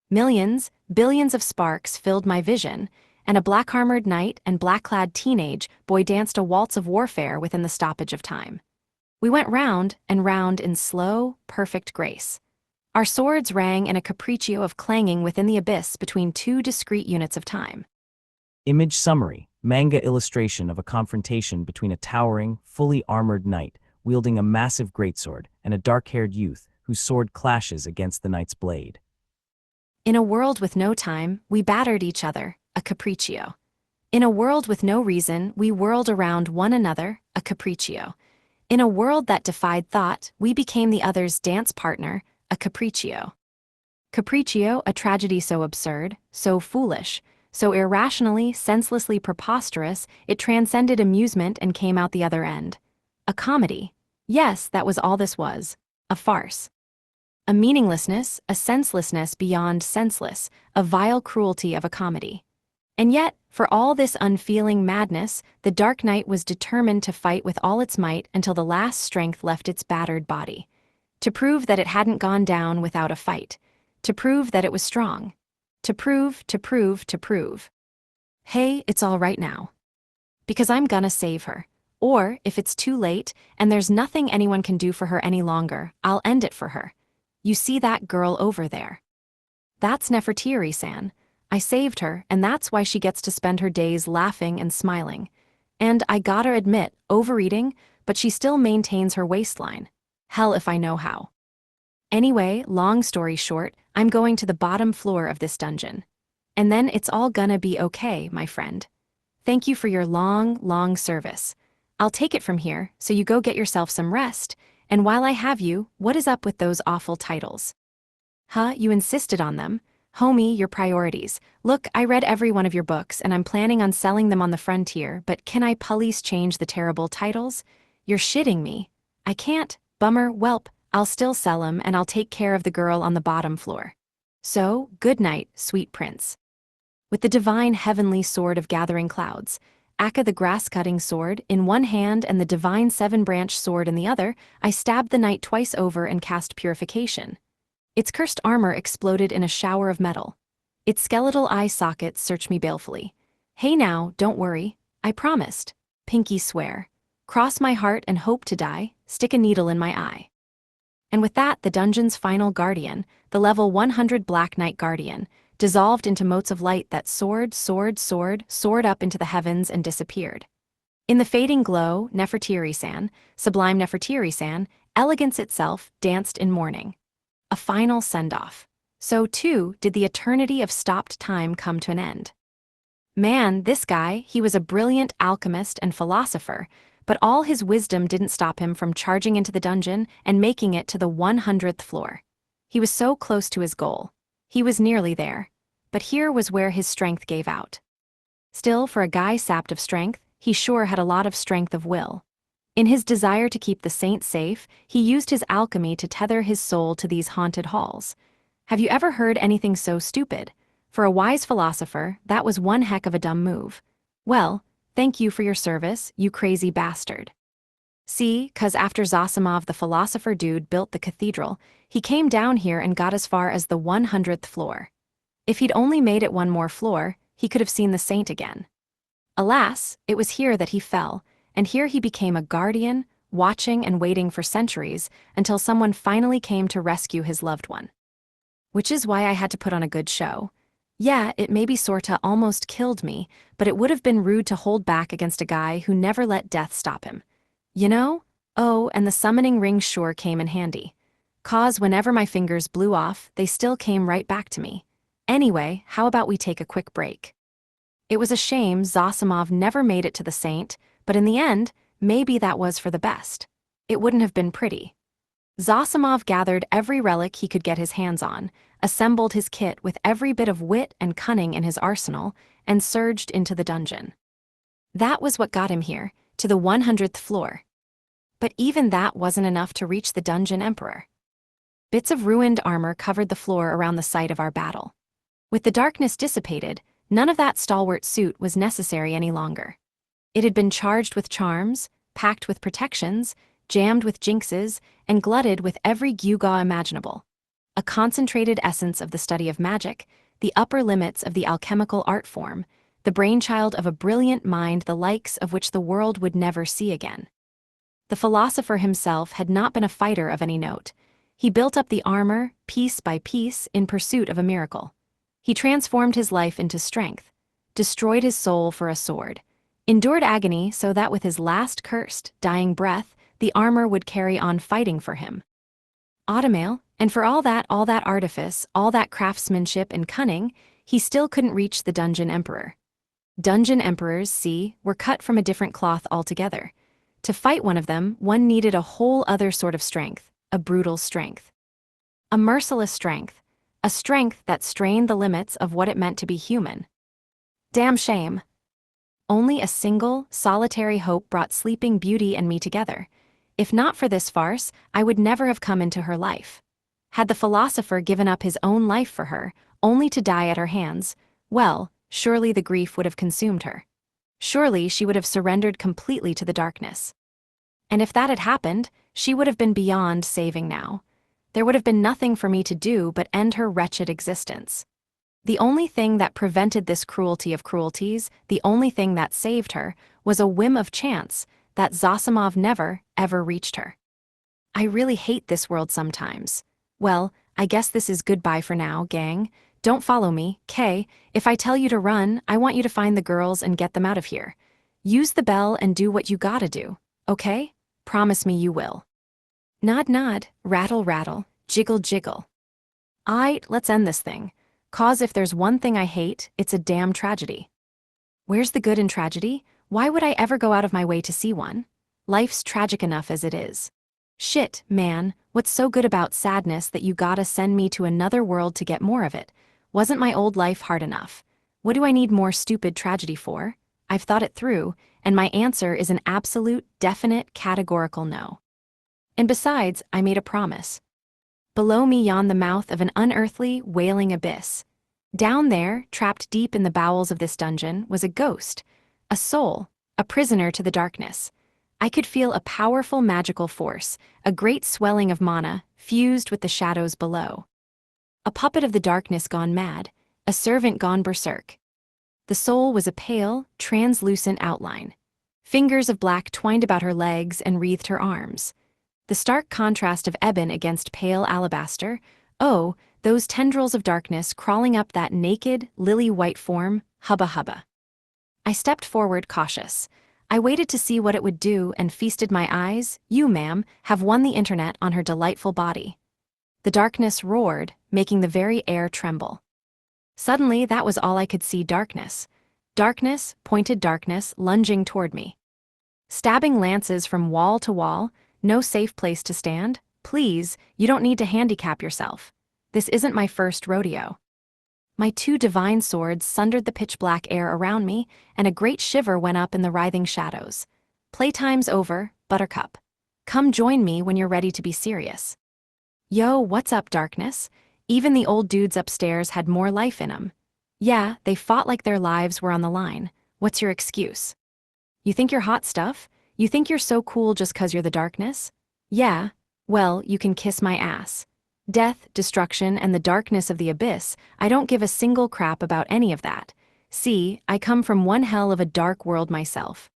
Millions, billions of sparks filled my vision, and a black-armored knight and black-clad teenage boy danced a waltz of warfare within the stoppage of time. We went round and round in slow, perfect grace. Our swords rang in a capriccio of clanging within the abyss between two discrete units of time. Image summary: manga illustration of a confrontation between a towering, fully armored knight wielding a massive greatsword and a dark-haired youth whose sword clashes against the knight's blade. In a world with no time, we battered each other, a capriccio. In a world with no reason, we whirled around one another, a capriccio. In a world that defied thought, we became the other's dance partner, a capriccio. Capriccio, a tragedy so absurd, so foolish, so irrationally, senselessly preposterous, it transcended amusement and came out the other end. A comedy. Yes, that was all this was. A farce. A meaninglessness, a senselessness beyond senseless, a vile cruelty of a comedy. And yet, for all this unfeeling madness, the Dark Knight was determined to fight with all its might until the last strength left its battered body. To prove that it hadn't gone down without a fight. To prove that it was strong. To prove. Hey, it's all right now. Because I'm gonna save her. Or, if it's too late, and there's nothing anyone can do for her any longer, I'll end it for her. You see that girl over there? That's Nefertiri-san. I saved her, and that's why she gets to spend her days laughing and smiling. And I gotta admit, overeating, but she still maintains her waistline. Hell if I know how. Anyway, long story short, I'm going to the bottom floor of this dungeon. And then it's all gonna be okay, my friend. Thank you for your long, long service. I'll take it from here, so you go get yourself some rest. And while I have you, what is up with those awful titles? Huh, you insisted on them? Homie, your priorities. Look, I read every one of your books and I'm planning on selling them on the frontier, but can I please change the terrible titles? You're shitting me. I can't. Bummer, welp, I'll still sell 'em and I'll take care of the girl on the bottom floor. So, good night, sweet prince. With the divine heavenly sword of gathering clouds, Akka the grass-cutting sword in one hand and the divine seven-branch sword in the other, I stabbed the knight twice over and cast purification. Its cursed armor exploded in a shower of metal. Its skeletal eye sockets searched me balefully. Hey now, don't worry. I promised. Pinky swear. Cross my heart and hope to die, stick a needle in my eye. And with that, the dungeon's final guardian, the level 100 Black Knight Guardian, dissolved into motes of light that soared up into the heavens and disappeared. In the fading glow, Nefertiri-san, sublime Nefertiri-san, elegance itself, danced in mourning. A final send-off. So, too, did the eternity of stopped time come to an end. Man, this guy, he was a brilliant alchemist and philosopher, but all his wisdom didn't stop him from charging into the dungeon and making it to the 100th floor. He was so close to his goal. He was nearly there. But here was where his strength gave out. Still, for a guy sapped of strength, he sure had a lot of strength of will. In his desire to keep the saint safe, he used his alchemy to tether his soul to these haunted halls. Have you ever heard anything so stupid? For a wise philosopher, that was one heck of a dumb move. Well, thank you for your service, you crazy bastard. See, 'cause after Zosimov the philosopher dude built the cathedral, he came down here and got as far as the 100th floor. If he'd only made it one more floor, he could have seen the saint again. Alas, it was here that he fell, and here he became a guardian, watching and waiting for centuries until someone finally came to rescue his loved one. Which is why I had to put on a good show. Yeah, it maybe sorta almost killed me, but it would have been rude to hold back against a guy who never let death stop him. You know? Oh, and the summoning ring sure came in handy. 'Cause whenever my fingers blew off, they still came right back to me. Anyway, how about we take a quick break? It was a shame Zosimov never made it to the saint, but in the end, maybe that was for the best. It wouldn't have been pretty. Zosimov gathered every relic he could get his hands on, assembled his kit with every bit of wit and cunning in his arsenal, and surged into the dungeon. That was what got him here, to the 100th floor. But even that wasn't enough to reach the dungeon emperor. Bits of ruined armor covered the floor around the site of our battle. With the darkness dissipated, none of that stalwart suit was necessary any longer. It had been charged with charms, packed with protections, jammed with jinxes, and glutted with every gewgaw imaginable. A concentrated essence of the study of magic, the upper limits of the alchemical art form, the brainchild of a brilliant mind the likes of which the world would never see again. The philosopher himself had not been a fighter of any note. He built up the armor, piece by piece, in pursuit of a miracle. He transformed his life into strength, destroyed his soul for a sword, endured agony so that with his last cursed, dying breath, the armor would carry on fighting for him. Automail, and for all that artifice, all that craftsmanship and cunning, he still couldn't reach the dungeon emperor. Dungeon emperors, see, were cut from a different cloth altogether. To fight one of them, one needed a whole other sort of strength, a brutal strength. A merciless strength, a strength that strained the limits of what it meant to be human. Damn shame. Only a single, solitary hope brought Sleeping Beauty and me together. If not for this farce, I would never have come into her life. Had the philosopher given up his own life for her, only to die at her hands, well, surely the grief would have consumed her. Surely she would have surrendered completely to the darkness. And if that had happened, she would have been beyond saving now. There would have been nothing for me to do but end her wretched existence. The only thing that prevented this cruelty of cruelties, the only thing that saved her, was a whim of chance, that Zosimov never, ever reached her. I really hate this world sometimes. Well, I guess this is goodbye for now, gang. Don't follow me, Kay. If I tell you to run, I want you to find the girls and get them out of here. Use the bell and do what you gotta do, okay? Promise me you will. Nod nod, rattle rattle, jiggle jiggle. Let's end this thing. 'Cause if there's one thing I hate, it's a damn tragedy. Where's the good in tragedy? Why would I ever go out of my way to see one? Life's tragic enough as it is. Shit, man, what's so good about sadness that you gotta send me to another world to get more of it? Wasn't my old life hard enough? What do I need more stupid tragedy for? I've thought it through, and my answer is an absolute, definite, categorical no. And besides, I made a promise. Below me yawned the mouth of an unearthly, wailing abyss. Down there, trapped deep in the bowels of this dungeon, was a ghost, a soul, a prisoner to the darkness. I could feel a powerful magical force, a great swelling of mana, fused with the shadows below. A puppet of the darkness gone mad, a servant gone berserk. The soul was a pale, translucent outline. Fingers of black twined about her legs and wreathed her arms. The stark contrast of ebon against pale alabaster, oh, those tendrils of darkness crawling up that naked, lily-white form, hubba hubba. I stepped forward cautious. I waited to see what it would do and feasted my eyes. You, ma'am, have won the internet on her delightful body. The darkness roared, making the very air tremble. Suddenly, that was all I could see: darkness. Darkness, pointed darkness, lunging toward me. Stabbing lances from wall to wall, no safe place to stand. Please, you don't need to handicap yourself. This isn't my first rodeo. My two divine swords sundered the pitch-black air around me, and a great shiver went up in the writhing shadows. Playtime's over, Buttercup. Come join me when you're ready to be serious. Yo, what's up, darkness? Even the old dudes upstairs had more life in 'em. Yeah, they fought like their lives were on the line. What's your excuse? You think you're hot stuff? You think you're so cool just 'cause you're the darkness? Yeah, well, you can kiss my ass. Death, destruction, and the darkness of the abyss, I don't give a single crap about any of that. See, I come from one hell of a dark world myself.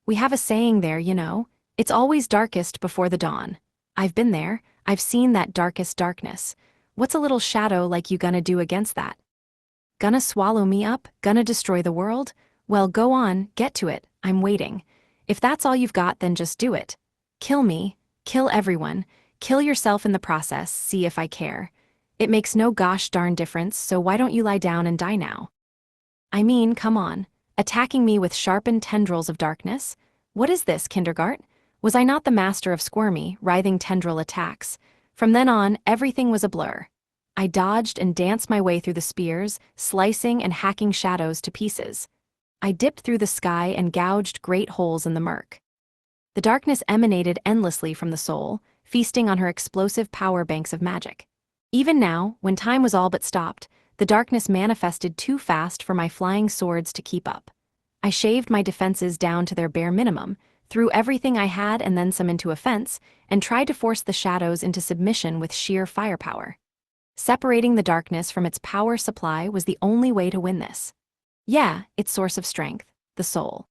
We have a saying there, you know. It's always darkest before the dawn. I've been there. I've seen that darkest darkness. What's a little shadow like you gonna do against that? Gonna swallow me up? Gonna destroy the world? Well, go on, get to it. I'm waiting. If that's all you've got, then just do it. Kill me. Kill everyone. Kill yourself in the process, see if I care. It makes no gosh darn difference, so why don't you lie down and die now? I mean, come on. Attacking me with sharpened tendrils of darkness? What is this, kindergarten? Was I not the master of squirmy, writhing tendril attacks? From then on, everything was a blur. I dodged and danced my way through the spears, slicing and hacking shadows to pieces. I dipped through the sky and gouged great holes in the murk. The darkness emanated endlessly from the soul, feasting on her explosive power banks of magic. Even now, when time was all but stopped, the darkness manifested too fast for my flying swords to keep up. I shaved my defenses down to their bare minimum, threw everything I had and then some into a fence, and tried to force the shadows into submission with sheer firepower. Separating the darkness from its power supply was the only way to win this. Yeah, its source of strength, the soul.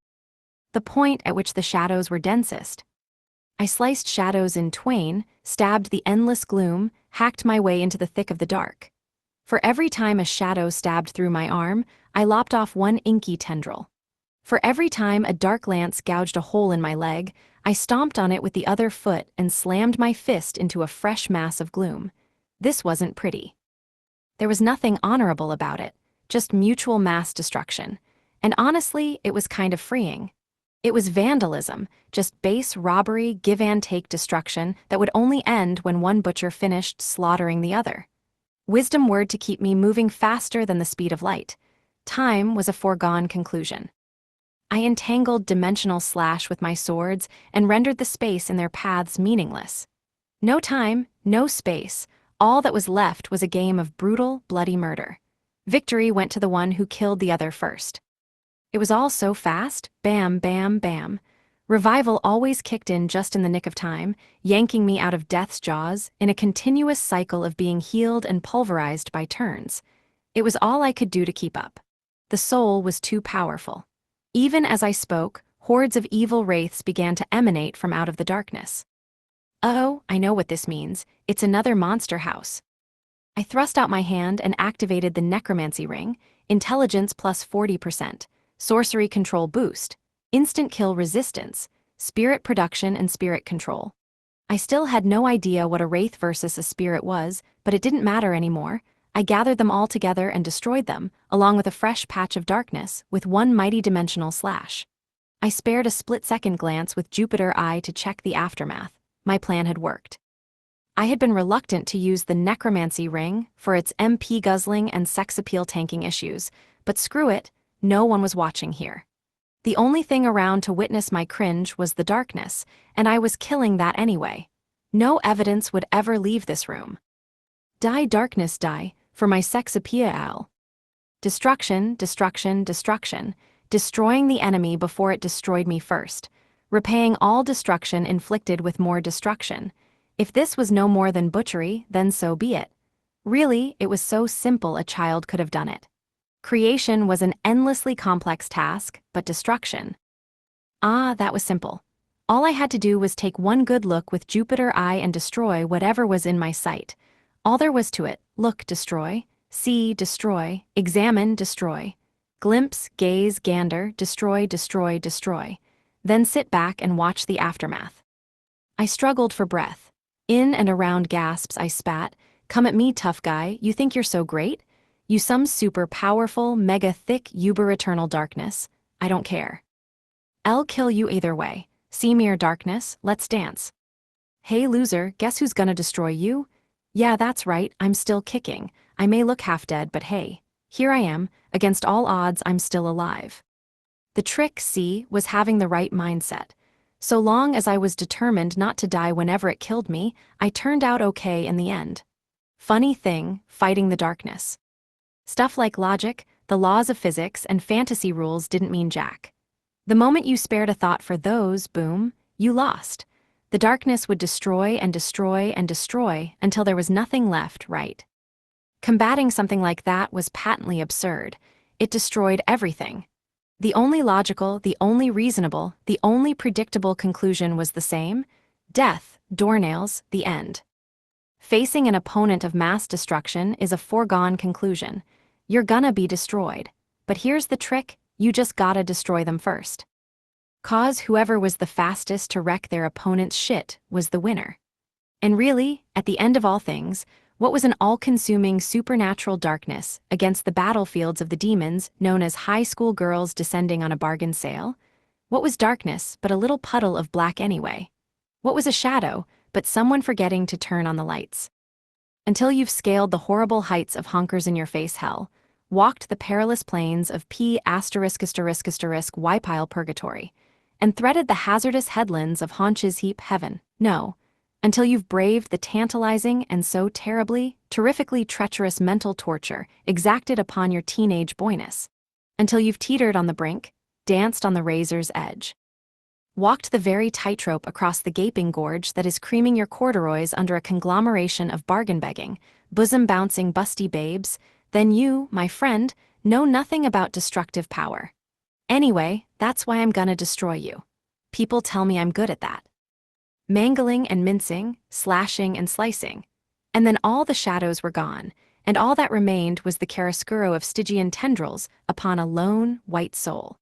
The point at which the shadows were densest. I sliced shadows in twain, stabbed the endless gloom, hacked my way into the thick of the dark. For every time a shadow stabbed through my arm, I lopped off one inky tendril. For every time a dark lance gouged a hole in my leg, I stomped on it with the other foot and slammed my fist into a fresh mass of gloom. This wasn't pretty. There was nothing honorable about it, just mutual mass destruction. And honestly, it was kind of freeing. It was vandalism, just base robbery, give-and-take destruction that would only end when one butcher finished slaughtering the other. Wisdom word to keep me moving faster than the speed of light. Time was a foregone conclusion. I entangled dimensional slash with my swords and rendered the space in their paths meaningless. No time, no space. All that was left was a game of brutal, bloody murder. Victory went to the one who killed the other first. It was all so fast, bam, bam, bam. Revival always kicked in just in the nick of time, yanking me out of death's jaws in a continuous cycle of being healed and pulverized by turns. It was all I could do to keep up. The soul was too powerful. Even as I spoke, hordes of evil wraiths began to emanate from out of the darkness. Oh, I know what this means. It's another monster house. I thrust out my hand and activated the necromancy ring, intelligence plus 40%, sorcery control boost, instant kill resistance, spirit production and spirit control. I still had no idea what a wraith versus a spirit was, but it didn't matter anymore. I gathered them all together and destroyed them, along with a fresh patch of darkness, with one mighty dimensional slash. I spared a split-second glance with Jupiter Eye to check the aftermath. My plan had worked. I had been reluctant to use the necromancy ring for its MP guzzling and sex appeal tanking issues, but screw it, no one was watching here. The only thing around to witness my cringe was the darkness, and I was killing that anyway. No evidence would ever leave this room. Die darkness die, for my sex appeal. Destruction, destruction, destruction, destroying the enemy before it destroyed me first, repaying all destruction inflicted with more destruction. If this was no more than butchery, then so be it. Really, it was so simple a child could have done it. Creation was an endlessly complex task, but destruction. Ah, that was simple. All I had to do was take one good look with Jupiter Eye and destroy whatever was in my sight. All there was to it: look, destroy, see, destroy, examine, destroy, glimpse, gaze, gander, destroy, destroy, destroy. Then sit back and watch the aftermath. I struggled for breath. In and around gasps I spat, "Come at me, tough guy, you think you're so great? You some super powerful, mega thick, uber eternal darkness. I don't care. I'll kill you either way. See mere darkness, let's dance." Hey loser, guess who's gonna destroy you? Yeah, that's right, I'm still kicking. I may look half dead, but hey, here I am, against all odds I'm still alive. The trick, see, was having the right mindset. So long as I was determined not to die whenever it killed me, I turned out okay in the end. Funny thing, fighting the darkness. Stuff like logic, the laws of physics, and fantasy rules didn't mean jack. The moment you spared a thought for those, boom, you lost. The darkness would destroy and destroy and destroy until there was nothing left, right? Combating something like that was patently absurd. It destroyed everything. The only logical, the only reasonable, the only predictable conclusion was the same: death, doornails, the end. Facing an opponent of mass destruction is a foregone conclusion. You're gonna be destroyed. But here's the trick: you just gotta destroy them first. 'Cause whoever was the fastest to wreck their opponent's shit was the winner. And really, at the end of all things, what was an all-consuming supernatural darkness against the battlefields of the demons known as high school girls descending on a bargain sale? What was darkness but a little puddle of black anyway? What was a shadow but someone forgetting to turn on the lights? Until you've scaled the horrible heights of honkers-in-your-face hell, walked the perilous plains of Y pile purgatory, and threaded the hazardous headlands of haunches heap heaven. No. Until you've braved the tantalizing and so terribly, terrifically treacherous mental torture exacted upon your teenage boyness. Until you've teetered on the brink, danced on the razor's edge. Walked the very tightrope across the gaping gorge that is creaming your corduroys under a conglomeration of bargain-begging, bosom-bouncing busty babes, then you, my friend, know nothing about destructive power. Anyway, that's why I'm gonna destroy you. People tell me I'm good at that. Mangling and mincing, slashing and slicing. And then all the shadows were gone, and all that remained was the chiaroscuro of Stygian tendrils upon a lone, white soul.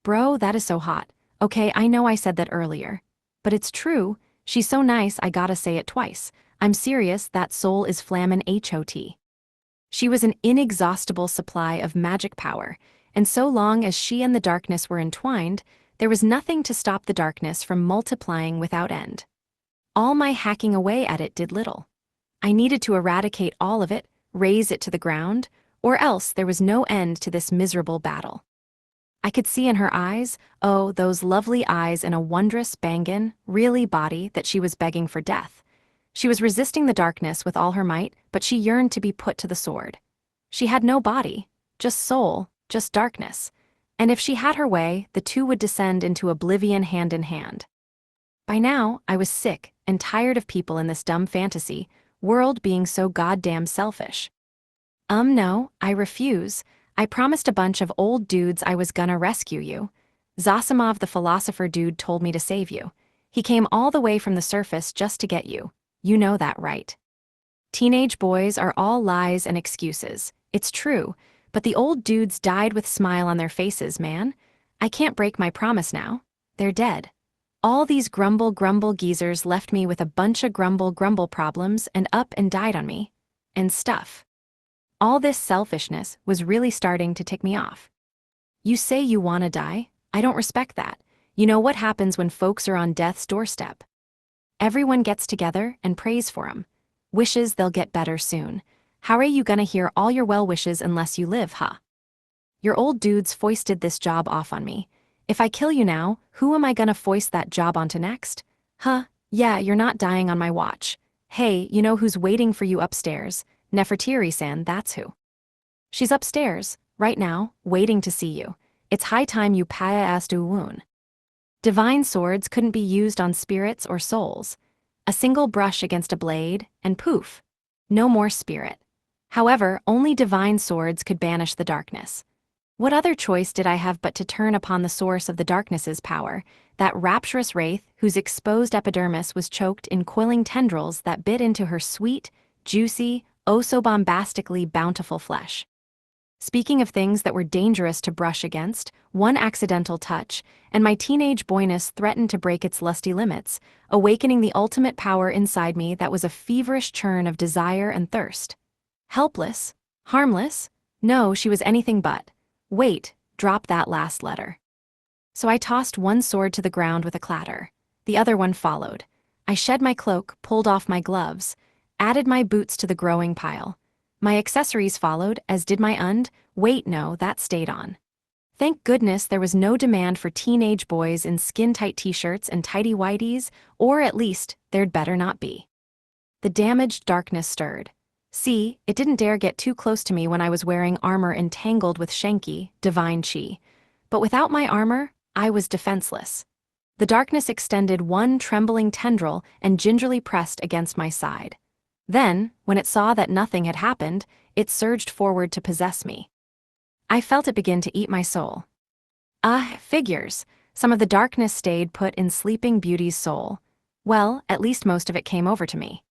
Bro, that is so hot. Okay, I know I said that earlier. But it's true, she's so nice I gotta say it twice. I'm serious, that soul is flammin' HOT. She was an inexhaustible supply of magic power, and so long as she and the darkness were entwined, there was nothing to stop the darkness from multiplying without end. All my hacking away at it did little. I needed to eradicate all of it, raze it to the ground, or else there was no end to this miserable battle. I could see in her eyes, oh, those lovely eyes in a wondrous bangin', really body, that she was begging for death. She was resisting the darkness with all her might, but she yearned to be put to the sword. She had no body, just soul, just darkness. And if she had her way, the two would descend into oblivion hand in hand. By now, I was sick and tired of people in this dumb fantasy world being so goddamn selfish. No, I refuse. I promised a bunch of old dudes I was gonna rescue you. Zosimov the philosopher dude told me to save you. He came all the way from the surface just to get you. You know that, right? Teenage boys are all lies and excuses. It's true, but the old dudes died with smile on their faces, man. I can't break my promise now. They're dead. All these grumble geezers left me with a bunch of grumble problems and up and died on me. And stuff. All this selfishness was really starting to tick me off. You say you wanna die? I don't respect that. You know what happens when folks are on death's doorstep? Everyone gets together and prays for 'em. Wishes they'll get better soon. How are you gonna hear all your well wishes unless you live, huh? Your old dudes foisted this job off on me. If I kill you now, who am I gonna foist that job onto next? Huh, yeah, you're not dying on my watch. Hey, you know who's waiting for you upstairs? Nefertiri-san, that's who. She's upstairs, right now, waiting to see you. It's high time you paya to woon. Divine swords couldn't be used on spirits or souls. A single brush against a blade, and poof. No more spirit. However, only divine swords could banish the darkness. What other choice did I have but to turn upon the source of the darkness's power, that rapturous wraith whose exposed epidermis was choked in coiling tendrils that bit into her sweet, juicy, oh so bombastically bountiful flesh. Speaking of things that were dangerous to brush against, one accidental touch, and my teenage boyness threatened to break its lusty limits, awakening the ultimate power inside me that was a feverish churn of desire and thirst. Helpless? Harmless? No, she was anything but. Wait, drop that last letter. So I tossed one sword to the ground with a clatter. The other one followed. I shed my cloak, pulled off my gloves, added my boots to the growing pile. My accessories followed, as did my wait no, that stayed on. Thank goodness there was no demand for teenage boys in skin-tight t-shirts and tighty whities, or at least, there'd better not be. The damaged darkness stirred. See, it didn't dare get too close to me when I was wearing armor entangled with Shenki, divine chi. But without my armor, I was defenseless. The darkness extended one trembling tendril and gingerly pressed against my side. Then, when it saw that nothing had happened, it surged forward to possess me. I felt it begin to eat my soul. Figures. Some of the darkness stayed put in Sleeping Beauty's soul. Well, at least most of it came over to me.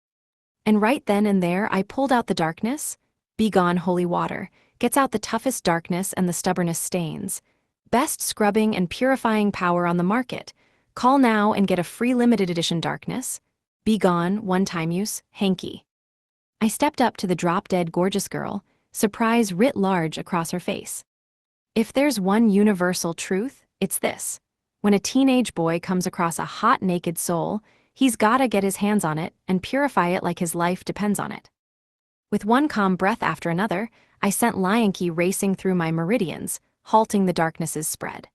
And right then and there I pulled out the darkness. Begone holy water, gets out the toughest darkness and the stubbornest stains. Best scrubbing and purifying power on the market. Call now and get a free limited edition darkness. Begone, one-time use, hanky. I stepped up to the drop-dead gorgeous girl, surprise writ large across her face. If there's one universal truth, it's this. When a teenage boy comes across a hot naked soul, he's gotta get his hands on it and purify it like his life depends on it. With one calm breath after another, I sent Lionki racing through my meridians, halting the darkness's spread.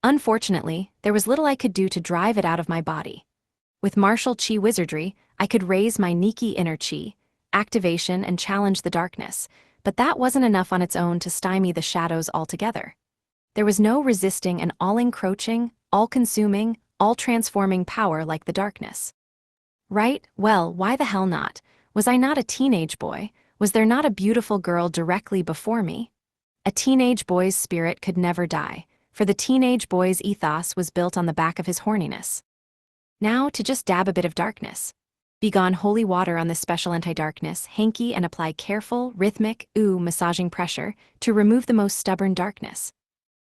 Unfortunately, there was little I could do to drive it out of my body. With martial chi wizardry, I could raise my Nikki inner chi, activation and challenge the darkness, but that wasn't enough on its own to stymie the shadows altogether. There was no resisting an all-encroaching, all-consuming, all-transforming power like the darkness. Right? Well, why the hell not? Was I not a teenage boy? Was there not a beautiful girl directly before me? A teenage boy's spirit could never die, for the teenage boy's ethos was built on the back of his horniness. Now to just dab a bit of darkness. Begone holy water on this special anti-darkness, hanky and apply careful, rhythmic, massaging pressure to remove the most stubborn darkness.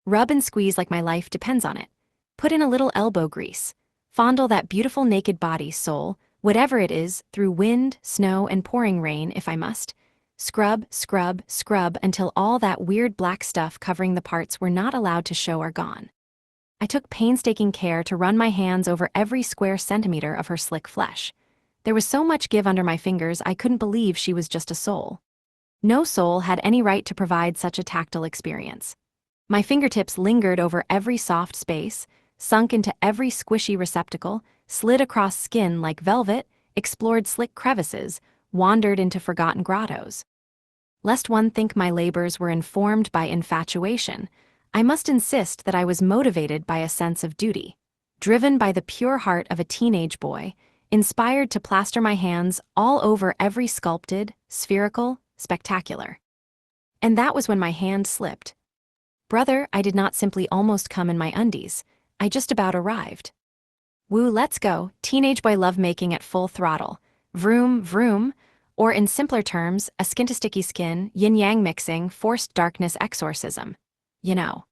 Rub and squeeze like my life depends on it. Put in a little elbow grease. Fondle that beautiful naked body, soul, whatever it is, through wind, snow, and pouring rain if I must. Scrub, scrub, scrub until all that weird black stuff covering the parts we're not allowed to show are gone. I took painstaking care to run my hands over every square centimeter of her slick flesh. There was so much give under my fingers I couldn't believe she was just a soul. No soul had any right to provide such a tactile experience. My fingertips lingered over every soft space, sunk into every squishy receptacle, slid across skin like velvet, explored slick crevices, wandered into forgotten grottos. Lest one think my labors were informed by infatuation, I must insist that I was motivated by a sense of duty, driven by the pure heart of a teenage boy, inspired to plaster my hands all over every sculpted, spherical, spectacular. And that was when my hand slipped. Brother, I did not simply almost come in my undies, I just about arrived. Woo, let's go, teenage boy lovemaking at full throttle. Vroom, vroom. Or in simpler terms, a skin to sticky skin, yin-yang mixing, forced darkness exorcism. You know.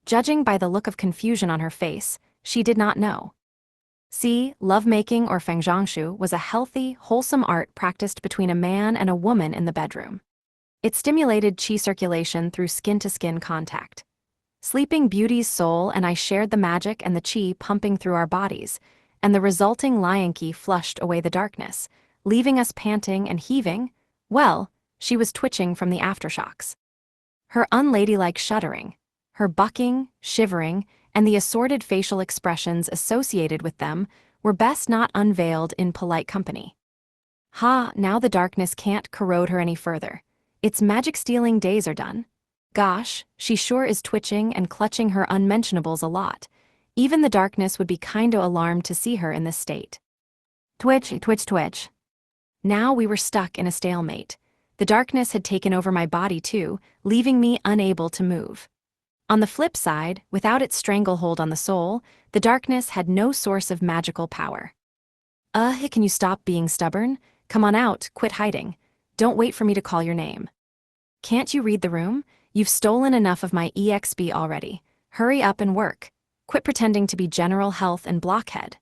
Judging by the look of confusion on her face, she did not know. See, lovemaking or fengzhangshu was a healthy, wholesome art practiced between a man and a woman in the bedroom. It stimulated qi circulation through skin-to-skin contact. Sleeping Beauty's soul and I shared the magic and the qi pumping through our bodies, and the resulting lion qi flushed away the darkness, leaving us panting and heaving. Well, she was twitching from the aftershocks. Her unladylike shuddering, her bucking, shivering, and the assorted facial expressions associated with them were best not unveiled in polite company. Ha, now the darkness can't corrode her any further. Its magic-stealing days are done. Gosh, she sure is twitching and clutching her unmentionables a lot. Even the darkness would be kinda alarmed to see her in this state. Twitch, twitch, twitch. Now we were stuck in a stalemate. The darkness had taken over my body too, leaving me unable to move. On the flip side, without its stranglehold on the soul, the darkness had no source of magical power. Can you stop being stubborn? Come on out, quit hiding. Don't wait for me to call your name. Can't you read the room? You've stolen enough of my EXP already. Hurry up and work. Quit pretending to be General Health and Blockhead.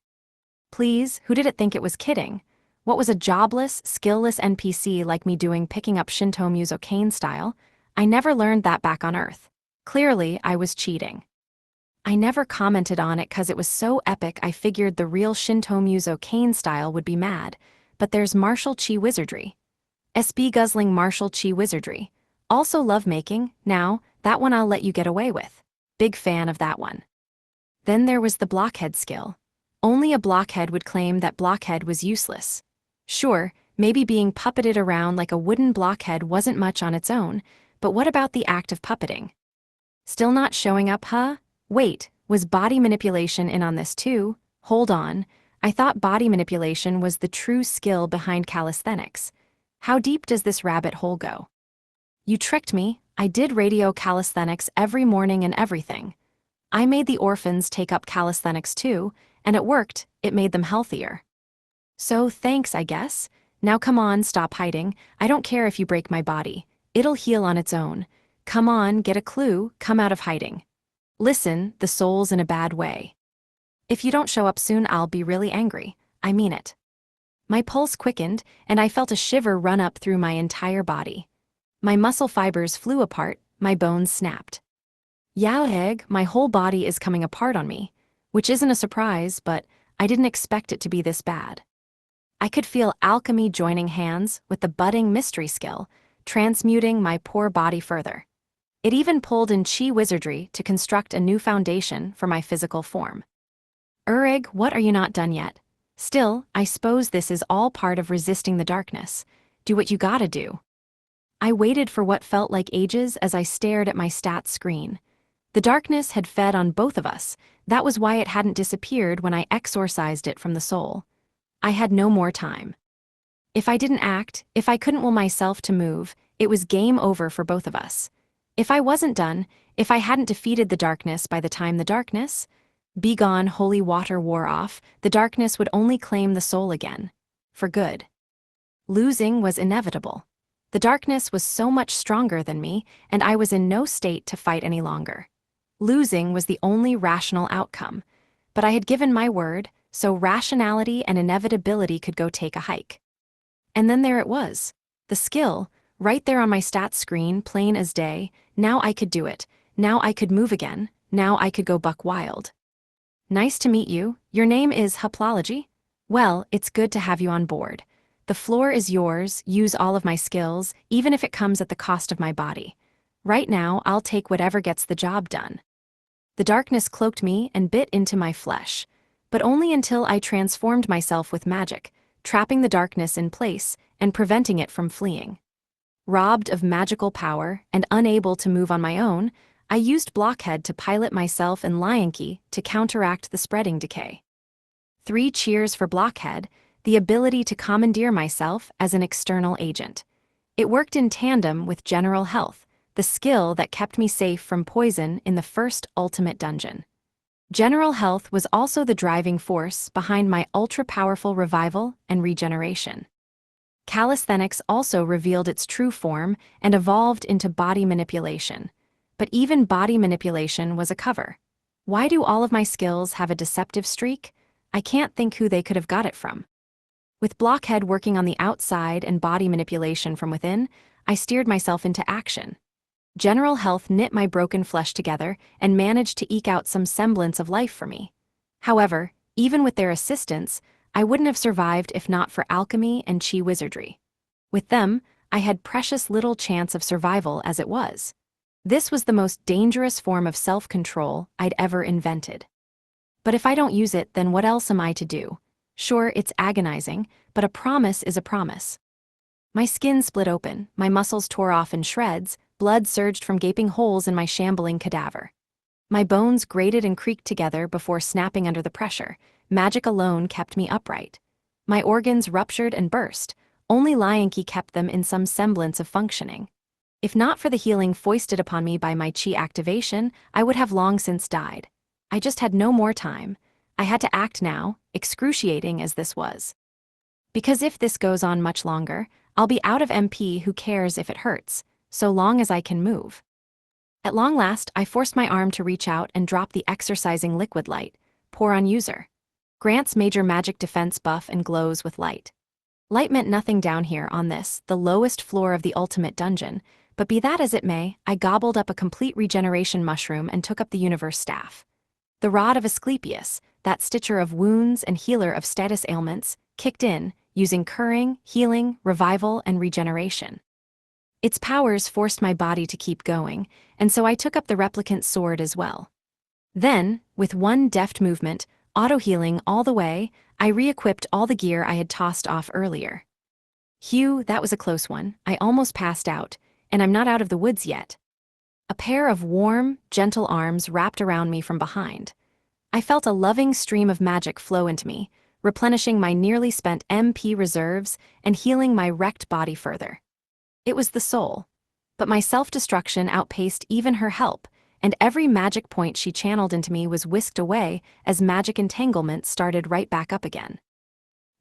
Please, who did it think it was kidding? What was a jobless, skillless NPC like me doing picking up Shinto Muso Kane style? I never learned that back on Earth. Clearly, I was cheating. I never commented on it cause it was so epic I figured the real Shinto Muso Kane style would be mad, but there's martial chi wizardry. SB guzzling martial chi wizardry. Also lovemaking, now, that one I'll let you get away with. Big fan of that one. Then there was the blockhead skill. Only a blockhead would claim that blockhead was useless. Sure, maybe being puppeted around like a wooden blockhead wasn't much on its own, but what about the act of puppeting? Still not showing up, huh? Wait, was body manipulation in on this too? Hold on, I thought body manipulation was the true skill behind calisthenics. How deep does this rabbit hole go? You tricked me, I did radio calisthenics every morning and everything. I made the orphans take up calisthenics too, and it worked, it made them healthier. So thanks, I guess. Now come on, stop hiding. I don't care if you break my body. It'll heal on its own. Come on, get a clue, come out of hiding. Listen, the soul's in a bad way. If you don't show up soon, I'll be really angry. I mean it. My pulse quickened, and I felt a shiver run up through my entire body. My muscle fibers flew apart, my bones snapped. Yao egg, my whole body is coming apart on me, which isn't a surprise, but I didn't expect it to be this bad. I could feel alchemy joining hands with the budding mystery skill, transmuting my poor body further. It even pulled in chi wizardry to construct a new foundation for my physical form. Urig, what are you not done yet? Still, I suppose this is all part of resisting the darkness. Do what you gotta do. I waited for what felt like ages as I stared at my stats screen. The darkness had fed on both of us. That was why it hadn't disappeared when I exorcised it from the soul. I had no more time. If I didn't act, if I couldn't will myself to move, it was game over for both of us. If I wasn't done, if I hadn't defeated the darkness by the time the darkness, begone holy water wore off, the darkness would only claim the soul again. For good. Losing was inevitable. The darkness was so much stronger than me, and I was in no state to fight any longer. Losing was the only rational outcome, but I had given my word, so rationality and inevitability could go take a hike. And then there it was. The skill, right there on my stats screen, plain as day. Now I could do it. Now I could move again. Now I could go buck wild. Nice to meet you. Your name is Haplology? Well, it's good to have you on board. The floor is yours, use all of my skills, even if it comes at the cost of my body. Right now, I'll take whatever gets the job done. The darkness cloaked me and bit into my flesh, but only until I transformed myself with magic, trapping the darkness in place and preventing it from fleeing. Robbed of magical power and unable to move on my own, I used Blockhead to pilot myself and Lionki to counteract the spreading decay. 3 cheers for Blockhead, the ability to commandeer myself as an external agent. It worked in tandem with General Health, the skill that kept me safe from poison in the first ultimate dungeon. General health was also the driving force behind my ultra-powerful revival and regeneration. Calisthenics also revealed its true form and evolved into body manipulation. But even body manipulation was a cover. Why do all of my skills have a deceptive streak? I can't think who they could have got it from. With Blockhead working on the outside and body manipulation from within, I steered myself into action. General health knit my broken flesh together and managed to eke out some semblance of life for me. However, even with their assistance, I wouldn't have survived if not for alchemy and chi wizardry. With them, I had precious little chance of survival as it was. This was the most dangerous form of self-control I'd ever invented. But if I don't use it, then what else am I to do? Sure, it's agonizing, but a promise is a promise. My skin split open, my muscles tore off in shreds, blood surged from gaping holes in my shambling cadaver. My bones grated and creaked together before snapping under the pressure. Magic alone kept me upright. My organs ruptured and burst. Only Lionki kept them in some semblance of functioning. If not for the healing foisted upon me by my chi activation, I would have long since died. I just had no more time. I had to act now, excruciating as this was. Because if this goes on much longer, I'll be out of MP. Who cares if it hurts, so long as I can move. At long last, I forced my arm to reach out and drop the exercising liquid light. Pour on user. Grants major magic defense buff and glows with light. Light meant nothing down here on this, the lowest floor of the ultimate dungeon, but be that as it may, I gobbled up a complete regeneration mushroom and took up the universe staff. The rod of Asclepius, that stitcher of wounds and healer of status ailments, kicked in, using curing, healing, revival, and regeneration. Its powers forced my body to keep going, and so I took up the replicant sword as well. Then, with one deft movement, auto-healing all the way, I re-equipped all the gear I had tossed off earlier. Phew, that was a close one. I almost passed out, and I'm not out of the woods yet. A pair of warm, gentle arms wrapped around me from behind. I felt a loving stream of magic flow into me, replenishing my nearly spent MP reserves and healing my wrecked body further. It was the soul. But my self-destruction outpaced even her help, and every magic point she channeled into me was whisked away as magic entanglement started right back up again.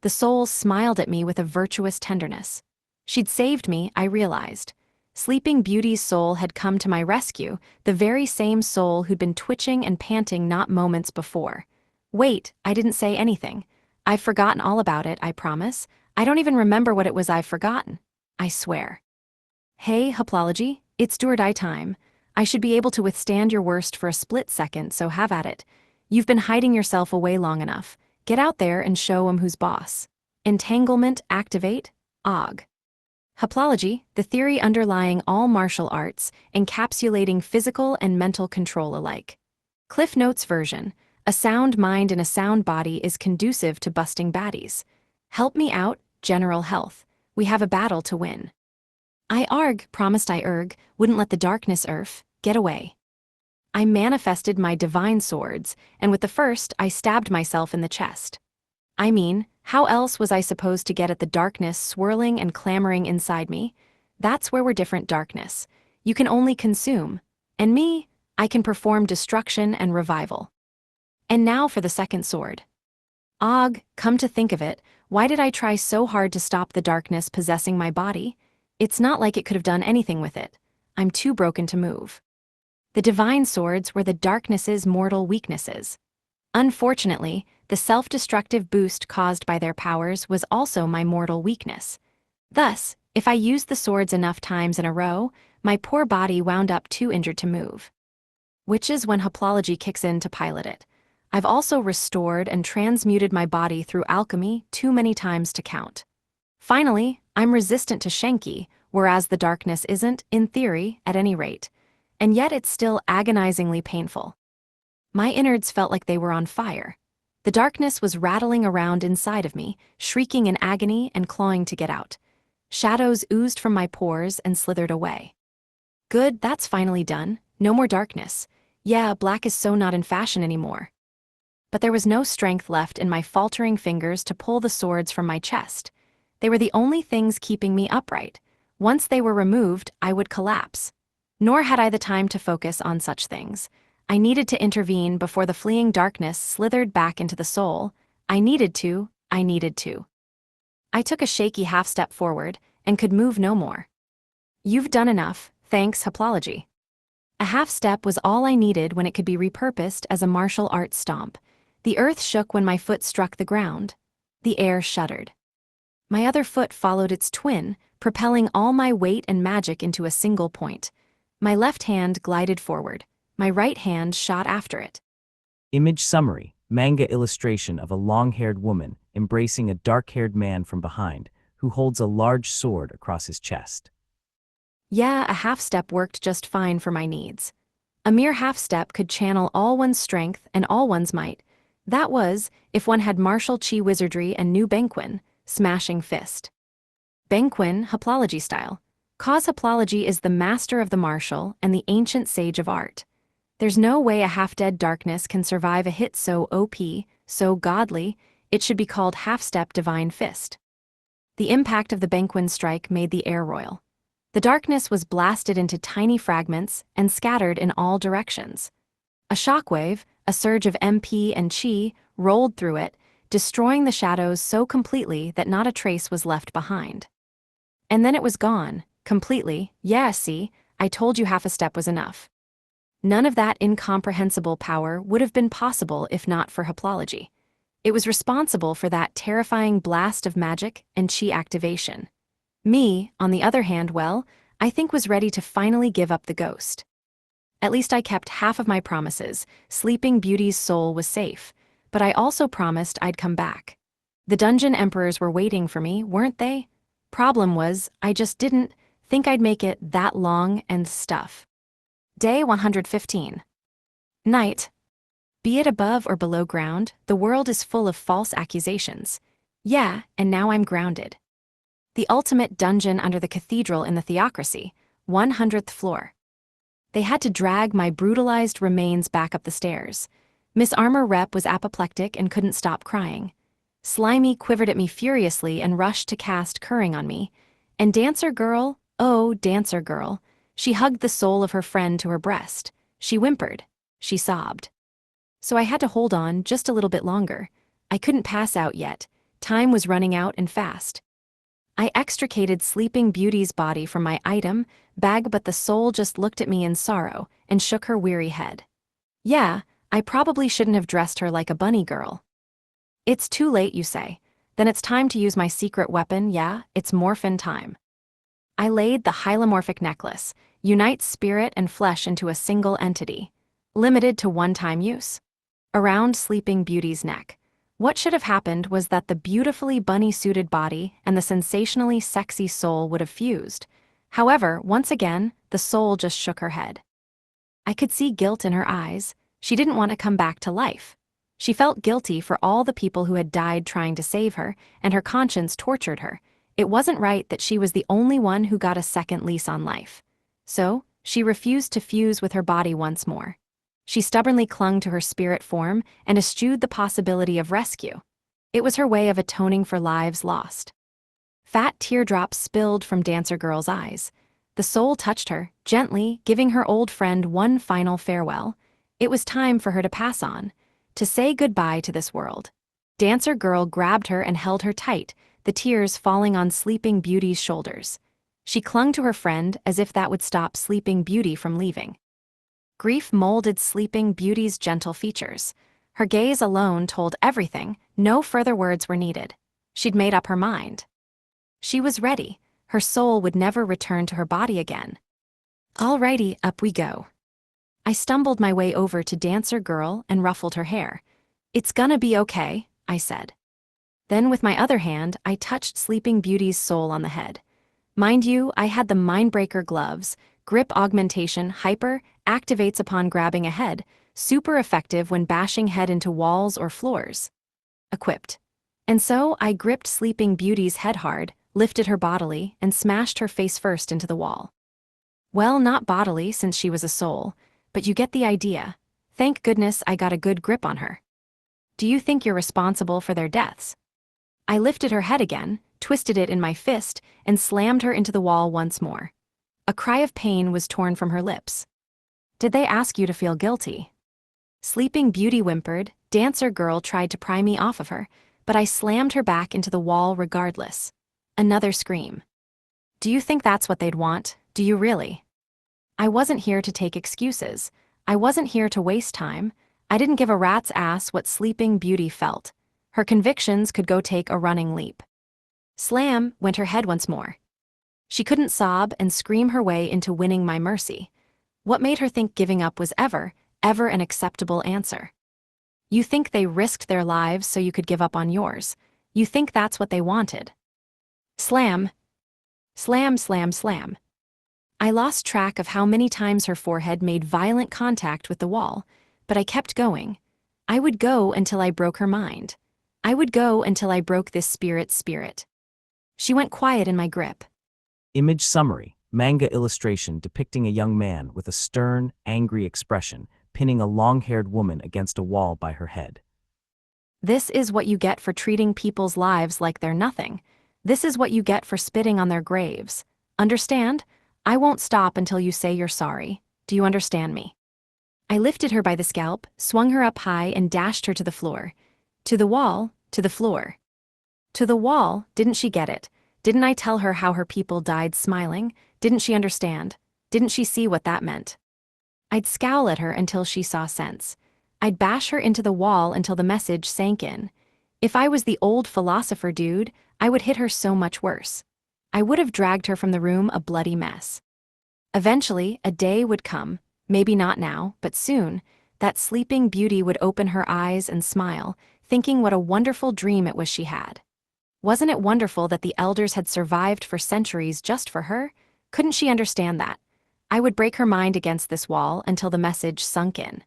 The soul smiled at me with a virtuous tenderness. She'd saved me, I realized. Sleeping Beauty's soul had come to my rescue, the very same soul who'd been twitching and panting not moments before. Wait, I didn't say anything. I've forgotten all about it, I promise. I don't even remember what it was I've forgotten. I swear. Hey, Haplology, it's do or die time. I should be able to withstand your worst for a split second, so have at it. You've been hiding yourself away long enough. Get out there and show 'em who's boss. Entanglement activate, Og. Haplology, the theory underlying all martial arts, encapsulating physical and mental control alike. Cliff Notes version. A sound mind in a sound body is conducive to busting baddies. Help me out, General Health. We have a battle to win. I promised I wouldn't let the darkness get away. I manifested my divine swords, and with the first I stabbed myself in the chest. I mean, how else was I supposed to get at the darkness swirling and clamoring inside me? That's where we're different, darkness. You can only consume. And me, I can perform destruction and revival. And now for the second sword. Come to think of it, why did I try so hard to stop the darkness possessing my body? It's not like it could have done anything with it. I'm too broken to move. The divine swords were the darkness's mortal weaknesses. Unfortunately, the self-destructive boost caused by their powers was also my mortal weakness. Thus, if I used the swords enough times in a row, my poor body wound up too injured to move. Which is when Haplology kicks in to pilot it. I've also restored and transmuted my body through alchemy too many times to count. Finally, I'm resistant to Shenki, whereas the darkness isn't, in theory, at any rate. And yet it's still agonizingly painful. My innards felt like they were on fire. The darkness was rattling around inside of me, shrieking in agony and clawing to get out. Shadows oozed from my pores and slithered away. Good, that's finally done. No more darkness. Yeah, black is so not in fashion anymore. But there was no strength left in my faltering fingers to pull the swords from my chest. They were the only things keeping me upright. Once they were removed, I would collapse. Nor had I the time to focus on such things. I needed to intervene before the fleeing darkness slithered back into the soul. I needed to. I took a shaky half-step forward and could move no more. You've done enough, thanks, Haplology. A half-step was all I needed when it could be repurposed as a martial arts stomp. The earth shook when my foot struck the ground. The air shuddered. My other foot followed its twin, propelling all my weight and magic into a single point. My left hand glided forward. My right hand shot after it. Image summary, manga illustration of a long-haired woman embracing a dark-haired man from behind who holds a large sword across his chest. Yeah, a half-step worked just fine for my needs. A mere half-step could channel all one's strength and all one's might. That was, if one had martial chi wizardry and knew Benquin, smashing fist. Benquin, Haplology style. Cause Haplology is the master of the martial and the ancient sage of art. There's no way a half-dead darkness can survive a hit so OP, so godly, it should be called half-step divine fist. The impact of the Benquin strike made the air roil. The darkness was blasted into tiny fragments and scattered in all directions. A shockwave, a surge of MP and chi, rolled through it, destroying the shadows so completely that not a trace was left behind. And then it was gone, completely. Yeah, see, I told you half a step was enough. None of that incomprehensible power would have been possible if not for Haplology. It was responsible for that terrifying blast of magic and chi activation. Me, on the other hand, well, I think was ready to finally give up the ghost. At least I kept half of my promises. Sleeping Beauty's soul was safe, but I also promised I'd come back. The dungeon emperors were waiting for me, weren't they? Problem was, I just didn't think I'd make it that long and stuff. Day 115. Night. Be it above or below ground, the world is full of false accusations. Yeah, and now I'm grounded. The ultimate dungeon under the cathedral in the theocracy, 100th floor. They had to drag my brutalized remains back up the stairs. Miss Armor Rep was apoplectic and couldn't stop crying. Slimy quivered at me furiously and rushed to cast Curing on me. And Dancer Girl, oh, Dancer Girl, she hugged the soul of her friend to her breast. She whimpered. She sobbed. So I had to hold on just a little bit longer. I couldn't pass out yet. Time was running out and fast. I extricated Sleeping Beauty's body from my item bag, but the soul just looked at me in sorrow and shook her weary head. Yeah, I probably shouldn't have dressed her like a bunny girl. It's too late, you say. Then it's time to use my secret weapon, yeah, it's morphin time. I laid the hylomorphic necklace, unites spirit and flesh into a single entity, limited to one-time use, around Sleeping Beauty's neck. What should have happened was that the beautifully bunny-suited body and the sensationally sexy soul would have fused. However, once again, the soul just shook her head. I could see guilt in her eyes. She didn't want to come back to life. She felt guilty for all the people who had died trying to save her, and her conscience tortured her. It wasn't right that she was the only one who got a second lease on life. So, she refused to fuse with her body once more. She stubbornly clung to her spirit form and eschewed the possibility of rescue. It was her way of atoning for lives lost. Fat teardrops spilled from Dancer Girl's eyes. The soul touched her, gently, giving her old friend one final farewell. It was time for her to pass on, to say goodbye to this world. Dancer Girl grabbed her and held her tight, the tears falling on Sleeping Beauty's shoulders. She clung to her friend as if that would stop Sleeping Beauty from leaving. Grief molded Sleeping Beauty's gentle features. Her gaze alone told everything, no further words were needed. She'd made up her mind. She was ready. Her soul would never return to her body again. Alrighty, up we go. I stumbled my way over to Dancer Girl and ruffled her hair. It's gonna be okay, I said. Then with my other hand, I touched Sleeping Beauty's soul on the head. Mind you, I had the Mindbreaker gloves. Grip augmentation hyper activates upon grabbing a head, super effective when bashing head into walls or floors. Equipped. And so I gripped Sleeping Beauty's head hard, lifted her bodily, and smashed her face first into the wall. Well, not bodily since she was a soul, but you get the idea. Thank goodness I got a good grip on her. Do you think you're responsible for their deaths? I lifted her head again, twisted it in my fist, and slammed her into the wall once more. A cry of pain was torn from her lips. Did they ask you to feel guilty? Sleeping Beauty whimpered. Dancer Girl tried to pry me off of her, but I slammed her back into the wall regardless. Another scream. Do you think that's what they'd want? Do you really? I wasn't here to take excuses. I wasn't here to waste time. I didn't give a rat's ass what Sleeping Beauty felt. Her convictions could go take a running leap. Slam went her head once more. She couldn't sob and scream her way into winning my mercy. What made her think giving up was ever an acceptable answer? You think they risked their lives so you could give up on yours. You think that's what they wanted. Slam. Slam, slam, slam. I lost track of how many times her forehead made violent contact with the wall, but I kept going. I would go until I broke her mind. I would go until I broke this spirit's spirit. She went quiet in my grip. Image summary, manga illustration depicting a young man with a stern, angry expression pinning a long-haired woman against a wall by her head. This is what you get for treating people's lives like they're nothing. This is what you get for spitting on their graves. Understand? I won't stop until you say you're sorry. Do you understand me? I lifted her by the scalp, swung her up high, and dashed her to the floor. To the wall, to the floor. To the wall, didn't she get it? Didn't I tell her how her people died smiling? Didn't she understand? Didn't she see what that meant? I'd scowl at her until she saw sense. I'd bash her into the wall until the message sank in. If I was the old philosopher dude, I would hit her so much worse. I would have dragged her from the room a bloody mess. Eventually, a day would come, maybe not now, but soon, that Sleeping Beauty would open her eyes and smile, thinking what a wonderful dream it was she had. Wasn't it wonderful that the elders had survived for centuries just for her? Couldn't she understand that? I would break her mind against this wall until the message sunk in.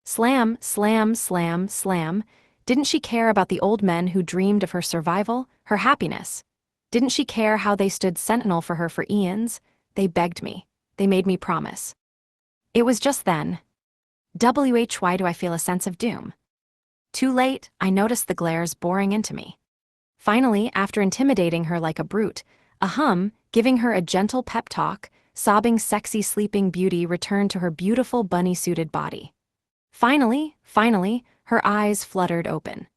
Slam, slam, slam, slam. Didn't she care about the old men who dreamed of her survival, her happiness? Didn't she care how they stood sentinel for her for eons? They begged me. They made me promise. It was just then. Why do I feel a sense of doom? Too late, I noticed the glares boring into me. Finally, after intimidating her like a brute, giving her a gentle pep talk, sobbing sexy Sleeping Beauty returned to her beautiful bunny-suited body. Finally, her eyes fluttered open.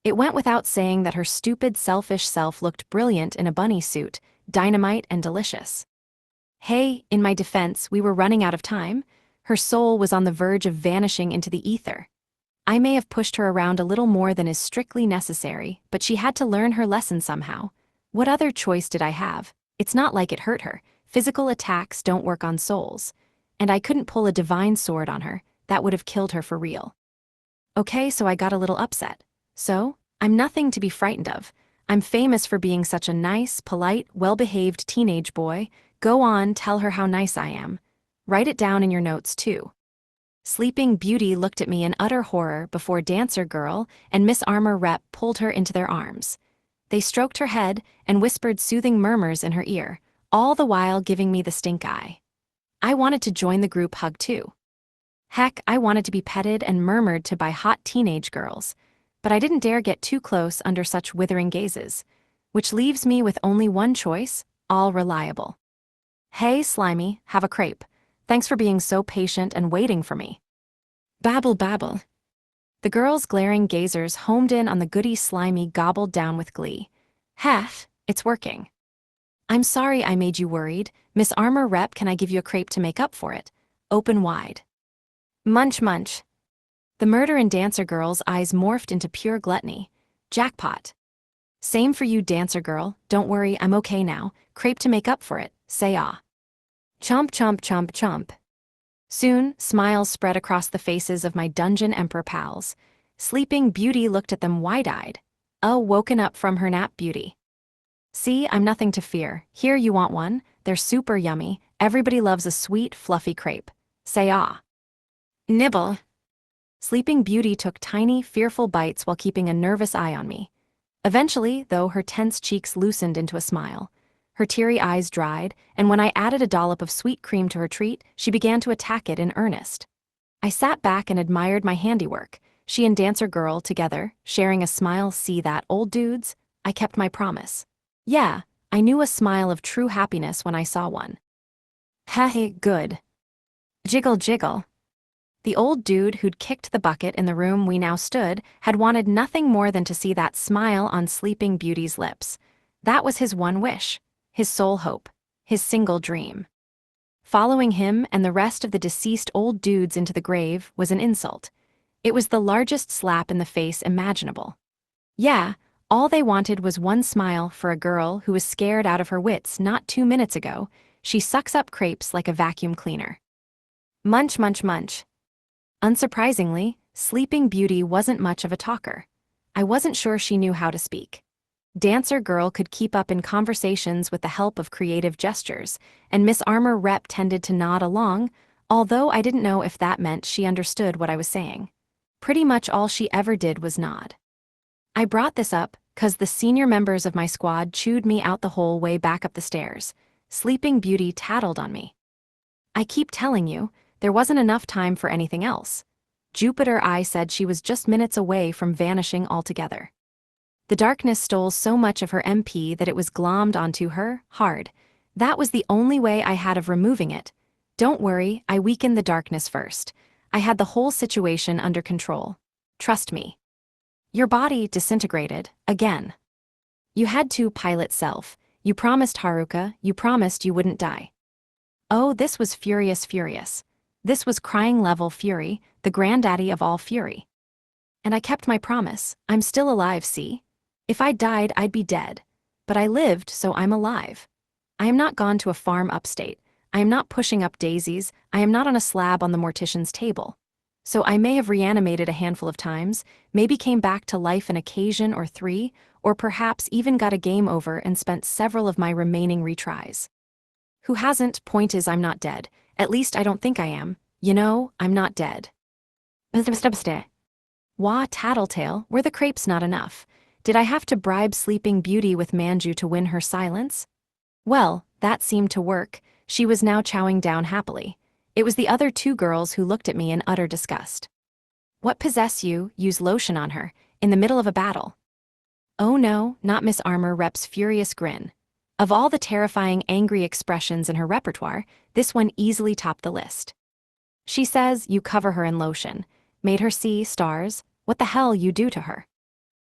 It went without saying that her stupid, selfish self looked brilliant in a bunny suit, dynamite and delicious. Hey, in my defense, we were running out of time. Her soul was on the verge of vanishing into the ether. I may have pushed her around a little more than is strictly necessary, but she had to learn her lesson somehow. What other choice did I have? It's not like it hurt her. Physical attacks don't work on souls. And I couldn't pull a divine sword on her. That would have killed her for real. Okay, so I got a little upset. So, I'm nothing to be frightened of. I'm famous for being such a nice, polite, well-behaved teenage boy. Go on, tell her how nice I am. Write it down in your notes, too. Sleeping Beauty looked at me in utter horror before Dancer Girl and Miss Armor Rep pulled her into their arms. They stroked her head and whispered soothing murmurs in her ear, all the while giving me the stink eye. I wanted to join the group hug too. Heck, I wanted to be petted and murmured to by hot teenage girls, but I didn't dare get too close under such withering gazes, which leaves me with only one choice, all reliable. Hey, Slimy, have a crepe. Thanks for being so patient and waiting for me. Babble, babble. The girls' glaring gazers homed in on the goody Slimy gobbled down with glee. Hef, it's working. I'm sorry I made you worried. Miss Armor Rep, can I give you a crepe to make up for it? Open wide. Munch, munch. The Murder and Dancer Girl's eyes morphed into pure gluttony. Jackpot. Same for you, Dancer Girl. Don't worry, I'm okay now. Crepe to make up for it. Say ah. Chomp, chomp, chomp, chomp. Soon, smiles spread across the faces of my Dungeon Emperor pals. Sleeping Beauty looked at them wide-eyed. Oh, woken up from her nap, Beauty. See, I'm nothing to fear. Here, you want one? They're super yummy. Everybody loves a sweet, fluffy crepe. Say ah. Nibble. Sleeping Beauty took tiny, fearful bites while keeping a nervous eye on me. Eventually, though, her tense cheeks loosened into a smile. Her teary eyes dried, and when I added a dollop of sweet cream to her treat, she began to attack it in earnest. I sat back and admired my handiwork. She and Dancer Girl together, sharing a smile. See that, old dudes? I kept my promise. Yeah, I knew a smile of true happiness when I saw one. Heh, good. Jiggle, jiggle. The old dude who'd kicked the bucket in the room we now stood had wanted nothing more than to see that smile on Sleeping Beauty's lips. That was his one wish, his sole hope, his single dream. Following him and the rest of the deceased old dudes into the grave was an insult. It was the largest slap in the face imaginable. Yeah, all they wanted was one smile for a girl who was scared out of her wits not 2 minutes ago. She sucks up crepes like a vacuum cleaner. Munch, munch, munch. Unsurprisingly, Sleeping Beauty wasn't much of a talker. I wasn't sure she knew how to speak. Dancer Girl could keep up in conversations with the help of creative gestures, and Miss Armor Rep tended to nod along, although I didn't know if that meant she understood what I was saying. Pretty much all she ever did was nod. I brought this up because the senior members of my squad chewed me out the whole way back up the stairs. Sleeping Beauty tattled on me. I keep telling you, there wasn't enough time for anything else. Jupiter Eye said she was just minutes away from vanishing altogether. The darkness stole so much of her MP that it was glommed onto her, hard. That was the only way I had of removing it. Don't worry, I weakened the darkness first. I had the whole situation under control. Trust me. Your body disintegrated, again. You had to, Pilot Self. You promised Haruka, you promised you wouldn't die. Oh, this was furious. This was crying-level fury, the granddaddy of all fury. And I kept my promise. I'm still alive, see? If I died, I'd be dead. But I lived, so I'm alive. I am not gone to a farm upstate. I am not pushing up daisies. I am not on a slab on the mortician's table. So I may have reanimated a handful of times, maybe came back to life an occasion or 3, or perhaps even got a game over and spent several of my remaining retries. Who hasn't? Point is, I'm not dead. At least I don't think I am. You know, I'm not dead. Wah, tattletale, were the crepes not enough? Did I have to bribe Sleeping Beauty with manju to win her silence? Well, that seemed to work. She was now chowing down happily. It was the other 2 girls who looked at me in utter disgust. What possess you? Use lotion on her, in the middle of a battle. Oh no, not Miss Armor Rep's furious grin. Of all the terrifying angry expressions in her repertoire, this one easily topped the list. She says you cover her in lotion, made her see stars. What the hell you do to her?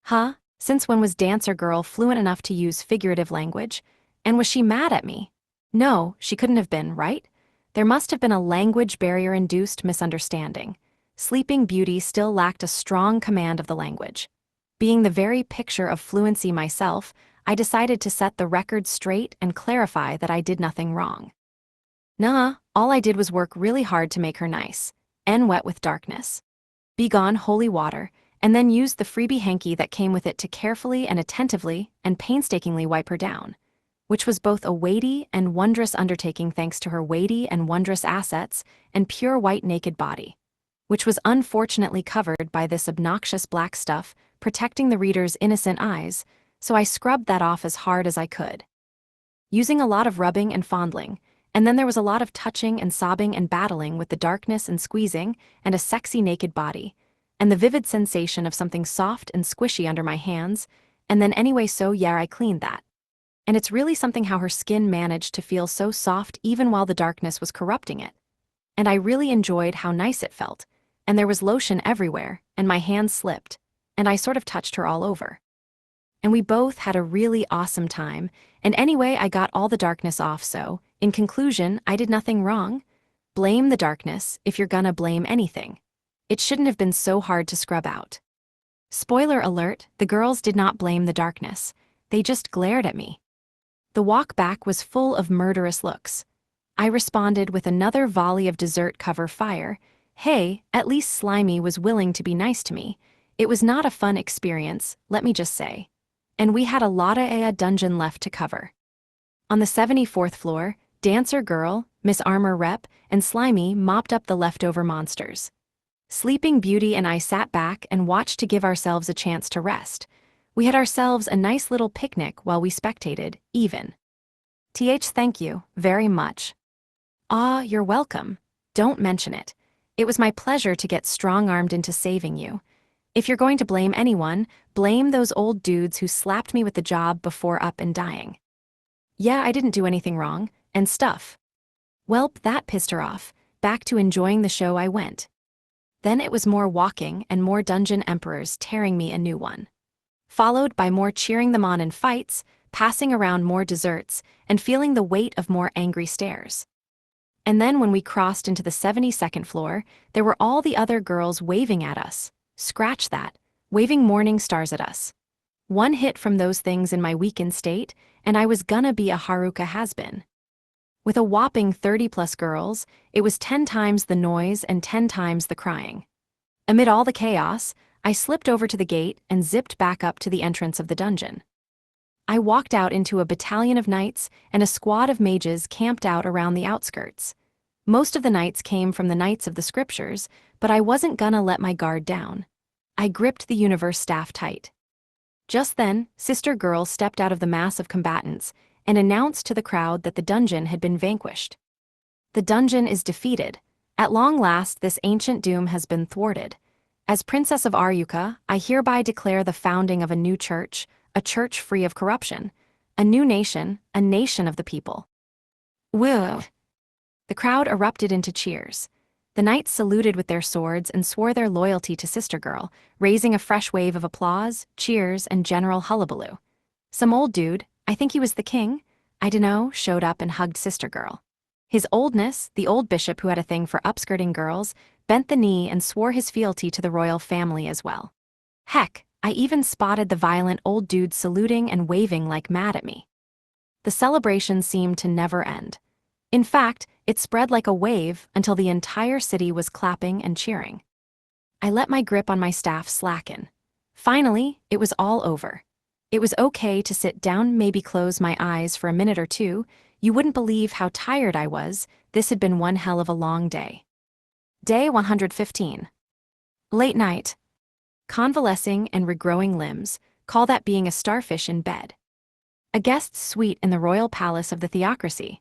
Huh? Since when was Dancer Girl fluent enough to use figurative language? And was she mad at me? No, she couldn't have been, right? There must have been a language barrier-induced misunderstanding. Sleeping Beauty still lacked a strong command of the language. Being the very picture of fluency myself, I decided to set the record straight and clarify that I did nothing wrong. Nah, all I did was work really hard to make her nice, and wet with darkness. Be gone, holy water, and then used the freebie hanky that came with it to carefully and attentively and painstakingly wipe her down, which was both a weighty and wondrous undertaking thanks to her weighty and wondrous assets and pure white naked body, which was unfortunately covered by this obnoxious black stuff protecting the reader's innocent eyes, so I scrubbed that off as hard as I could. Using a lot of rubbing and fondling, and then there was a lot of touching and sobbing and battling with the darkness and squeezing and a sexy naked body, and the vivid sensation of something soft and squishy under my hands, and then anyway so yeah I cleaned that. And it's really something how her skin managed to feel so soft even while the darkness was corrupting it. And I really enjoyed how nice it felt, and there was lotion everywhere, and my hands slipped, and I sort of touched her all over. And we both had a really awesome time, and anyway I got all the darkness off, so, in conclusion, I did nothing wrong. Blame the darkness if you're gonna blame anything. It shouldn't have been so hard to scrub out. Spoiler alert, the girls did not blame the darkness. They just glared at me. The walk back was full of murderous looks. I responded with another volley of dessert cover fire. Hey, at least Slimy was willing to be nice to me. It was not a fun experience, let me just say. And we had a lotta a dungeon left to cover. On the 74th floor, Dancer Girl, Miss Armor Rep, and Slimy mopped up the leftover monsters. Sleeping Beauty and I sat back and watched to give ourselves a chance to rest. We had ourselves a nice little picnic while we spectated, even. Thank you, very much. Ah, you're welcome. Don't mention it. It was my pleasure to get strong-armed into saving you. If you're going to blame anyone, blame those old dudes who slapped me with the job before up and dying. Yeah, I didn't do anything wrong, and stuff. Welp, that pissed her off. Back to enjoying the show I went. Then it was more walking and more dungeon emperors tearing me a new one. Followed by more cheering them on in fights, passing around more desserts, and feeling the weight of more angry stares. And then when we crossed into the 72nd floor, there were all the other girls waving at us. Scratch that, waving morning stars at us. One hit from those things in my weakened state, and I was gonna be a Haruka has-been. With a whopping 30-plus girls, it was 10 times the noise and 10 times the crying. Amid all the chaos, I slipped over to the gate and zipped back up to the entrance of the dungeon. I walked out into a battalion of knights and a squad of mages camped out around the outskirts. Most of the knights came from the Knights of the Scriptures, but I wasn't gonna let my guard down. I gripped the universe staff tight. Just then, Sister Girl stepped out of the mass of combatants and announced to the crowd that the dungeon had been vanquished. The dungeon is defeated. At long last, this ancient doom has been thwarted. As Princess of Aryuka, I hereby declare the founding of a new church, a church free of corruption, a new nation, a nation of the people. Woo! The crowd erupted into cheers. The knights saluted with their swords and swore their loyalty to Sister Girl, raising a fresh wave of applause, cheers, and general hullabaloo. Some old dude, I think he was the king, I dunno, showed up and hugged Sister Girl. His oldness, the old bishop who had a thing for upskirting girls, bent the knee and swore his fealty to the royal family as well. Heck, I even spotted the violent old dude saluting and waving like mad at me. The celebration seemed to never end. In fact, it spread like a wave until the entire city was clapping and cheering. I let my grip on my staff slacken. Finally, it was all over. It was okay to sit down, maybe close my eyes for a minute or two. You wouldn't believe how tired I was. This had been one hell of a long day. Day 115. Late night. Convalescing and regrowing limbs, call that being a starfish in bed. A guest's suite in the royal palace of the theocracy.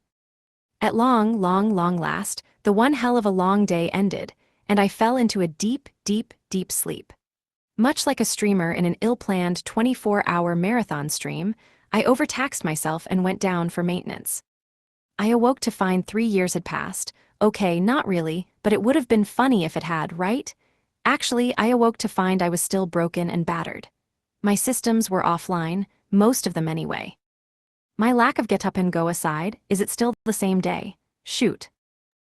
At long last, the one hell of a long day ended, and I fell into a deep sleep. Much like a streamer in an ill-planned 24-hour marathon stream, I overtaxed myself and went down for maintenance. I awoke to find 3 years had passed. Okay, not really, but it would have been funny if it had, right? Actually, I awoke to find I was still broken and battered. My systems were offline, most of them anyway. My lack of get up and go aside, is it still the same day? Shoot.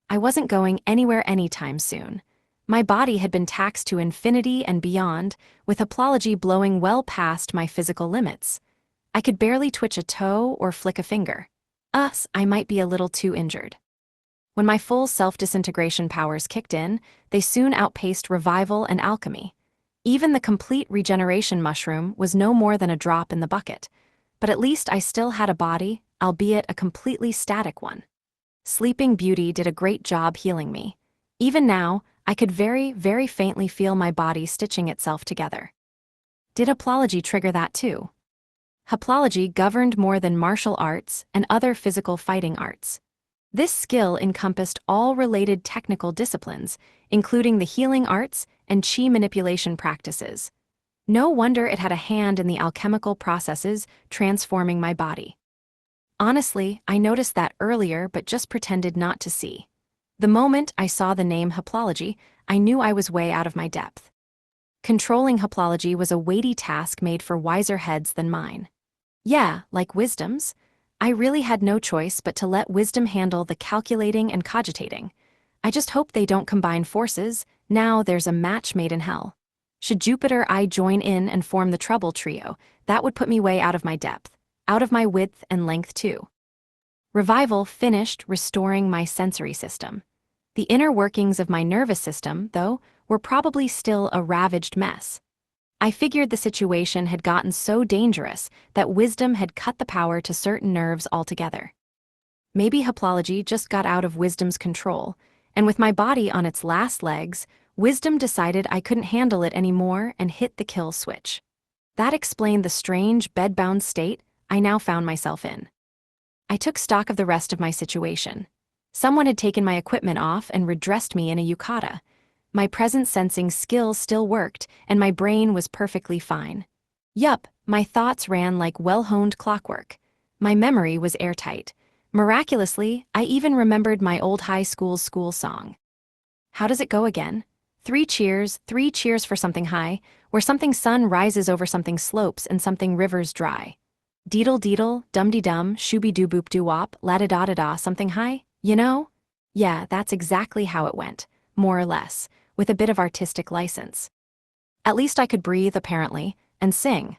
I wasn't going anywhere anytime soon. My body had been taxed to infinity and beyond, with haplology blowing well past my physical limits. I could barely twitch a toe or flick a finger. I might be a little too injured. When my full self-disintegration powers kicked in, they soon outpaced revival and alchemy. Even the complete regeneration mushroom was no more than a drop in the bucket. But at least I still had a body, albeit a completely static one. Sleeping Beauty did a great job healing me. Even now, I could very faintly feel my body stitching itself together. Did haplology trigger that too? Haplology governed more than martial arts and other physical fighting arts. This skill encompassed all related technical disciplines, including the healing arts and chi manipulation practices. No wonder it had a hand in the alchemical processes transforming my body. Honestly, I noticed that earlier but just pretended not to see. The moment I saw the name haplology, I knew I was way out of my depth. Controlling haplology was a weighty task made for wiser heads than mine. Yeah, like wisdom's. I really had no choice but to let wisdom handle the calculating and cogitating. I just hope they don't combine forces. Now there's a match made in hell. Should Jupiter I join in and form the trouble trio, that would put me way out of my depth, out of my width and length too. Revival finished restoring my sensory system. The inner workings of my nervous system, though, were probably still a ravaged mess. I figured the situation had gotten so dangerous that wisdom had cut the power to certain nerves altogether. Maybe haplology just got out of wisdom's control, and with my body on its last legs, wisdom decided I couldn't handle it anymore and hit the kill switch. That explained the strange, bedbound state I now found myself in. I took stock of the rest of my situation. Someone had taken my equipment off and redressed me in a yukata. My presence sensing skills still worked, and my brain was perfectly fine. Yup, my thoughts ran like well-honed clockwork. My memory was airtight. Miraculously, I even remembered my old high school song. How does it go again? Three cheers for something high, where something sun rises over something slopes and something rivers dry. Deedle deedle, dum-de-dum, shooby-doo-boop-doo-wop, la-da-da-da-da, something high, you know? Yeah, that's exactly how it went, more or less, with a bit of artistic license. At least I could breathe, apparently, and sing.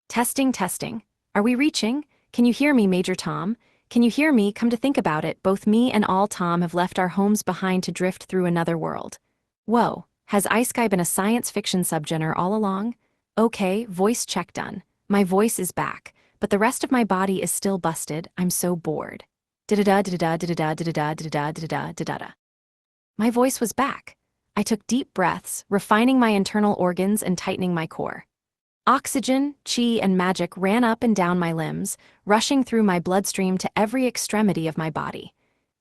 Testing, testing. Are we reaching? Can you hear me, Major Tom? Can you hear me? Come to think about it, both me and all Tom have left our homes behind to drift through another world. Whoa, has Ice Guy been a science fiction subgenre all along? Okay, voice check done. My voice is back, but the rest of my body is still busted. I'm so bored. Da-da-da, da-da-da, da-da-da, da-da-da, da-da-da, da-da-da, da-da-da. My voice was back. I took deep breaths, refining my internal organs and tightening my core. Oxygen, chi, and magic ran up and down my limbs, rushing through my bloodstream to every extremity of my body.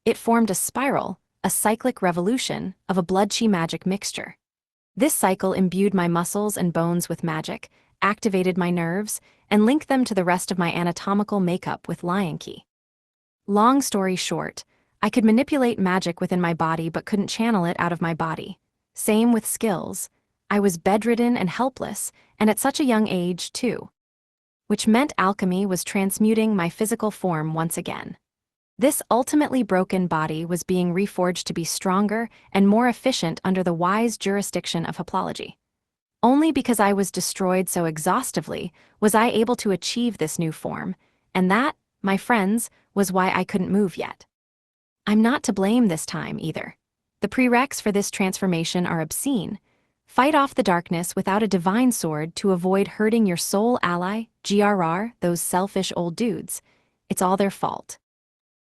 It formed a spiral, a cyclic revolution, of a blood-chi magic mixture. This cycle imbued my muscles and bones with magic, activated my nerves, and linked them to the rest of my anatomical makeup with lion ki. Long story short, I could manipulate magic within my body but couldn't channel it out of my body. Same with skills. I was bedridden and helpless, and at such a young age, too. Which meant alchemy was transmuting my physical form once again. This ultimately broken body was being reforged to be stronger and more efficient under the wise jurisdiction of Haplology. Only because I was destroyed so exhaustively was I able to achieve this new form, and that, my friends, was why I couldn't move yet. I'm not to blame this time, either. The prereqs for this transformation are obscene. Fight off the darkness without a divine sword to avoid hurting your soul ally, GRR, those selfish old dudes. It's all their fault.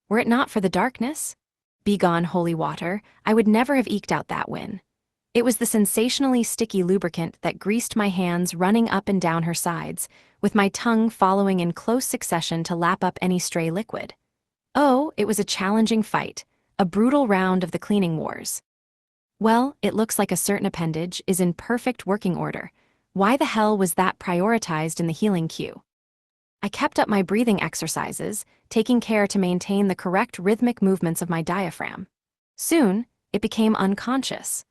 Were it not for the darkness? Begone holy water, I would never have eked out that win. It was the sensationally sticky lubricant that greased my hands running up and down her sides, with my tongue following in close succession to lap up any stray liquid. Oh, it was a challenging fight, a brutal round of the cleaning wars. Well, it looks like a certain appendage is in perfect working order. Why the hell was that prioritized in the healing queue? I kept up my breathing exercises, taking care to maintain the correct rhythmic movements of my diaphragm. Soon, it became unconscious.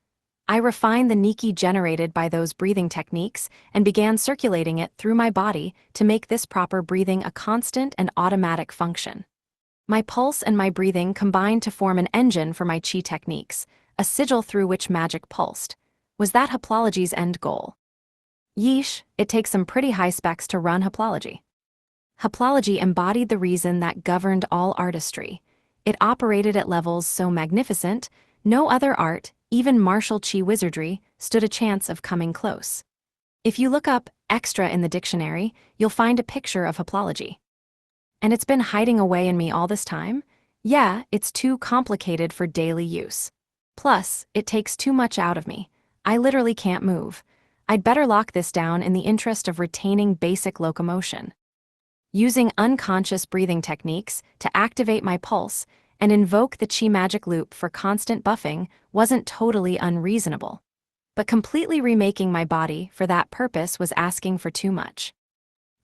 I refined the Niki generated by those breathing techniques and began circulating it through my body to make this proper breathing a constant and automatic function. My pulse and my breathing combined to form an engine for my chi techniques, a sigil through which magic pulsed. Was that Haplology's end goal? Yeesh, it takes some pretty high specs to run Haplology. Haplology embodied the reason that governed all artistry. It operated at levels so magnificent, no other art, even martial chi wizardry, stood a chance of coming close. If you look up extra in the dictionary, you'll find a picture of Haplology. And it's been hiding away in me all this time? Yeah, it's too complicated for daily use. Plus, it takes too much out of me. I literally can't move. I'd better lock this down in the interest of retaining basic locomotion. Using unconscious breathing techniques to activate my pulse and invoke the chi magic loop for constant buffing wasn't totally unreasonable. But completely remaking my body for that purpose was asking for too much.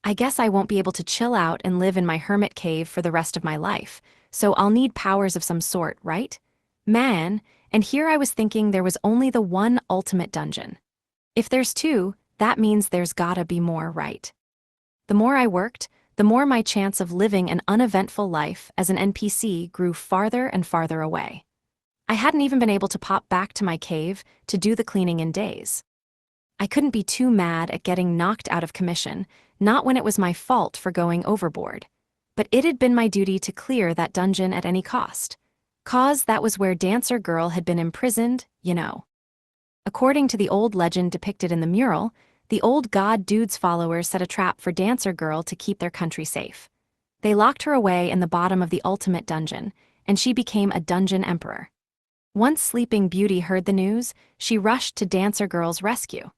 I guess I won't be able to chill out and live in my hermit cave for the rest of my life, so I'll need powers of some sort, right? Man, and here I was thinking there was only the one ultimate dungeon. If there's two, that means there's gotta be more, right? The more I worked, the more my chance of living an uneventful life as an NPC grew farther and farther away. I hadn't even been able to pop back to my cave to do the cleaning in days. I couldn't be too mad at getting knocked out of commission, not when it was my fault for going overboard. But it had been my duty to clear that dungeon at any cost. 'Cause that was where Dancer Girl had been imprisoned, you know. According to the old legend depicted in the mural, the old god dude's followers set a trap for Dancer Girl to keep their country safe. They locked her away in the bottom of the ultimate dungeon, and she became a dungeon emperor. Once Sleeping Beauty heard the news, she rushed to Dancer Girl's rescue.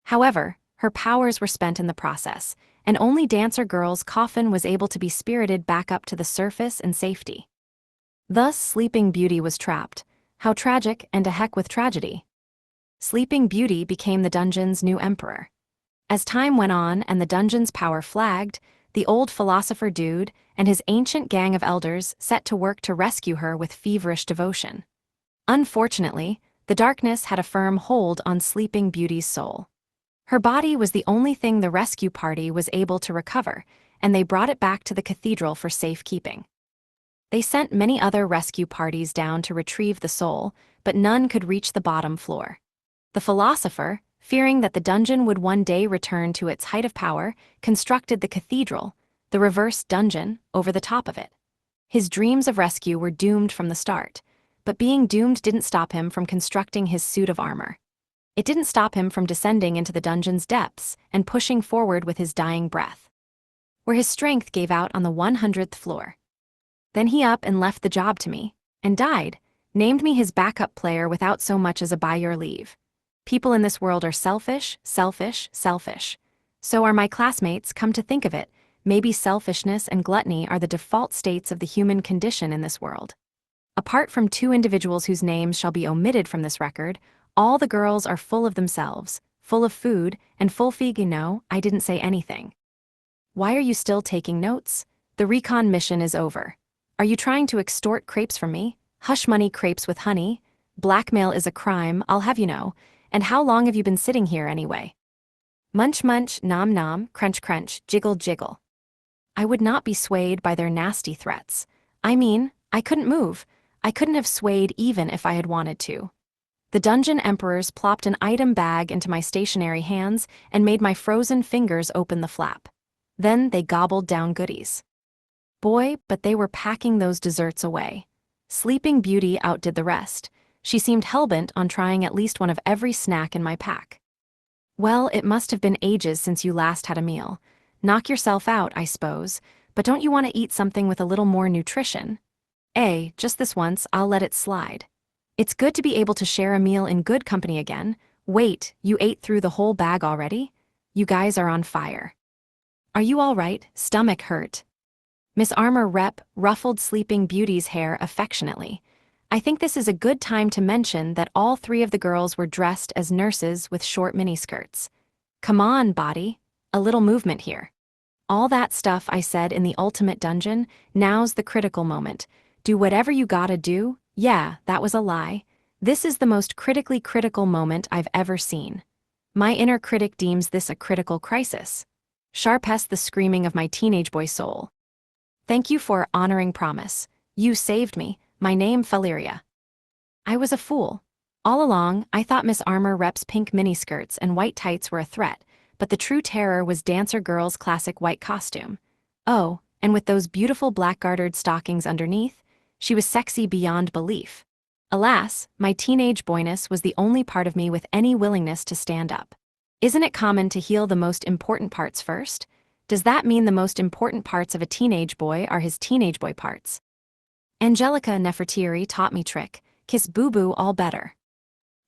However, her powers were spent in the process, and only Dancer Girl's coffin was able to be spirited back up to the surface in safety. Thus, Sleeping Beauty was trapped. How tragic, and a heck with tragedy. Sleeping Beauty became the dungeon's new emperor. As time went on and the dungeon's power flagged, the old philosopher dude and his ancient gang of elders set to work to rescue her with feverish devotion. Unfortunately, The darkness had a firm hold on Sleeping Beauty's soul. Her body was the only thing the rescue party was able to recover, and they brought it back to the cathedral for safekeeping. They sent many other rescue parties down to retrieve the soul, but none could reach the bottom floor. The philosopher, fearing that the dungeon would one day return to its height of power, constructed the cathedral, the reverse dungeon, over the top of it. His dreams of rescue were doomed from the start, but being doomed didn't stop him from constructing his suit of armor. It didn't stop him from descending into the dungeon's depths and pushing forward with his dying breath, where his strength gave out on the 100th floor. Then he up and left the job to me, and died, named me his backup player without so much as a by your leave. People in this world are selfish, selfish, selfish. So are my classmates, come to think of it. Maybe selfishness and gluttony are the default states of the human condition in this world. Apart from two individuals whose names shall be omitted from this record, all the girls are full of themselves, full of food, and full fig. No, I didn't say anything. Why are you still taking notes? The recon mission is over. Are you trying to extort crepes from me? Hush money crepes with honey? Blackmail is a crime, I'll have you know. And how long have you been sitting here anyway? Munch munch, nom nom, crunch crunch, jiggle jiggle. I would not be swayed by their nasty threats. I mean, I couldn't move. I couldn't have swayed even if I had wanted to. The dungeon emperors plopped an item bag into my stationary hands and made my frozen fingers open the flap. Then they gobbled down goodies. Boy, but they were packing those desserts away. Sleeping Beauty outdid the rest. She seemed hellbent on trying at least one of every snack in my pack. Well, it must have been ages since you last had a meal. Knock yourself out, I suppose, but don't you want to eat something with a little more nutrition? Just this once, I'll let it slide. It's good to be able to share a meal in good company again. Wait, you ate through the whole bag already? You guys are on fire. Are you all right? Stomach hurt. Miss Armor Rep ruffled Sleeping Beauty's hair affectionately. I think this is a good time to mention that all three of the girls were dressed as nurses with short miniskirts. Come on, body. A little movement here. All that stuff I said in the ultimate dungeon, now's the critical moment. Do whatever you gotta do. Yeah, that was a lie. This is the most critically critical moment I've ever seen. My inner critic deems this a critical crisis. Sharpest the screaming of my teenage boy soul. Thank you for honoring promise. You saved me. My name Valeria. I was a fool. All along, I thought Miss Armor Rep's pink miniskirts and white tights were a threat, but the true terror was Dancer Girl's classic white costume. Oh, and with those beautiful black-gartered stockings underneath, she was sexy beyond belief. Alas, my teenage boyness was the only part of me with any willingness to stand up. Isn't it common to heal the most important parts first? Does that mean the most important parts of a teenage boy are his teenage boy parts? Angelica Nefertiri taught me trick, kiss boo-boo all better.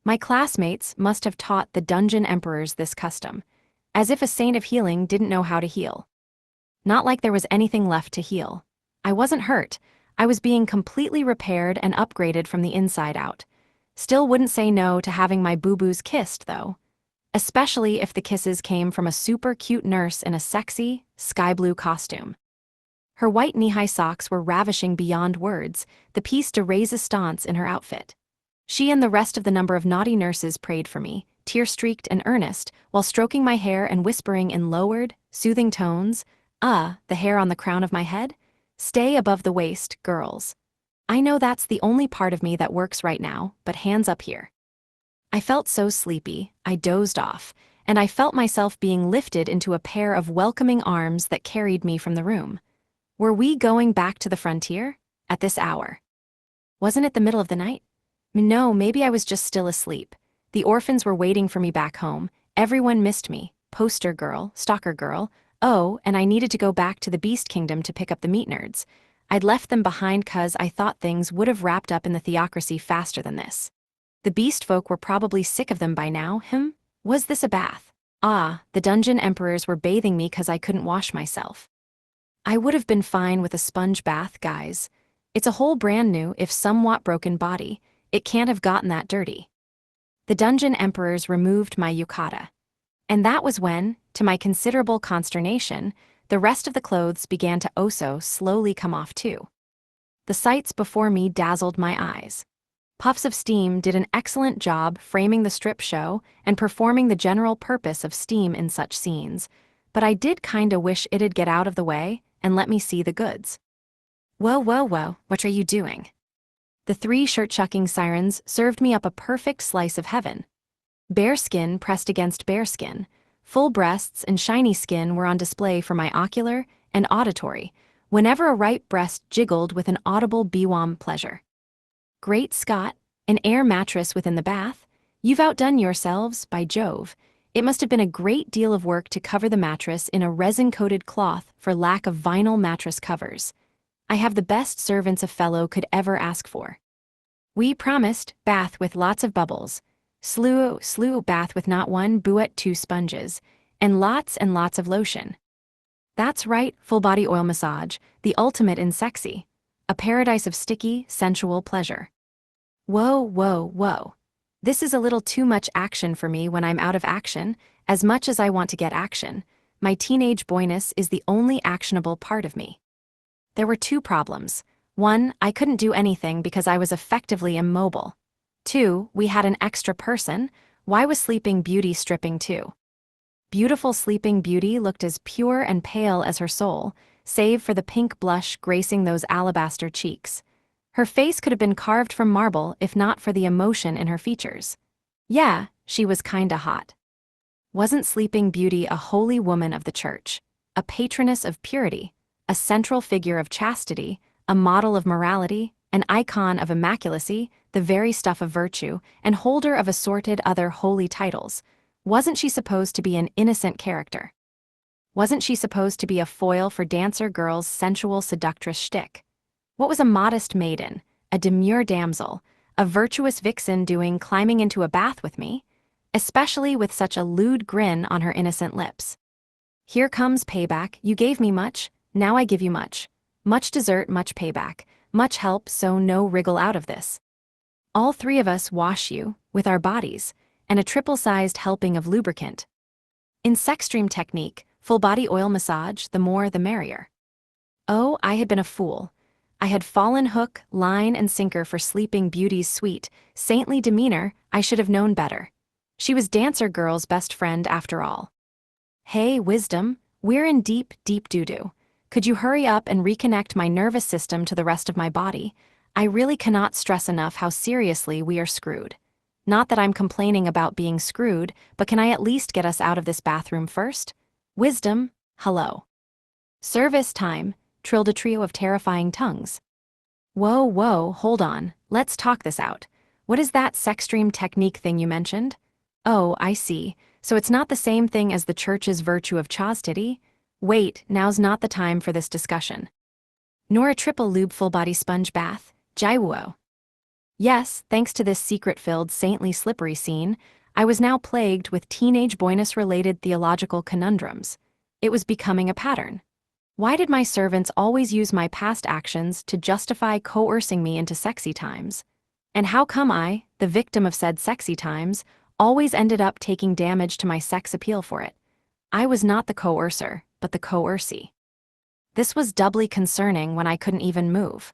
My classmates must have taught the dungeon emperors this custom, as if a saint of healing didn't know how to heal. Not like there was anything left to heal. I wasn't hurt. I was being completely repaired and upgraded from the inside out. Still wouldn't say no to having my boo-boos kissed, though. Especially if the kisses came from a super cute nurse in a sexy, sky blue costume. Her white knee-high socks were ravishing beyond words, the piece de resistance in her outfit. She and the rest of the number of naughty nurses prayed for me, tear-streaked and earnest, while stroking my hair and whispering in lowered, soothing tones, the hair on the crown of my head? Stay above the waist, girls. I know that's the only part of me that works right now, but hands up here. I felt so sleepy, I dozed off, and I felt myself being lifted into a pair of welcoming arms that carried me from the room. Were we going back to the frontier? At this hour? Wasn't it the middle of the night? No, maybe I was just still asleep. The orphans were waiting for me back home. Everyone missed me. Poster girl, stalker girl. Oh, and I needed to go back to the Beast Kingdom to pick up the meat nerds. I'd left them behind 'cause I thought things would have wrapped up in the theocracy faster than this. The beast folk were probably sick of them by now. Was this a bath? The dungeon emperors were bathing me 'cause I couldn't wash myself. I would have been fine with a sponge bath, guys. It's a whole brand new, if somewhat broken body. It can't have gotten that dirty. The dungeon emperors removed my yukata. And that was when, to my considerable consternation, the rest of the clothes began to also slowly come off too. The sights before me dazzled my eyes. Puffs of steam did an excellent job framing the strip show and performing the general purpose of steam in such scenes, but I did kinda wish it'd get out of the way and let me see the goods. Whoa, whoa, whoa, what are you doing? The three shirt-shucking sirens served me up a perfect slice of heaven. Bare skin pressed against bare skin, full breasts and shiny skin were on display for my ocular and auditory, whenever a ripe breast jiggled with an audible bewam pleasure. Great Scott, an air mattress within the bath? You've outdone yourselves, by Jove. It must have been a great deal of work to cover the mattress in a resin-coated cloth for lack of vinyl mattress covers. I have the best servants a fellow could ever ask for. We promised bath with lots of bubbles, slew bath with not one but 2 sponges, and lots of lotion. That's right, full body oil massage, the ultimate in sexy. A paradise of sticky, sensual pleasure. Whoa, whoa, whoa. This is a little too much action for me when I'm out of action, as much as I want to get action. My teenage boyness is the only actionable part of me. There were 2 problems. 1, I couldn't do anything because I was effectively immobile. 2, we had an extra person. Why was Sleeping Beauty stripping too? Beautiful Sleeping Beauty looked as pure and pale as her soul, save for the pink blush gracing those alabaster cheeks. Her face could have been carved from marble if not for the emotion in her features. Yeah, she was kinda hot. Wasn't Sleeping Beauty a holy woman of the church, a patroness of purity, a central figure of chastity, a model of morality, an icon of immaculacy, the very stuff of virtue, and holder of assorted other holy titles? Wasn't she supposed to be an innocent character? Wasn't she supposed to be a foil for dancer girls' sensual seductress shtick? What was a modest maiden, a demure damsel, a virtuous vixen doing climbing into a bath with me, especially with such a lewd grin on her innocent lips? Here comes payback. You gave me much, now I give you much. Much dessert, much payback, much help, so no wriggle out of this. All 3 of us wash you, with our bodies, and a triple-sized helping of lubricant. In Sextreme technique, full body oil massage, the more the merrier. Oh, I had been a fool. I had fallen hook, line, and sinker for Sleeping Beauty's sweet, saintly demeanor. I should have known better. She was dancer girl's best friend after all. Hey, Wisdom, we're in deep, deep doo-doo. Could you hurry up and reconnect my nervous system to the rest of my body? I really cannot stress enough how seriously we are screwed. Not that I'm complaining about being screwed, but can I at least get us out of this bathroom first? Wisdom, hello. Service time, trilled a trio of terrifying tongues. Whoa, whoa, hold on, let's talk this out. What is that Sextreme technique thing you mentioned? Oh, I see, so it's not the same thing as the church's virtue of chastity? Wait, now's not the time for this discussion. Nor a triple lube full body sponge bath, Jaiwuo. Yes, thanks to this secret-filled saintly slippery scene, I was now plagued with teenage boyness-related theological conundrums. It was becoming a pattern. Why did my servants always use my past actions to justify coercing me into sexy times? And how come I, the victim of said sexy times, always ended up taking damage to my sex appeal for it? I was not the coercer, but the coercee. This was doubly concerning when I couldn't even move.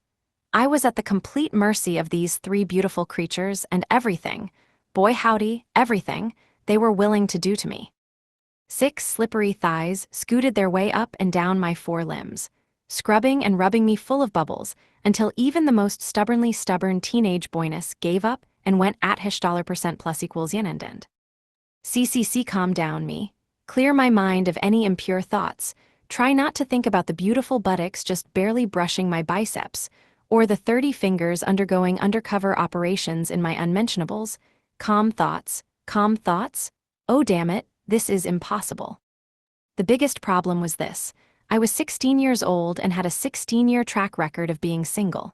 I was at the complete mercy of these 3 beautiful creatures and everything, boy howdy, everything, they were willing to do to me. 6 slippery thighs scooted their way up and down my 4 limbs, scrubbing and rubbing me full of bubbles until even the most stubbornly stubborn teenage boyness gave up and went at $% plus equals yen and end. CCC, calm down me. Clear my mind of any impure thoughts. Try not to think about the beautiful buttocks just barely brushing my biceps, or the 30 fingers undergoing undercover operations in my unmentionables. Calm thoughts, calm thoughts? Oh damn it, this is impossible. The biggest problem was this. I was 16 years old and had a 16-year track record of being single.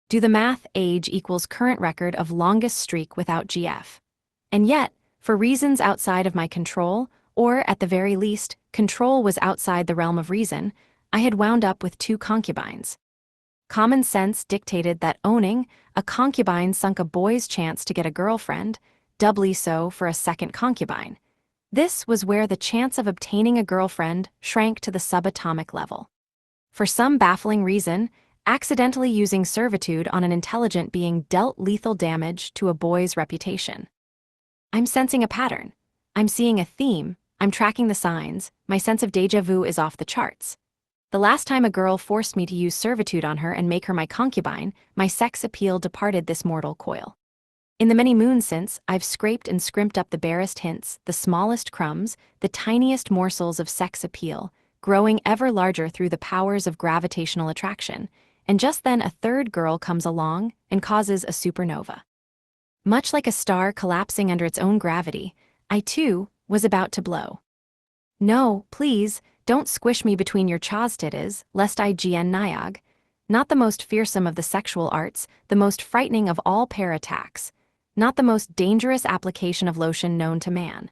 Do the math, age equals current record of longest streak without GF. And yet, for reasons outside of my control, or at the very least, control was outside the realm of reason, I had wound up with 2 concubines. Common sense dictated that owning a concubine sunk a boy's chance to get a girlfriend, doubly so for a second concubine. This was where the chance of obtaining a girlfriend shrank to the subatomic level. For some baffling reason, Accidentally using servitude on an intelligent being dealt lethal damage to a boy's reputation. I'm sensing a pattern. I'm seeing a theme. I'm tracking the signs. My sense of déjà vu is off the charts. The last time a girl forced me to use servitude on her and make her my concubine, my sex appeal departed this mortal coil. In the many moons since, I've scraped and scrimped up the barest hints, the smallest crumbs, the tiniest morsels of sex appeal, growing ever larger through the powers of gravitational attraction, and just then a third girl comes along and causes a supernova. Much like a star collapsing under its own gravity, I too was about to blow. No, please, don't squish me between your chastitties, lest I gn niag. Not the most fearsome of the sexual arts, the most frightening of all pair attacks. Not the most dangerous application of lotion known to man.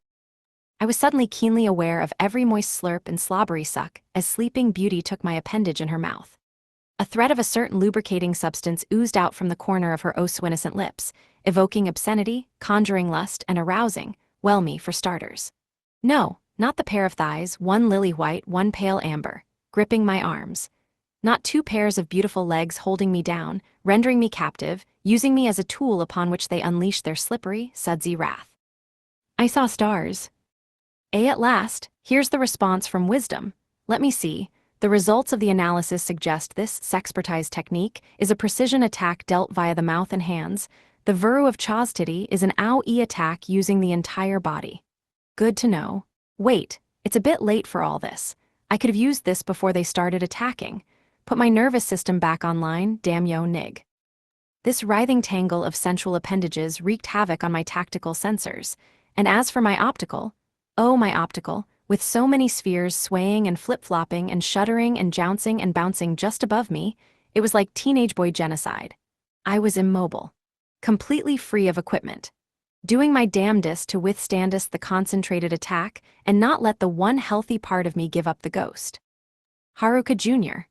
I was suddenly keenly aware of every moist slurp and slobbery suck as Sleeping Beauty took my appendage in her mouth. A thread of a certain lubricating substance oozed out from the corner of her oh-so-innocent lips, evoking obscenity, conjuring lust, and arousing, well me for starters. No, not the pair of thighs, one lily white, one pale amber, gripping my arms. Not two pairs of beautiful legs holding me down, rendering me captive, using me as a tool upon which they unleash their slippery, sudsy wrath. I saw stars. At last, here's the response from wisdom. Let me see. The results of the analysis suggest this sexpertise technique is a precision attack dealt via the mouth and hands. The Vuru of chastity is an ow-e attack using the entire body. Good to know. Wait, it's a bit late for all this. I could have used this before they started attacking. Put my nervous system back online, damn yo nig. This writhing tangle of sensual appendages wreaked havoc on my tactical sensors. And as for my optical, oh my optical, with so many spheres swaying and flip-flopping and shuddering and jouncing and bouncing just above me, it was like teenage boy genocide. I was immobile, completely free of equipment, doing my damnedest to withstandest the concentrated attack and not let the one healthy part of me give up the ghost. Haruka Jr.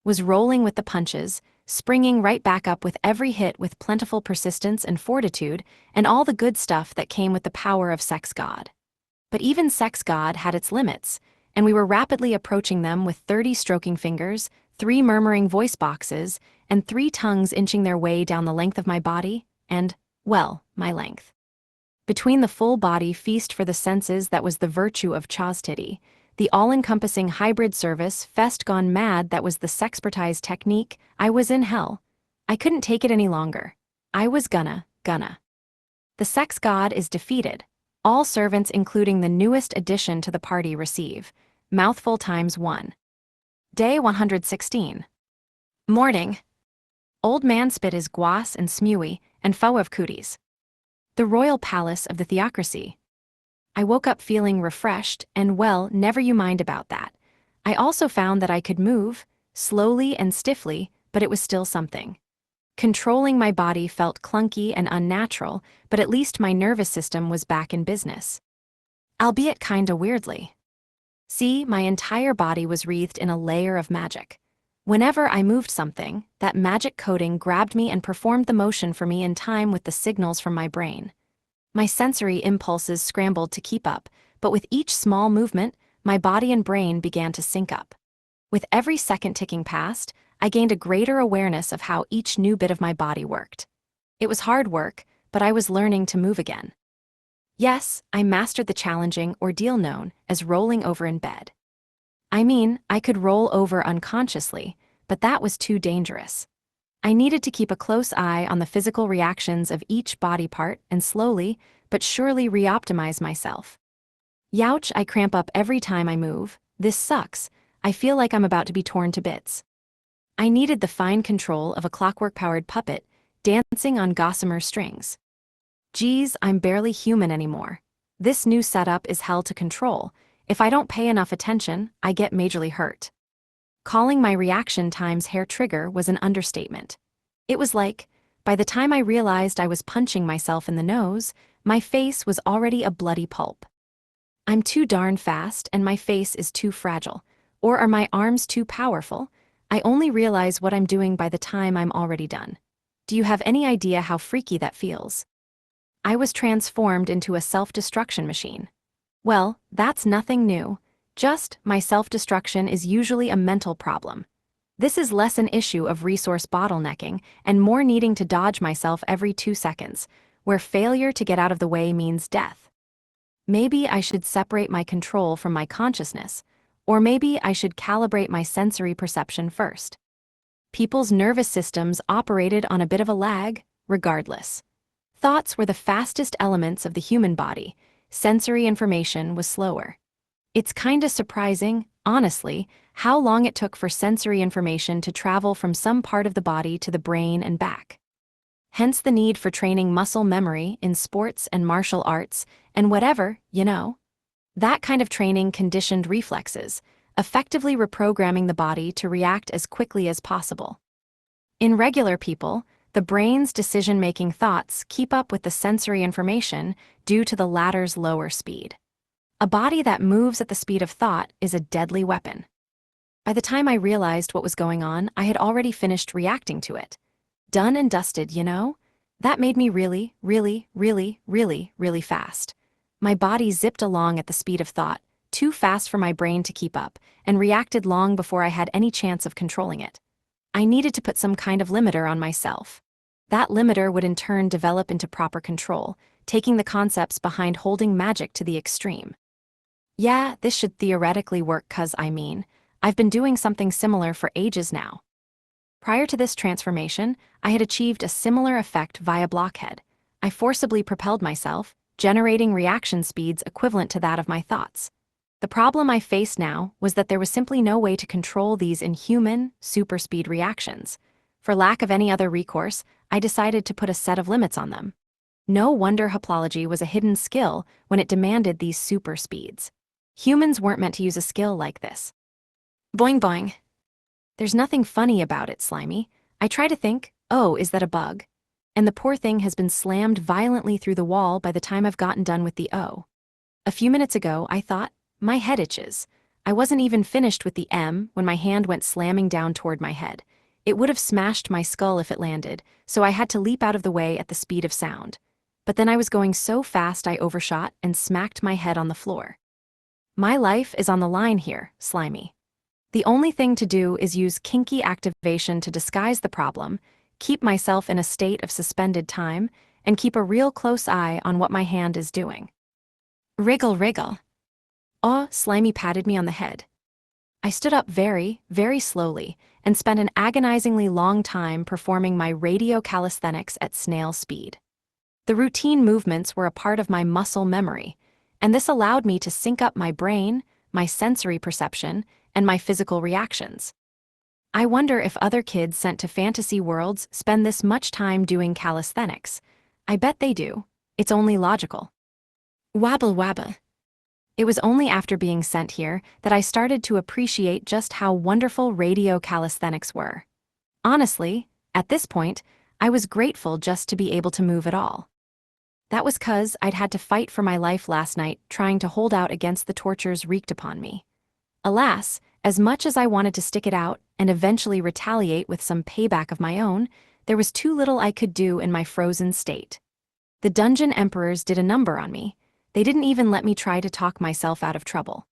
was rolling with the punches, springing right back up with every hit with plentiful persistence and fortitude and all the good stuff that came with the power of sex god. But even sex god had its limits, and we were rapidly approaching them with 30 stroking fingers, 3 murmuring voice boxes, and 3 tongues inching their way down the length of my body and, well, my length. Between the full body feast for the senses that was the virtue of chastity, the all-encompassing hybrid service fest gone mad that was the sexpertise technique, I was in hell. I couldn't take it any longer. I was gonna. The sex god is defeated. All servants including the newest addition to the party receive. Mouthful times 1. Day 116. Morning. Old man spit his guas and smewy, and foe of cooties. The royal palace of the theocracy. I woke up feeling refreshed, and well, never you mind about that. I also found that I could move, slowly and stiffly, but it was still something. Controlling my body felt clunky and unnatural, but at least my nervous system was back in business. Albeit kinda weirdly. See, my entire body was wreathed in a layer of magic. Whenever I moved something, that magic coating grabbed me and performed the motion for me in time with the signals from my brain. My sensory impulses scrambled to keep up, but with each small movement, my body and brain began to sync up. With every second ticking past, I gained a greater awareness of how each new bit of my body worked. It was hard work, but I was learning to move again. Yes, I mastered the challenging ordeal known as rolling over in bed. I mean, I could roll over unconsciously, but that was too dangerous. I needed to keep a close eye on the physical reactions of each body part and slowly, but surely re-optimize myself. Youch, I cramp up every time I move. This sucks. I feel like I'm about to be torn to bits. I needed the fine control of a clockwork-powered puppet, dancing on gossamer strings. Geez, I'm barely human anymore. This new setup is hell to control. If I don't pay enough attention, I get majorly hurt. Calling my reaction times hair trigger was an understatement. It was like, by the time I realized I was punching myself in the nose, my face was already a bloody pulp. I'm too darn fast and my face is too fragile. Or are my arms too powerful? I only realize what I'm doing by the time I'm already done. Do you have any idea how freaky that feels? I was transformed into a self-destruction machine. Well, that's nothing new. Just, my self-destruction is usually a mental problem. This is less an issue of resource bottlenecking and more needing to dodge myself every 2 seconds, where failure to get out of the way means death. Maybe I should separate my control from my consciousness, or maybe I should calibrate my sensory perception first. People's nervous systems operated on a bit of a lag, regardless. Thoughts were the fastest elements of the human body. Sensory information was slower. It's kinda surprising, honestly, how long it took for sensory information to travel from some part of the body to the brain and back. Hence the need for training muscle memory in sports and martial arts and whatever, you know. That kind of training conditioned reflexes, effectively reprogramming the body to react as quickly as possible. In regular people, the brain's decision-making thoughts keep up with the sensory information due to the latter's lower speed. A body that moves at the speed of thought is a deadly weapon. By the time I realized what was going on, I had already finished reacting to it. Done and dusted, you know? That made me really, really, really, really, really fast. My body zipped along at the speed of thought, too fast for my brain to keep up, and reacted long before I had any chance of controlling it. I needed to put some kind of limiter on myself. That limiter would in turn develop into proper control, taking the concepts behind holding magic to the extreme. Yeah, this should theoretically work 'cause I've been doing something similar for ages now. Prior to this transformation, I had achieved a similar effect via blockhead. I forcibly propelled myself, generating reaction speeds equivalent to that of my thoughts. The problem I faced now was that there was simply no way to control these inhuman, super-speed reactions. For lack of any other recourse, I decided to put a set of limits on them. No wonder hoplology was a hidden skill when it demanded these super speeds. Humans weren't meant to use a skill like this. Boing boing. There's nothing funny about it, Slimy. I try to think, oh, is that a bug? And the poor thing has been slammed violently through the wall by the time I've gotten done with the O. A few minutes ago, I thought, my head itches. I wasn't even finished with the M when my hand went slamming down toward my head. It would have smashed my skull if it landed, so I had to leap out of the way at the speed of sound. But then I was going so fast I overshot and smacked my head on the floor. My life is on the line here, Slimy. The only thing to do is use kinky activation to disguise the problem, keep myself in a state of suspended time, and keep a real close eye on what my hand is doing. Wriggle, wriggle. Oh, Slimy patted me on the head. I stood up very, very slowly and spent an agonizingly long time performing my radio calisthenics at snail speed. The routine movements were a part of my muscle memory, and this allowed me to sync up my brain, my sensory perception, and my physical reactions. I wonder if other kids sent to fantasy worlds spend this much time doing calisthenics. I bet they do. It's only logical. Wabble wabba. It was only after being sent here that I started to appreciate just how wonderful radio calisthenics were. Honestly, at this point, I was grateful just to be able to move at all. That was 'cause I'd had to fight for my life last night trying to hold out against the tortures wreaked upon me. Alas, as much as I wanted to stick it out and eventually retaliate with some payback of my own, there was too little I could do in my frozen state. The dungeon emperors did a number on me. They didn't even let me try to talk myself out of trouble.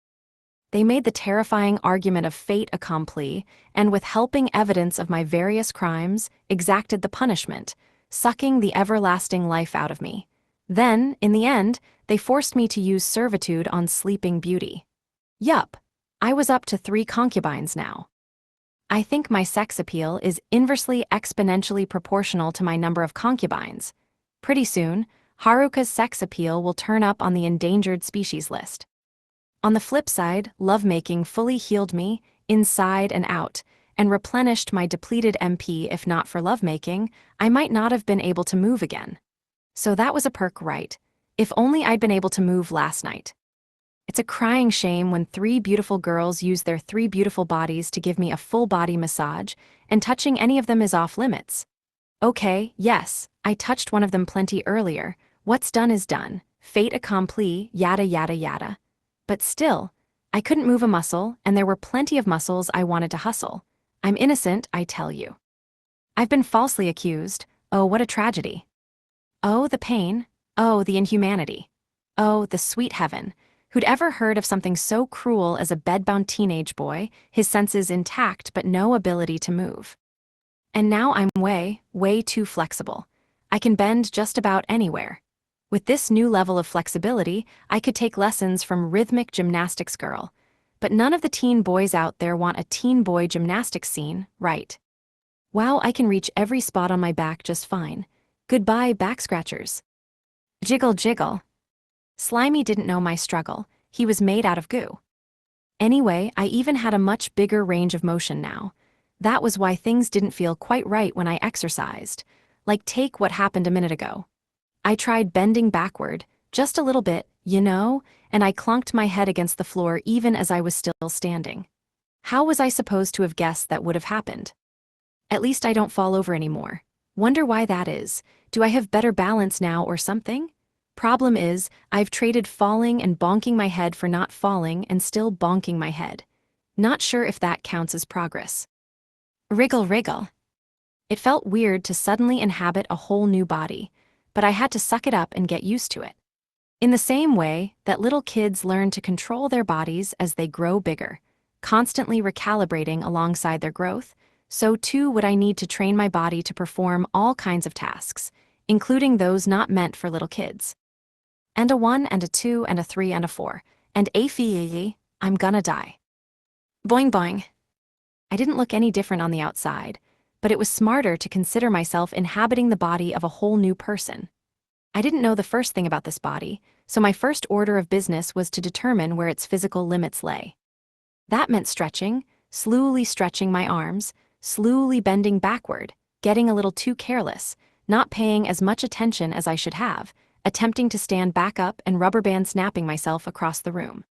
They made the terrifying argument of fait accompli, and with helping evidence of my various crimes, exacted the punishment, sucking the everlasting life out of me. Then, in the end, they forced me to use servitude on Sleeping Beauty. Yup, I was up to 3 concubines now. I think my sex appeal is inversely exponentially proportional to my number of concubines. Pretty soon, Haruka's sex appeal will turn up on the endangered species list. On the flip side, lovemaking fully healed me, inside and out, and replenished my depleted MP. If not for lovemaking, I might not have been able to move again. So that was a perk, right? If only I'd been able to move last night. It's a crying shame when 3 beautiful girls use their 3 beautiful bodies to give me a full-body massage, and touching any of them is off limits. Okay, yes, I touched one of them plenty earlier. What's done is done. Fait accompli, yada yada yada. But still, I couldn't move a muscle, and there were plenty of muscles I wanted to hustle. I'm innocent, I tell you. I've been falsely accused. Oh, what a tragedy. Oh, the pain. Oh, the inhumanity. Oh, the sweet heaven. Who'd ever heard of something so cruel as a bedbound teenage boy, his senses intact but no ability to move? And now I'm way too flexible. I can bend just about anywhere. With this new level of flexibility, I could take lessons from rhythmic gymnastics girl. But none of the teen boys out there want a teen boy gymnastics scene, right? Wow, I can reach every spot on my back just fine. Goodbye, back scratchers. Jiggle jiggle. Slimy didn't know my struggle. He was made out of goo. Anyway, I even had a much bigger range of motion now. That was why things didn't feel quite right when I exercised. Like take what happened a minute ago. I tried bending backward, just a little bit, and I clunked my head against the floor even as I was still standing. How was I supposed to have guessed that would have happened? At least I don't fall over anymore. Wonder why that is. Do I have better balance now or something? Problem is, I've traded falling and bonking my head for not falling and still bonking my head. Not sure if that counts as progress. Wriggle wriggle. It felt weird to suddenly inhabit a whole new body, but I had to suck it up and get used to it. In the same way that little kids learn to control their bodies as they grow bigger, constantly recalibrating alongside their growth, so too would I need to train my body to perform all kinds of tasks, including those not meant for little kids. And a 1 and a 2 and a 3 and a 4, and I'm gonna die. Boing boing. I didn't look any different on the outside, but it was smarter to consider myself inhabiting the body of a whole new person. I didn't know the first thing about this body, so my first order of business was to determine where its physical limits lay. That meant stretching, slowly stretching my arms, slowly bending backward, getting a little too careless, not paying as much attention as I should have, attempting to stand back up and rubber band snapping myself across the room.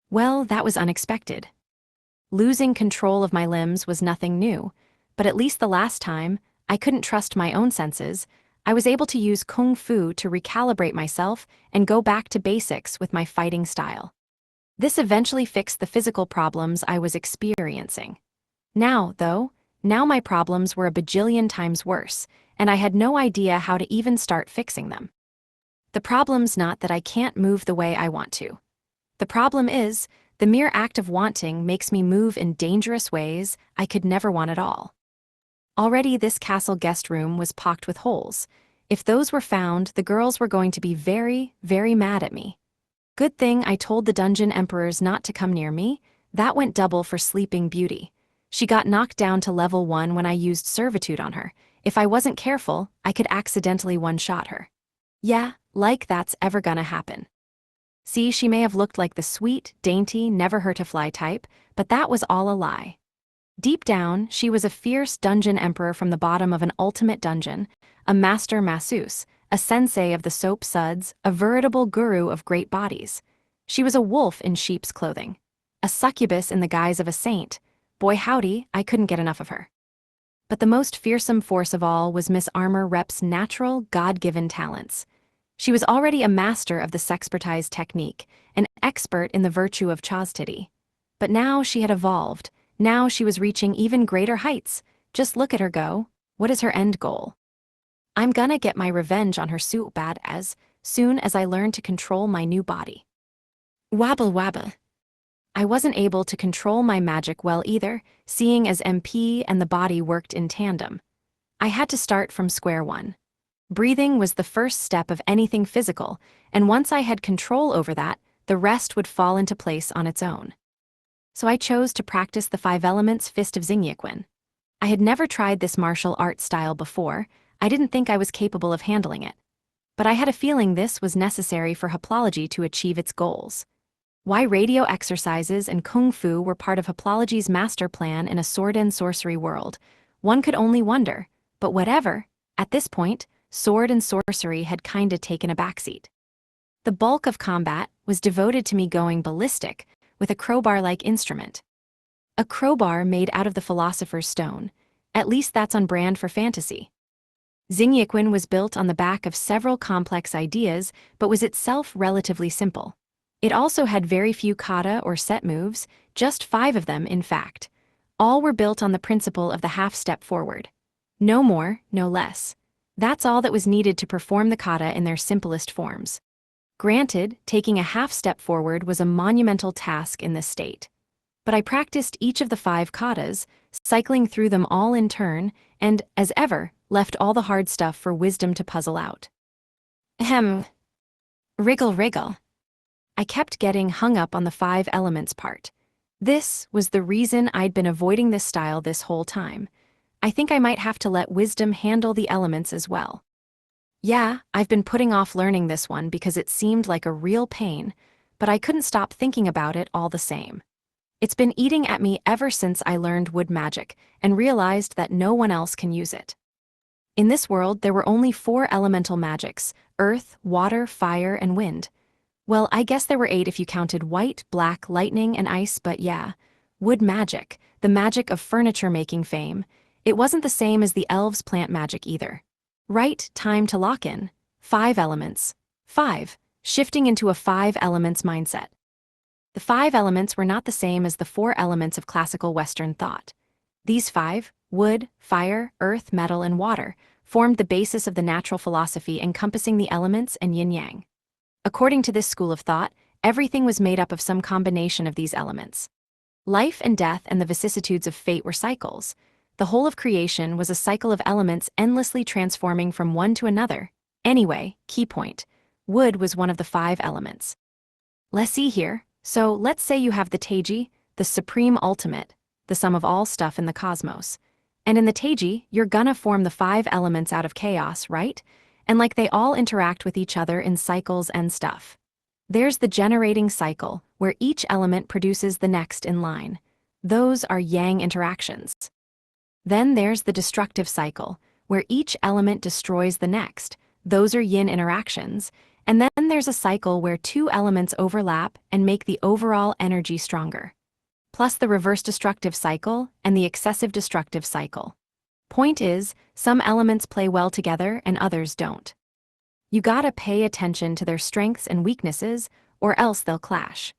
Well, that was unexpected. Losing control of my limbs was nothing new, but at least the last time, I couldn't trust my own senses. I was able to use kung fu to recalibrate myself and go back to basics with my fighting style. This eventually fixed the physical problems I was experiencing. Now my problems were a bajillion times worse, and I had no idea how to even start fixing them. The problem's not that I can't move the way I want to. The problem is, the mere act of wanting makes me move in dangerous ways I could never want at all. Already this castle guest room was pocked with holes. If those were found, the girls were going to be very mad at me. Good thing I told the dungeon emperors not to come near me. That went double for Sleeping Beauty. She got knocked down to level 1 when I used servitude on her. If I wasn't careful, I could accidentally one-shot her. Yeah, like that's ever gonna happen. See, she may have looked like the sweet, dainty, never-hurt-to-fly type, but that was all a lie. Deep down, she was a fierce dungeon emperor from the bottom of an ultimate dungeon, a master masseuse, a sensei of the soap suds, a veritable guru of great bodies. She was a wolf in sheep's clothing, a succubus in the guise of a saint. Boy howdy, I couldn't get enough of her. But the most fearsome force of all was Miss Armor Rep's natural, God-given talents. She was already a master of the sexpertise technique, an expert in the virtue of chastity. But now she had evolved. Now she was reaching even greater heights. Just look at her go. What is her end goal? I'm gonna get my revenge on her so bad as soon as I learn to control my new body. Wabble wabble. I wasn't able to control my magic well either, seeing as MP and the body worked in tandem. I had to start from square one. Breathing was the first step of anything physical, and once I had control over that, the rest would fall into place on its own. So I chose to practice the 5 Elements Fist of Xingyiquan. I had never tried this martial art style before. I didn't think I was capable of handling it. But I had a feeling this was necessary for Haplology to achieve its goals. Why radio exercises and kung fu were part of Haplology's master plan in a sword and sorcery world, one could only wonder, but whatever, at this point, sword and sorcery had kinda taken a backseat. The bulk of combat was devoted to me going ballistic with a crowbar-like instrument. A crowbar made out of the Philosopher's Stone. At least that's on brand for fantasy. Xingyiquan was built on the back of several complex ideas, but was itself relatively simple. It also had very few kata or set moves, just 5 of them in fact. All were built on the principle of the half-step forward. No more, no less. That's all that was needed to perform the kata in their simplest forms. Granted, taking a half step forward was a monumental task in this state. But I practiced each of the 5 katas, cycling through them all in turn, and, as ever, left all the hard stuff for wisdom to puzzle out. Ahem. Wriggle wriggle. I kept getting hung up on the 5 elements part. This was the reason I'd been avoiding this style this whole time. I think I might have to let wisdom handle the elements as well. Yeah, I've been putting off learning this one because it seemed like a real pain, but I couldn't stop thinking about it all the same. It's been eating at me ever since I learned wood magic and realized that no one else can use it. In this world, there were only 4 elemental magics: earth, water, fire, and wind. Well, I guess there were 8 if you counted white, black, lightning, and ice, but yeah, wood magic, the magic of furniture-making fame, it wasn't the same as the elves' plant magic either. Right, time to lock in. 5 elements. 5, shifting into a 5 elements mindset. The 5 elements were not the same as the 4 elements of classical Western thought. These 5, wood, fire, earth, metal, and water, formed the basis of the natural philosophy encompassing the elements and yin-yang. According to this school of thought, everything was made up of some combination of these elements. Life and death and the vicissitudes of fate were cycles. The whole of creation was a cycle of elements endlessly transforming from one to another. Anyway, key point. Wood was one of the 5 elements. Let's see here. So, let's say you have the Teiji, the supreme ultimate, the sum of all stuff in the cosmos. And in the Teiji, you're gonna form the 5 elements out of chaos, right? And like they all interact with each other in cycles and stuff. There's the generating cycle, where each element produces the next in line. Those are yang interactions. Then there's the destructive cycle, where each element destroys the next. Those are yin interactions. And then there's a cycle where 2 elements overlap and make the overall energy stronger. Plus the reverse destructive cycle and the excessive destructive cycle. Point is, some elements play well together and others don't. You gotta pay attention to their strengths and weaknesses, or else they'll clash.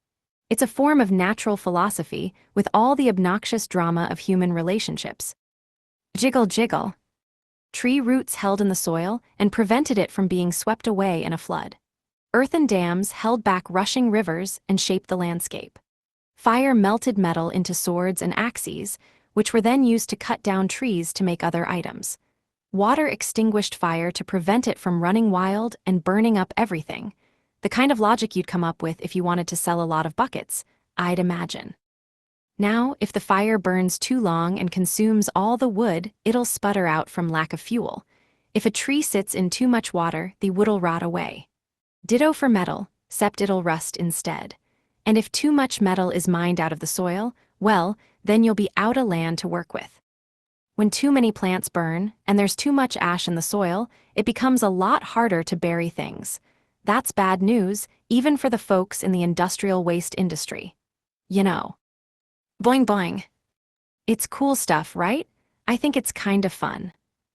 It's a form of natural philosophy with all the obnoxious drama of human relationships. Jiggle jiggle. Tree roots held in the soil and prevented it from being swept away in a flood. Earthen dams held back rushing rivers and shaped the landscape. Fire melted metal into swords and axes, which were then used to cut down trees to make other items. Water extinguished fire to prevent it from running wild and burning up everything. The kind of logic you'd come up with if you wanted to sell a lot of buckets, I'd imagine. Now, if the fire burns too long and consumes all the wood, it'll sputter out from lack of fuel. If a tree sits in too much water, the wood'll rot away. Ditto for metal, except it'll rust instead. And if too much metal is mined out of the soil, well, then you'll be out of land to work with. When too many plants burn, and there's too much ash in the soil, it becomes a lot harder to bury things. That's bad news, even for the folks in the industrial waste industry. You know. Boing boing. It's cool stuff, right? I think it's kind of fun.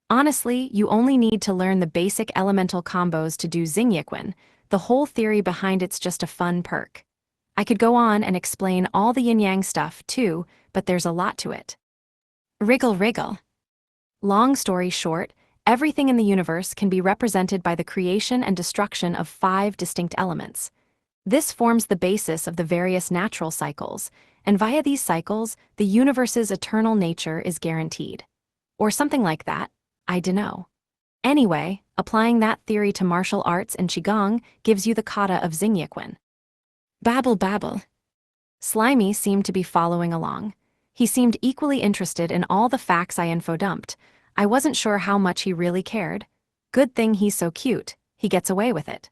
Honestly, you only need to learn the basic elemental combos to do Xingyiquan. The whole theory behind it's just a fun perk. I could go on and explain all the yin-yang stuff too, but there's a lot to it. Wriggle wriggle. Long story short, everything in the universe can be represented by the creation and destruction of 5 distinct elements. This forms the basis of the various natural cycles, and via these cycles, the universe's eternal nature is guaranteed. Or something like that, I dunno. Anyway, applying that theory to martial arts and Qigong gives you the kata of Xingyiquan. Babble babble. Slimy seemed to be following along. He seemed equally interested in all the facts I info-dumped. I wasn't sure how much he really cared. Good thing he's so cute, he gets away with it.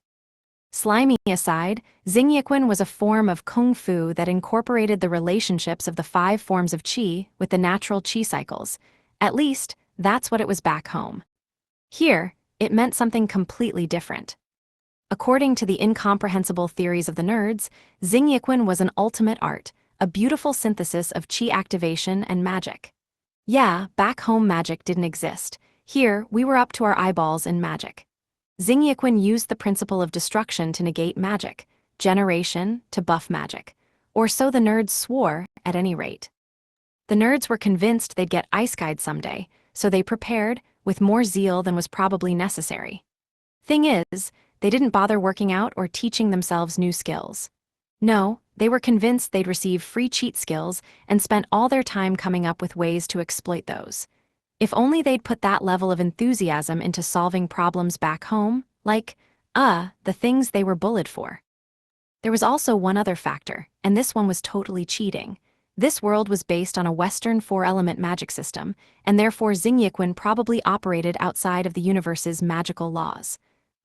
Slimy aside, Xingyiquan was a form of kung fu that incorporated the relationships of the 5 forms of qi with the natural qi cycles. At least, that's what it was back home. Here, it meant something completely different. According to the incomprehensible theories of the nerds, Xingyiquan was an ultimate art, a beautiful synthesis of qi activation and magic. Yeah, back home magic didn't exist. Here, we were up to our eyeballs in magic. Xingyiquan used the principle of destruction to negate magic, generation to buff magic. Or so the nerds swore, at any rate. The nerds were convinced they'd get Ice Guide someday, so they prepared, with more zeal than was probably necessary. Thing is, They didn't bother working out or teaching themselves new skills. No, they were convinced they'd receive free cheat skills and spent all their time coming up with ways to exploit those. If only they'd put that level of enthusiasm into solving problems back home, like, the things they were bullied for. There was also one other factor, and this one was totally cheating. This world was based on a Western four-element magic system, and therefore Xingyiquan probably operated outside of the universe's magical laws.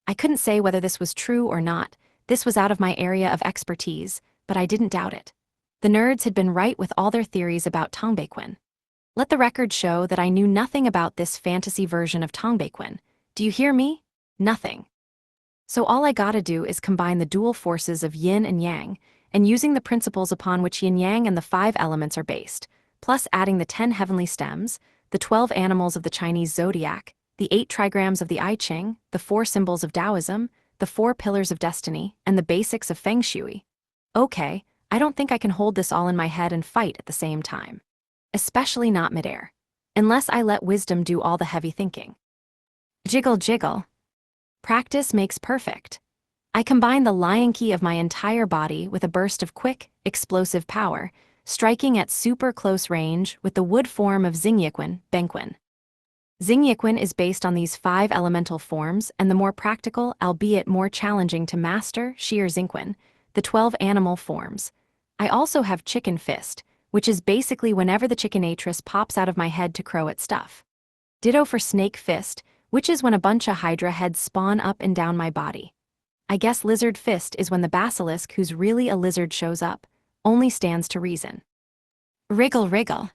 I couldn't say whether this was true or not. This was out of my area of expertise, but I didn't doubt it. The nerds had been right with all their theories about Tongbaequan. Let the record show that I knew nothing about this fantasy version of Tongbaequan. Do you hear me? Nothing. So all I gotta do is combine the dual forces of yin and yang, and using the principles upon which yin-yang and the 5 elements are based, plus adding the 10 heavenly stems, the 12 animals of the Chinese zodiac, the 8 trigrams of the I Ching, the 4 symbols of Taoism, the 4 pillars of destiny, and the basics of Feng Shui. Okay, I don't think I can hold this all in my head and fight at the same time. Especially not midair. Unless I let wisdom do all the heavy thinking. Jiggle jiggle. Practice makes perfect. I combine the lion key of my entire body with a burst of quick, explosive power, striking at super close range with the wood form of Xingyiquan, Bengquan. Xingyiquan is based on these 5 elemental forms and the more practical, albeit more challenging to master, Sheer Xingquan, the 12 animal forms. I also have Chicken Fist, which is basically whenever the chickanatress pops out of my head to crow at stuff. Ditto for Snake Fist, which is when a bunch of Hydra heads spawn up and down my body. I guess Lizard Fist is when the basilisk who's really a lizard shows up, only stands to reason. Wriggle wriggle.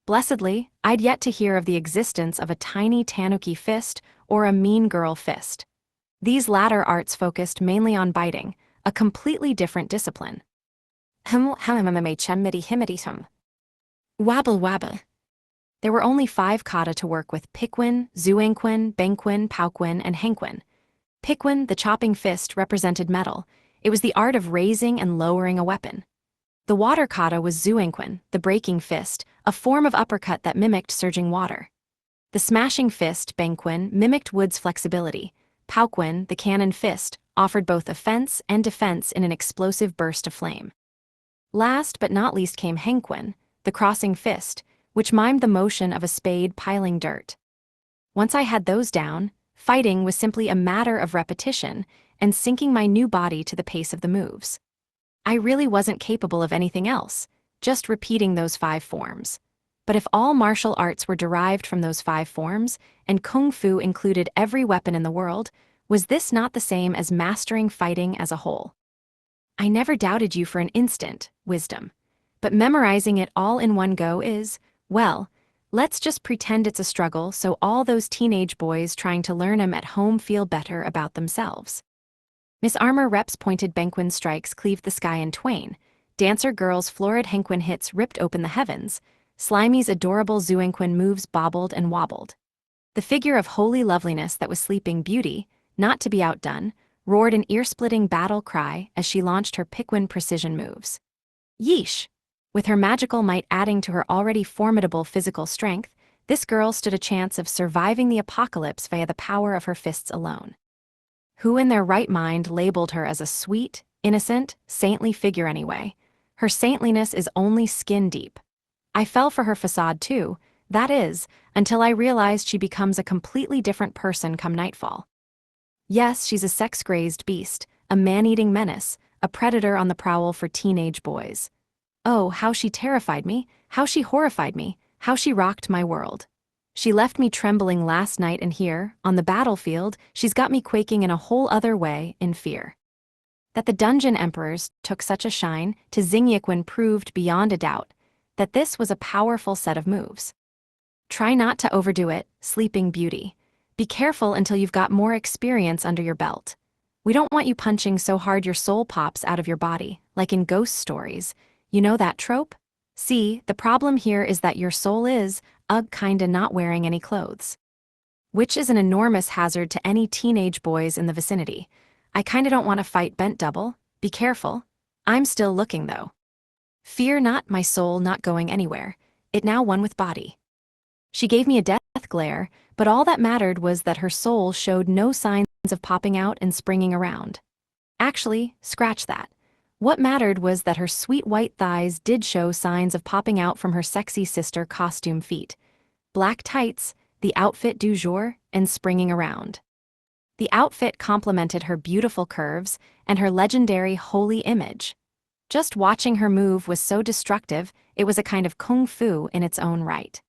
Blessedly, I'd yet to hear of the existence of a tiny tanuki fist or a mean girl fist. These latter arts focused mainly on biting, a completely different discipline. Wabble wabble. There were only 5 kata to work with: Piquan, Zuangquan, Bengquan, Paoquan, and Hengquan. Piquan, the chopping fist, represented metal. It was the art of raising and lowering a weapon. The water kata was Zuangquan, the breaking fist, a form of uppercut that mimicked surging water. The smashing fist, Bengquan, mimicked wood's flexibility. Paoquan, the cannon fist, offered both offense and defense in an explosive burst of flame. Last but not least came Hengquan, the crossing fist, which mimed the motion of a spade piling dirt. Once I had those down, fighting was simply a matter of repetition and syncing my new body to the pace of the moves. I really wasn't capable of anything else, just repeating those 5 forms. But if all martial arts were derived from those 5 forms, and Kung Fu included every weapon in the world, was this not the same as mastering fighting as a whole? I never doubted you for an instant, wisdom. But memorizing it all in one go is, well, let's just pretend it's a struggle so all those teenage boys trying to learn 'em at home feel better about themselves. Miss Armor Rep's pointed Bengquan strikes cleaved the sky in twain. Dancer Girl's florid Hengquan hits ripped open the heavens. Slimy's adorable Zuangquan moves bobbled and wobbled. The figure of holy loveliness that was Sleeping Beauty, not to be outdone, roared an ear-splitting battle cry as she launched her Piquan precision moves. Yeesh! With her magical might adding to her already formidable physical strength, this girl stood a chance of surviving the apocalypse via the power of her fists alone. Who in their right mind labeled her as a sweet, innocent, saintly figure anyway? Her saintliness is only skin deep. I fell for her facade too, that is, until I realized she becomes a completely different person come nightfall. Yes, she's a sex-crazed beast, a man-eating menace, a predator on the prowl for teenage boys. Oh, how she terrified me, how she horrified me, how she rocked my world. She left me trembling last night, and here, on the battlefield, she's got me quaking in a whole other way, in fear. That the Dungeon Emperors took such a shine to Xingyiquan proved beyond a doubt that this was a powerful set of moves. Try not to overdo it, Sleeping Beauty. Be careful until you've got more experience under your belt. We don't want you punching so hard your soul pops out of your body, like in ghost stories. You know that trope? See, the problem here is that your soul is, kinda not wearing any clothes. Which is an enormous hazard to any teenage boys in the vicinity. I kinda don't want to fight bent double. Be careful. I'm still looking though. Fear not, my soul not going anywhere. It now one with body. She gave me a death glare, but all that mattered was that her soul showed no signs of popping out and springing around. Actually, scratch that. What mattered was that her sweet white thighs did show signs of popping out from her sexy sister costume feet. Black tights, the outfit du jour, and springing around. The outfit complemented her beautiful curves and her legendary holy image. Just watching her move was so destructive, it was a kind of kung fu in its own right.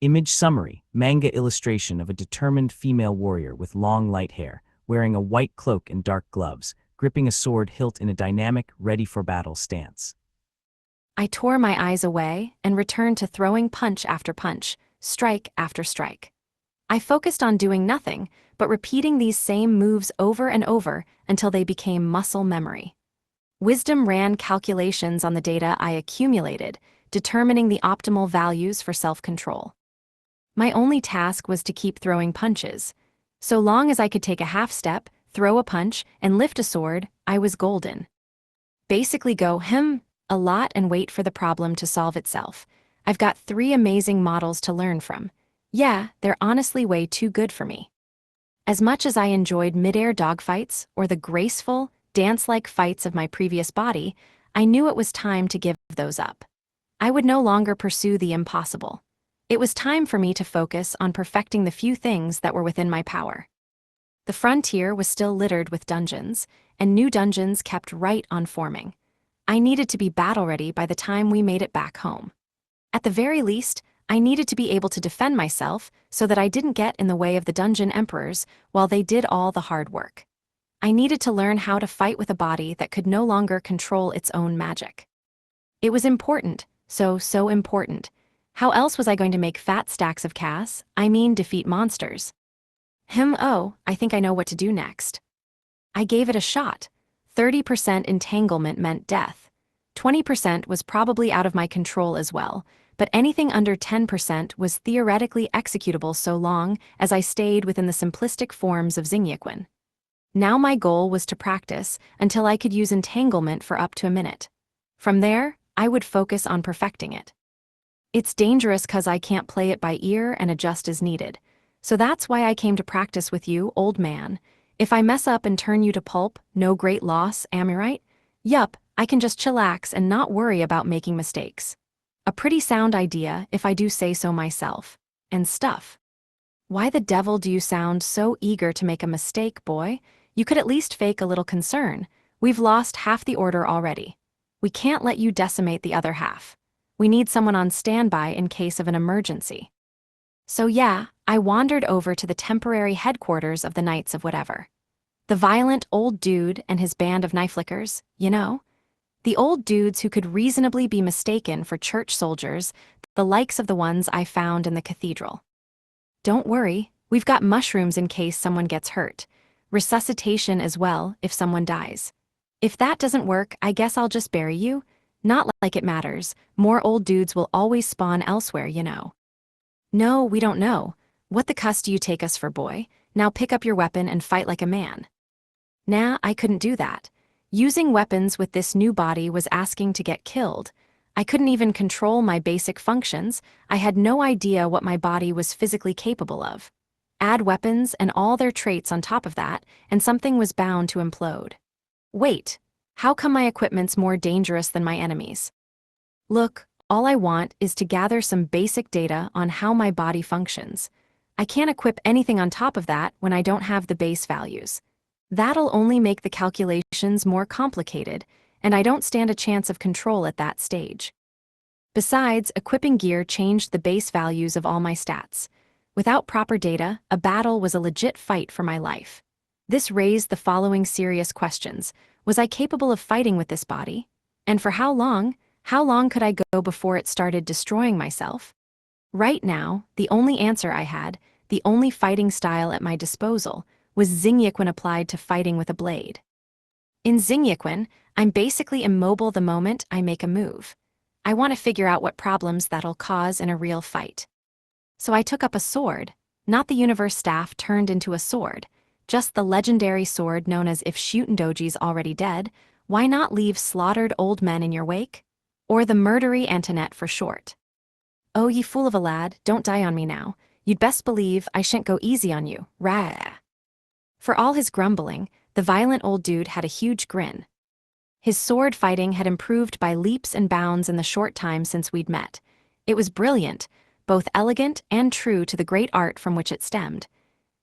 Image summary, manga illustration of a determined female warrior with long light hair, wearing a white cloak and dark gloves, gripping a sword hilt in a dynamic, ready-for-battle stance. I tore my eyes away and returned to throwing punch after punch, strike after strike. I focused on doing nothing, but repeating these same moves over and over until they became muscle memory. Wisdom ran calculations on the data I accumulated, determining the optimal values for self-control. My only task was to keep throwing punches. So long as I could take a half step, throw a punch, and lift a sword, I was golden. Basically go a lot and wait for the problem to solve itself. I've got 3 amazing models to learn from. Yeah, they're honestly way too good for me. As much as I enjoyed mid-air dogfights or the graceful, dance-like fights of my previous body, I knew it was time to give those up. I would no longer pursue the impossible. It was time for me to focus on perfecting the few things that were within my power. The frontier was still littered with dungeons, and new dungeons kept right on forming. I needed to be battle-ready by the time we made it back home. At the very least, I needed to be able to defend myself so that I didn't get in the way of the dungeon emperors while they did all the hard work. I needed to learn how to fight with a body that could no longer control its own magic. It was important, so important. How else was I going to make fat stacks of defeat monsters? I think I know what to do next. I gave it a shot. 30% entanglement meant death. 20% was probably out of my control as well, but anything under 10% was theoretically executable so long as I stayed within the simplistic forms of Xingyiquan. Now my goal was to practice until I could use entanglement for up to a minute. From there, I would focus on perfecting it. It's dangerous 'cause I can't play it by ear and adjust as needed. So that's why I came to practice with you, old man. If I mess up and turn you to pulp, no great loss, am I right? Yup, I can just chillax and not worry about making mistakes. A pretty sound idea, if I do say so myself. And stuff. Why the devil do you sound so eager to make a mistake, boy? You could at least fake a little concern. We've lost half the order already. We can't let you decimate the other half. We need someone on standby in case of an emergency. So yeah, I wandered over to the temporary headquarters of the Knights of Whatever. The violent old dude and his band of knife-lickers, you know? The old dudes who could reasonably be mistaken for church soldiers, the likes of the ones I found in the cathedral. Don't worry, we've got mushrooms in case someone gets hurt. Resuscitation as well if someone dies. If that doesn't work, I guess I'll just bury you. Not like it matters, more old dudes will always spawn elsewhere, you know. No, we don't know. What the cuss do you take us for, boy? Now pick up your weapon and fight like a man. Nah, I couldn't do that. Using weapons with this new body was asking to get killed. I couldn't even control my basic functions. I had no idea what my body was physically capable of. Add weapons and all their traits on top of that, and something was bound to implode. Wait, how come my equipment's more dangerous than my enemies? Look, all I want is to gather some basic data on how my body functions. I can't equip anything on top of that when I don't have the base values. That'll only make the calculations more complicated, and I don't stand a chance of control at that stage. Besides, equipping gear changed the base values of all my stats. Without proper data, a battle was a legit fight for my life. This raised the following serious questions. Was I capable of fighting with this body? And for how long? How long could I go before it started destroying myself? Right now, the only answer I had, the only fighting style at my disposal, was Xingyiquan applied to fighting with a blade. In Xingyiquan, I'm basically immobile the moment I make a move. I want to figure out what problems that'll cause in a real fight. So I took up a sword, not the universe staff turned into a sword, just the legendary sword known as if Shutendoji's already dead, why not leave slaughtered old men in your wake? Or the murdery Antoinette for short. Oh, ye fool of a lad, don't die on me now. You'd best believe I shan't go easy on you, rah. For all his grumbling, the violent old dude had a huge grin. His sword fighting had improved by leaps and bounds in the short time since we'd met. It was brilliant, both elegant and true to the great art from which it stemmed.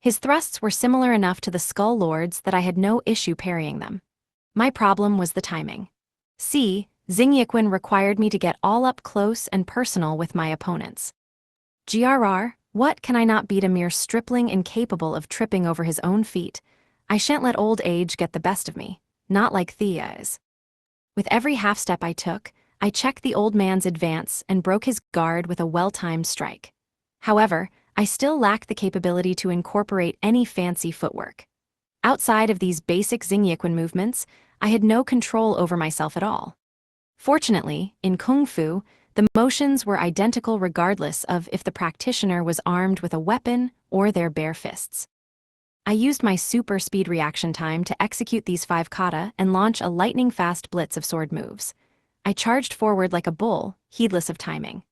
His thrusts were similar enough to the Skull Lord's that I had no issue parrying them. My problem was the timing. See, Xingyiquan required me to get all up close and personal with my opponents. GRR, what can I not beat a mere stripling incapable of tripping over his own feet? I shan't let old age get the best of me, not like Thea is. With every half step I took, I checked the old man's advance and broke his guard with a well-timed strike. However, I still lacked the capability to incorporate any fancy footwork. Outside of these basic Xingyiquan movements, I had no control over myself at all. Fortunately, in Kung Fu, the motions were identical regardless of if the practitioner was armed with a weapon or their bare fists. I used my super speed reaction time to execute these 5 kata and launch a lightning-fast blitz of sword moves. I charged forward like a bull, heedless of timing.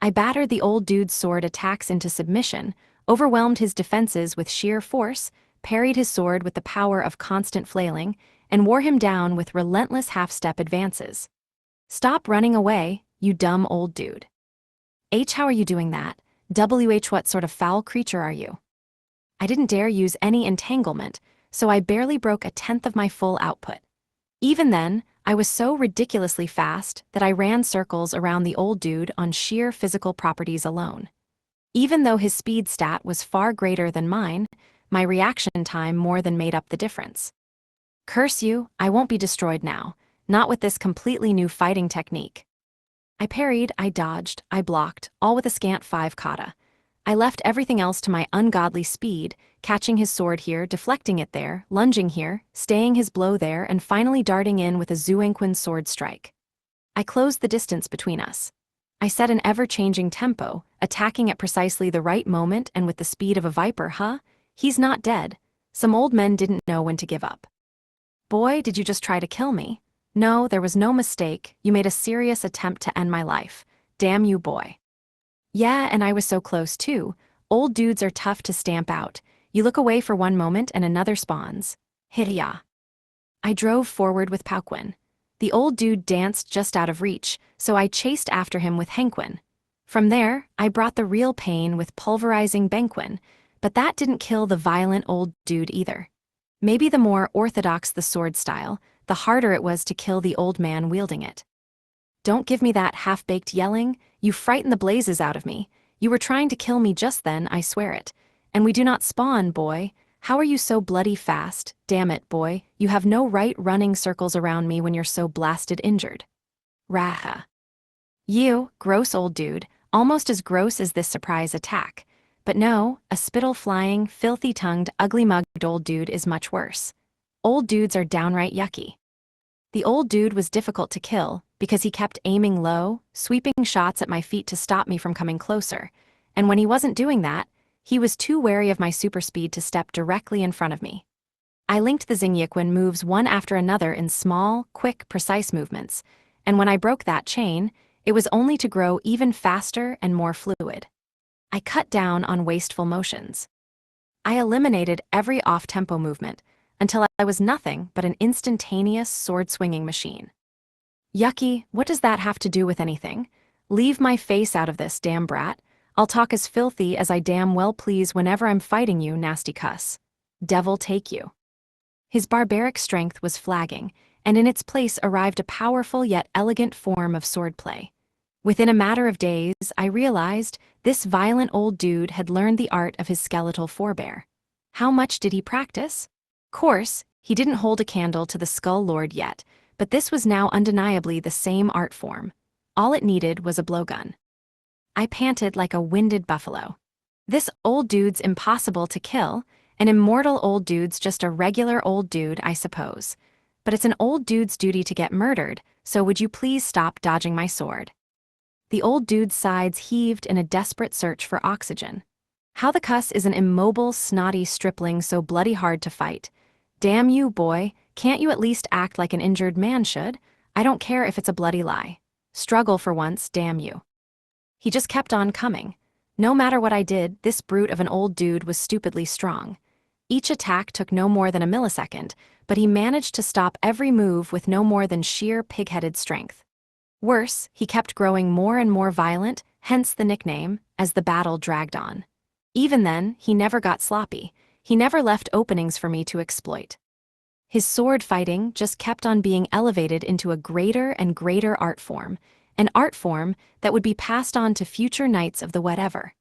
I battered the old dude's sword attacks into submission, overwhelmed his defenses with sheer force, parried his sword with the power of constant flailing, and wore him down with relentless half-step advances. Stop running away, you dumb old dude. H, how are you doing that? WH, what sort of foul creature are you? I didn't dare use any entanglement, so I barely broke a tenth of my full output. Even then, I was so ridiculously fast that I ran circles around the old dude on sheer physical properties alone. Even though his speed stat was far greater than mine, my reaction time more than made up the difference. Curse you, I won't be destroyed now, not with this completely new fighting technique. I parried, I dodged, I blocked, all with a scant 5 kata. I left everything else to my ungodly speed, catching his sword here, deflecting it there, lunging here, staying his blow there, and finally darting in with a Xingyiquan sword strike. I closed the distance between us. I set an ever-changing tempo, attacking at precisely the right moment and with the speed of a viper, huh? He's not dead. Some old men didn't know when to give up. Boy, did you just try to kill me? No, there was no mistake. You made a serious attempt to end my life. Damn you, boy. Yeah, and I was so close too. Old dudes are tough to stamp out. You look away for one moment and another spawns. Hiya. I drove forward with Paoquin. The old dude danced just out of reach, so I chased after him with Hengquin. From there, I brought the real pain with pulverizing Benquin, but that didn't kill the violent old dude either. Maybe the more orthodox the sword style, the harder it was to kill the old man wielding it. Don't give me that half-baked yelling. You frightened the blazes out of me. You were trying to kill me just then, I swear it. And we do not spawn, boy. How are you so bloody fast? Damn it, boy. You have no right running circles around me when you're so blasted injured. Raha. You, gross old dude, almost as gross as this surprise attack. But no, a spittle-flying, filthy-tongued, ugly-mugged old dude is much worse. Old dudes are downright yucky. The old dude was difficult to kill because he kept aiming low, sweeping shots at my feet to stop me from coming closer, and when he wasn't doing that, he was too wary of my super speed to step directly in front of me. I linked the Xingyiquan moves one after another in small, quick, precise movements, and when I broke that chain, it was only to grow even faster and more fluid. I cut down on wasteful motions. I eliminated every off-tempo movement until I was nothing but an instantaneous sword-swinging machine. Yucky, what does that have to do with anything? Leave my face out of this, damn brat. I'll talk as filthy as I damn well please whenever I'm fighting you, nasty cuss. Devil take you. His barbaric strength was flagging, and in its place arrived a powerful yet elegant form of swordplay. Within a matter of days, I realized this violent old dude had learned the art of his skeletal forebear. How much did he practice? Course, he didn't hold a candle to the Skull Lord yet, but this was now undeniably the same art form. All it needed was a blowgun. I panted like a winded buffalo. This old dude's impossible to kill. An immortal old dude's just a regular old dude, I suppose. But it's an old dude's duty to get murdered, so would you please stop dodging my sword? The old dude's sides heaved in a desperate search for oxygen. How the cuss is an immobile, snotty stripling so bloody hard to fight? Damn you, boy, can't you at least act like an injured man should? I don't care if it's a bloody lie. Struggle for once, damn you. He just kept on coming. No matter what I did, this brute of an old dude was stupidly strong. Each attack took no more than a millisecond, but he managed to stop every move with no more than sheer pig-headed strength. Worse, he kept growing more and more violent, hence the nickname, as the battle dragged on. Even then, he never got sloppy. He never left openings for me to exploit. His sword fighting just kept on being elevated into a greater and greater art form, an art form that would be passed on to future knights of the whatever.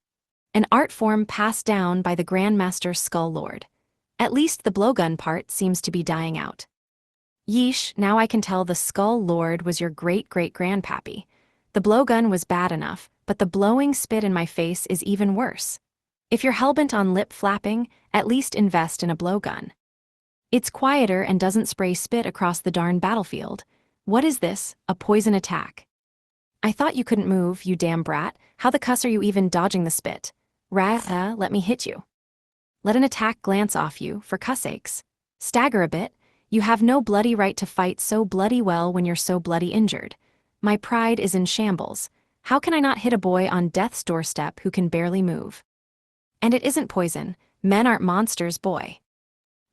An art form passed down by the Grandmaster Skull Lord. At least the blowgun part seems to be dying out. Yeesh, now I can tell the Skull Lord was your great-great-grandpappy. The blowgun was bad enough, but the blowing spit in my face is even worse. If you're hellbent on lip flapping, at least invest in a blowgun. It's quieter and doesn't spray spit across the darn battlefield. What is this, a poison attack? I thought you couldn't move, you damn brat. How the cuss are you even dodging the spit? Ratha, let me hit you. Let an attack glance off you, for cuss sakes. Stagger a bit. You have no bloody right to fight so bloody well when you're so bloody injured. My pride is in shambles. How can I not hit a boy on death's doorstep who can barely move? And it isn't poison. Men aren't monsters, boy.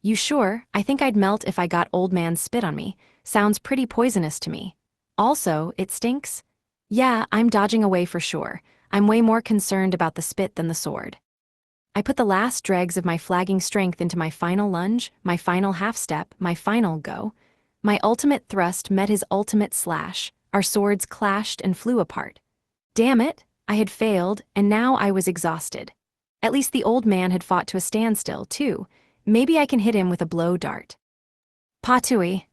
You sure? I think I'd melt if I got old man's spit on me. Sounds pretty poisonous to me. Also, it stinks? Yeah, I'm dodging away for sure. I'm way more concerned about the spit than the sword. I put the last dregs of my flagging strength into my final lunge, my final half-step, my final go. My ultimate thrust met his ultimate slash. Our swords clashed and flew apart. Damn it, I had failed, and now I was exhausted. At least the old man had fought to a standstill, too. Maybe I can hit him with a blow dart. Patui.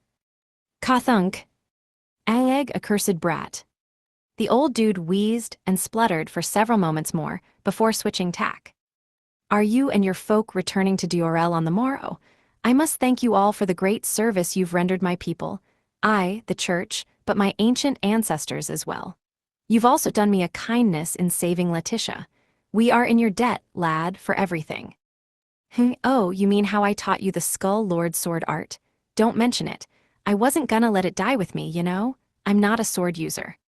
Kathunk. Aeg, accursed brat. The old dude wheezed and spluttered for several moments more before switching tack. Are you and your folk returning to Diorel on the morrow? I must thank you all for the great service you've rendered my people. I, the church, but my ancient ancestors as well. You've also done me a kindness in saving Letitia. We are in your debt, lad, for everything. Oh, you mean how I taught you the Skull Lord sword art? Don't mention it. I wasn't gonna let it die with me, you know? I'm not a sword user.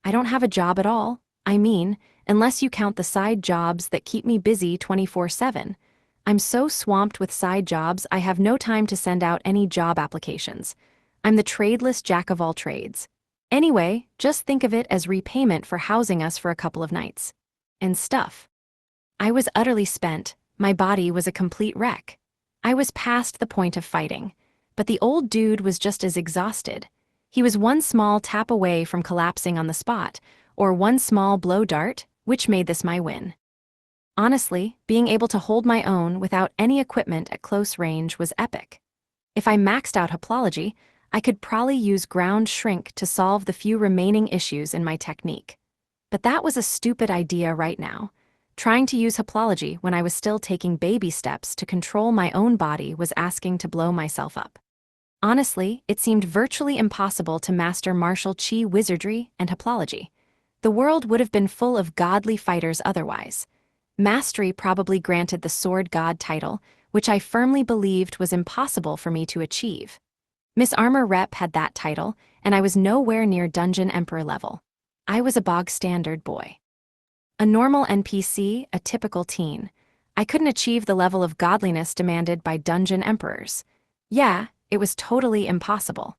I don't have a job at all. I mean, unless you count the side jobs that keep me busy 24/7. I'm so swamped with side jobs I have no time to send out any job applications. I'm the tradeless jack of all trades. Anyway, just think of it as repayment for housing us for a couple of nights. And stuff. I was utterly spent. My body was a complete wreck. I was past the point of fighting. But the old dude was just as exhausted. He was one small tap away from collapsing on the spot, or one small blow dart, which made this my win. Honestly, being able to hold my own without any equipment at close range was epic. If I maxed out Hoplology, I could probably use ground shrink to solve the few remaining issues in my technique. But that was a stupid idea right now. Trying to use Hoplology when I was still taking baby steps to control my own body was asking to blow myself up. Honestly, it seemed virtually impossible to master martial chi wizardry and Hoplology. The world would have been full of godly fighters otherwise. Mastery probably granted the Sword God title, which I firmly believed was impossible for me to achieve. Miss Armor Rep had that title, and I was nowhere near Dungeon Emperor level. I was a bog-standard boy. A normal NPC, a typical teen. I couldn't achieve the level of godliness demanded by Dungeon Emperors. Yeah, it was totally impossible.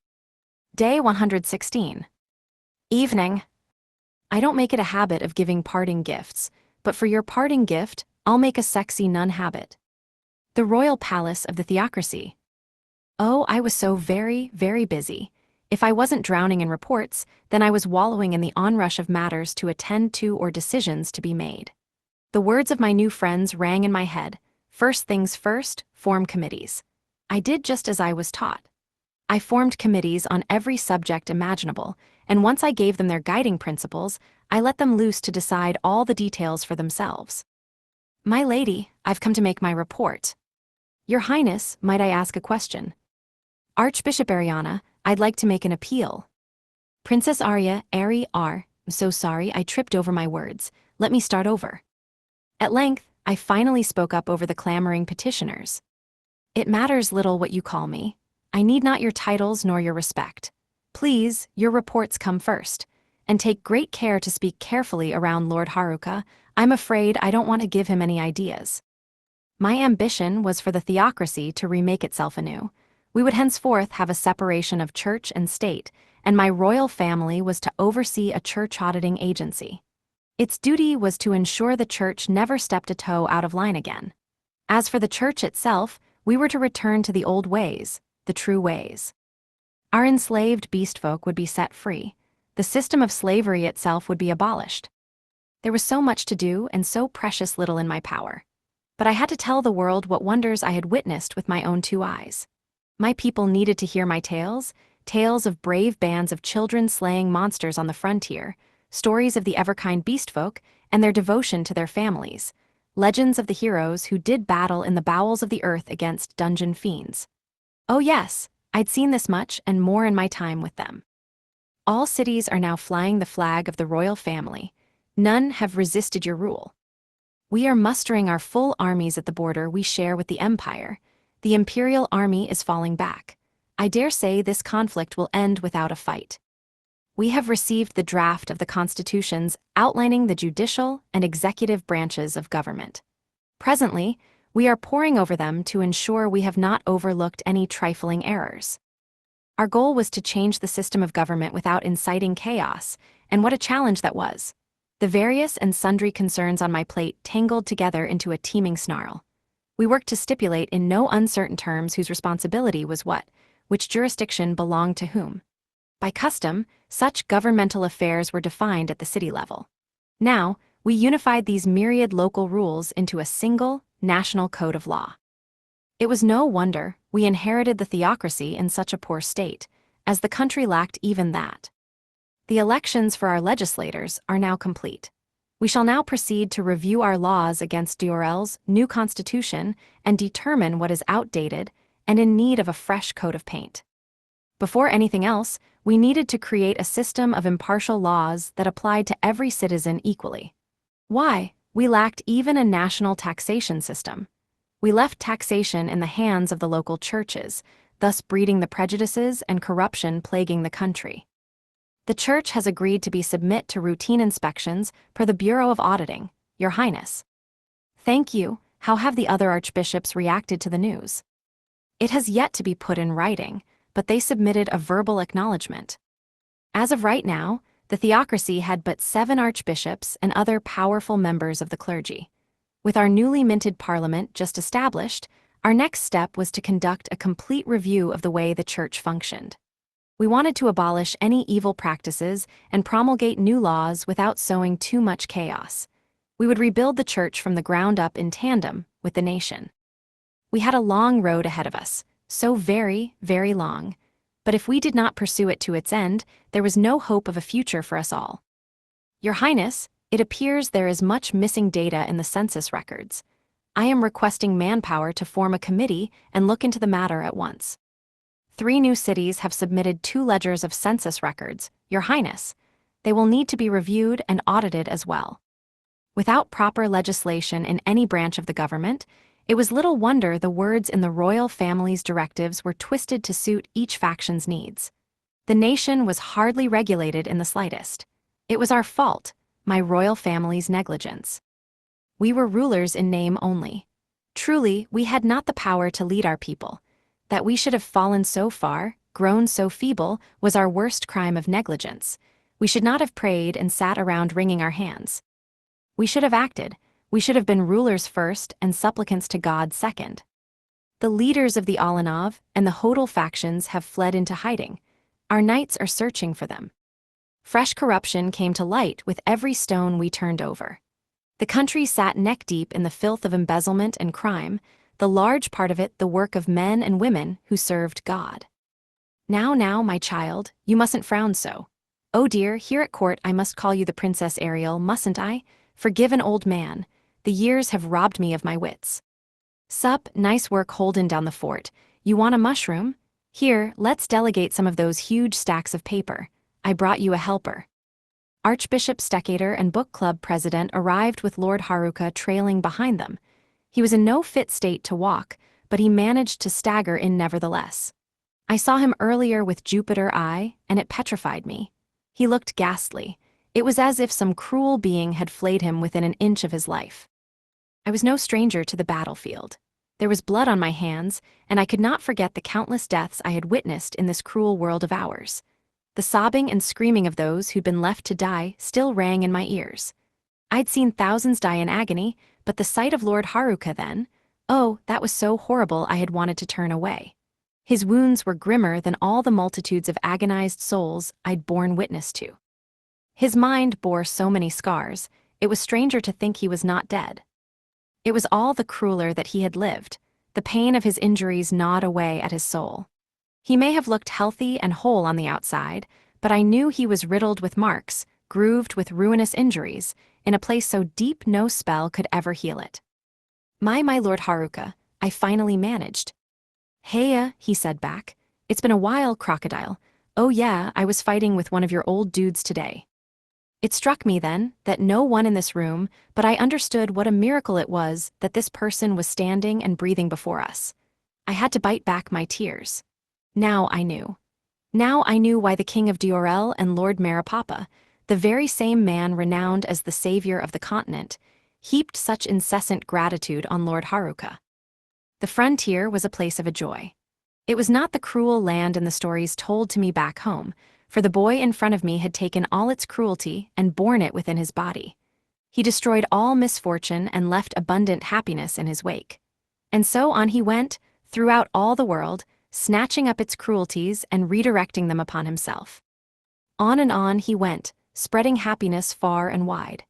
Day 116. Evening. I don't make it a habit of giving parting gifts, but for your parting gift, I'll make a sexy nun habit. The Royal Palace of the Theocracy. Oh, I was so very, very busy. If I wasn't drowning in reports, then I was wallowing in the onrush of matters to attend to or decisions to be made. The words of my new friends rang in my head. First things first, form committees. I did just as I was taught. I formed committees on every subject imaginable, and once I gave them their guiding principles, I let them loose to decide all the details for themselves. My lady, I've come to make my report. Your Highness, might I ask a question? Archbishop Ariana, I'd like to make an appeal. Princess Arya, I'm so sorry I tripped over my words. Let me start over. At length, I finally spoke up over the clamoring petitioners. It matters little what you call me. I need not your titles nor your respect. Please, your reports come first. And take great care to speak carefully around Lord Haruka. I'm afraid I don't want to give him any ideas. My ambition was for the theocracy to remake itself anew. We would henceforth have a separation of church and state, and my royal family was to oversee a church auditing agency. Its duty was to ensure the church never stepped a toe out of line again. As for the church itself, we were to return to the old ways, the true ways. Our enslaved beastfolk would be set free. The system of slavery itself would be abolished. There was so much to do and so precious little in my power. But I had to tell the world what wonders I had witnessed with my own 2 eyes. My people needed to hear my tales of brave bands of children slaying monsters on the frontier, stories of the ever-kind beastfolk and their devotion to their families, legends of the heroes who did battle in the bowels of the earth against dungeon fiends. Oh yes, I'd seen this much and more in my time with them. All cities are now flying the flag of the royal family. None have resisted your rule. We are mustering our full armies at the border we share with the Empire. The Imperial Army is falling back. I dare say this conflict will end without a fight. We have received the draft of the constitutions outlining the judicial and executive branches of government. Presently, we are poring over them to ensure we have not overlooked any trifling errors. Our goal was to change the system of government without inciting chaos, and what a challenge that was. The various and sundry concerns on my plate tangled together into a teeming snarl. We worked to stipulate in no uncertain terms whose responsibility was what, which jurisdiction belonged to whom. By custom, such governmental affairs were defined at the city level. Now, we unified these myriad local rules into a single, national code of law. It was no wonder we inherited the theocracy in such a poor state, as the country lacked even that. The elections for our legislators are now complete. We shall now proceed to review our laws against Diorel's new constitution and determine what is outdated and in need of a fresh coat of paint. Before anything else, we needed to create a system of impartial laws that applied to every citizen equally. Why? We lacked even a national taxation system. We left taxation in the hands of the local churches, thus breeding the prejudices and corruption plaguing the country. The church has agreed to submit to routine inspections per the Bureau of Auditing, Your Highness. Thank you. How have the other archbishops reacted to the news? It has yet to be put in writing, but they submitted a verbal acknowledgement. As of right now, the theocracy had but 7 archbishops and other powerful members of the clergy. With our newly minted parliament just established, our next step was to conduct a complete review of the way the church functioned. We wanted to abolish any evil practices and promulgate new laws without sowing too much chaos. We would rebuild the church from the ground up in tandem with the nation. We had a long road ahead of us, so very, very long. But if we did not pursue it to its end, there was no hope of a future for us all. Your Highness, it appears there is much missing data in the census records. I am requesting manpower to form a committee and look into the matter at once. 3 new cities have submitted 2 ledgers of census records, Your Highness. They will need to be reviewed and audited as well. Without proper legislation in any branch of the government, it was little wonder the words in the royal family's directives were twisted to suit each faction's needs. The nation was hardly regulated in the slightest. It was our fault, my royal family's negligence. We were rulers in name only. Truly, we had not the power to lead our people. That we should have fallen so far, grown so feeble, was our worst crime of negligence. We should not have prayed and sat around wringing our hands. We should have acted. We should have been rulers first and supplicants to God second. The leaders of the Alanov and the Hodel factions have fled into hiding. Our knights are searching for them. Fresh corruption came to light with every stone we turned over. The country sat neck-deep in the filth of embezzlement and crime, the large part of it the work of men and women who served God. Now, my child, you mustn't frown so. Oh dear, here at court I must call you the Princess Ariel, mustn't I? Forgive an old man. The years have robbed me of my wits. Sup, nice work holdin' down the fort. You want a mushroom? Here, let's delegate some of those huge stacks of paper. I brought you a helper. Archbishop Steckator and book club president arrived with Lord Haruka trailing behind them. He was in no fit state to walk, but he managed to stagger in nevertheless. I saw him earlier with Jupiter Eye, and it petrified me. He looked ghastly. It was as if some cruel being had flayed him within an inch of his life. I was no stranger to the battlefield. There was blood on my hands, and I could not forget the countless deaths I had witnessed in this cruel world of ours. The sobbing and screaming of those who'd been left to die still rang in my ears. I'd seen thousands die in agony, but the sight of Lord Haruka then, oh, that was so horrible I had wanted to turn away. His wounds were grimmer than all the multitudes of agonized souls I'd borne witness to. His mind bore so many scars, it was stranger to think he was not dead. It was all the crueler that he had lived. The pain of his injuries gnawed away at his soul. He may have looked healthy and whole on the outside, but I knew he was riddled with marks, grooved with ruinous injuries, in a place so deep no spell could ever heal it. My Lord Haruka, I finally managed. Heya, he said back. It's been a while, Crocodile. Oh yeah, I was fighting with one of your old dudes today. It struck me then that no one in this room, but I understood what a miracle it was that this person was standing and breathing before us. I had to bite back my tears. Now I knew. Now I knew why the King of Diorel and Lord Maripapa, the very same man renowned as the savior of the continent, heaped such incessant gratitude on Lord Haruka. The frontier was a place of a joy. It was not the cruel land in the stories told to me back home, for the boy in front of me had taken all its cruelty and borne it within his body. He destroyed all misfortune and left abundant happiness in his wake. And so on he went, throughout all the world, snatching up its cruelties and redirecting them upon himself. On and on he went, spreading happiness far and wide.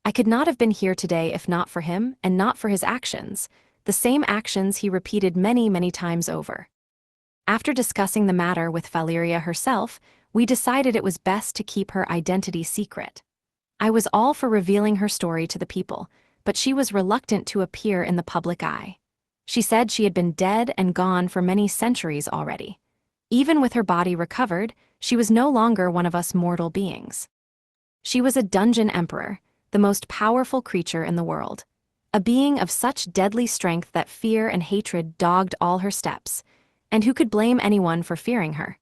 I could not have been here today if not for him and not for his actions, the same actions he repeated many, many times over. After discussing the matter with Valeria herself, we decided it was best to keep her identity secret. I was all for revealing her story to the people, but she was reluctant to appear in the public eye. She said she had been dead and gone for many centuries already. Even with her body recovered, she was no longer one of us mortal beings. She was a dungeon emperor, the most powerful creature in the world. A being of such deadly strength that fear and hatred dogged all her steps, and who could blame anyone for fearing her?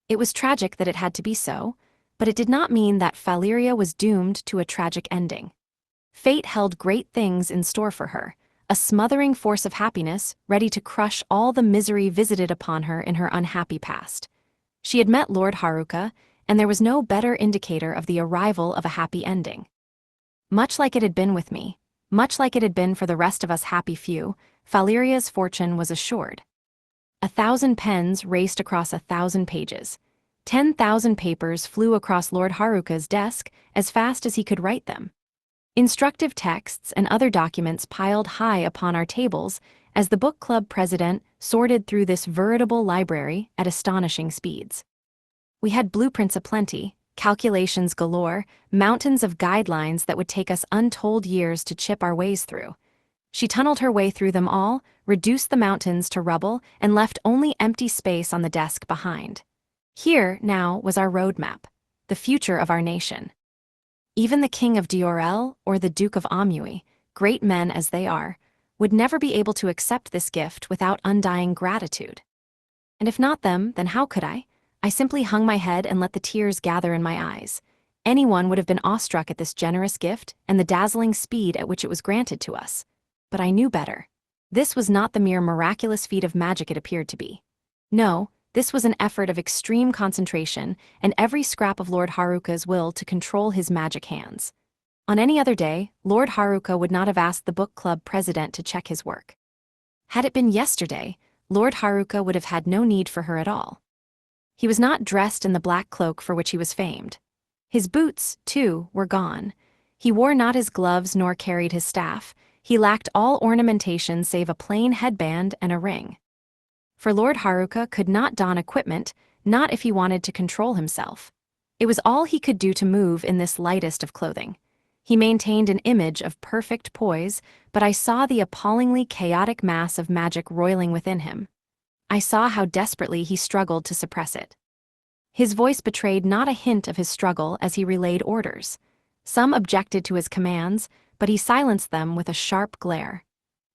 It was tragic that it had to be so, but it did not mean that Valeria was doomed to a tragic ending. Fate held great things in store for her, a smothering force of happiness ready to crush all the misery visited upon her in her unhappy past. She had met Lord Haruka, and there was no better indicator of the arrival of a happy ending. Much like it had been with me, much like it had been for the rest of us happy few, Valeria's fortune was assured. 1,000 pens raced across 1,000 pages. 10,000 papers flew across Lord Haruka's desk as fast as he could write them. Instructive texts and other documents piled high upon our tables as the book club president sorted through this veritable library at astonishing speeds. We had blueprints aplenty, calculations galore, mountains of guidelines that would take us untold years to chip our ways through. She tunneled her way through them all, reduced the mountains to rubble, and left only empty space on the desk behind. Here, now, was our roadmap, the future of our nation. Even the King of Diorel or the Duke of Amui, great men as they are, would never be able to accept this gift without undying gratitude. And if not them, then how could I? I simply hung my head and let the tears gather in my eyes. Anyone would have been awestruck at this generous gift and the dazzling speed at which it was granted to us. But I knew better. This was not the mere miraculous feat of magic it appeared to be. No, this was an effort of extreme concentration and every scrap of Lord Haruka's will to control his magic hands. On any other day, Lord Haruka would not have asked the book club president to check his work. Had it been yesterday, Lord Haruka would have had no need for her at all. He was not dressed in the black cloak for which he was famed. His boots, too, were gone. He wore not his gloves nor carried his staff. He lacked all ornamentation save a plain headband and a ring. For Lord Haruka could not don equipment, not if he wanted to control himself. It was all he could do to move in this lightest of clothing. He maintained an image of perfect poise, but I saw the appallingly chaotic mass of magic roiling within him. I saw how desperately he struggled to suppress it. His voice betrayed not a hint of his struggle as he relayed orders. Some objected to his commands, but he silenced them with a sharp glare.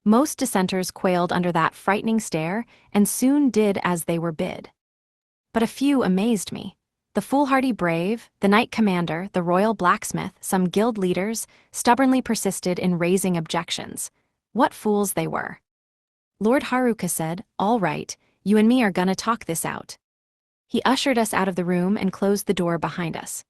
Most dissenters quailed under that frightening stare and soon did as they were bid. But a few amazed me. The foolhardy brave, the knight commander, the royal blacksmith, some guild leaders, stubbornly persisted in raising objections. What fools they were. Lord Haruka said, "All right, you and me are gonna talk this out." He ushered us out of the room and closed the door behind us.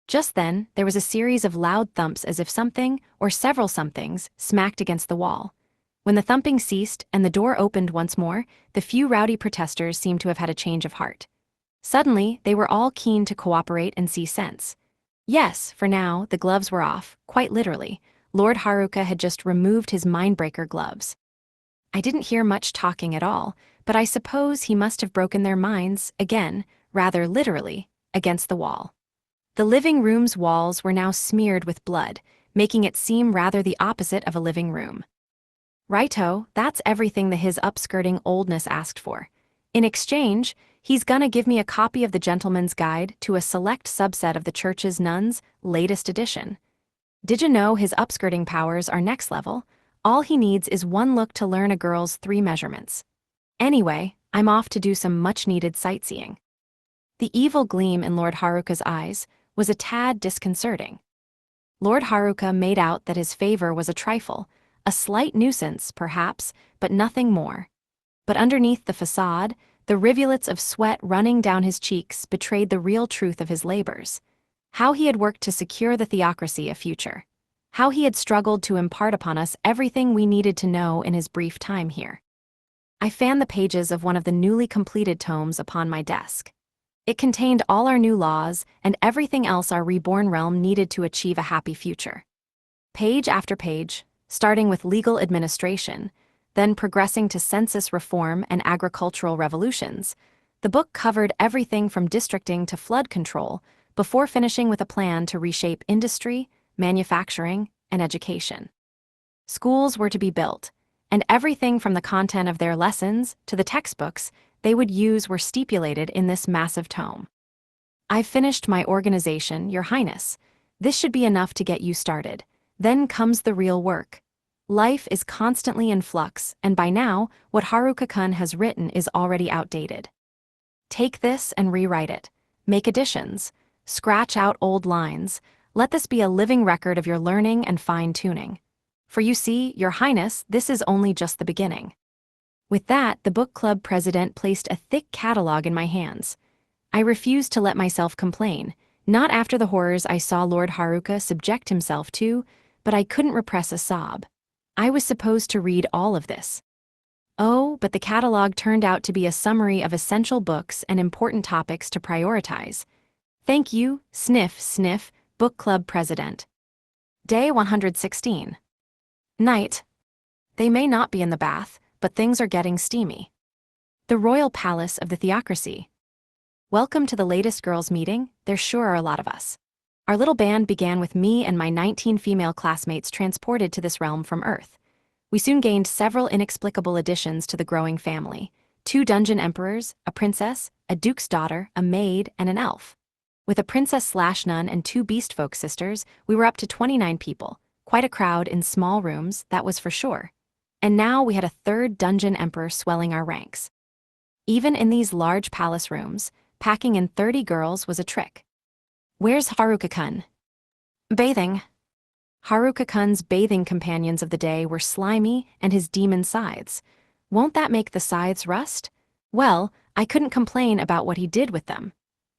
Just then, there was a series of loud thumps as if something, or several somethings, smacked against the wall. When the thumping ceased and the door opened once more, the few rowdy protesters seemed to have had a change of heart. Suddenly, they were all keen to cooperate and see sense. Yes, for now, the gloves were off, quite literally. Lord Haruka had just removed his mindbreaker gloves. I didn't hear much talking at all, but I suppose he must have broken their minds, again, rather literally, against the wall. The living room's walls were now smeared with blood, making it seem rather the opposite of a living room. Righto, that's everything the his upskirting oldness asked for. In exchange, he's gonna give me a copy of the Gentleman's Guide to a Select Subset of the Church's Nuns, latest edition. Did you know his upskirting powers are next level? All he needs is one look to learn a girl's 3 measurements. Anyway, I'm off to do some much-needed sightseeing. The evil gleam in Lord Haruka's eyes was a tad disconcerting. Lord Haruka made out that his favor was a trifle, a slight nuisance, perhaps, but nothing more. But underneath the facade, the rivulets of sweat running down his cheeks betrayed the real truth of his labors. How he had worked to secure the theocracy a future. How he had struggled to impart upon us everything we needed to know in his brief time here. I fanned the pages of one of the newly completed tomes upon my desk. It contained all our new laws and everything else our reborn realm needed to achieve a happy future. Page after page, starting with legal administration, then progressing to census reform and agricultural revolutions, the book covered everything from districting to flood control, before finishing with a plan to reshape industry, manufacturing, and education. Schools were to be built, and everything from the content of their lessons to the textbooks they would use were stipulated in this massive tome. "I've finished my organization, Your Highness. This should be enough to get you started. Then comes the real work. Life is constantly in flux, and by now, what Haruka-kun has written is already outdated. Take this and rewrite it. Make additions. Scratch out old lines. Let this be a living record of your learning and fine-tuning. For you see, Your Highness, this is only just the beginning." With that, the book club president placed a thick catalog in my hands. I refused to let myself complain, not after the horrors I saw Lord Haruka subject himself to, but I couldn't repress a sob. I was supposed to read all of this. Oh, but the catalog turned out to be a summary of essential books and important topics to prioritize. Thank you, sniff, sniff, book club president. Day 116. Night. They may not be in the bath, but things are getting steamy. The royal palace of the theocracy. Welcome to the latest girls' meeting. There sure are a lot of us. Our little band began with me and my 19 female classmates transported to this realm from Earth. We soon gained several inexplicable additions to the growing family: 2 dungeon emperors, a princess, a duke's daughter, a maid, and an elf. With a princess/nun and 2 beastfolk sisters, we were up to 29 people, quite a crowd in small rooms, that was for sure. And now we had a 3rd dungeon emperor swelling our ranks. Even in these large palace rooms, packing in 30 girls was a trick. Where's Haruka-kun? Bathing. Haruka-kun's bathing companions of the day were Slimy and his demon scythes. Won't that make the scythes rust? Well, I couldn't complain about what he did with them.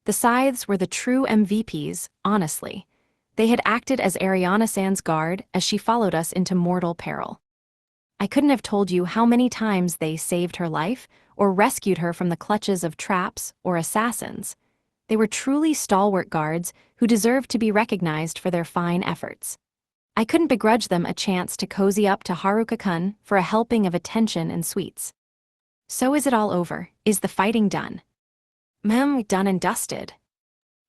The scythes were the true MVPs, honestly. They had acted as Ariana-san's guard as she followed us into mortal peril. I couldn't have told you how many times they saved her life or rescued her from the clutches of traps or assassins. They were truly stalwart guards who deserved to be recognized for their fine efforts. I couldn't begrudge them a chance to cozy up to Haruka-kun for a helping of attention and sweets. So is it all over? Is the fighting done? Done and dusted.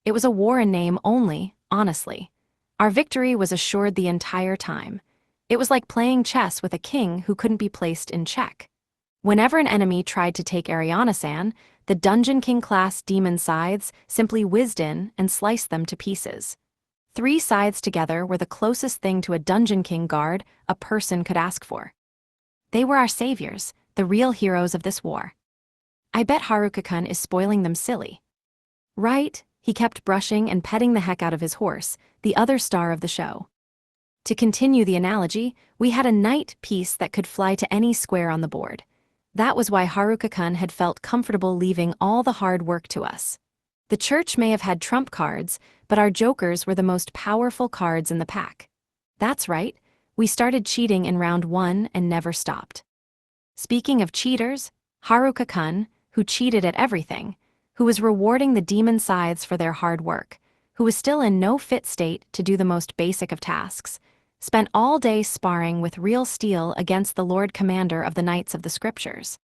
It was a war in name only, honestly. Our victory was assured the entire time. It was like playing chess with a king who couldn't be placed in check. Whenever an enemy tried to take Ariana-san, the Dungeon King-class demon scythes simply whizzed in and sliced them to pieces. 3 scythes together were the closest thing to a Dungeon King guard a person could ask for. They were our saviors, the real heroes of this war. I bet Haruka-kun is spoiling them silly. Right, He kept brushing and petting the heck out of his horse, the other star of the show. To continue the analogy, we had a knight piece that could fly to any square on the board. That was why Haruka-kun had felt comfortable leaving all the hard work to us. The church may have had trump cards, but our jokers were the most powerful cards in the pack. That's right, we started cheating in round 1 and never stopped. Speaking of cheaters, Haruka-kun, who cheated at everything, who was rewarding the demon scythes for their hard work, who was still in no fit state to do the most basic of tasks, spent all day sparring with real steel against the Lord Commander of the Knights of the Scriptures.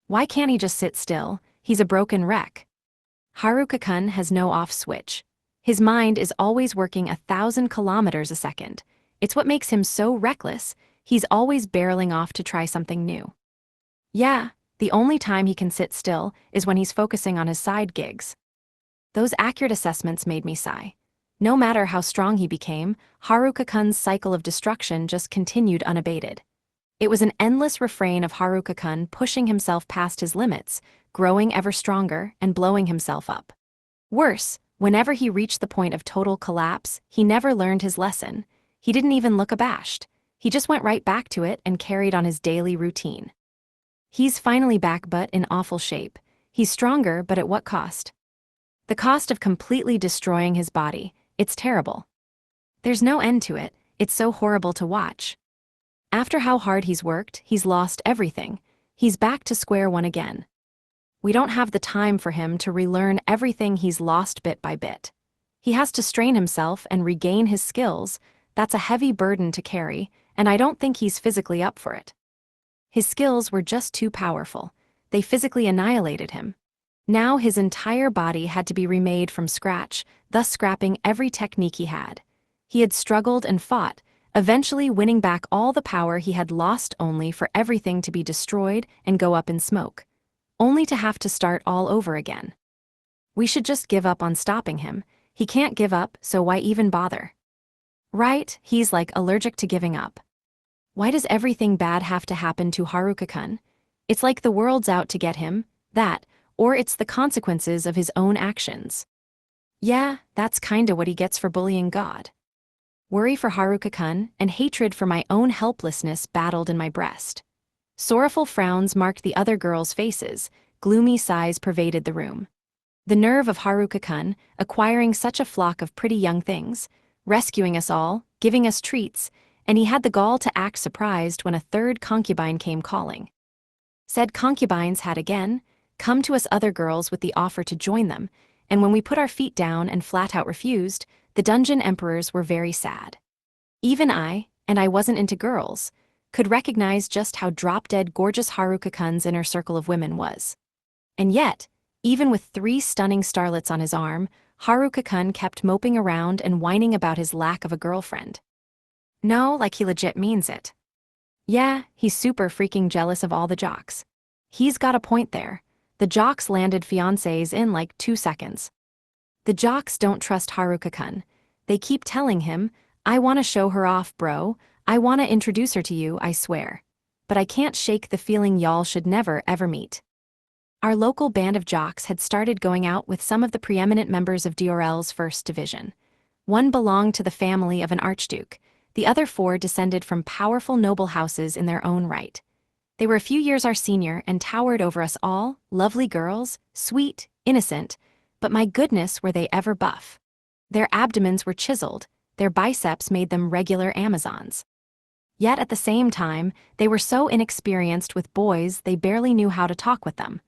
Why can't he just sit still? He's a broken wreck. Haruka-kun has no off switch. His mind is always working 1,000 kilometers a second. It's what makes him so reckless. He's always barreling off to try something new. Yeah, the only time he can sit still is when he's focusing on his side gigs. Those accurate assessments made me sigh. No matter how strong he became, Haruka-kun's cycle of destruction just continued unabated. It was an endless refrain of Haruka-kun pushing himself past his limits, growing ever stronger and blowing himself up. Worse, whenever he reached the point of total collapse, he never learned his lesson. He didn't even look abashed. He just went right back to it and carried on his daily routine. He's finally back, but in awful shape. He's stronger, but at what cost? The cost of completely destroying his body. It's terrible. There's no end to it. It's so horrible to watch. After how hard he's worked, he's lost everything. He's back to square one again. We don't have the time for him to relearn everything he's lost bit by bit. He has to strain himself and regain his skills. That's a heavy burden to carry, and I don't think he's physically up for it. His skills were just too powerful. They physically annihilated him. Now his entire body had to be remade from scratch, thus scrapping every technique he had. He had struggled and fought, eventually winning back all the power he had lost, only for everything to be destroyed and go up in smoke. Only to have to start all over again. We should just give up on stopping him. He can't give up, so why even bother? Right, he's like allergic to giving up. Why does everything bad have to happen to Haruka-kun? It's like the world's out to get him, that, or it's the consequences of his own actions. Yeah, that's kinda what he gets for bullying God. Worry for Haruka-kun and hatred for my own helplessness battled in my breast. Sorrowful frowns marked the other girls' faces, gloomy sighs pervaded the room. The nerve of Haruka-kun, acquiring such a flock of pretty young things, rescuing us all, giving us treats, and he had the gall to act surprised when a third concubine came calling. Said concubines had again come to us other girls with the offer to join them, and when we put our feet down and flat out refused, the dungeon emperors were very sad. Even I, and I wasn't into girls, could recognize just how drop-dead gorgeous Haruka-kun's inner circle of women was. And yet, even with 3 stunning starlets on his arm, Haruka-kun kept moping around and whining about his lack of a girlfriend. No, like he legit means it. Yeah, he's super freaking jealous of all the jocks. He's got a point there. The jocks landed fiancés in like 2 seconds. The jocks don't trust Haruka-kun. They keep telling him, I want to show her off, bro. I want to introduce her to you, I swear. But I can't shake the feeling y'all should never ever meet. Our local band of jocks had started going out with some of the preeminent members of DRL's first division. One belonged to the family of an archduke. The other 4 descended from powerful noble houses in their own right. They were a few years our senior and towered over us all, lovely girls, sweet, innocent, but my goodness were they ever buff. Their abdomens were chiseled, their biceps made them regular Amazons. Yet at the same time, they were so inexperienced with boys they barely knew how to talk with them.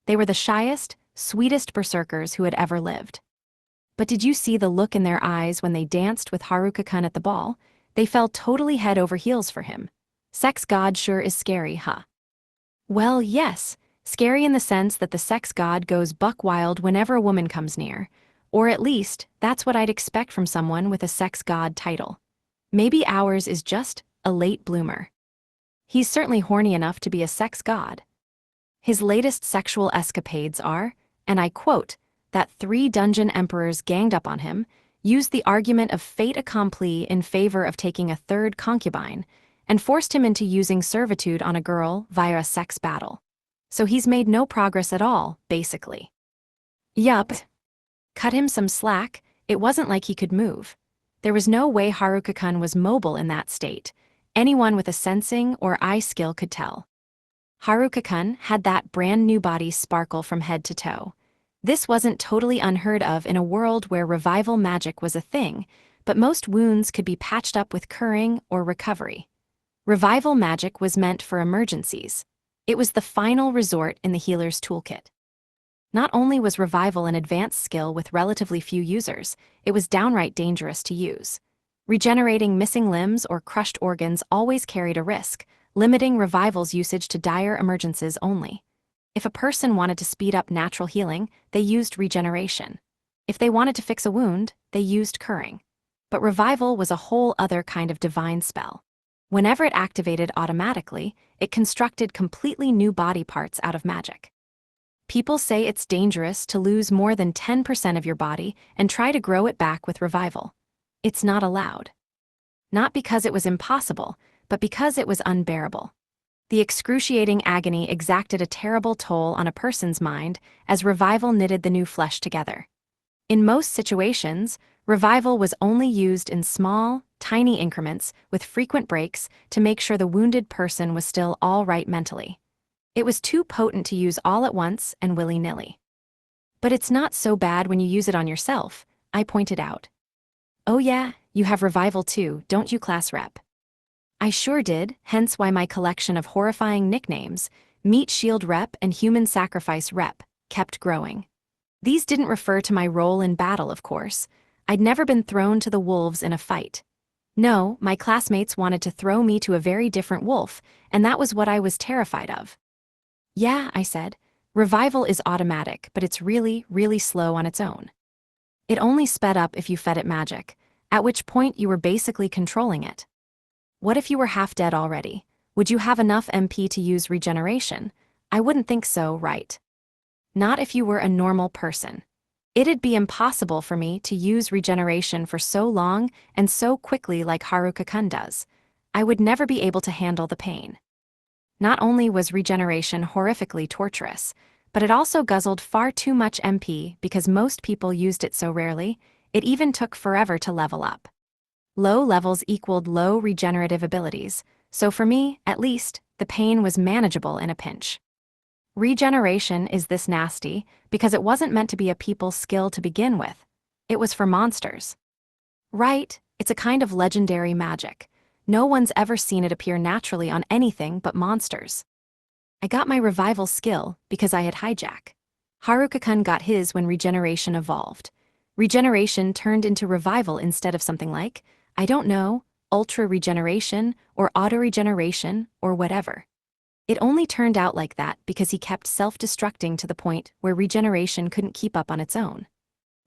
They were the shyest, sweetest berserkers who had ever lived. But did you see the look in their eyes when they danced with Haruka-kun at the ball? They fell totally head over heels for him. Sex god sure is scary, huh? Well, yes, scary in the sense that the sex god goes buck wild whenever a woman comes near. Or at least, that's what I'd expect from someone with a sex god title. Maybe ours is just a late bloomer. He's certainly horny enough to be a sex god. His latest sexual escapades are, and I quote, that 3 dungeon emperors ganged up on him, used the argument of fait accompli in favor of taking a 3rd concubine, and forced him into using servitude on a girl via a sex battle. So he's made no progress at all, basically. Yup. Cut him some slack, it wasn't like he could move. There was no way Haruka-kun was mobile in that state. Anyone with a sensing or eye skill could tell. Haruka-kun had that brand new body sparkle from head to toe. This wasn't totally unheard of in a world where revival magic was a thing, but most wounds could be patched up with curing or recovery. Revival magic was meant for emergencies. It was the final resort in the healer's toolkit. Not only was revival an advanced skill with relatively few users, it was downright dangerous to use. Regenerating missing limbs or crushed organs always carried a risk, limiting revival's usage to dire emergencies only. If a person wanted to speed up natural healing, they used regeneration. If they wanted to fix a wound, they used curing. But revival was a whole other kind of divine spell. Whenever it activated automatically, it constructed completely new body parts out of magic. People say it's dangerous to lose more than 10% of your body and try to grow it back with revival. It's not allowed. Not because it was impossible, but because it was unbearable. The excruciating agony exacted a terrible toll on a person's mind as revival knitted the new flesh together. In most situations, revival was only used in small, tiny increments with frequent breaks to make sure the wounded person was still all right mentally. It was too potent to use all at once and willy-nilly. But it's not so bad when you use it on yourself, I pointed out. Oh yeah, you have revival too, don't you, class rep? I sure did, hence why my collection of horrifying nicknames, Meat Shield Rep and Human Sacrifice Rep, kept growing. These didn't refer to my role in battle, of course. I'd never been thrown to the wolves in a fight. No, my classmates wanted to throw me to a very different wolf, and that was what I was terrified of. Yeah, I said, revival is automatic, but it's really, really slow on its own. It only sped up if you fed it magic, at which point you were basically controlling it. What if you were half dead already? Would you have enough MP to use regeneration? I wouldn't think so, right? Not if you were a normal person. It'd be impossible for me to use regeneration for so long and so quickly like Haruka-kun does. I would never be able to handle the pain. Not only was regeneration horrifically torturous, but it also guzzled far too much MP because most people used it so rarely, it even took forever to level up. Low levels equaled low regenerative abilities, so for me, at least, the pain was manageable in a pinch. Regeneration is this nasty because it wasn't meant to be a people's skill to begin with. It was for monsters. Right, it's a kind of legendary magic. No one's ever seen it appear naturally on anything but monsters. I got my revival skill because I had hijack. Haruka-kun got his when regeneration evolved. Regeneration turned into revival instead of something like, I don't know, ultra regeneration or auto-regeneration or whatever. It only turned out like that because he kept self-destructing to the point where regeneration couldn't keep up on its own.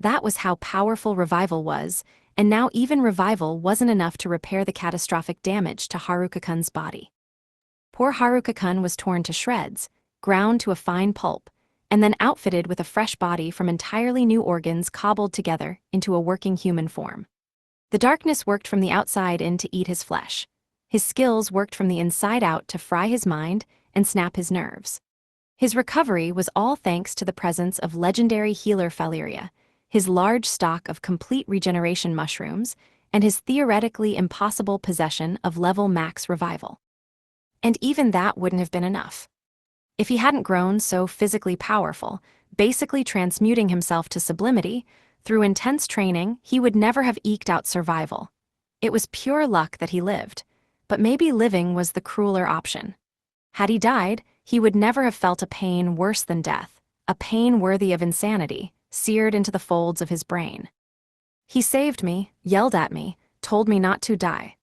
That was how powerful revival was, and now even revival wasn't enough to repair the catastrophic damage to Haruka-kun's body. Poor Haruka-kun was torn to shreds, ground to a fine pulp, and then outfitted with a fresh body from entirely new organs cobbled together into a working human form. The darkness worked from the outside in to eat his flesh. His skills worked from the inside out to fry his mind and snap his nerves. His recovery was all thanks to the presence of legendary healer Faleria, his large stock of complete regeneration mushrooms, and his theoretically impossible possession of level max revival. And even that wouldn't have been enough. If he hadn't grown so physically powerful, basically transmuting himself to sublimity, through intense training, he would never have eked out survival. It was pure luck that he lived, but maybe living was the crueler option. Had he died, he would never have felt a pain worse than death, a pain worthy of insanity, seared into the folds of his brain. He saved me, yelled at me, told me not to die.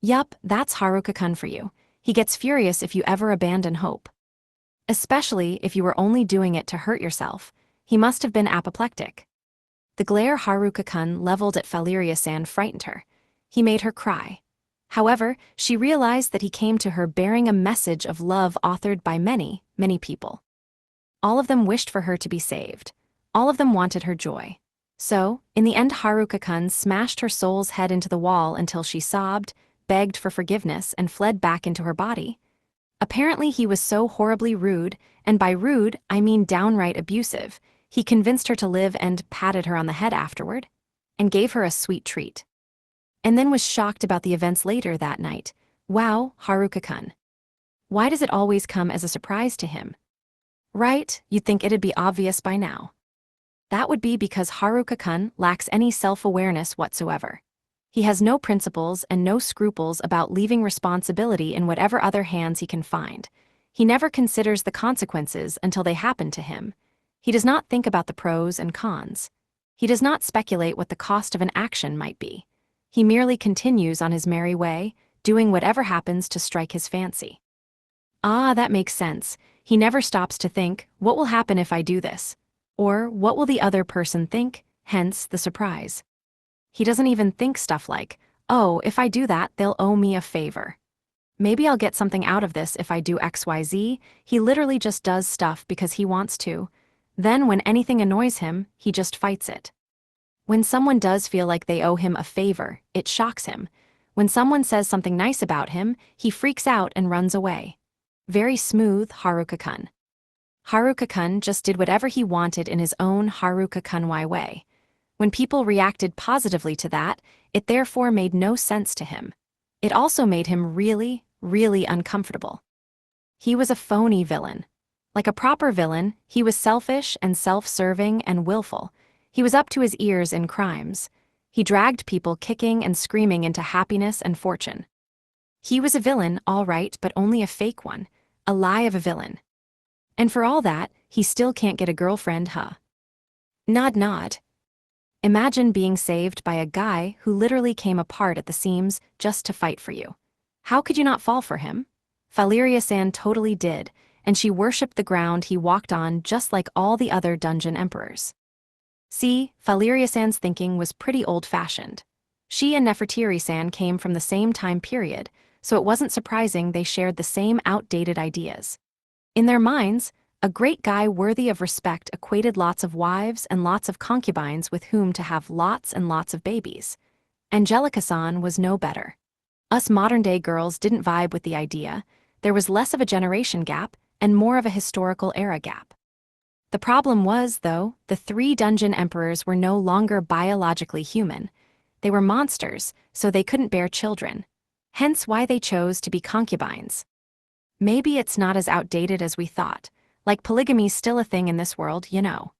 Yup, that's Haruka-kun for you. He gets furious if you ever abandon hope. Especially if you were only doing it to hurt yourself. He must have been apoplectic. The glare Haruka-kun leveled at Faleria-san frightened her. He made her cry. However, she realized that he came to her bearing a message of love authored by many, many people. All of them wished for her to be saved. All of them wanted her joy. So, in the end, Haruka-kun smashed her soul's head into the wall until she sobbed, begged for forgiveness, and fled back into her body. Apparently he was so horribly rude, and by rude I mean downright abusive. He convinced her to live and patted her on the head afterward, and gave her a sweet treat. And then was shocked about the events later that night. Wow, Haruka-kun. Why does it always come as a surprise to him? Right, you'd think it'd be obvious by now. That would be because Haruka-kun lacks any self-awareness whatsoever. He has no principles and no scruples about leaving responsibility in whatever other hands he can find. He never considers the consequences until they happen to him. He does not think about the pros and cons. He does not speculate what the cost of an action might be. He merely continues on his merry way, doing whatever happens to strike his fancy. Ah, that makes sense. He never stops to think, what will happen if I do this? Or, what will the other person think? Hence the surprise. He doesn't even think stuff like, oh, if I do that, they'll owe me a favor. Maybe I'll get something out of this if I do XYZ. He literally just does stuff because he wants to. Then when anything annoys him, he just fights it. When someone does feel like they owe him a favor, it shocks him. When someone says something nice about him, he freaks out and runs away. Very smooth, Haruka-kun. Haruka-kun just did whatever he wanted in his own Haruka-kun-y way. When people reacted positively to that, it therefore made no sense to him. It also made him really, really uncomfortable. He was a phony villain. Like a proper villain, he was selfish and self-serving and willful. He was up to his ears in crimes. He dragged people kicking and screaming into happiness and fortune. He was a villain, all right, but only a fake one. A lie of a villain. And for all that, he still can't get a girlfriend, huh? Nod nod. Imagine being saved by a guy who literally came apart at the seams just to fight for you. How could you not fall for him? Valeria-san totally did, and she worshipped the ground he walked on just like all the other dungeon emperors. See, Valeria-san's thinking was pretty old-fashioned. She and Nefertiri-san came from the same time period, so it wasn't surprising they shared the same outdated ideas. In their minds, a great guy worthy of respect equated lots of wives and lots of concubines with whom to have lots and lots of babies. Angelica-san was no better. Us modern-day girls didn't vibe with the idea. There was less of a generation gap and more of a historical era gap. The problem was, though, the three dungeon emperors were no longer biologically human. They were monsters, so they couldn't bear children. Hence why they chose to be concubines. Maybe it's not as outdated as we thought. Like polygamy's still a thing in this world, you know.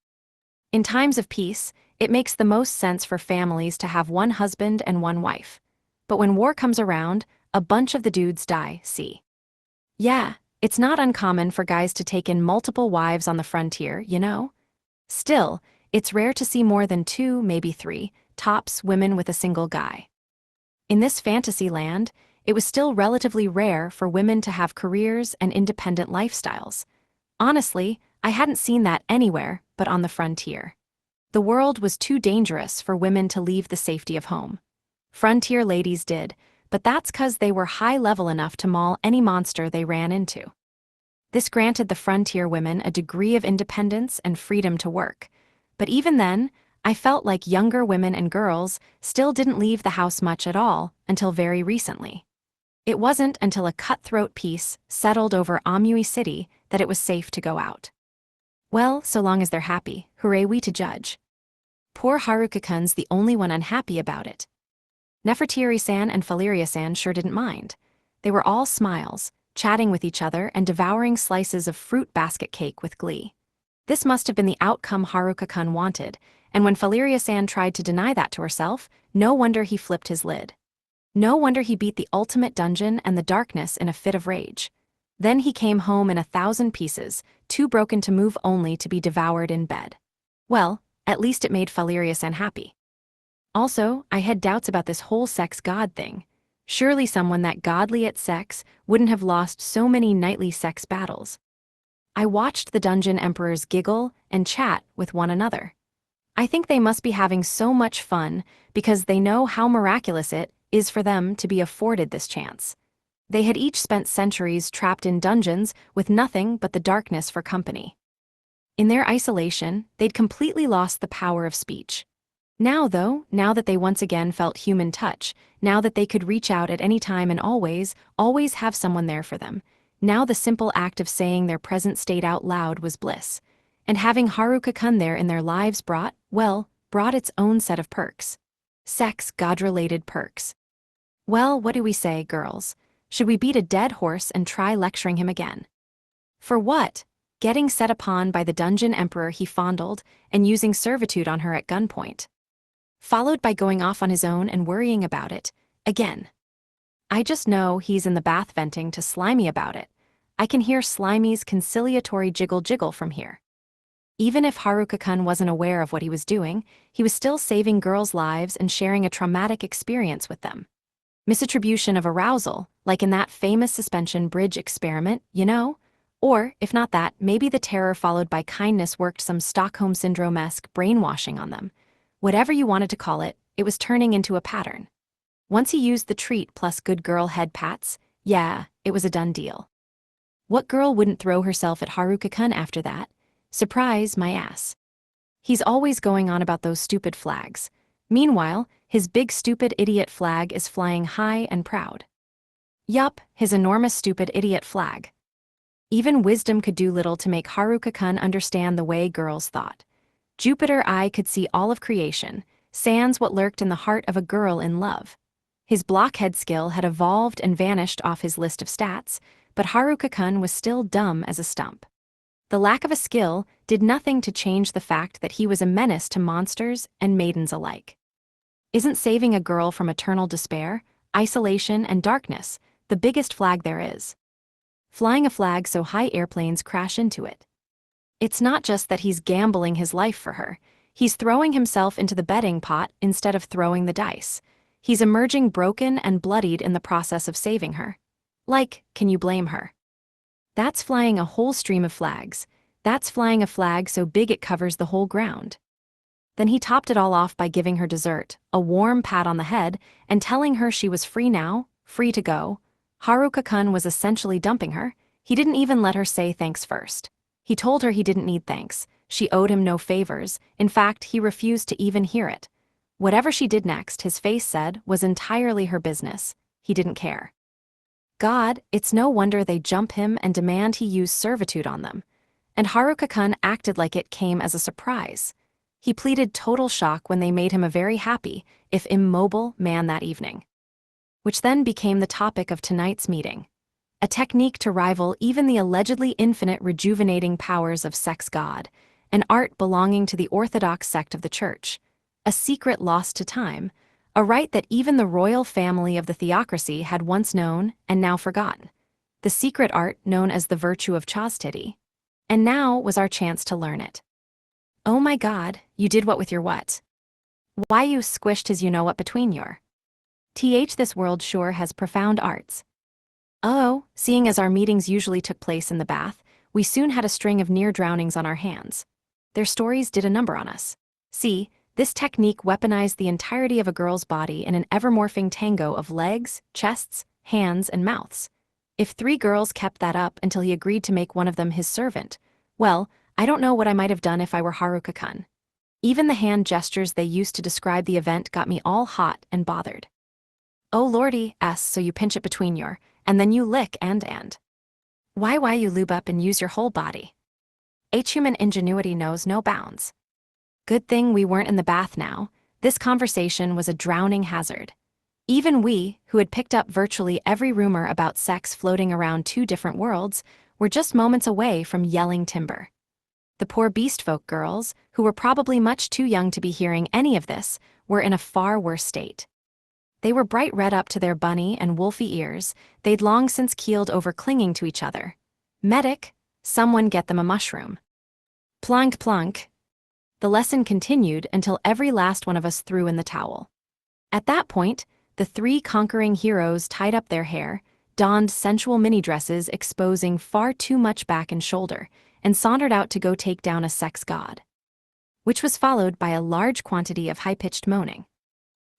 In times of peace, it makes the most sense for families to have one husband and one wife. But when war comes around, a bunch of the dudes die, see. Yeah, it's not uncommon for guys to take in multiple wives on the frontier, you know. Still, it's rare to see more than 2, maybe 3, tops women with a single guy. In this fantasy land, it was still relatively rare for women to have careers and independent lifestyles. Honestly, I hadn't seen that anywhere but on the frontier. The world was too dangerous for women to leave the safety of home. Frontier ladies did, but that's 'cause they were high-level enough to maul any monster they ran into. This granted the frontier women a degree of independence and freedom to work. But even then, I felt like younger women and girls still didn't leave the house much at all until very recently. It wasn't until a cutthroat peace settled over Amui City that it was safe to go out. Well, so long as they're happy, hooray we to judge. Poor Haruka-kun's the only one unhappy about it. Nefertiri-san and Valeria-san sure didn't mind. They were all smiles, chatting with each other and devouring slices of fruit basket cake with glee. This must have been the outcome Haruka-kun wanted, and when Valeria-san tried to deny that to herself, no wonder he flipped his lid. No wonder he beat the ultimate dungeon and the darkness in a fit of rage. Then he came home in 1,000 pieces, too broken to move only to be devoured in bed. Well, at least it made Valeria-san happy. Also, I had doubts about this whole sex god thing. Surely someone that godly at sex wouldn't have lost so many nightly sex battles. I watched the dungeon emperors giggle and chat with one another. I think they must be having so much fun because they know how miraculous it is for them to be afforded this chance. They had each spent centuries trapped in dungeons with nothing but the darkness for company. In their isolation, they'd completely lost the power of speech. Now, though, now that they once again felt human touch, now that they could reach out at any time and always have someone there for them, now the simple act of saying their present state out loud was bliss. And having Haruka-kun there in their lives brought its own set of perks. Sex god-related perks. Well, what do we say, girls? Should we beat a dead horse and try lecturing him again? For what? Getting set upon by the dungeon emperor he fondled and using servitude on her at gunpoint. Followed by going off on his own and worrying about it, again. I just know he's in the bath venting to Slimy about it. I can hear Slimy's conciliatory jiggle from here. Even if Haruka-kun wasn't aware of what he was doing, he was still saving girls' lives and sharing a traumatic experience with them. Misattribution of arousal, like in that famous suspension bridge experiment, you know? Or, if not that, maybe the terror followed by kindness worked some Stockholm Syndrome-esque brainwashing on them. Whatever you wanted to call it, it was turning into a pattern. Once he used the treat plus good girl head pats, yeah, it was a done deal. What girl wouldn't throw herself at Haruka-kun after that? Surprise, my ass. He's always going on about those stupid flags. Meanwhile, his big stupid idiot flag is flying high and proud. Yup, his enormous stupid idiot flag. Even wisdom could do little to make Haruka-kun understand the way girls thought. Jupiter Eye could see all of creation, sans what lurked in the heart of a girl in love. His blockhead skill had evolved and vanished off his list of stats, but Haruka-kun was still dumb as a stump. The lack of a skill did nothing to change the fact that he was a menace to monsters and maidens alike. Isn't saving a girl from eternal despair, isolation, and darkness the biggest flag there is? Flying a flag so high airplanes crash into it. It's not just that he's gambling his life for her, he's throwing himself into the betting pot instead of throwing the dice. He's emerging broken and bloodied in the process of saving her. Like, can you blame her? That's flying a whole stream of flags. That's flying a flag so big it covers the whole ground. Then he topped it all off by giving her dessert, a warm pat on the head, and telling her she was free now, free to go. Haruka-kun was essentially dumping her. He didn't even let her say thanks first. He told her he didn't need thanks. She owed him no favors. In fact, he refused to even hear it. Whatever she did next, his face said, was entirely her business. He didn't care. God, it's no wonder they jump him and demand he use servitude on them. And Haruka-kun acted like it came as a surprise. He pleaded total shock when they made him a very happy, if immobile, man that evening. Which then became the topic of tonight's meeting. A technique to rival even the allegedly infinite rejuvenating powers of sex god, an art belonging to the Orthodox sect of the Church, a secret lost to time, a rite that even the royal family of the theocracy had once known and now forgotten. The secret art known as the virtue of chastity. And now was our chance to learn it. Oh my God, you did what with your what? Why you squished his you-know-what between your? This world sure has profound arts. Oh, seeing as our meetings usually took place in the bath, we soon had a string of near drownings on our hands. Their stories did a number on us. See, this technique weaponized the entirety of a girl's body in an ever-morphing tango of legs, chests, hands, and mouths. If 3 girls kept that up until he agreed to make one of them his servant, well, I don't know what I might have done if I were Haruka-kun. Even the hand gestures they used to describe the event got me all hot and bothered. Oh lordy, so you pinch it between your, and then you lick and. Why you lube up and use your whole body? Human ingenuity knows no bounds. Good thing we weren't in the bath now. This conversation was a drowning hazard. Even we, who had picked up virtually every rumor about sex floating around 2 different worlds, were just moments away from yelling timber. The poor beastfolk girls, who were probably much too young to be hearing any of this, were in a far worse state. They were bright red up to their bunny and wolfy ears. They'd long since keeled over clinging to each other. Medic, someone get them a mushroom. Plunk plunk. The lesson continued until every last one of us threw in the towel. At that point, the 3 conquering heroes tied up their hair, donned sensual mini-dresses exposing far too much back and shoulder, and sauntered out to go take down a sex god. Which was followed by a large quantity of high-pitched moaning.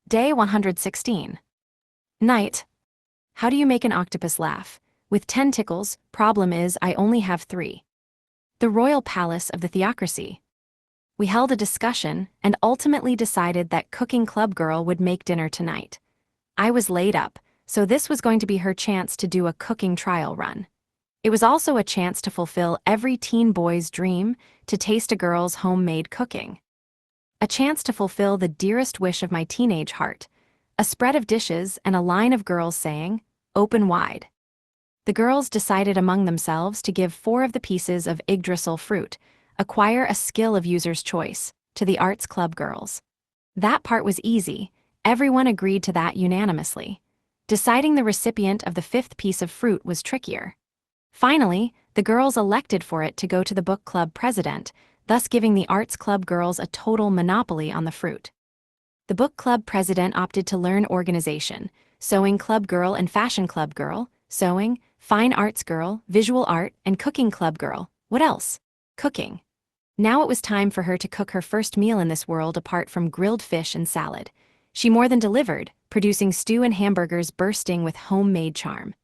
Day 116. Night. How do you make an octopus laugh? With 10 tickles, problem is I only have 3. The royal palace of the theocracy. We held a discussion and ultimately decided that Cooking Club Girl would make dinner tonight. I was laid up, so this was going to be her chance to do a cooking trial run. It was also a chance to fulfill every teen boy's dream to taste a girl's homemade cooking. A chance to fulfill the dearest wish of my teenage heart, a spread of dishes and a line of girls saying, "Open wide." The girls decided among themselves to give 4 of the pieces of Yggdrasil fruit, acquire a skill of user's choice, to the Arts Club girls. That part was easy, everyone agreed to that unanimously. Deciding the recipient of the 5th piece of fruit was trickier. Finally, the girls elected for it to go to the book club president, thus giving the Arts Club girls a total monopoly on the fruit. The book club president opted to learn organization, sewing club girl and fashion club girl, sewing, fine arts girl, visual art, and cooking club girl. What else? Cooking. Now it was time for her to cook her first meal in this world apart from grilled fish and salad. She more than delivered, producing stew and hamburgers bursting with homemade charm.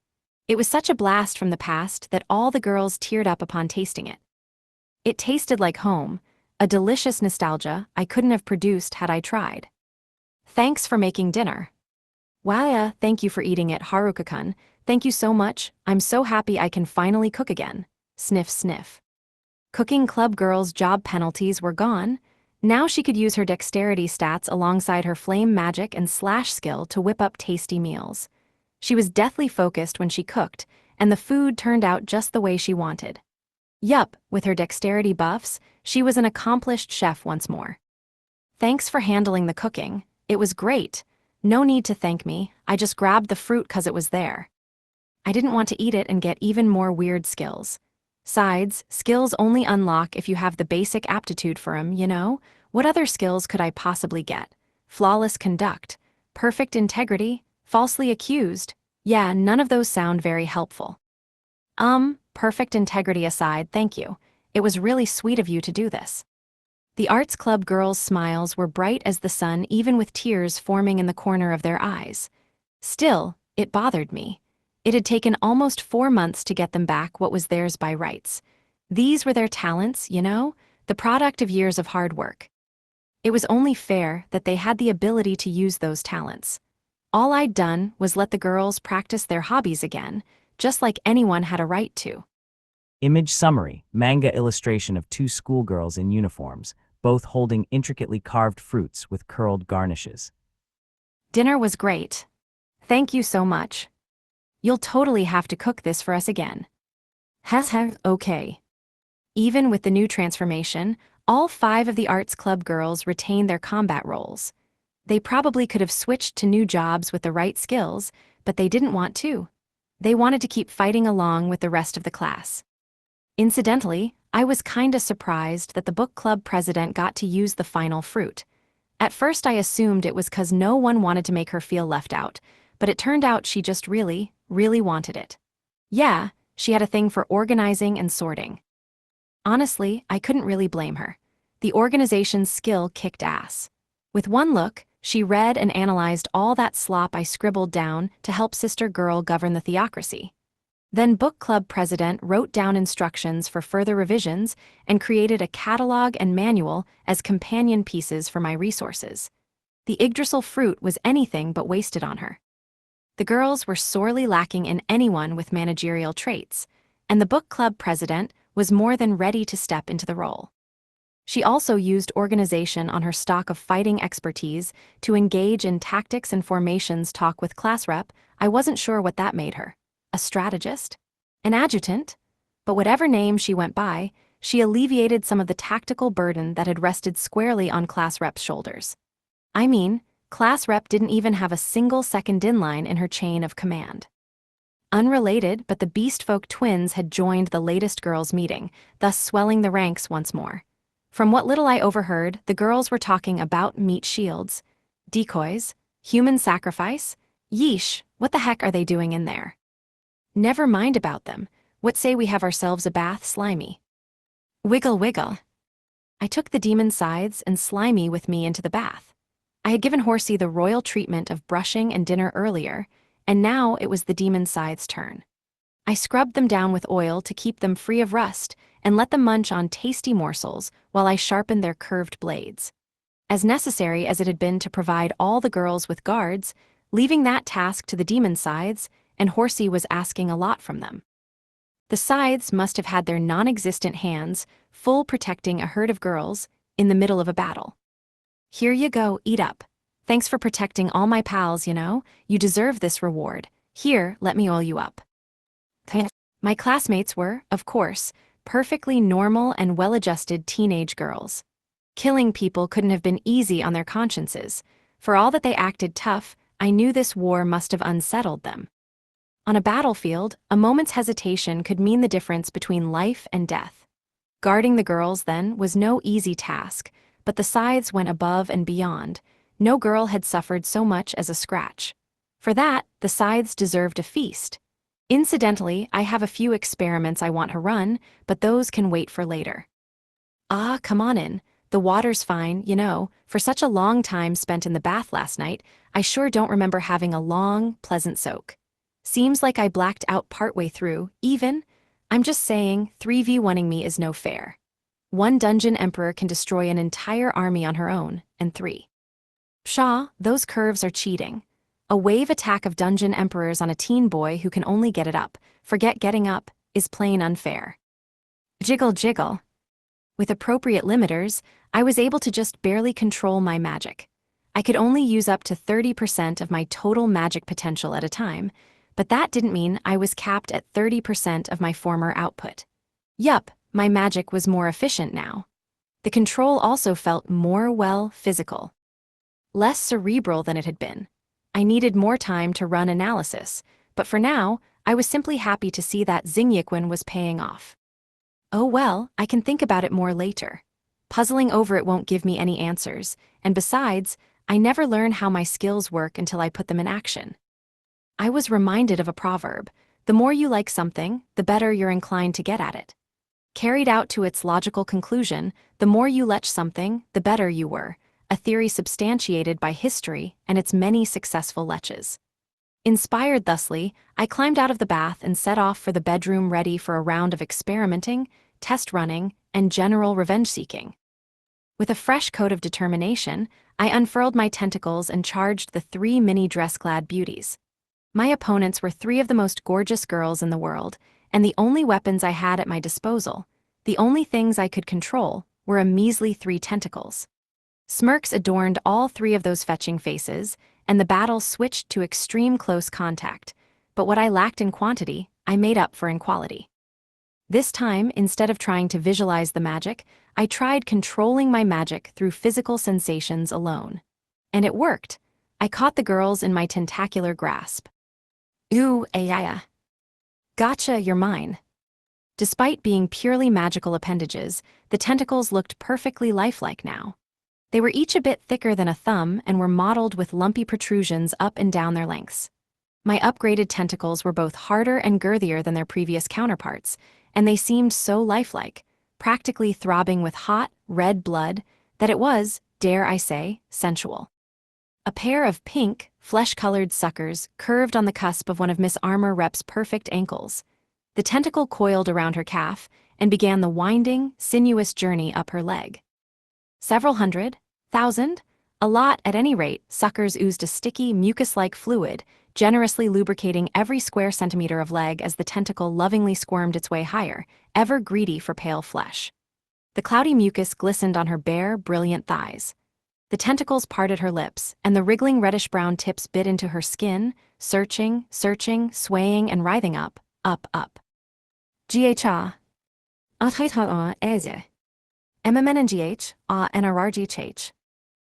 It was such a blast from the past that all the girls teared up upon tasting it. It tasted like home, a delicious nostalgia I couldn't have produced had I tried. Thanks for making dinner. Wow, thank you for eating it, Haruka-kun. Thank you so much, I'm so happy I can finally cook again. Sniff sniff. Cooking club girl's job penalties were gone. Now she could use her dexterity stats alongside her flame magic and slash skill to whip up tasty meals. She was deathly focused when she cooked, and the food turned out just the way she wanted. Yup, with her dexterity buffs, she was an accomplished chef once more. Thanks for handling the cooking, it was great. No need to thank me, I just grabbed the fruit 'cause it was there. I didn't want to eat it and get even more weird skills. Sides, skills only unlock if you have the basic aptitude for 'em, you know? What other skills could I possibly get? Flawless conduct, perfect integrity, falsely accused. Yeah, none of those sound very helpful. Perfect integrity aside, thank you. It was really sweet of you to do this. The Arts Club girls' smiles were bright as the sun, even with tears forming in the corner of their eyes. Still, it bothered me. It had taken almost 4 months to get them back what was theirs by rights. These were their talents, you know, the product of years of hard work. It was only fair that they had the ability to use those talents. All I'd done was let the girls practice their hobbies again, just like anyone had a right to. Image summary, manga illustration of 2 schoolgirls in uniforms, both holding intricately carved fruits with curled garnishes. Dinner was great. Thank you so much. You'll totally have to cook this for us again. Okay. Even with the new transformation, all 5 of the Arts Club girls retained their combat roles. They probably could have switched to new jobs with the right skills, but they didn't want to. They wanted to keep fighting along with the rest of the class. Incidentally, I was kinda surprised that the book club president got to use the final fruit. At first I assumed it was 'cause no one wanted to make her feel left out, but it turned out she just really wanted it. Yeah, she had a thing for organizing and sorting. Honestly, I couldn't really blame her. The organization's skill kicked ass. With one look, she read and analyzed all that slop I scribbled down to help sister girl govern the theocracy. Then book club president wrote down instructions for further revisions and created a catalog and manual as companion pieces for my resources. The Yggdrasil fruit was anything but wasted on her. The girls were sorely lacking in anyone with managerial traits, and the book club president was more than ready to step into the role. She also used organization on her stock of fighting expertise to engage in tactics and formations talk with class rep. I wasn't sure what that made her. A strategist? An adjutant? But whatever name she went by, she alleviated some of the tactical burden that had rested squarely on class rep's shoulders. I mean, class rep didn't even have a single second inline in her chain of command. Unrelated, but the Beastfolk twins had joined the latest girls' meeting, thus swelling the ranks once more. From what little I overheard, the girls were talking about meat shields, decoys, human sacrifice. Yeesh, what the heck are they doing in there? Never mind about them. What say we have ourselves a bath, Slimy? Wiggle wiggle. I took the demon sides and Slimy with me into the bath. I had given Horsey the royal treatment of brushing and dinner earlier, and now it was the demon side's turn. I scrubbed them down with oil to keep them free of rust and let them munch on tasty morsels while I sharpened their curved blades. As necessary as it had been to provide all the girls with guards, leaving that task to the demon sides, and Horsey was asking a lot from them. The scythes must have had their non-existent hands, full protecting a herd of girls, in the middle of a battle. Here you go, eat up. Thanks for protecting all my pals, you know? You deserve this reward. Here, let me oil you up. My classmates were, of course, perfectly normal and well-adjusted teenage girls. Killing people couldn't have been easy on their consciences. For all that they acted tough, I knew this war must have unsettled them. On a battlefield, a moment's hesitation could mean the difference between life and death. Guarding the girls, then, was no easy task, but the scythes went above and beyond. No girl had suffered so much as a scratch. For that, the scythes deserved a feast. Incidentally, I have a few experiments I want to run, but those can wait for later. Ah, come on in. The water's fine, you know. For such a long time spent in the bath last night, I sure don't remember having a long, pleasant soak. Seems like I blacked out partway through, even. I'm just saying, 3v1ing me is no fair. One dungeon emperor can destroy an entire army on her own, and 3. Pshaw, those curves are cheating. A wave attack of dungeon emperors on a teen boy who can only get it up, forget getting up, is plain unfair. Jiggle jiggle. With appropriate limiters, I was able to just barely control my magic. I could only use up to 30% of my total magic potential at a time, but that didn't mean I was capped at 30% of my former output. Yup, my magic was more efficient now. The control also felt more, well, physical. Less cerebral than it had been. I needed more time to run analysis, but for now, I was simply happy to see that Xingyiquan was paying off. Oh well, I can think about it more later. Puzzling over it won't give me any answers, and besides, I never learn how my skills work until I put them in action. I was reminded of a proverb: the more you like something, the better you're inclined to get at it. Carried out to its logical conclusion, the more you lech something, the better you were, a theory substantiated by history and its many successful leches. Inspired thusly, I climbed out of the bath and set off for the bedroom ready for a round of experimenting, test running, and general revenge-seeking. With a fresh coat of determination, I unfurled my tentacles and charged the 3 mini dress-clad beauties. My opponents were 3 of the most gorgeous girls in the world, and the only weapons I had at my disposal, the only things I could control, were a measly 3 tentacles. Smirks adorned all 3 of those fetching faces, and the battle switched to extreme close contact, but what I lacked in quantity, I made up for in quality. This time, instead of trying to visualize the magic, I tried controlling my magic through physical sensations alone. And it worked. I caught the girls in my tentacular grasp. Ooh, ayaya. Gotcha, you're mine. Despite being purely magical appendages, the tentacles looked perfectly lifelike now. They were each a bit thicker than a thumb and were mottled with lumpy protrusions up and down their lengths. My upgraded tentacles were both harder and girthier than their previous counterparts, and they seemed so lifelike, practically throbbing with hot, red blood, that it was, dare I say, sensual. A pair of pink, flesh-colored suckers curved on the cusp of one of Miss Armor Rep's perfect ankles. The tentacle coiled around her calf and began the winding, sinuous journey up her leg. Several hundred, thousand, a lot at any rate, suckers oozed a sticky, mucus-like fluid, generously lubricating every square centimeter of leg as the tentacle lovingly squirmed its way higher, ever greedy for pale flesh. The cloudy mucus glistened on her bare, brilliant thighs. The tentacles parted her lips, and the wriggling reddish-brown tips bit into her skin, searching, swaying, and writhing up, up. Gha. Athaitha eze. MMNGH, NRRGH.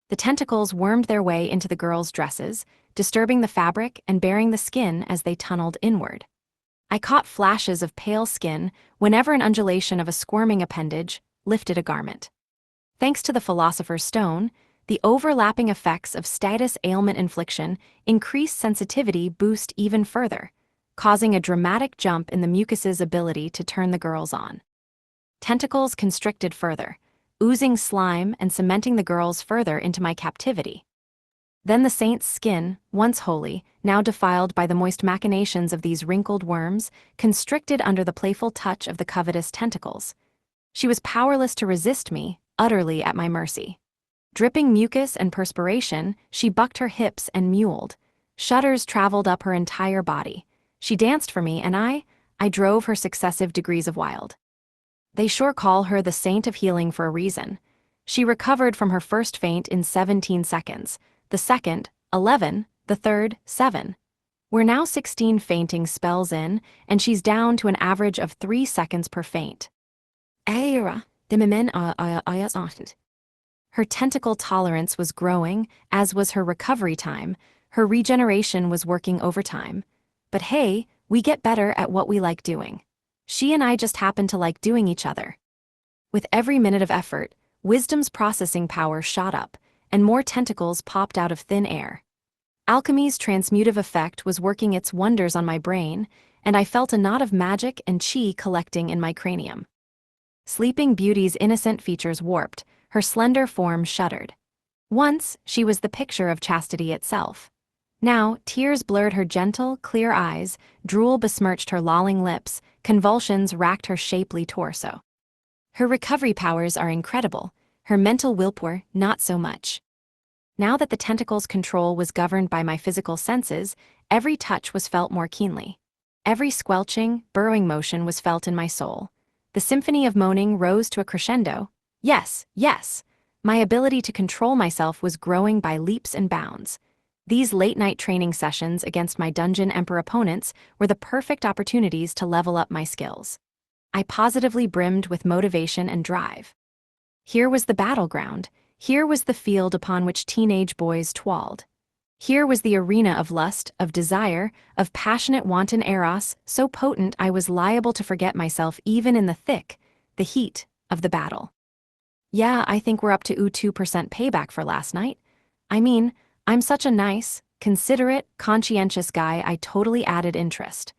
The tentacles wormed their way into the girls' dresses, disturbing the fabric and baring the skin as they tunneled inward. I caught flashes of pale skin whenever an undulation of a squirming appendage lifted a garment. Thanks to the Philosopher's Stone, the overlapping effects of status ailment infliction increased sensitivity boost even further, causing a dramatic jump in the mucus's ability to turn the girls on. Tentacles constricted further, oozing slime and cementing the girls further into my captivity. Then the saint's skin, once holy, now defiled by the moist machinations of these wrinkled worms, constricted under the playful touch of the covetous tentacles. She was powerless to resist me, utterly at my mercy. Dripping mucus and perspiration, she bucked her hips and mewled. Shudders traveled up her entire body. She danced for me, and I I drove her successive degrees of wild. They sure call her the saint of healing for a reason. She recovered from her first faint in 17 seconds, the second, 11, the third, 7. We're now 16 fainting spells in, and she's down to an average of 3 seconds per faint. Her tentacle tolerance was growing, as was her recovery time. Her regeneration was working overtime. But hey, we get better at what we like doing. She and I just happen to like doing each other. With every minute of effort, Wisdom's processing power shot up, and more tentacles popped out of thin air. Alchemy's transmutive effect was working its wonders on my brain, and I felt a knot of magic and chi collecting in my cranium. Sleeping Beauty's innocent features warped, her slender form shuddered. Once, she was the picture of chastity itself. Now, tears blurred her gentle, clear eyes, drool besmirched her lolling lips, convulsions racked her shapely torso. Her recovery powers are incredible, her mental willpower not so much. Now that the tentacle's control was governed by my physical senses, every touch was felt more keenly. Every squelching, burrowing motion was felt in my soul. The symphony of moaning rose to a crescendo. Yes, yes! My ability to control myself was growing by leaps and bounds. These late-night training sessions against my Dungeon Emperor opponents were the perfect opportunities to level up my skills. I positively brimmed with motivation and drive. Here was the battleground. Here was the field upon which teenage boys twalled. Here was the arena of lust, of desire, of passionate wanton eros, so potent I was liable to forget myself even in the heat of the battle. Yeah, I think we're up to 2% payback for last night. I mean, I'm such a nice, considerate, conscientious guy I totally added interest.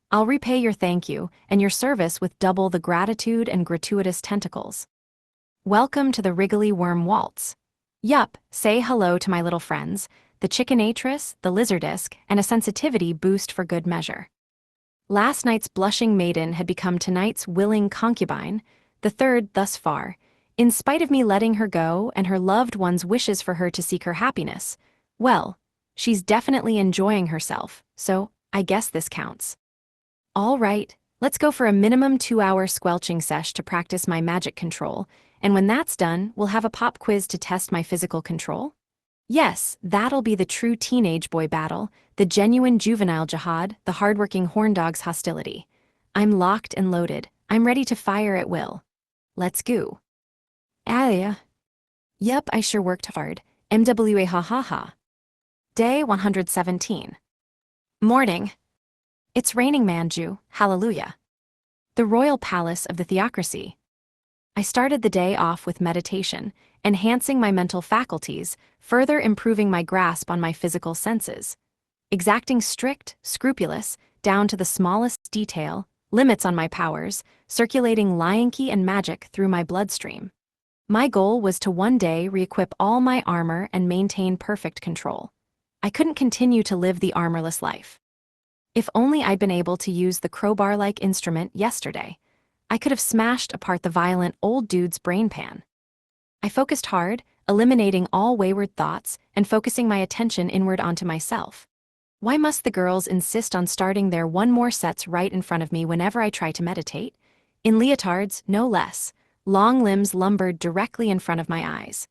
I'll repay your thank you and your service with double the gratitude and gratuitous tentacles. Welcome to the Wriggly Worm Waltz. Yup, say hello to my little friends, the Chickenatrix, the Lizardisk, and a sensitivity boost for good measure. Last night's blushing maiden had become tonight's willing concubine, the third thus far, in spite of me letting her go and her loved one's wishes for her to seek her happiness. Well, she's definitely enjoying herself, so I guess this counts. All right, let's go for a minimum 2-hour squelching sesh to practice my magic control, and when that's done, we'll have a pop quiz to test my physical control. Yes, that'll be the true teenage boy battle, the genuine juvenile jihad, the hardworking horn dog's hostility. I'm locked and loaded. I'm ready to fire at will. Let's go. Yeah. Yup, I sure worked hard. MWA ha ha ha. Day 117. Morning. It's raining Manju, hallelujah. The royal palace of the theocracy. I started the day off with meditation, enhancing my mental faculties, further improving my grasp on my physical senses. Exacting strict, scrupulous, down to the smallest detail, limits on my powers, circulating lion ki and magic through my bloodstream. My goal was to one day re-equip all my armor and maintain perfect control. I couldn't continue to live the armorless life. If only I'd been able to use the crowbar-like instrument yesterday, I could have smashed apart the violent old dude's brain pan. I focused hard, eliminating all wayward thoughts and focusing my attention inward onto myself. Why must the girls insist on starting their one more sets right in front of me whenever I try to meditate? In leotards, no less. Long limbs lumbered directly in front of my eyes.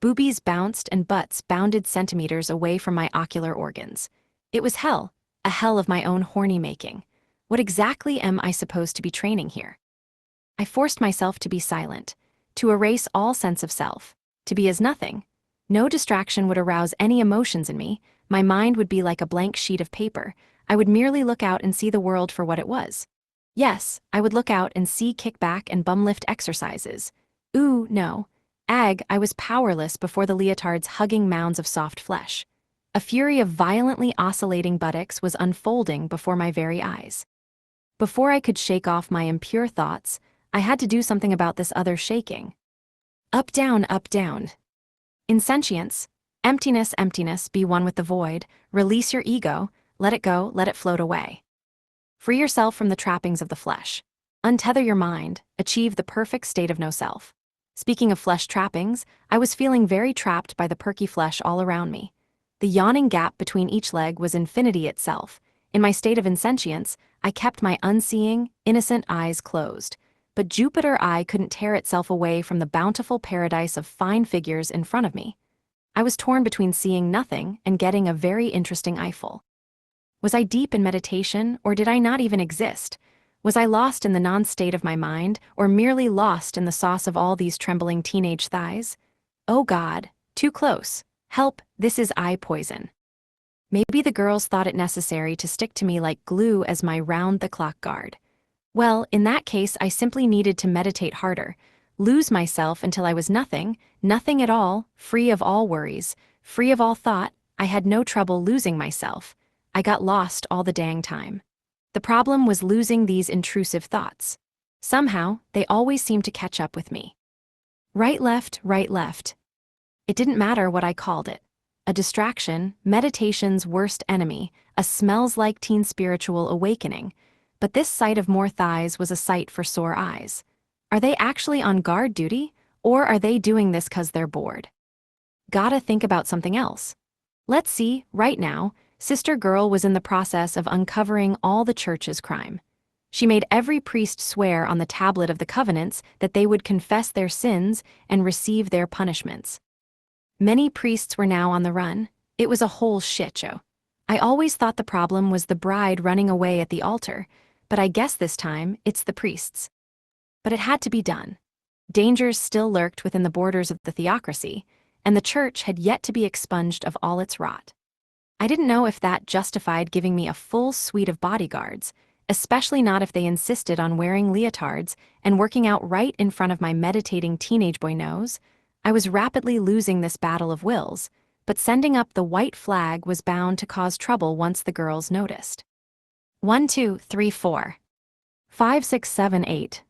Boobies bounced and butts bounded centimeters away from my ocular organs. It was hell, a hell of my own horny making. What exactly am I supposed to be training here? I forced myself to be silent, to erase all sense of self, to be as nothing. No distraction would arouse any emotions in me. My mind would be like a blank sheet of paper. I would merely look out and see the world for what it was. Yes, I would look out and see kickback and bumlift exercises. Ooh, no. I was powerless before the leotard's hugging mounds of soft flesh. A fury of violently oscillating buttocks was unfolding before my very eyes. Before I could shake off my impure thoughts, I had to do something about this other shaking. Up, down, up, down. Insentience, emptiness, emptiness, be one with the void, release your ego, let it go, let it float away. Free yourself from the trappings of the flesh. Untether your mind, achieve the perfect state of no self. Speaking of flesh trappings, I was feeling very trapped by the perky flesh all around me. The yawning gap between each leg was infinity itself. In my state of insentience, I kept my unseeing, innocent eyes closed, but Jupiter Eye couldn't tear itself away from the bountiful paradise of fine figures in front of me. I was torn between seeing nothing and getting a very interesting eyeful. Was I deep in meditation, or did I not even exist? Was I lost in the non-state of my mind, or merely lost in the sauce of all these trembling teenage thighs? Oh God, too close. Help, this is eye poison. Maybe the girls thought it necessary to stick to me like glue as my round-the-clock guard. Well, in that case, I simply needed to meditate harder, lose myself until I was nothing, nothing at all, free of all worries, free of all thought. I had no trouble losing myself. I got lost all the dang time. The problem was losing these intrusive thoughts. Somehow, they always seemed to catch up with me. Right, left, right, left. It didn't matter what I called it. A distraction, meditation's worst enemy, a smells-like teen spiritual awakening. But this sight of more thighs was a sight for sore eyes. Are they actually on guard duty, or are they doing this 'cause they're bored? Gotta think about something else. Let's see, right now, Sister Girl was in the process of uncovering all the church's crime. She made every priest swear on the tablet of the covenants that they would confess their sins and receive their punishments. Many priests were now on the run. It was a whole shit show. I always thought the problem was the bride running away at the altar, but I guess this time it's the priests. But it had to be done. Dangers still lurked within the borders of the theocracy, and the church had yet to be expunged of all its rot. I didn't know if that justified giving me a full suite of bodyguards, especially not if they insisted on wearing leotards and working out right in front of my meditating teenage boy nose. I was rapidly losing this battle of wills, but sending up the white flag was bound to cause trouble once the girls noticed. 1, 2, 3, 4. 5, 6, 7, 8.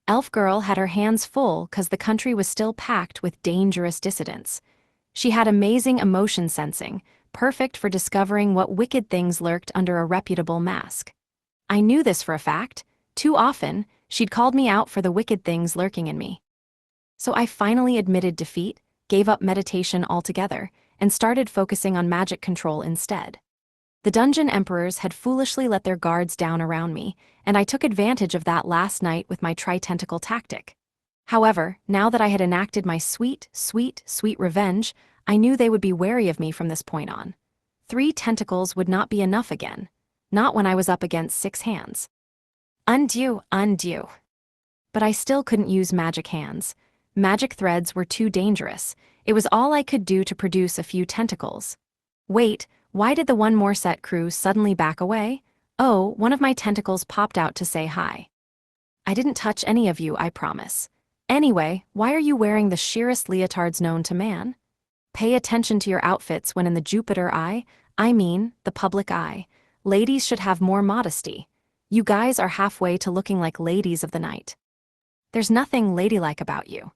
Elf Girl had her hands full 'cause the country was still packed with dangerous dissidents. She had amazing emotion sensing, perfect for discovering what wicked things lurked under a reputable mask. I knew this for a fact. Too often, she'd called me out for the wicked things lurking in me. So I finally admitted defeat, gave up meditation altogether, and started focusing on magic control instead. The dungeon emperors had foolishly let their guards down around me, and I took advantage of that last night with my tri-tentacle tactic. However, now that I had enacted my sweet, sweet, sweet revenge, I knew they would be wary of me from this point on. 3 tentacles would not be enough again, not when I was up against 6 hands. Undue, undue. But I still couldn't use magic hands. Magic threads were too dangerous. It was all I could do to produce a few tentacles. Wait, why did the One More Set crew suddenly back away? Oh, one of my tentacles popped out to say hi. I didn't touch any of you, I promise. Anyway, why are you wearing the sheerest leotards known to man? Pay attention to your outfits when in the Jupiter Eye, I mean, the public eye. Ladies should have more modesty. You guys are halfway to looking like ladies of the night. There's nothing ladylike about you.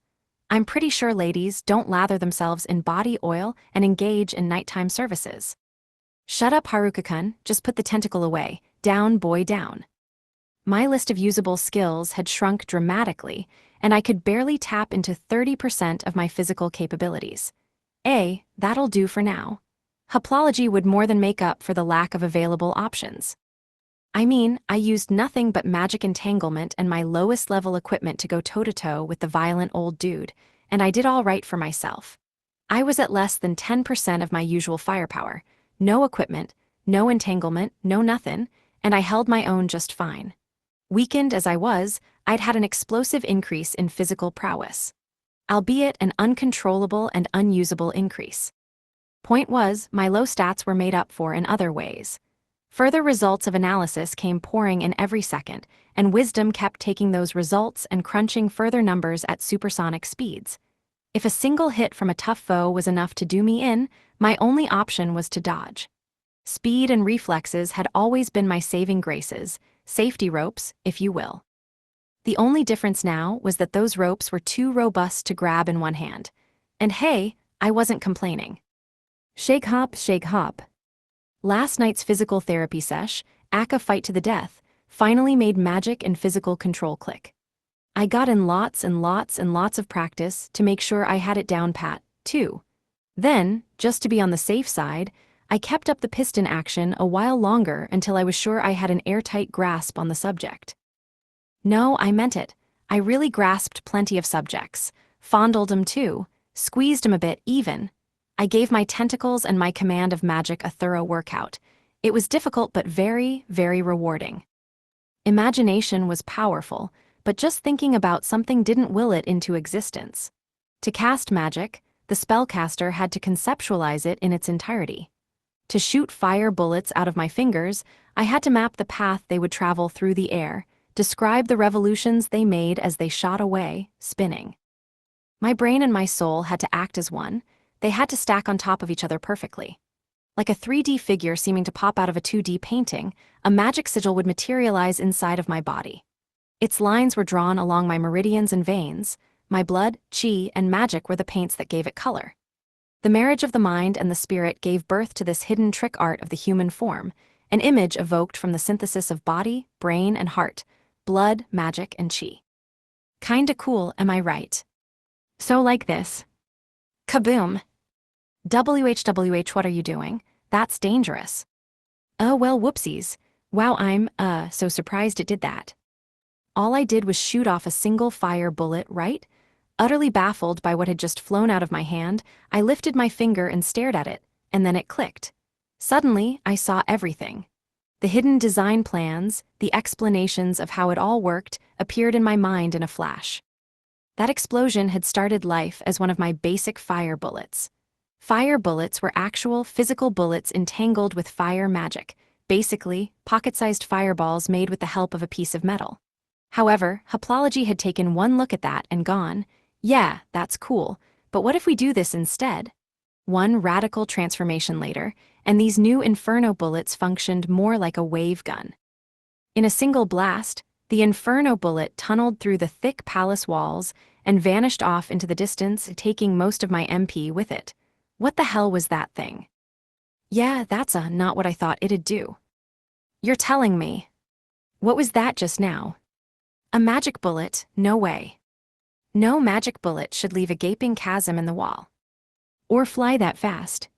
I'm pretty sure ladies don't lather themselves in body oil and engage in nighttime services. Shut up, Haruka-kun, just put the tentacle away. Down, boy, down. My list of usable skills had shrunk dramatically, and I could barely tap into 30% of my physical capabilities. That'll do for now. Haplology would more than make up for the lack of available options. I mean, I used nothing but magic entanglement and my lowest level equipment to go toe-to-toe with the violent old dude, and I did all right for myself. I was at less than 10% of my usual firepower, no equipment, no entanglement, no nothing, and I held my own just fine. Weakened as I was, I'd had an explosive increase in physical prowess, albeit an uncontrollable and unusable increase. Point was, my low stats were made up for in other ways. Further results of analysis came pouring in every second, and wisdom kept taking those results and crunching further numbers at supersonic speeds. If a single hit from a tough foe was enough to do me in, my only option was to dodge. Speed and reflexes had always been my saving graces, safety ropes, if you will. The only difference now was that those ropes were too robust to grab in one hand. And hey, I wasn't complaining. Shake hop, shake hop. Last night's physical therapy sesh, aka fight to the death, finally made magic and physical control click. I got in lots and lots and lots of practice to make sure I had it down pat, too. Then, just to be on the safe side, I kept up the piston action a while longer until I was sure I had an airtight grasp on the subject. No, I meant it. I really grasped plenty of subjects, fondled 'em too, squeezed 'em a bit even. I gave my tentacles and my command of magic a thorough workout. It was difficult but very, very rewarding. Imagination was powerful, but just thinking about something didn't will it into existence. To cast magic, the spellcaster had to conceptualize it in its entirety. To shoot fire bullets out of my fingers, I had to map the path they would travel through the air, describe the revolutions they made as they shot away, spinning. My brain and my soul had to act as one. They had to stack on top of each other perfectly. Like a 3D figure seeming to pop out of a 2D painting, a magic sigil would materialize inside of my body. Its lines were drawn along my meridians and veins. My blood, chi, and magic were the paints that gave it color. The marriage of the mind and the spirit gave birth to this hidden trick art of the human form, an image evoked from the synthesis of body, brain, and heart, blood, magic, and chi. Kinda cool, am I right? So like this. Kaboom! WHWH, what are you doing? That's dangerous. Oh well, whoopsies. Wow, I'm, so surprised it did that. All I did was shoot off a single fire bullet, right? Utterly baffled by what had just flown out of my hand, I lifted my finger and stared at it, and then it clicked. Suddenly, I saw everything. The hidden design plans, the explanations of how it all worked, appeared in my mind in a flash. That explosion had started life as one of my basic fire bullets. Fire bullets were actual, physical bullets entangled with fire magic, basically, pocket-sized fireballs made with the help of a piece of metal. However, Hoplology had taken one look at that and gone, yeah, that's cool, but what if we do this instead? One radical transformation later, and these new Inferno bullets functioned more like a wave gun. In a single blast, the Inferno bullet tunneled through the thick palace walls and vanished off into the distance, taking most of my MP with it. What the hell was that thing? Yeah, that's not what I thought it'd do. You're telling me. What was that just now? A magic bullet? No way. No magic bullet should leave a gaping chasm in the wall. Or fly that fast.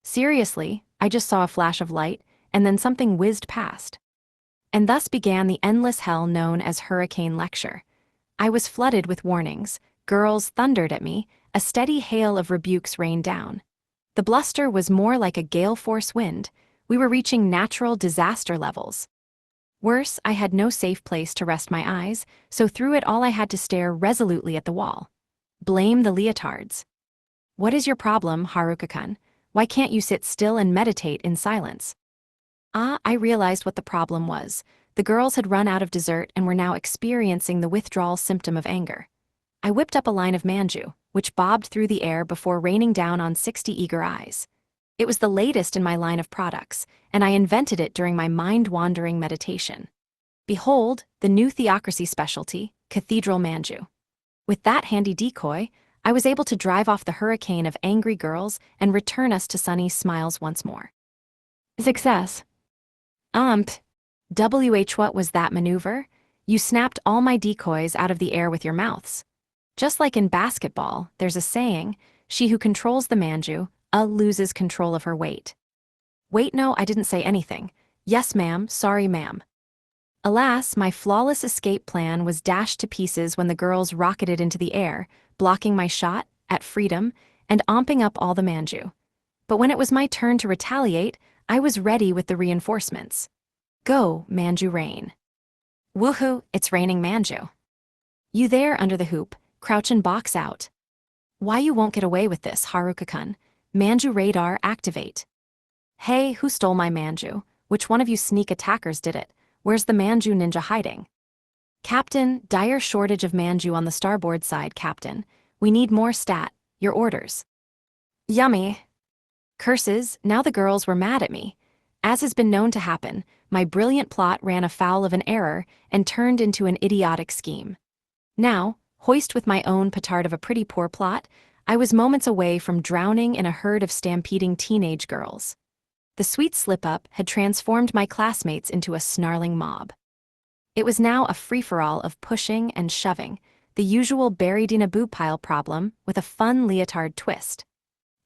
Seriously, I just saw a flash of light, and then something whizzed past. And thus began the endless hell known as Hurricane Lecture. I was flooded with warnings, girls thundered at me, a steady hail of rebukes rained down. The bluster was more like a gale force wind. We were reaching natural disaster levels. Worse, I had no safe place to rest my eyes, so through it all I had to stare resolutely at the wall. Blame the leotards. What is your problem, Haruka-kun? Why can't you sit still and meditate in silence? I realized what the problem was. The girls had run out of dessert and were now experiencing the withdrawal symptom of anger. I whipped up a line of manju, which bobbed through the air before raining down on 60 eager eyes. It was the latest in my line of products, and I invented it during my mind-wandering meditation. Behold, the new theocracy specialty, Cathedral Manju. With that handy decoy, I was able to drive off the hurricane of angry girls and return us to sunny smiles once more. Success. What was that maneuver? You snapped all my decoys out of the air with your mouths. Just like in basketball, there's a saying, she who controls the manju, loses control of her weight. Wait, no, I didn't say anything. Yes, ma'am, sorry, ma'am. Alas, my flawless escape plan was dashed to pieces when the girls rocketed into the air, blocking my shot, at freedom, and amping up all the manju. But when it was my turn to retaliate, I was ready with the reinforcements. Go, manju rain. Woohoo, it's raining manju. You there under the hoop, crouch and box out. Why you won't get away with this, Haruka-kun? Manju radar activate. Hey, who stole my manju? Which one of you sneak attackers did it? Where's the manju ninja hiding? Captain, dire shortage of manju on the starboard side, Captain. We need more stat. Your orders. Yummy. Curses, now the girls were mad at me. As has been known to happen, my brilliant plot ran afoul of an error and turned into an idiotic scheme. Now, hoist with my own petard of a pretty poor plot, I was moments away from drowning in a herd of stampeding teenage girls. The sweet slip-up had transformed my classmates into a snarling mob. It was now a free-for-all of pushing and shoving, the usual buried in a boo pile problem with a fun leotard twist.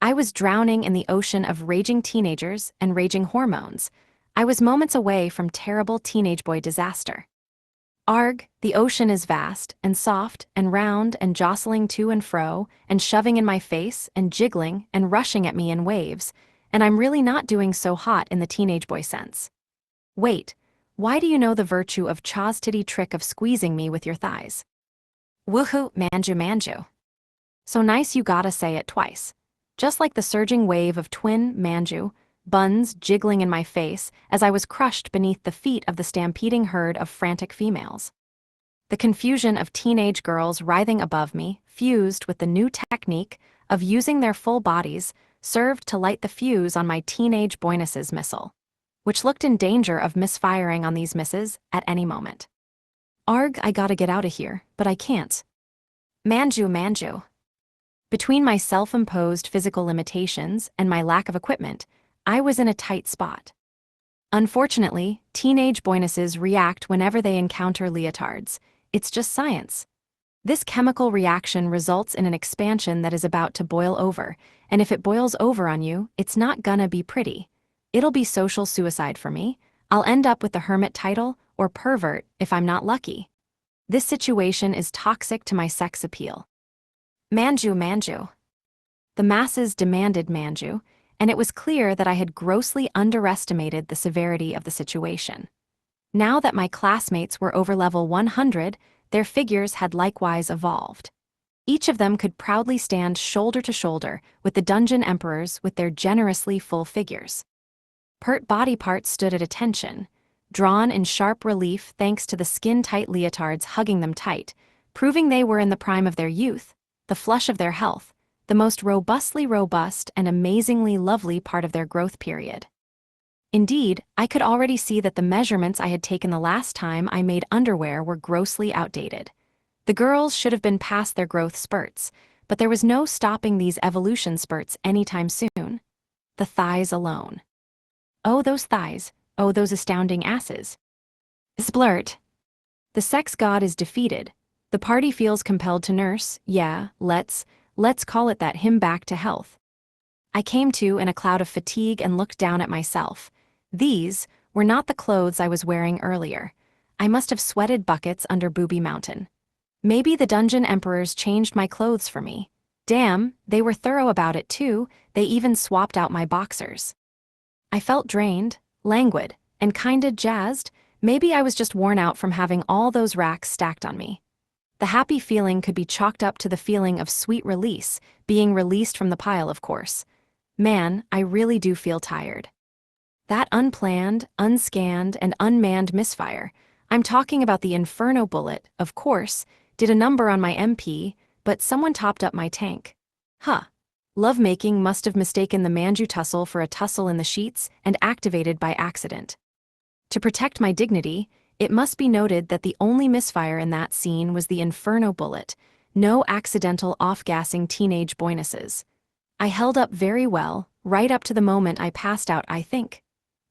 I was drowning in the ocean of raging teenagers and raging hormones. I was moments away from terrible teenage boy disaster. Arg, the ocean is vast and soft and round and jostling to and fro and shoving in my face and jiggling and rushing at me in waves, and I'm really not doing so hot in the teenage boy sense. Wait, why do you know the virtue of Cha's titty trick of squeezing me with your thighs? Woohoo, manju manju. So nice you gotta say it twice. Just like the surging wave of twin manju, buns jiggling in my face as I was crushed beneath the feet of the stampeding herd of frantic females. The confusion of teenage girls writhing above me, fused with the new technique of using their full bodies, served to light the fuse on my teenage boyness's missile, which looked in danger of misfiring on these misses at any moment. Arg, I gotta get out of here, but I can't. Manju manju. Between my self-imposed physical limitations and my lack of equipment, I was in a tight spot. Unfortunately, teenage boynesses react whenever they encounter leotards. It's just science. This chemical reaction results in an expansion that is about to boil over, and if it boils over on you, it's not gonna be pretty. It'll be social suicide for me. I'll end up with the hermit title or pervert if I'm not lucky. This situation is toxic to my sex appeal. Manju manju. The masses demanded manju, and it was clear that I had grossly underestimated the severity of the situation. Now that my classmates were over level 100, their figures had likewise evolved. Each of them could proudly stand shoulder to shoulder with the dungeon emperors with their generously full figures. Pert body parts stood at attention, drawn in sharp relief thanks to the skin-tight leotards hugging them tight, proving they were in the prime of their youth, the flush of their health, the most robustly robust and amazingly lovely part of their growth period. Indeed, I could already see that the measurements I had taken the last time I made underwear were grossly outdated. The girls should have been past their growth spurts, but there was no stopping these evolution spurts anytime soon. The thighs alone. Oh, those thighs. Oh, those astounding asses. Splurt. The sex god is defeated. The party feels compelled to nurse, yeah, let's call it that, him back to health. I came to in a cloud of fatigue and looked down at myself. These were not the clothes I was wearing earlier. I must have sweated buckets under Booby Mountain. Maybe the dungeon emperors changed my clothes for me. Damn, they were thorough about it too, they even swapped out my boxers. I felt drained, languid, and kinda jazzed. Maybe I was just worn out from having all those racks stacked on me. The happy feeling could be chalked up to the feeling of sweet release, being released from the pile, of course. Man, I really do feel tired. That unplanned, unscanned, and unmanned misfire, I'm talking about the Inferno bullet, of course, did a number on my MP, but someone topped up my tank. Huh. Lovemaking must have mistaken the Manju tussle for a tussle in the sheets and activated by accident. To protect my dignity, it must be noted that the only misfire in that scene was the Inferno bullet, no accidental off-gassing teenage boynesses. I held up very well, right up to the moment I passed out, I think.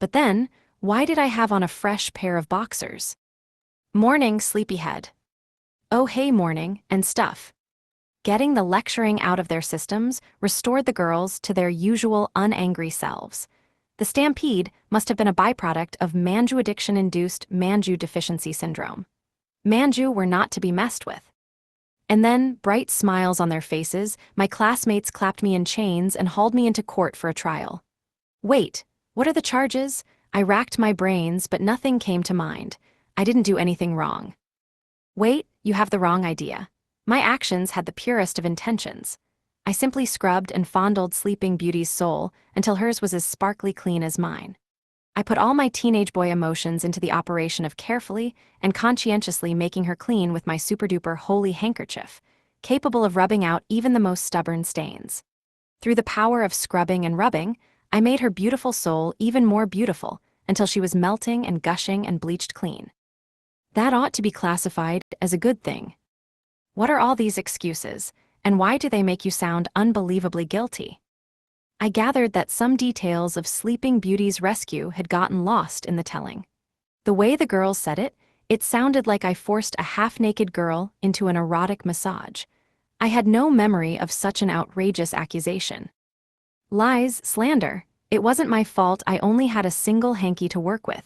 But then, why did I have on a fresh pair of boxers? Morning, sleepyhead. Oh hey, morning, and stuff. Getting the lecturing out of their systems restored the girls to their usual unangry selves. The stampede must have been a byproduct of Manju addiction-induced Manju deficiency syndrome. Manju were not to be messed with. And then, bright smiles on their faces, my classmates clapped me in chains and hauled me into court for a trial. Wait, what are the charges? I racked my brains, but nothing came to mind. I didn't do anything wrong. Wait, you have the wrong idea. My actions had the purest of intentions. I simply scrubbed and fondled Sleeping Beauty's soul until hers was as sparkly clean as mine. I put all my teenage boy emotions into the operation of carefully and conscientiously making her clean with my super-duper holy handkerchief, capable of rubbing out even the most stubborn stains. Through the power of scrubbing and rubbing, I made her beautiful soul even more beautiful until she was melting and gushing and bleached clean. That ought to be classified as a good thing. What are all these excuses, and why do they make you sound unbelievably guilty? I gathered that some details of Sleeping Beauty's rescue had gotten lost in the telling. The way the girls said it, it sounded like I forced a half-naked girl into an erotic massage. I had no memory of such an outrageous accusation. Lies, slander. It wasn't my fault, I only had a single hanky to work with.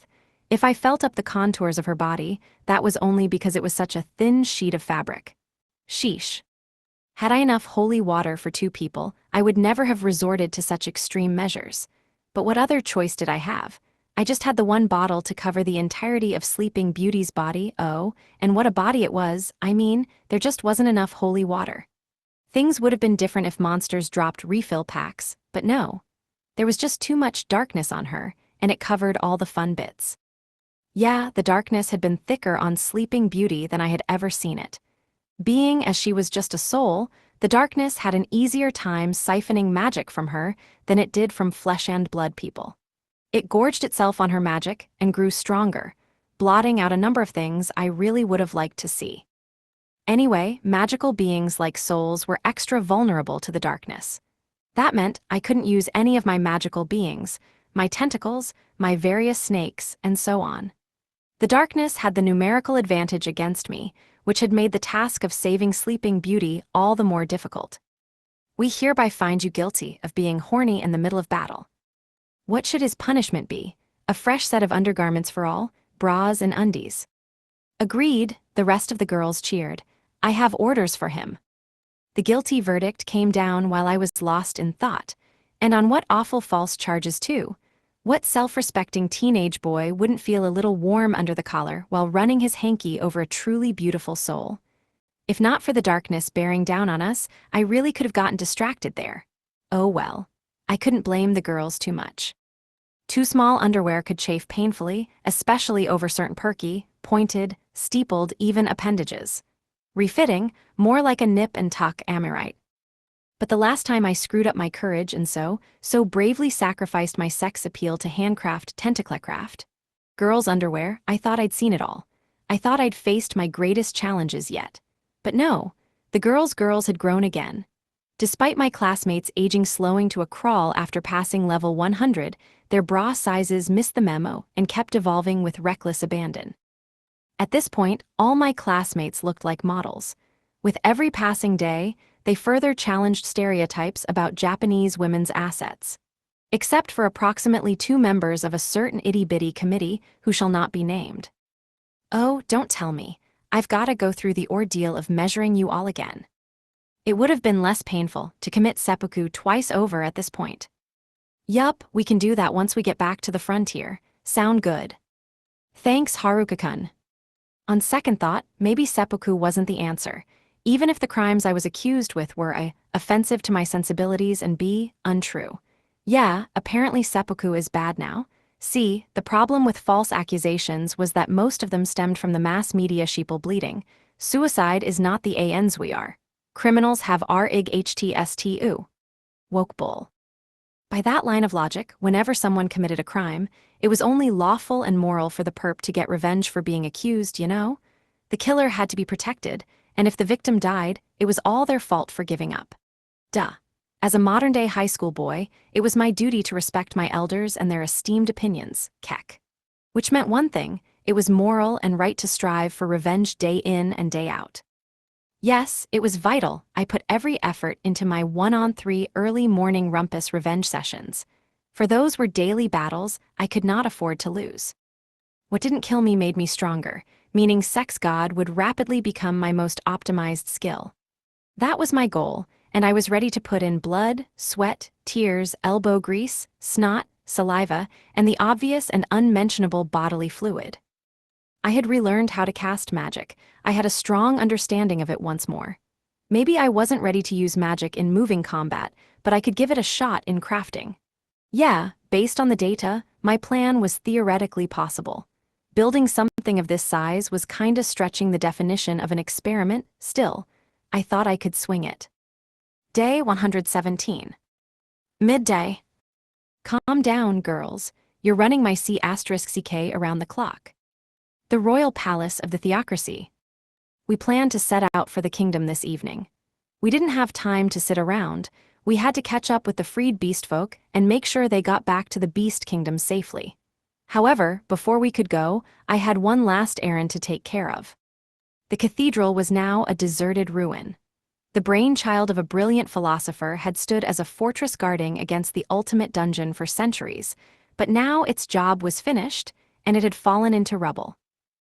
If I felt up the contours of her body, that was only because it was such a thin sheet of fabric. Sheesh. Had I enough holy water for 2 people, I would never have resorted to such extreme measures. But what other choice did I have? I just had the one bottle to cover the entirety of Sleeping Beauty's body, oh, and what a body it was, I mean, there just wasn't enough holy water. Things would have been different if monsters dropped refill packs, but no. There was just too much darkness on her, and it covered all the fun bits. Yeah, the darkness had been thicker on Sleeping Beauty than I had ever seen it. Being as she was just a soul, the darkness had an easier time siphoning magic from her than it did from flesh and blood people. It gorged itself on her magic and grew stronger, blotting out a number of things I really would have liked to see. Anyway, magical beings like souls were extra vulnerable to the darkness. That meant I couldn't use any of my magical beings, my tentacles, my various snakes, and so on. The darkness had the numerical advantage against me, which had made the task of saving Sleeping Beauty all the more difficult. We hereby find you guilty of being horny in the middle of battle. What should his punishment be? A fresh set of undergarments for all, bras and undies. Agreed, the rest of the girls cheered. I have orders for him. The guilty verdict came down while I was lost in thought. And on what awful false charges too? What self-respecting teenage boy wouldn't feel a little warm under the collar while running his hanky over a truly beautiful soul? If not for the darkness bearing down on us, I really could have gotten distracted there. Oh well. I couldn't blame the girls too much. Too small underwear could chafe painfully, especially over certain perky, pointed, steepled, even appendages. Refitting, more like a nip and tuck amorite. But the last time I screwed up my courage and so bravely sacrificed my sex appeal to handcraft tentaclecraft. Girls' underwear, I thought I'd seen it all. I thought I'd faced my greatest challenges yet. But no, the girls' had grown again. Despite my classmates aging slowing to a crawl after passing level 100, their bra sizes missed the memo and kept evolving with reckless abandon. At this point, all my classmates looked like models. With every passing day, they further challenged stereotypes about Japanese women's assets. Except for approximately 2 members of a certain itty-bitty committee who shall not be named. Oh, don't tell me. I've got to go through the ordeal of measuring you all again. It would have been less painful to commit seppuku twice over at this point. Yup, we can do that once we get back to the frontier. Sound good. Thanks, Haruka-kun. On second thought, maybe seppuku wasn't the answer, even if the crimes I was accused with were A, offensive to my sensibilities, and B, untrue. Yeah, apparently seppuku is bad now. C, the problem with false accusations was that most of them stemmed from the mass media sheeple bleeding. Suicide is not the ANs we are. Criminals have RIG HTSTU. Woke bull. By that line of logic, whenever someone committed a crime, it was only lawful and moral for the perp to get revenge for being accused, you know? The killer had to be protected, and if the victim died, it was all their fault for giving up. Duh. As a modern-day high school boy, it was my duty to respect my elders and their esteemed opinions, kek. Which meant one thing, it was moral and right to strive for revenge day in and day out. Yes, it was vital I put every effort into my 1-on-3 early morning rumpus revenge sessions. For those were daily battles I could not afford to lose. What didn't kill me made me stronger, meaning sex god would rapidly become my most optimized skill. That was my goal, and I was ready to put in blood, sweat, tears, elbow grease, snot, saliva, and the obvious and unmentionable bodily fluid. I had relearned how to cast magic. I had a strong understanding of it once more. Maybe I wasn't ready to use magic in moving combat, but I could give it a shot in crafting. Yeah, based on the data, my plan was theoretically possible. Building something of this size was kinda stretching the definition of an experiment, still, I thought I could swing it. Day 117. Midday. Calm down, girls. You're running my C**CK around the clock. The royal palace of the theocracy. We planned to set out for the kingdom this evening. We didn't have time to sit around. We had to catch up with the freed beast folk and make sure they got back to the beast kingdom safely. However, before we could go, I had one last errand to take care of. The cathedral was now a deserted ruin. The brainchild of a brilliant philosopher had stood as a fortress guarding against the ultimate dungeon for centuries, but now its job was finished, and it had fallen into rubble.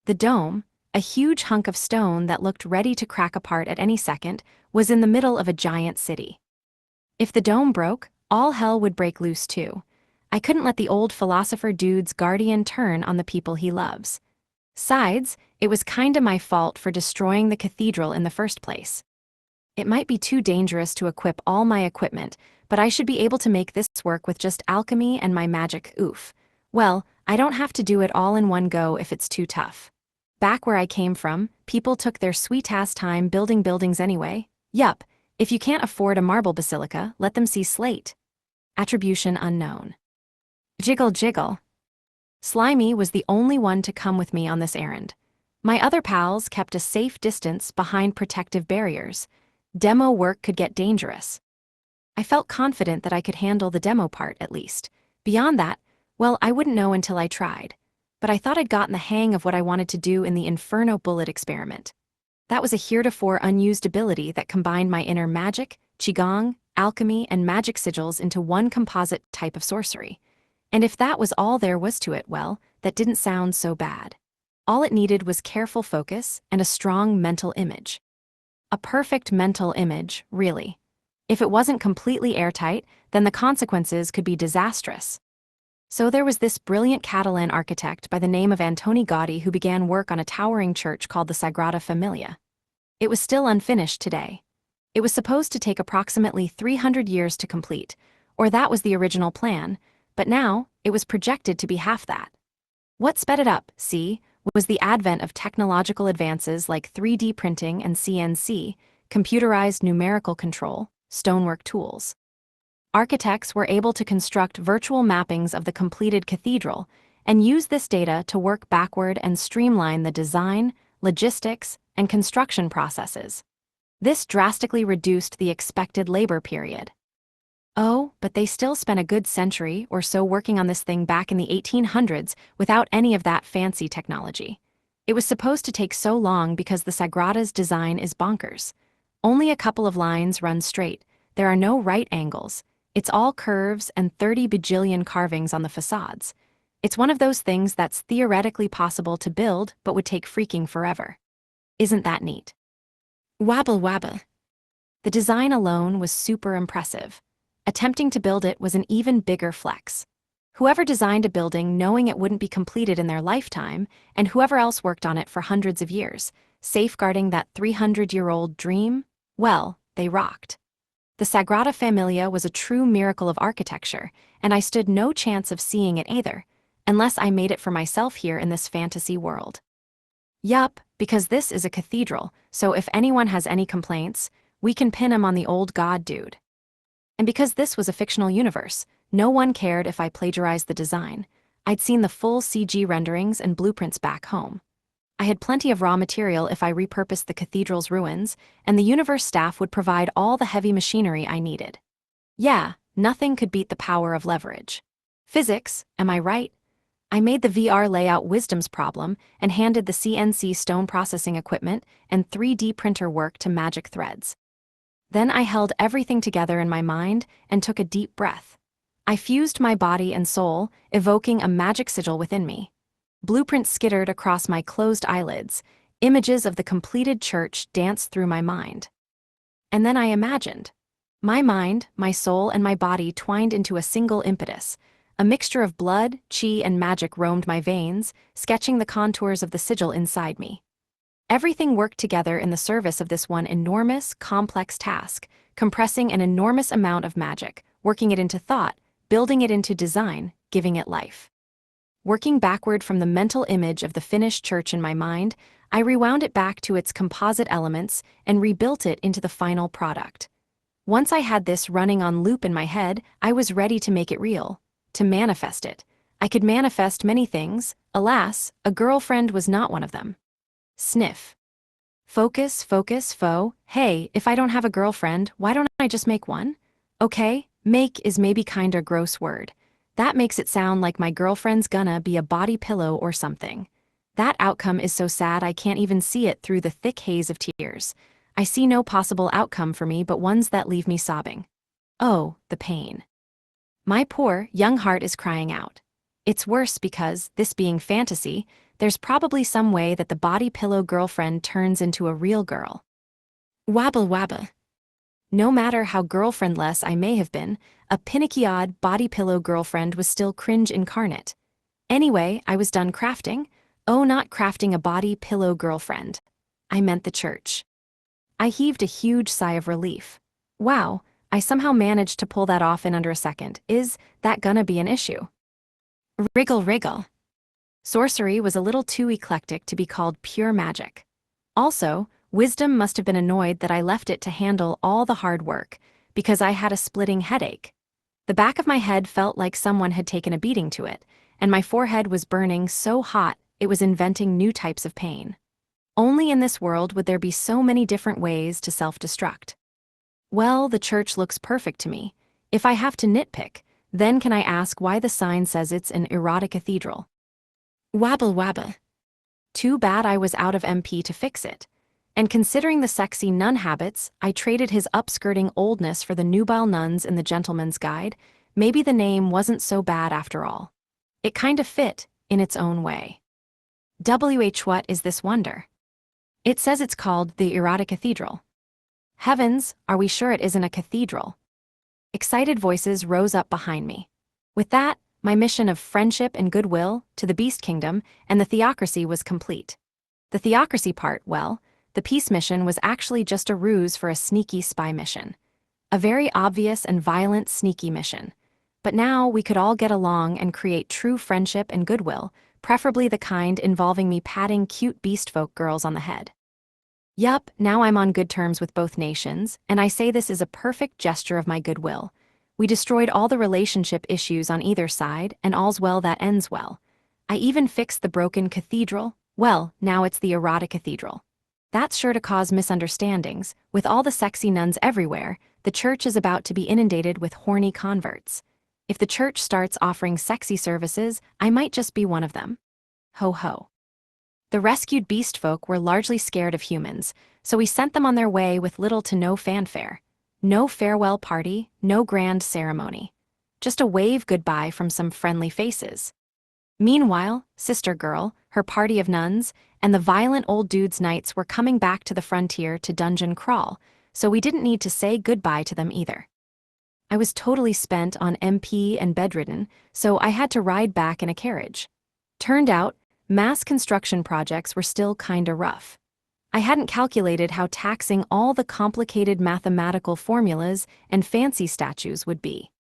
The dome, a huge hunk of stone that looked ready to crack apart at any second, was in the middle of a giant city. If the dome broke, all hell would break loose too. I couldn't let the old philosopher dude's guardian turn on the people he loves. Besides, it was kinda my fault for destroying the cathedral in the first place. It might be too dangerous to equip all my equipment, but I should be able to make this work with just alchemy and my magic oof. Well, I don't have to do it all in one go if it's too tough. Back where I came from, people took their sweet-ass time building buildings anyway. Yup, if you can't afford a marble basilica, let them see slate. Attribution unknown. Jiggle jiggle. Slimy was the only one to come with me on this errand. My other pals kept a safe distance behind protective barriers. Demo work could get dangerous. I felt confident that I could handle the demo part, at least. Beyond that, well, I wouldn't know until I tried. But I thought I'd gotten the hang of what I wanted to do in the Inferno Bullet experiment. That was a heretofore unused ability that combined my inner magic, qigong, alchemy, and magic sigils into one composite type of sorcery. And if that was all there was to it, well, that didn't sound so bad. All it needed was careful focus and a strong mental image. A perfect mental image, really. If it wasn't completely airtight, then the consequences could be disastrous. So there was this brilliant Catalan architect by the name of Antoni Gaudí who began work on a towering church called the Sagrada Familia. It was still unfinished today. It was supposed to take approximately 300 years to complete, or that was the original plan, but now it was projected to be half that. What sped it up, see, was the advent of technological advances like 3D printing and CNC, computerized numerical control, stonework tools. Architects were able to construct virtual mappings of the completed cathedral and use this data to work backward and streamline the design, logistics, and construction processes. This drastically reduced the expected labor period. Oh, but they still spent a good century or so working on this thing back in the 1800s without any of that fancy technology. It was supposed to take so long because the Sagrada's design is bonkers. Only a couple of lines run straight. There are no right angles. It's all curves and 30 bajillion carvings on the facades. It's one of those things that's theoretically possible to build but would take freaking forever. Isn't that neat? Wabble wabble. The design alone was super impressive. Attempting to build it was an even bigger flex. Whoever designed a building knowing it wouldn't be completed in their lifetime, and whoever else worked on it for hundreds of years, safeguarding that 300-year-old dream, well, they rocked. The Sagrada Familia was a true miracle of architecture, and I stood no chance of seeing it either, unless I made it for myself here in this fantasy world. Yup, because this is a cathedral, so if anyone has any complaints, we can pin 'em on the old god dude. And because this was a fictional universe, no one cared if I plagiarized the design. I'd seen the full CG renderings and blueprints back home. I had plenty of raw material if I repurposed the cathedral's ruins, and the universe staff would provide all the heavy machinery I needed. Yeah, nothing could beat the power of leverage. Physics, am I right? I made the VR layout wisdom's problem and handed the CNC stone processing equipment and 3D printer work to magic threads. Then I held everything together in my mind and took a deep breath. I fused my body and soul, evoking a magic sigil within me. Blueprints skittered across my closed eyelids. Images of the completed church danced through my mind. And then I imagined. My mind, my soul, and my body twined into a single impetus. A mixture of blood, chi, and magic roamed my veins, sketching the contours of the sigil inside me. Everything worked together in the service of this one enormous, complex task, compressing an enormous amount of magic, working it into thought, building it into design, giving it life. Working backward from the mental image of the finished church in my mind, I rewound it back to its composite elements and rebuilt it into the final product. Once I had this running on loop in my head, I was ready to make it real, to manifest it. I could manifest many things. Alas, a girlfriend was not one of them. Sniff. Focus, focus, foe. Hey, if I don't have a girlfriend, why don't I just make one? Okay, make is maybe kinda gross word. That makes it sound like my girlfriend's gonna be a body pillow or something. That outcome is so sad I can't even see it through the thick haze of tears. I see no possible outcome for me but ones that leave me sobbing. Oh, the pain. My poor, young heart is crying out. It's worse because, this being fantasy, there's probably some way that the body pillow girlfriend turns into a real girl. Wabble wabba. No matter how girlfriendless I may have been, a pinicky-odd body pillow girlfriend was still cringe incarnate. Anyway, I was done crafting. Oh, not crafting a body pillow girlfriend. I meant the church. I heaved a huge sigh of relief. Wow, I somehow managed to pull that off in under a second. Is that gonna be an issue? Wriggle wriggle. Sorcery was a little too eclectic to be called pure magic. Also, wisdom must have been annoyed that I left it to handle all the hard work, because I had a splitting headache. The back of my head felt like someone had taken a beating to it, and my forehead was burning so hot it was inventing new types of pain. Only in this world would there be so many different ways to self-destruct. Well, the church looks perfect to me. If I have to nitpick, then can I ask why the sign says it's an erotic cathedral? Wabble wabba. Too bad I was out of MP to fix it. And considering the sexy nun habits, I traded his upskirting oldness for the nubile nuns in the Gentleman's Guide. Maybe the name wasn't so bad after all. It kind of fit, in its own way. What is this wonder? It says it's called the Erotic Cathedral. Heavens, are we sure it isn't a cathedral? Excited voices rose up behind me. With that, my mission of friendship and goodwill to the Beast Kingdom and the theocracy was complete. The theocracy part, well, the peace mission was actually just a ruse for a sneaky spy mission. A very obvious and violent sneaky mission. But now we could all get along and create true friendship and goodwill, preferably the kind involving me patting cute beast folk girls on the head. Yup, now I'm on good terms with both nations, and I say this is a perfect gesture of my goodwill. We destroyed all the relationship issues on either side, and all's well that ends well. I even fixed the broken cathedral. Well, now it's the erotic cathedral. That's sure to cause misunderstandings. With all the sexy nuns everywhere, the church is about to be inundated with horny converts. If the church starts offering sexy services, I might just be one of them. Ho ho. The rescued beast folk were largely scared of humans, so we sent them on their way with little to no fanfare. No farewell party, no grand ceremony. Just a wave goodbye from some friendly faces. Meanwhile, Sister Girl, her party of nuns, and the violent old dude's knights were coming back to the frontier to dungeon crawl, so we didn't need to say goodbye to them either. I was totally spent on MP and bedridden, so I had to ride back in a carriage. Turned out, mass construction projects were still kinda rough. I hadn't calculated how taxing all the complicated mathematical formulas and fancy statues would be.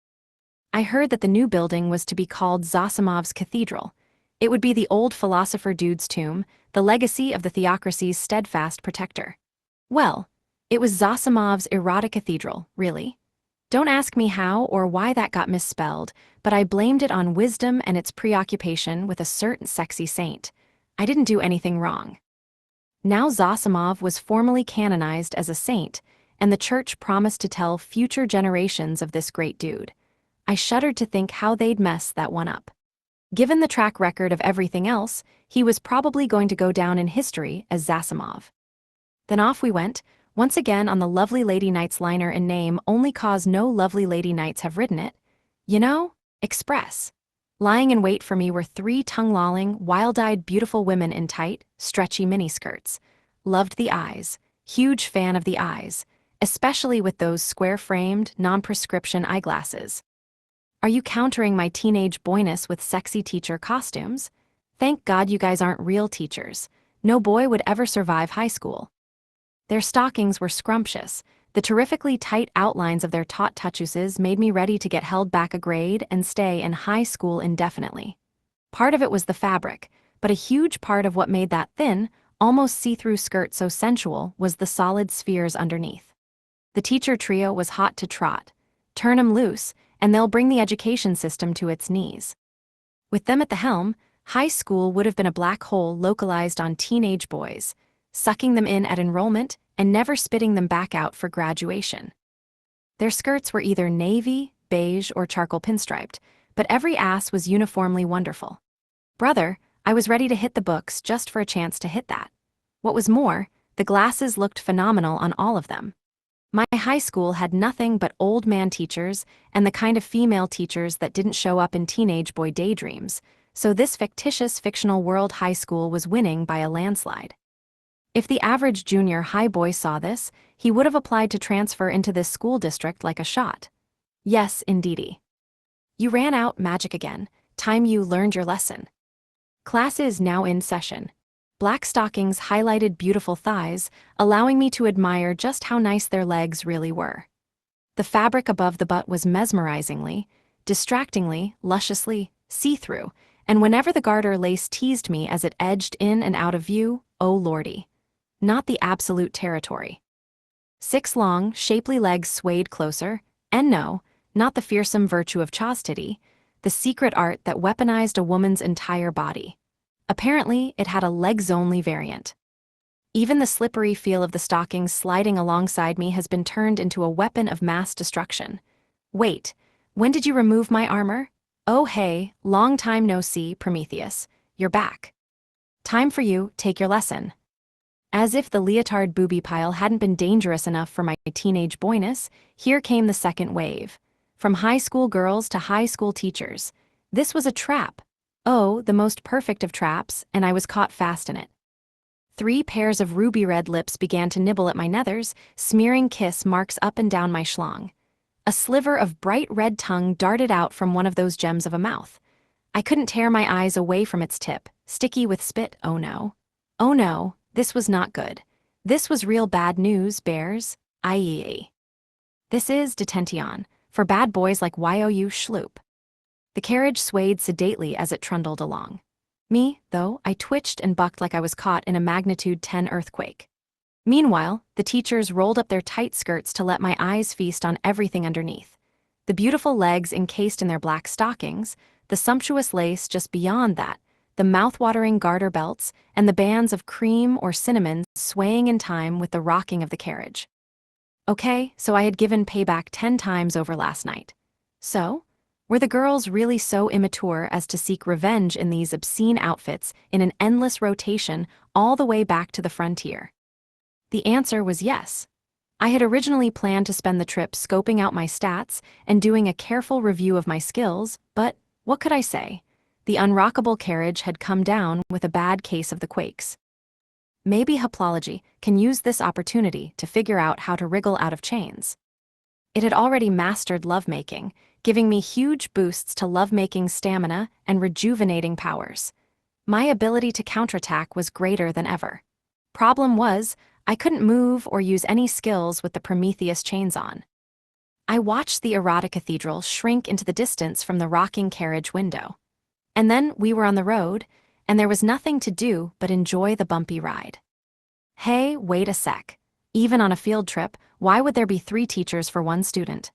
I heard that the new building was to be called Zosimov's Cathedral. It would be the old philosopher dude's tomb, the legacy of the theocracy's steadfast protector. Well, it was Zosimov's erotic cathedral, really. Don't ask me how or why that got misspelled, but I blamed it on wisdom and its preoccupation with a certain sexy saint. I didn't do anything wrong. Now Zosimov was formally canonized as a saint, and the church promised to tell future generations of this great dude. I shuddered to think how they'd mess that one up. Given the track record of everything else, he was probably going to go down in history as Zosimov. Then off we went, once again on the Lovely Lady Knights liner in name only cause no Lovely Lady Knights have ridden it. You know, Express. Lying in wait for me were 3 tongue-lolling, wild-eyed beautiful women in tight, stretchy miniskirts. Loved the eyes. Huge fan of the eyes. Especially with those square-framed, non-prescription eyeglasses. Are you countering my teenage boyness with sexy teacher costumes? Thank God you guys aren't real teachers. No boy would ever survive high school. Their stockings were scrumptious. The terrifically tight outlines of their taut tuchuses made me ready to get held back a grade and stay in high school indefinitely. Part of it was the fabric, but a huge part of what made that thin, almost see-through skirt so sensual was the solid spheres underneath. The teacher trio was hot to trot. Turn 'em loose, and they'll bring the education system to its knees. With them at the helm, high school would have been a black hole localized on teenage boys, sucking them in at enrollment and never spitting them back out for graduation. Their skirts were either navy, beige, or charcoal pinstriped, but every ass was uniformly wonderful. Brother, I was ready to hit the books just for a chance to hit that. What was more, The glasses looked phenomenal on all of them. My high school had nothing but old man teachers and the kind of female teachers that didn't show up in teenage boy daydreams, so this fictitious fictional world high school was winning by a landslide. If the average junior high boy saw this, he would have applied to transfer into this school district like a shot. Yes, indeedy. You ran out magic again. Time you learned your lesson. Class is now in session. Black stockings highlighted beautiful thighs, allowing me to admire just how nice their legs really were. The fabric above the butt was mesmerizingly, distractingly, lusciously, see-through, and whenever the garter lace teased me as it edged in and out of view, oh lordy. Not the absolute territory. 6 long, shapely legs swayed closer, and no, not the fearsome virtue of chastity, the secret art that weaponized a woman's entire body. Apparently, it had a legs-only variant. Even the slippery feel of the stockings sliding alongside me has been turned into a weapon of mass destruction. Wait, when did you remove my armor? Oh hey, long time no see, Prometheus. You're back. Time for you, take your lesson. As if the leotard booby pile hadn't been dangerous enough for my teenage boyness, here came the second wave. From high school girls to high school teachers. This was a trap. Oh, the most perfect of traps, and I was caught fast in it. 3 pairs of ruby red lips began to nibble at my nethers, smearing kiss marks up and down my schlong. A sliver of bright red tongue darted out from one of those gems of a mouth. I couldn't tear my eyes away from its tip, sticky with spit, oh no. Oh no, this was not good. This was real bad news, bears, i.e. This is detention, for bad boys like YOU schloop. The carriage swayed sedately as it trundled along. Me, though, I twitched and bucked like I was caught in a magnitude 10 earthquake. Meanwhile, the teachers rolled up their tight skirts to let my eyes feast on everything underneath. The beautiful legs encased in their black stockings, the sumptuous lace just beyond that, the mouth-watering garter belts, and the bands of cream or cinnamon swaying in time with the rocking of the carriage. Okay, so I had given payback 10 times over last night. So? Were the girls really so immature as to seek revenge in these obscene outfits in an endless rotation all the way back to the frontier? The answer was yes. I had originally planned to spend the trip scoping out my stats and doing a careful review of my skills, but what could I say? The unrockable carriage had come down with a bad case of the quakes. Maybe Haplology can use this opportunity to figure out how to wriggle out of chains. It had already mastered lovemaking, giving me huge boosts to lovemaking stamina and rejuvenating powers. My ability to counterattack was greater than ever. Problem was, I couldn't move or use any skills with the Prometheus chains on. I watched the Errata Cathedral shrink into the distance from the rocking carriage window. And then we were on the road, and there was nothing to do but enjoy the bumpy ride. Hey, wait a sec. Even on a field trip, why would there be 3 teachers for 1 student?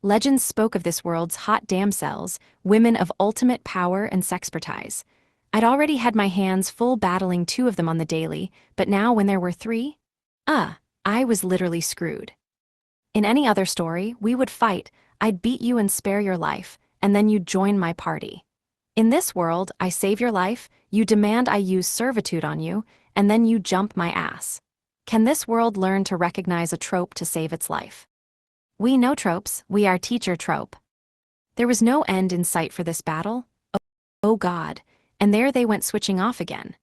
Legends spoke of this world's hot damsels, women of ultimate power and sexpertise. I'd already had my hands full battling 2 of them on the daily, but now when there were 3? I was literally screwed. In any other story, we would fight, I'd beat you and spare your life, and then you'd join my party. In this world, I save your life, you demand I use servitude on you, and then you jump my ass. Can this world learn to recognize a trope to save its life? We know tropes, we are teacher trope. There was no end in sight for this battle. Oh God, and there they went switching off again.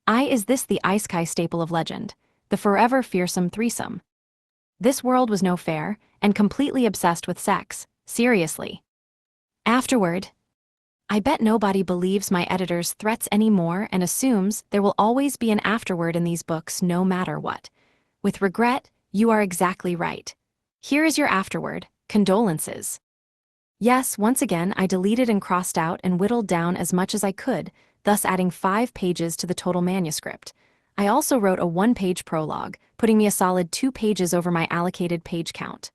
Is this the Isekai staple of legend, the forever fearsome threesome? This world was no fair, and completely obsessed with sex, seriously. Afterward, I bet nobody believes my editor's threats anymore and assumes there will always be an afterword in these books no matter what. With regret, you are exactly right. Here is your afterword, condolences. Yes, once again I deleted and crossed out and whittled down as much as I could, thus adding 5 pages to the total manuscript. I also wrote a 1-page prologue, putting me a solid 2 pages over my allocated page count.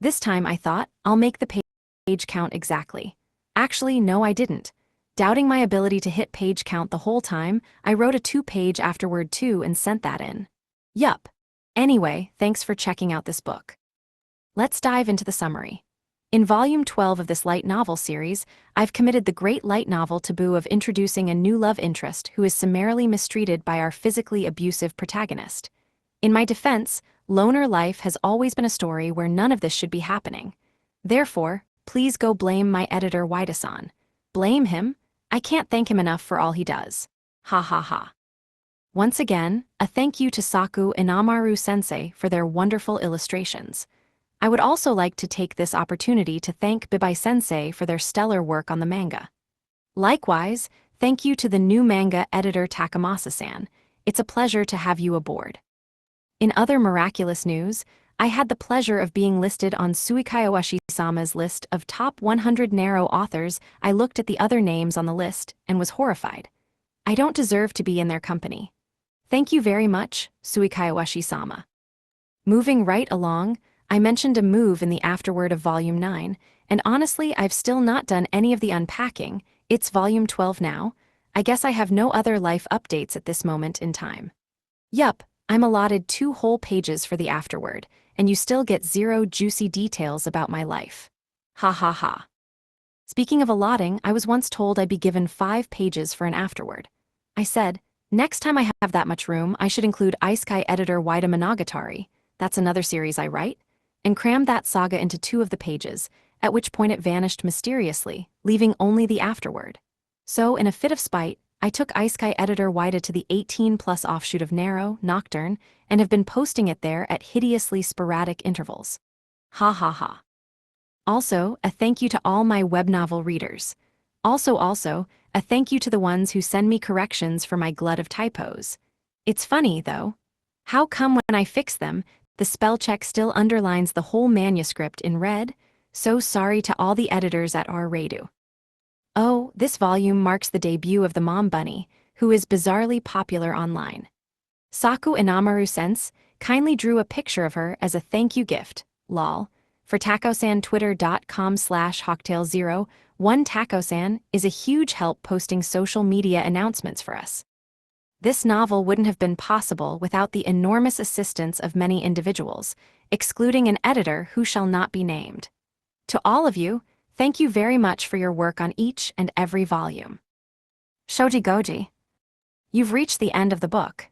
This time I thought, I'll make the page count exactly. Actually, no I didn't. Doubting my ability to hit page count the whole time, I wrote a 2-page afterword too and sent that in. Yup. Anyway, thanks for checking out this book. Let's dive into the summary. In Volume 12 of this light novel series, I've committed the great light novel taboo of introducing a new love interest who is summarily mistreated by our physically abusive protagonist. In my defense, Loner Life has always been a story where none of this should be happening. Therefore, please go blame my editor Waida-san. Blame him? I can't thank him enough for all he does. Ha ha ha. Once again, a thank you to Saku Inamaru-sensei for their wonderful illustrations. I would also like to take this opportunity to thank Bibai-sensei for their stellar work on the manga. Likewise, thank you to the new manga editor Takamasa-san. It's a pleasure to have you aboard. In other miraculous news, I had the pleasure of being listed on Suikawashi-sama's list of top 100 narrow authors. I looked at the other names on the list and was horrified. I don't deserve to be in their company. Thank you very much, Suikawashi-sama. Moving right along, I mentioned a move in the afterword of Volume 9, and honestly I've still not done any of the unpacking. It's Volume 12 now. I guess I have no other life updates at this moment in time. Yup, I'm allotted 2 whole pages for the afterword, and you still get 0 juicy details about my life. Ha ha ha. Speaking of allotting, I was once told I'd be given 5 pages for an afterword. I said, next time I have that much room, I should include Isekai editor Waida Monogatari, that's another series I write, and cram that saga into 2 of the pages, at which point it vanished mysteriously, leaving only the afterword. So, in a fit of spite, I took Isekai editor Waida to the 18+ offshoot of Narrow, Nocturne, and have been posting it there at hideously sporadic intervals. Ha ha ha. Also, a thank you to all my web novel readers. Also, a thank you to the ones who send me corrections for my glut of typos. It's funny, though. How come when I fix them, the spell check still underlines the whole manuscript in red? So sorry to all the editors at R-Radu. Oh, this volume marks the debut of the mom bunny, who is bizarrely popular online. Saku Inamaru-sensei kindly drew a picture of her as a thank you gift, lol, for Takosan twitter.com/hawktail0. Takosan is a huge help posting social media announcements for us. This novel wouldn't have been possible without the enormous assistance of many individuals, excluding an editor who shall not be named. To all of you, thank you very much for your work on each and every volume. Shoji Goji. You've reached the end of the book.